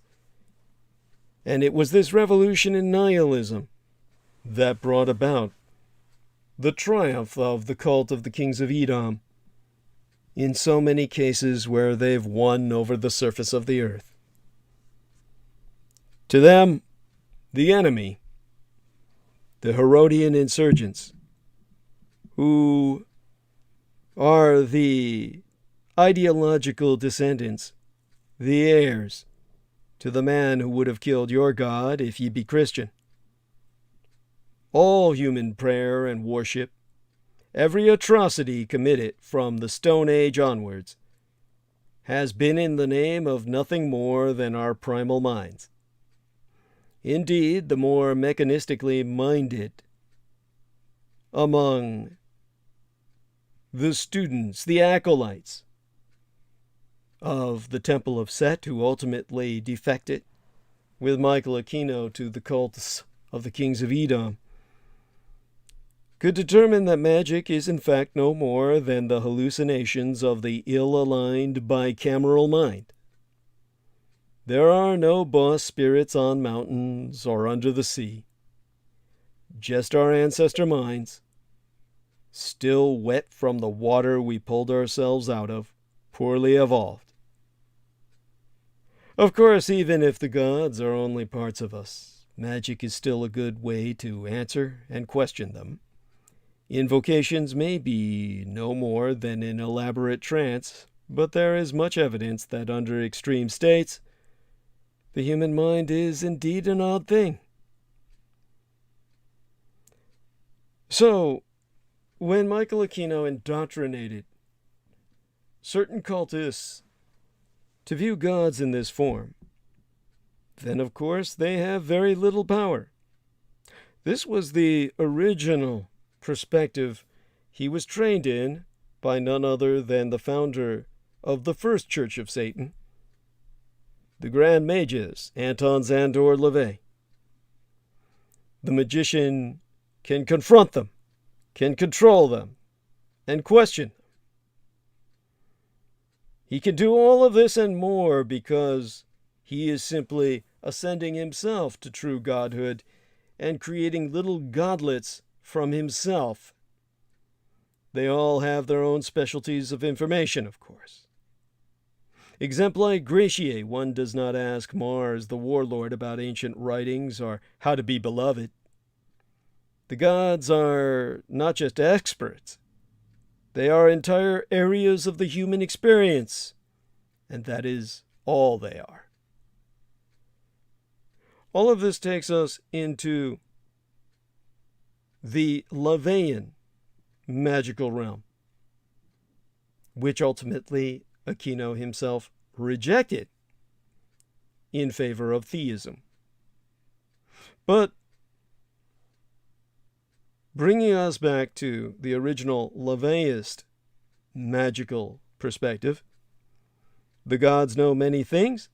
And it was this revolution in nihilism that brought about the triumph of the cult of the kings of Edom in so many cases where they've won over the surface of the earth. To them, the enemy, the Herodian insurgents, who are the ideological descendants, the heirs to the man who would have killed your God if ye be Christian. All human prayer and worship, every atrocity committed from the Stone Age onwards, has been in the name of nothing more than our primal minds. Indeed, the more mechanistically minded among the students, the acolytes of the Temple of Set, who ultimately defected with Michael Aquino to the cults of the kings of Edom, could determine that magic is in fact no more than the hallucinations of the ill-aligned bicameral mind. There are no boss spirits on mountains or under the sea, just our ancestor minds, still wet from the water we pulled ourselves out of, poorly evolved. Of course, even if the gods are only parts of us, magic is still a good way to answer and question them. Invocations may be no more than an elaborate trance, but there is much evidence that under extreme states, the human mind is indeed an odd thing. So, when Michael Aquino indoctrinated certain cultists to view gods in this form, then of course they have very little power. This was the original perspective he was trained in by none other than the founder of the first Church of Satan, the Grand Magus, Anton Szandor LaVey. The magician can confront them, can control them, and question them. He can do all of this and more because he is simply ascending himself to true godhood and creating little godlets from himself. They all have their own specialties of information, of course. Exempli gratiae, one does not ask Mars, the warlord, about ancient writings or how to be beloved. The gods are not just experts. They are entire areas of the human experience, and that is all they are. All of this takes us into the LaVeyan magical realm, which ultimately Aquino himself rejected in favor of theism. But bringing us back to the original LaVeyist magical perspective, the gods know many things,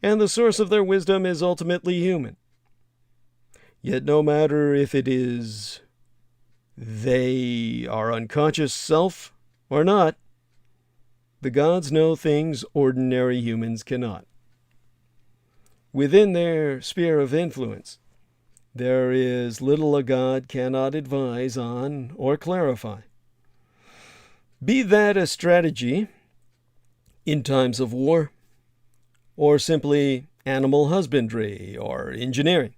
and the source of their wisdom is ultimately human. Yet no matter if it is they are unconscious self or not, the gods know things ordinary humans cannot. Within their sphere of influence, there is little a god cannot advise on or clarify. Be that a strategy in times of war, or simply animal husbandry or engineering.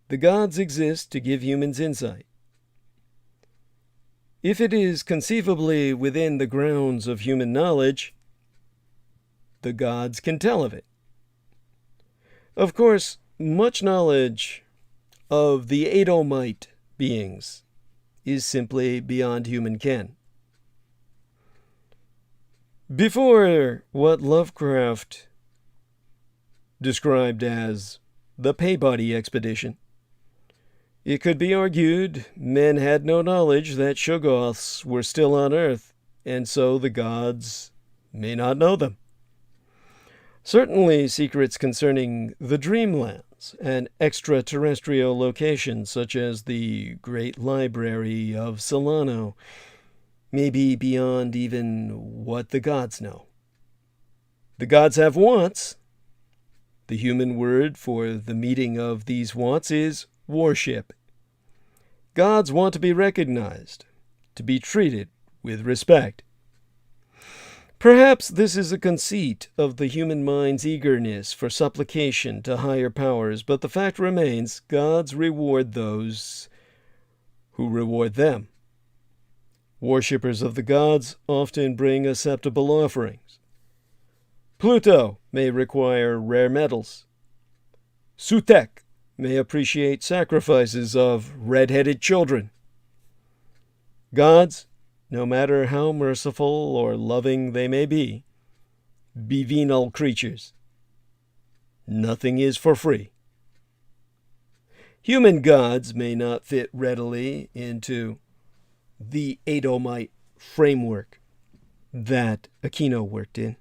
The gods exist to give humans insight. If it is conceivably within the grounds of human knowledge, the gods can tell of it. Of course, much knowledge of the Edomite beings is simply beyond human ken. Before what Lovecraft described as the Peabody expedition, it could be argued men had no knowledge that Shoggoths were still on Earth, and so the gods may not know them. Certainly secrets concerning the dreamland temples and extraterrestrial locations such as the Great Library of Solano may be beyond even what the gods know. The gods have wants. The human word for the meeting of these wants is worship. Gods want to be recognized, to be treated with respect. Perhaps this is a conceit of the human mind's eagerness for supplication to higher powers, but the fact remains, gods reward those who reward them. Worshippers of the gods often bring acceptable offerings. Pluto may require rare metals. Sutek may appreciate sacrifices of red-headed children. Gods, no matter how merciful or loving they may be venal creatures. Nothing is for free. Human gods may not fit readily into the Edomite framework that Aquino worked in,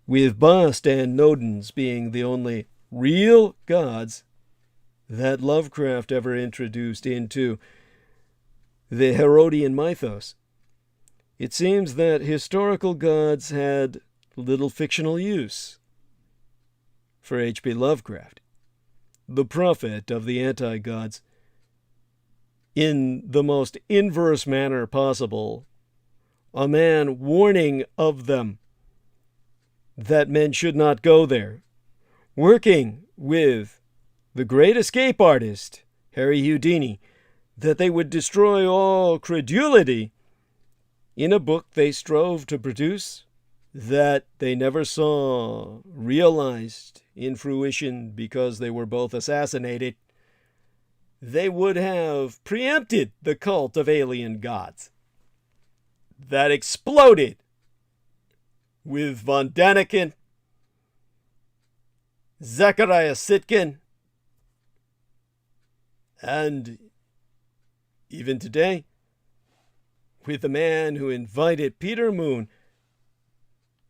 with Bast and Nodens being the only real gods that Lovecraft ever introduced into the Herodian mythos. It seems that historical gods had little fictional use for H.P. Lovecraft, the prophet of the anti-gods, in the most inverse manner possible, a man warning of them that men should not go there, working with the great escape artist, Harry Houdini, that they would destroy all credulity in a book they strove to produce that they never saw realized in fruition because they were both assassinated. They would have preempted the cult of alien gods that exploded with von Daniken, Zechariah Sitkin, and even today, with the man who invited Peter Moon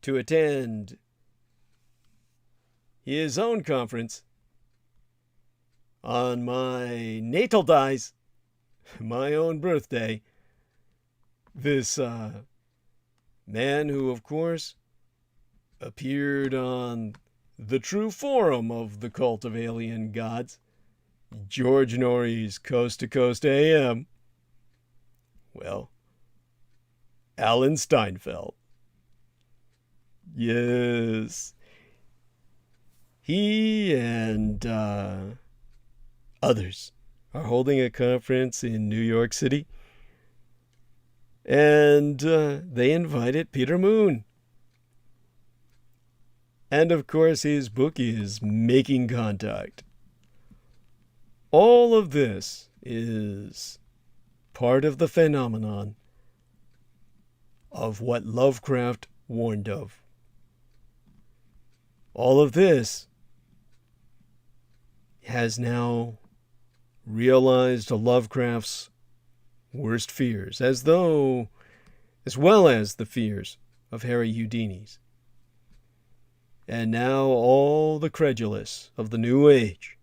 to attend his own conference on my natal dies, my own birthday. This man who, of course, appeared on the true forum of the cult of alien gods, George Norrie's Coast to Coast AM. Well, Alan Steinfeld. Yes. He and others are holding a conference in New York City. And they invited Peter Moon. And of course, his book is Making Contact. All of this is part of the phenomenon of what Lovecraft warned of. All of this has now realized Lovecraft's worst fears, as well as the fears of Harry Houdini's. And now all the credulous of the New Age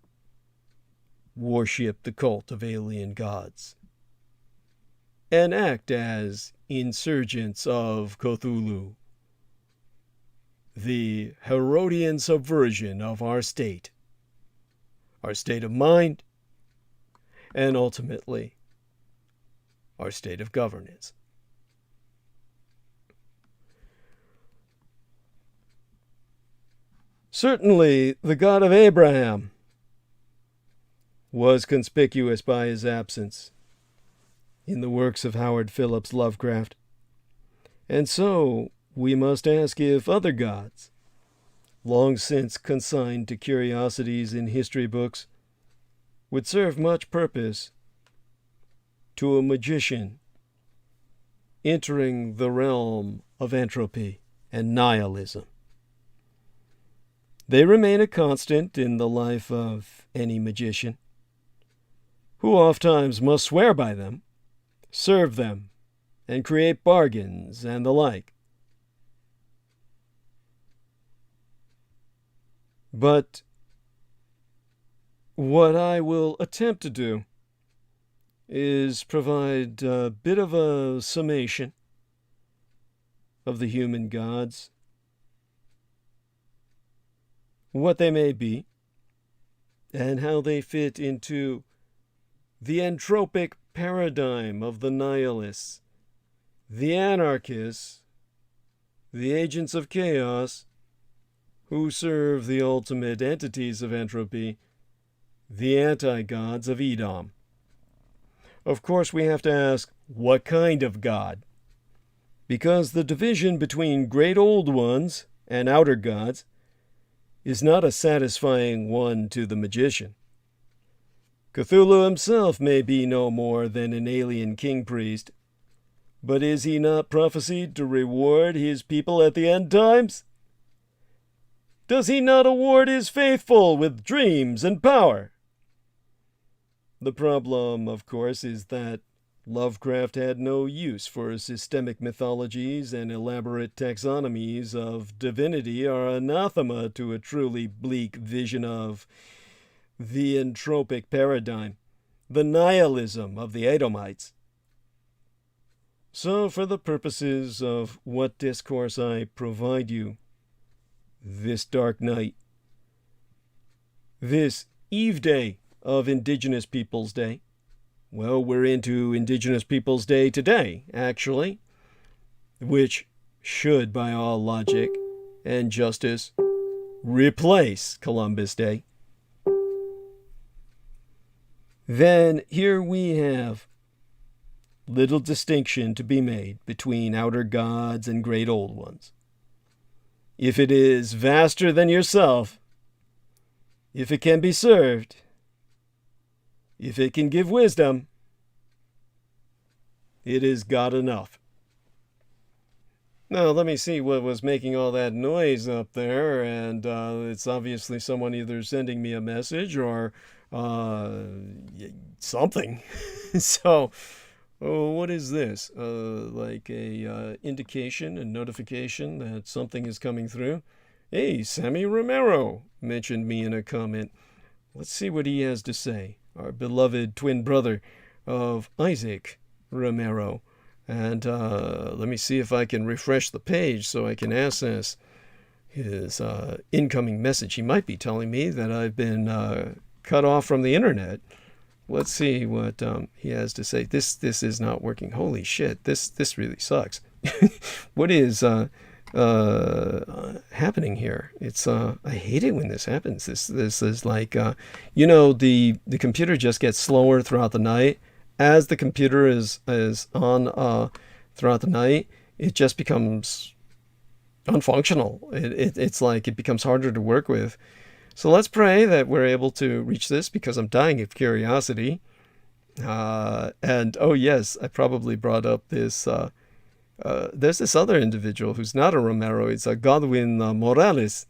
worship the cult of alien gods and act as insurgents of Cthulhu, the Herodian subversion of our state of mind, and ultimately our state of governance. Certainly, the God of Abraham was conspicuous by his absence in the works of Howard Phillips Lovecraft. And so, we must ask if other gods, long since consigned to curiosities in history books, would serve much purpose to a magician entering the realm of entropy and nihilism. They remain a constant in the life of any magician, who oftentimes must swear by them, serve them, and create bargains and the like. But what I will attempt to do is provide a bit of a summation of the human gods, what they may be, and how they fit into the entropic paradigm of the nihilists, the anarchists, the agents of chaos, who serve the ultimate entities of entropy, the anti-gods of Edom. Of course, we have to ask, what kind of god? Because the division between great old ones and outer gods is not a satisfying one to the magician. Cthulhu himself may be no more than an alien king-priest, but is he not prophesied to reward his people at the end times? Does he not award his faithful with dreams and power? The problem, of course, is that Lovecraft had no use for systemic mythologies, and elaborate taxonomies of divinity are anathema to a truly bleak vision of the entropic paradigm, the nihilism of the Edomites. So, for the purposes of what discourse I provide you this dark night, this Eve Day of Indigenous Peoples Day, well, we're into Indigenous Peoples Day today, actually, which should, by all logic and justice, replace Columbus Day. Then here we have little distinction to be made between outer gods and great old ones. If it is vaster than yourself, if it can be served, if it can give wisdom, it is God enough. Now, let me see what was making all that noise up there, and it's obviously someone either sending me a message or something. So, what is this? Like a indication, a notification that something is coming through? Hey, Sammy Romero mentioned me in a comment. Let's see what he has to say. Our beloved twin brother of Isaac Romero. And let me see if I can refresh the page so I can access his incoming message. He might be telling me that I've been cut off from the internet. Let's see what he has to say. This is not working. Holy shit, this really sucks. What is happening here? It's I hate it when this happens. This is like the computer just gets slower throughout the night. As the computer is on throughout the night, it just becomes unfunctional. It's like it becomes harder to work with. So let's pray that we're able to reach this, because I'm dying of curiosity. And oh yes, I probably brought up this. There's this other individual who's not a Romero. It's a Godwin Morales.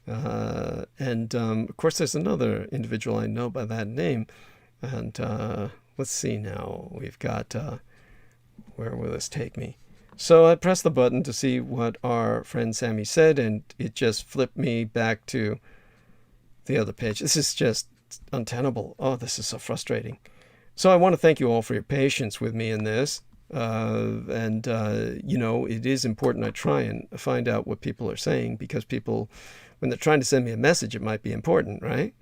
And of course, there's another individual I know by that name. And let's see now. We've got, where will this take me? So I pressed the button to see what our friend Sammy said, and it just flipped me back to the other page. This is just untenable. Oh, this is so frustrating. So I want to thank you all for your patience with me in this. It is important I try and find out what people are saying, because people, when they're trying to send me a message, it might be important, right?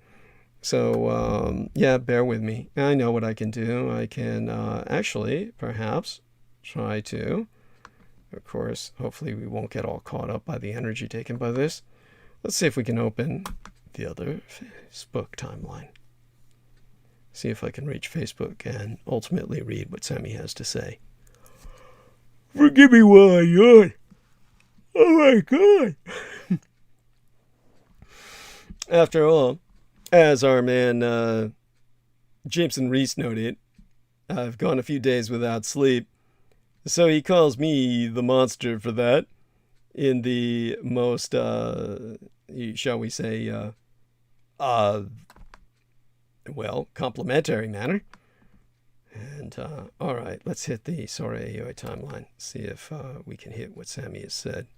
So, bear with me. I know what I can do. I can actually, perhaps, try to. Of course, hopefully we won't get all caught up by the energy taken by this. Let's see if we can open the other Facebook timeline. See if I can reach Facebook and ultimately read what Sammy has to say. Forgive me while I yawn. Oh my God. After all, as our man Jameson Reese noted, I've gone a few days without sleep. So he calls me the monster for that, in the most, shall we say, complimentary manner. And, all right, let's hit the Sorayoi timeline. See if we can hit what Sammy has said.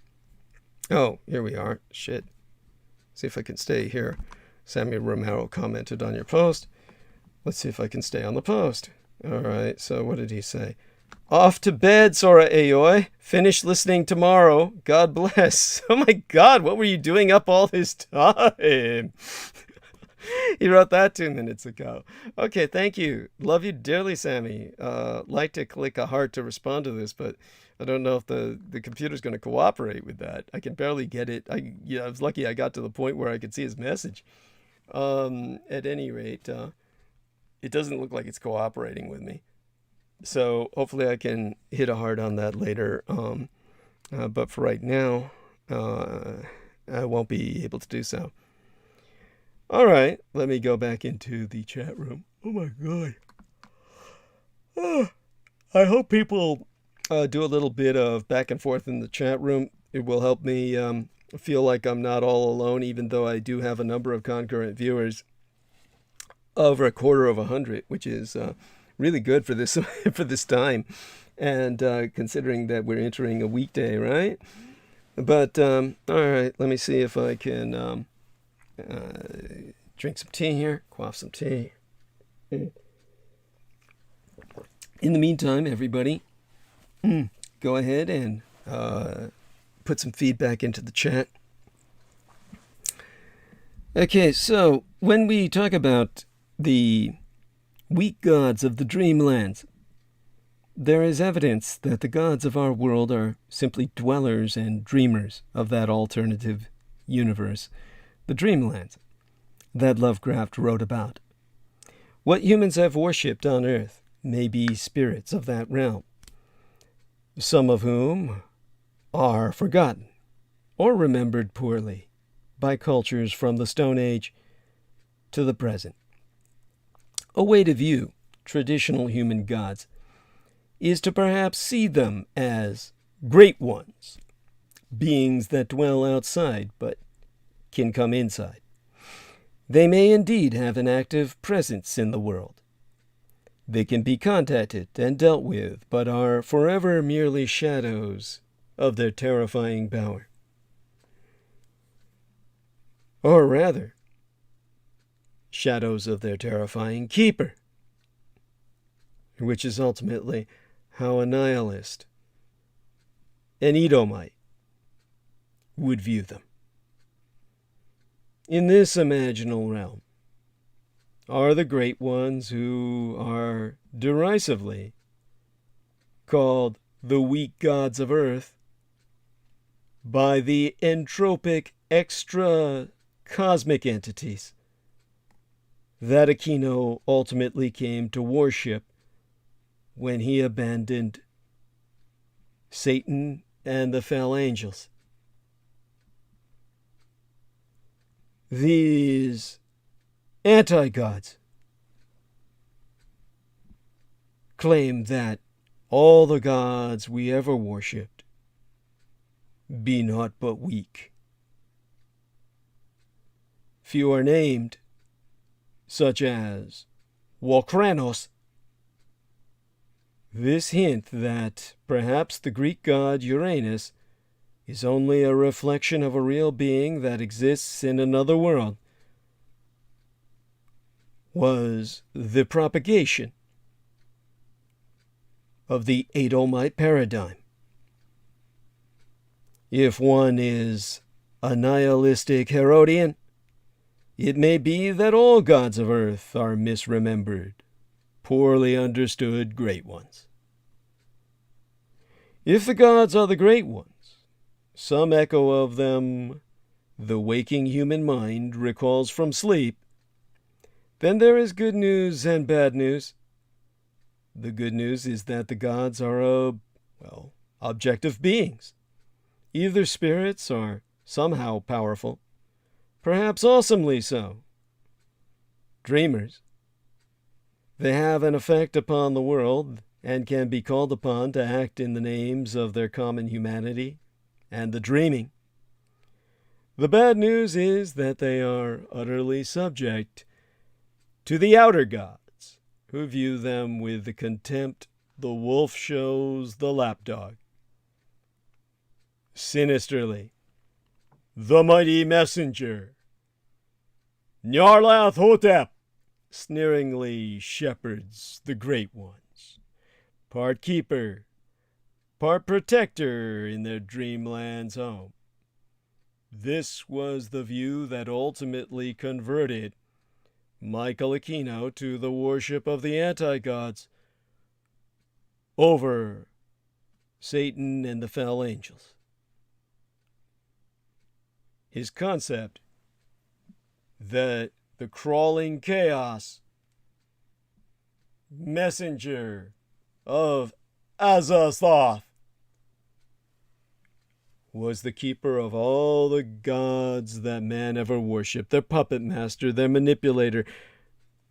Oh, here we are. Shit. See if I can stay here. Samuel Romero commented on your post. Let's see if I can stay on the post. All right, so what did he say? Off to bed, Sora Aoi. Finish listening tomorrow. God bless. Oh my God, what were you doing up all this time? He wrote that 2 minutes ago. Okay, thank you. Love you dearly, Sammy. Like to click a heart to respond to this, but I don't know if the computer's going to cooperate with that. I can barely get it. I was lucky I got to the point where I could see his message. At any rate, it doesn't look like it's cooperating with me. So hopefully I can hit a heart on that later. But for right now, I won't be able to do so. All right, let me go back into the chat room. Oh my God. I hope people do a little bit of back and forth in the chat room. It will help me feel like I'm not all alone, even though I do have a number of concurrent viewers. Over 250, which is really good for this for this time, and considering that we're entering a weekday, right? But all right, let me see if I can drink some tea here, quaff some tea. In the meantime, everybody, go ahead and put some feedback into the chat. Okay, so when we talk about the weak gods of the dreamlands, there is evidence that the gods of our world are simply dwellers and dreamers of that alternative universe, the dreamlands, that Lovecraft wrote about. What humans have worshipped on Earth may be spirits of that realm, some of whom are forgotten or remembered poorly by cultures from the Stone Age to the present. A way to view traditional human gods is to perhaps see them as great ones, beings that dwell outside but can come inside. They may indeed have an active presence in the world. They can be contacted and dealt with, but are forever merely shadows of their terrifying power. Or rather, shadows of their terrifying keeper, which is ultimately how a nihilist, an Edomite, would view them. In this imaginal realm are the great ones who are derisively called the weak gods of Earth by the entropic extra-cosmic entities that Aquino ultimately came to worship when he abandoned Satan and the fell angels. These anti-gods claim that all the gods we ever worshipped be naught but weak. Few are named, such as Walkranos. This hint that perhaps the Greek god Uranus is only a reflection of a real being that exists in another world was the propagation of the Edomite paradigm. If one is a nihilistic Herodian, it may be that all gods of Earth are misremembered, poorly understood great ones. If the gods are the great ones, some echo of them the waking human mind recalls from sleep, then there is good news and bad news. The good news is that the gods are, objective beings, either spirits or somehow powerful, perhaps awesomely so. Dreamers. They have an effect upon the world and can be called upon to act in the names of their common humanity and the dreaming. The bad news is that they are utterly subject to the outer gods, who view them with the contempt the wolf shows the lapdog. Sinisterly, the mighty messenger Nyarlathotep sneeringly shepherds the great ones, part keeper, part protector in their dreamland's home. This was the view that ultimately converted Michael Aquino to the worship of the anti-gods over Satan and the fell angels. His concept that the crawling chaos messenger of Azathoth was the keeper of all the gods that man ever worshipped, their puppet master, their manipulator,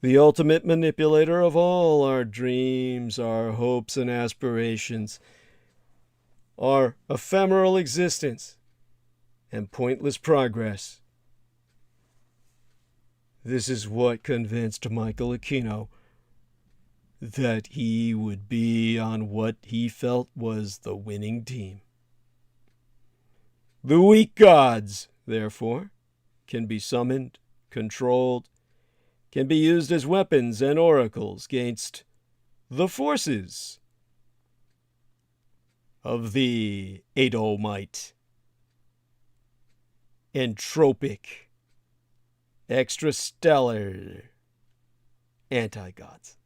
the ultimate manipulator of all our dreams, our hopes and aspirations, our ephemeral existence, and pointless progress. This is what convinced Michael Aquino that he would be on what he felt was the winning team. The weak gods, therefore, can be summoned, controlled, can be used as weapons and oracles against the forces of the Edomite, entropic, extrastellar anti-gods.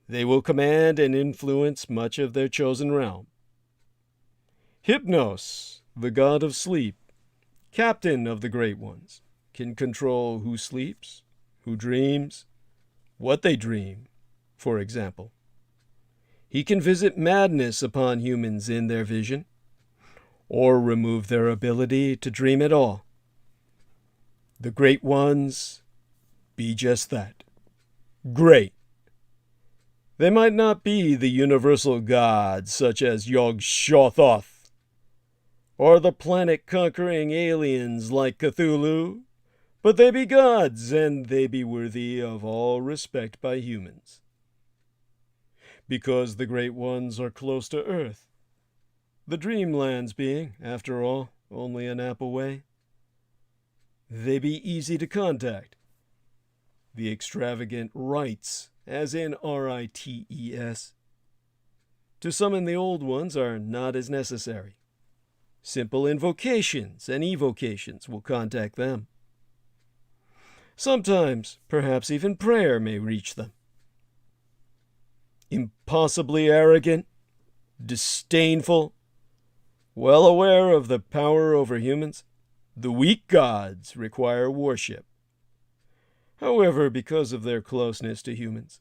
They will command and influence much of their chosen realm. Hypnos, the god of sleep, captain of the great ones, can control who sleeps, who dreams, what they dream, for example. He can visit madness upon humans in their vision, or remove their ability to dream at all. The great ones be just that, great. They might not be the universal gods such as Yog-Sothoth, or the planet-conquering aliens like Cthulhu, but they be gods, and they be worthy of all respect by humans. Because the great ones are close to Earth, the dreamlands being, after all, only a nap away, they be easy to contact. The extravagant rites, as in R-I-T-E-S, to summon the old ones are not as necessary. Simple invocations and evocations will contact them. Sometimes, perhaps even prayer may reach them. Impossibly arrogant, disdainful, well aware of the power over humans, the weak gods require worship. However, because of their closeness to humans,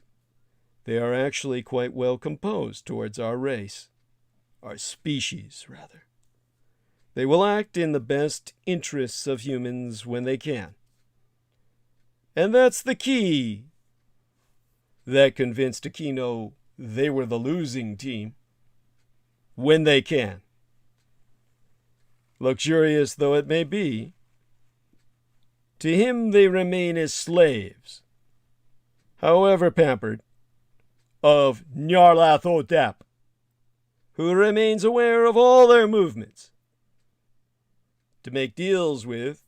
they are actually quite well composed towards our race, our species, rather. They will act in the best interests of humans when they can. And that's the key that convinced Aquino they were the losing team. When they can. Luxurious though it may be, to him they remain as slaves, however pampered, of Nyarlathotep, who remains aware of all their movements. To make deals with,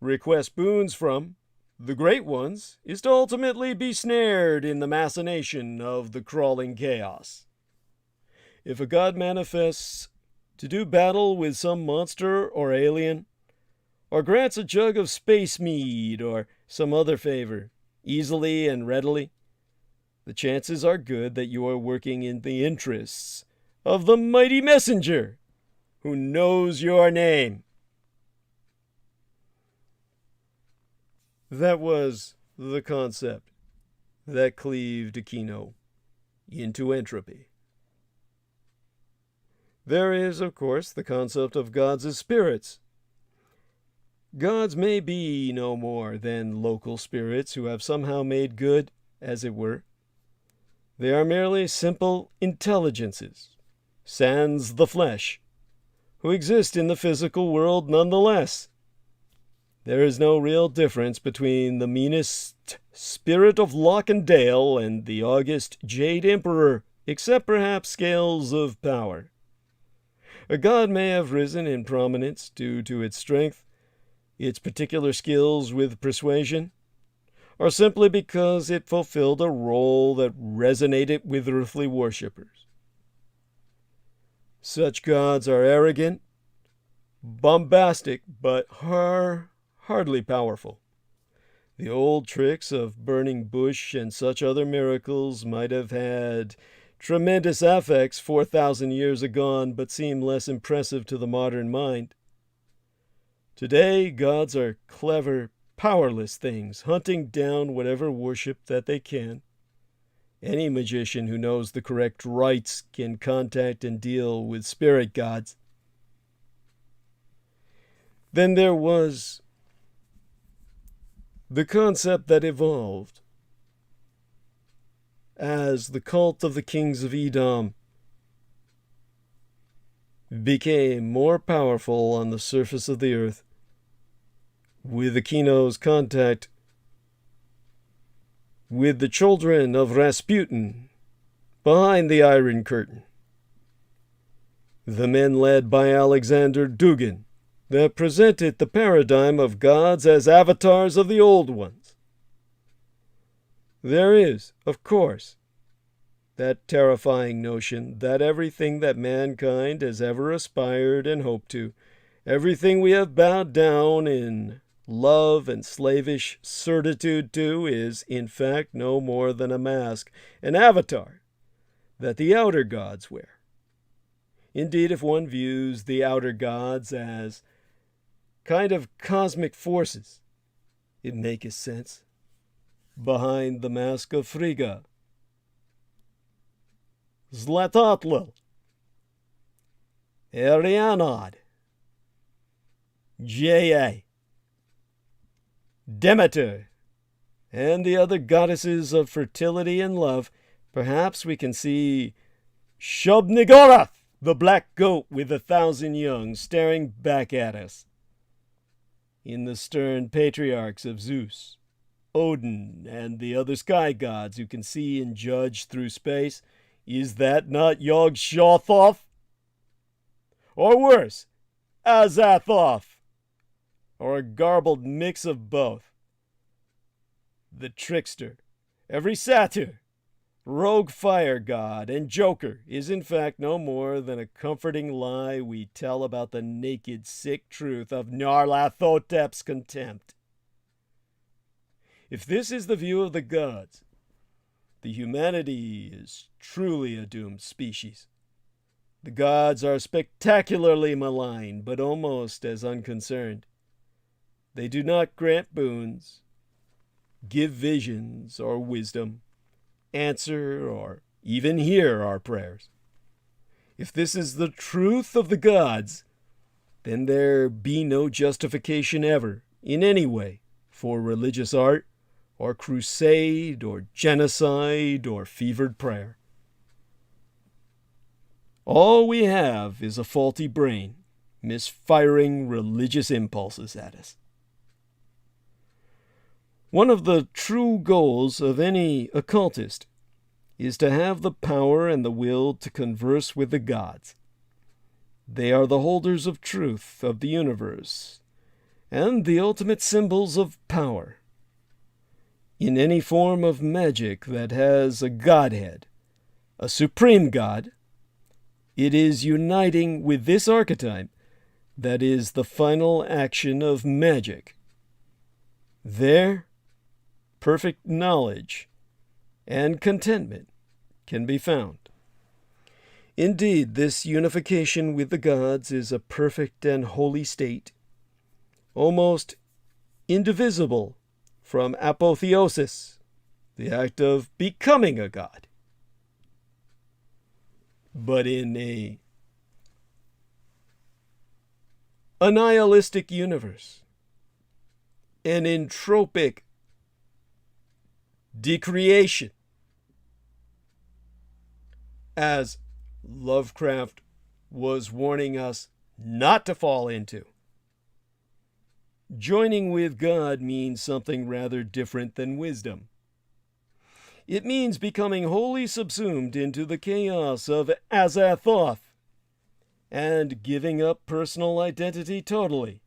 request boons from, the great ones is to ultimately be snared in the machination of the crawling chaos. If a god manifests to do battle with some monster or alien, or grants a jug of space mead or some other favor, easily and readily, the chances are good that you are working in the interests of the mighty messenger who knows your name. That was the concept that cleaved Aquino into entropy. There is, of course, the concept of gods as spirits. Gods may be no more than local spirits who have somehow made good, as it were. They are merely simple intelligences, sans the flesh, who exist in the physical world nonetheless. There is no real difference between the meanest spirit of Loch and Dale and the august Jade Emperor, except perhaps scales of power. A god may have risen in prominence due to its strength, its particular skills with persuasion, or simply because it fulfilled a role that resonated with earthly worshippers. Such gods are arrogant, bombastic, but hardly powerful. The old tricks of burning bush and such other miracles might have had tremendous affects 4,000 years agone, but seem less impressive to the modern mind. Today, gods are clever, powerless things, hunting down whatever worship that they can. Any magician who knows the correct rites can contact and deal with spirit gods. Then there was the concept that evolved as the cult of the kings of Edom became more powerful on the surface of the earth, with Aquino's contact with the children of Rasputin behind the Iron Curtain. The men led by Alexander Dugin that presented the paradigm of gods as avatars of the old ones. There is, of course, that terrifying notion that everything that mankind has ever aspired and hoped to, everything we have bowed down in love and slavish certitude to, is in fact no more than a mask, an avatar that the outer gods wear. Indeed, if one views the outer gods as kind of cosmic forces, it makes sense. Behind the mask of Frigga, Zlatatlil, Arianod, J.A., Demeter, and the other goddesses of fertility and love, perhaps we can see Shub-Niggurath, the black goat with 1,000 young, staring back at us. In the stern patriarchs of Zeus, Odin, and the other sky gods who can see and judge through space, is that not Yog-Sothoth? Or worse, Azathoth, or a garbled mix of both? The trickster, every satyr, rogue fire god, and joker is in fact no more than a comforting lie we tell about the naked, sick truth of Nyarlathotep's contempt. If this is the view of the gods, the humanity is truly a doomed species. The gods are spectacularly malign, but almost as unconcerned. They do not grant boons, give visions or wisdom, answer or even hear our prayers. If this is the truth of the gods, then there be no justification ever, in any way, for religious art, or crusade, or genocide, or fevered prayer. All we have is a faulty brain, misfiring religious impulses at us. One of the true goals of any occultist is to have the power and the will to converse with the gods. They are the holders of truth of the universe, and the ultimate symbols of power. In any form of magic that has a godhead, a supreme god, it is uniting with this archetype that is the final action of magic. There, perfect knowledge and contentment can be found. Indeed, this unification with the gods is a perfect and holy state, almost indivisible from apotheosis, the act of becoming a god. But in a nihilistic universe, an entropic decreation, as Lovecraft was warning us not to fall into. Joining with God means something rather different than wisdom. It means becoming wholly subsumed into the chaos of Azathoth and giving up personal identity totally.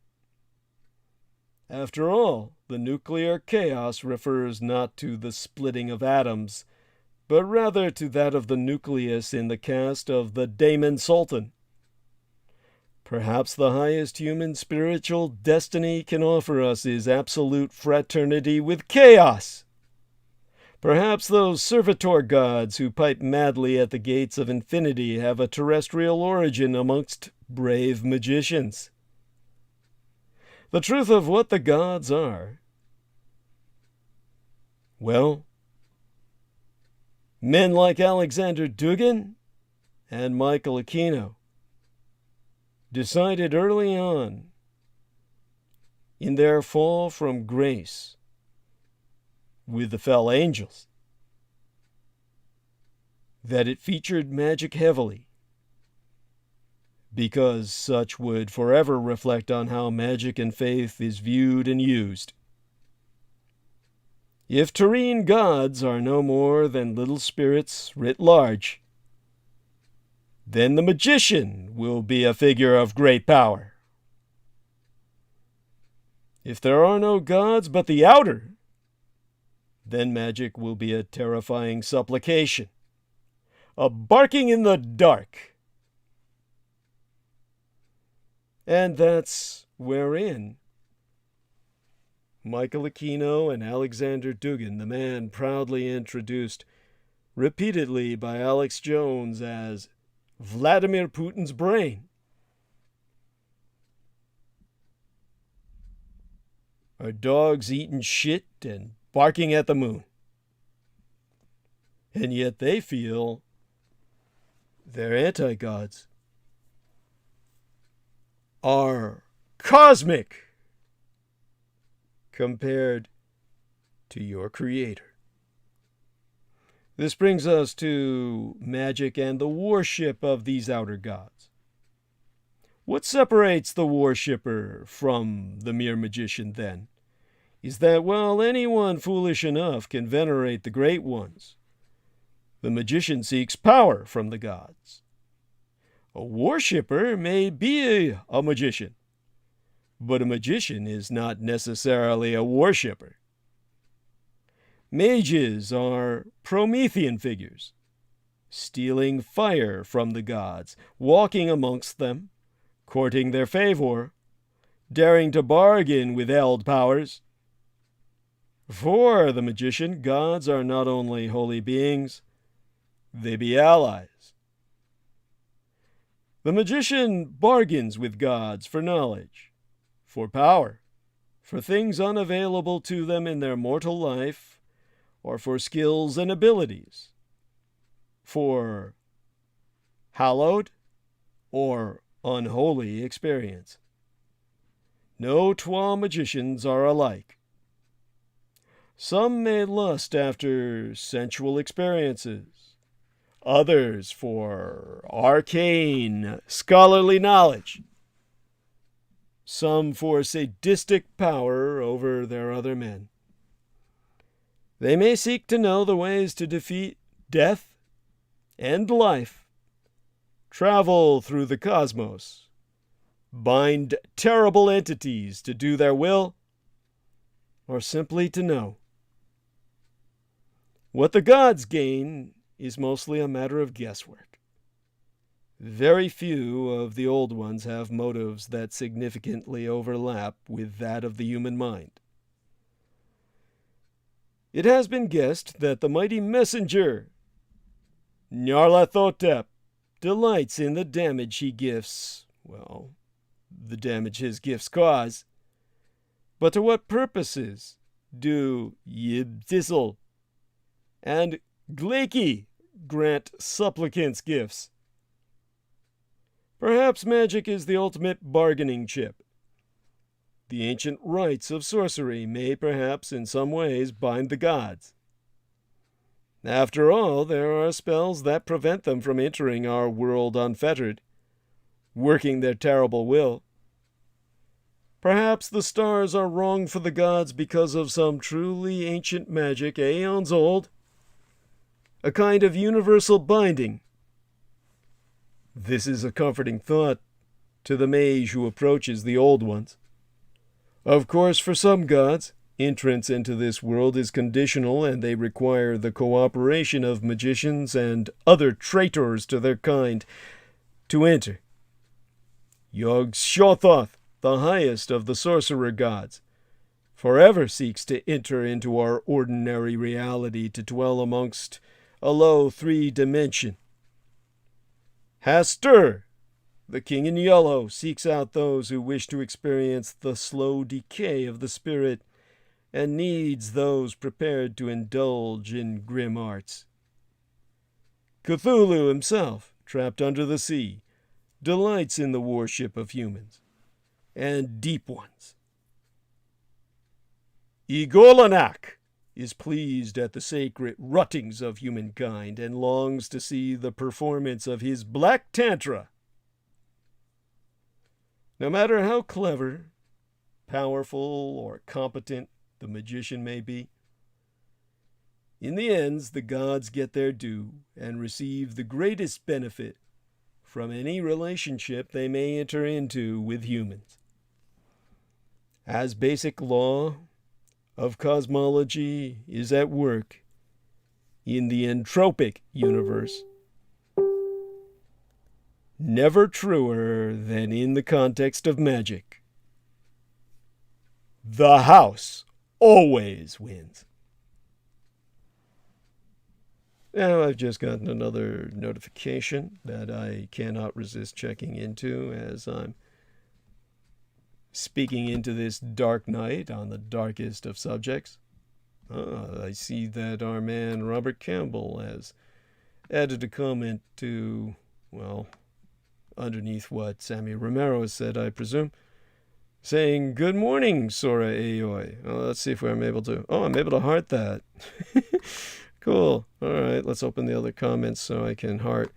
After all, the nuclear chaos refers not to the splitting of atoms, but rather to that of the nucleus in the cast of the Daemon Sultan. Perhaps the highest human spiritual destiny can offer us is absolute fraternity with chaos. Perhaps those servitor gods who pipe madly at the gates of infinity have a terrestrial origin amongst brave magicians. The truth of what the gods are, well, men like Alexander Dugin and Michael Aquino decided early on in their fall from grace with the fell angels that it featured magic heavily, because such would forever reflect on how magic and faith is viewed and used. If terrene gods are no more than little spirits writ large, then the magician will be a figure of great power. If there are no gods but the outer, then magic will be a terrifying supplication, a barking in the dark. And that's wherein Michael Aquino and Alexander Dugin, the man proudly introduced repeatedly by Alex Jones as Vladimir Putin's brain, are dogs eating shit and barking at the moon. And yet they feel their anti-gods are cosmic compared to your creator. This brings us to magic and the worship of these outer gods. What separates the worshipper from the mere magician, then, is that while anyone foolish enough can venerate the great ones, the magician seeks power from the gods. A worshipper may be a magician, but a magician is not necessarily a worshipper. Mages are Promethean figures, stealing fire from the gods, walking amongst them, courting their favor, daring to bargain with held powers. For the magician, gods are not only holy beings, they be allies. The magician bargains with gods for knowledge, for power, for things unavailable to them in their mortal life, or for skills and abilities, for hallowed or unholy experience. No twa magicians are alike. Some may lust after sensual experiences, others for arcane, scholarly knowledge, some for sadistic power over their other men. They may seek to know the ways to defeat death and life, travel through the cosmos, bind terrible entities to do their will, or simply to know. What the gods gain is mostly a matter of guesswork. Very few of the old ones have motives that significantly overlap with that of the human mind. It has been guessed that the mighty messenger, Nyarlathotep, delights in the damage he gifts, well, the damage his gifts cause. But to what purposes do Yib-Thistle and Glaki grant supplicants gifts? Perhaps magic is the ultimate bargaining chip. The ancient rites of sorcery may perhaps in some ways bind the gods. After all, there are spells that prevent them from entering our world unfettered, working their terrible will. Perhaps the stars are wrong for the gods because of some truly ancient magic, aeons old, a kind of universal binding. This is a comforting thought to the mage who approaches the old ones. Of course, for some gods, entrance into this world is conditional and they require the cooperation of magicians and other traitors to their kind to enter. Yog-Sothoth, the highest of the sorcerer gods, forever seeks to enter into our ordinary reality to dwell amongst a low 3-dimension. Hastur, the king in yellow, seeks out those who wish to experience the slow decay of the spirit and needs those prepared to indulge in grim arts. Cthulhu himself, trapped under the sea, delights in the worship of humans and deep ones. Igolanak is pleased at the sacred ruttings of humankind and longs to see the performance of his black tantra. No matter how clever, powerful, or competent the magician may be, in the end, the gods get their due and receive the greatest benefit from any relationship they may enter into with humans. As basic law of cosmology is at work in the entropic universe, never truer than in the context of magic, the house always wins. Now, I've just gotten another notification that I cannot resist checking into as I'm speaking into this dark night on the darkest of subjects. I see that our man Robert Campbell has added a comment to, well, underneath what Sammy Romero said, I presume, saying, "Good morning, Sora Aoi." Well, let's see if I'm able to... Oh, I'm able to heart that. Cool. All right, let's open the other comments so I can heart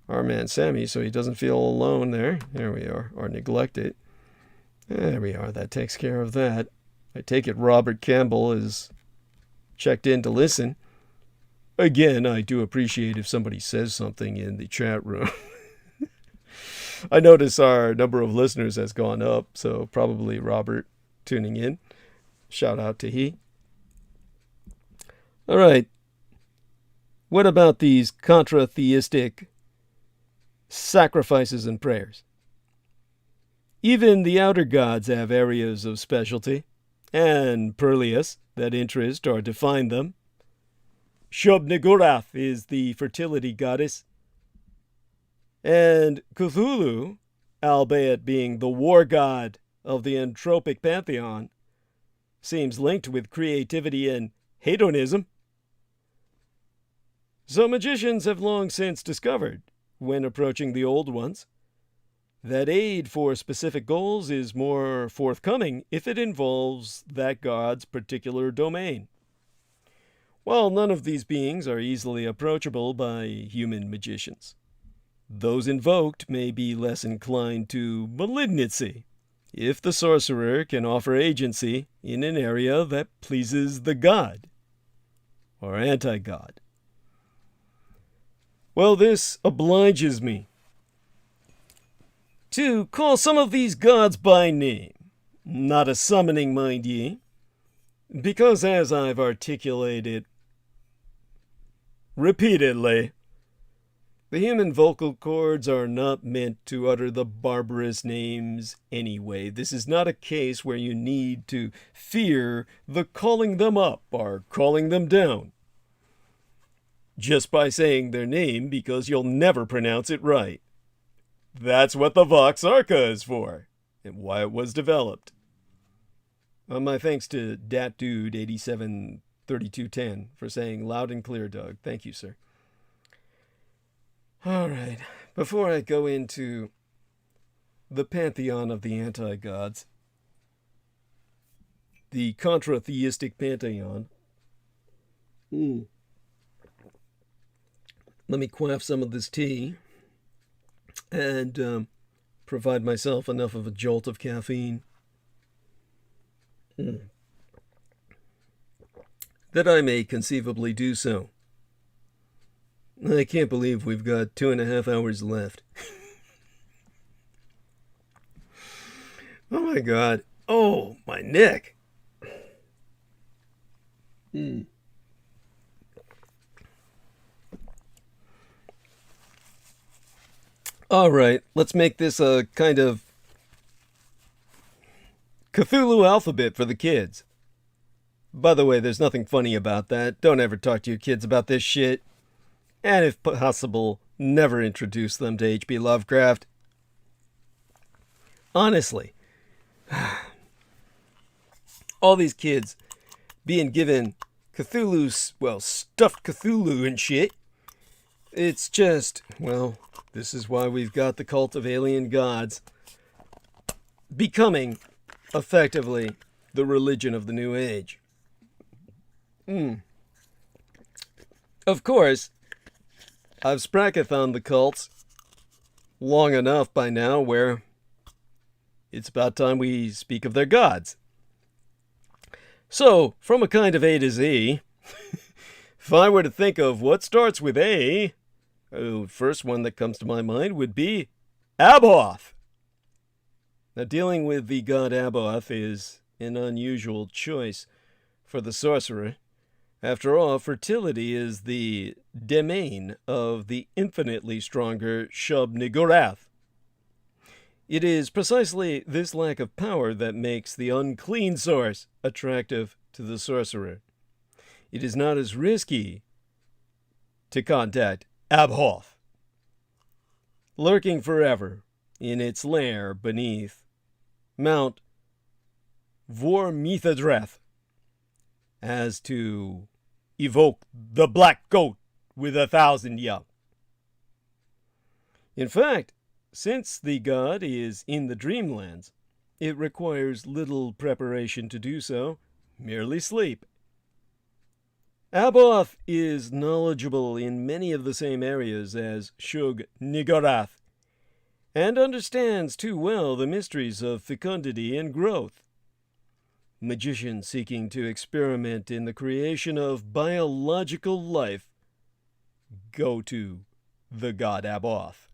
our man Sammy so he doesn't feel alone there. There we are. Or neglect it. There we are. That takes care of that. I take it Robert Campbell is checked in to listen. Again, I do appreciate if somebody says something in the chat room. I notice our number of listeners has gone up, so probably Robert tuning in. Shout out to he. All right. What about these contra-theistic sacrifices and prayers? Even the outer gods have areas of specialty and purlius that interest or define them. Shub-Niggurath is the fertility goddess, and Cthulhu, albeit being the war god of the entropic pantheon, seems linked with creativity and hedonism. So magicians have long since discovered, when approaching the old ones, that aid for specific goals is more forthcoming if it involves that god's particular domain. While none of these beings are easily approachable by human magicians, those invoked may be less inclined to malignancy if the sorcerer can offer agency in an area that pleases the god or anti-god. Well, this obliges me to call some of these gods by name, not a summoning, mind ye, because as I've articulated repeatedly, the human vocal cords are not meant to utter the barbarous names anyway. This is not a case where you need to fear the calling them up or calling them down just by saying their name, because you'll never pronounce it right. That's what the Vox Arca is for, and why it was developed. My thanks to DatDude873210 for saying loud and clear, Doug. Thank you, sir. All right, before I go into the pantheon of the anti-gods, the contra-theistic pantheon, let me quaff some of this tea and provide myself enough of a jolt of caffeine that I may conceivably do so. I can't believe we've got 2.5 hours left. Oh my God. Oh, my neck. All right, let's make this a kind of Cthulhu alphabet for the kids. By the way, there's nothing funny about that. Don't ever talk to your kids about this shit. And if possible, never introduce them to H.P. Lovecraft. Honestly, all these kids being given Cthulhu's, well, stuffed Cthulhu and shit. It's just, well, this is why we've got the cult of alien gods becoming, effectively, the religion of the New Age. Of course, I've sprackathoned the cults long enough by now where it's about time we speak of their gods. So, from a kind of A to Z, if I were to think of what starts with A, the first one that comes to my mind would be Abaoth. Now, dealing with the god Abaoth is an unusual choice for the sorcerer. After all, fertility is the domain of the infinitely stronger Shub-Niggurath. It is precisely this lack of power that makes the unclean source attractive to the sorcerer. It is not as risky to contact Abaoth, lurking forever in its lair beneath Mount Vormithadreth, as to evoke the black goat with 1,000 young. In fact, since the god is in the dreamlands, it requires little preparation to do so, merely sleep. Abaoth is knowledgeable in many of the same areas as Shub-Niggurath, and understands too well the mysteries of fecundity and growth. Magicians seeking to experiment in the creation of biological life go to the god Abaoth.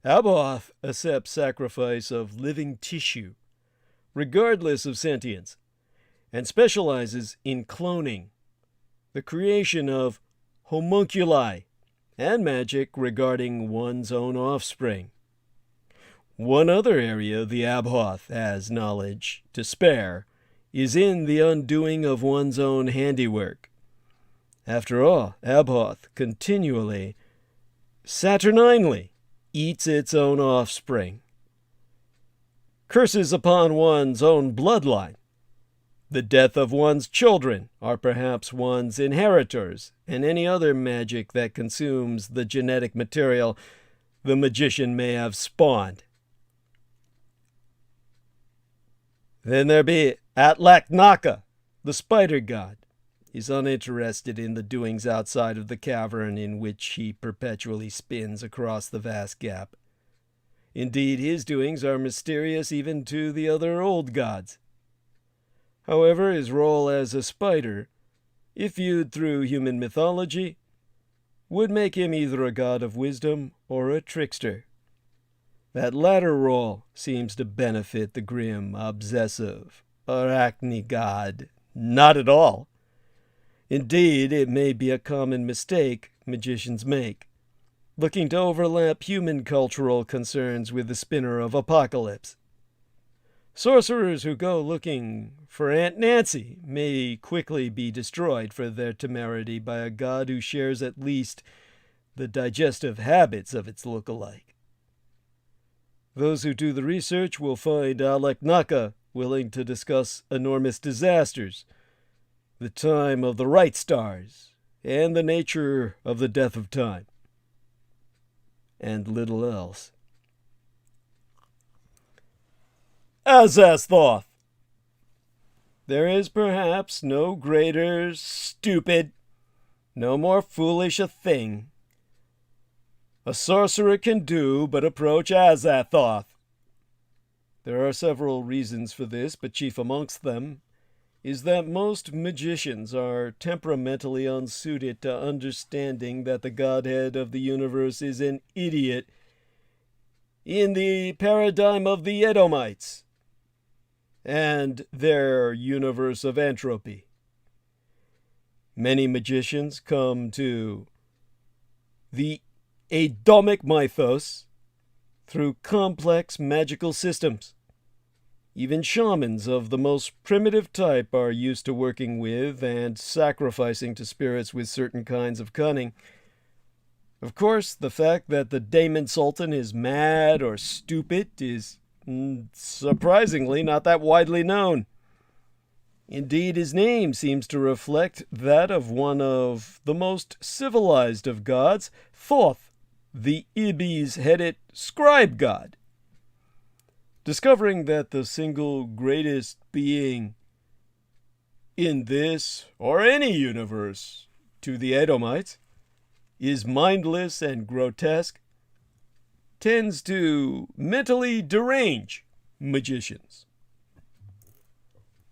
Abaoth accepts sacrifice of living tissue, regardless of sentience, and specializes in cloning, the creation of homunculi, and magic regarding one's own offspring. One other area the Abaoth has knowledge to spare is in the undoing of one's own handiwork. After all, Abaoth continually, saturninely, eats its own offspring. Curses upon one's own bloodline. The death of one's children are perhaps one's inheritors, and any other magic that consumes the genetic material the magician may have spawned. Then there be Atlaknaka, the spider god. He's uninterested in the doings outside of the cavern in which he perpetually spins across the vast gap. Indeed, his doings are mysterious even to the other old gods. However, his role as a spider, if viewed through human mythology, would make him either a god of wisdom or a trickster. That latter role seems to benefit the grim, obsessive, arachne god not at all. Indeed, it may be a common mistake magicians make, looking to overlap human cultural concerns with the spinner of apocalypse. Sorcerers who go looking for Aunt Nancy may quickly be destroyed for their temerity by a god who shares at least the digestive habits of its look-alike. Those who do the research will find Atlaknaka willing to discuss enormous disasters, the time of the right stars, and the nature of the death of time, and little else. Azathoth. There is perhaps no greater stupid, no more foolish a thing a sorcerer can do but approach Azathoth. There are several reasons for this, but chief amongst them is that most magicians are temperamentally unsuited to understanding that the Godhead of the universe is an idiot in the paradigm of the Edomites. and their universe of entropy. Many magicians come to the Adamic mythos through complex magical systems. Even shamans of the most primitive type are used to working with and sacrificing to spirits with certain kinds of cunning. Of course, the fact that the Daemon Sultan is mad or stupid is surprisingly not that widely known. Indeed, his name seems to reflect that of one of the most civilized of gods, Thoth, the Ibis-headed scribe god. Discovering that the single greatest being in this or any universe to the Edomites is mindless and grotesque tends to mentally derange magicians.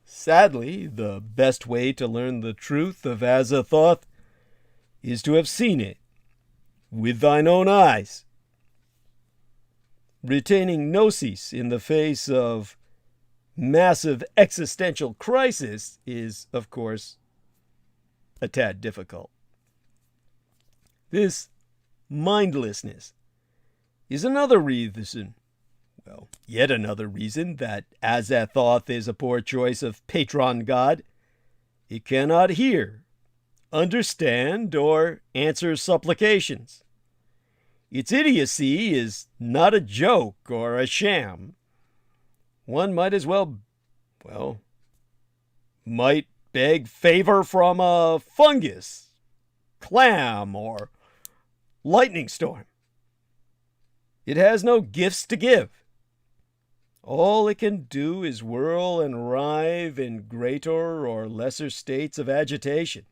Sadly, the best way to learn the truth of Azathoth is to have seen it with thine own eyes. Retaining gnosis in the face of massive existential crisis is, of course, a tad difficult. This mindlessness is another reason, yet another reason that Azathoth is a poor choice of patron god. It cannot hear, understand, or answer supplications. Its idiocy is not a joke or a sham. One might as might beg favor from a fungus, clam, or lightning storm. It has no gifts to give. All it can do is whirl and writhe in greater or lesser states of agitation.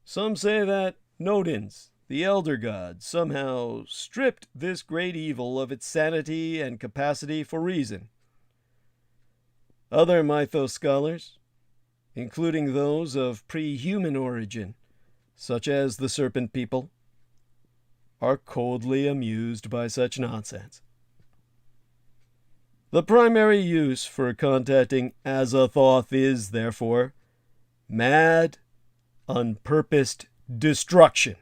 Some say that Nodens, the elder god, somehow stripped this great evil of its sanity and capacity for reason. Other mythos scholars, including those of pre-human origin, such as the serpent people, are coldly amused by such nonsense. The primary use for contacting Azathoth is, therefore, mad, unpurposed destruction.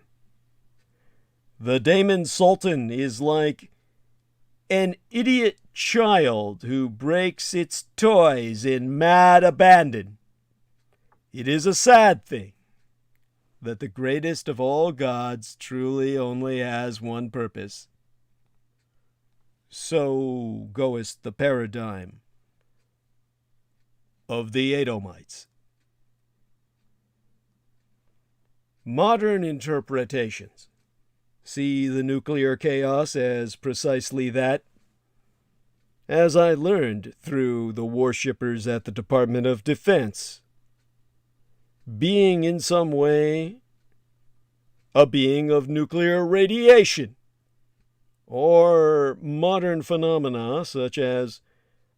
The Daemon Sultan is like an idiot child who breaks its toys in mad abandon. It is a sad thing that the greatest of all gods truly only has one purpose. So goeth the paradigm of the Edomites. Modern interpretations see the nuclear chaos as precisely that. As I learned through the worshippers at the Department of Defense, being in some way a being of nuclear radiation, or modern phenomena such as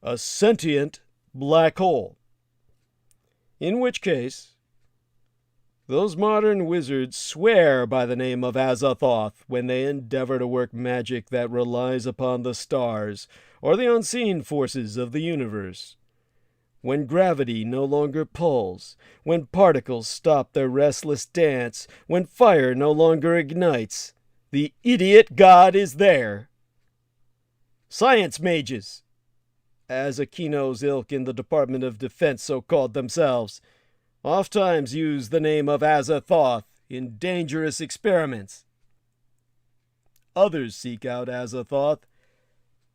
a sentient black hole, in which case those modern wizards swear by the name of Azathoth when they endeavor to work magic that relies upon the stars or the unseen forces of the universe. When gravity no longer pulls, when particles stop their restless dance, when fire no longer ignites, the idiot god is there. Science mages, as Aquino's ilk in the Department of Defense so called themselves, oftentimes use the name of Azathoth in dangerous experiments. Others seek out Azathoth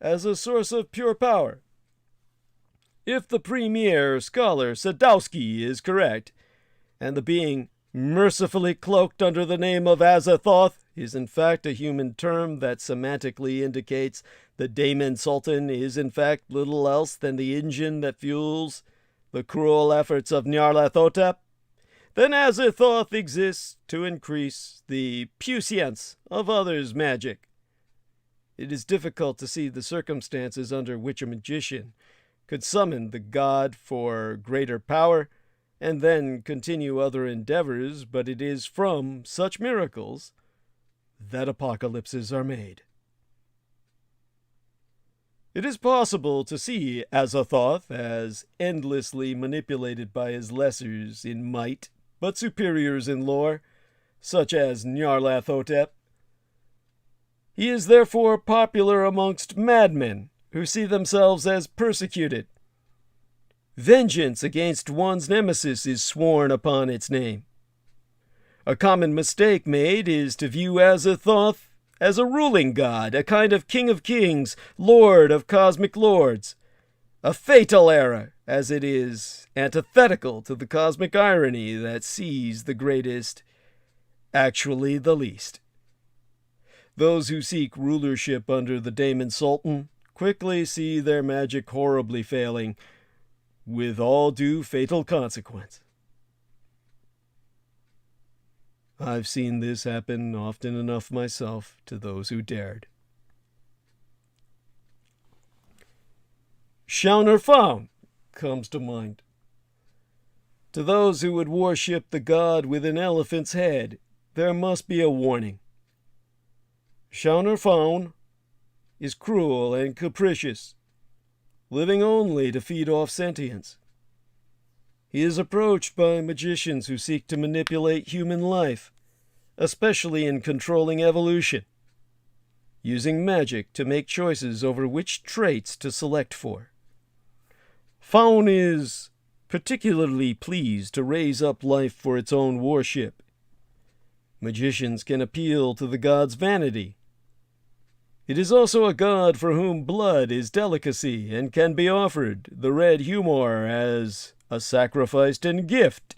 as a source of pure power. If the premier scholar Sadowski is correct, and the being mercifully cloaked under the name of Azathoth is in fact a human term that semantically indicates the Daemon Sultan is in fact little else than the engine that fuels the cruel efforts of Nyarlathotep, then Azathoth exists to increase the puissance of others' magic. It is difficult to see the circumstances under which a magician could summon the god for greater power and then continue other endeavors, but it is from such miracles that apocalypses are made. It is possible to see Azathoth as endlessly manipulated by his lessers in might, but superiors in lore, such as Nyarlathotep. He is therefore popular amongst madmen who see themselves as persecuted. Vengeance against one's nemesis is sworn upon its name. A common mistake made is to view Azathoth as a ruling god, a kind of king of kings, lord of cosmic lords. A fatal error, as it is antithetical to the cosmic irony that sees the greatest actually the least. Those who seek rulership under the Daemon Sultan quickly see their magic horribly failing, with all due fatal consequence. I've seen this happen often enough myself to those who dared. Shaunarfaun comes to mind. To those who would worship the god with an elephant's head, there must be a warning. Shaunarfaun is cruel and capricious, living only to feed off sentience. He is approached by magicians who seek to manipulate human life, especially in controlling evolution, using magic to make choices over which traits to select for. Faun is particularly pleased to raise up life for its own worship. Magicians can appeal to the god's vanity. It is also a god for whom blood is delicacy and can be offered, the red humor, as a sacrificed and gift.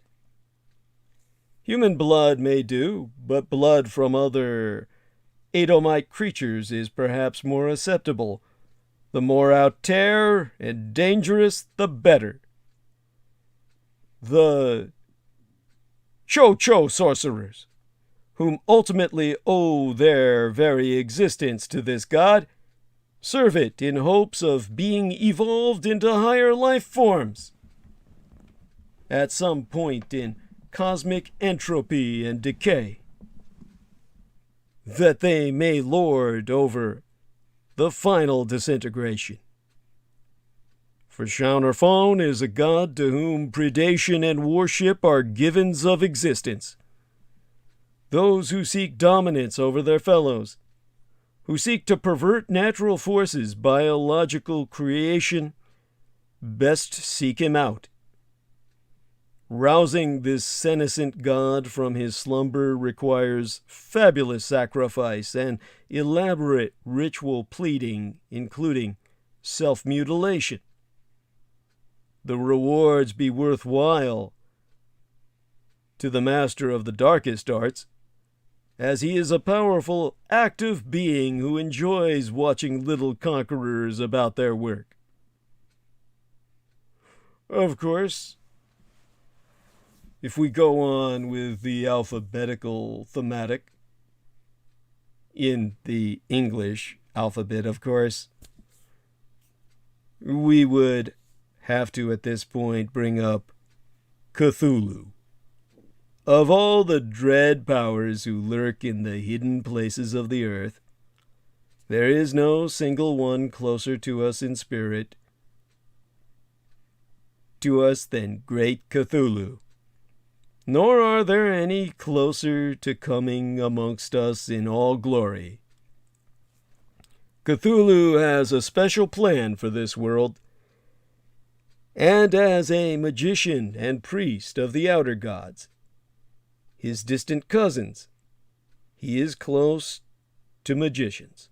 Human blood may do, but blood from other Edomite creatures is perhaps more acceptable. The more out there and dangerous, the better. The Cho-Cho sorcerers, whom ultimately owe their very existence to this god, serve it in hopes of being evolved into higher life forms. At some point in cosmic entropy and decay, that they may lord over the final disintegration. For Shaunarfaun is a god to whom predation and worship are givens of existence. Those who seek dominance over their fellows, who seek to pervert natural forces, biological creation, best seek him out. Rousing this senescent god from his slumber requires fabulous sacrifice and elaborate ritual pleading, including self-mutilation. The rewards be worthwhile to the master of the darkest arts, as he is a powerful, active being who enjoys watching little conquerors about their work. Of course, if we go on with the alphabetical thematic, in the English alphabet, of course, we would have to at this point bring up Cthulhu. Of all the dread powers who lurk in the hidden places of the earth, there is no single one closer to us in spirit, to us than great Cthulhu. Nor are there any closer to coming amongst us in all glory. Cthulhu has a special plan for this world, and as a magician and priest of the outer gods, his distant cousins, he is close to magicians.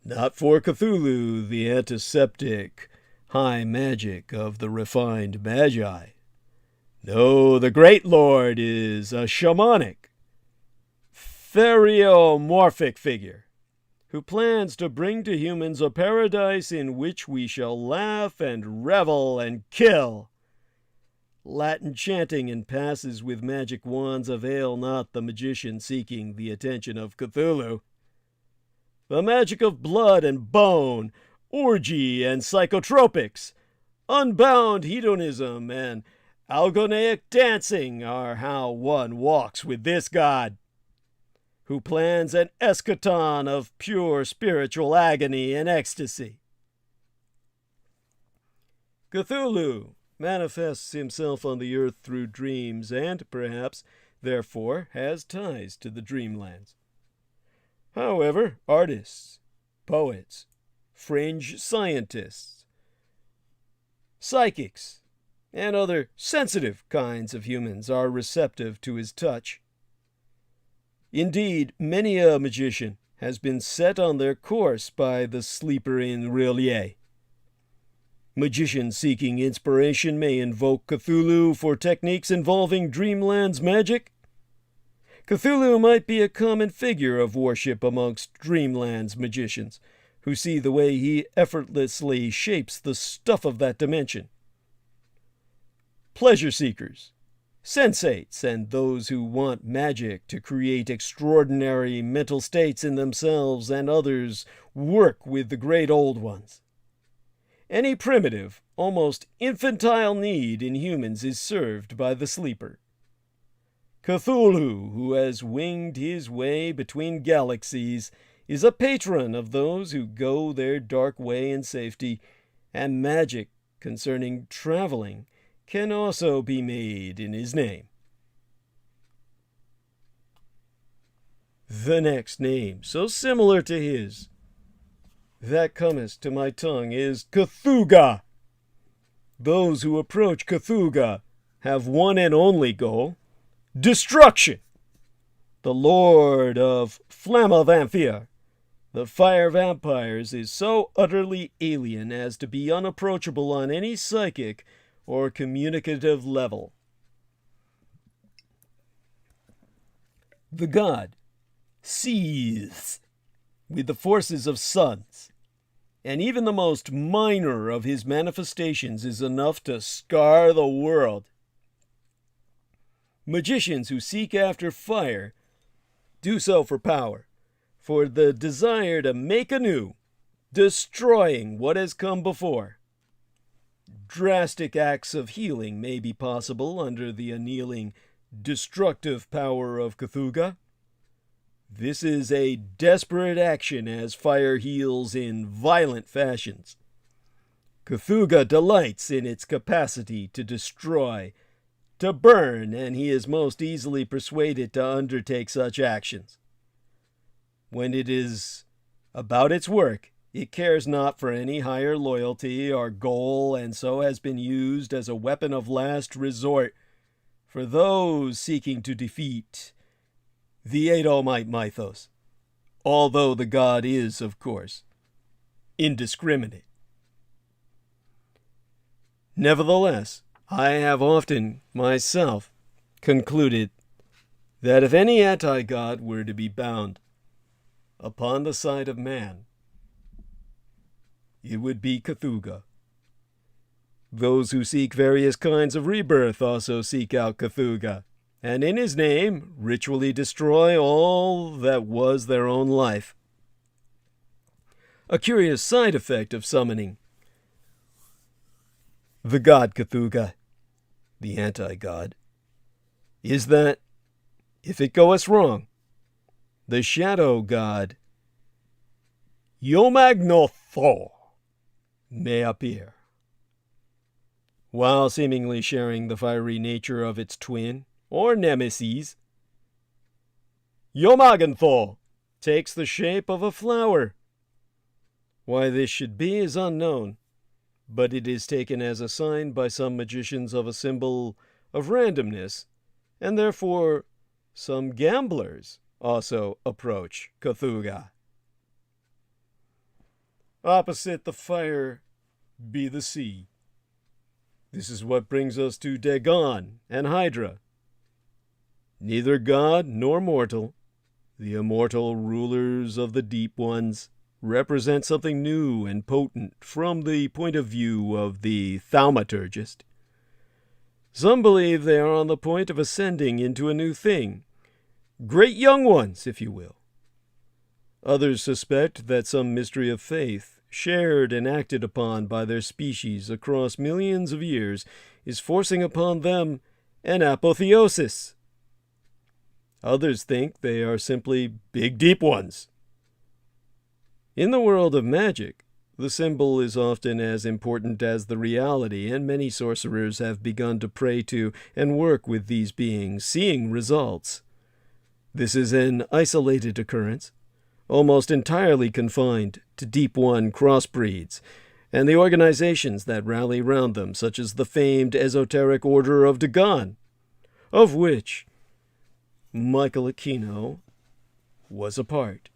Not for Cthulhu, the antiseptic high magic of the refined magi. No, the great lord is a shamanic, theriomorphic figure who plans to bring to humans a paradise in which we shall laugh and revel and kill. Latin chanting and passes with magic wands avail not the magician seeking the attention of Cthulhu. The magic of blood and bone, orgy and psychotropics, unbound hedonism and algonaic dancing are how one walks with this god, who plans an eschaton of pure spiritual agony and ecstasy. Cthulhu manifests himself on the earth through dreams and, perhaps, therefore, has ties to the dreamlands. However, artists, poets, fringe scientists, psychics, and other sensitive kinds of humans are receptive to his touch. Indeed, many a magician has been set on their course by the sleeper in Relier. Magicians seeking inspiration may invoke Cthulhu for techniques involving Dreamland's magic. Cthulhu might be a common figure of worship amongst Dreamland's magicians, who see the way he effortlessly shapes the stuff of that dimension. Pleasure seekers, sensates, and those who want magic to create extraordinary mental states in themselves and others work with the great old ones. Any primitive, almost infantile need in humans is served by the sleeper. Cthulhu, who has winged his way between galaxies, is a patron of those who go their dark way in safety, and magic concerning traveling can also be made in his name. The next name, so similar to his, that cometh to my tongue, is Cthugha. Those who approach Cthugha have one and only goal: destruction. The Lord of Flammavanthia, the fire vampires, is so utterly alien as to be unapproachable on any psychic or communicative level. The god seethes with the forces of suns, and even the most minor of his manifestations is enough to scar the world. Magicians who seek after fire do so for power, for the desire to make anew, destroying what has come before. Drastic acts of healing may be possible under the annealing, destructive power of Cthugha. This is a desperate action as fire heals in violent fashions. Cthugha delights in its capacity to destroy, to burn, and he is most easily persuaded to undertake such actions. When it is about its work, it cares not for any higher loyalty or goal, and so has been used as a weapon of last resort for those seeking to defeat the Edomite mythos, although the god is, of course, indiscriminate. Nevertheless, I have often, myself, concluded that if any anti-god were to be bound upon the side of man, it would be Cthugha. Those who seek various kinds of rebirth also seek out Cthugha, and in his name ritually destroy all that was their own life. A curious side effect of summoning the god Cthugha, the anti-god, is that, if it goeth wrong, the shadow god Yomagnotho may appear, while seemingly sharing the fiery nature of its twin, or nemesis. Yomagnotho takes the shape of a flower. Why this should be is unknown, but it is taken as a sign by some magicians of a symbol of randomness, and therefore some gamblers also approach Cthugha. Opposite the fire be the sea. This is what brings us to Dagon and Hydra. Neither god nor mortal, the immortal rulers of the deep ones, represent something new and potent from the point of view of the thaumaturgist. Some believe they are on the point of ascending into a new thing, great young ones, if you will. Others suspect that some mystery of faith, shared and acted upon by their species across millions of years, is forcing upon them an apotheosis. Others think they are simply big deep ones. In the world of magic, The symbol is often as important as the reality, and many sorcerers have begun to pray to and work with these beings, seeing results. This is an isolated occurrence, almost entirely confined to Deep One crossbreeds, and the organizations that rally round them, such as the famed esoteric Order of Dagon, of which Michael Aquino was a part,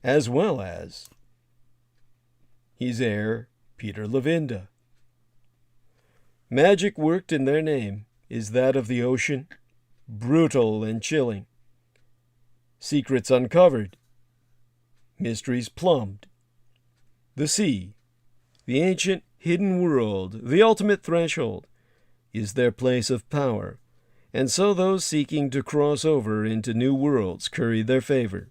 as well as his heir, Peter Levinda. Magic worked in their name is that of the ocean, brutal and chilling. Secrets uncovered, mysteries plumbed. The sea, the ancient hidden world, the ultimate threshold, is their place of power, and so those seeking to cross over into new worlds curry their favor.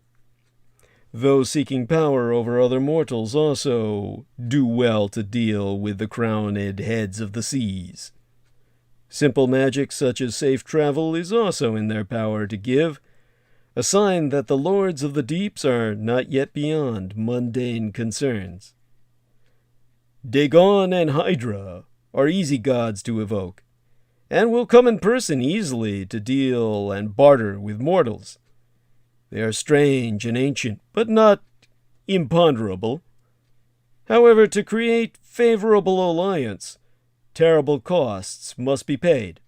Those seeking power over other mortals also do well to deal with the crowned heads of the seas. Simple magic such as safe travel is also in their power to give, a sign that the lords of the deeps are not yet beyond mundane concerns. Dagon and Hydra are easy gods to evoke, and will come in person easily to deal and barter with mortals. They are strange and ancient, but not imponderable. However, to create favorable alliance, terrible costs must be paid.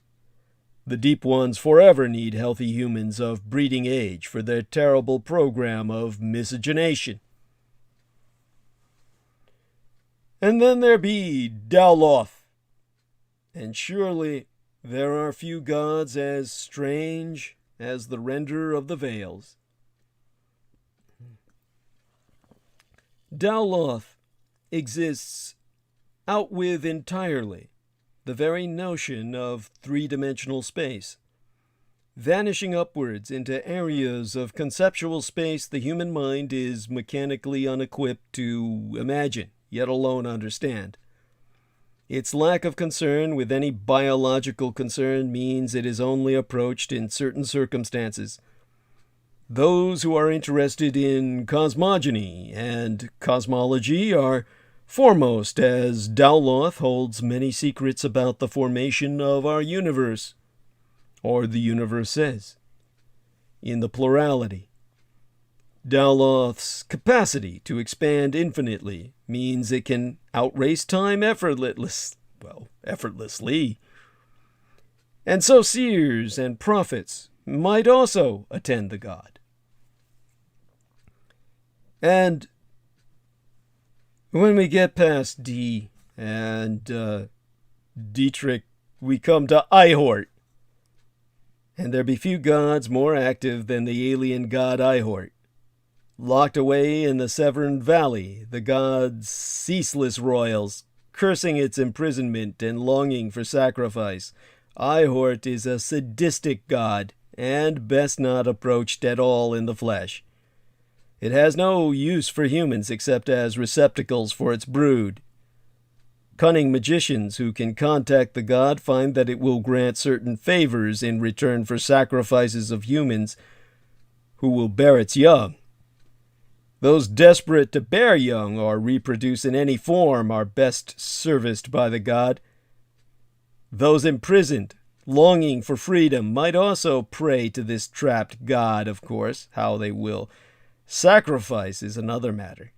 The Deep Ones forever need healthy humans of breeding age for their terrible program of miscegenation. And then there be Dowloth, and surely there are few gods as strange as the render of the veils. Dowloth exists out with entirely the very notion of three-dimensional space, vanishing upwards into areas of conceptual space the human mind is mechanically unequipped to imagine, yet alone understand. Its lack of concern with any biological concern means it is only approached in certain circumstances. Those who are interested in cosmogony and cosmology are foremost, as Dowloth holds many secrets about the formation of our universe, or the universes, in the plurality. Dowloth's capacity to expand infinitely means it can outrace time effortlessly. And so seers and prophets might also attend the god. And when we get past D and Dietrich, we come to Ihort. And there be few gods more active than the alien god Ihort. Locked away in the Severn Valley, the god's ceaseless roils, cursing its imprisonment and longing for sacrifice, Ihort is a sadistic god, and best not approached at all in the flesh. It has no use for humans except as receptacles for its brood. Cunning magicians who can contact the god find that it will grant certain favors in return for sacrifices of humans who will bear its young. Those desperate to bear young or reproduce in any form are best serviced by the god. Those imprisoned, longing for freedom, might also pray to this trapped god, of course, how they will. Sacrifice is another matter.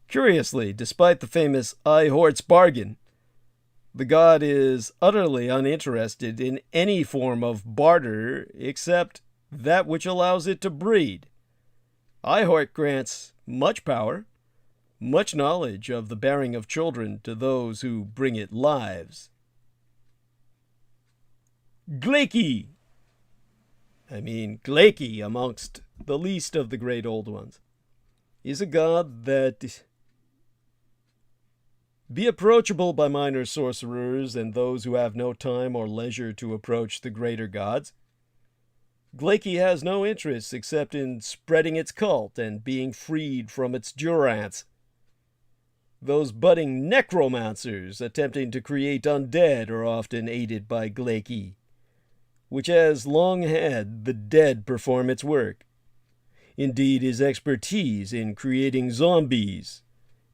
Curiously, despite the famous Ihort's bargain, the god is utterly uninterested in any form of barter except that which allows it to breed. Ihort grants much power, much knowledge of the bearing of children to those who bring it lives. Gleki, amongst the least of the great old ones, is a god that be approachable by minor sorcerers and those who have no time or leisure to approach the greater gods. Gleki has no interests except in spreading its cult and being freed from its durance. Those budding necromancers attempting to create undead are often aided by Gleki, which has long had the dead perform its work. Indeed, his expertise in creating zombies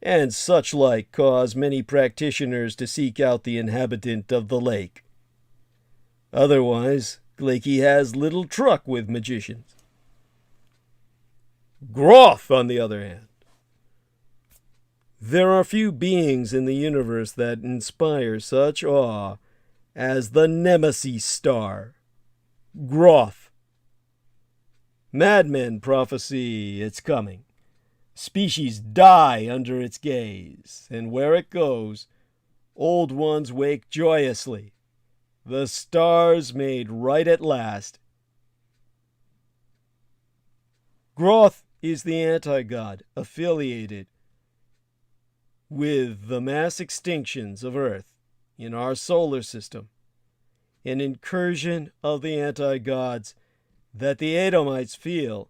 and such like cause many practitioners to seek out the inhabitant of the lake. Otherwise, Glakey has little truck with magicians. Groth, on the other hand. There are few beings in the universe that inspire such awe as the Nemesis star, Groth. Madmen prophesy its coming. Species die under its gaze, and where it goes, old ones wake joyously. The stars made right at last. Groth is the anti-god affiliated with the mass extinctions of Earth in our solar system, an incursion of the anti-gods that the Edomites feel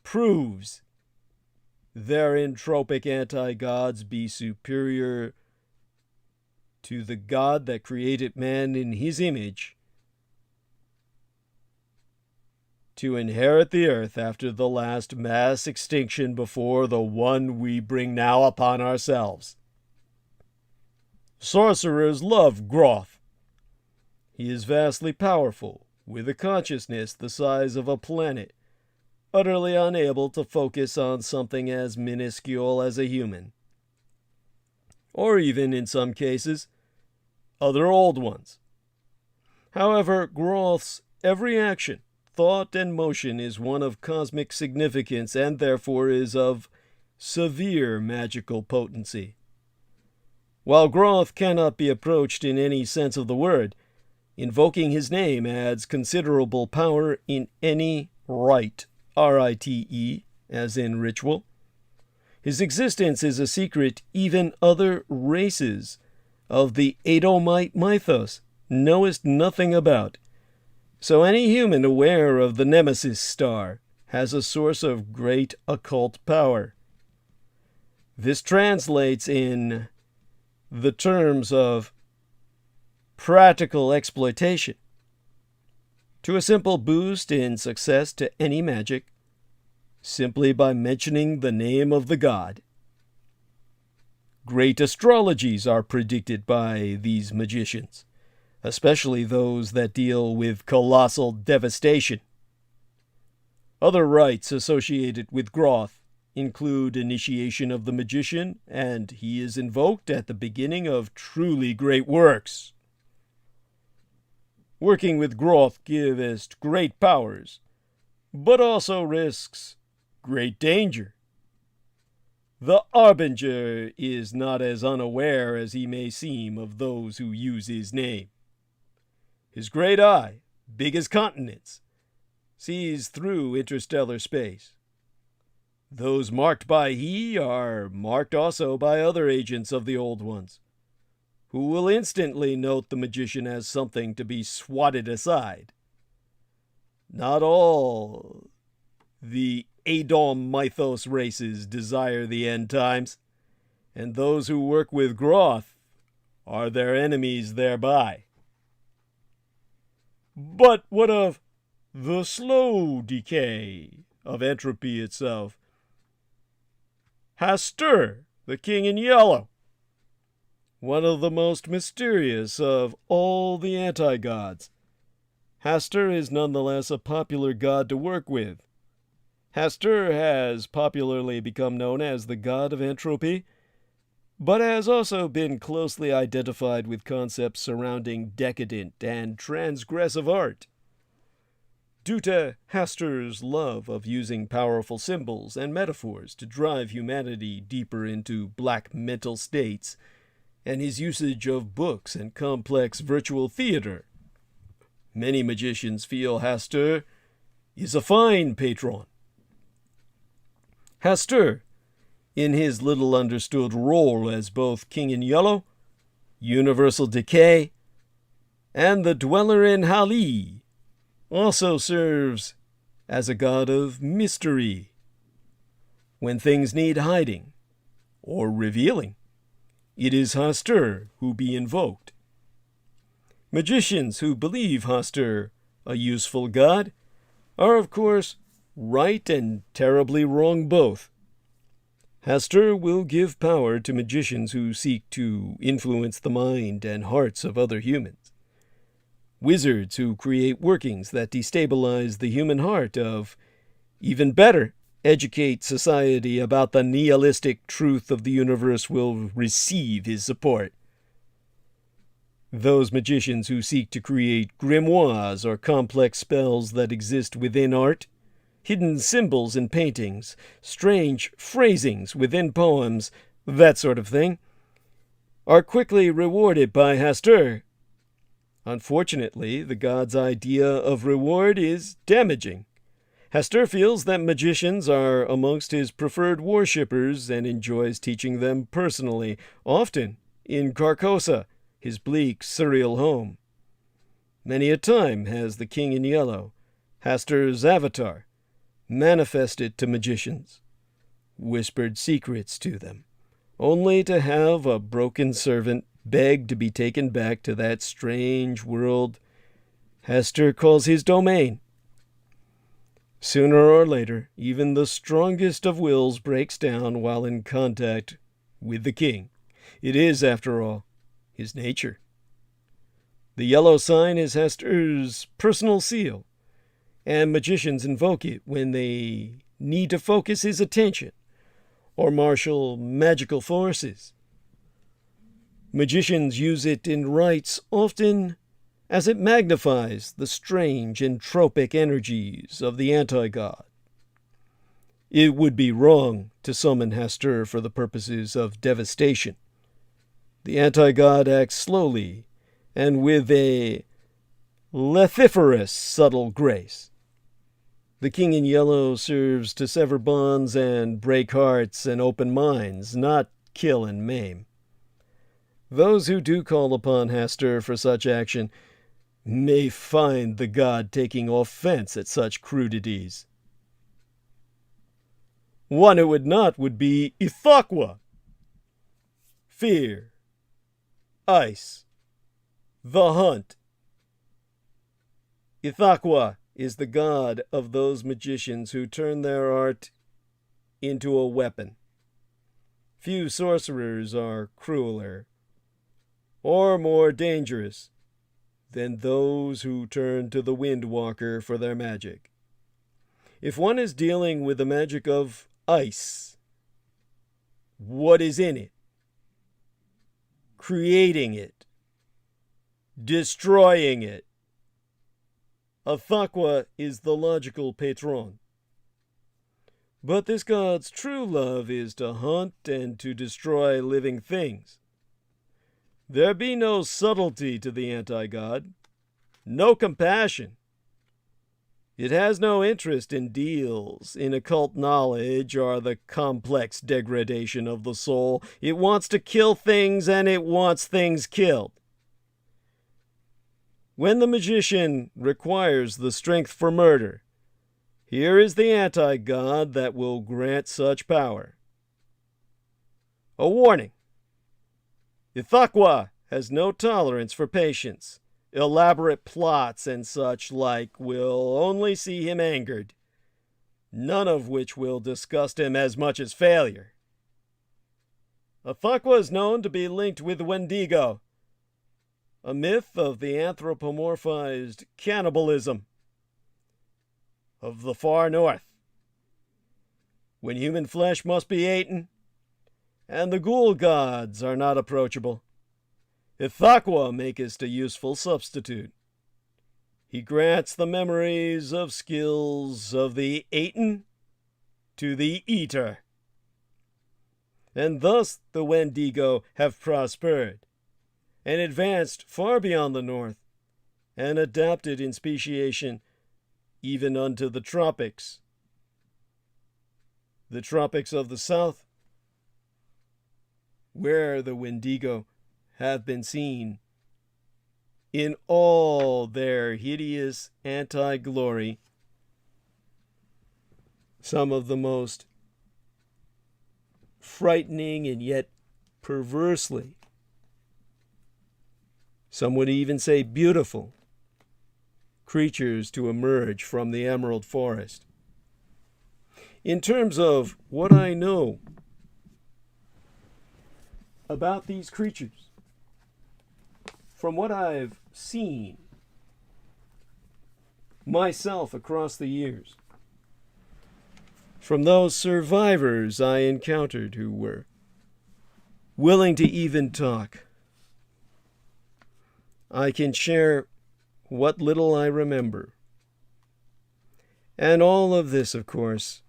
proves their entropic anti-gods be superior to the God that created man in his image to inherit the earth after the last mass extinction before the one we bring now upon ourselves. Sorcerers love Groth. He is vastly powerful, with a consciousness the size of a planet, utterly unable to focus on something as minuscule as a human. Or even, in some cases, other old ones. However, Groth's every action, thought, and motion is one of cosmic significance and therefore is of severe magical potency. While Groth cannot be approached in any sense of the word, invoking his name adds considerable power in any rite, R-I-T-E, as in ritual. His existence is a secret even other races of the Edomite mythos knowest nothing about. So any human aware of the Nemesis star has a source of great occult power. This translates in the terms of practical exploitation to a simple boost in success to any magic, simply by mentioning the name of the god. Great astrologies are predicted by these magicians, especially those that deal with colossal devastation. Other rites associated with Groth include initiation of the magician, and he is invoked at the beginning of truly great works. Working with Groth gives great powers, but also risks great danger. The Arbinger is not as unaware as he may seem of those who use his name. His great eye, big as continents, sees through interstellar space. Those marked by he are marked also by other agents of the Old Ones, who will instantly note the magician as something to be swatted aside. Not all the Edom mythos races desire the end times, and those who work with Groth are their enemies thereby. But what of the slow decay of entropy itself? Hastur, the king in yellow, one of the most mysterious of all the anti-gods. Hastur is nonetheless a popular god to work with. Hastur has popularly become known as the god of entropy, but has also been closely identified with concepts surrounding decadent and transgressive art. Due to Hastur's love of using powerful symbols and metaphors to drive humanity deeper into black mental states, and his usage of books and complex virtual theater, many magicians feel Hastur is a fine patron. Hastur, in his little understood role as both King in Yellow, Universal Decay, and the Dweller in Hali, also serves as a god of mystery. When things need hiding or revealing, it is Hastur who be invoked. Magicians who believe Hastur a useful god are, of course, right and terribly wrong both. Hastur will give power to magicians who seek to influence the mind and hearts of other humans. Wizards who create workings that destabilize the human heart of, even better, educate society about the nihilistic truth of the universe will receive his support. Those magicians who seek to create grimoires or complex spells that exist within art, hidden symbols in paintings, strange phrasings within poems, that sort of thing, are quickly rewarded by Hastur. Unfortunately, the god's idea of reward is damaging. Hastur feels that magicians are amongst his preferred worshippers and enjoys teaching them personally, often in Carcosa, his bleak, surreal home. Many a time has the King in Yellow, Hastur's avatar, manifested to magicians, whispered secrets to them, only to have a broken servant beg to be taken back to that strange world Hastur calls his domain. Sooner or later, even the strongest of wills breaks down while in contact with the king. It is, after all, his nature. The yellow sign is Hastur's personal seal, and magicians invoke it when they need to focus his attention or marshal magical forces. Magicians use it in rites often as it magnifies the strange entropic energies of the anti-god. It would be wrong to summon Hastur for the purposes of devastation. The anti-god acts slowly and with a lethiferous subtle grace. The King in Yellow serves to sever bonds and break hearts and open minds, not kill and maim. Those who do call upon Hastur for such action may find the god taking offense at such crudities. One who would not would be Ithaqua. Fear. Ice. The hunt. Ithaqua is the god of those magicians who turn their art into a weapon. Few sorcerers are crueler or more dangerous than those who turn to the Windwalker for their magic. If one is dealing with the magic of ice, what is in it? Creating it. Destroying it. Ithaqua is the logical patron. But this god's true love is to hunt and to destroy living things. There be no subtlety to the anti-god, no compassion. It has no interest in deals, in occult knowledge, or the complex degradation of the soul. It wants to kill things, and it wants things killed. When the magician requires the strength for murder, here is the anti-god that will grant such power. A warning. Ithaqua has no tolerance for patience. Elaborate plots and such like will only see him angered, none of which will disgust him as much as failure. Ithaqua is known to be linked with Wendigo, a myth of the anthropomorphized cannibalism of the far north, when human flesh must be eaten, and the ghoul gods are not approachable. Ithaqua maketh a useful substitute. He grants the memories of skills of the eaten to the eater. And thus the Wendigo have prospered, and advanced far beyond the north, and adapted in speciation even unto the tropics. The tropics of the south, where the Wendigo have been seen in all their hideous anti-glory, some of the most frightening and yet perversely, some would even say beautiful, creatures to emerge from the Emerald Forest. In terms of what I know about these creatures, from what I've seen myself across the years, from those survivors I encountered who were willing to even talk, I can share what little I remember. And all of this, of course,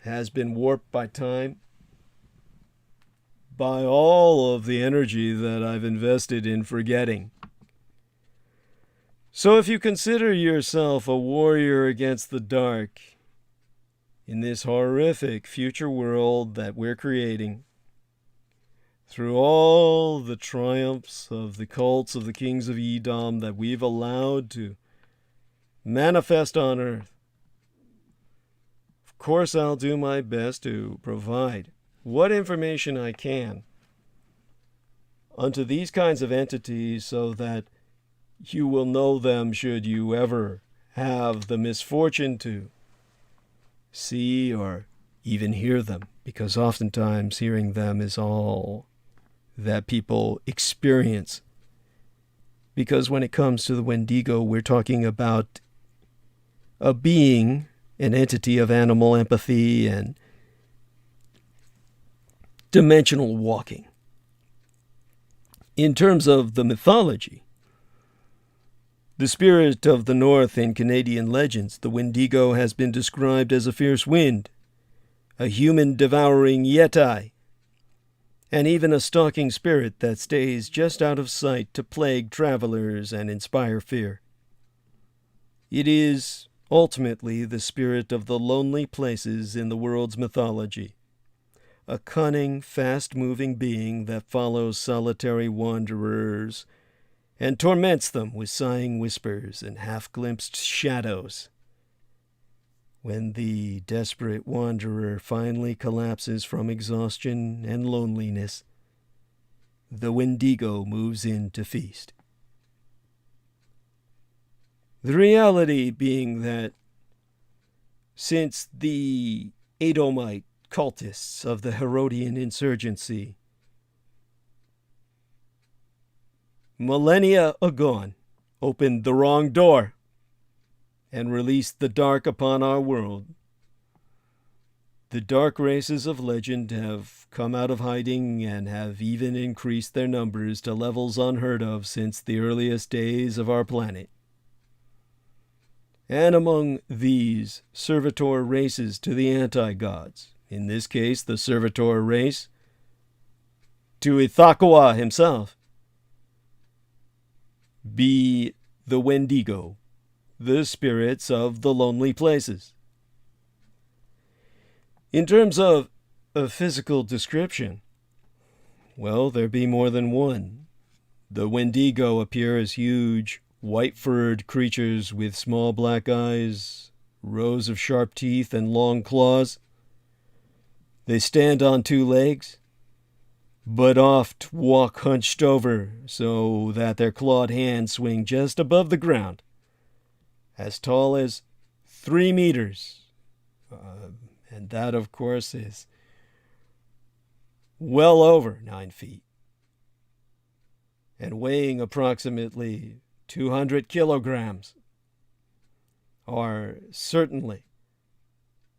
has been warped by time, by all of the energy that I've invested in forgetting. So if you consider yourself a warrior against the dark in this horrific future world that we're creating, through all the triumphs of the cults of the kings of Edom that we've allowed to manifest on earth, of course I'll do my best to provide what information I can unto these kinds of entities so that you will know them should you ever have the misfortune to see or even hear them, because oftentimes hearing them is all that people experience. Because when it comes to the Wendigo, we're talking about a being, an entity of animal empathy and dimensional walking. In terms of the mythology, the spirit of the North in Canadian legends, the Wendigo has been described as a fierce wind, a human-devouring yeti, and even a stalking spirit that stays just out of sight to plague travelers and inspire fear. It is ultimately the spirit of the lonely places in the world's mythology, a cunning, fast-moving being that follows solitary wanderers and torments them with sighing whispers and half-glimpsed shadows. When the desperate wanderer finally collapses from exhaustion and loneliness, the Wendigo moves in to feast. The reality being that since the Edomite cultists of the Herodian insurgency, millennia agone, opened the wrong door and released the dark upon our world, the dark races of legend have come out of hiding and have even increased their numbers to levels unheard of since the earliest days of our planet. And among these servitor races to the anti-gods, in this case the servitor race to Ithaqua himself, be the Wendigo, the spirits of the lonely places. In terms of a physical description, well, there be more than one. The Wendigo appear as huge, white-furred creatures with small black eyes, rows of sharp teeth, and long claws. They stand on two legs, but oft walk hunched over so that their clawed hands swing just above the ground, as tall as 3 meters. And that, of course, is well over 9 feet, and weighing approximately 200 kilograms, or certainly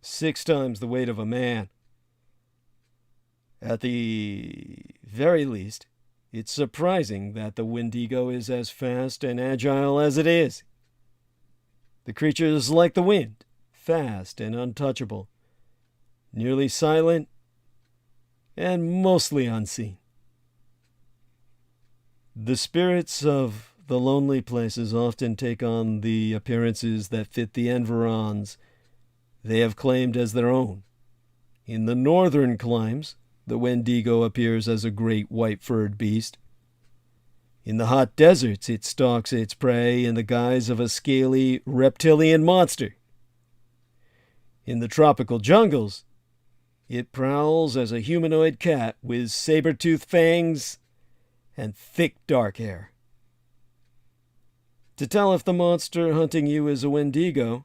6 times the weight of a man. At the very least, it's surprising that the Wendigo is as fast and agile as it is. The creature is like the wind, fast and untouchable, nearly silent and mostly unseen. The spirits of the lonely places often take on the appearances that fit the environs they have claimed as their own. In the northern climes, the Wendigo appears as a great white-furred beast. In the hot deserts, it stalks its prey in the guise of a scaly reptilian monster. In the tropical jungles, it prowls as a humanoid cat with saber-toothed fangs and thick dark hair. To tell if the monster hunting you is a Wendigo,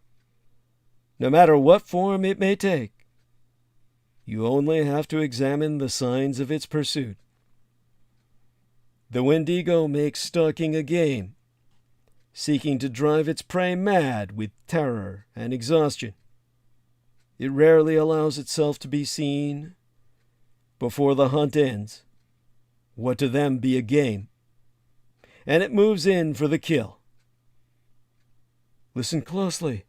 no matter what form it may take, you only have to examine the signs of its pursuit. The Wendigo makes stalking a game, seeking to drive its prey mad with terror and exhaustion. It rarely allows itself to be seen before the hunt ends, what to them be a game, and it moves in for the kill. Listen closely.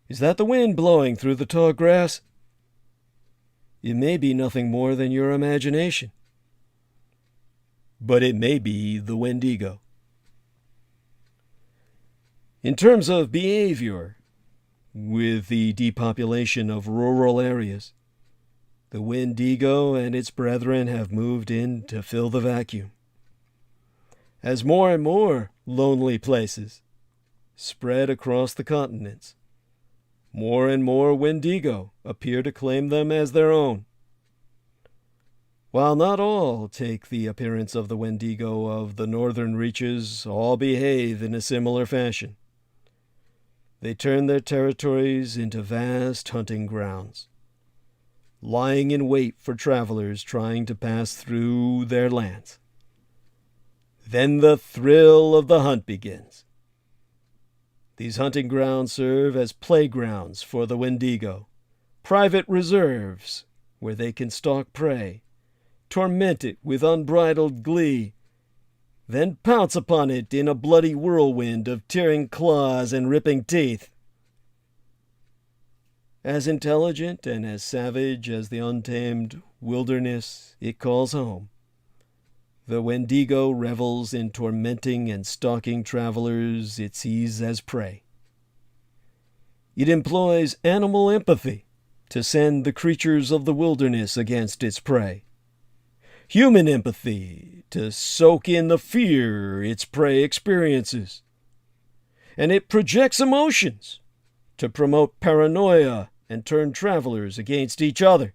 Is that the wind blowing through the tall grass? It may be nothing more than your imagination, but it may be the Wendigo. In terms of behavior, with the depopulation of rural areas, the Wendigo and its brethren have moved in to fill the vacuum. As more and more lonely places spread across the continents, more and more Wendigo appear to claim them as their own. While not all take the appearance of the Wendigo of the northern reaches, all behave in a similar fashion. They turn their territories into vast hunting grounds, lying in wait for travelers trying to pass through their lands. Then the thrill of the hunt begins. These hunting grounds serve as playgrounds for the Wendigo, private reserves where they can stalk prey, torment it with unbridled glee, then pounce upon it in a bloody whirlwind of tearing claws and ripping teeth. As intelligent and as savage as the untamed wilderness it calls home, the Wendigo revels in tormenting and stalking travelers it sees as prey. It employs animal empathy to send the creatures of the wilderness against its prey, human empathy to soak in the fear its prey experiences, and it projects emotions to promote paranoia and turn travelers against each other.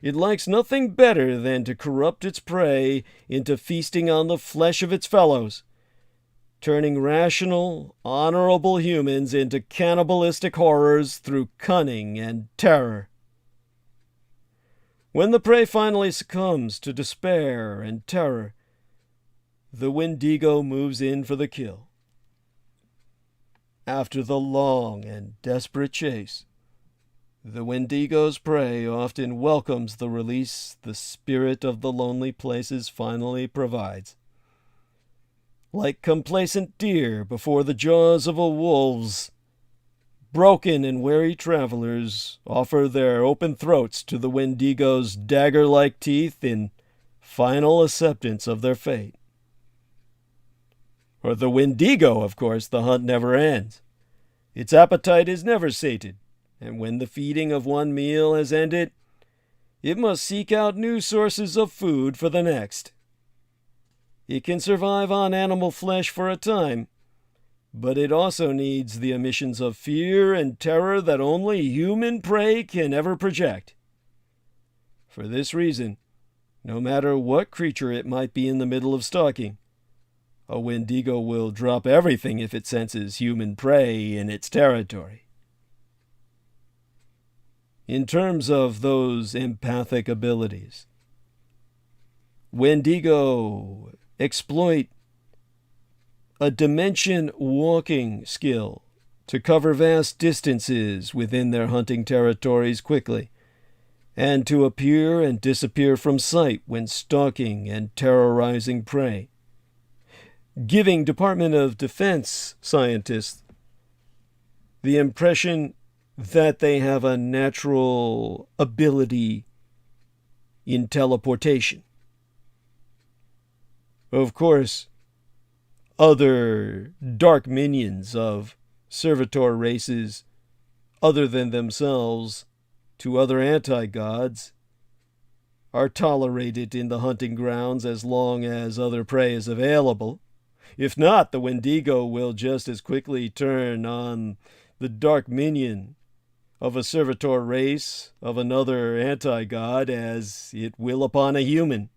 It likes nothing better than to corrupt its prey into feasting on the flesh of its fellows, turning rational, honorable humans into cannibalistic horrors through cunning and terror. When the prey finally succumbs to despair and terror, the Wendigo moves in for the kill. After the long and desperate chase, the Wendigo's prey often welcomes the release the spirit of the lonely places finally provides. Like complacent deer before the jaws of a wolves, broken and weary travelers offer their open throats to the Wendigo's dagger-like teeth in final acceptance of their fate. For the Wendigo, of course, the hunt never ends. Its appetite is never sated, and when the feeding of one meal has ended, it must seek out new sources of food for the next. It can survive on animal flesh for a time, but it also needs the emissions of fear and terror that only human prey can ever project. For this reason, no matter what creature it might be in the middle of stalking, a Wendigo will drop everything if it senses human prey in its territory. In terms of those empathic abilities, Wendigo exploit a dimension walking skill to cover vast distances within their hunting territories quickly, and to appear and disappear from sight when stalking and terrorizing prey, giving Department of Defense scientists the impression that they have a natural ability in teleportation. Of course, other dark minions of servitor races other than themselves to other anti-gods are tolerated in the hunting grounds as long as other prey is available. If not, the Wendigo will just as quickly turn on the dark minion of a servitor race of another anti-god as it will upon a human,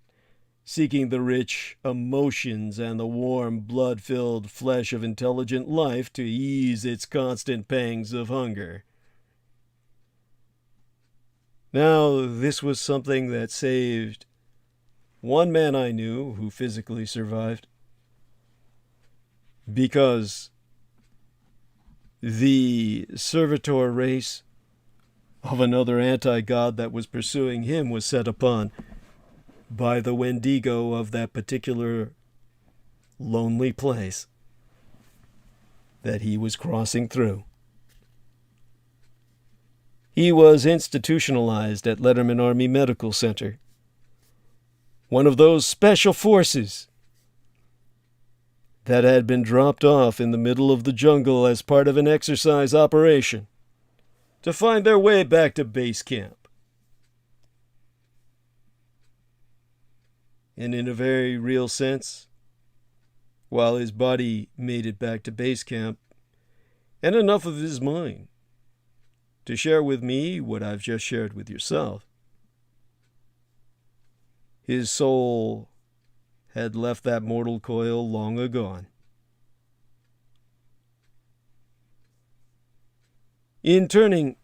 seeking the rich emotions and the warm, blood-filled flesh of intelligent life to ease its constant pangs of hunger. Now, this was something that saved one man I knew who physically survived because the servitor race of another anti-god that was pursuing him was set upon by the Wendigo of that particular lonely place that he was crossing through. He was institutionalized at Letterman Army Medical Center, one of those special forces that had been dropped off in the middle of the jungle as part of an exercise operation to find their way back to base camp. And in a very real sense, while his body made it back to base camp, and enough of his mind to share with me what I've just shared with yourself, his soul had left that mortal coil long ago. In turning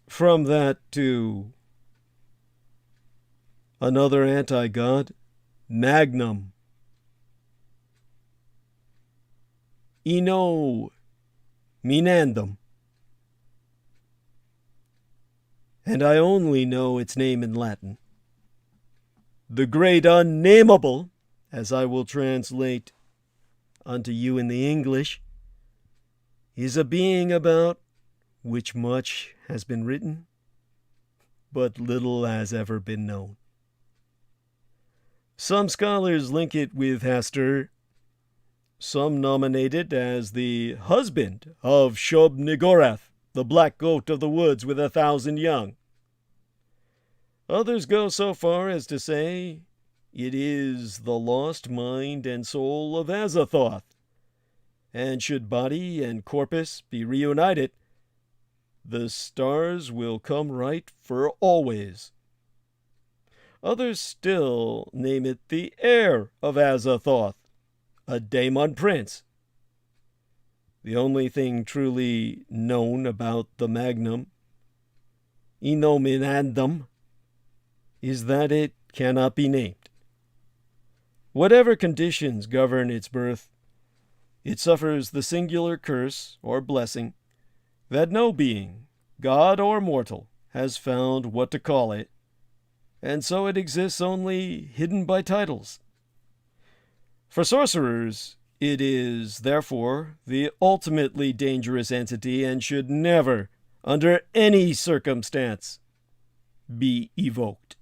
from that to another anti-god, Magnum, Ino Minandum, and I only know its name in Latin. The great unnameable, as I will translate unto you in the English, is a being about which much has been written, but little has ever been known. Some scholars link it with Hastur, some nominate it as the husband of Shub-Niggurath, the black goat of the woods with 1,000 young. Others go so far as to say it is the lost mind and soul of Azathoth, and should body and corpus be reunited, the stars will come right for always. Others still name it the heir of Azathoth, a daemon prince. The only thing truly known about the Magnum, Inominandum, is that it cannot be named. Whatever conditions govern its birth, it suffers the singular curse or blessing that no being, god or mortal, has found what to call it, and so it exists only hidden by titles. For sorcerers, it is, therefore, the ultimately dangerous entity and should never, under any circumstance, be evoked.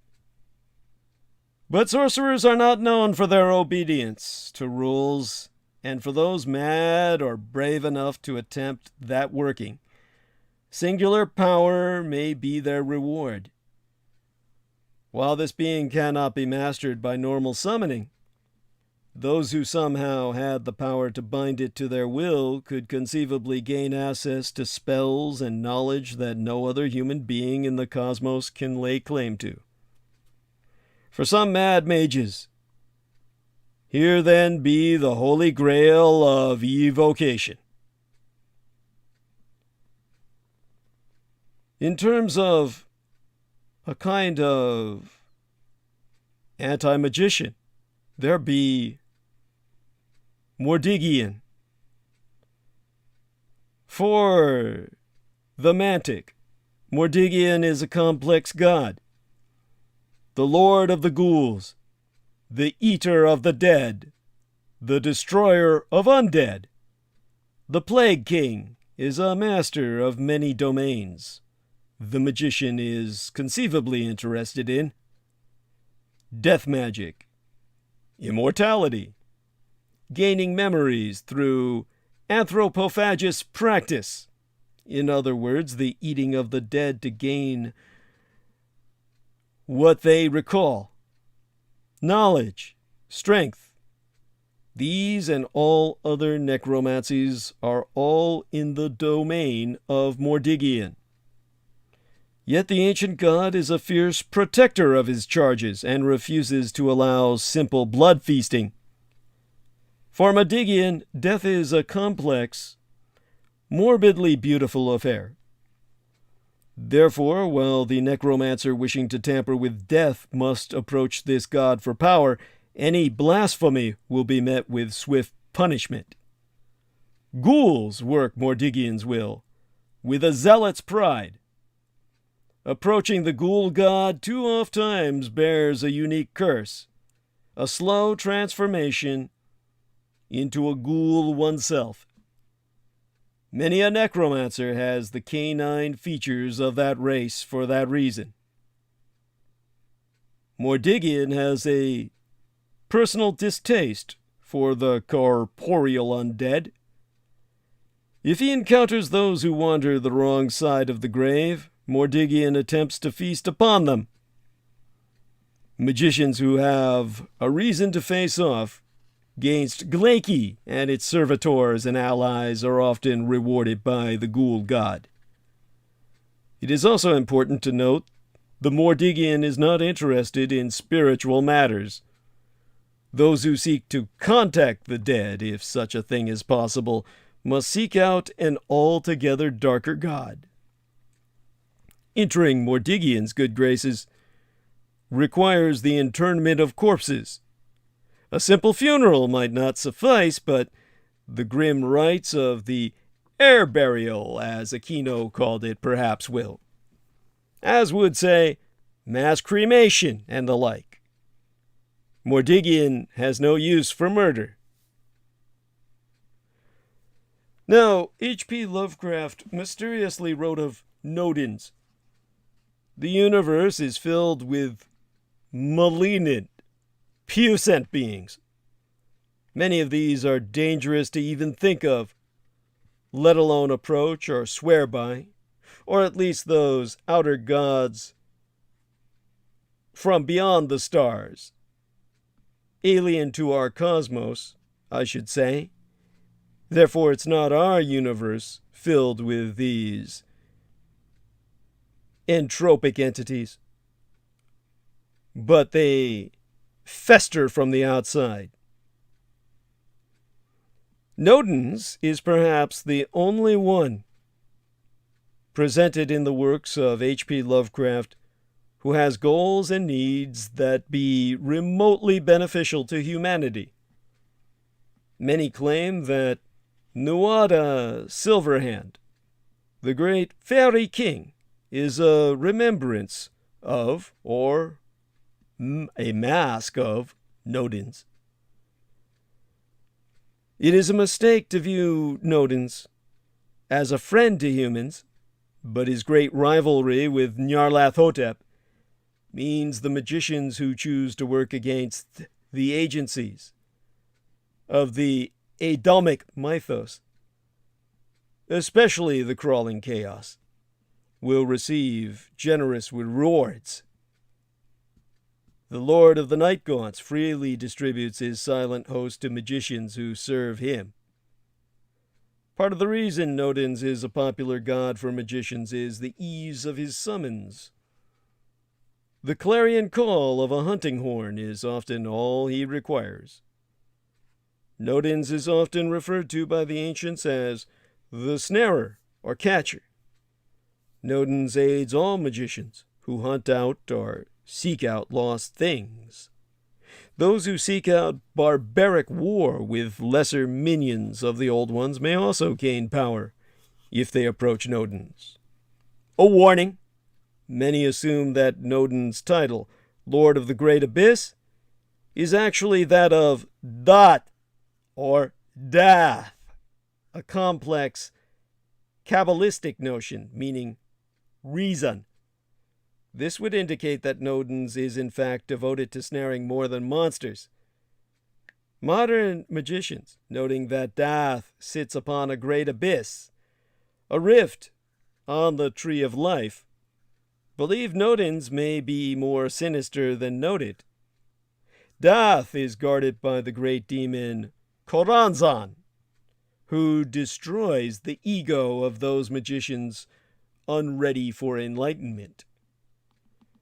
But sorcerers are not known for their obedience to rules, and for those mad or brave enough to attempt that working, singular power may be their reward. While this being cannot be mastered by normal summoning, those who somehow had the power to bind it to their will could conceivably gain access to spells and knowledge that no other human being in the cosmos can lay claim to. For some mad mages, here then be the holy grail of evocation. In terms of a kind of anti-magician, there be Mordigian. For the Mantic, Mordigian is a complex god, the lord of the ghouls, the eater of the dead, the destroyer of undead. The Plague King is a master of many domains. The magician is conceivably interested in death magic, immortality, gaining memories through anthropophagous practice, in other words, the eating of the dead to gain what they recall, knowledge, strength. These and all other necromancies are all in the domain of Mordigian. Yet the ancient god is a fierce protector of his charges and refuses to allow simple blood feasting. For Mordigian, death is a complex, morbidly beautiful affair. Therefore, while the necromancer wishing to tamper with death must approach this god for power, any blasphemy will be met with swift punishment. Ghouls work Mordiggian's will, with a zealot's pride. Approaching the ghoul god too oft times bears a unique curse, a slow transformation into a ghoul oneself. Many a necromancer has the canine features of that race for that reason. Mordiggian has a personal distaste for the corporeal undead. If he encounters those who wander the wrong side of the grave, Mordiggian attempts to feast upon them. Magicians who have a reason to face off against Glenki and its servitors and allies are often rewarded by the ghoul god. It is also important to note the Mordiggian is not interested in spiritual matters. Those who seek to contact the dead, if such a thing is possible, must seek out an altogether darker god. Entering Mordiggian's good graces requires the internment of corpses. A simple funeral might not suffice, but the grim rites of the air burial, as Aquino called it, perhaps will. As would say, mass cremation and the like. Mordiggian has no use for murder. Now, H.P. Lovecraft mysteriously wrote of Nodens. The universe is filled with malignant, puissant beings. Many of these are dangerous to even think of, let alone approach or swear by, or at least those outer gods from beyond the stars. Alien to our cosmos, I should say. Therefore, it's not our universe filled with these entropic entities, but they fester from the outside. Nodens is perhaps the only one presented in the works of H.P. Lovecraft who has goals and needs that be remotely beneficial to humanity. Many claim that Nuada Silverhand, the great fairy king, is a remembrance of, or a mask of, Nodens. It is a mistake to view Nodens as a friend to humans, but his great rivalry with Nyarlathotep means the magicians who choose to work against the agencies of the Adamic mythos, especially the crawling chaos, will receive generous rewards. The Lord of the Night Gaunts freely distributes his silent host to magicians who serve him. Part of the reason Nodens is a popular god for magicians is the ease of his summons. The clarion call of a hunting horn is often all he requires. Nodens is often referred to by the ancients as the snarer or catcher. Nodens aids all magicians who hunt out or seek out lost things. Those who seek out barbaric war with lesser minions of the old ones may also gain power if they approach Nodens. A warning: many assume that Nodens' title, Lord of the Great Abyss, is actually that of Dat or Dath, a complex Kabbalistic notion meaning reason. This would indicate that Nodens is in fact devoted to snaring more than monsters. Modern magicians, noting that Dath sits upon a great abyss, a rift on the Tree of Life, believe Nodens may be more sinister than noted. Dath is guarded by the great demon Koranzan, who destroys the ego of those magicians unready for enlightenment.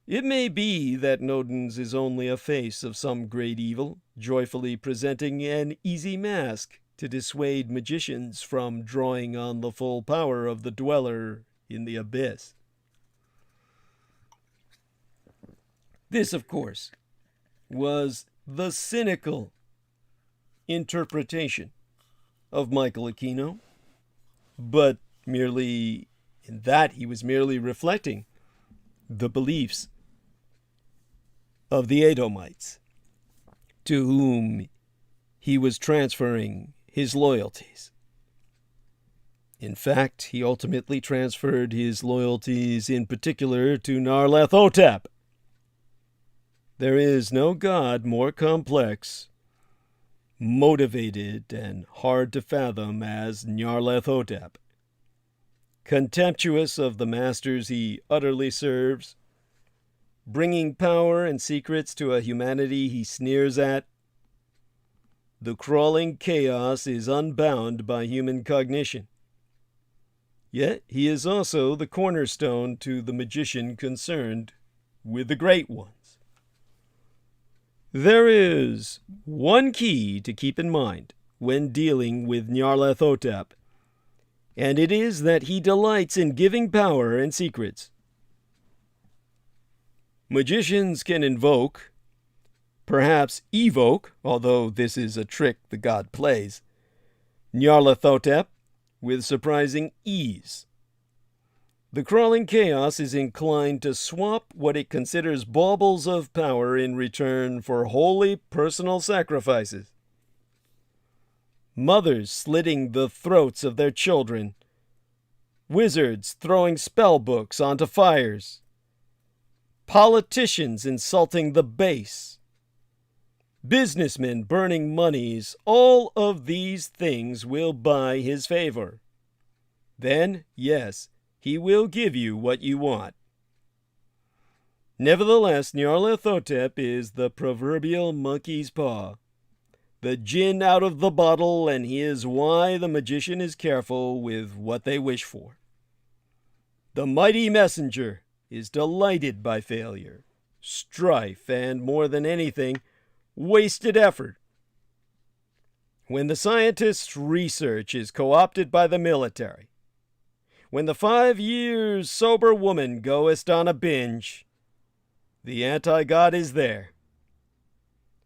It may be that Nodens is only a face of some great evil, joyfully presenting an easy mask to dissuade magicians from drawing on the full power of the dweller in the abyss. This, of course, was the cynical interpretation of Michael Aquino, but merely in that he was merely reflecting the beliefs of the Edomites, to whom he was transferring his loyalties. In fact, he ultimately transferred his loyalties in particular to Nyarlathotep. There is no god more complex, motivated, and hard to fathom as Nyarlathotep. Contemptuous of the masters he utterly serves, bringing power and secrets to a humanity he sneers at, the crawling chaos is unbound by human cognition. Yet he is also the cornerstone to the magician concerned with the great ones. There is one key to keep in mind when dealing with Nyarlathotep, and it is that he delights in giving power and secrets. Magicians can invoke, perhaps evoke, although this is a trick the god plays, Nyarlathotep with surprising ease. The crawling chaos is inclined to swap what it considers baubles of power in return for holy personal sacrifices. Mothers slitting the throats of their children, wizards throwing spell books onto fires, politicians insulting the base, businessmen burning monies, all of these things will buy his favor. Then, yes, he will give you what you want. Nevertheless, Nyarlathotep is the proverbial monkey's paw, the djinn out of the bottle, and he is why the magician is careful with what they wish for. The mighty messenger is delighted by failure, strife, and more than anything, wasted effort. When the scientist's research is co-opted by the military, when the 5 years sober woman goest on a binge, the anti-god is there.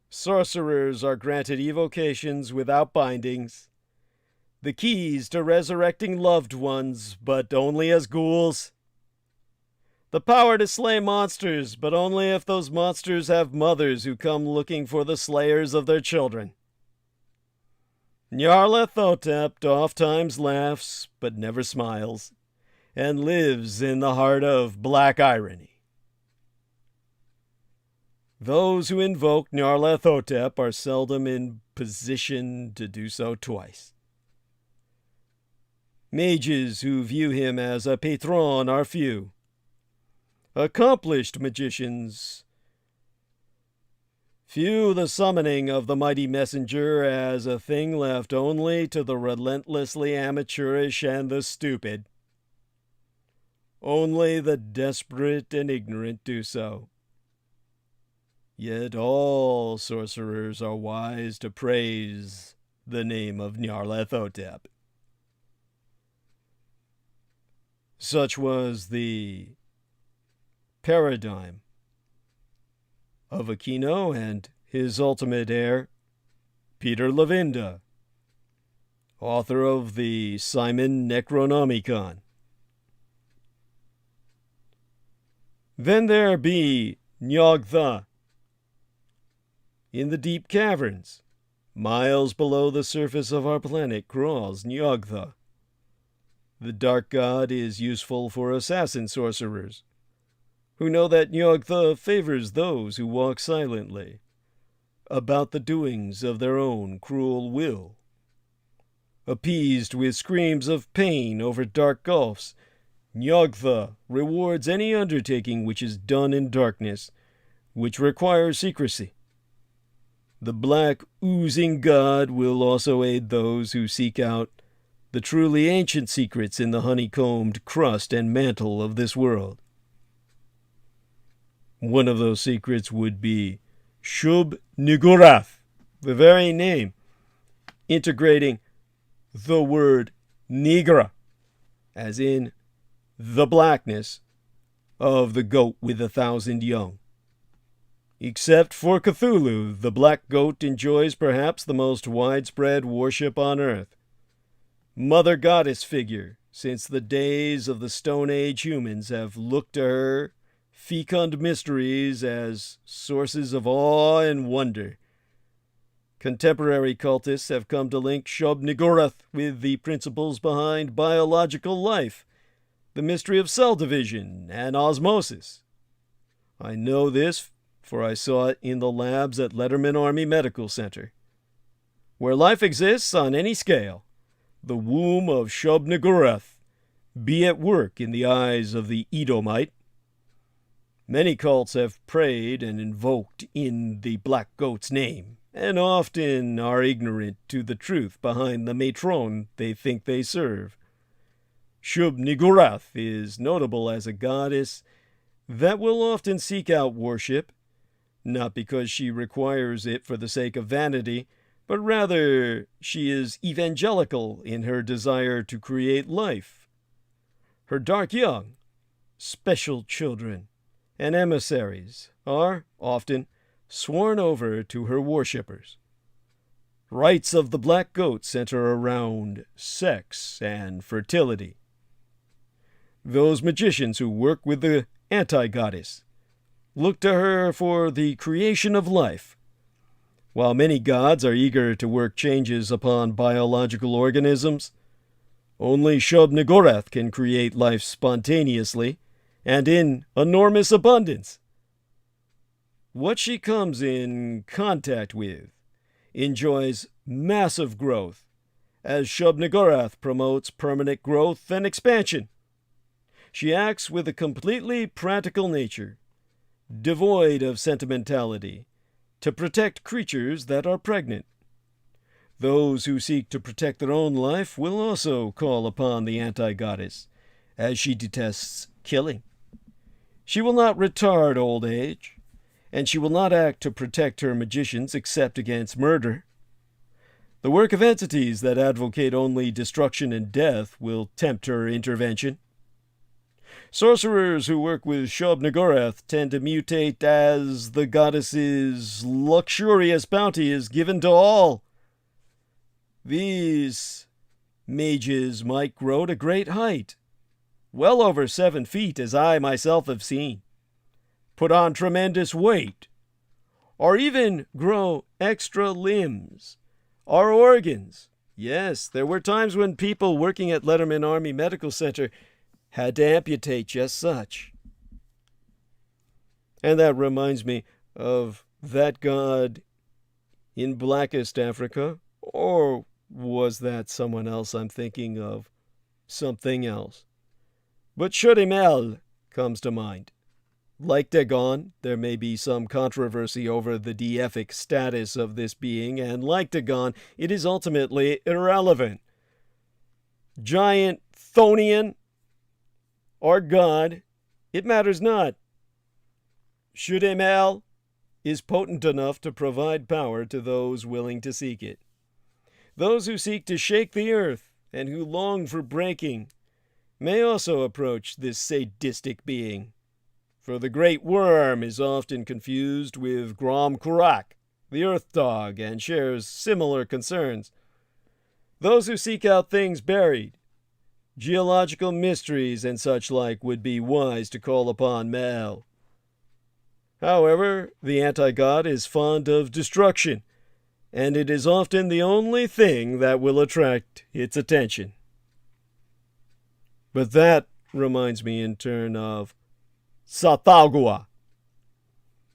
Sorcerers are granted evocations without bindings, the keys to resurrecting loved ones, but only as ghouls. The power to slay monsters, but only if those monsters have mothers who come looking for the slayers of their children. Nyarlathotep oft-times laughs, but never smiles, and lives in the heart of black irony. Those who invoke Nyarlathotep are seldom in position to do so twice. Mages who view him as a patron are few. Accomplished magicians view the summoning of the mighty messenger as a thing left only to the relentlessly amateurish and the stupid. Only the desperate and ignorant do so. Yet all sorcerers are wise to praise the name of Nyarlathotep. Such was the paradigm of Aquino and his ultimate heir, Peter Levinda, author of the Simon Necronomicon. Then there be Nyogtha. In the deep caverns, miles below the surface of our planet, crawls Nyogtha. The dark god is useful for assassin sorcerers, who know that Nyogtha favors those who walk silently about the doings of their own cruel will. Appeased with screams of pain over dark gulfs, Nyogtha rewards any undertaking which is done in darkness, which requires secrecy. The black, oozing god will also aid those who seek out the truly ancient secrets in the honeycombed crust and mantle of this world. One of those secrets would be Shub-Niggurath, the very name, integrating the word Nigra, as in the blackness of the goat with 1,000 young. Except for Cthulhu, the black goat enjoys perhaps the most widespread worship on earth. Mother goddess figure, since the days of the Stone Age humans have looked to her fecund mysteries as sources of awe and wonder. Contemporary cultists have come to link Shub-Niggurath with the principles behind biological life, the mystery of cell division and osmosis. I know this, for I saw it in the labs at Letterman Army Medical Center. Where life exists on any scale, the womb of Shub-Niggurath be at work in the eyes of the Edomite. Many cults have prayed and invoked in the black goat's name, and often are ignorant to the truth behind the matron they think they serve. Shub-Niggurath is notable as a goddess that will often seek out worship, not because she requires it for the sake of vanity, but rather she is evangelical in her desire to create life. Her dark young, special children, and emissaries are often sworn over to her worshippers. Rites of the black goat center around sex and fertility. Those magicians who work with the anti-goddess look to her for the creation of life. While many gods are eager to work changes upon biological organisms, only Shub-Niggurath can create life spontaneously and in enormous abundance. What she comes in contact with enjoys massive growth, as Shub-Niggurath promotes permanent growth and expansion. She acts with a completely practical nature, devoid of sentimentality, to protect creatures that are pregnant. Those who seek to protect their own life will also call upon the anti-goddess, as she detests killing. She will not retard old age, and she will not act to protect her magicians except against murder. The work of entities that advocate only destruction and death will tempt her intervention. Sorcerers who work with Shub-Niggurath tend to mutate as the goddess's luxurious bounty is given to all. These mages might grow to great height, well over 7 feet, as I myself have seen, put on tremendous weight, or even grow extra limbs or organs. Yes, there were times when people working at Letterman Army Medical Center had to amputate just such. And that reminds me of that god in Blackest Africa, or was that someone else I'm thinking of? Something else. But Shudimel comes to mind. Like Dagon, there may be some controversy over the deific status of this being, and like Dagon, it is ultimately irrelevant. Giant Thonian or God, it matters not. Shudimel is potent enough to provide power to those willing to seek it. Those who seek to shake the earth and who long for breaking may also approach this sadistic being, for the great worm is often confused with Grom Kurak, the earth dog, and shares similar concerns. Those who seek out things buried, geological mysteries and such like, would be wise to call upon Mel. However, the anti-god is fond of destruction, and it is often the only thing that will attract its attention. But that reminds me in turn of Sathagua.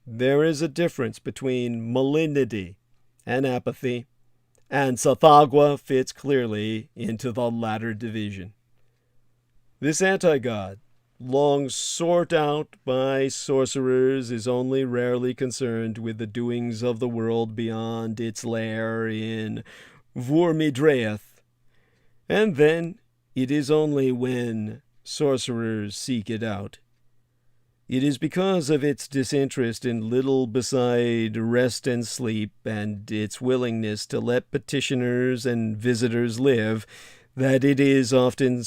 There is a difference between malignity and apathy, and Sathagua fits clearly into the latter division. This anti-god, long sought out by sorcerers, is only rarely concerned with the doings of the world beyond its lair in Vormidreath, and then it is only when sorcerers seek it out. It is because of its disinterest in little beside rest and sleep, and its willingness to let petitioners and visitors live, that it is often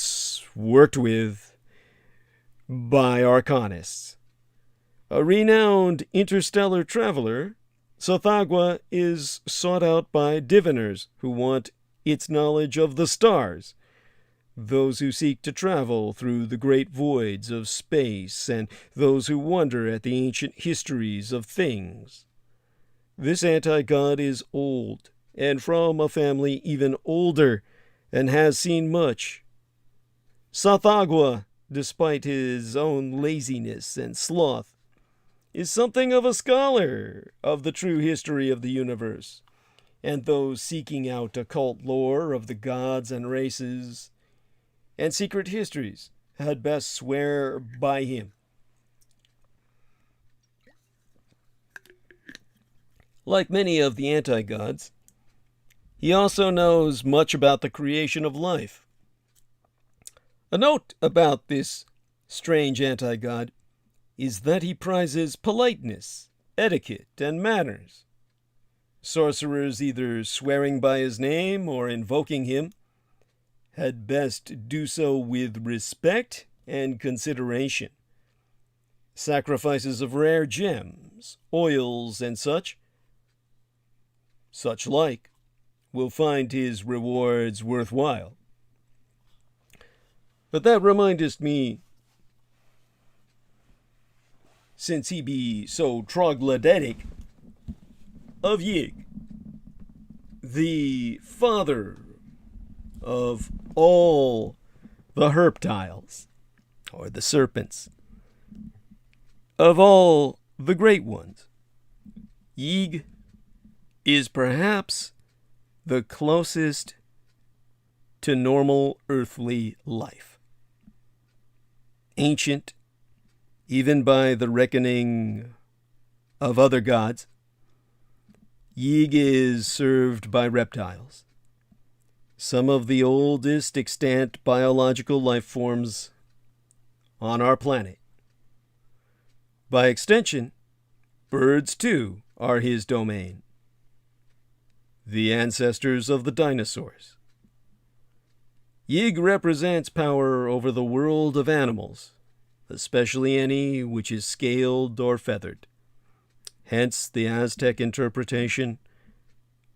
worked with by arcanists. A renowned interstellar traveler, Tsathoggua is sought out by diviners who want its knowledge of the stars, those who seek to travel through the great voids of space, and those who wonder at the ancient histories of things. This anti-god is old, and from a family even older, and has seen much. Tsathoggua, despite his own laziness and sloth, is something of a scholar of the true history of the universe, and those seeking out occult lore of the gods and races and secret histories had best swear by him. Like many of the anti-gods, he also knows much about the creation of life. A note about this strange anti-god is that he prizes politeness, etiquette, and manners. Sorcerers either swearing by his name or invoking him had best do so with respect and consideration. Sacrifices of rare gems, oils, and such like, will find his rewards worthwhile. But that remindeth me, since he be so troglodytic, of Yig, the father of all the herptiles, or the serpents, of all the great ones. Yig is perhaps the closest to normal earthly life. Ancient, even by the reckoning of other gods, Yig is served by reptiles, some of the oldest extant biological life forms on our planet. By extension, birds too are his domain, the ancestors of the dinosaurs. Yig represents power over the world of animals, especially any which is scaled or feathered. Hence the Aztec interpretation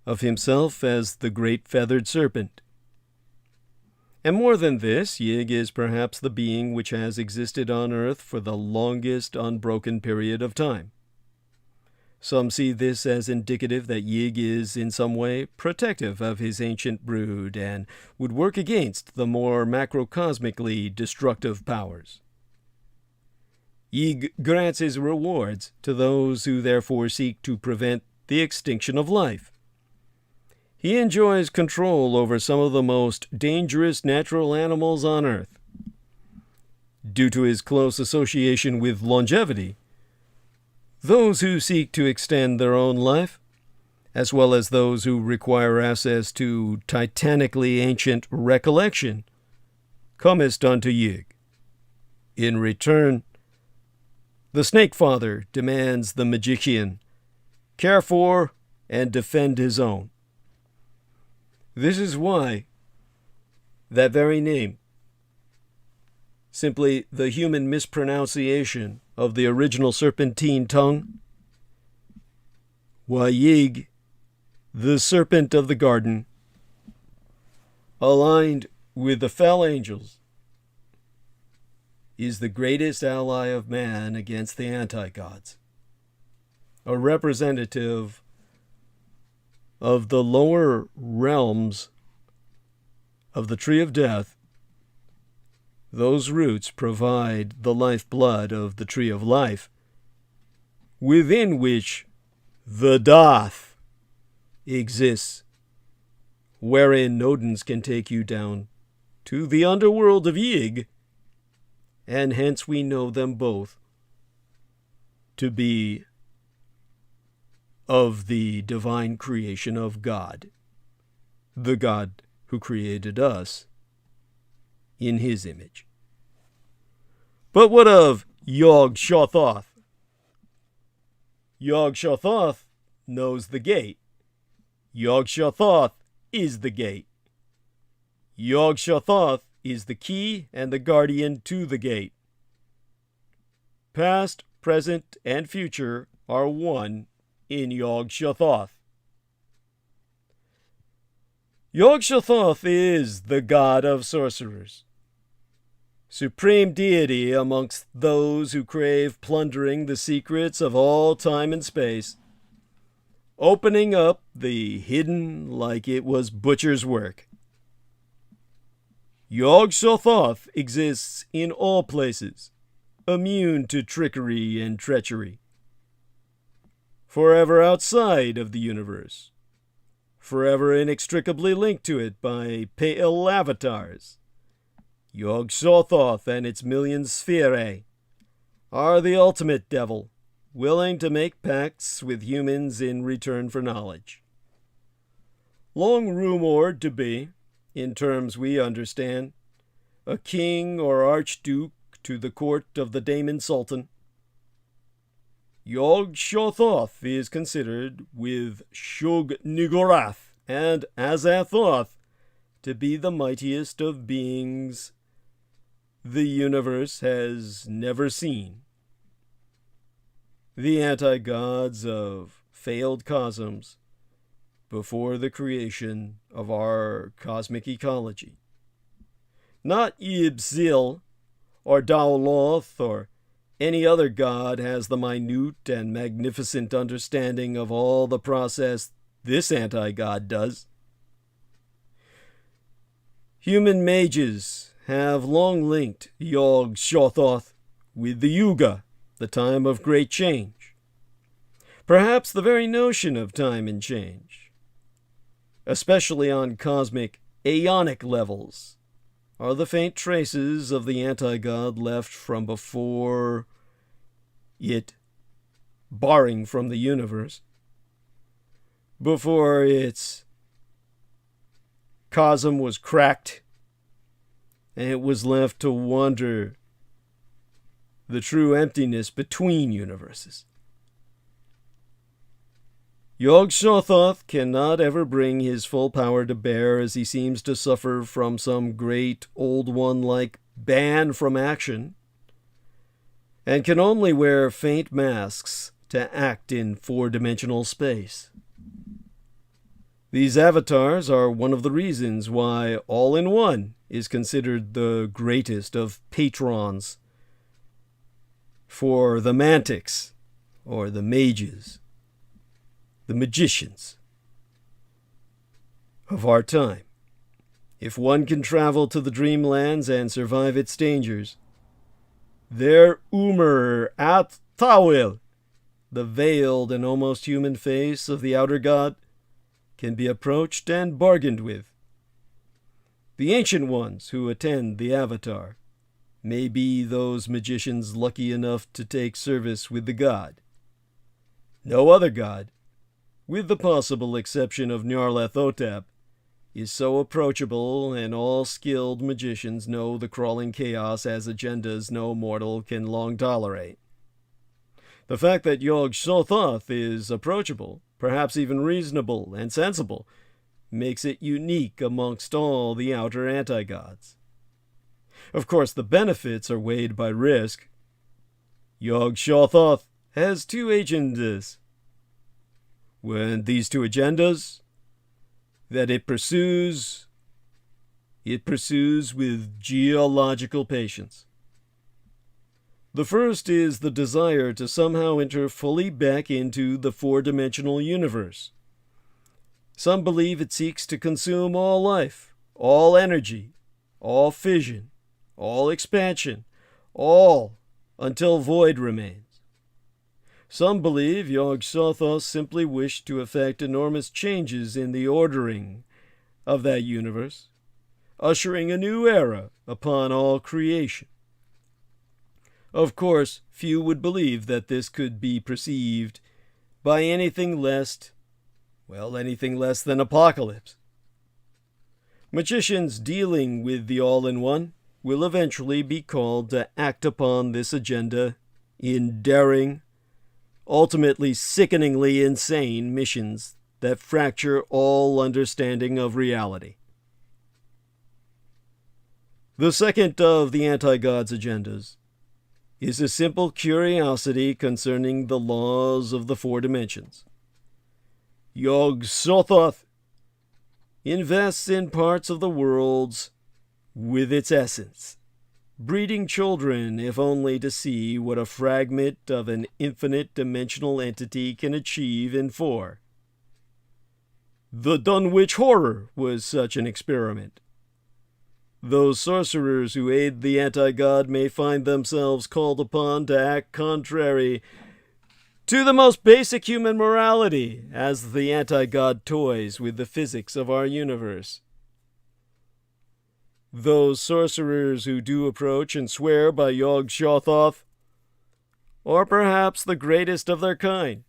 of himself as the great feathered serpent. And more than this, Yig is perhaps the being which has existed on Earth for the longest unbroken period of time. Some see this as indicative that Yig is in some way protective of his ancient brood and would work against the more macrocosmically destructive powers. Yig grants his rewards to those who therefore seek to prevent the extinction of life. He enjoys control over some of the most dangerous natural animals on Earth. Due to his close association with longevity, those who seek to extend their own life, as well as those who require access to titanically ancient recollection, comest unto Yig. In return, the Snake Father demands the magician care for and defend his own. This is why that very name, simply the human mispronunciation of the original serpentine tongue, why Yig, the serpent of the garden, aligned with the fell angels, is the greatest ally of man against the anti-gods, a representative of the lower realms of the tree of death. Those roots provide the lifeblood of the tree of life, within which the Dath exists, wherein Nodens can take you down to the underworld of Yig, and hence we know them both to be of the divine creation of God, the God who created us in his image. But what of Yog-Sothoth? Yog-Sothoth knows the gate. Yog-Sothoth is the gate. Yog-Sothoth is the key and the guardian to the gate. Past, present, and future are one in Yog-Sothoth. Yog-Sothoth is the god of sorcerers, supreme deity amongst those who crave plundering the secrets of all time and space, opening up the hidden like it was butcher's work. Yog-Sothoth exists in all places, immune to trickery and treachery, forever outside of the universe, forever inextricably linked to it by pale avatars. Yog-Sothoth and its million spheres are the ultimate devil, willing to make pacts with humans in return for knowledge. Long rumored to be, in terms we understand, a king or archduke to the court of the Daemon Sultan, Yog-Sothoth is considered with Shub-Niggurath and Azathoth to be the mightiest of beings the universe has never seen. The anti-gods of failed cosms before the creation of our cosmic ecology. Not Yib-Zil or Daoloth or any other god has the minute and magnificent understanding of all the process this anti-god does. Human mages have long linked Yog-Sothoth with the Yuga, the time of great change. Perhaps the very notion of time and change, especially on cosmic aeonic levels, are the faint traces of the anti-god left from before it, barring from the universe, before its cosm was cracked and it was left to wander the true emptiness between universes. Yog-Sothoth cannot ever bring his full power to bear, as he seems to suffer from some great old one-like ban from action, and can only wear faint masks to act in four-dimensional space. These avatars are one of the reasons why All-in-One is considered the greatest of patrons for the mantics, or the mages, the magicians of our time. If one can travel to the dreamlands and survive its dangers, their Umr at Tawil, the veiled and almost human face of the outer god, can be approached and bargained with. The ancient ones who attend the avatar may be those magicians lucky enough to take service with the god. No other god, with the possible exception of Nyarlathotep, is so approachable, and all skilled magicians know the crawling chaos as agendas no mortal can long tolerate. The fact that Yog-Sothoth is approachable, perhaps even reasonable and sensible, makes it unique amongst all the outer anti-gods. Of course, the benefits are weighed by risk. Yog-Sothoth has two agendas. When these two agendas that it pursues with geological patience. The first is the desire to somehow enter fully back into the four-dimensional universe. Some believe it seeks to consume all life, all energy, all fission, all expansion, all until void remains. Some believe Yog-Sothoth simply wished to effect enormous changes in the ordering of that universe, ushering a new era upon all creation. Of course, few would believe that this could be perceived by anything less than apocalypse. Magicians dealing with the All-in-One will eventually be called to act upon this agenda in daring, ultimately sickeningly insane missions that fracture all understanding of reality. The second of the anti-gods' agendas is a simple curiosity concerning the laws of the four dimensions. Yog-Sothoth invests in parts of the worlds with its essence, breeding children if only to see what a fragment of an infinite dimensional entity can achieve in four. The Dunwich Horror was such an experiment. Those sorcerers who aid the anti-god may find themselves called upon to act contrary to the most basic human morality as the anti-god toys with the physics of our universe. Those sorcerers who do approach and swear by Yog-Sothoth are perhaps the greatest of their kind.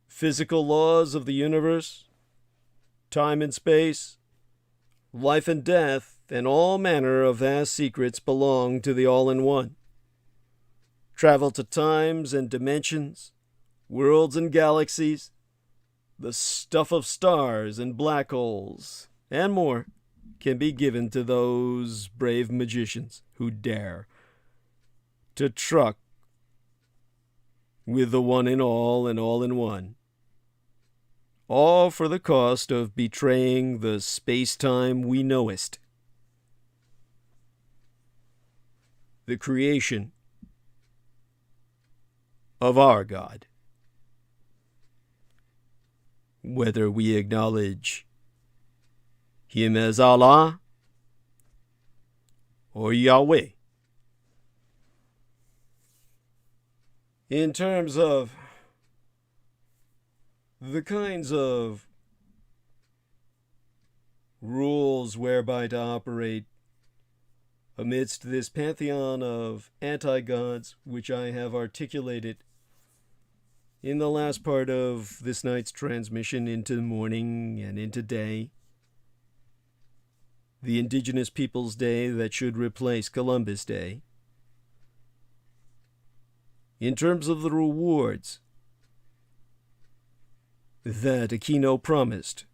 Physical laws of the universe, time and space, life and death, and all manner of vast secrets belong to the All-in-One. Travel to times and dimensions, worlds and galaxies, the stuff of stars and black holes, and more can be given to those brave magicians who dare to truck with the one in all and all in one. All for the cost of betraying the space-time we knowest. The creation of our God. Whether we acknowledge Him as Allah or Yahweh. In terms of the kinds of rules whereby to operate amidst this pantheon of anti-gods which I have articulated in the last part of this night's transmission into morning and into day, the Indigenous Peoples' Day that should replace Columbus Day. In terms of the rewards that Aquino promised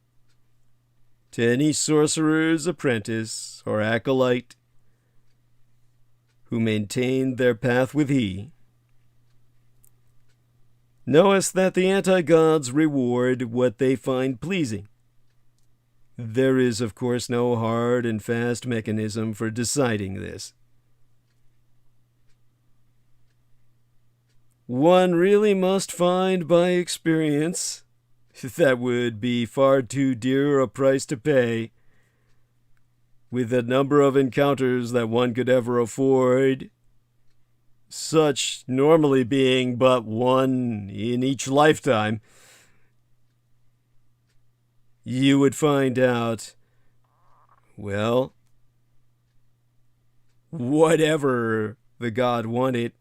to any sorcerer's apprentice or acolyte who maintained their path with he, knowest that the anti-gods reward what they find pleasing. There is, of course, no hard and fast mechanism for deciding this. One really must find by experience. That would be far too dear a price to pay, with the number of encounters that one could ever afford, such normally being but one in each lifetime. You would find out, well, whatever the god wanted,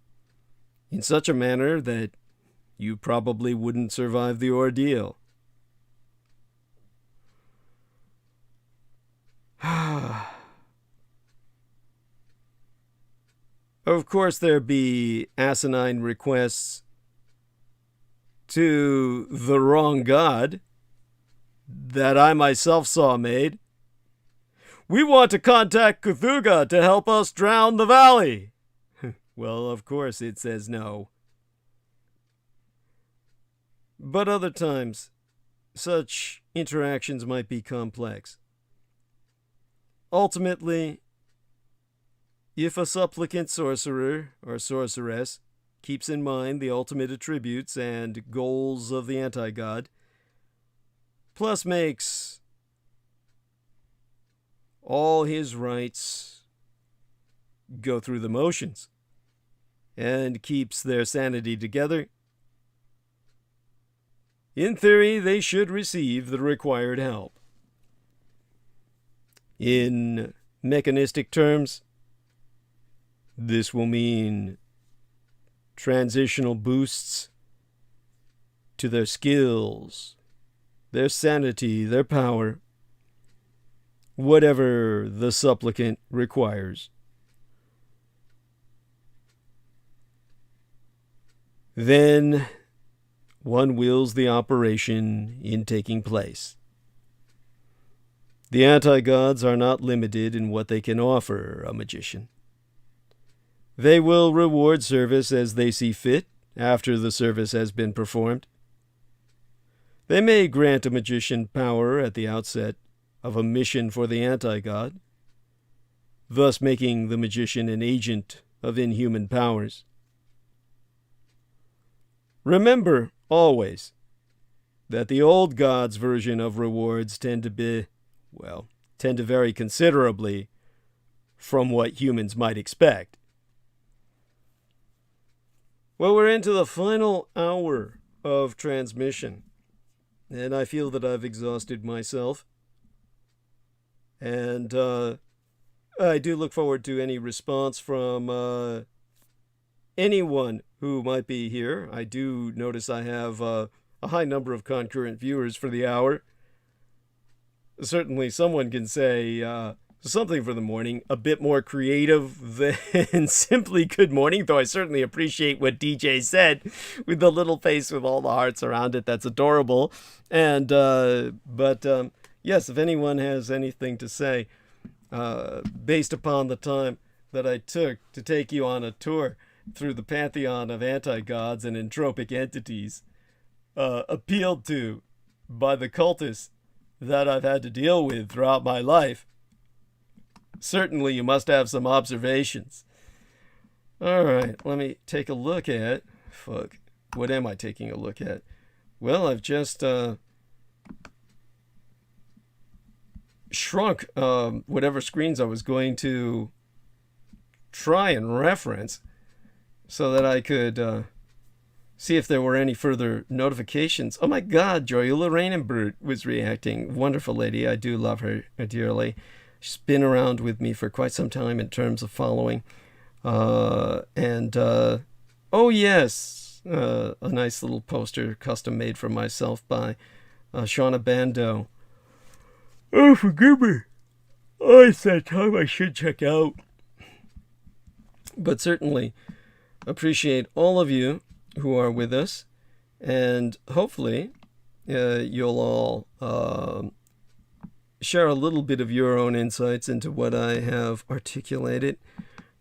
in such a manner that you probably wouldn't survive the ordeal. Of course, there be asinine requests to the wrong god that I myself saw made. We want to contact Cthulhu to help us drown the valley. Well, of course it says no. But other times, such interactions might be complex. Ultimately, if a supplicant sorcerer or sorceress keeps in mind the ultimate attributes and goals of the anti-god, plus makes all his rites go through the motions, and keeps their sanity together, in theory, they should receive the required help. In mechanistic terms, this will mean transitional boosts to their skills, their sanity, their power, whatever the supplicant requires. Then one wills the operation in taking place. The anti-gods are not limited in what they can offer a magician. They will reward service as they see fit after the service has been performed. They may grant a magician power at the outset of a mission for the anti-god, thus making the magician an agent of inhuman powers. Remember always that the old gods' version of rewards tend to vary considerably from what humans might expect. Well, we're into the final hour of transmission, and I feel that I've exhausted myself. And I do look forward to any response from anyone who might be here. I do notice I have a high number of concurrent viewers for the hour. Certainly someone can say something for the morning, a bit more creative than simply good morning, though I certainly appreciate what DJ said with the little face with all the hearts around it. That's adorable. And yes, if anyone has anything to say, based upon the time that I took to take you on a tour through the pantheon of anti-gods and entropic entities, appealed to by the cultists that I've had to deal with throughout my life, certainly you must have some observations. All right, let me take a look at... what am I taking a look at? Well, I've just shrunk whatever screens I was going to try and reference so that I could see if there were any further notifications. Oh my God, Joyula Rainenbert was reacting. Wonderful lady. I do love her dearly. She's been around with me for quite some time in terms of following. Oh yes, a nice little poster custom made for myself by Shauna Bando. Oh, forgive me. Oh, it's that time I should check out. But certainly appreciate all of you who are with us, and hopefully you'll all share a little bit of your own insights into what I have articulated.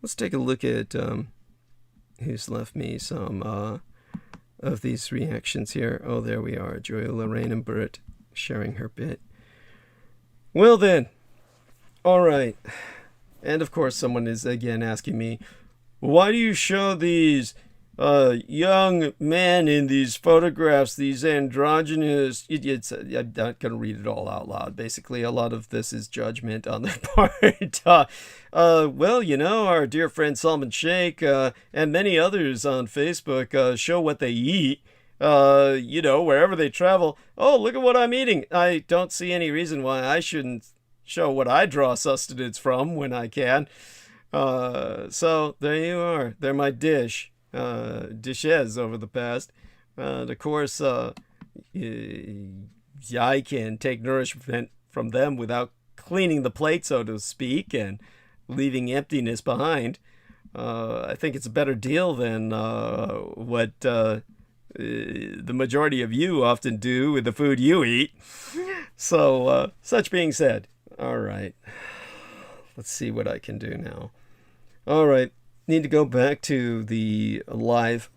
Let's take a look at who's left me some of these reactions here. Oh, there we are. Joya Lorraine and Bert sharing her bit. Well then, all right. And of course someone is again asking me, why do you show these young men in these photographs, these androgynous idiots? I'm not going to read it all out loud. Basically, a lot of this is judgment on their part. Well, you know, our dear friend Salman Sheikh and many others on Facebook show what they eat, you know, wherever they travel. Oh, look at what I'm eating. I don't see any reason why I shouldn't show what I draw sustenance from when I can. So there you are. They're my dishes over the past. Of course, I can take nourishment from them without cleaning the plate, so to speak, and leaving emptiness behind. I think it's a better deal than what the majority of you often do with the food you eat. So, such being said, all right, let's see what I can do now. All right, need to go back to the live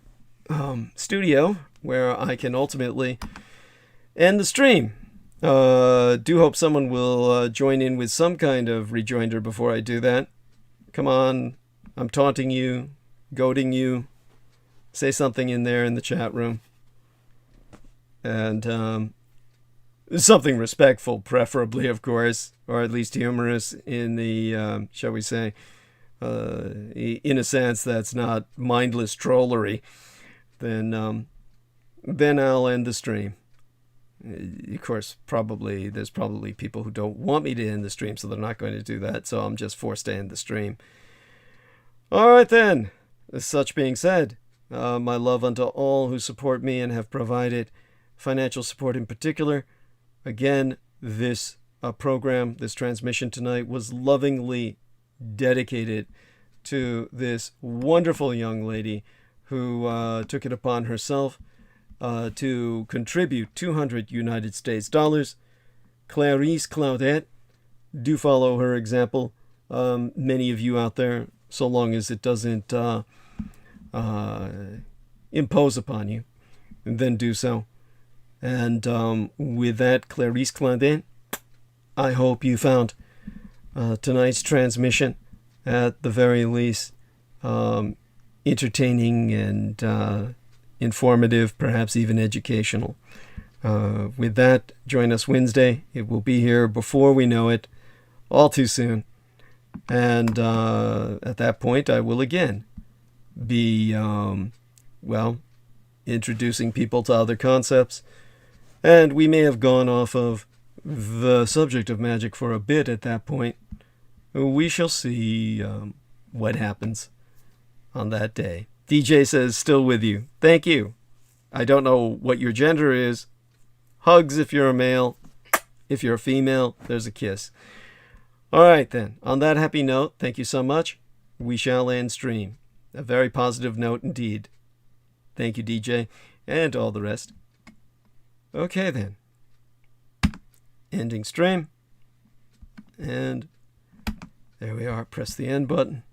studio where I can ultimately end the stream. Do hope someone will join in with some kind of rejoinder before I do that. Come on, I'm taunting you, goading you. Say something in there in the chat room. And something respectful, preferably, of course, or at least humorous in the, shall we say, in a sense that's not mindless trollery. Then I'll end the stream. Of course, there's probably people who don't want me to end the stream, so they're not going to do that, so I'm just forced to end the stream. All right, then. Such being said, my love unto all who support me and have provided financial support in particular. Again, this program, this transmission tonight was lovingly dedicated to this wonderful young lady who took it upon herself to contribute 200 United States dollars. Clarice Claudette, do follow her example. Many of you out there so long as it doesn't impose upon you, then do so. And with that, Clarice Clandin, I hope you found tonight's transmission, at the very least, entertaining and informative, perhaps even educational. With that, join us Wednesday. It will be here before we know it, all too soon. And at that point, I will again be, introducing people to other concepts. And we may have gone off of the subject of magic for a bit at that point. We shall see what happens on that day. DJ says, still with you. Thank you. I don't know what your gender is. Hugs if you're a male. If you're a female, there's a kiss. All right, then. On that happy note, thank you so much. We shall end stream. A very positive note indeed. Thank you, DJ, and all the rest. Okay, then. Ending stream. And there we are. Press the end button.